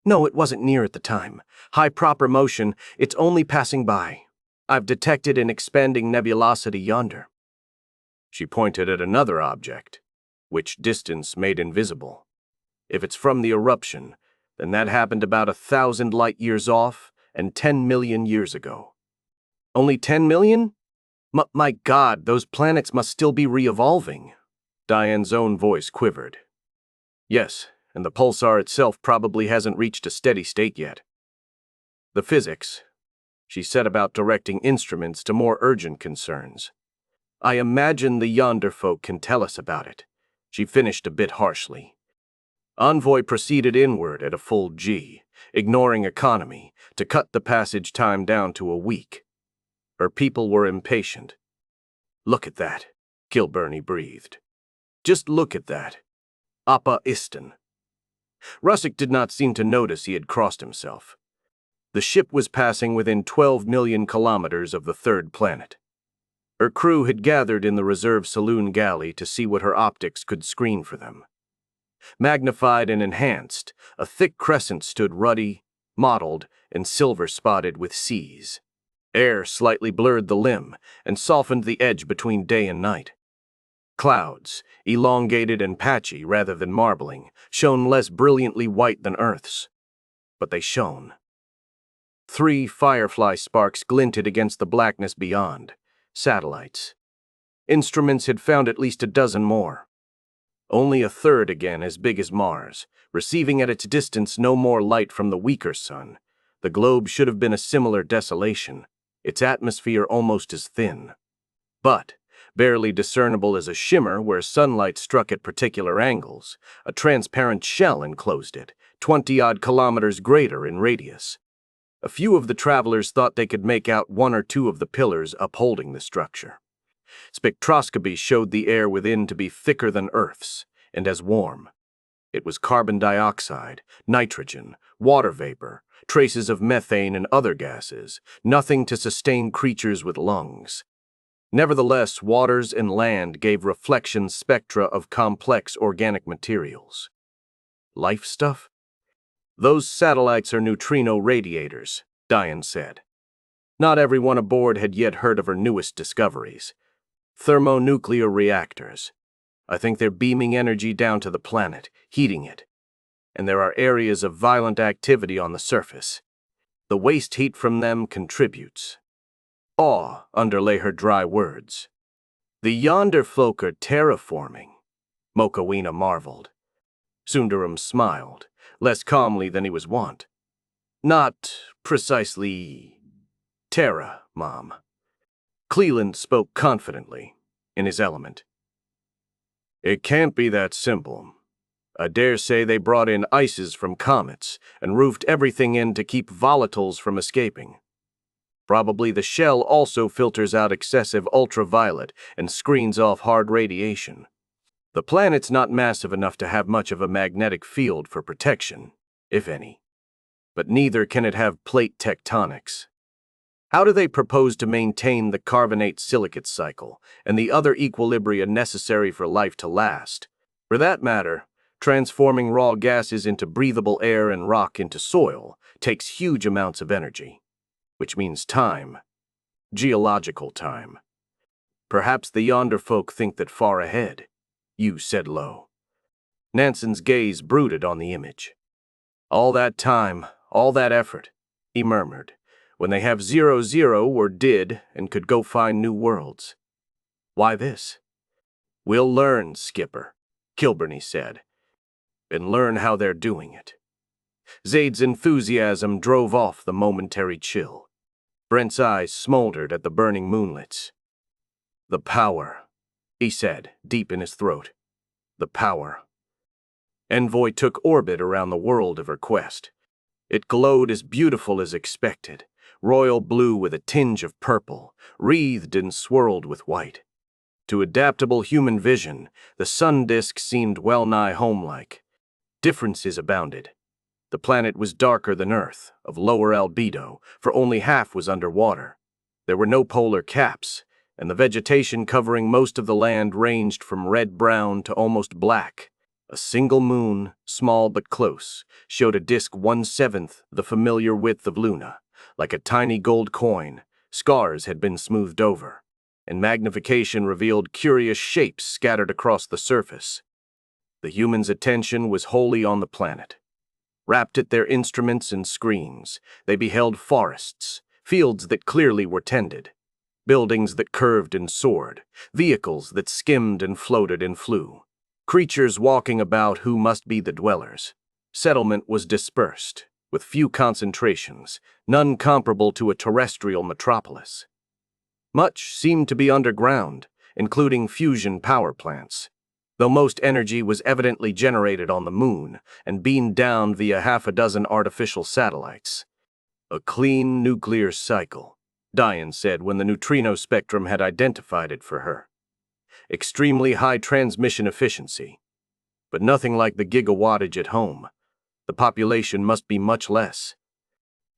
No, it wasn't near at the time. High proper motion, it's only passing by. I've detected an expanding nebulosity yonder. She pointed at another object, which distance made invisible. If it's from the eruption, then that happened about 1,000 light-years off and 10 million years ago. Only 10 million? My God, those planets must still be re-evolving. Diane's own voice quivered. Yes, and the pulsar itself probably hasn't reached a steady state yet. The physics. She set about directing instruments to more urgent concerns. I imagine the yonder folk can tell us about it. She finished a bit harshly. Envoy proceeded inward at a full G, ignoring economy, to cut the passage time down to a week. Her people were impatient. Look at that, Kilburney breathed. Just look at that. Appa Iston. Russick did not seem to notice he had crossed himself. The ship was passing within 12 million kilometers of the third planet. Her crew had gathered in the reserve saloon galley to see what her optics could screen for them. Magnified and enhanced, a thick crescent stood ruddy, mottled, and silver-spotted with seas. Air slightly blurred the limb and softened the edge between day and night. Clouds, elongated and patchy rather than marbling, shone less brilliantly white than Earth's. But they shone. 3 firefly sparks glinted against the blackness beyond. Satellites. Instruments had found at least a dozen more. Only a third again as big as Mars, receiving at its distance no more light from the weaker sun. The globe should have been a similar desolation, its atmosphere almost as thin. But barely discernible as a shimmer where sunlight struck at particular angles, a transparent shell enclosed it, 20-odd kilometers greater in radius. A few of the travelers thought they could make out 1 or 2 of the pillars upholding the structure. Spectroscopy showed the air within to be thicker than Earth's, and as warm. It was carbon dioxide, nitrogen, water vapor, traces of methane and other gases, nothing to sustain creatures with lungs. Nevertheless, waters and land gave reflection spectra of complex organic materials. Life stuff? Those satellites are neutrino radiators, Diane said. Not everyone aboard had yet heard of her newest discoveries. Thermonuclear reactors. I think they're beaming energy down to the planet, heating it. And there are areas of violent activity on the surface. The waste heat from them contributes. Awe underlay her dry words. The yonder folk are terraforming, Mokawina marveled. Sundaram smiled, less calmly than he was wont. Not precisely terra, Mom. Cleland spoke confidently, in his element. It can't be that simple. I dare say they brought in ices from comets and roofed everything in to keep volatiles from escaping. Probably the shell also filters out excessive ultraviolet and screens off hard radiation. The planet's not massive enough to have much of a magnetic field for protection, if any. But neither can it have plate tectonics. How do they propose to maintain the carbonate-silicate cycle and the other equilibria necessary for life to last? For that matter, transforming raw gases into breathable air and rock into soil takes huge amounts of energy. Which means time. Geological time. Perhaps the yonder folk think that far ahead, Yu said low. Nansen's gaze brooded on the image. All that time, all that effort, he murmured, when they have 0-0 or did and could go find new worlds. Why this? We'll learn, Skipper, Kilburney said, and learn how they're doing it. Zaid's enthusiasm drove off the momentary chill. Brent's eyes smoldered at the burning moonlets. "The power," he said, deep in his throat. "The power." Envoy took orbit around the world of her quest. It glowed as beautiful as expected, royal blue with a tinge of purple, wreathed and swirled with white. To adaptable human vision, the sun disk seemed well-nigh homelike. Differences abounded. The planet was darker than Earth, of lower albedo, for only half was underwater. There were no polar caps, and the vegetation covering most of the land ranged from red-brown to almost black. A single moon, small but close, showed a disk 1/7 the familiar width of Luna. Like a tiny gold coin, scars had been smoothed over, and magnification revealed curious shapes scattered across the surface. The humans' attention was wholly on the planet. Wrapped at their instruments and screens, they beheld forests, fields that clearly were tended, buildings that curved and soared, vehicles that skimmed and floated and flew. Creatures walking about who must be the dwellers. Settlement was dispersed, with few concentrations, none comparable to a terrestrial metropolis. Much seemed to be underground, including fusion power plants, though most energy was evidently generated on the moon and beamed down via half a dozen artificial satellites. "A clean nuclear cycle," Diane said when the neutrino spectrum had identified it for her. "Extremely high transmission efficiency, but nothing like the gigawattage at home. The population must be much less."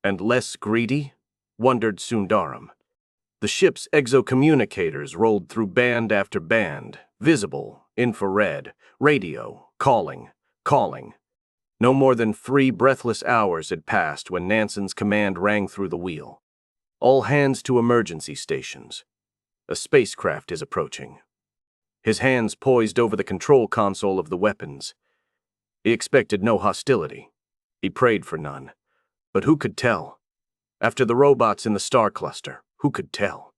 "And less greedy?" wondered Sundaram. The ship's exocommunicators rolled through band after band, visible, infrared, radio, calling. No more than 3 breathless hours had passed when Nansen's command rang through the wheel. "All hands to emergency stations. A spacecraft is approaching." His hands poised over the control console of the weapons. He expected no hostility. He prayed for none. But who could tell? After the robots in the star cluster, who could tell?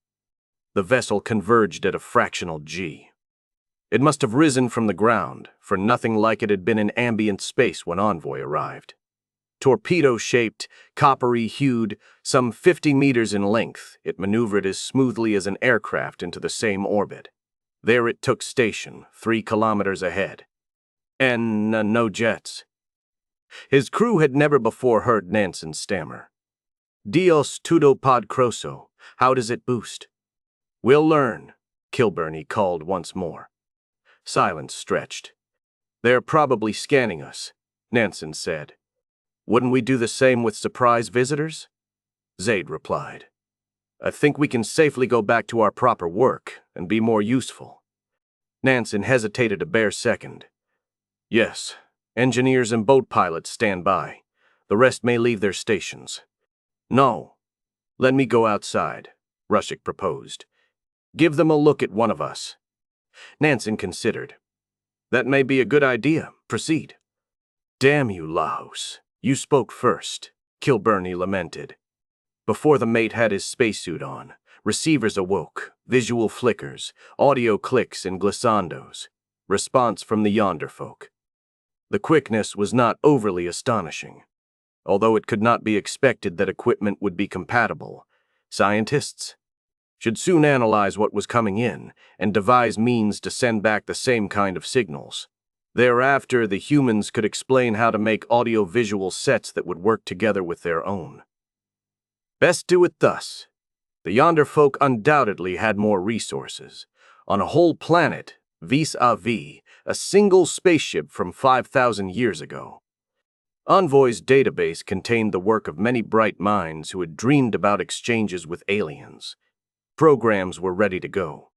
The vessel converged at a fractional G. It must have risen from the ground, for nothing like it had been in ambient space when Envoy arrived. Torpedo-shaped, coppery-hued, some 50 meters in length, it maneuvered as smoothly as an aircraft into the same orbit. There it took station, 3 kilometers ahead. And no jets. His crew had never before heard Nansen stammer. "Dios todo podroso, how does it boost?" "We'll learn," Kilburney called once more. Silence stretched. "They're probably scanning us," Nansen said. "Wouldn't we do the same with surprise visitors?" Zaid replied. "I think we can safely go back to our proper work and be more useful." Nansen hesitated a bare second. "Yes, engineers and boat pilots stand by. The rest may leave their stations." "No. Let me go outside," Rushik proposed. "Give them a look at one of us." Nansen considered. "That may be a good idea. Proceed." "Damn you, Laos. You spoke first," Kilburney lamented. Before the mate had his spacesuit on, receivers awoke, visual flickers, audio clicks and glissandos. Response from the yonder folk. The quickness was not overly astonishing. Although it could not be expected that equipment would be compatible, scientists should soon analyze what was coming in and devise means to send back the same kind of signals. Thereafter, the humans could explain how to make audio-visual sets that would work together with their own. Best do it thus. The yonder folk undoubtedly had more resources. On a whole planet, vis-a-vis, a single spaceship from 5,000 years ago. Envoy's database contained the work of many bright minds who had dreamed about exchanges with aliens. Programs were ready to go.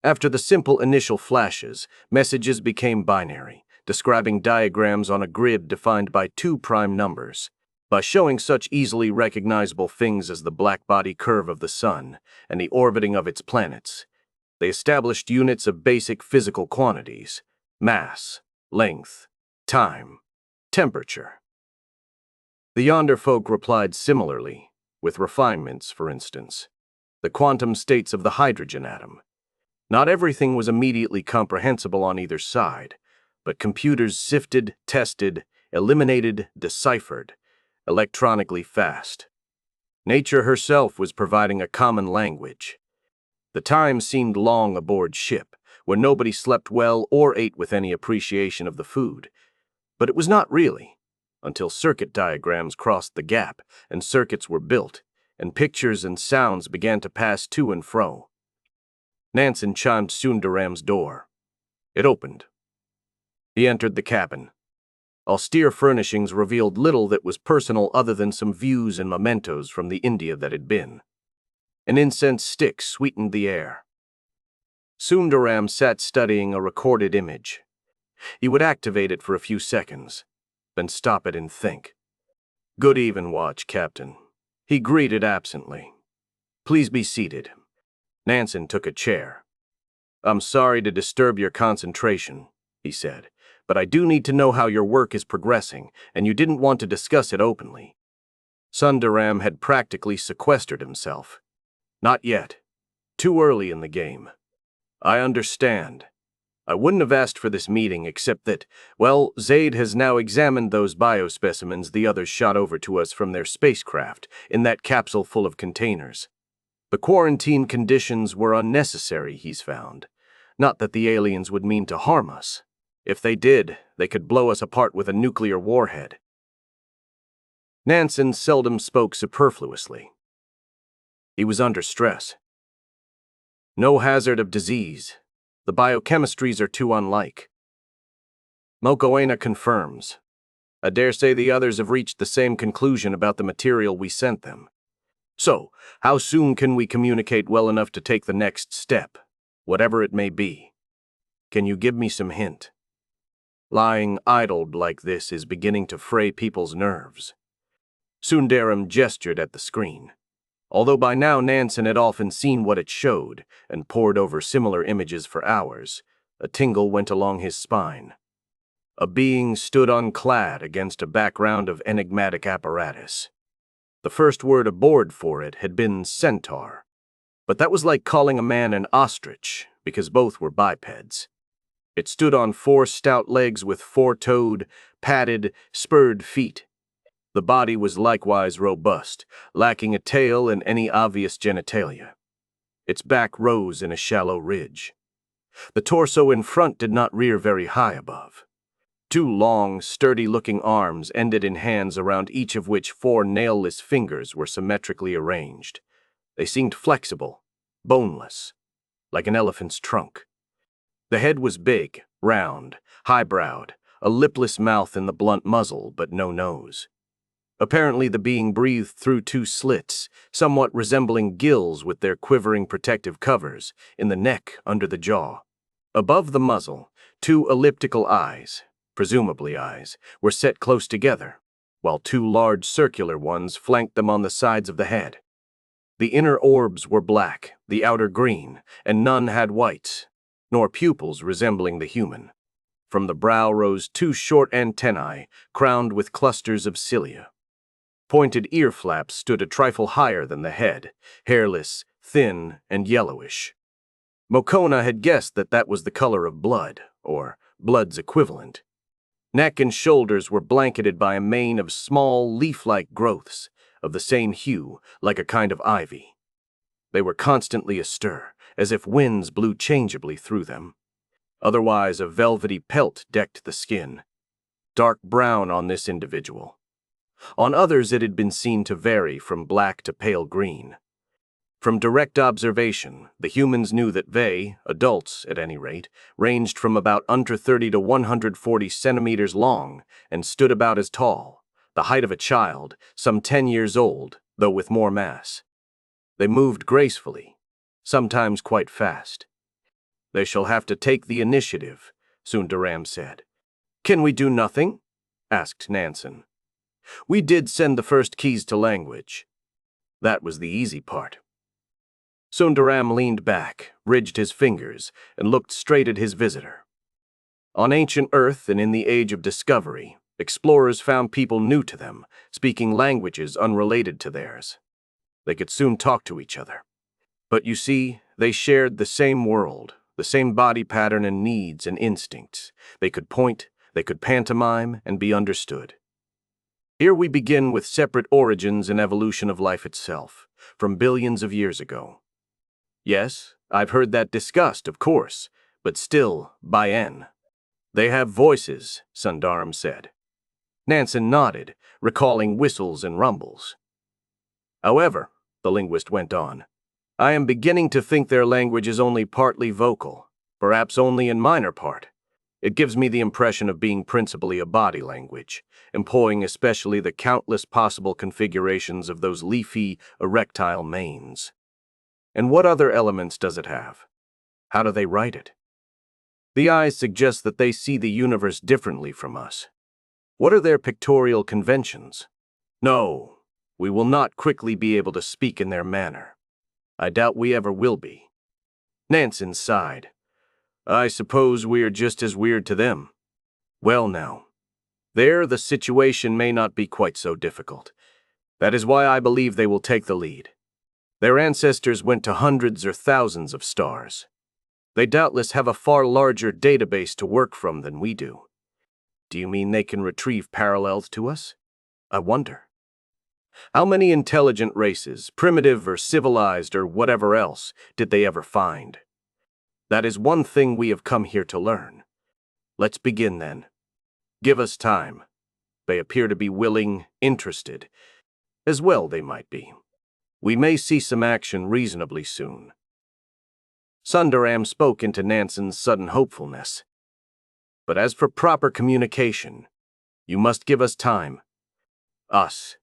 After the simple initial flashes, messages became binary, describing diagrams on a grid defined by 2 prime numbers. By showing such easily recognizable things as the black-body curve of the sun and the orbiting of its planets, they established units of basic physical quantities: mass, length, time, temperature. The yonder folk replied similarly, with refinements, for instance. The quantum states of the hydrogen atom. Not everything was immediately comprehensible on either side, but computers sifted, tested, eliminated, deciphered, electronically fast. Nature herself was providing a common language. The time seemed long aboard ship, where nobody slept well or ate with any appreciation of the food. But it was not really, until circuit diagrams crossed the gap, and circuits were built, and pictures and sounds began to pass to and fro. Nansen chimed Sundaram's door. It opened. He entered the cabin. Austere furnishings revealed little that was personal other than some views and mementos from the India that had been. An incense stick sweetened the air. Sundaram sat studying a recorded image. He would activate it for a few seconds, then stop it and think. "Good even watch, Captain," he greeted absently. "Please be seated." Nansen took a chair. "I'm sorry to disturb your concentration," he said, "but I do need to know how your work is progressing, and you didn't want to discuss it openly." Sundaram had practically sequestered himself. "Not yet. Too early in the game." "I understand. I wouldn't have asked for this meeting except that, well, Zaid has now examined those biospecimens the others shot over to us from their spacecraft in that capsule full of containers. The quarantine conditions were unnecessary, he's found. Not that the aliens would mean to harm us. If they did, they could blow us apart with a nuclear warhead." Nansen seldom spoke superfluously. He was under stress. "No hazard of disease. The biochemistries are too unlike." Mokoena confirms. "I dare say the others have reached the same conclusion about the material we sent them. So, how soon can we communicate well enough to take the next step, whatever it may be? Can you give me some hint?" Lying idled like this is beginning to fray people's nerves. Sundaram gestured at the screen. Although by now Nansen had often seen what it showed and pored over similar images for hours, a tingle went along his spine. A being stood unclad against a background of enigmatic apparatus. The first word aboard for it had been centaur, but that was like calling a man an ostrich, because both were bipeds. It stood on 4 stout legs with 4-toed, padded, spurred feet. The body was likewise robust, lacking a tail and any obvious genitalia. Its back rose in a shallow ridge. The torso in front did not rear very high above. 2 long, sturdy-looking arms ended in hands around each of which 4 nail-less fingers were symmetrically arranged. They seemed flexible, boneless, like an elephant's trunk. The head was big, round, high-browed, a lipless mouth in the blunt muzzle, but no nose. Apparently the being breathed through 2 slits, somewhat resembling gills with their quivering protective covers, in the neck under the jaw. Above the muzzle, 2 elliptical eyes, presumably eyes, were set close together, while 2 large circular ones flanked them on the sides of the head. The inner orbs were black, the outer green, and none had whites, nor pupils resembling the human. From the brow rose 2 short antennae, crowned with clusters of cilia. Pointed ear flaps stood a trifle higher than the head, hairless, thin, and yellowish. Mokoena had guessed that that was the color of blood, or blood's equivalent. Neck and shoulders were blanketed by a mane of small, leaf-like growths, of the same hue, like a kind of ivy. They were constantly astir, as if winds blew changeably through them. Otherwise, a velvety pelt decked the skin, dark brown on this individual. On others it had been seen to vary from black to pale green. From direct observation, the humans knew that they, adults at any rate, ranged from about under 30 to 140 centimeters long and stood about as tall, the height of a child, some 10 years old, though with more mass. They moved gracefully, sometimes quite fast. "They shall have to take the initiative," Sundaram said. "Can we do nothing?" asked Nansen. "We did send the first keys to language. That was the easy part." Sundaram leaned back, ridged his fingers, and looked straight at his visitor. On ancient Earth and in the age of discovery, explorers found people new to them, speaking languages unrelated to theirs. They could soon talk to each other. But you see, they shared the same world, the same body pattern and needs and instincts. They could point, they could pantomime, and be understood. Here we begin with separate origins and evolution of life itself, from billions of years ago. Yes, I've heard that discussed, of course, but still, Bayan. They have voices, Sundaram said. Nansen nodded, recalling whistles and rumbles. However, the linguist went on, I am beginning to think their language is only partly vocal, perhaps only in minor part. It gives me the impression of being principally a body language, employing especially the countless possible configurations of those leafy, erectile manes. And what other elements does it have? How do they write it? The eyes suggest that they see the universe differently from us. What are their pictorial conventions? No, we will not quickly be able to speak in their manner. I doubt we ever will be. Nansen sighed. I suppose we are just as weird to them. Well now, there the situation may not be quite so difficult. That is why I believe they will take the lead. Their ancestors went to hundreds or thousands of stars. They doubtless have a far larger database to work from than we do. Do you mean they can retrieve parallels to us? I wonder. How many intelligent races, primitive or civilized or whatever else, did they ever find? That is one thing we have come here to learn. Let's begin then. Give us time. They appear to be willing, interested. As well they might be. We may see some action reasonably soon. Sundaram spoke into Nansen's sudden hopefulness. But as for proper communication, you must give us time. Us.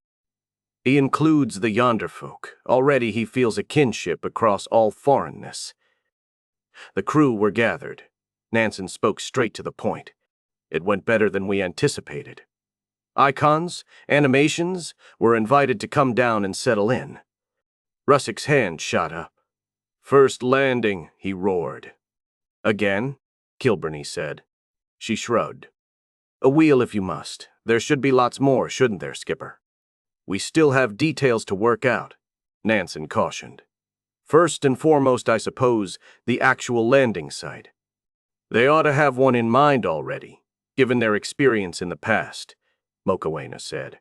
He includes the yonder folk. Already he feels a kinship across all foreignness. The crew were gathered. Nansen spoke straight to the point. It went better than we anticipated. Icons, animations, were invited to come down and settle in. Russik's hand shot up. First landing, he roared. Again? Kilburney said. She shrugged. A wheel if you must. There should be lots more, shouldn't there, Skipper? We still have details to work out, Nansen cautioned. First and foremost, I suppose, the actual landing site. They ought to have one in mind already, given their experience in the past, Mokoena said.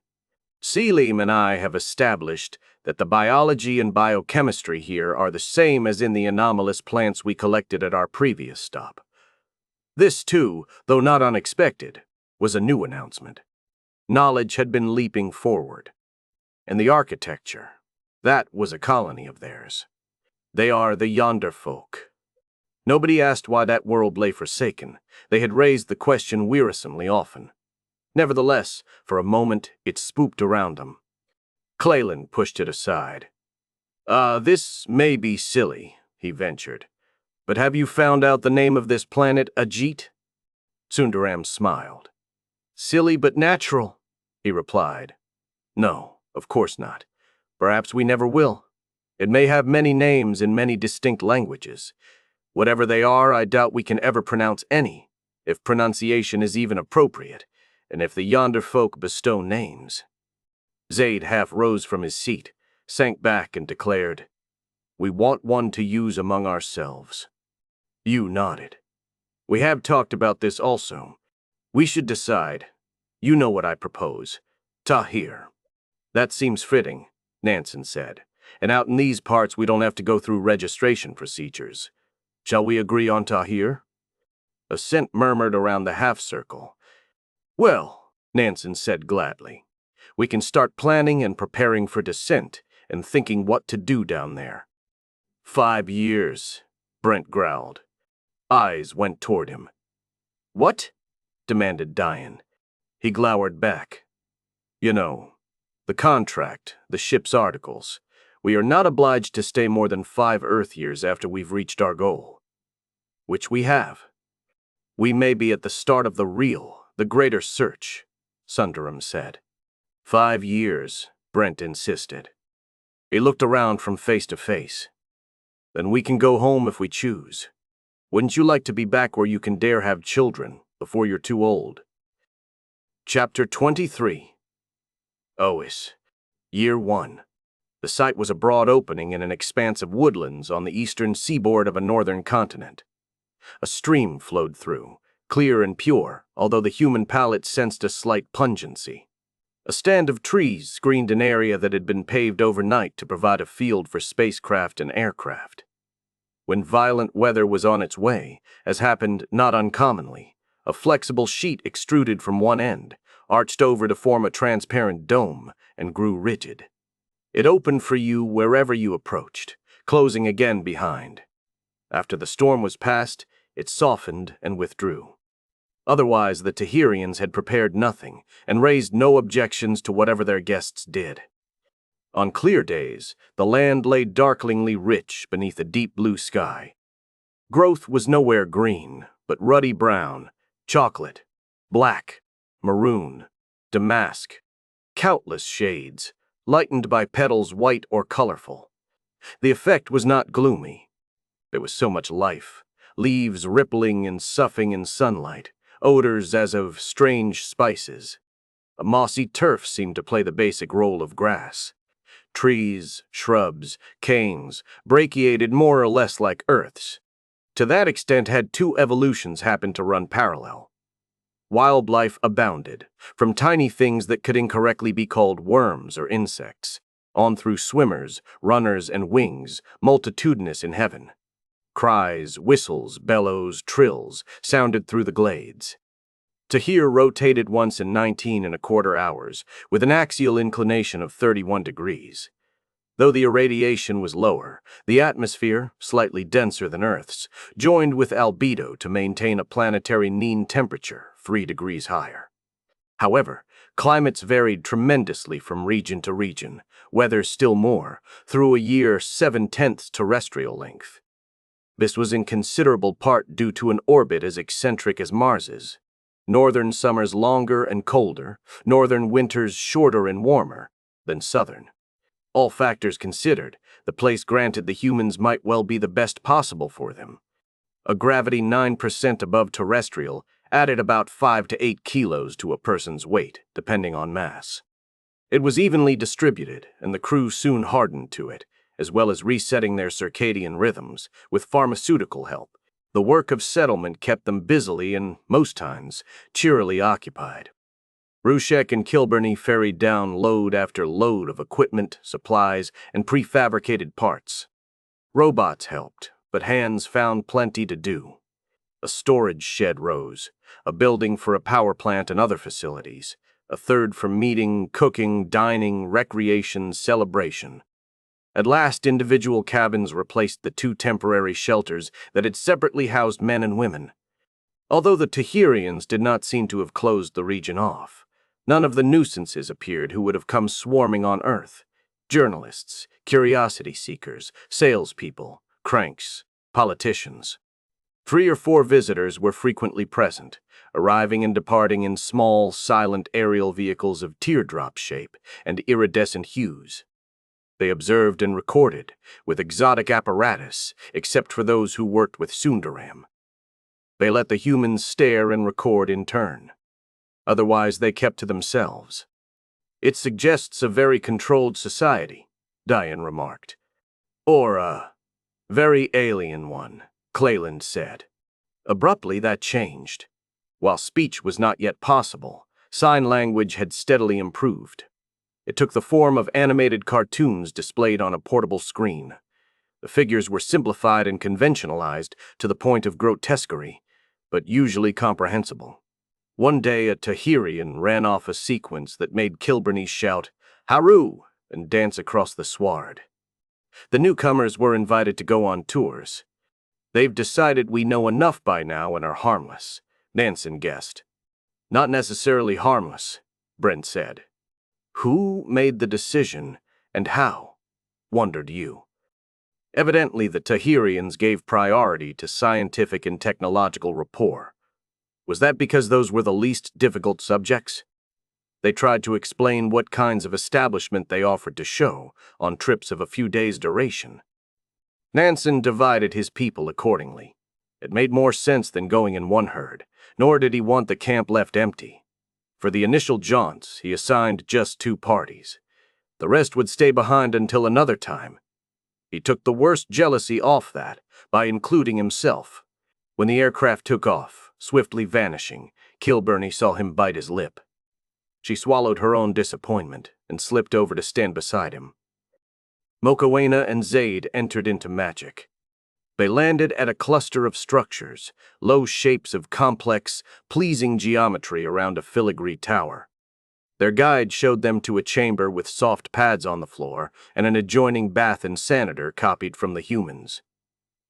Selim and I have established that the biology and biochemistry here are the same as in the anomalous plants we collected at our previous stop. This, too, though not unexpected, was a new announcement. Knowledge had been leaping forward. And the architecture, that was a colony of theirs. They are the yonder folk. Nobody asked why that world lay forsaken. They had raised the question wearisomely often. Nevertheless, for a moment, it spooked around them. Cleland pushed it aside. This may be silly, he ventured. But have you found out the name of this planet, Ajit? Sundaram smiled. Silly but natural, he replied. No, of course not. Perhaps we never will. It may have many names in many distinct languages. Whatever they are, I doubt we can ever pronounce any, if pronunciation is even appropriate, and if the yonder folk bestow names. Zaid half rose from his seat, sank back and declared, We want one to use among ourselves. You nodded. We have talked about this also. We should decide. You know what I propose. Tahir. That seems fitting, Nansen said. And out in these parts we don't have to go through registration procedures. Shall we agree on Tahir? Assent murmured around the half-circle. Well, Nansen said gladly, we can start planning and preparing for descent and thinking what to do down there. 5 years, Brent growled. Eyes went toward him. What? Demanded Diane. He glowered back. You know, the contract, the ship's articles. We are not obliged to stay more than 5 Earth years after we've reached our goal. Which we have. We may be at the start of the greater search, Sundaram said. 5 years, Brent insisted. He looked around from face to face. Then we can go home if we choose. Wouldn't you like to be back where you can dare have children before you're too old? Chapter 23. Ois. Year 1. The site was a broad opening in an expanse of woodlands on the eastern seaboard of a northern continent. A stream flowed through, clear and pure, although the human palate sensed a slight pungency. A stand of trees screened an area that had been paved overnight to provide a field for spacecraft and aircraft. When violent weather was on its way, as happened not uncommonly, a flexible sheet extruded from one end, arched over to form a transparent dome, and grew rigid. It opened for you wherever you approached, closing again behind. After the storm was past, it softened and withdrew. Otherwise, the Tahirians had prepared nothing and raised no objections to whatever their guests did. On clear days, the land lay darklingly rich beneath a deep blue sky. Growth was nowhere green, but ruddy brown, chocolate, black, maroon, damask, countless shades, lightened by petals white or colorful. The effect was not gloomy. There was so much life, leaves rippling and soughing in sunlight, odors as of strange spices. A mossy turf seemed to play the basic role of grass. Trees, shrubs, canes, brachiated more or less like earths. To that extent had two evolutions happened to run parallel. Wildlife abounded, from tiny things that could incorrectly be called worms or insects, on through swimmers, runners, and wings, multitudinous in heaven. Cries, whistles, bellows, trills sounded through the glades. Tahir rotated once in 19¼ hours, with an axial inclination of 31 degrees. Though the irradiation was lower, the atmosphere, slightly denser than Earth's, joined with albedo to maintain a planetary mean temperature 3 degrees higher. However, climates varied tremendously from region to region, weather still more, through a year 7/10 terrestrial length. This was in considerable part due to an orbit as eccentric as Mars's. Northern summers longer and colder, northern winters shorter and warmer than southern. All factors considered, the place granted the humans might well be the best possible for them. A gravity 9% above terrestrial added about 5 to 8 kilos to a person's weight, depending on mass. It was evenly distributed, and the crew soon hardened to it, as well as resetting their circadian rhythms, with pharmaceutical help. The work of settlement kept them busily and, most times, cheerily occupied. Rushek and Kilburney ferried down load after load of equipment, supplies, and prefabricated parts. Robots helped, but hands found plenty to do. A storage shed rose, a building for a power plant and other facilities, a third for meeting, cooking, dining, recreation, celebration. At last, individual cabins replaced the 2 temporary shelters that had separately housed men and women. Although the Tahirians did not seem to have closed the region off, none of the nuisances appeared who would have come swarming on Earth. Journalists, curiosity seekers, salespeople, cranks, politicians. 3 or 4 visitors were frequently present, arriving and departing in small, silent aerial vehicles of teardrop shape and iridescent hues. They observed and recorded, with exotic apparatus, except for those who worked with Sundaram. They let the humans stare and record in turn. Otherwise, they kept to themselves. It suggests a very controlled society, Diane remarked. Or a very alien one, Cleland said. Abruptly, that changed. While speech was not yet possible, sign language had steadily improved. It took the form of animated cartoons displayed on a portable screen. The figures were simplified and conventionalized to the point of grotesquerie, but usually comprehensible. One day, a Tahirian ran off a sequence that made Kilburney shout, "Haru!" and dance across the sward. The newcomers were invited to go on tours. They've decided we know enough by now and are harmless, Nansen guessed. Not necessarily harmless, Brent said. Who made the decision, and how? Wondered you. Evidently, the Tahirians gave priority to scientific and technological rapport. Was that because those were the least difficult subjects? They tried to explain what kinds of establishment they offered to show on trips of a few days' duration. Nansen divided his people accordingly. It made more sense than going in one herd, nor did he want the camp left empty. For the initial jaunts, he assigned just 2 parties. The rest would stay behind until another time. He took the worst jealousy off that by including himself. When the aircraft took off, swiftly vanishing, Kilburney saw him bite his lip. She swallowed her own disappointment and slipped over to stand beside him. Mokoena and Zaid entered into magic. They landed at a cluster of structures, low shapes of complex, pleasing geometry around a filigree tower. Their guide showed them to a chamber with soft pads on the floor and an adjoining bath and sanitar copied from the humans.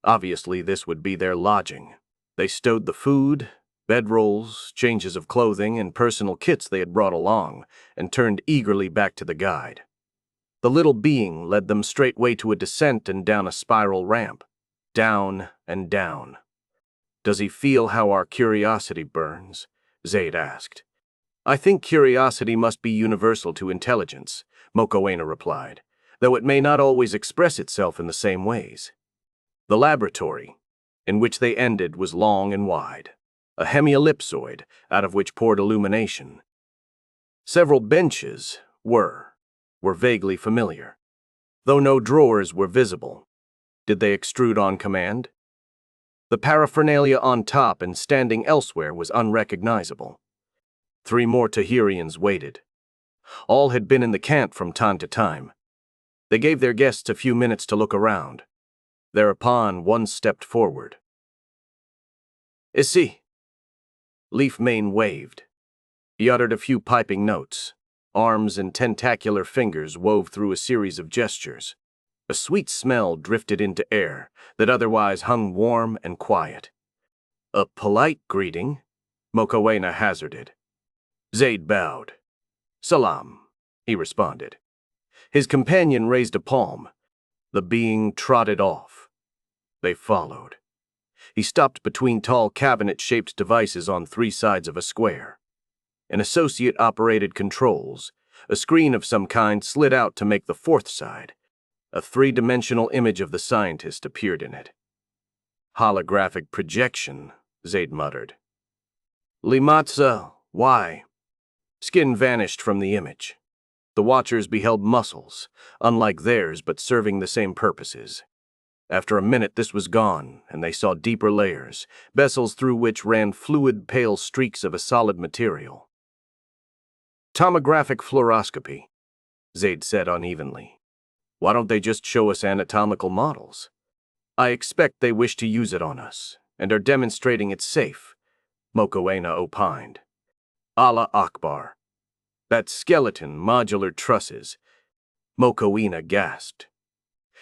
Obviously, this would be their lodging. They stowed the food, bedrolls, changes of clothing, and personal kits they had brought along, and turned eagerly back to the guide. The little being led them straightway to a descent and down a spiral ramp. Down and down. "Does he feel how our curiosity burns?" Zaid asked. "I think curiosity must be universal to intelligence," Mokoena replied, "though it may not always express itself in the same ways." The laboratory, in which they ended, was long and wide, a hemiellipsoid out of which poured illumination. Several benches were vaguely familiar, though no drawers were visible. Did they extrude on command? The paraphernalia on top and standing elsewhere was unrecognizable. 3 more Tahirians waited. All had been in the camp from time to time. They gave their guests a few minutes to look around. Thereupon, one stepped forward. "Ici." Leaf Mane waved. He uttered a few piping notes. Arms and tentacular fingers wove through a series of gestures. A sweet smell drifted into air that otherwise hung warm and quiet. "A polite greeting," Mokoena hazarded. Zaid bowed. "Salam," he responded. His companion raised a palm. The being trotted off. They followed. He stopped between tall cabinet-shaped devices on 3 sides of a square. An associate operated controls. A screen of some kind slid out to make the 4th side. A 3-dimensional image of the scientist appeared in it. "Holographic projection," Zaid muttered. "Limatsa, why?" Skin vanished from the image. The watchers beheld muscles, unlike theirs but serving the same purposes. After a minute this was gone, and they saw deeper layers, vessels through which ran fluid, pale streaks of a solid material. "Tomographic fluoroscopy," Zaid said unevenly. "Why don't they just show us anatomical models?" "I expect they wish to use it on us, and are demonstrating it's safe," Mokoena opined. "Allah Akbar. That skeleton, modular trusses." Mokoena gasped.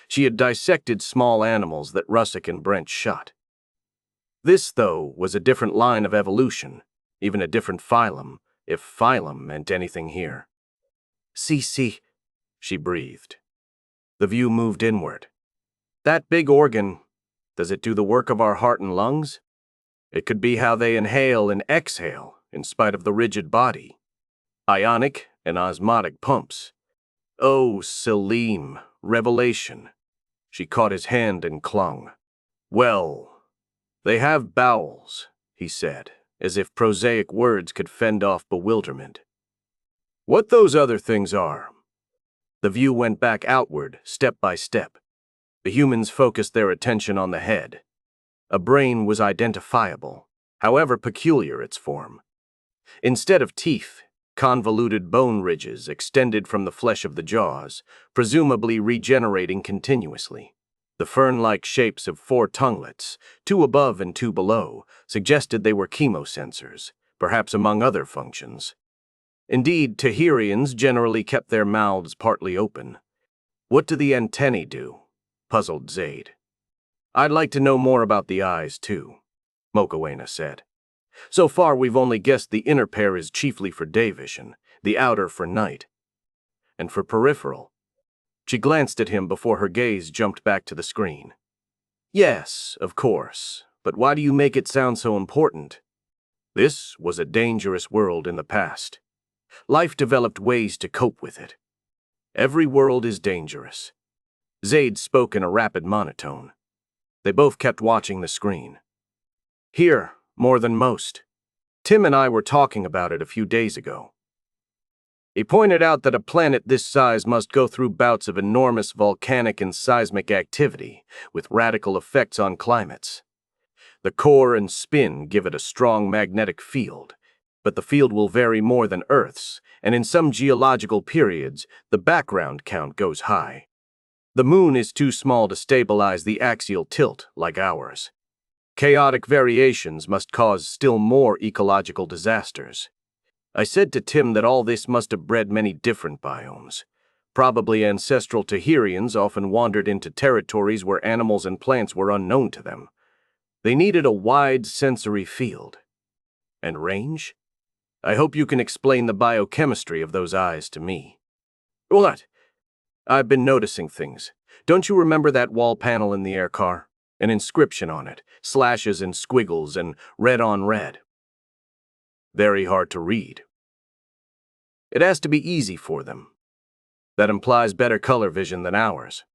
She had dissected small animals that Russick and Brent shot. This, though, was a different line of evolution, even a different phylum, if phylum meant anything here. "See," she breathed. The view moved inward. "That big organ, does it do the work of our heart and lungs? It could be how they inhale and exhale, in spite of the rigid body. Ionic and osmotic pumps. Oh, Selim, revelation." She caught his hand and clung. "Well, they have bowels," he said, as if prosaic words could fend off bewilderment. "What those other things are?" The view went back outward, step by step. The humans focused their attention on the head. A brain was identifiable, however peculiar its form. Instead of teeth, convoluted bone ridges extended from the flesh of the jaws, presumably regenerating continuously. The fern-like shapes of 4 tonguelets, 2 above and 2 below, suggested they were chemosensors, perhaps among other functions. Indeed, Tahirians generally kept their mouths partly open. "What do the antennae do?" puzzled Zaid. "I'd like to know more about the eyes, too," Mokoena said. "So far, we've only guessed the inner pair is chiefly for day vision, the outer for night. And for peripheral." She glanced at him before her gaze jumped back to the screen. "Yes, of course, but why do you make it sound so important?" This was a dangerous world in the past. Life developed ways to cope with it. Every world is dangerous. Zaid spoke in a rapid monotone. They both kept watching the screen. "Here, more than most. Tim and I were talking about it a few days ago. He pointed out that a planet this size must go through bouts of enormous volcanic and seismic activity, with radical effects on climates. The core and spin give it a strong magnetic field, but the field will vary more than Earth's, and in some geological periods, the background count goes high. The moon is too small to stabilize the axial tilt like ours. Chaotic variations must cause still more ecological disasters. I said to Tim that all this must have bred many different biomes. Probably ancestral Tahirians often wandered into territories where animals and plants were unknown to them. They needed a wide sensory field. And range? I hope you can explain the biochemistry of those eyes to me. What? I've been noticing things. Don't you remember that wall panel in the air car? An inscription on it, slashes and squiggles and red on red. Very hard to read. It has to be easy for them. That implies better color vision than ours.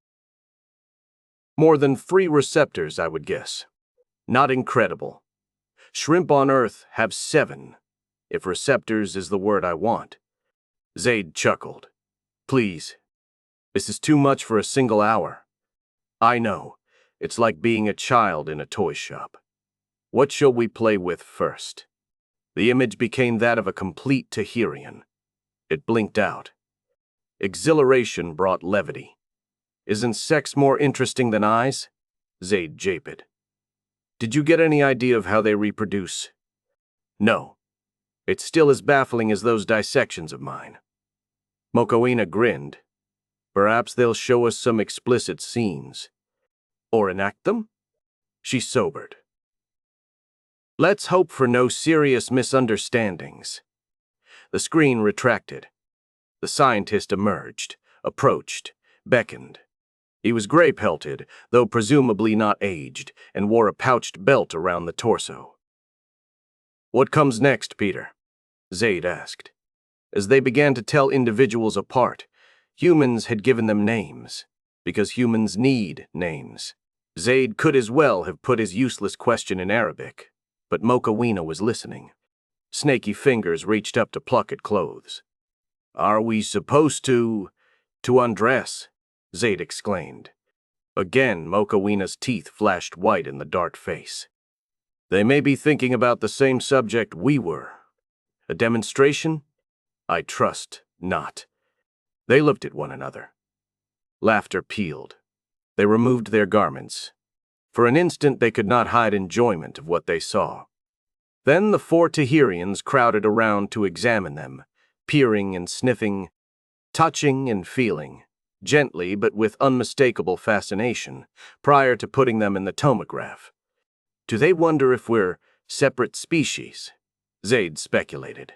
More than 3 receptors, I would guess. Not incredible. Shrimp on Earth have 7, if receptors is the word I want. Zaid chuckled. Please. This is too much for a single hour. I know. It's like being a child in a toy shop. What shall we play with first? The image became that of a complete Tahirian. It blinked out. Exhilaration brought levity. Isn't sex more interesting than eyes? Zaid japed. Did you get any idea of how they reproduce? No. It's still as baffling as those dissections of mine. Mokoina grinned. Perhaps they'll show us some explicit scenes. Or enact them? She sobered. Let's hope for no serious misunderstandings. The screen retracted. The scientist emerged, approached, beckoned. He was gray-pelted, though presumably not aged, and wore a pouched belt around the torso. What comes next, Peter? Zaid asked. As they began to tell individuals apart, humans had given them names, because humans need names. Zaid could as well have put his useless question in Arabic, but Mokawina was listening. Snaky fingers reached up to pluck at clothes. Are we supposed to undress? Zaid exclaimed. Again, Mokawina's teeth flashed white in the dark face. They may be thinking about the same subject we were. A demonstration? I trust not. They looked at one another. Laughter pealed. They removed their garments. For an instant they could not hide enjoyment of what they saw. Then the 4 Tahirians crowded around to examine them, peering and sniffing, touching and feeling, gently but with unmistakable fascination, prior to putting them in the tomograph. Do they wonder if we're separate species? Zaid speculated.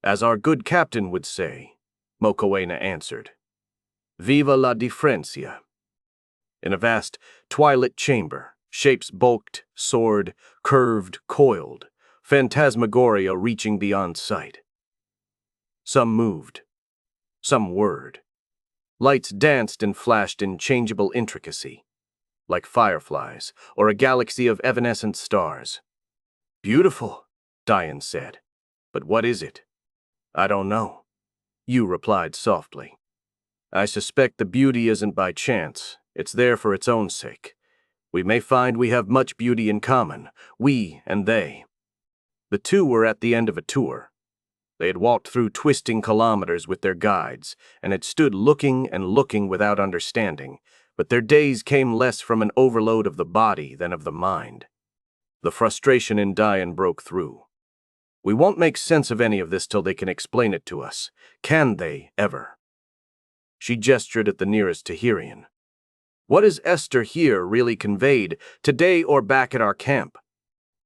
As our good captain would say, Mokoena answered. Viva la differencia. In a vast, twilit chamber, shapes bulked, soared, curved, coiled, phantasmagoria reaching beyond sight. Some moved. Some whirred. Lights danced and flashed in changeable intricacy, like fireflies or a galaxy of evanescent stars. Beautiful, Diane said. But what is it? I don't know. You replied softly. I suspect the beauty isn't by chance. It's there for its own sake. We may find we have much beauty in common, we and they. The two were at the end of a tour. They had walked through twisting kilometers with their guides, and had stood looking and looking without understanding, but their days came less from an overload of the body than of the mind. The frustration in Diane broke through. We won't make sense of any of this till they can explain it to us. Can they, ever? She gestured at the nearest Tahirian. What is Esther here really conveyed, today or back at our camp?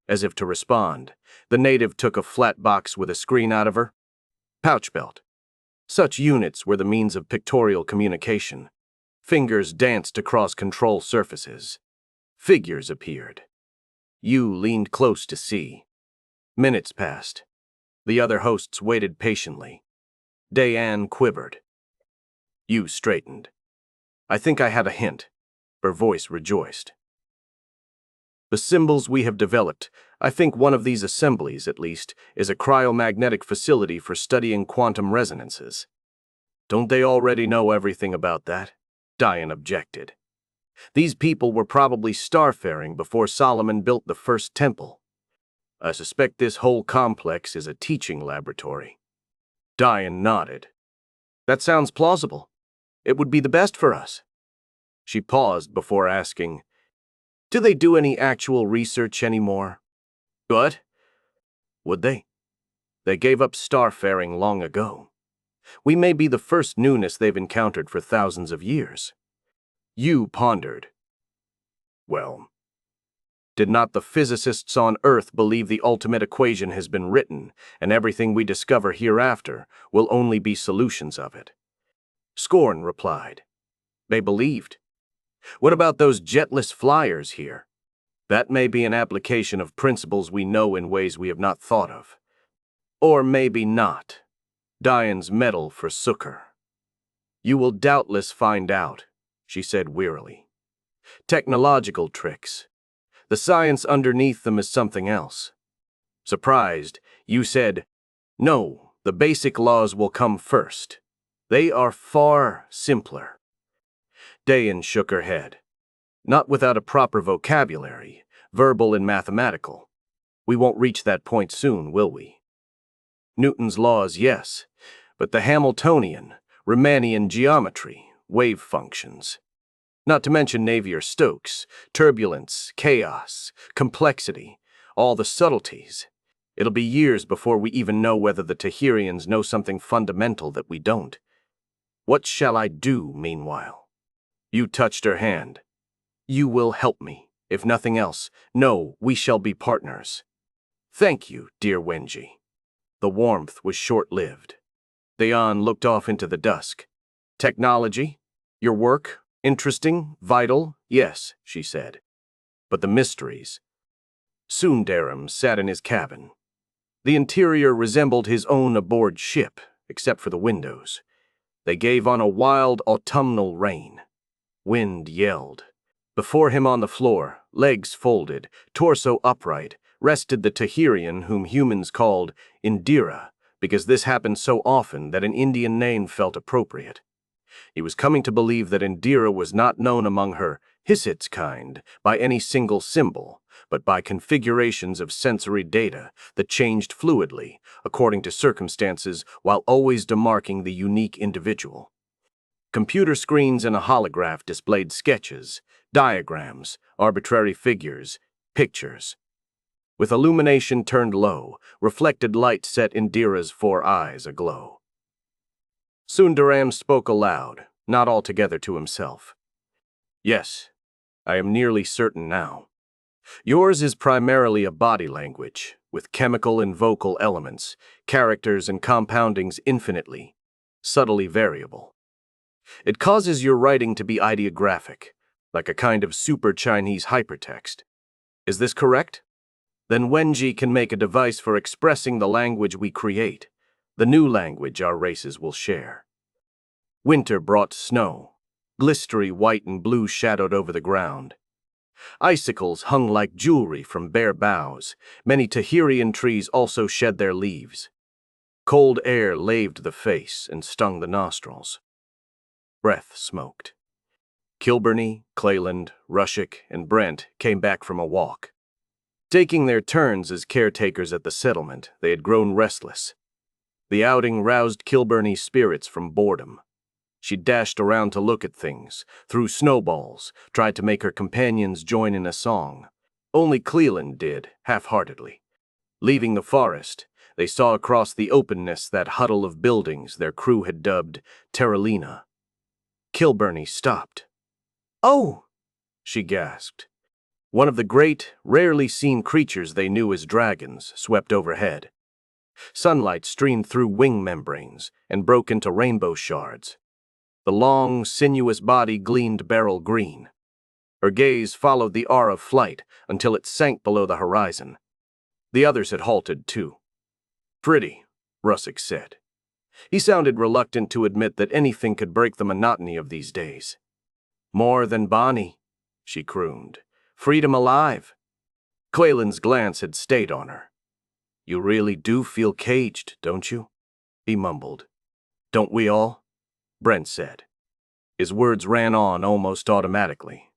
As if to respond, the native took a flat box with a screen out of her. Pouch belt. Such units were the means of pictorial communication. Fingers danced across control surfaces. Figures appeared. Yu leaned close to see. Minutes passed. The other hosts waited patiently. Diane quivered. Yu straightened. I think I had a hint. Her voice rejoiced. The symbols we have developed, I think one of these assemblies, at least, is a cryomagnetic facility for studying quantum resonances. Don't they already know everything about that? Diane objected. These people were probably starfaring before Solomon built the first temple. I suspect this whole complex is a teaching laboratory. Diane nodded. That sounds plausible. It would be the best for us. She paused before asking, do they do any actual research anymore? What? Would they? They gave up starfaring long ago. We may be the first newness they've encountered for thousands of years. You pondered. Well, did not the physicists on Earth believe the ultimate equation has been written, and everything we discover hereafter will only be solutions of it? Scorn replied. They believed. What about those jetless flyers here? That may be an application of principles we know in ways we have not thought of. Or maybe not. Diane's mettle forsook her. You will doubtless find out, she said wearily. Technological tricks. The science underneath them is something else. Surprised, you said, no, the basic laws will come first. They are far simpler. Diane shook her head. Not without a proper vocabulary, verbal and mathematical. We won't reach that point soon, will we? Newton's laws, yes, but the Hamiltonian, Riemannian geometry, wave functions. Not to mention Navier-Stokes, turbulence, chaos, complexity, all the subtleties. It'll be years before we even know whether the Tahirians know something fundamental that we don't. What shall I do, meanwhile? You touched her hand. You will help me, if nothing else. No, we shall be partners. Thank you, dear Wenji. The warmth was short-lived. Diane looked off into the dusk. Technology? Your work? Interesting? Vital? Yes, she said. But the mysteries. Sundaram sat in his cabin. The interior resembled his own aboard ship, except for the windows. They gave on a wild autumnal rain. Wind yelled. Before him on the floor, legs folded, torso upright, rested the Tahirian whom humans called Indira, because this happened so often that an Indian name felt appropriate. He was coming to believe that Indira was not known among her Hissits kind by any single symbol, but by configurations of sensory data that changed fluidly, according to circumstances, while always demarking the unique individual. Computer screens and a holograph displayed sketches, diagrams, arbitrary figures, pictures. With illumination turned low, reflected light set Indira's 4 eyes aglow. Sundaram spoke aloud, not altogether to himself. Yes, I am nearly certain now. Yours is primarily a body language, with chemical and vocal elements, characters and compoundings infinitely, subtly variable. It causes your writing to be ideographic, like a kind of super Chinese hypertext. Is this correct? Then Wenji can make a device for expressing the language we create, the new language our races will share. Winter brought snow, glistery white and blue shadowed over the ground. Icicles hung like jewelry from bare boughs. Many Tahirian trees also shed their leaves. Cold air laved the face and stung the nostrils. Breath smoked. Kilburney, Clayland, Rushik, and Brent came back from a walk. Taking their turns as caretakers at the settlement, they had grown restless. The outing roused Kilburney's spirits from boredom. She dashed around to look at things, threw snowballs, tried to make her companions join in a song. Only Cleland did, half-heartedly. Leaving the forest, they saw across the openness that huddle of buildings their crew had dubbed Terralina. Kilburney stopped. "Oh!" she gasped. One of the great, rarely seen creatures they knew as dragons swept overhead. Sunlight streamed through wing membranes and broke into rainbow shards. The long, sinuous body gleamed beryl green. Her gaze followed the R of flight until it sank below the horizon. The others had halted, too. "Pretty," Russick said. He sounded reluctant to admit that anything could break the monotony of these days. "More than Bonnie," she crooned. "Freedom alive." Clayland's glance had stayed on her. "You really do feel caged, don't you?" he mumbled. "Don't we all?" Brent said. His words ran on almost automatically.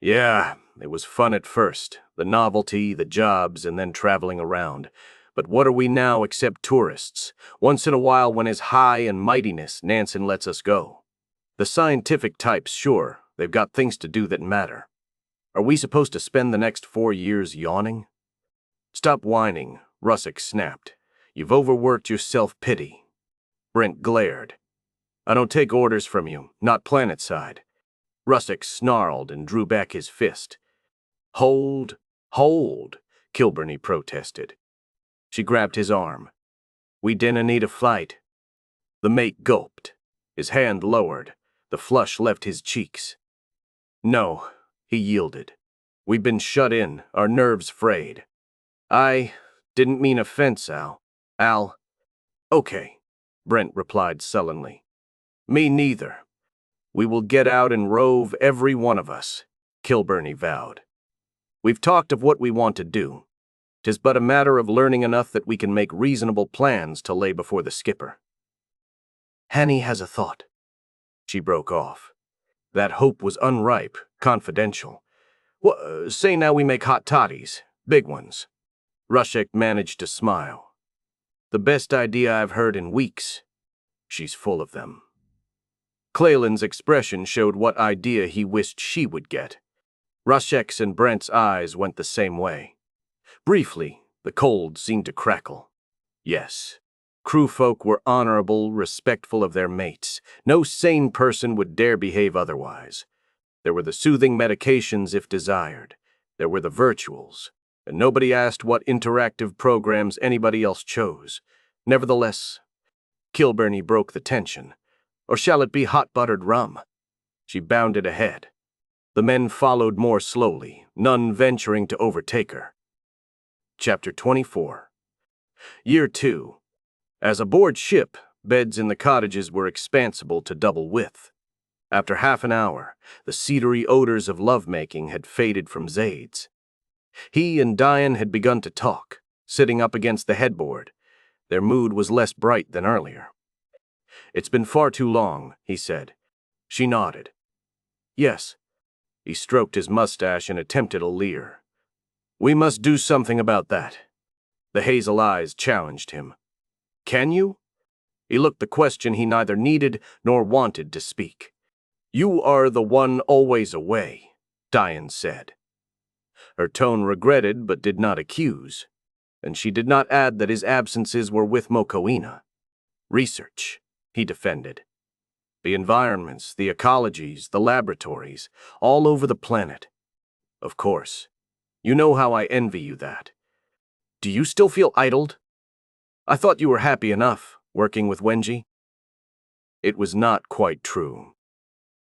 "Yeah, It was fun at first, the novelty, the jobs, and then traveling around. But what are we now except tourists? Once in a while, when his high and mightiness Nansen lets us go. The scientific types, sure, they've got things to do that matter. Are we supposed to spend the next 4 years yawning? Stop whining, Russick snapped. You've overworked your self-pity. Brent glared. I don't take orders from you, not planet-side. Russick snarled and drew back his fist. Hold, hold, Kilburney protested. She grabbed his arm. We dinna need a flight. The mate gulped. His hand lowered. The flush left his cheeks. No, he yielded. We've been shut in, our nerves frayed. I didn't mean offense, Al. Al. Okay, Brent replied sullenly. Me neither. We will get out and rove, every one of us, Kilburney vowed. We've talked of what we want to do. 'Tis but a matter of learning enough that we can make reasonable plans to lay before the skipper. Hanny has a thought. She broke off. That hope was unripe, confidential. Say now we make hot toddies, big ones. Russick managed to smile. The best idea I've heard in weeks. She's full of them. Clayland's expression showed what idea he wished she would get. Russick's and Brent's eyes went the same way. Briefly, the cold seemed to crackle. Yes, crewfolk were honorable, respectful of their mates. No sane person would dare behave otherwise. There were the soothing medications if desired. There were the virtuals. And nobody asked what interactive programs anybody else chose. Nevertheless, Kilburney broke the tension. Or shall it be hot buttered rum? She bounded ahead. The men followed more slowly, none venturing to overtake her. Chapter 24. Year 2. As aboard ship, beds in the cottages were expansible to double width. After half an hour, the cedary odors of lovemaking had faded from Zaid's. He and Diane had begun to talk, sitting up against the headboard. Their mood was less bright than earlier. It's been far too long, he said. She nodded. Yes. He stroked his mustache and attempted a leer. We must do something about that. The hazel eyes challenged him. Can you? He looked the question he neither needed nor wanted to speak. You are the one always away, Diane said. Her tone regretted but did not accuse, and she did not add that his absences were with Mokoina. Research, he defended. The environments, the ecologies, the laboratories, all over the planet. Of course. You know how I envy you that. Do you still feel idled? I thought you were happy enough, working with Wenji. It was not quite true.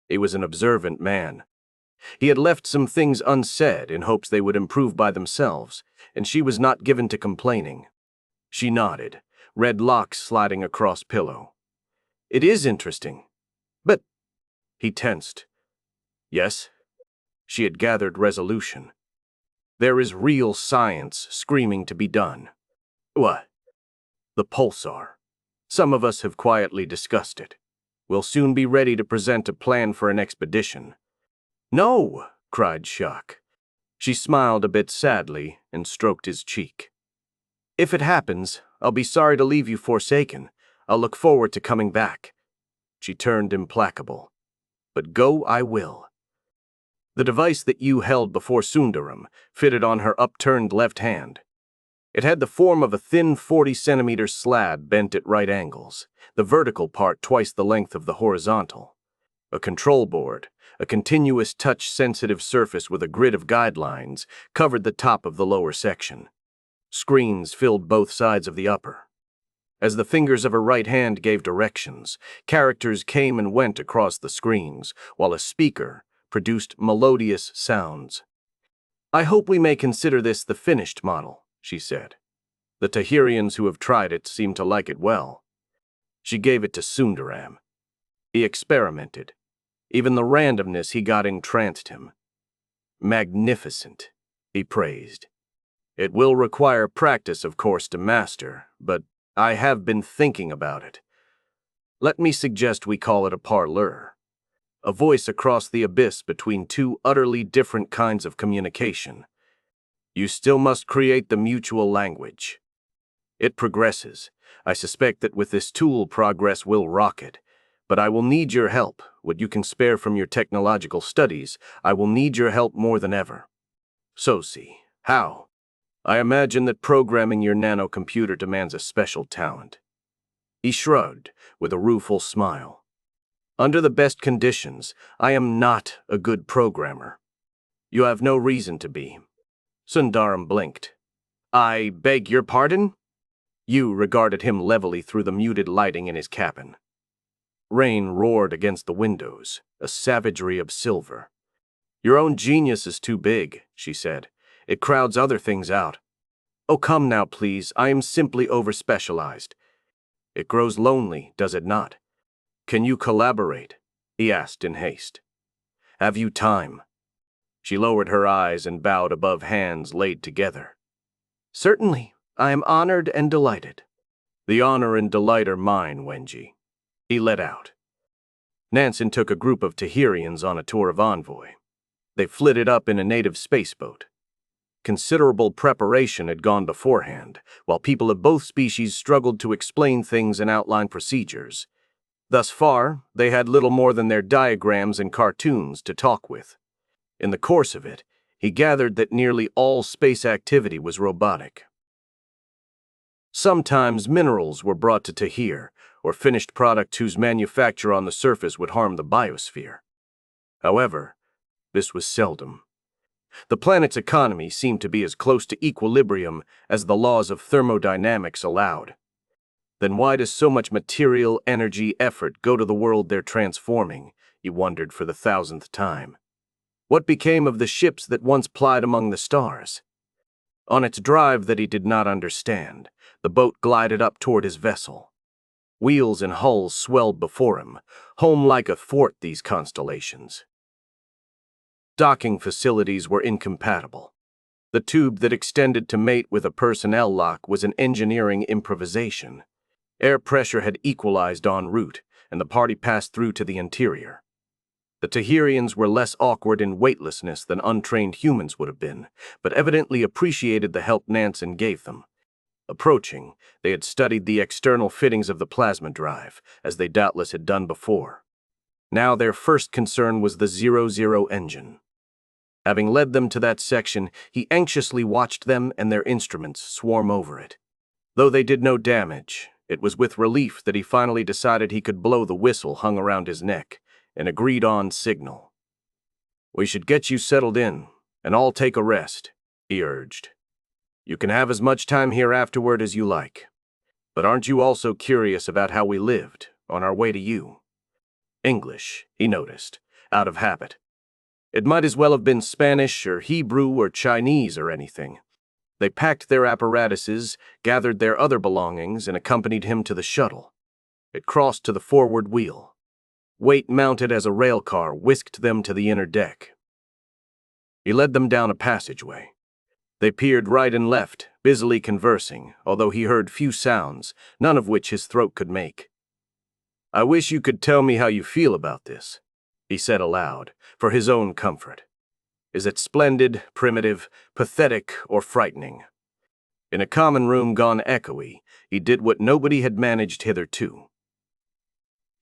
He was an observant man. He had left some things unsaid in hopes they would improve by themselves, and she was not given to complaining. She nodded, red locks sliding across pillow. It is interesting. But... He tensed. Yes? She had gathered resolution. There is real science screaming to be done. What? The pulsar. Some of us have quietly discussed it. We'll soon be ready to present a plan for an expedition. No, cried Shock. She smiled a bit sadly and stroked his cheek. If it happens, I'll be sorry to leave you forsaken. I'll look forward to coming back. She turned implacable. But go I will. The device that you held before Sundaram fitted on her upturned left hand. It had the form of a thin 40-centimeter slab bent at right angles, the vertical part twice the length of the horizontal. A control board, a continuous touch-sensitive surface with a grid of guidelines, covered the top of the lower section. Screens filled both sides of the upper. As the fingers of her right hand gave directions, characters came and went across the screens, while a speaker produced melodious sounds. I hope we may consider this the finished model, she said. The Tahirians who have tried it seem to like it well. She gave it to Sundaram. He experimented. Even the randomness he got entranced him. Magnificent, he praised. It will require practice, of course, to master, but I have been thinking about it. Let me suggest we call it a parleur. a voice across the abyss between two utterly different kinds of communication. You still must create the mutual language. It progresses. I suspect that with this tool, progress will rocket. But I will need your help. What you can spare from your technological studies, I will need your help more than ever. Soci, how? I imagine that programming your nanocomputer demands a special talent. He shrugged, with a rueful smile. Under the best conditions, I am not a good programmer. You have no reason to be. Sundaram blinked. I beg your pardon? Yu regarded him levelly through the muted lighting in his cabin. Rain roared against the windows, a savagery of silver. Your own genius is too big, she said. It crowds other things out. Oh, come now, please. I am simply overspecialized. It grows lonely, does it not? Can you collaborate? He asked in haste. Have you time? She lowered her eyes and bowed above hands laid together. Certainly. I am honored and delighted. The honor and delight are mine, Wenji. He let out. Nansen took a group of Tahirians on a tour of Envoy. They flitted up in a native spaceboat. Considerable preparation had gone beforehand, while people of both species struggled to explain things and outline procedures. Thus far, they had little more than their diagrams and cartoons to talk with. In the course of it, he gathered that nearly all space activity was robotic. Sometimes minerals were brought to Tahir, or finished products whose manufacture on the surface would harm the biosphere. However, this was seldom. The planet's economy seemed to be as close to equilibrium as the laws of thermodynamics allowed. Then why does so much material, energy, effort go to the world they're transforming? He wondered for the 1000th time. What became of the ships that once plied among the stars? On its drive that he did not understand, the boat glided up toward his vessel. Wheels and hulls swelled before him, home-like athwart these constellations. Docking facilities were incompatible. The tube that extended to mate with a personnel lock was an engineering improvisation. Air pressure had equalized en route, and the party passed through to the interior. The Tahirians were less awkward in weightlessness than untrained humans would have been, but evidently appreciated the help Nansen gave them. Approaching, they had studied the external fittings of the plasma drive, as they doubtless had done before. Now their first concern was the 00 engine. Having led them to that section, he anxiously watched them and their instruments swarm over it. Though they did no damage, it was with relief that he finally decided he could blow the whistle hung around his neck, an agreed-on signal. We should get you settled in, and all take a rest, he urged. You can have as much time here afterward as you like. But aren't you also curious about how we lived, on our way to you? English, he noticed, out of habit. It might as well have been Spanish or Hebrew or Chinese or anything. They packed their apparatuses, gathered their other belongings, and accompanied him to the shuttle. It crossed to the forward wheel. Weight mounted as a rail car whisked them to the inner deck. He led them down a passageway. They peered right and left, busily conversing, although he heard few sounds, none of which his throat could make. I wish you could tell me how you feel about this, he said aloud, for his own comfort. Is it splendid, primitive, pathetic, or frightening? In a common room gone echoey, he did what nobody had managed hitherto.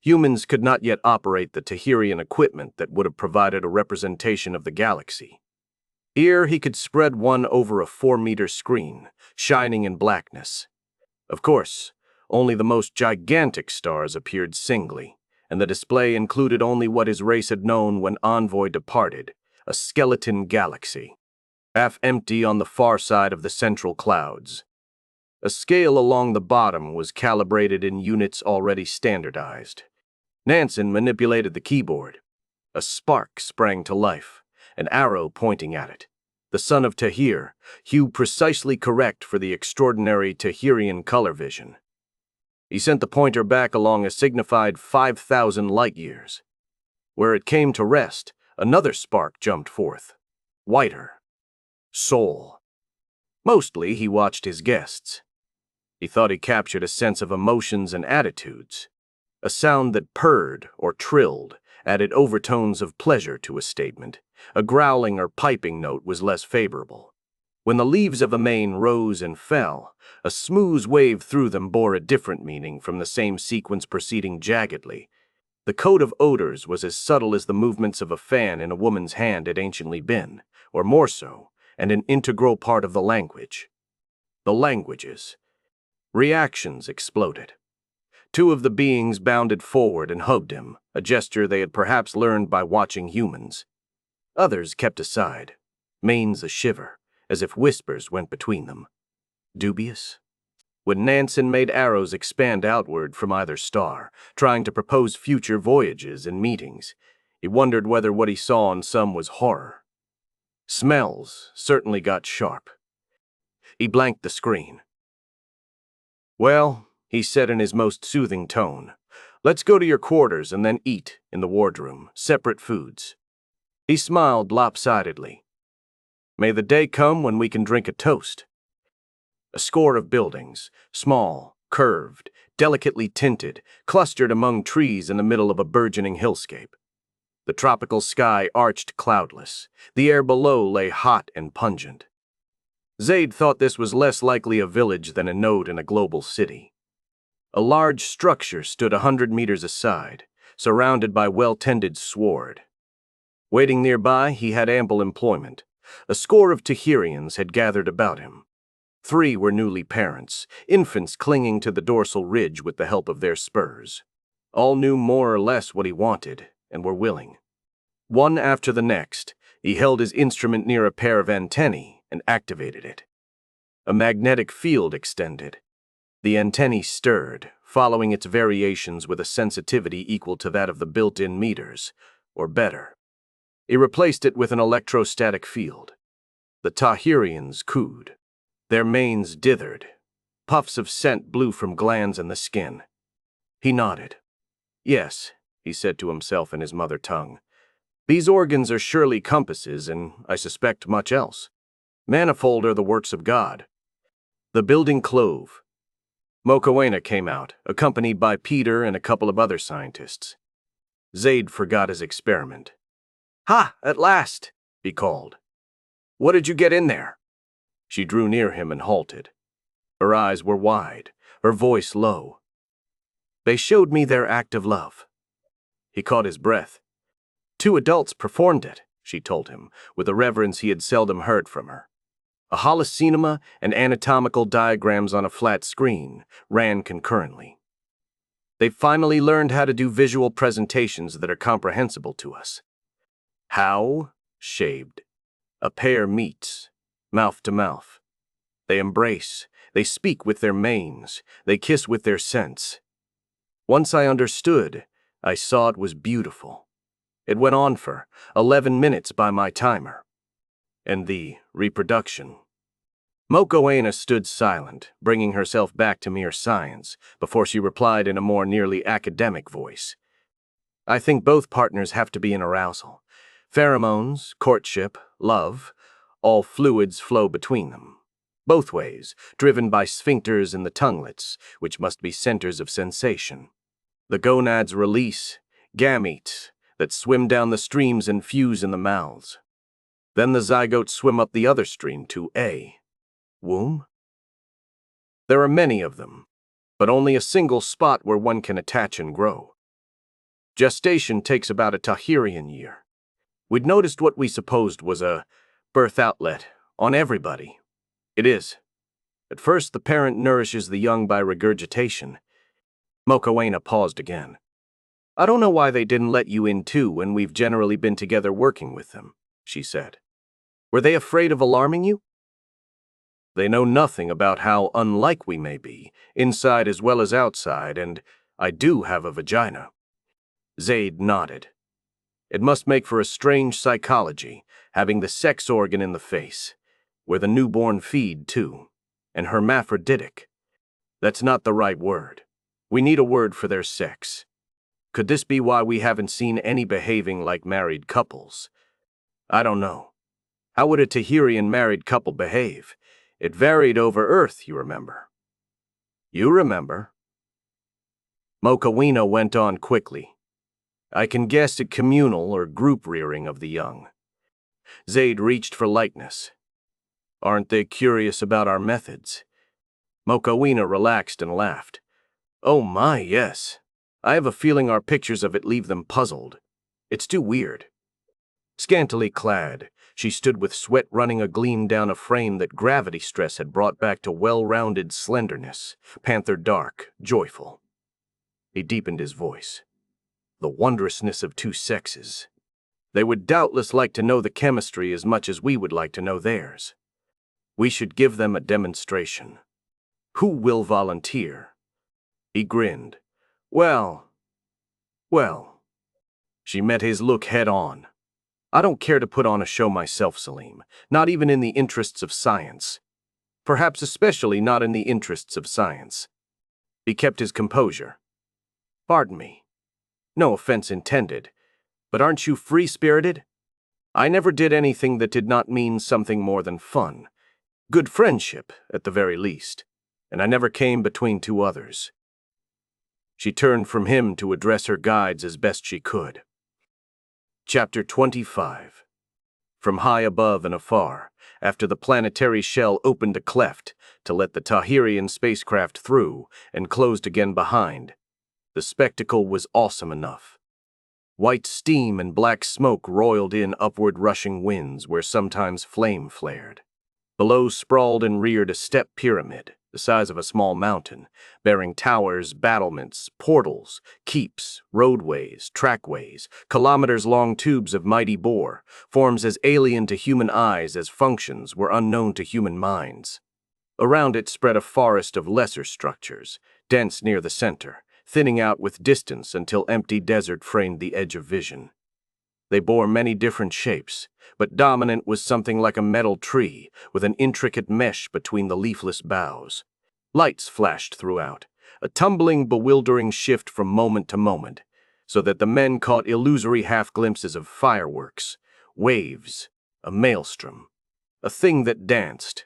Humans could not yet operate the Tahirian equipment that would have provided a representation of the galaxy. Here he could spread one over a 4-meter screen, shining in blackness. Of course, only the most gigantic stars appeared singly, and the display included only what his race had known when Envoy departed, a skeleton galaxy, half empty on the far side of the central clouds. A scale along the bottom was calibrated in units already standardized. Nansen manipulated the keyboard. A spark sprang to life, an arrow pointing at it. The son of Tahir, hue precisely correct for the extraordinary Tahirian color vision. He sent the pointer back along a signified 5,000 light-years. Where it came to rest, another spark jumped forth. Whiter. Soul. Mostly he watched his guests. He thought he captured a sense of emotions and attitudes. A sound that purred or trilled, added overtones of pleasure to a statement. A growling or piping note was less favorable. When the leaves of a mane rose and fell, a smooth wave through them bore a different meaning from the same sequence proceeding jaggedly. The code of odors was as subtle as the movements of a fan in a woman's hand had anciently been, or more so, and an integral part of the language. The languages. Reactions exploded. Two of the beings bounded forward and hugged him, a gesture they had perhaps learned by watching humans. Others kept aside, manes a shiver, as if whispers went between them. Dubious? When Nansen made arrows expand outward from either star, trying to propose future voyages and meetings, he wondered whether what he saw on some was horror. Smells certainly got sharp. He blanked the screen. "Well," he said in his most soothing tone, "let's go to your quarters and then eat in the wardroom, separate foods." He smiled lopsidedly. "May the day come when we can drink a toast." A score of buildings, small, curved, delicately tinted, clustered among trees in the middle of a burgeoning hillscape. The tropical sky arched cloudless. The air below lay hot and pungent. Zaid thought this was less likely a village than a node in a global city. A large structure stood 100 meters aside, surrounded by well-tended sward. Waiting nearby, he had ample employment. A score of Tahirians had gathered about him. 3 were newly parents, infants clinging to the dorsal ridge with the help of their spurs. All knew more or less what he wanted, and were willing. One after the next, he held his instrument near a pair of antennae and activated it. A magnetic field extended. The antennae stirred, following its variations with a sensitivity equal to that of the built-in meters, or better. He replaced it with an electrostatic field. The Tahirians cooed. Their manes dithered. Puffs of scent blew from glands in the skin. He nodded. "Yes," he said to himself in his mother tongue. "These organs are surely compasses, and I suspect much else. Manifold are the works of God." The building clove. Mokoena came out, accompanied by Peter and a couple of other scientists. Zaid forgot his experiment. "Ha, at last," he called. "What did you get in there?" She drew near him and halted. Her eyes were wide, her voice low. "They showed me their act of love." He caught his breath. 2 adults performed it, she told him, with a reverence he had seldom heard from her. A holocinema and anatomical diagrams on a flat screen ran concurrently. "They've finally learned how to do visual presentations that are comprehensible to us." How? Shaved. A pair meets, mouth to mouth. They embrace, they speak with their manes, they kiss with their scents. Once I understood, I saw it was beautiful. It went on for 11 minutes by my timer. And the reproduction. Mokoena stood silent, bringing herself back to mere science, before she replied in a more nearly academic voice. "I think both partners have to be in arousal. Pheromones, courtship, love, all fluids flow between them. Both ways, driven by sphincters in the tonguelets, which must be centers of sensation. The gonads release gametes that swim down the streams and fuse in the mouths. Then the zygotes swim up the other stream to a womb. There are many of them, but only a single spot where one can attach and grow. Gestation takes about a Tahirian year. We'd noticed what we supposed was a birth outlet on everybody. It is. At first, the parent nourishes the young by regurgitation." Mokoena paused again. "I don't know why they didn't let you in too when we've generally been together working with them," she said. "Were they afraid of alarming you?" "They know nothing about how unlike we may be, inside as well as outside, and I do have a vagina." Zaid nodded. "It must make for a strange psychology, having the sex organ in the face, where the newborn feed, too, and hermaphroditic. That's not the right word. We need a word for their sex. Could this be why we haven't seen any behaving like married couples? I don't know. How would a Tahirian married couple behave? It varied over Earth, you remember." "You remember." Mokoena went on quickly. I can guess at communal or group rearing of the young. Zaid reached for lightness. Aren't they curious about our methods? Mokawina relaxed and laughed. Oh my, yes. I have a feeling our pictures of it leave them puzzled. It's too weird. Scantily clad, she stood with sweat running a gleam down a frame that gravity stress had brought back to well-rounded slenderness, panther dark, joyful. He deepened his voice. The wondrousness of two sexes. They would doubtless like to know the chemistry as much as we would like to know theirs. We should give them a demonstration. Who will volunteer? He grinned. Well. She met his look head on. I don't care to put on a show myself, Salim, not even in the interests of science. Perhaps especially not in the interests of science. He kept his composure. Pardon me. No offense intended, but aren't you free-spirited? I never did anything that did not mean something more than fun. Good friendship, at the very least, and I never came between two others. She turned from him to address her guides as best she could. Chapter 25. From high above and afar, after the planetary shell opened a cleft to let the Tahirian spacecraft through and closed again behind, the spectacle was awesome enough. White steam and black smoke roiled in upward rushing winds where sometimes flame flared. Below sprawled and reared a step pyramid, the size of a small mountain, bearing towers, battlements, portals, keeps, roadways, trackways, kilometers-long tubes of mighty bore, forms as alien to human eyes as functions were unknown to human minds. Around it spread a forest of lesser structures, dense near the center, thinning out with distance until empty desert framed the edge of vision. They bore many different shapes, but dominant was something like a metal tree with an intricate mesh between the leafless boughs. Lights flashed throughout, a tumbling, bewildering shift from moment to moment, so that the men caught illusory half-glimpses of fireworks, waves, a maelstrom, a thing that danced.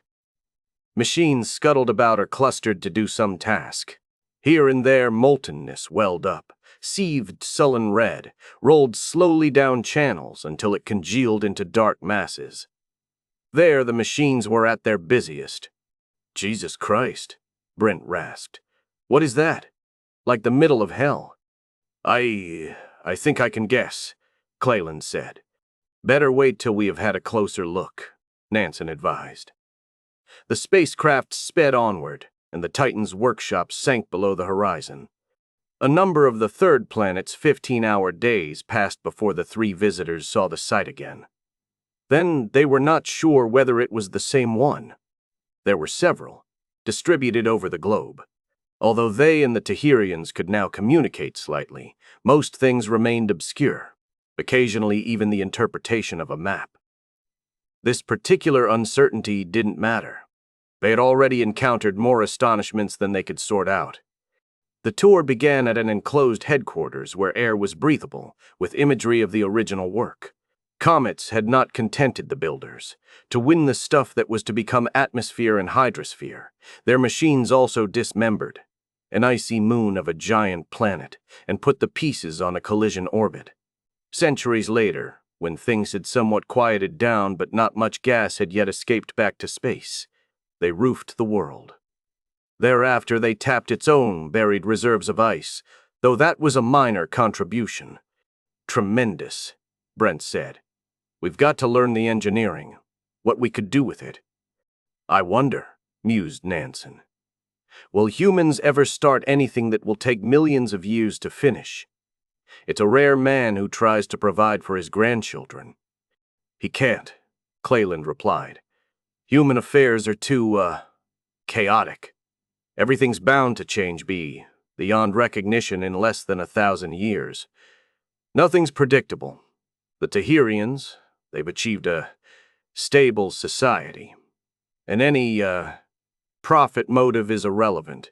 Machines scuttled about or clustered to do some task. Here and there moltenness welled up, seethed sullen red, rolled slowly down channels until it congealed into dark masses. There the machines were at their busiest. Jesus Christ, Brent rasped. What is that? Like the middle of hell. I think I can guess, Cleland said. Better wait till we have had a closer look, Nansen advised. The spacecraft sped onward, and the Titan's workshop sank below the horizon. A number of the third planet's 15-hour days passed before the three visitors saw the site again. Then they were not sure whether it was the same one. There were several, distributed over the globe. Although they and the Tahirians could now communicate slightly, most things remained obscure, occasionally even the interpretation of a map. This particular uncertainty didn't matter. They had already encountered more astonishments than they could sort out. The tour began at an enclosed headquarters where air was breathable, with imagery of the original work. Comets had not contented the builders. To win the stuff that was to become atmosphere and hydrosphere, their machines also dismembered an icy moon of a giant planet and put the pieces on a collision orbit. Centuries later, when things had somewhat quieted down but not much gas had yet escaped back to space, they roofed the world. Thereafter they tapped its own buried reserves of ice, though that was a minor contribution. Tremendous, Brent said. We've got to learn the engineering, what we could do with it. I wonder, mused Nansen. Will humans ever start anything that will take millions of years to finish? It's a rare man who tries to provide for his grandchildren. He can't, Cleland replied. Human affairs are too, chaotic. Everything's bound to change beyond recognition in less than 1,000 years. Nothing's predictable. The Tahirians, they've achieved a stable society. And any, profit motive is irrelevant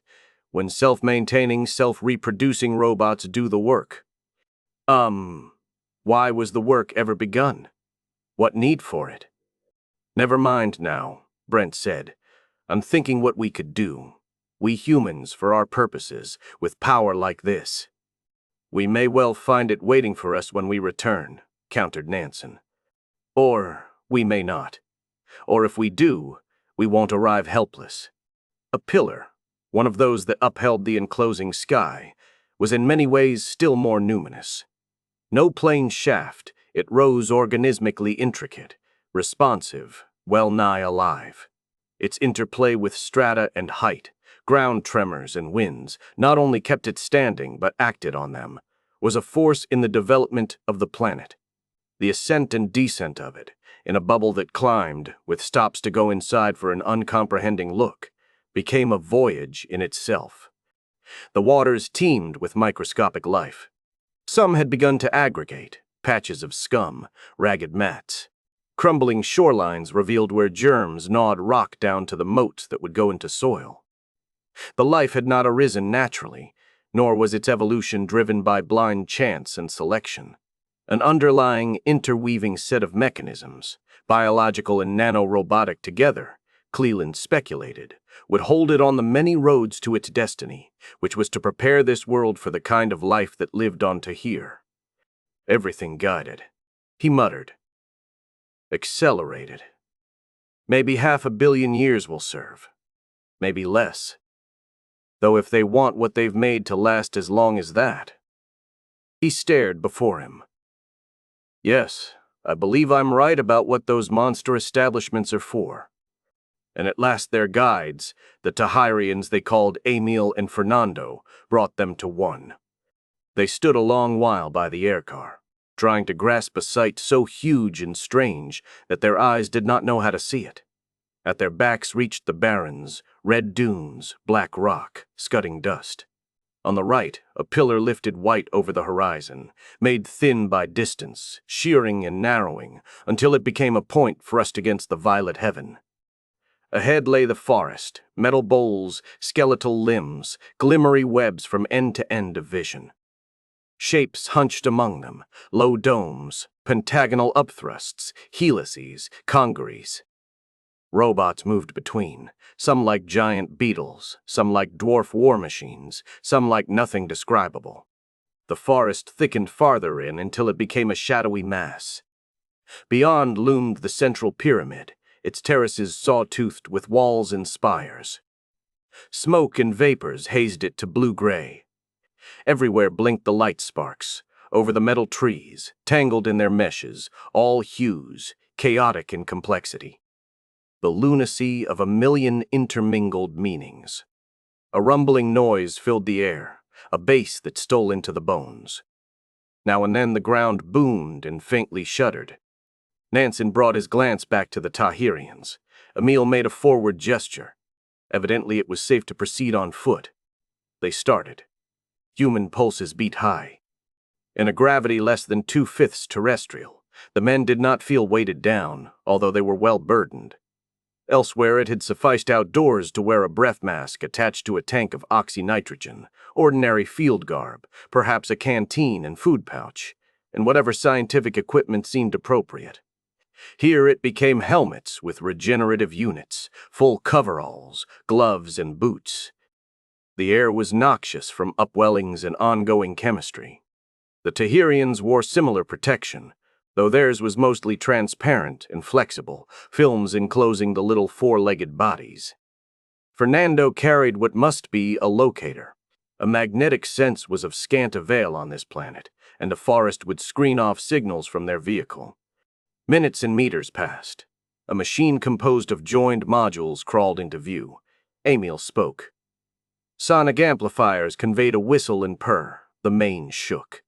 when self-maintaining, self-reproducing robots do the work. Why was the work ever begun? What need for it? Never mind now, Brent said. I'm thinking what we could do. We humans, for our purposes, with power like this. We may well find it waiting for us when we return, countered Nansen. Or we may not. Or if we do, we won't arrive helpless. A pillar, one of those that upheld the enclosing sky, was in many ways still more numinous. No plain shaft, it rose organismically intricate, responsive, well-nigh alive. Its interplay with strata and height, ground tremors and winds, not only kept it standing but acted on them, was a force in the development of the planet. The ascent and descent of it, in a bubble that climbed, with stops to go inside for an uncomprehending look, became a voyage in itself. The waters teemed with microscopic life. Some had begun to aggregate, patches of scum, ragged mats. Crumbling shorelines revealed where germs gnawed rock down to the moats that would go into soil. The life had not arisen naturally, nor was its evolution driven by blind chance and selection. An underlying, interweaving set of mechanisms, biological and nanorobotic together, Cleland speculated, would hold it on the many roads to its destiny, which was to prepare this world for the kind of life that lived on to here. Everything guided. He muttered. Accelerated. Maybe 500 million years will serve. Maybe less. Though if they want what they've made to last as long as that. He stared before him. Yes, I believe I'm right about what those monster establishments are for. And at last their guides, the Tahirians they called Emil and Fernando, brought them to one. They stood a long while by the aircar, trying to grasp a sight so huge and strange that their eyes did not know how to see it. At their backs reached the barrens, red dunes, black rock, scudding dust. On the right, a pillar lifted white over the horizon, made thin by distance, shearing and narrowing, until it became a point thrust against the violet heaven. Ahead lay the forest, metal bowls, skeletal limbs, glimmery webs from end to end of vision. Shapes hunched among them, low domes, pentagonal upthrusts, helices, congeries. Robots moved between, some like giant beetles, some like dwarf war machines, some like nothing describable. The forest thickened farther in until it became a shadowy mass. Beyond loomed the central pyramid, its terraces saw-toothed with walls and spires. Smoke and vapors hazed it to blue-gray. Everywhere blinked the light sparks, over the metal trees, tangled in their meshes, all hues, chaotic in complexity. The lunacy of a million intermingled meanings. A rumbling noise filled the air, a bass that stole into the bones. Now and then the ground boomed and faintly shuddered. Nansen brought his glance back to the Tahirians. Emil made a forward gesture. Evidently it was safe to proceed on foot. They started. Human pulses beat high. In a gravity less than 2/5 terrestrial, the men did not feel weighted down, although they were well burdened. Elsewhere it had sufficed outdoors to wear a breath mask attached to a tank of oxynitrogen, ordinary field garb, perhaps a canteen and food pouch, and whatever scientific equipment seemed appropriate. Here it became helmets with regenerative units, full coveralls, gloves, and boots. The air was noxious from upwellings and ongoing chemistry. The Tahirians wore similar protection, though theirs was mostly transparent and flexible, films enclosing the little four-legged bodies. Fernando carried what must be a locator. A magnetic sense was of scant avail on this planet, and the forest would screen off signals from their vehicle. Minutes and meters passed. A machine composed of joined modules crawled into view. Emil spoke. Sonic amplifiers conveyed a whistle and purr. The mane shook.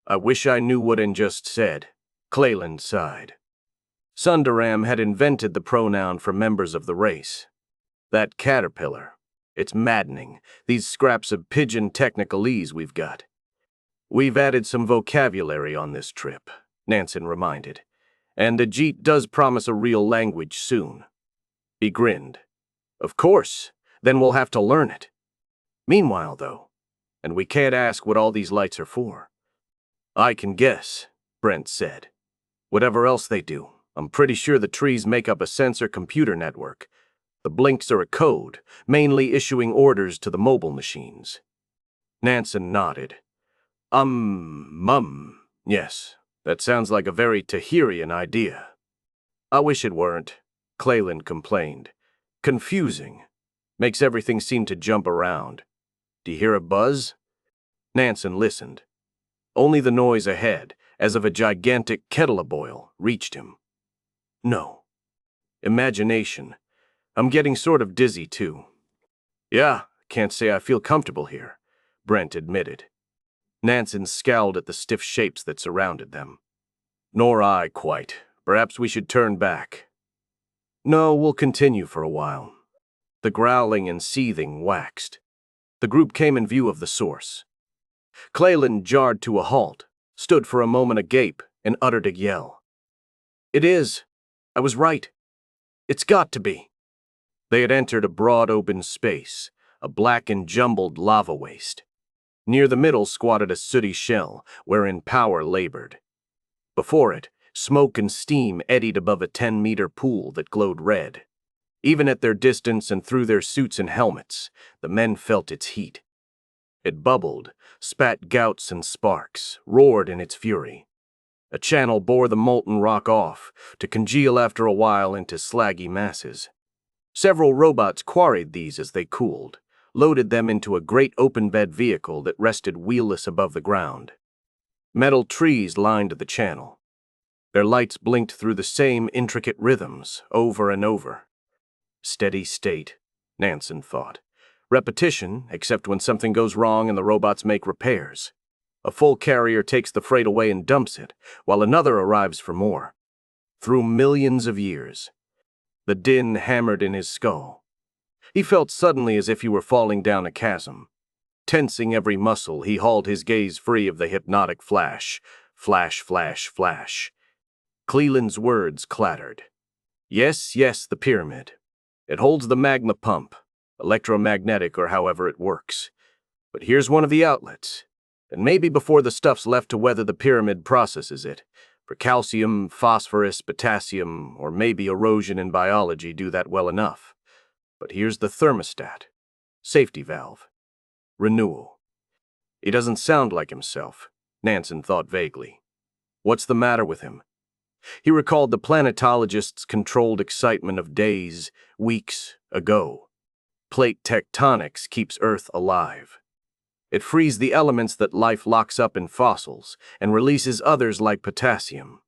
I wish I knew what I just said. Cleland sighed. Sundaram had invented the pronoun for members of the race. That caterpillar. It's maddening, these scraps of pigeon technicalese we've got. We've added some vocabulary on this trip, Nansen reminded. And the Jeet does promise a real language soon. He grinned. Of course, then we'll have to learn it. Meanwhile, though, and we can't ask what all these lights are for. I can guess, Brent said. Whatever else they do, I'm pretty sure the trees make up a sensor computer network. The blinks are a code, mainly issuing orders to the mobile machines. Nansen nodded. Yes, that sounds like a very Tahirian idea. I wish it weren't, Cleland complained. Confusing. Makes everything seem to jump around. Do you hear a buzz? Nansen listened. Only the noise ahead, as of a gigantic kettle a-boil, reached him. No. Imagination. I'm getting sort of dizzy, too. Yeah, can't say I feel comfortable here, Brent admitted. Nansen scowled at the stiff shapes that surrounded them. Nor I, quite. Perhaps we should turn back. No, we'll continue for a while. The growling and seething waxed. The group came in view of the source. Cleland jarred to a halt, stood for a moment agape, and uttered a yell. It is. I was right. It's got to be. They had entered a broad open space, a black and jumbled lava waste. Near the middle squatted a sooty shell, wherein power labored. Before it, smoke and steam eddied above a 10-meter pool that glowed red. Even at their distance and through their suits and helmets, the men felt its heat. It bubbled, spat gouts and sparks, roared in its fury. A channel bore the molten rock off, to congeal after a while into slaggy masses. Several robots quarried these as they cooled, loaded them into a great open-bed vehicle that rested wheelless above the ground. Metal trees lined the channel. Their lights blinked through the same intricate rhythms, over and over. Steady state, Nansen thought. Repetition, except when something goes wrong and the robots make repairs. A full carrier takes the freight away and dumps it, while another arrives for more. Through millions of years. The din hammered in his skull. He felt suddenly as if he were falling down a chasm. Tensing every muscle, he hauled his gaze free of the hypnotic flash. Flash, flash, flash. Cleland's words clattered. Yes, the pyramid. It holds the magma pump, electromagnetic or however it works. But here's one of the outlets. And maybe before the stuff's left to weather the pyramid processes it, for calcium, phosphorus, potassium, or maybe erosion in biology do that well enough. But here's the thermostat. Safety valve. Renewal. He doesn't sound like himself, Nansen thought vaguely. What's the matter with him? He recalled the planetologist's controlled excitement of days, weeks ago. Plate tectonics keeps Earth alive. It frees the elements that life locks up in fossils and releases others like potassium.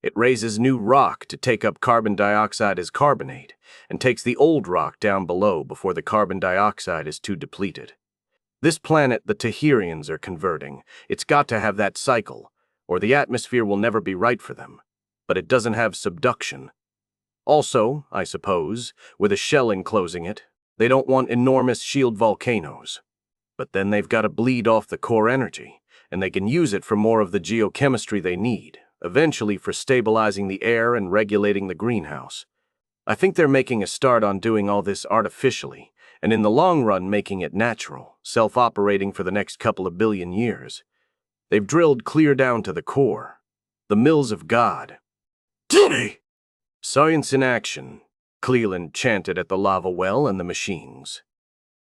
It raises new rock to take up carbon dioxide as carbonate and takes the old rock down below before the carbon dioxide is too depleted. This planet the Tahirians are converting, it's got to have that cycle, or the atmosphere will never be right for them. But it doesn't have subduction. Also, I suppose, with a shell enclosing it, they don't want enormous shield volcanoes. But then they've got to bleed off the core energy, and they can use it for more of the geochemistry they need, eventually for stabilizing the air and regulating the greenhouse. I think they're making a start on doing all this artificially, and in the long run making it natural, self-operating for the next couple of billion years. They've drilled clear down to the core. The mills of God. Dinny! Science in action, Cleland chanted at the lava well and the machines.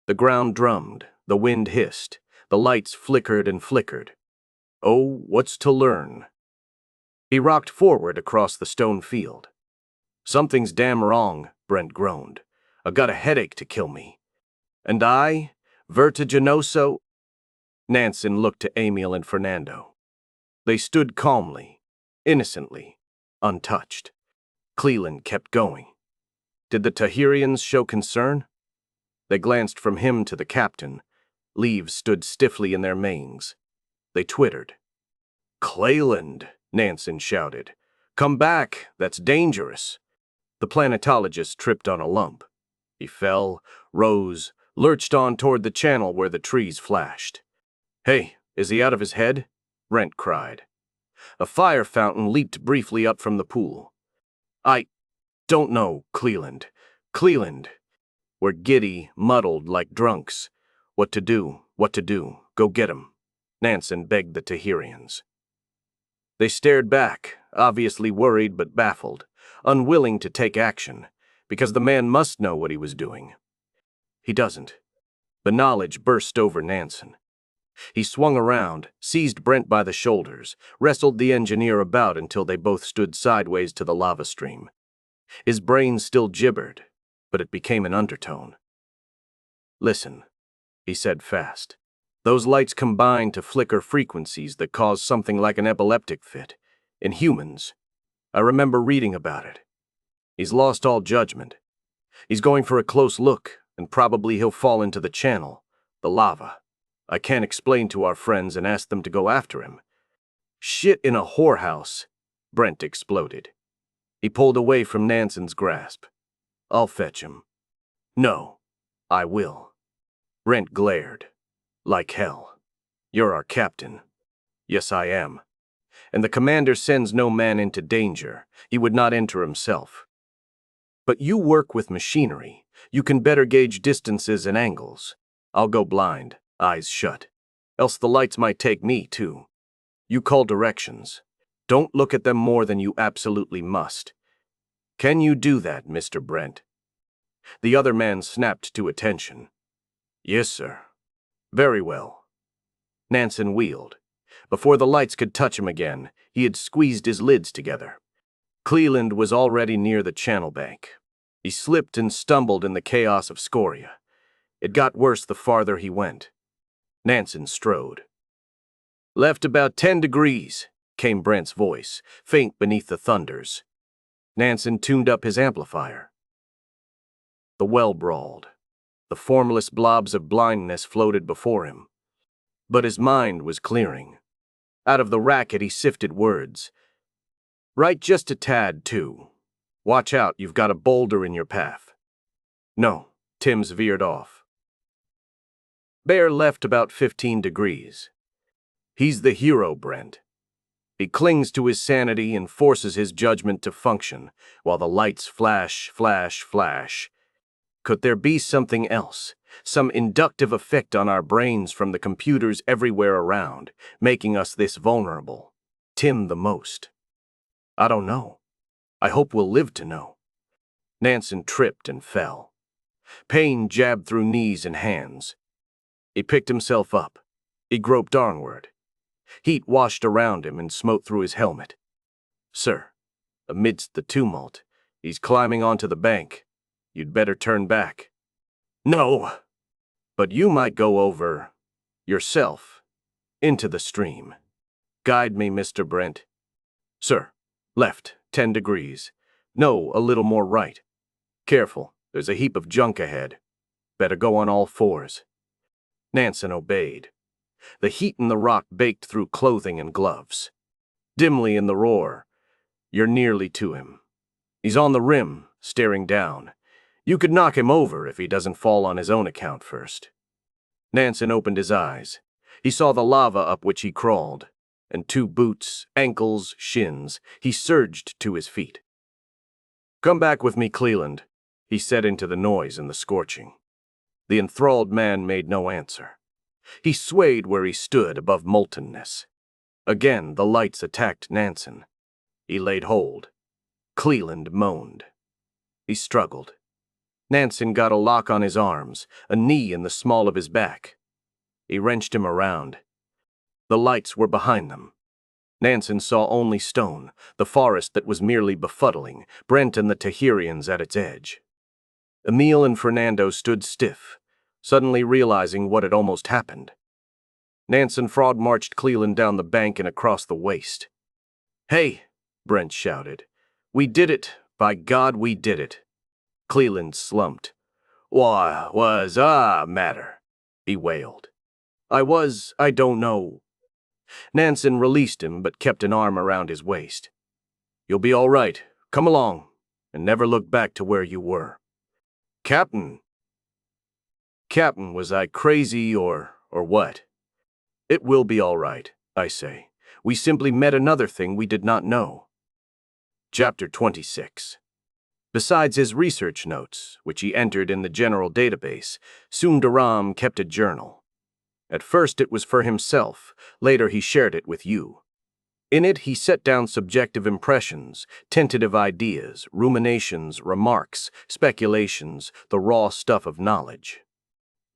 The ground drummed, the wind hissed, the lights flickered and flickered. Oh, what's to learn? He rocked forward across the stone field. Something's damn wrong, Brent groaned. I've got a headache to kill me. And I? Vertiginoso? Nansen looked to Emil and Fernando. They stood calmly, innocently, untouched. Cleland kept going. Did the Tahirians show concern? They glanced from him to the captain. Leaves stood stiffly in their manes. They twittered. Cleland, Nansen shouted. Come back, that's dangerous. The planetologist tripped on a lump. He fell, rose, lurched on toward the channel where the trees flashed. Hey, is he out of his head? Brent cried. A fire fountain leaped briefly up from the pool. I don't know, Cleland. Cleland. We're giddy, muddled like drunks. What to do? Go get him. Nansen begged the Tahirians. They stared back, obviously worried but baffled, unwilling to take action, because the man must know what he was doing. He doesn't. The knowledge burst over Nansen. He swung around, seized Brent by the shoulders, wrestled the engineer about until they both stood sideways to the lava stream. His brain still gibbered, but it became an undertone. "Listen," he said fast. "Those lights combine to flicker frequencies that cause something like an epileptic fit. In humans. I remember reading about it. He's lost all judgment. He's going for a close look, and probably he'll fall into the channel, the lava. I can't explain to our friends and ask them to go after him." "Shit in a whorehouse," Brent exploded. He pulled away from Nansen's grasp. "I'll fetch him." "No, I will." Brent glared. "Like hell. You're our captain." "Yes, I am. And the commander sends no man into danger. He would not enter himself. But you work with machinery. You can better gauge distances and angles. I'll go blind, eyes shut. Else the lights might take me, too. You call directions. Don't look at them more than you absolutely must. Can you do that, Mr. Brent?" The other man snapped to attention. "Yes, sir." "Very well." Nansen wheeled. Before the lights could touch him again, he had squeezed his lids together. Cleland was already near the channel bank. He slipped and stumbled in the chaos of scoria. It got worse the farther he went. Nansen strode. "Left about 10 degrees, came Brent's voice, faint beneath the thunders. Nansen tuned up his amplifier. The well brawled. The formless blobs of blindness floated before him. But his mind was clearing. Out of the racket he sifted words. "Right just a tad, too. Watch out, you've got a boulder in your path." "No," Timms veered off. "Bear left about 15 degrees. He's the hero, Brent. He clings to his sanity and forces his judgment to function, while the lights flash, flash, flash. Could there be something else, some inductive effect on our brains from the computers everywhere around, making us this vulnerable? Tim the most. I don't know. I hope we'll live to know." Nansen tripped and fell. Pain jabbed through knees and hands. He picked himself up. He groped onward. Heat washed around him and smote through his helmet. "Sir, amidst the tumult, he's climbing onto the bank. You'd better turn back." "No, but you might go over, yourself, into the stream. Guide me, Mr. Brent." "Sir, left, 10 degrees. No, a little more right. Careful, there's a heap of junk ahead. Better go on all fours." Nansen obeyed. The heat in the rock baked through clothing and gloves. Dimly in the roar, you're nearly to him. He's on the rim, staring down. You could knock him over if he doesn't fall on his own account first. Nansen opened his eyes. He saw the lava up which he crawled, and 2 boots, ankles, shins. He surged to his feet. "Come back with me, Cleland," he said into the noise and the scorching. The enthralled man made no answer. He swayed where he stood above moltenness. Again the lights attacked Nansen. He laid hold. Cleland moaned. He struggled. Nansen got a lock on his arms, a knee in the small of his back. He wrenched him around. The lights were behind them. Nansen saw only stone, the forest that was merely befuddling, Brent and the Tahirians at its edge. Emil and Fernando stood stiff, suddenly realizing what had almost happened. Nansen fraud marched Cleland down the bank and across the waste. "Hey," Brent shouted. "We did it! By God, we did it!" Cleland slumped. "Why, was matter?" he wailed. I don't know." Nansen released him but kept an arm around his waist. "You'll be all right. Come along, and never look back to where you were." "Captain." "Captain, was I crazy or what?" "It will be all right, I say. We simply met another thing we did not know." Chapter 26. Besides his research notes, which he entered in the general database, Sundaram kept a journal. At first it was for himself, later he shared it with you. In it he set down subjective impressions, tentative ideas, ruminations, remarks, speculations, the raw stuff of knowledge.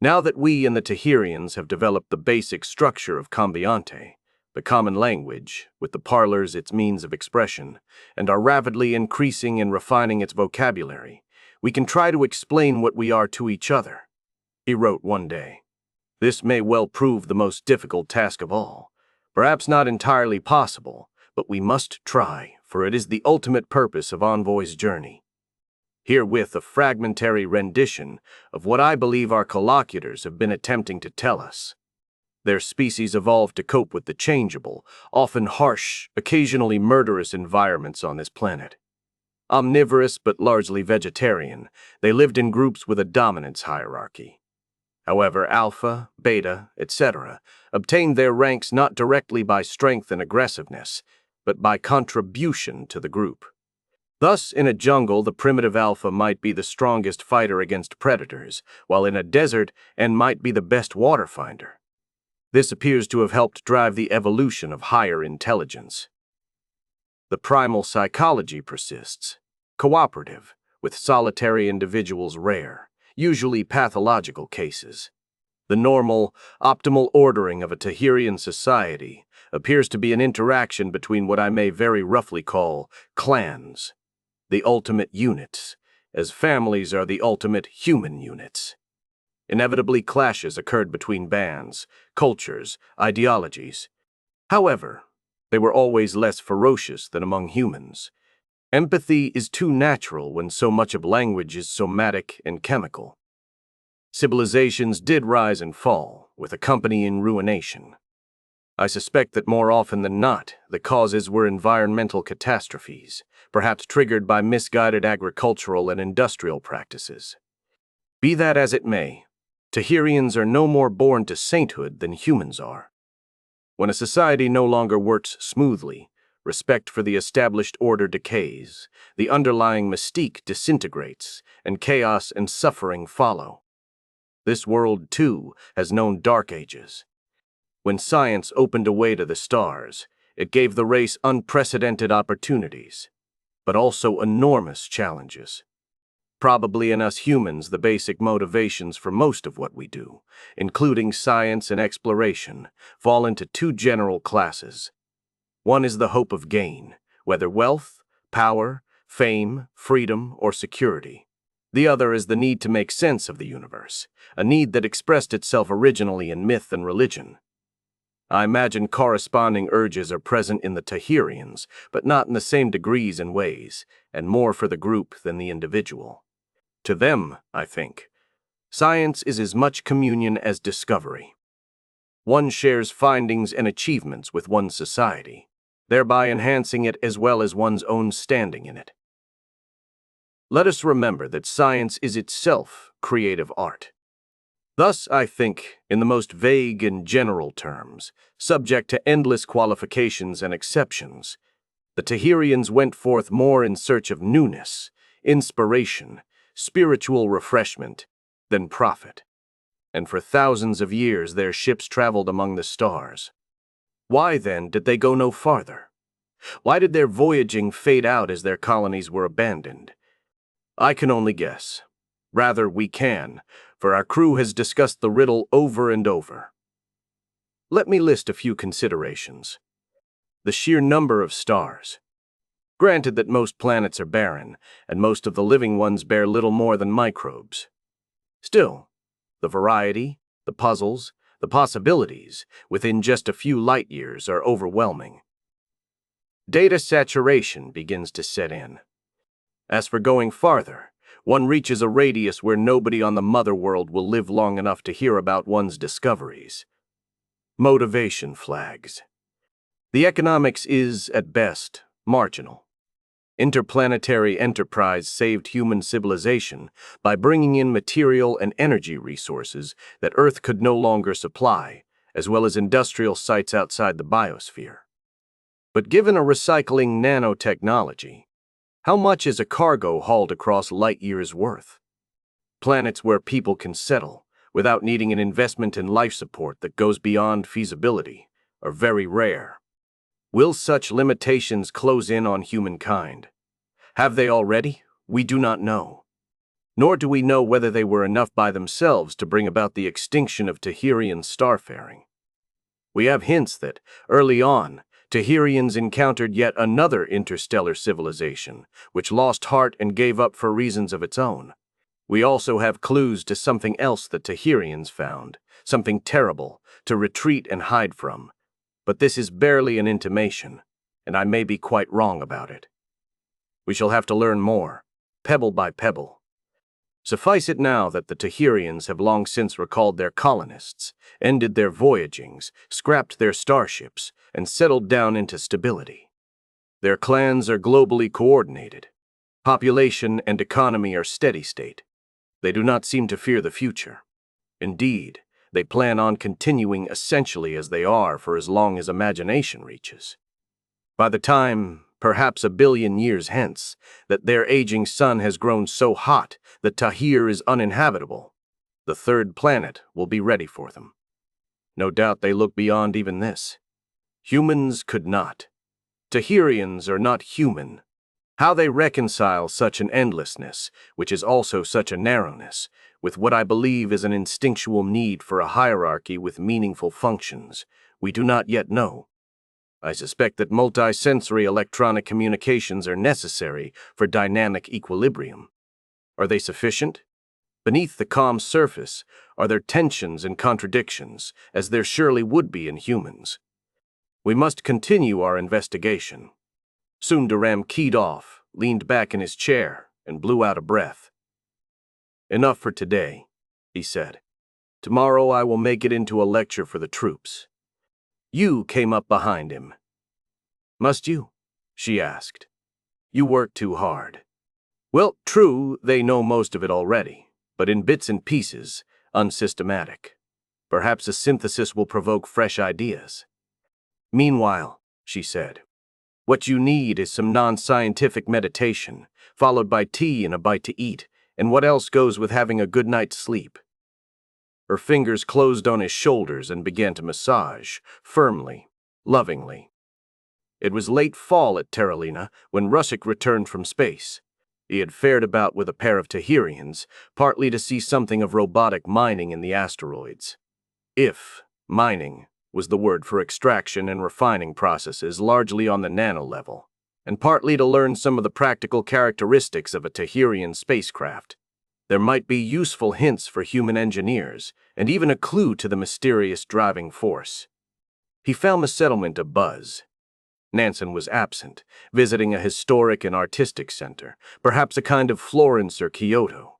Now that we and the Tahirians have developed the basic structure of Cambiante, the common language, with the parlors its means of expression, and are rapidly increasing and refining its vocabulary, we can try to explain what we are to each other, he wrote one day. This may well prove the most difficult task of all, perhaps not entirely possible, but we must try, for it is the ultimate purpose of Envoy's journey. Herewith a fragmentary rendition of what I believe our collocutors have been attempting to tell us. Their species evolved to cope with the changeable, often harsh, occasionally murderous environments on this planet. Omnivorous but largely vegetarian, they lived in groups with a dominance hierarchy. However, Alpha, Beta, etc. obtained their ranks not directly by strength and aggressiveness, but by contribution to the group. Thus, in a jungle, the primitive Alpha might be the strongest fighter against predators, while in a desert, and might be the best water finder. This appears to have helped drive the evolution of higher intelligence. The primal psychology persists, cooperative, with solitary individuals rare, usually pathological cases. The normal, optimal ordering of a Tahirian society appears to be an interaction between what I may very roughly call clans, the ultimate units, as families are the ultimate human units. Inevitably, clashes occurred between bands, cultures, ideologies. However, they were always less ferocious than among humans. Empathy is too natural when so much of language is somatic and chemical. Civilizations did rise and fall, with accompanying ruination. I suspect that more often than not, the causes were environmental catastrophes, perhaps triggered by misguided agricultural and industrial practices. Be that as it may, Tahirians are no more born to sainthood than humans are. When a society no longer works smoothly, respect for the established order decays, the underlying mystique disintegrates, and chaos and suffering follow. This world, too, has known dark ages. When science opened a way to the stars, it gave the race unprecedented opportunities, but also enormous challenges. Probably in us humans, the basic motivations for most of what we do, including science and exploration, fall into two general classes. One is the hope of gain, whether wealth, power, fame, freedom, or security. The other is the need to make sense of the universe, a need that expressed itself originally in myth and religion. I imagine corresponding urges are present in the Tahirians, but not in the same degrees and ways, and more for the group than the individual. To them, I think, science is as much communion as discovery. One shares findings and achievements with one's society, thereby enhancing it as well as one's own standing in it. Let us remember that science is itself creative art. Thus, I think, in the most vague and general terms, subject to endless qualifications and exceptions, the Tahirians went forth more in search of newness, inspiration, spiritual refreshment, than profit. And for thousands of years their ships traveled among the stars. Why, then, did they go no farther? Why did their voyaging fade out as their colonies were abandoned? I can only guess. Rather, we can, for our crew has discussed the riddle over and over. Let me list a few considerations. The sheer number of stars. Granted that most planets are barren, and most of the living ones bear little more than microbes. Still, the variety, the puzzles, the possibilities within just a few light years are overwhelming. Data saturation begins to set in. As for going farther, one reaches a radius where nobody on the mother world will live long enough to hear about one's discoveries. Motivation flags. The economics is, at best, marginal. Interplanetary enterprise saved human civilization by bringing in material and energy resources that Earth could no longer supply, as well as industrial sites outside the biosphere. But given a recycling nanotechnology, how much is a cargo hauled across light years worth? Planets where people can settle without needing an investment in life support that goes beyond feasibility are very rare. Will such limitations close in on humankind? Have they already? We do not know. Nor do we know whether they were enough by themselves to bring about the extinction of Tahirian starfaring. We have hints that, early on, Tahirians encountered yet another interstellar civilization, which lost heart and gave up for reasons of its own. We also have clues to something else that Tahirians found, something terrible, to retreat and hide from. But this is barely an intimation, and I may be quite wrong about it. We shall have to learn more, pebble by pebble. Suffice it now that the Tahirians have long since recalled their colonists, ended their voyagings, scrapped their starships, and settled down into stability. Their clans are globally coordinated. Population and economy are steady state. They do not seem to fear the future. Indeed, they plan on continuing essentially as they are for as long as imagination reaches. By the time, perhaps 1 billion years hence, that their aging sun has grown so hot that Tahir is uninhabitable, the third planet will be ready for them. No doubt they look beyond even this. Humans could not. Tahirians are not human. How they reconcile such an endlessness, which is also such a narrowness, with what I believe is an instinctual need for a hierarchy with meaningful functions, we do not yet know. I suspect that multi-sensory electronic communications are necessary for dynamic equilibrium. Are they sufficient? Beneath the calm surface, are there tensions and contradictions, as there surely would be in humans? We must continue our investigation. Sundaram keyed off, leaned back in his chair, and blew out a breath. Enough for today, he said. Tomorrow I will make it into a lecture for the troops. You came up behind him. Must you? She asked. You work too hard. Well, true, they know most of it already, but in bits and pieces, unsystematic. Perhaps a synthesis will provoke fresh ideas. Meanwhile, she said, what you need is some non-scientific meditation, followed by tea and a bite to eat, and what else goes with having a good night's sleep. Her fingers closed on his shoulders and began to massage, firmly, lovingly. It was late fall at Terralina when Russik returned from space. He had fared about with a pair of Tahirians, partly to see something of robotic mining in the asteroids. If mining was the word for extraction and refining processes largely on the nano level, and partly to learn some of the practical characteristics of a Tahirian spacecraft. There might be useful hints for human engineers, and even a clue to the mysterious driving force. He found the settlement abuzz. Nansen was absent, visiting a historic and artistic center, perhaps a kind of Florence or Kyoto.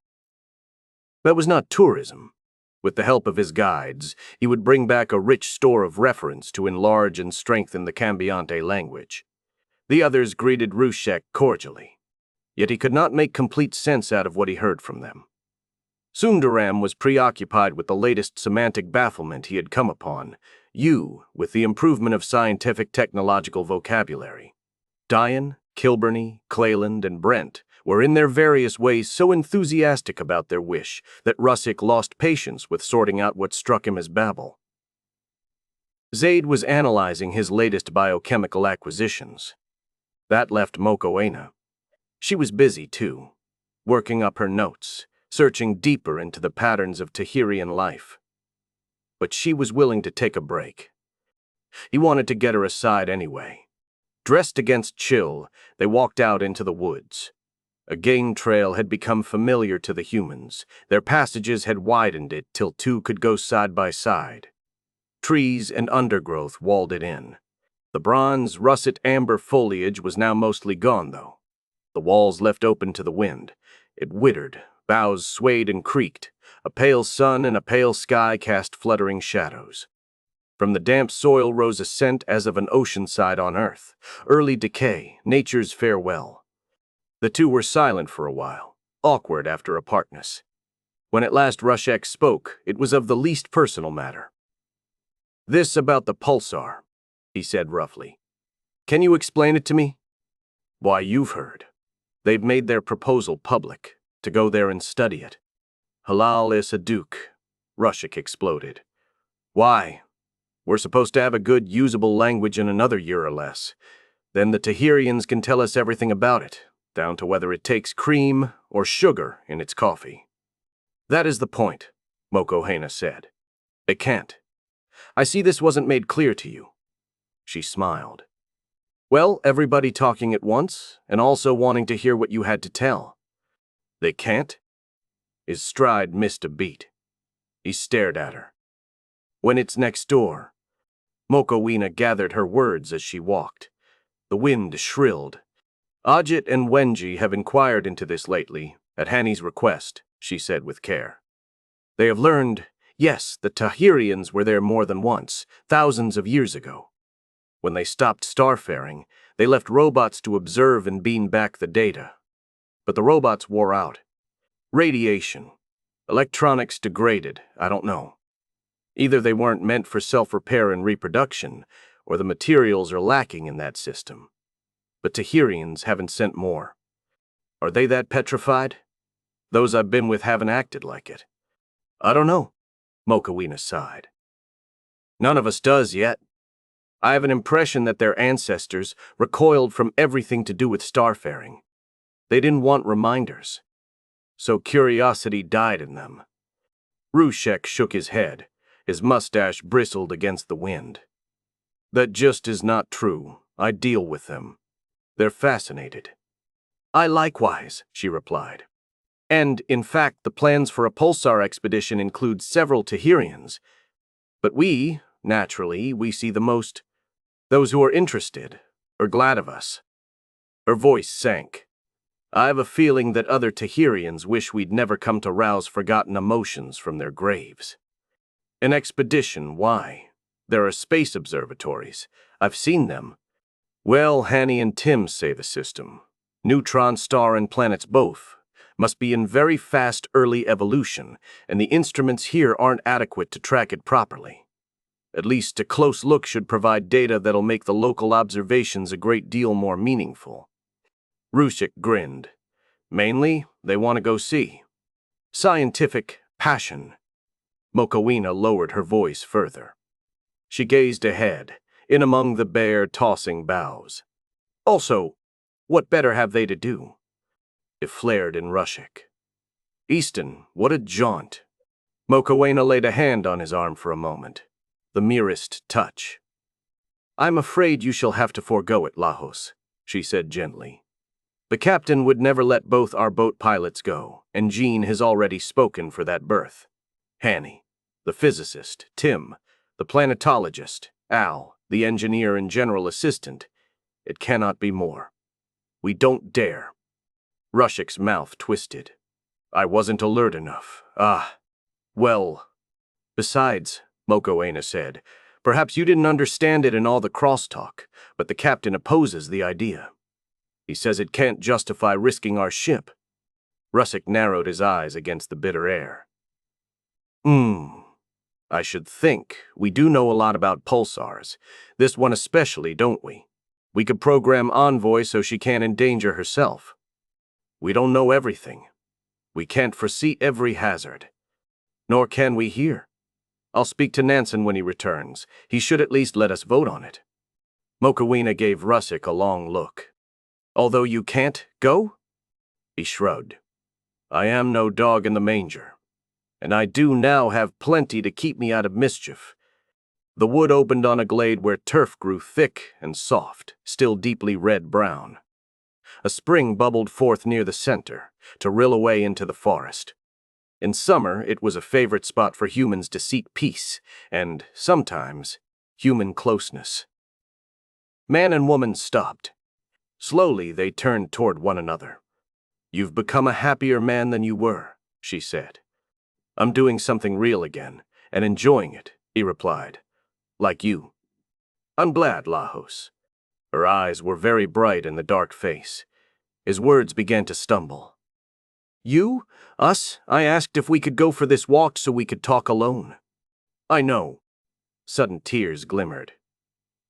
That was not tourism. With the help of his guides, he would bring back a rich store of reference to enlarge and strengthen the Cambiante language. The others greeted Rushek cordially, yet he could not make complete sense out of what he heard from them. Sundaram was preoccupied with the latest semantic bafflement he had come upon, with the improvement of scientific technological vocabulary. Diane, Kilburney, Clayland, and Brent were in their various ways so enthusiastic about their wish that Russik lost patience with sorting out what struck him as babble. Zaid was analyzing his latest biochemical acquisitions. That left Mokoena. She was busy, too, working up her notes, searching deeper into the patterns of Tahirian life. But she was willing to take a break. He wanted to get her aside anyway. Dressed against chill, they walked out into the woods. A game trail had become familiar to the humans. Their passages had widened it till two could go side by side. Trees and undergrowth walled it in. The bronze, russet-amber foliage was now mostly gone, though. The walls left open to the wind. It wittered, boughs swayed and creaked. A pale sun and a pale sky cast fluttering shadows. From the damp soil rose a scent as of an oceanside on earth, early decay, nature's farewell. The two were silent for a while, awkward after apartness. When at last Rushek spoke, it was of the least personal matter. This about the pulsar, he said roughly. Can you explain it to me? Why, you've heard. They've made their proposal public, to go there and study it. Halal is a duke, Rushik exploded. Why? We're supposed to have a good, usable language in another year or less. Then the Tahirians can tell us everything about it. down to whether it takes cream or sugar in its coffee. That is the point, Mokohena said. It can't. I see this wasn't made clear to you. She smiled. Well, everybody talking at once, and also wanting to hear what you had to tell. They can't? His stride missed a beat. He stared at her. When it's next door. Mokowina gathered her words as she walked. The wind shrilled. Ajit and Wenji have inquired into this lately, at Hani's request, she said with care. They have learned, yes, the Tahirians were there more than once, thousands of years ago. When they stopped starfaring, they left robots to observe and beam back the data. But the robots wore out. Radiation. Electronics degraded, I don't know. Either they weren't meant for self-repair and reproduction, or the materials are lacking in that system. But Tahirians haven't sent more. Are they that petrified? Those I've been with haven't acted like it. I don't know, Mokowina sighed. None of us does yet. I have an impression that their ancestors recoiled from everything to do with starfaring. They didn't want reminders. So curiosity died in them. Rushek shook his head. His mustache bristled against the wind. That just is not true. I deal with them. They're fascinated. I likewise, she replied. And, in fact, the plans for a pulsar expedition include several Tahirians. But we, naturally, we see the most. Those who are interested, are glad of us. Her voice sank. I have a feeling that other Tahirians wish we'd never come to rouse forgotten emotions from their graves. An expedition, why? There are space observatories. I've seen them. Well, Hani and Tim say the system, neutron star and planets both, must be in very fast early evolution, and the instruments here aren't adequate to track it properly. At least a close look should provide data that'll make the local observations a great deal more meaningful. Rushik grinned. Mainly, they want to go see. Scientific passion. Mokowina lowered her voice further. She gazed ahead, in among the bare, tossing boughs. Also, what better have they to do? It flared in Rushik. Easton, what a jaunt. Mokowina laid a hand on his arm for a moment. The merest touch. I'm afraid you shall have to forego it, Lajos, she said gently. The captain would never let both our boat pilots go, and Jean has already spoken for that berth. Hani, the physicist, Tim, the planetologist, Al, the engineer and general assistant. It cannot be more. We don't dare. Rushik's mouth twisted. I wasn't alert enough. Well. Besides, Mokoena said, perhaps you didn't understand it in all the crosstalk, but the captain opposes the idea. He says it can't justify risking our ship. Rushik narrowed his eyes against the bitter air. I should think we do know a lot about pulsars. This one especially, don't we? We could program Envoy so she can't endanger herself. We don't know everything. We can't foresee every hazard. Nor can we here. I'll speak to Nansen when he returns. He should at least let us vote on it. Mokowina gave Rushik a long look. Although you can't go? He shrugged. I am no dog in the manger. And I do now have plenty to keep me out of mischief. The wood opened on a glade where turf grew thick and soft, still deeply red-brown. A spring bubbled forth near the center, to rill away into the forest. In summer, it was a favorite spot for humans to seek peace, and, sometimes, human closeness. Man and woman stopped. Slowly, they turned toward one another. You've become a happier man than you were, she said. I'm doing something real again, and enjoying it, he replied. Like you. I'm glad, Lajos. Her eyes were very bright in the dark face. His words began to stumble. You? Us? I asked if we could go for this walk so we could talk alone. I know. Sudden tears glimmered.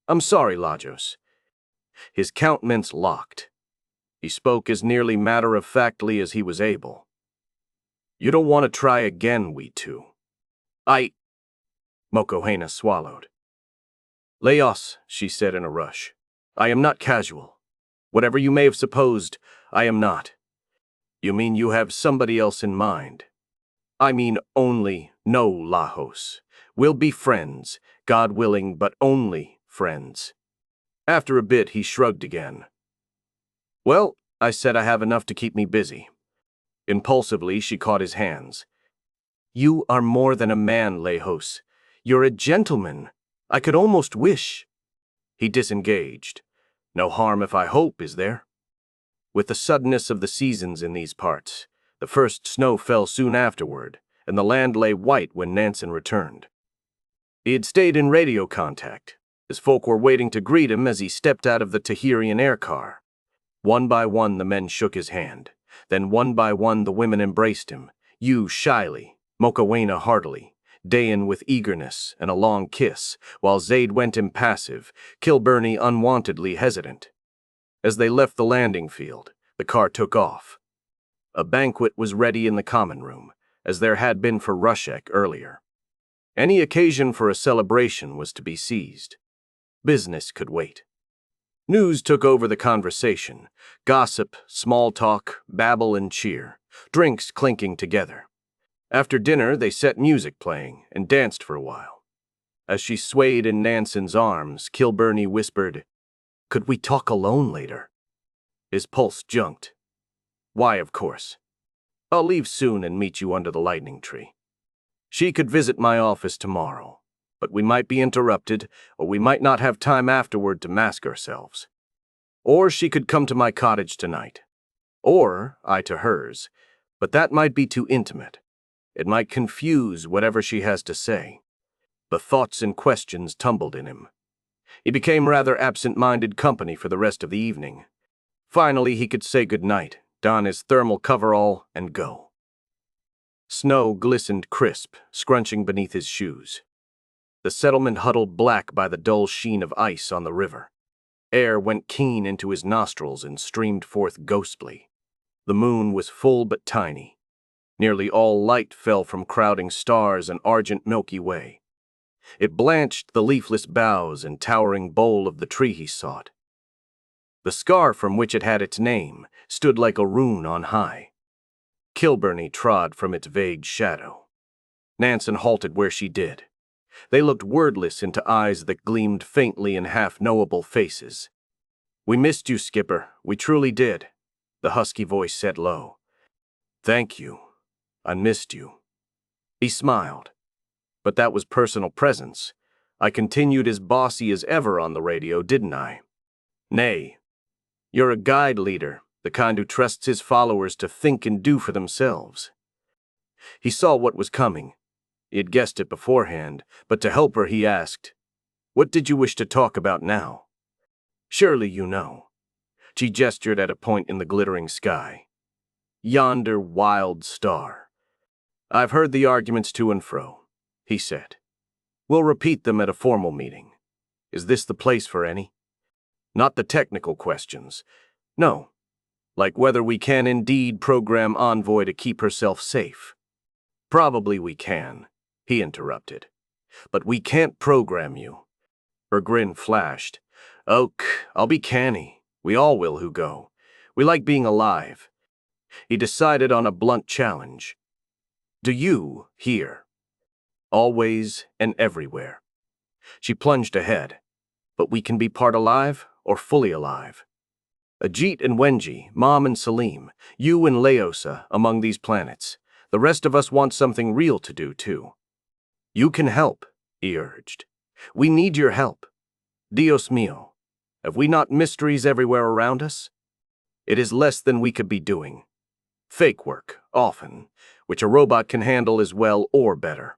I'm sorry, Lajos. His countenance locked. He spoke as nearly matter-of-factly as he was able. You don't want to try again, we two. Mokoena swallowed. Leos, she said in a rush. I am not casual. Whatever you may have supposed, I am not. You mean you have somebody else in mind? I mean only no Lajos. We'll be friends, God willing, but only friends. After a bit, he shrugged again. Well, I said I have enough to keep me busy. Impulsively, she caught his hands. You are more than a man, Lajos. You're a gentleman. I could almost wish. He disengaged. No harm if I hope, is there? With the suddenness of the seasons in these parts, the first snow fell soon afterward, and the land lay white when Nansen returned. He had stayed in radio contact. His folk were waiting to greet him as he stepped out of the Tahirian air car. One by one the men shook his hand. Then one by one the women embraced him, you shyly, Mokawena heartily, Dayan with eagerness and a long kiss, while Zaid went impassive, Kilburney unwontedly hesitant. As they left the landing field, the car took off. A banquet was ready in the common room, as there had been for Rushek earlier. Any occasion for a celebration was to be seized. Business could wait. News took over the conversation, gossip, small talk, babble and cheer, drinks clinking together. After dinner, they set music playing and danced for a while. As she swayed in Nansen's arms, Kilburney whispered, "Could we talk alone later?" His pulse jumped. Why, of course. I'll leave soon and meet you under the lightning tree. She could visit my office tomorrow, but we might be interrupted, or we might not have time afterward to mask ourselves. Or she could come to my cottage tonight. Or I to hers, but that might be too intimate. It might confuse whatever she has to say. The thoughts and questions tumbled in him. He became rather absent-minded company for the rest of the evening. Finally, he could say goodnight, don his thermal coverall, and go. Snow glistened crisp, scrunching beneath his shoes. The settlement huddled black by the dull sheen of ice on the river. Air went keen into his nostrils and streamed forth ghostly. The moon was full but tiny. Nearly all light fell from crowding stars and argent Milky Way. It blanched the leafless boughs and towering bole of the tree he sought. The scar from which it had its name stood like a rune on high. Kilburney trod from its vague shadow. Nansen halted where she did. They looked wordless into eyes that gleamed faintly in half-knowable faces. "We missed you, Skipper. We truly did," the husky voice said low. "Thank you. I missed you." He smiled. But that was personal presence. I continued as bossy as ever on the radio, didn't I? Nay. You're a guide leader, the kind who trusts his followers to think and do for themselves. He saw what was coming. He had guessed it beforehand, but to help her he asked, "What did you wish to talk about now?" "Surely you know." She gestured at a point in the glittering sky. "Yonder wild star." "I've heard the arguments to and fro," he said. "We'll repeat them at a formal meeting. Is this the place for any? Not the technical questions. No. Like whether we can indeed program Envoy to keep herself safe. Probably we can," he interrupted. "But we can't program you." Her grin flashed. "Oak, I'll be canny. We all will who go. We like being alive." He decided on a blunt challenge. "Do you hear? Always and everywhere." She plunged ahead. "But we can be part alive or fully alive. Ajit and Wenji, Mom and Salim, you and Leosa among these planets. The rest of us want something real to do, too." "You can help," he urged. "We need your help. Dios mío, have we not mysteries everywhere around us? It is less than we could be doing. Fake work, often, which a robot can handle as well or better.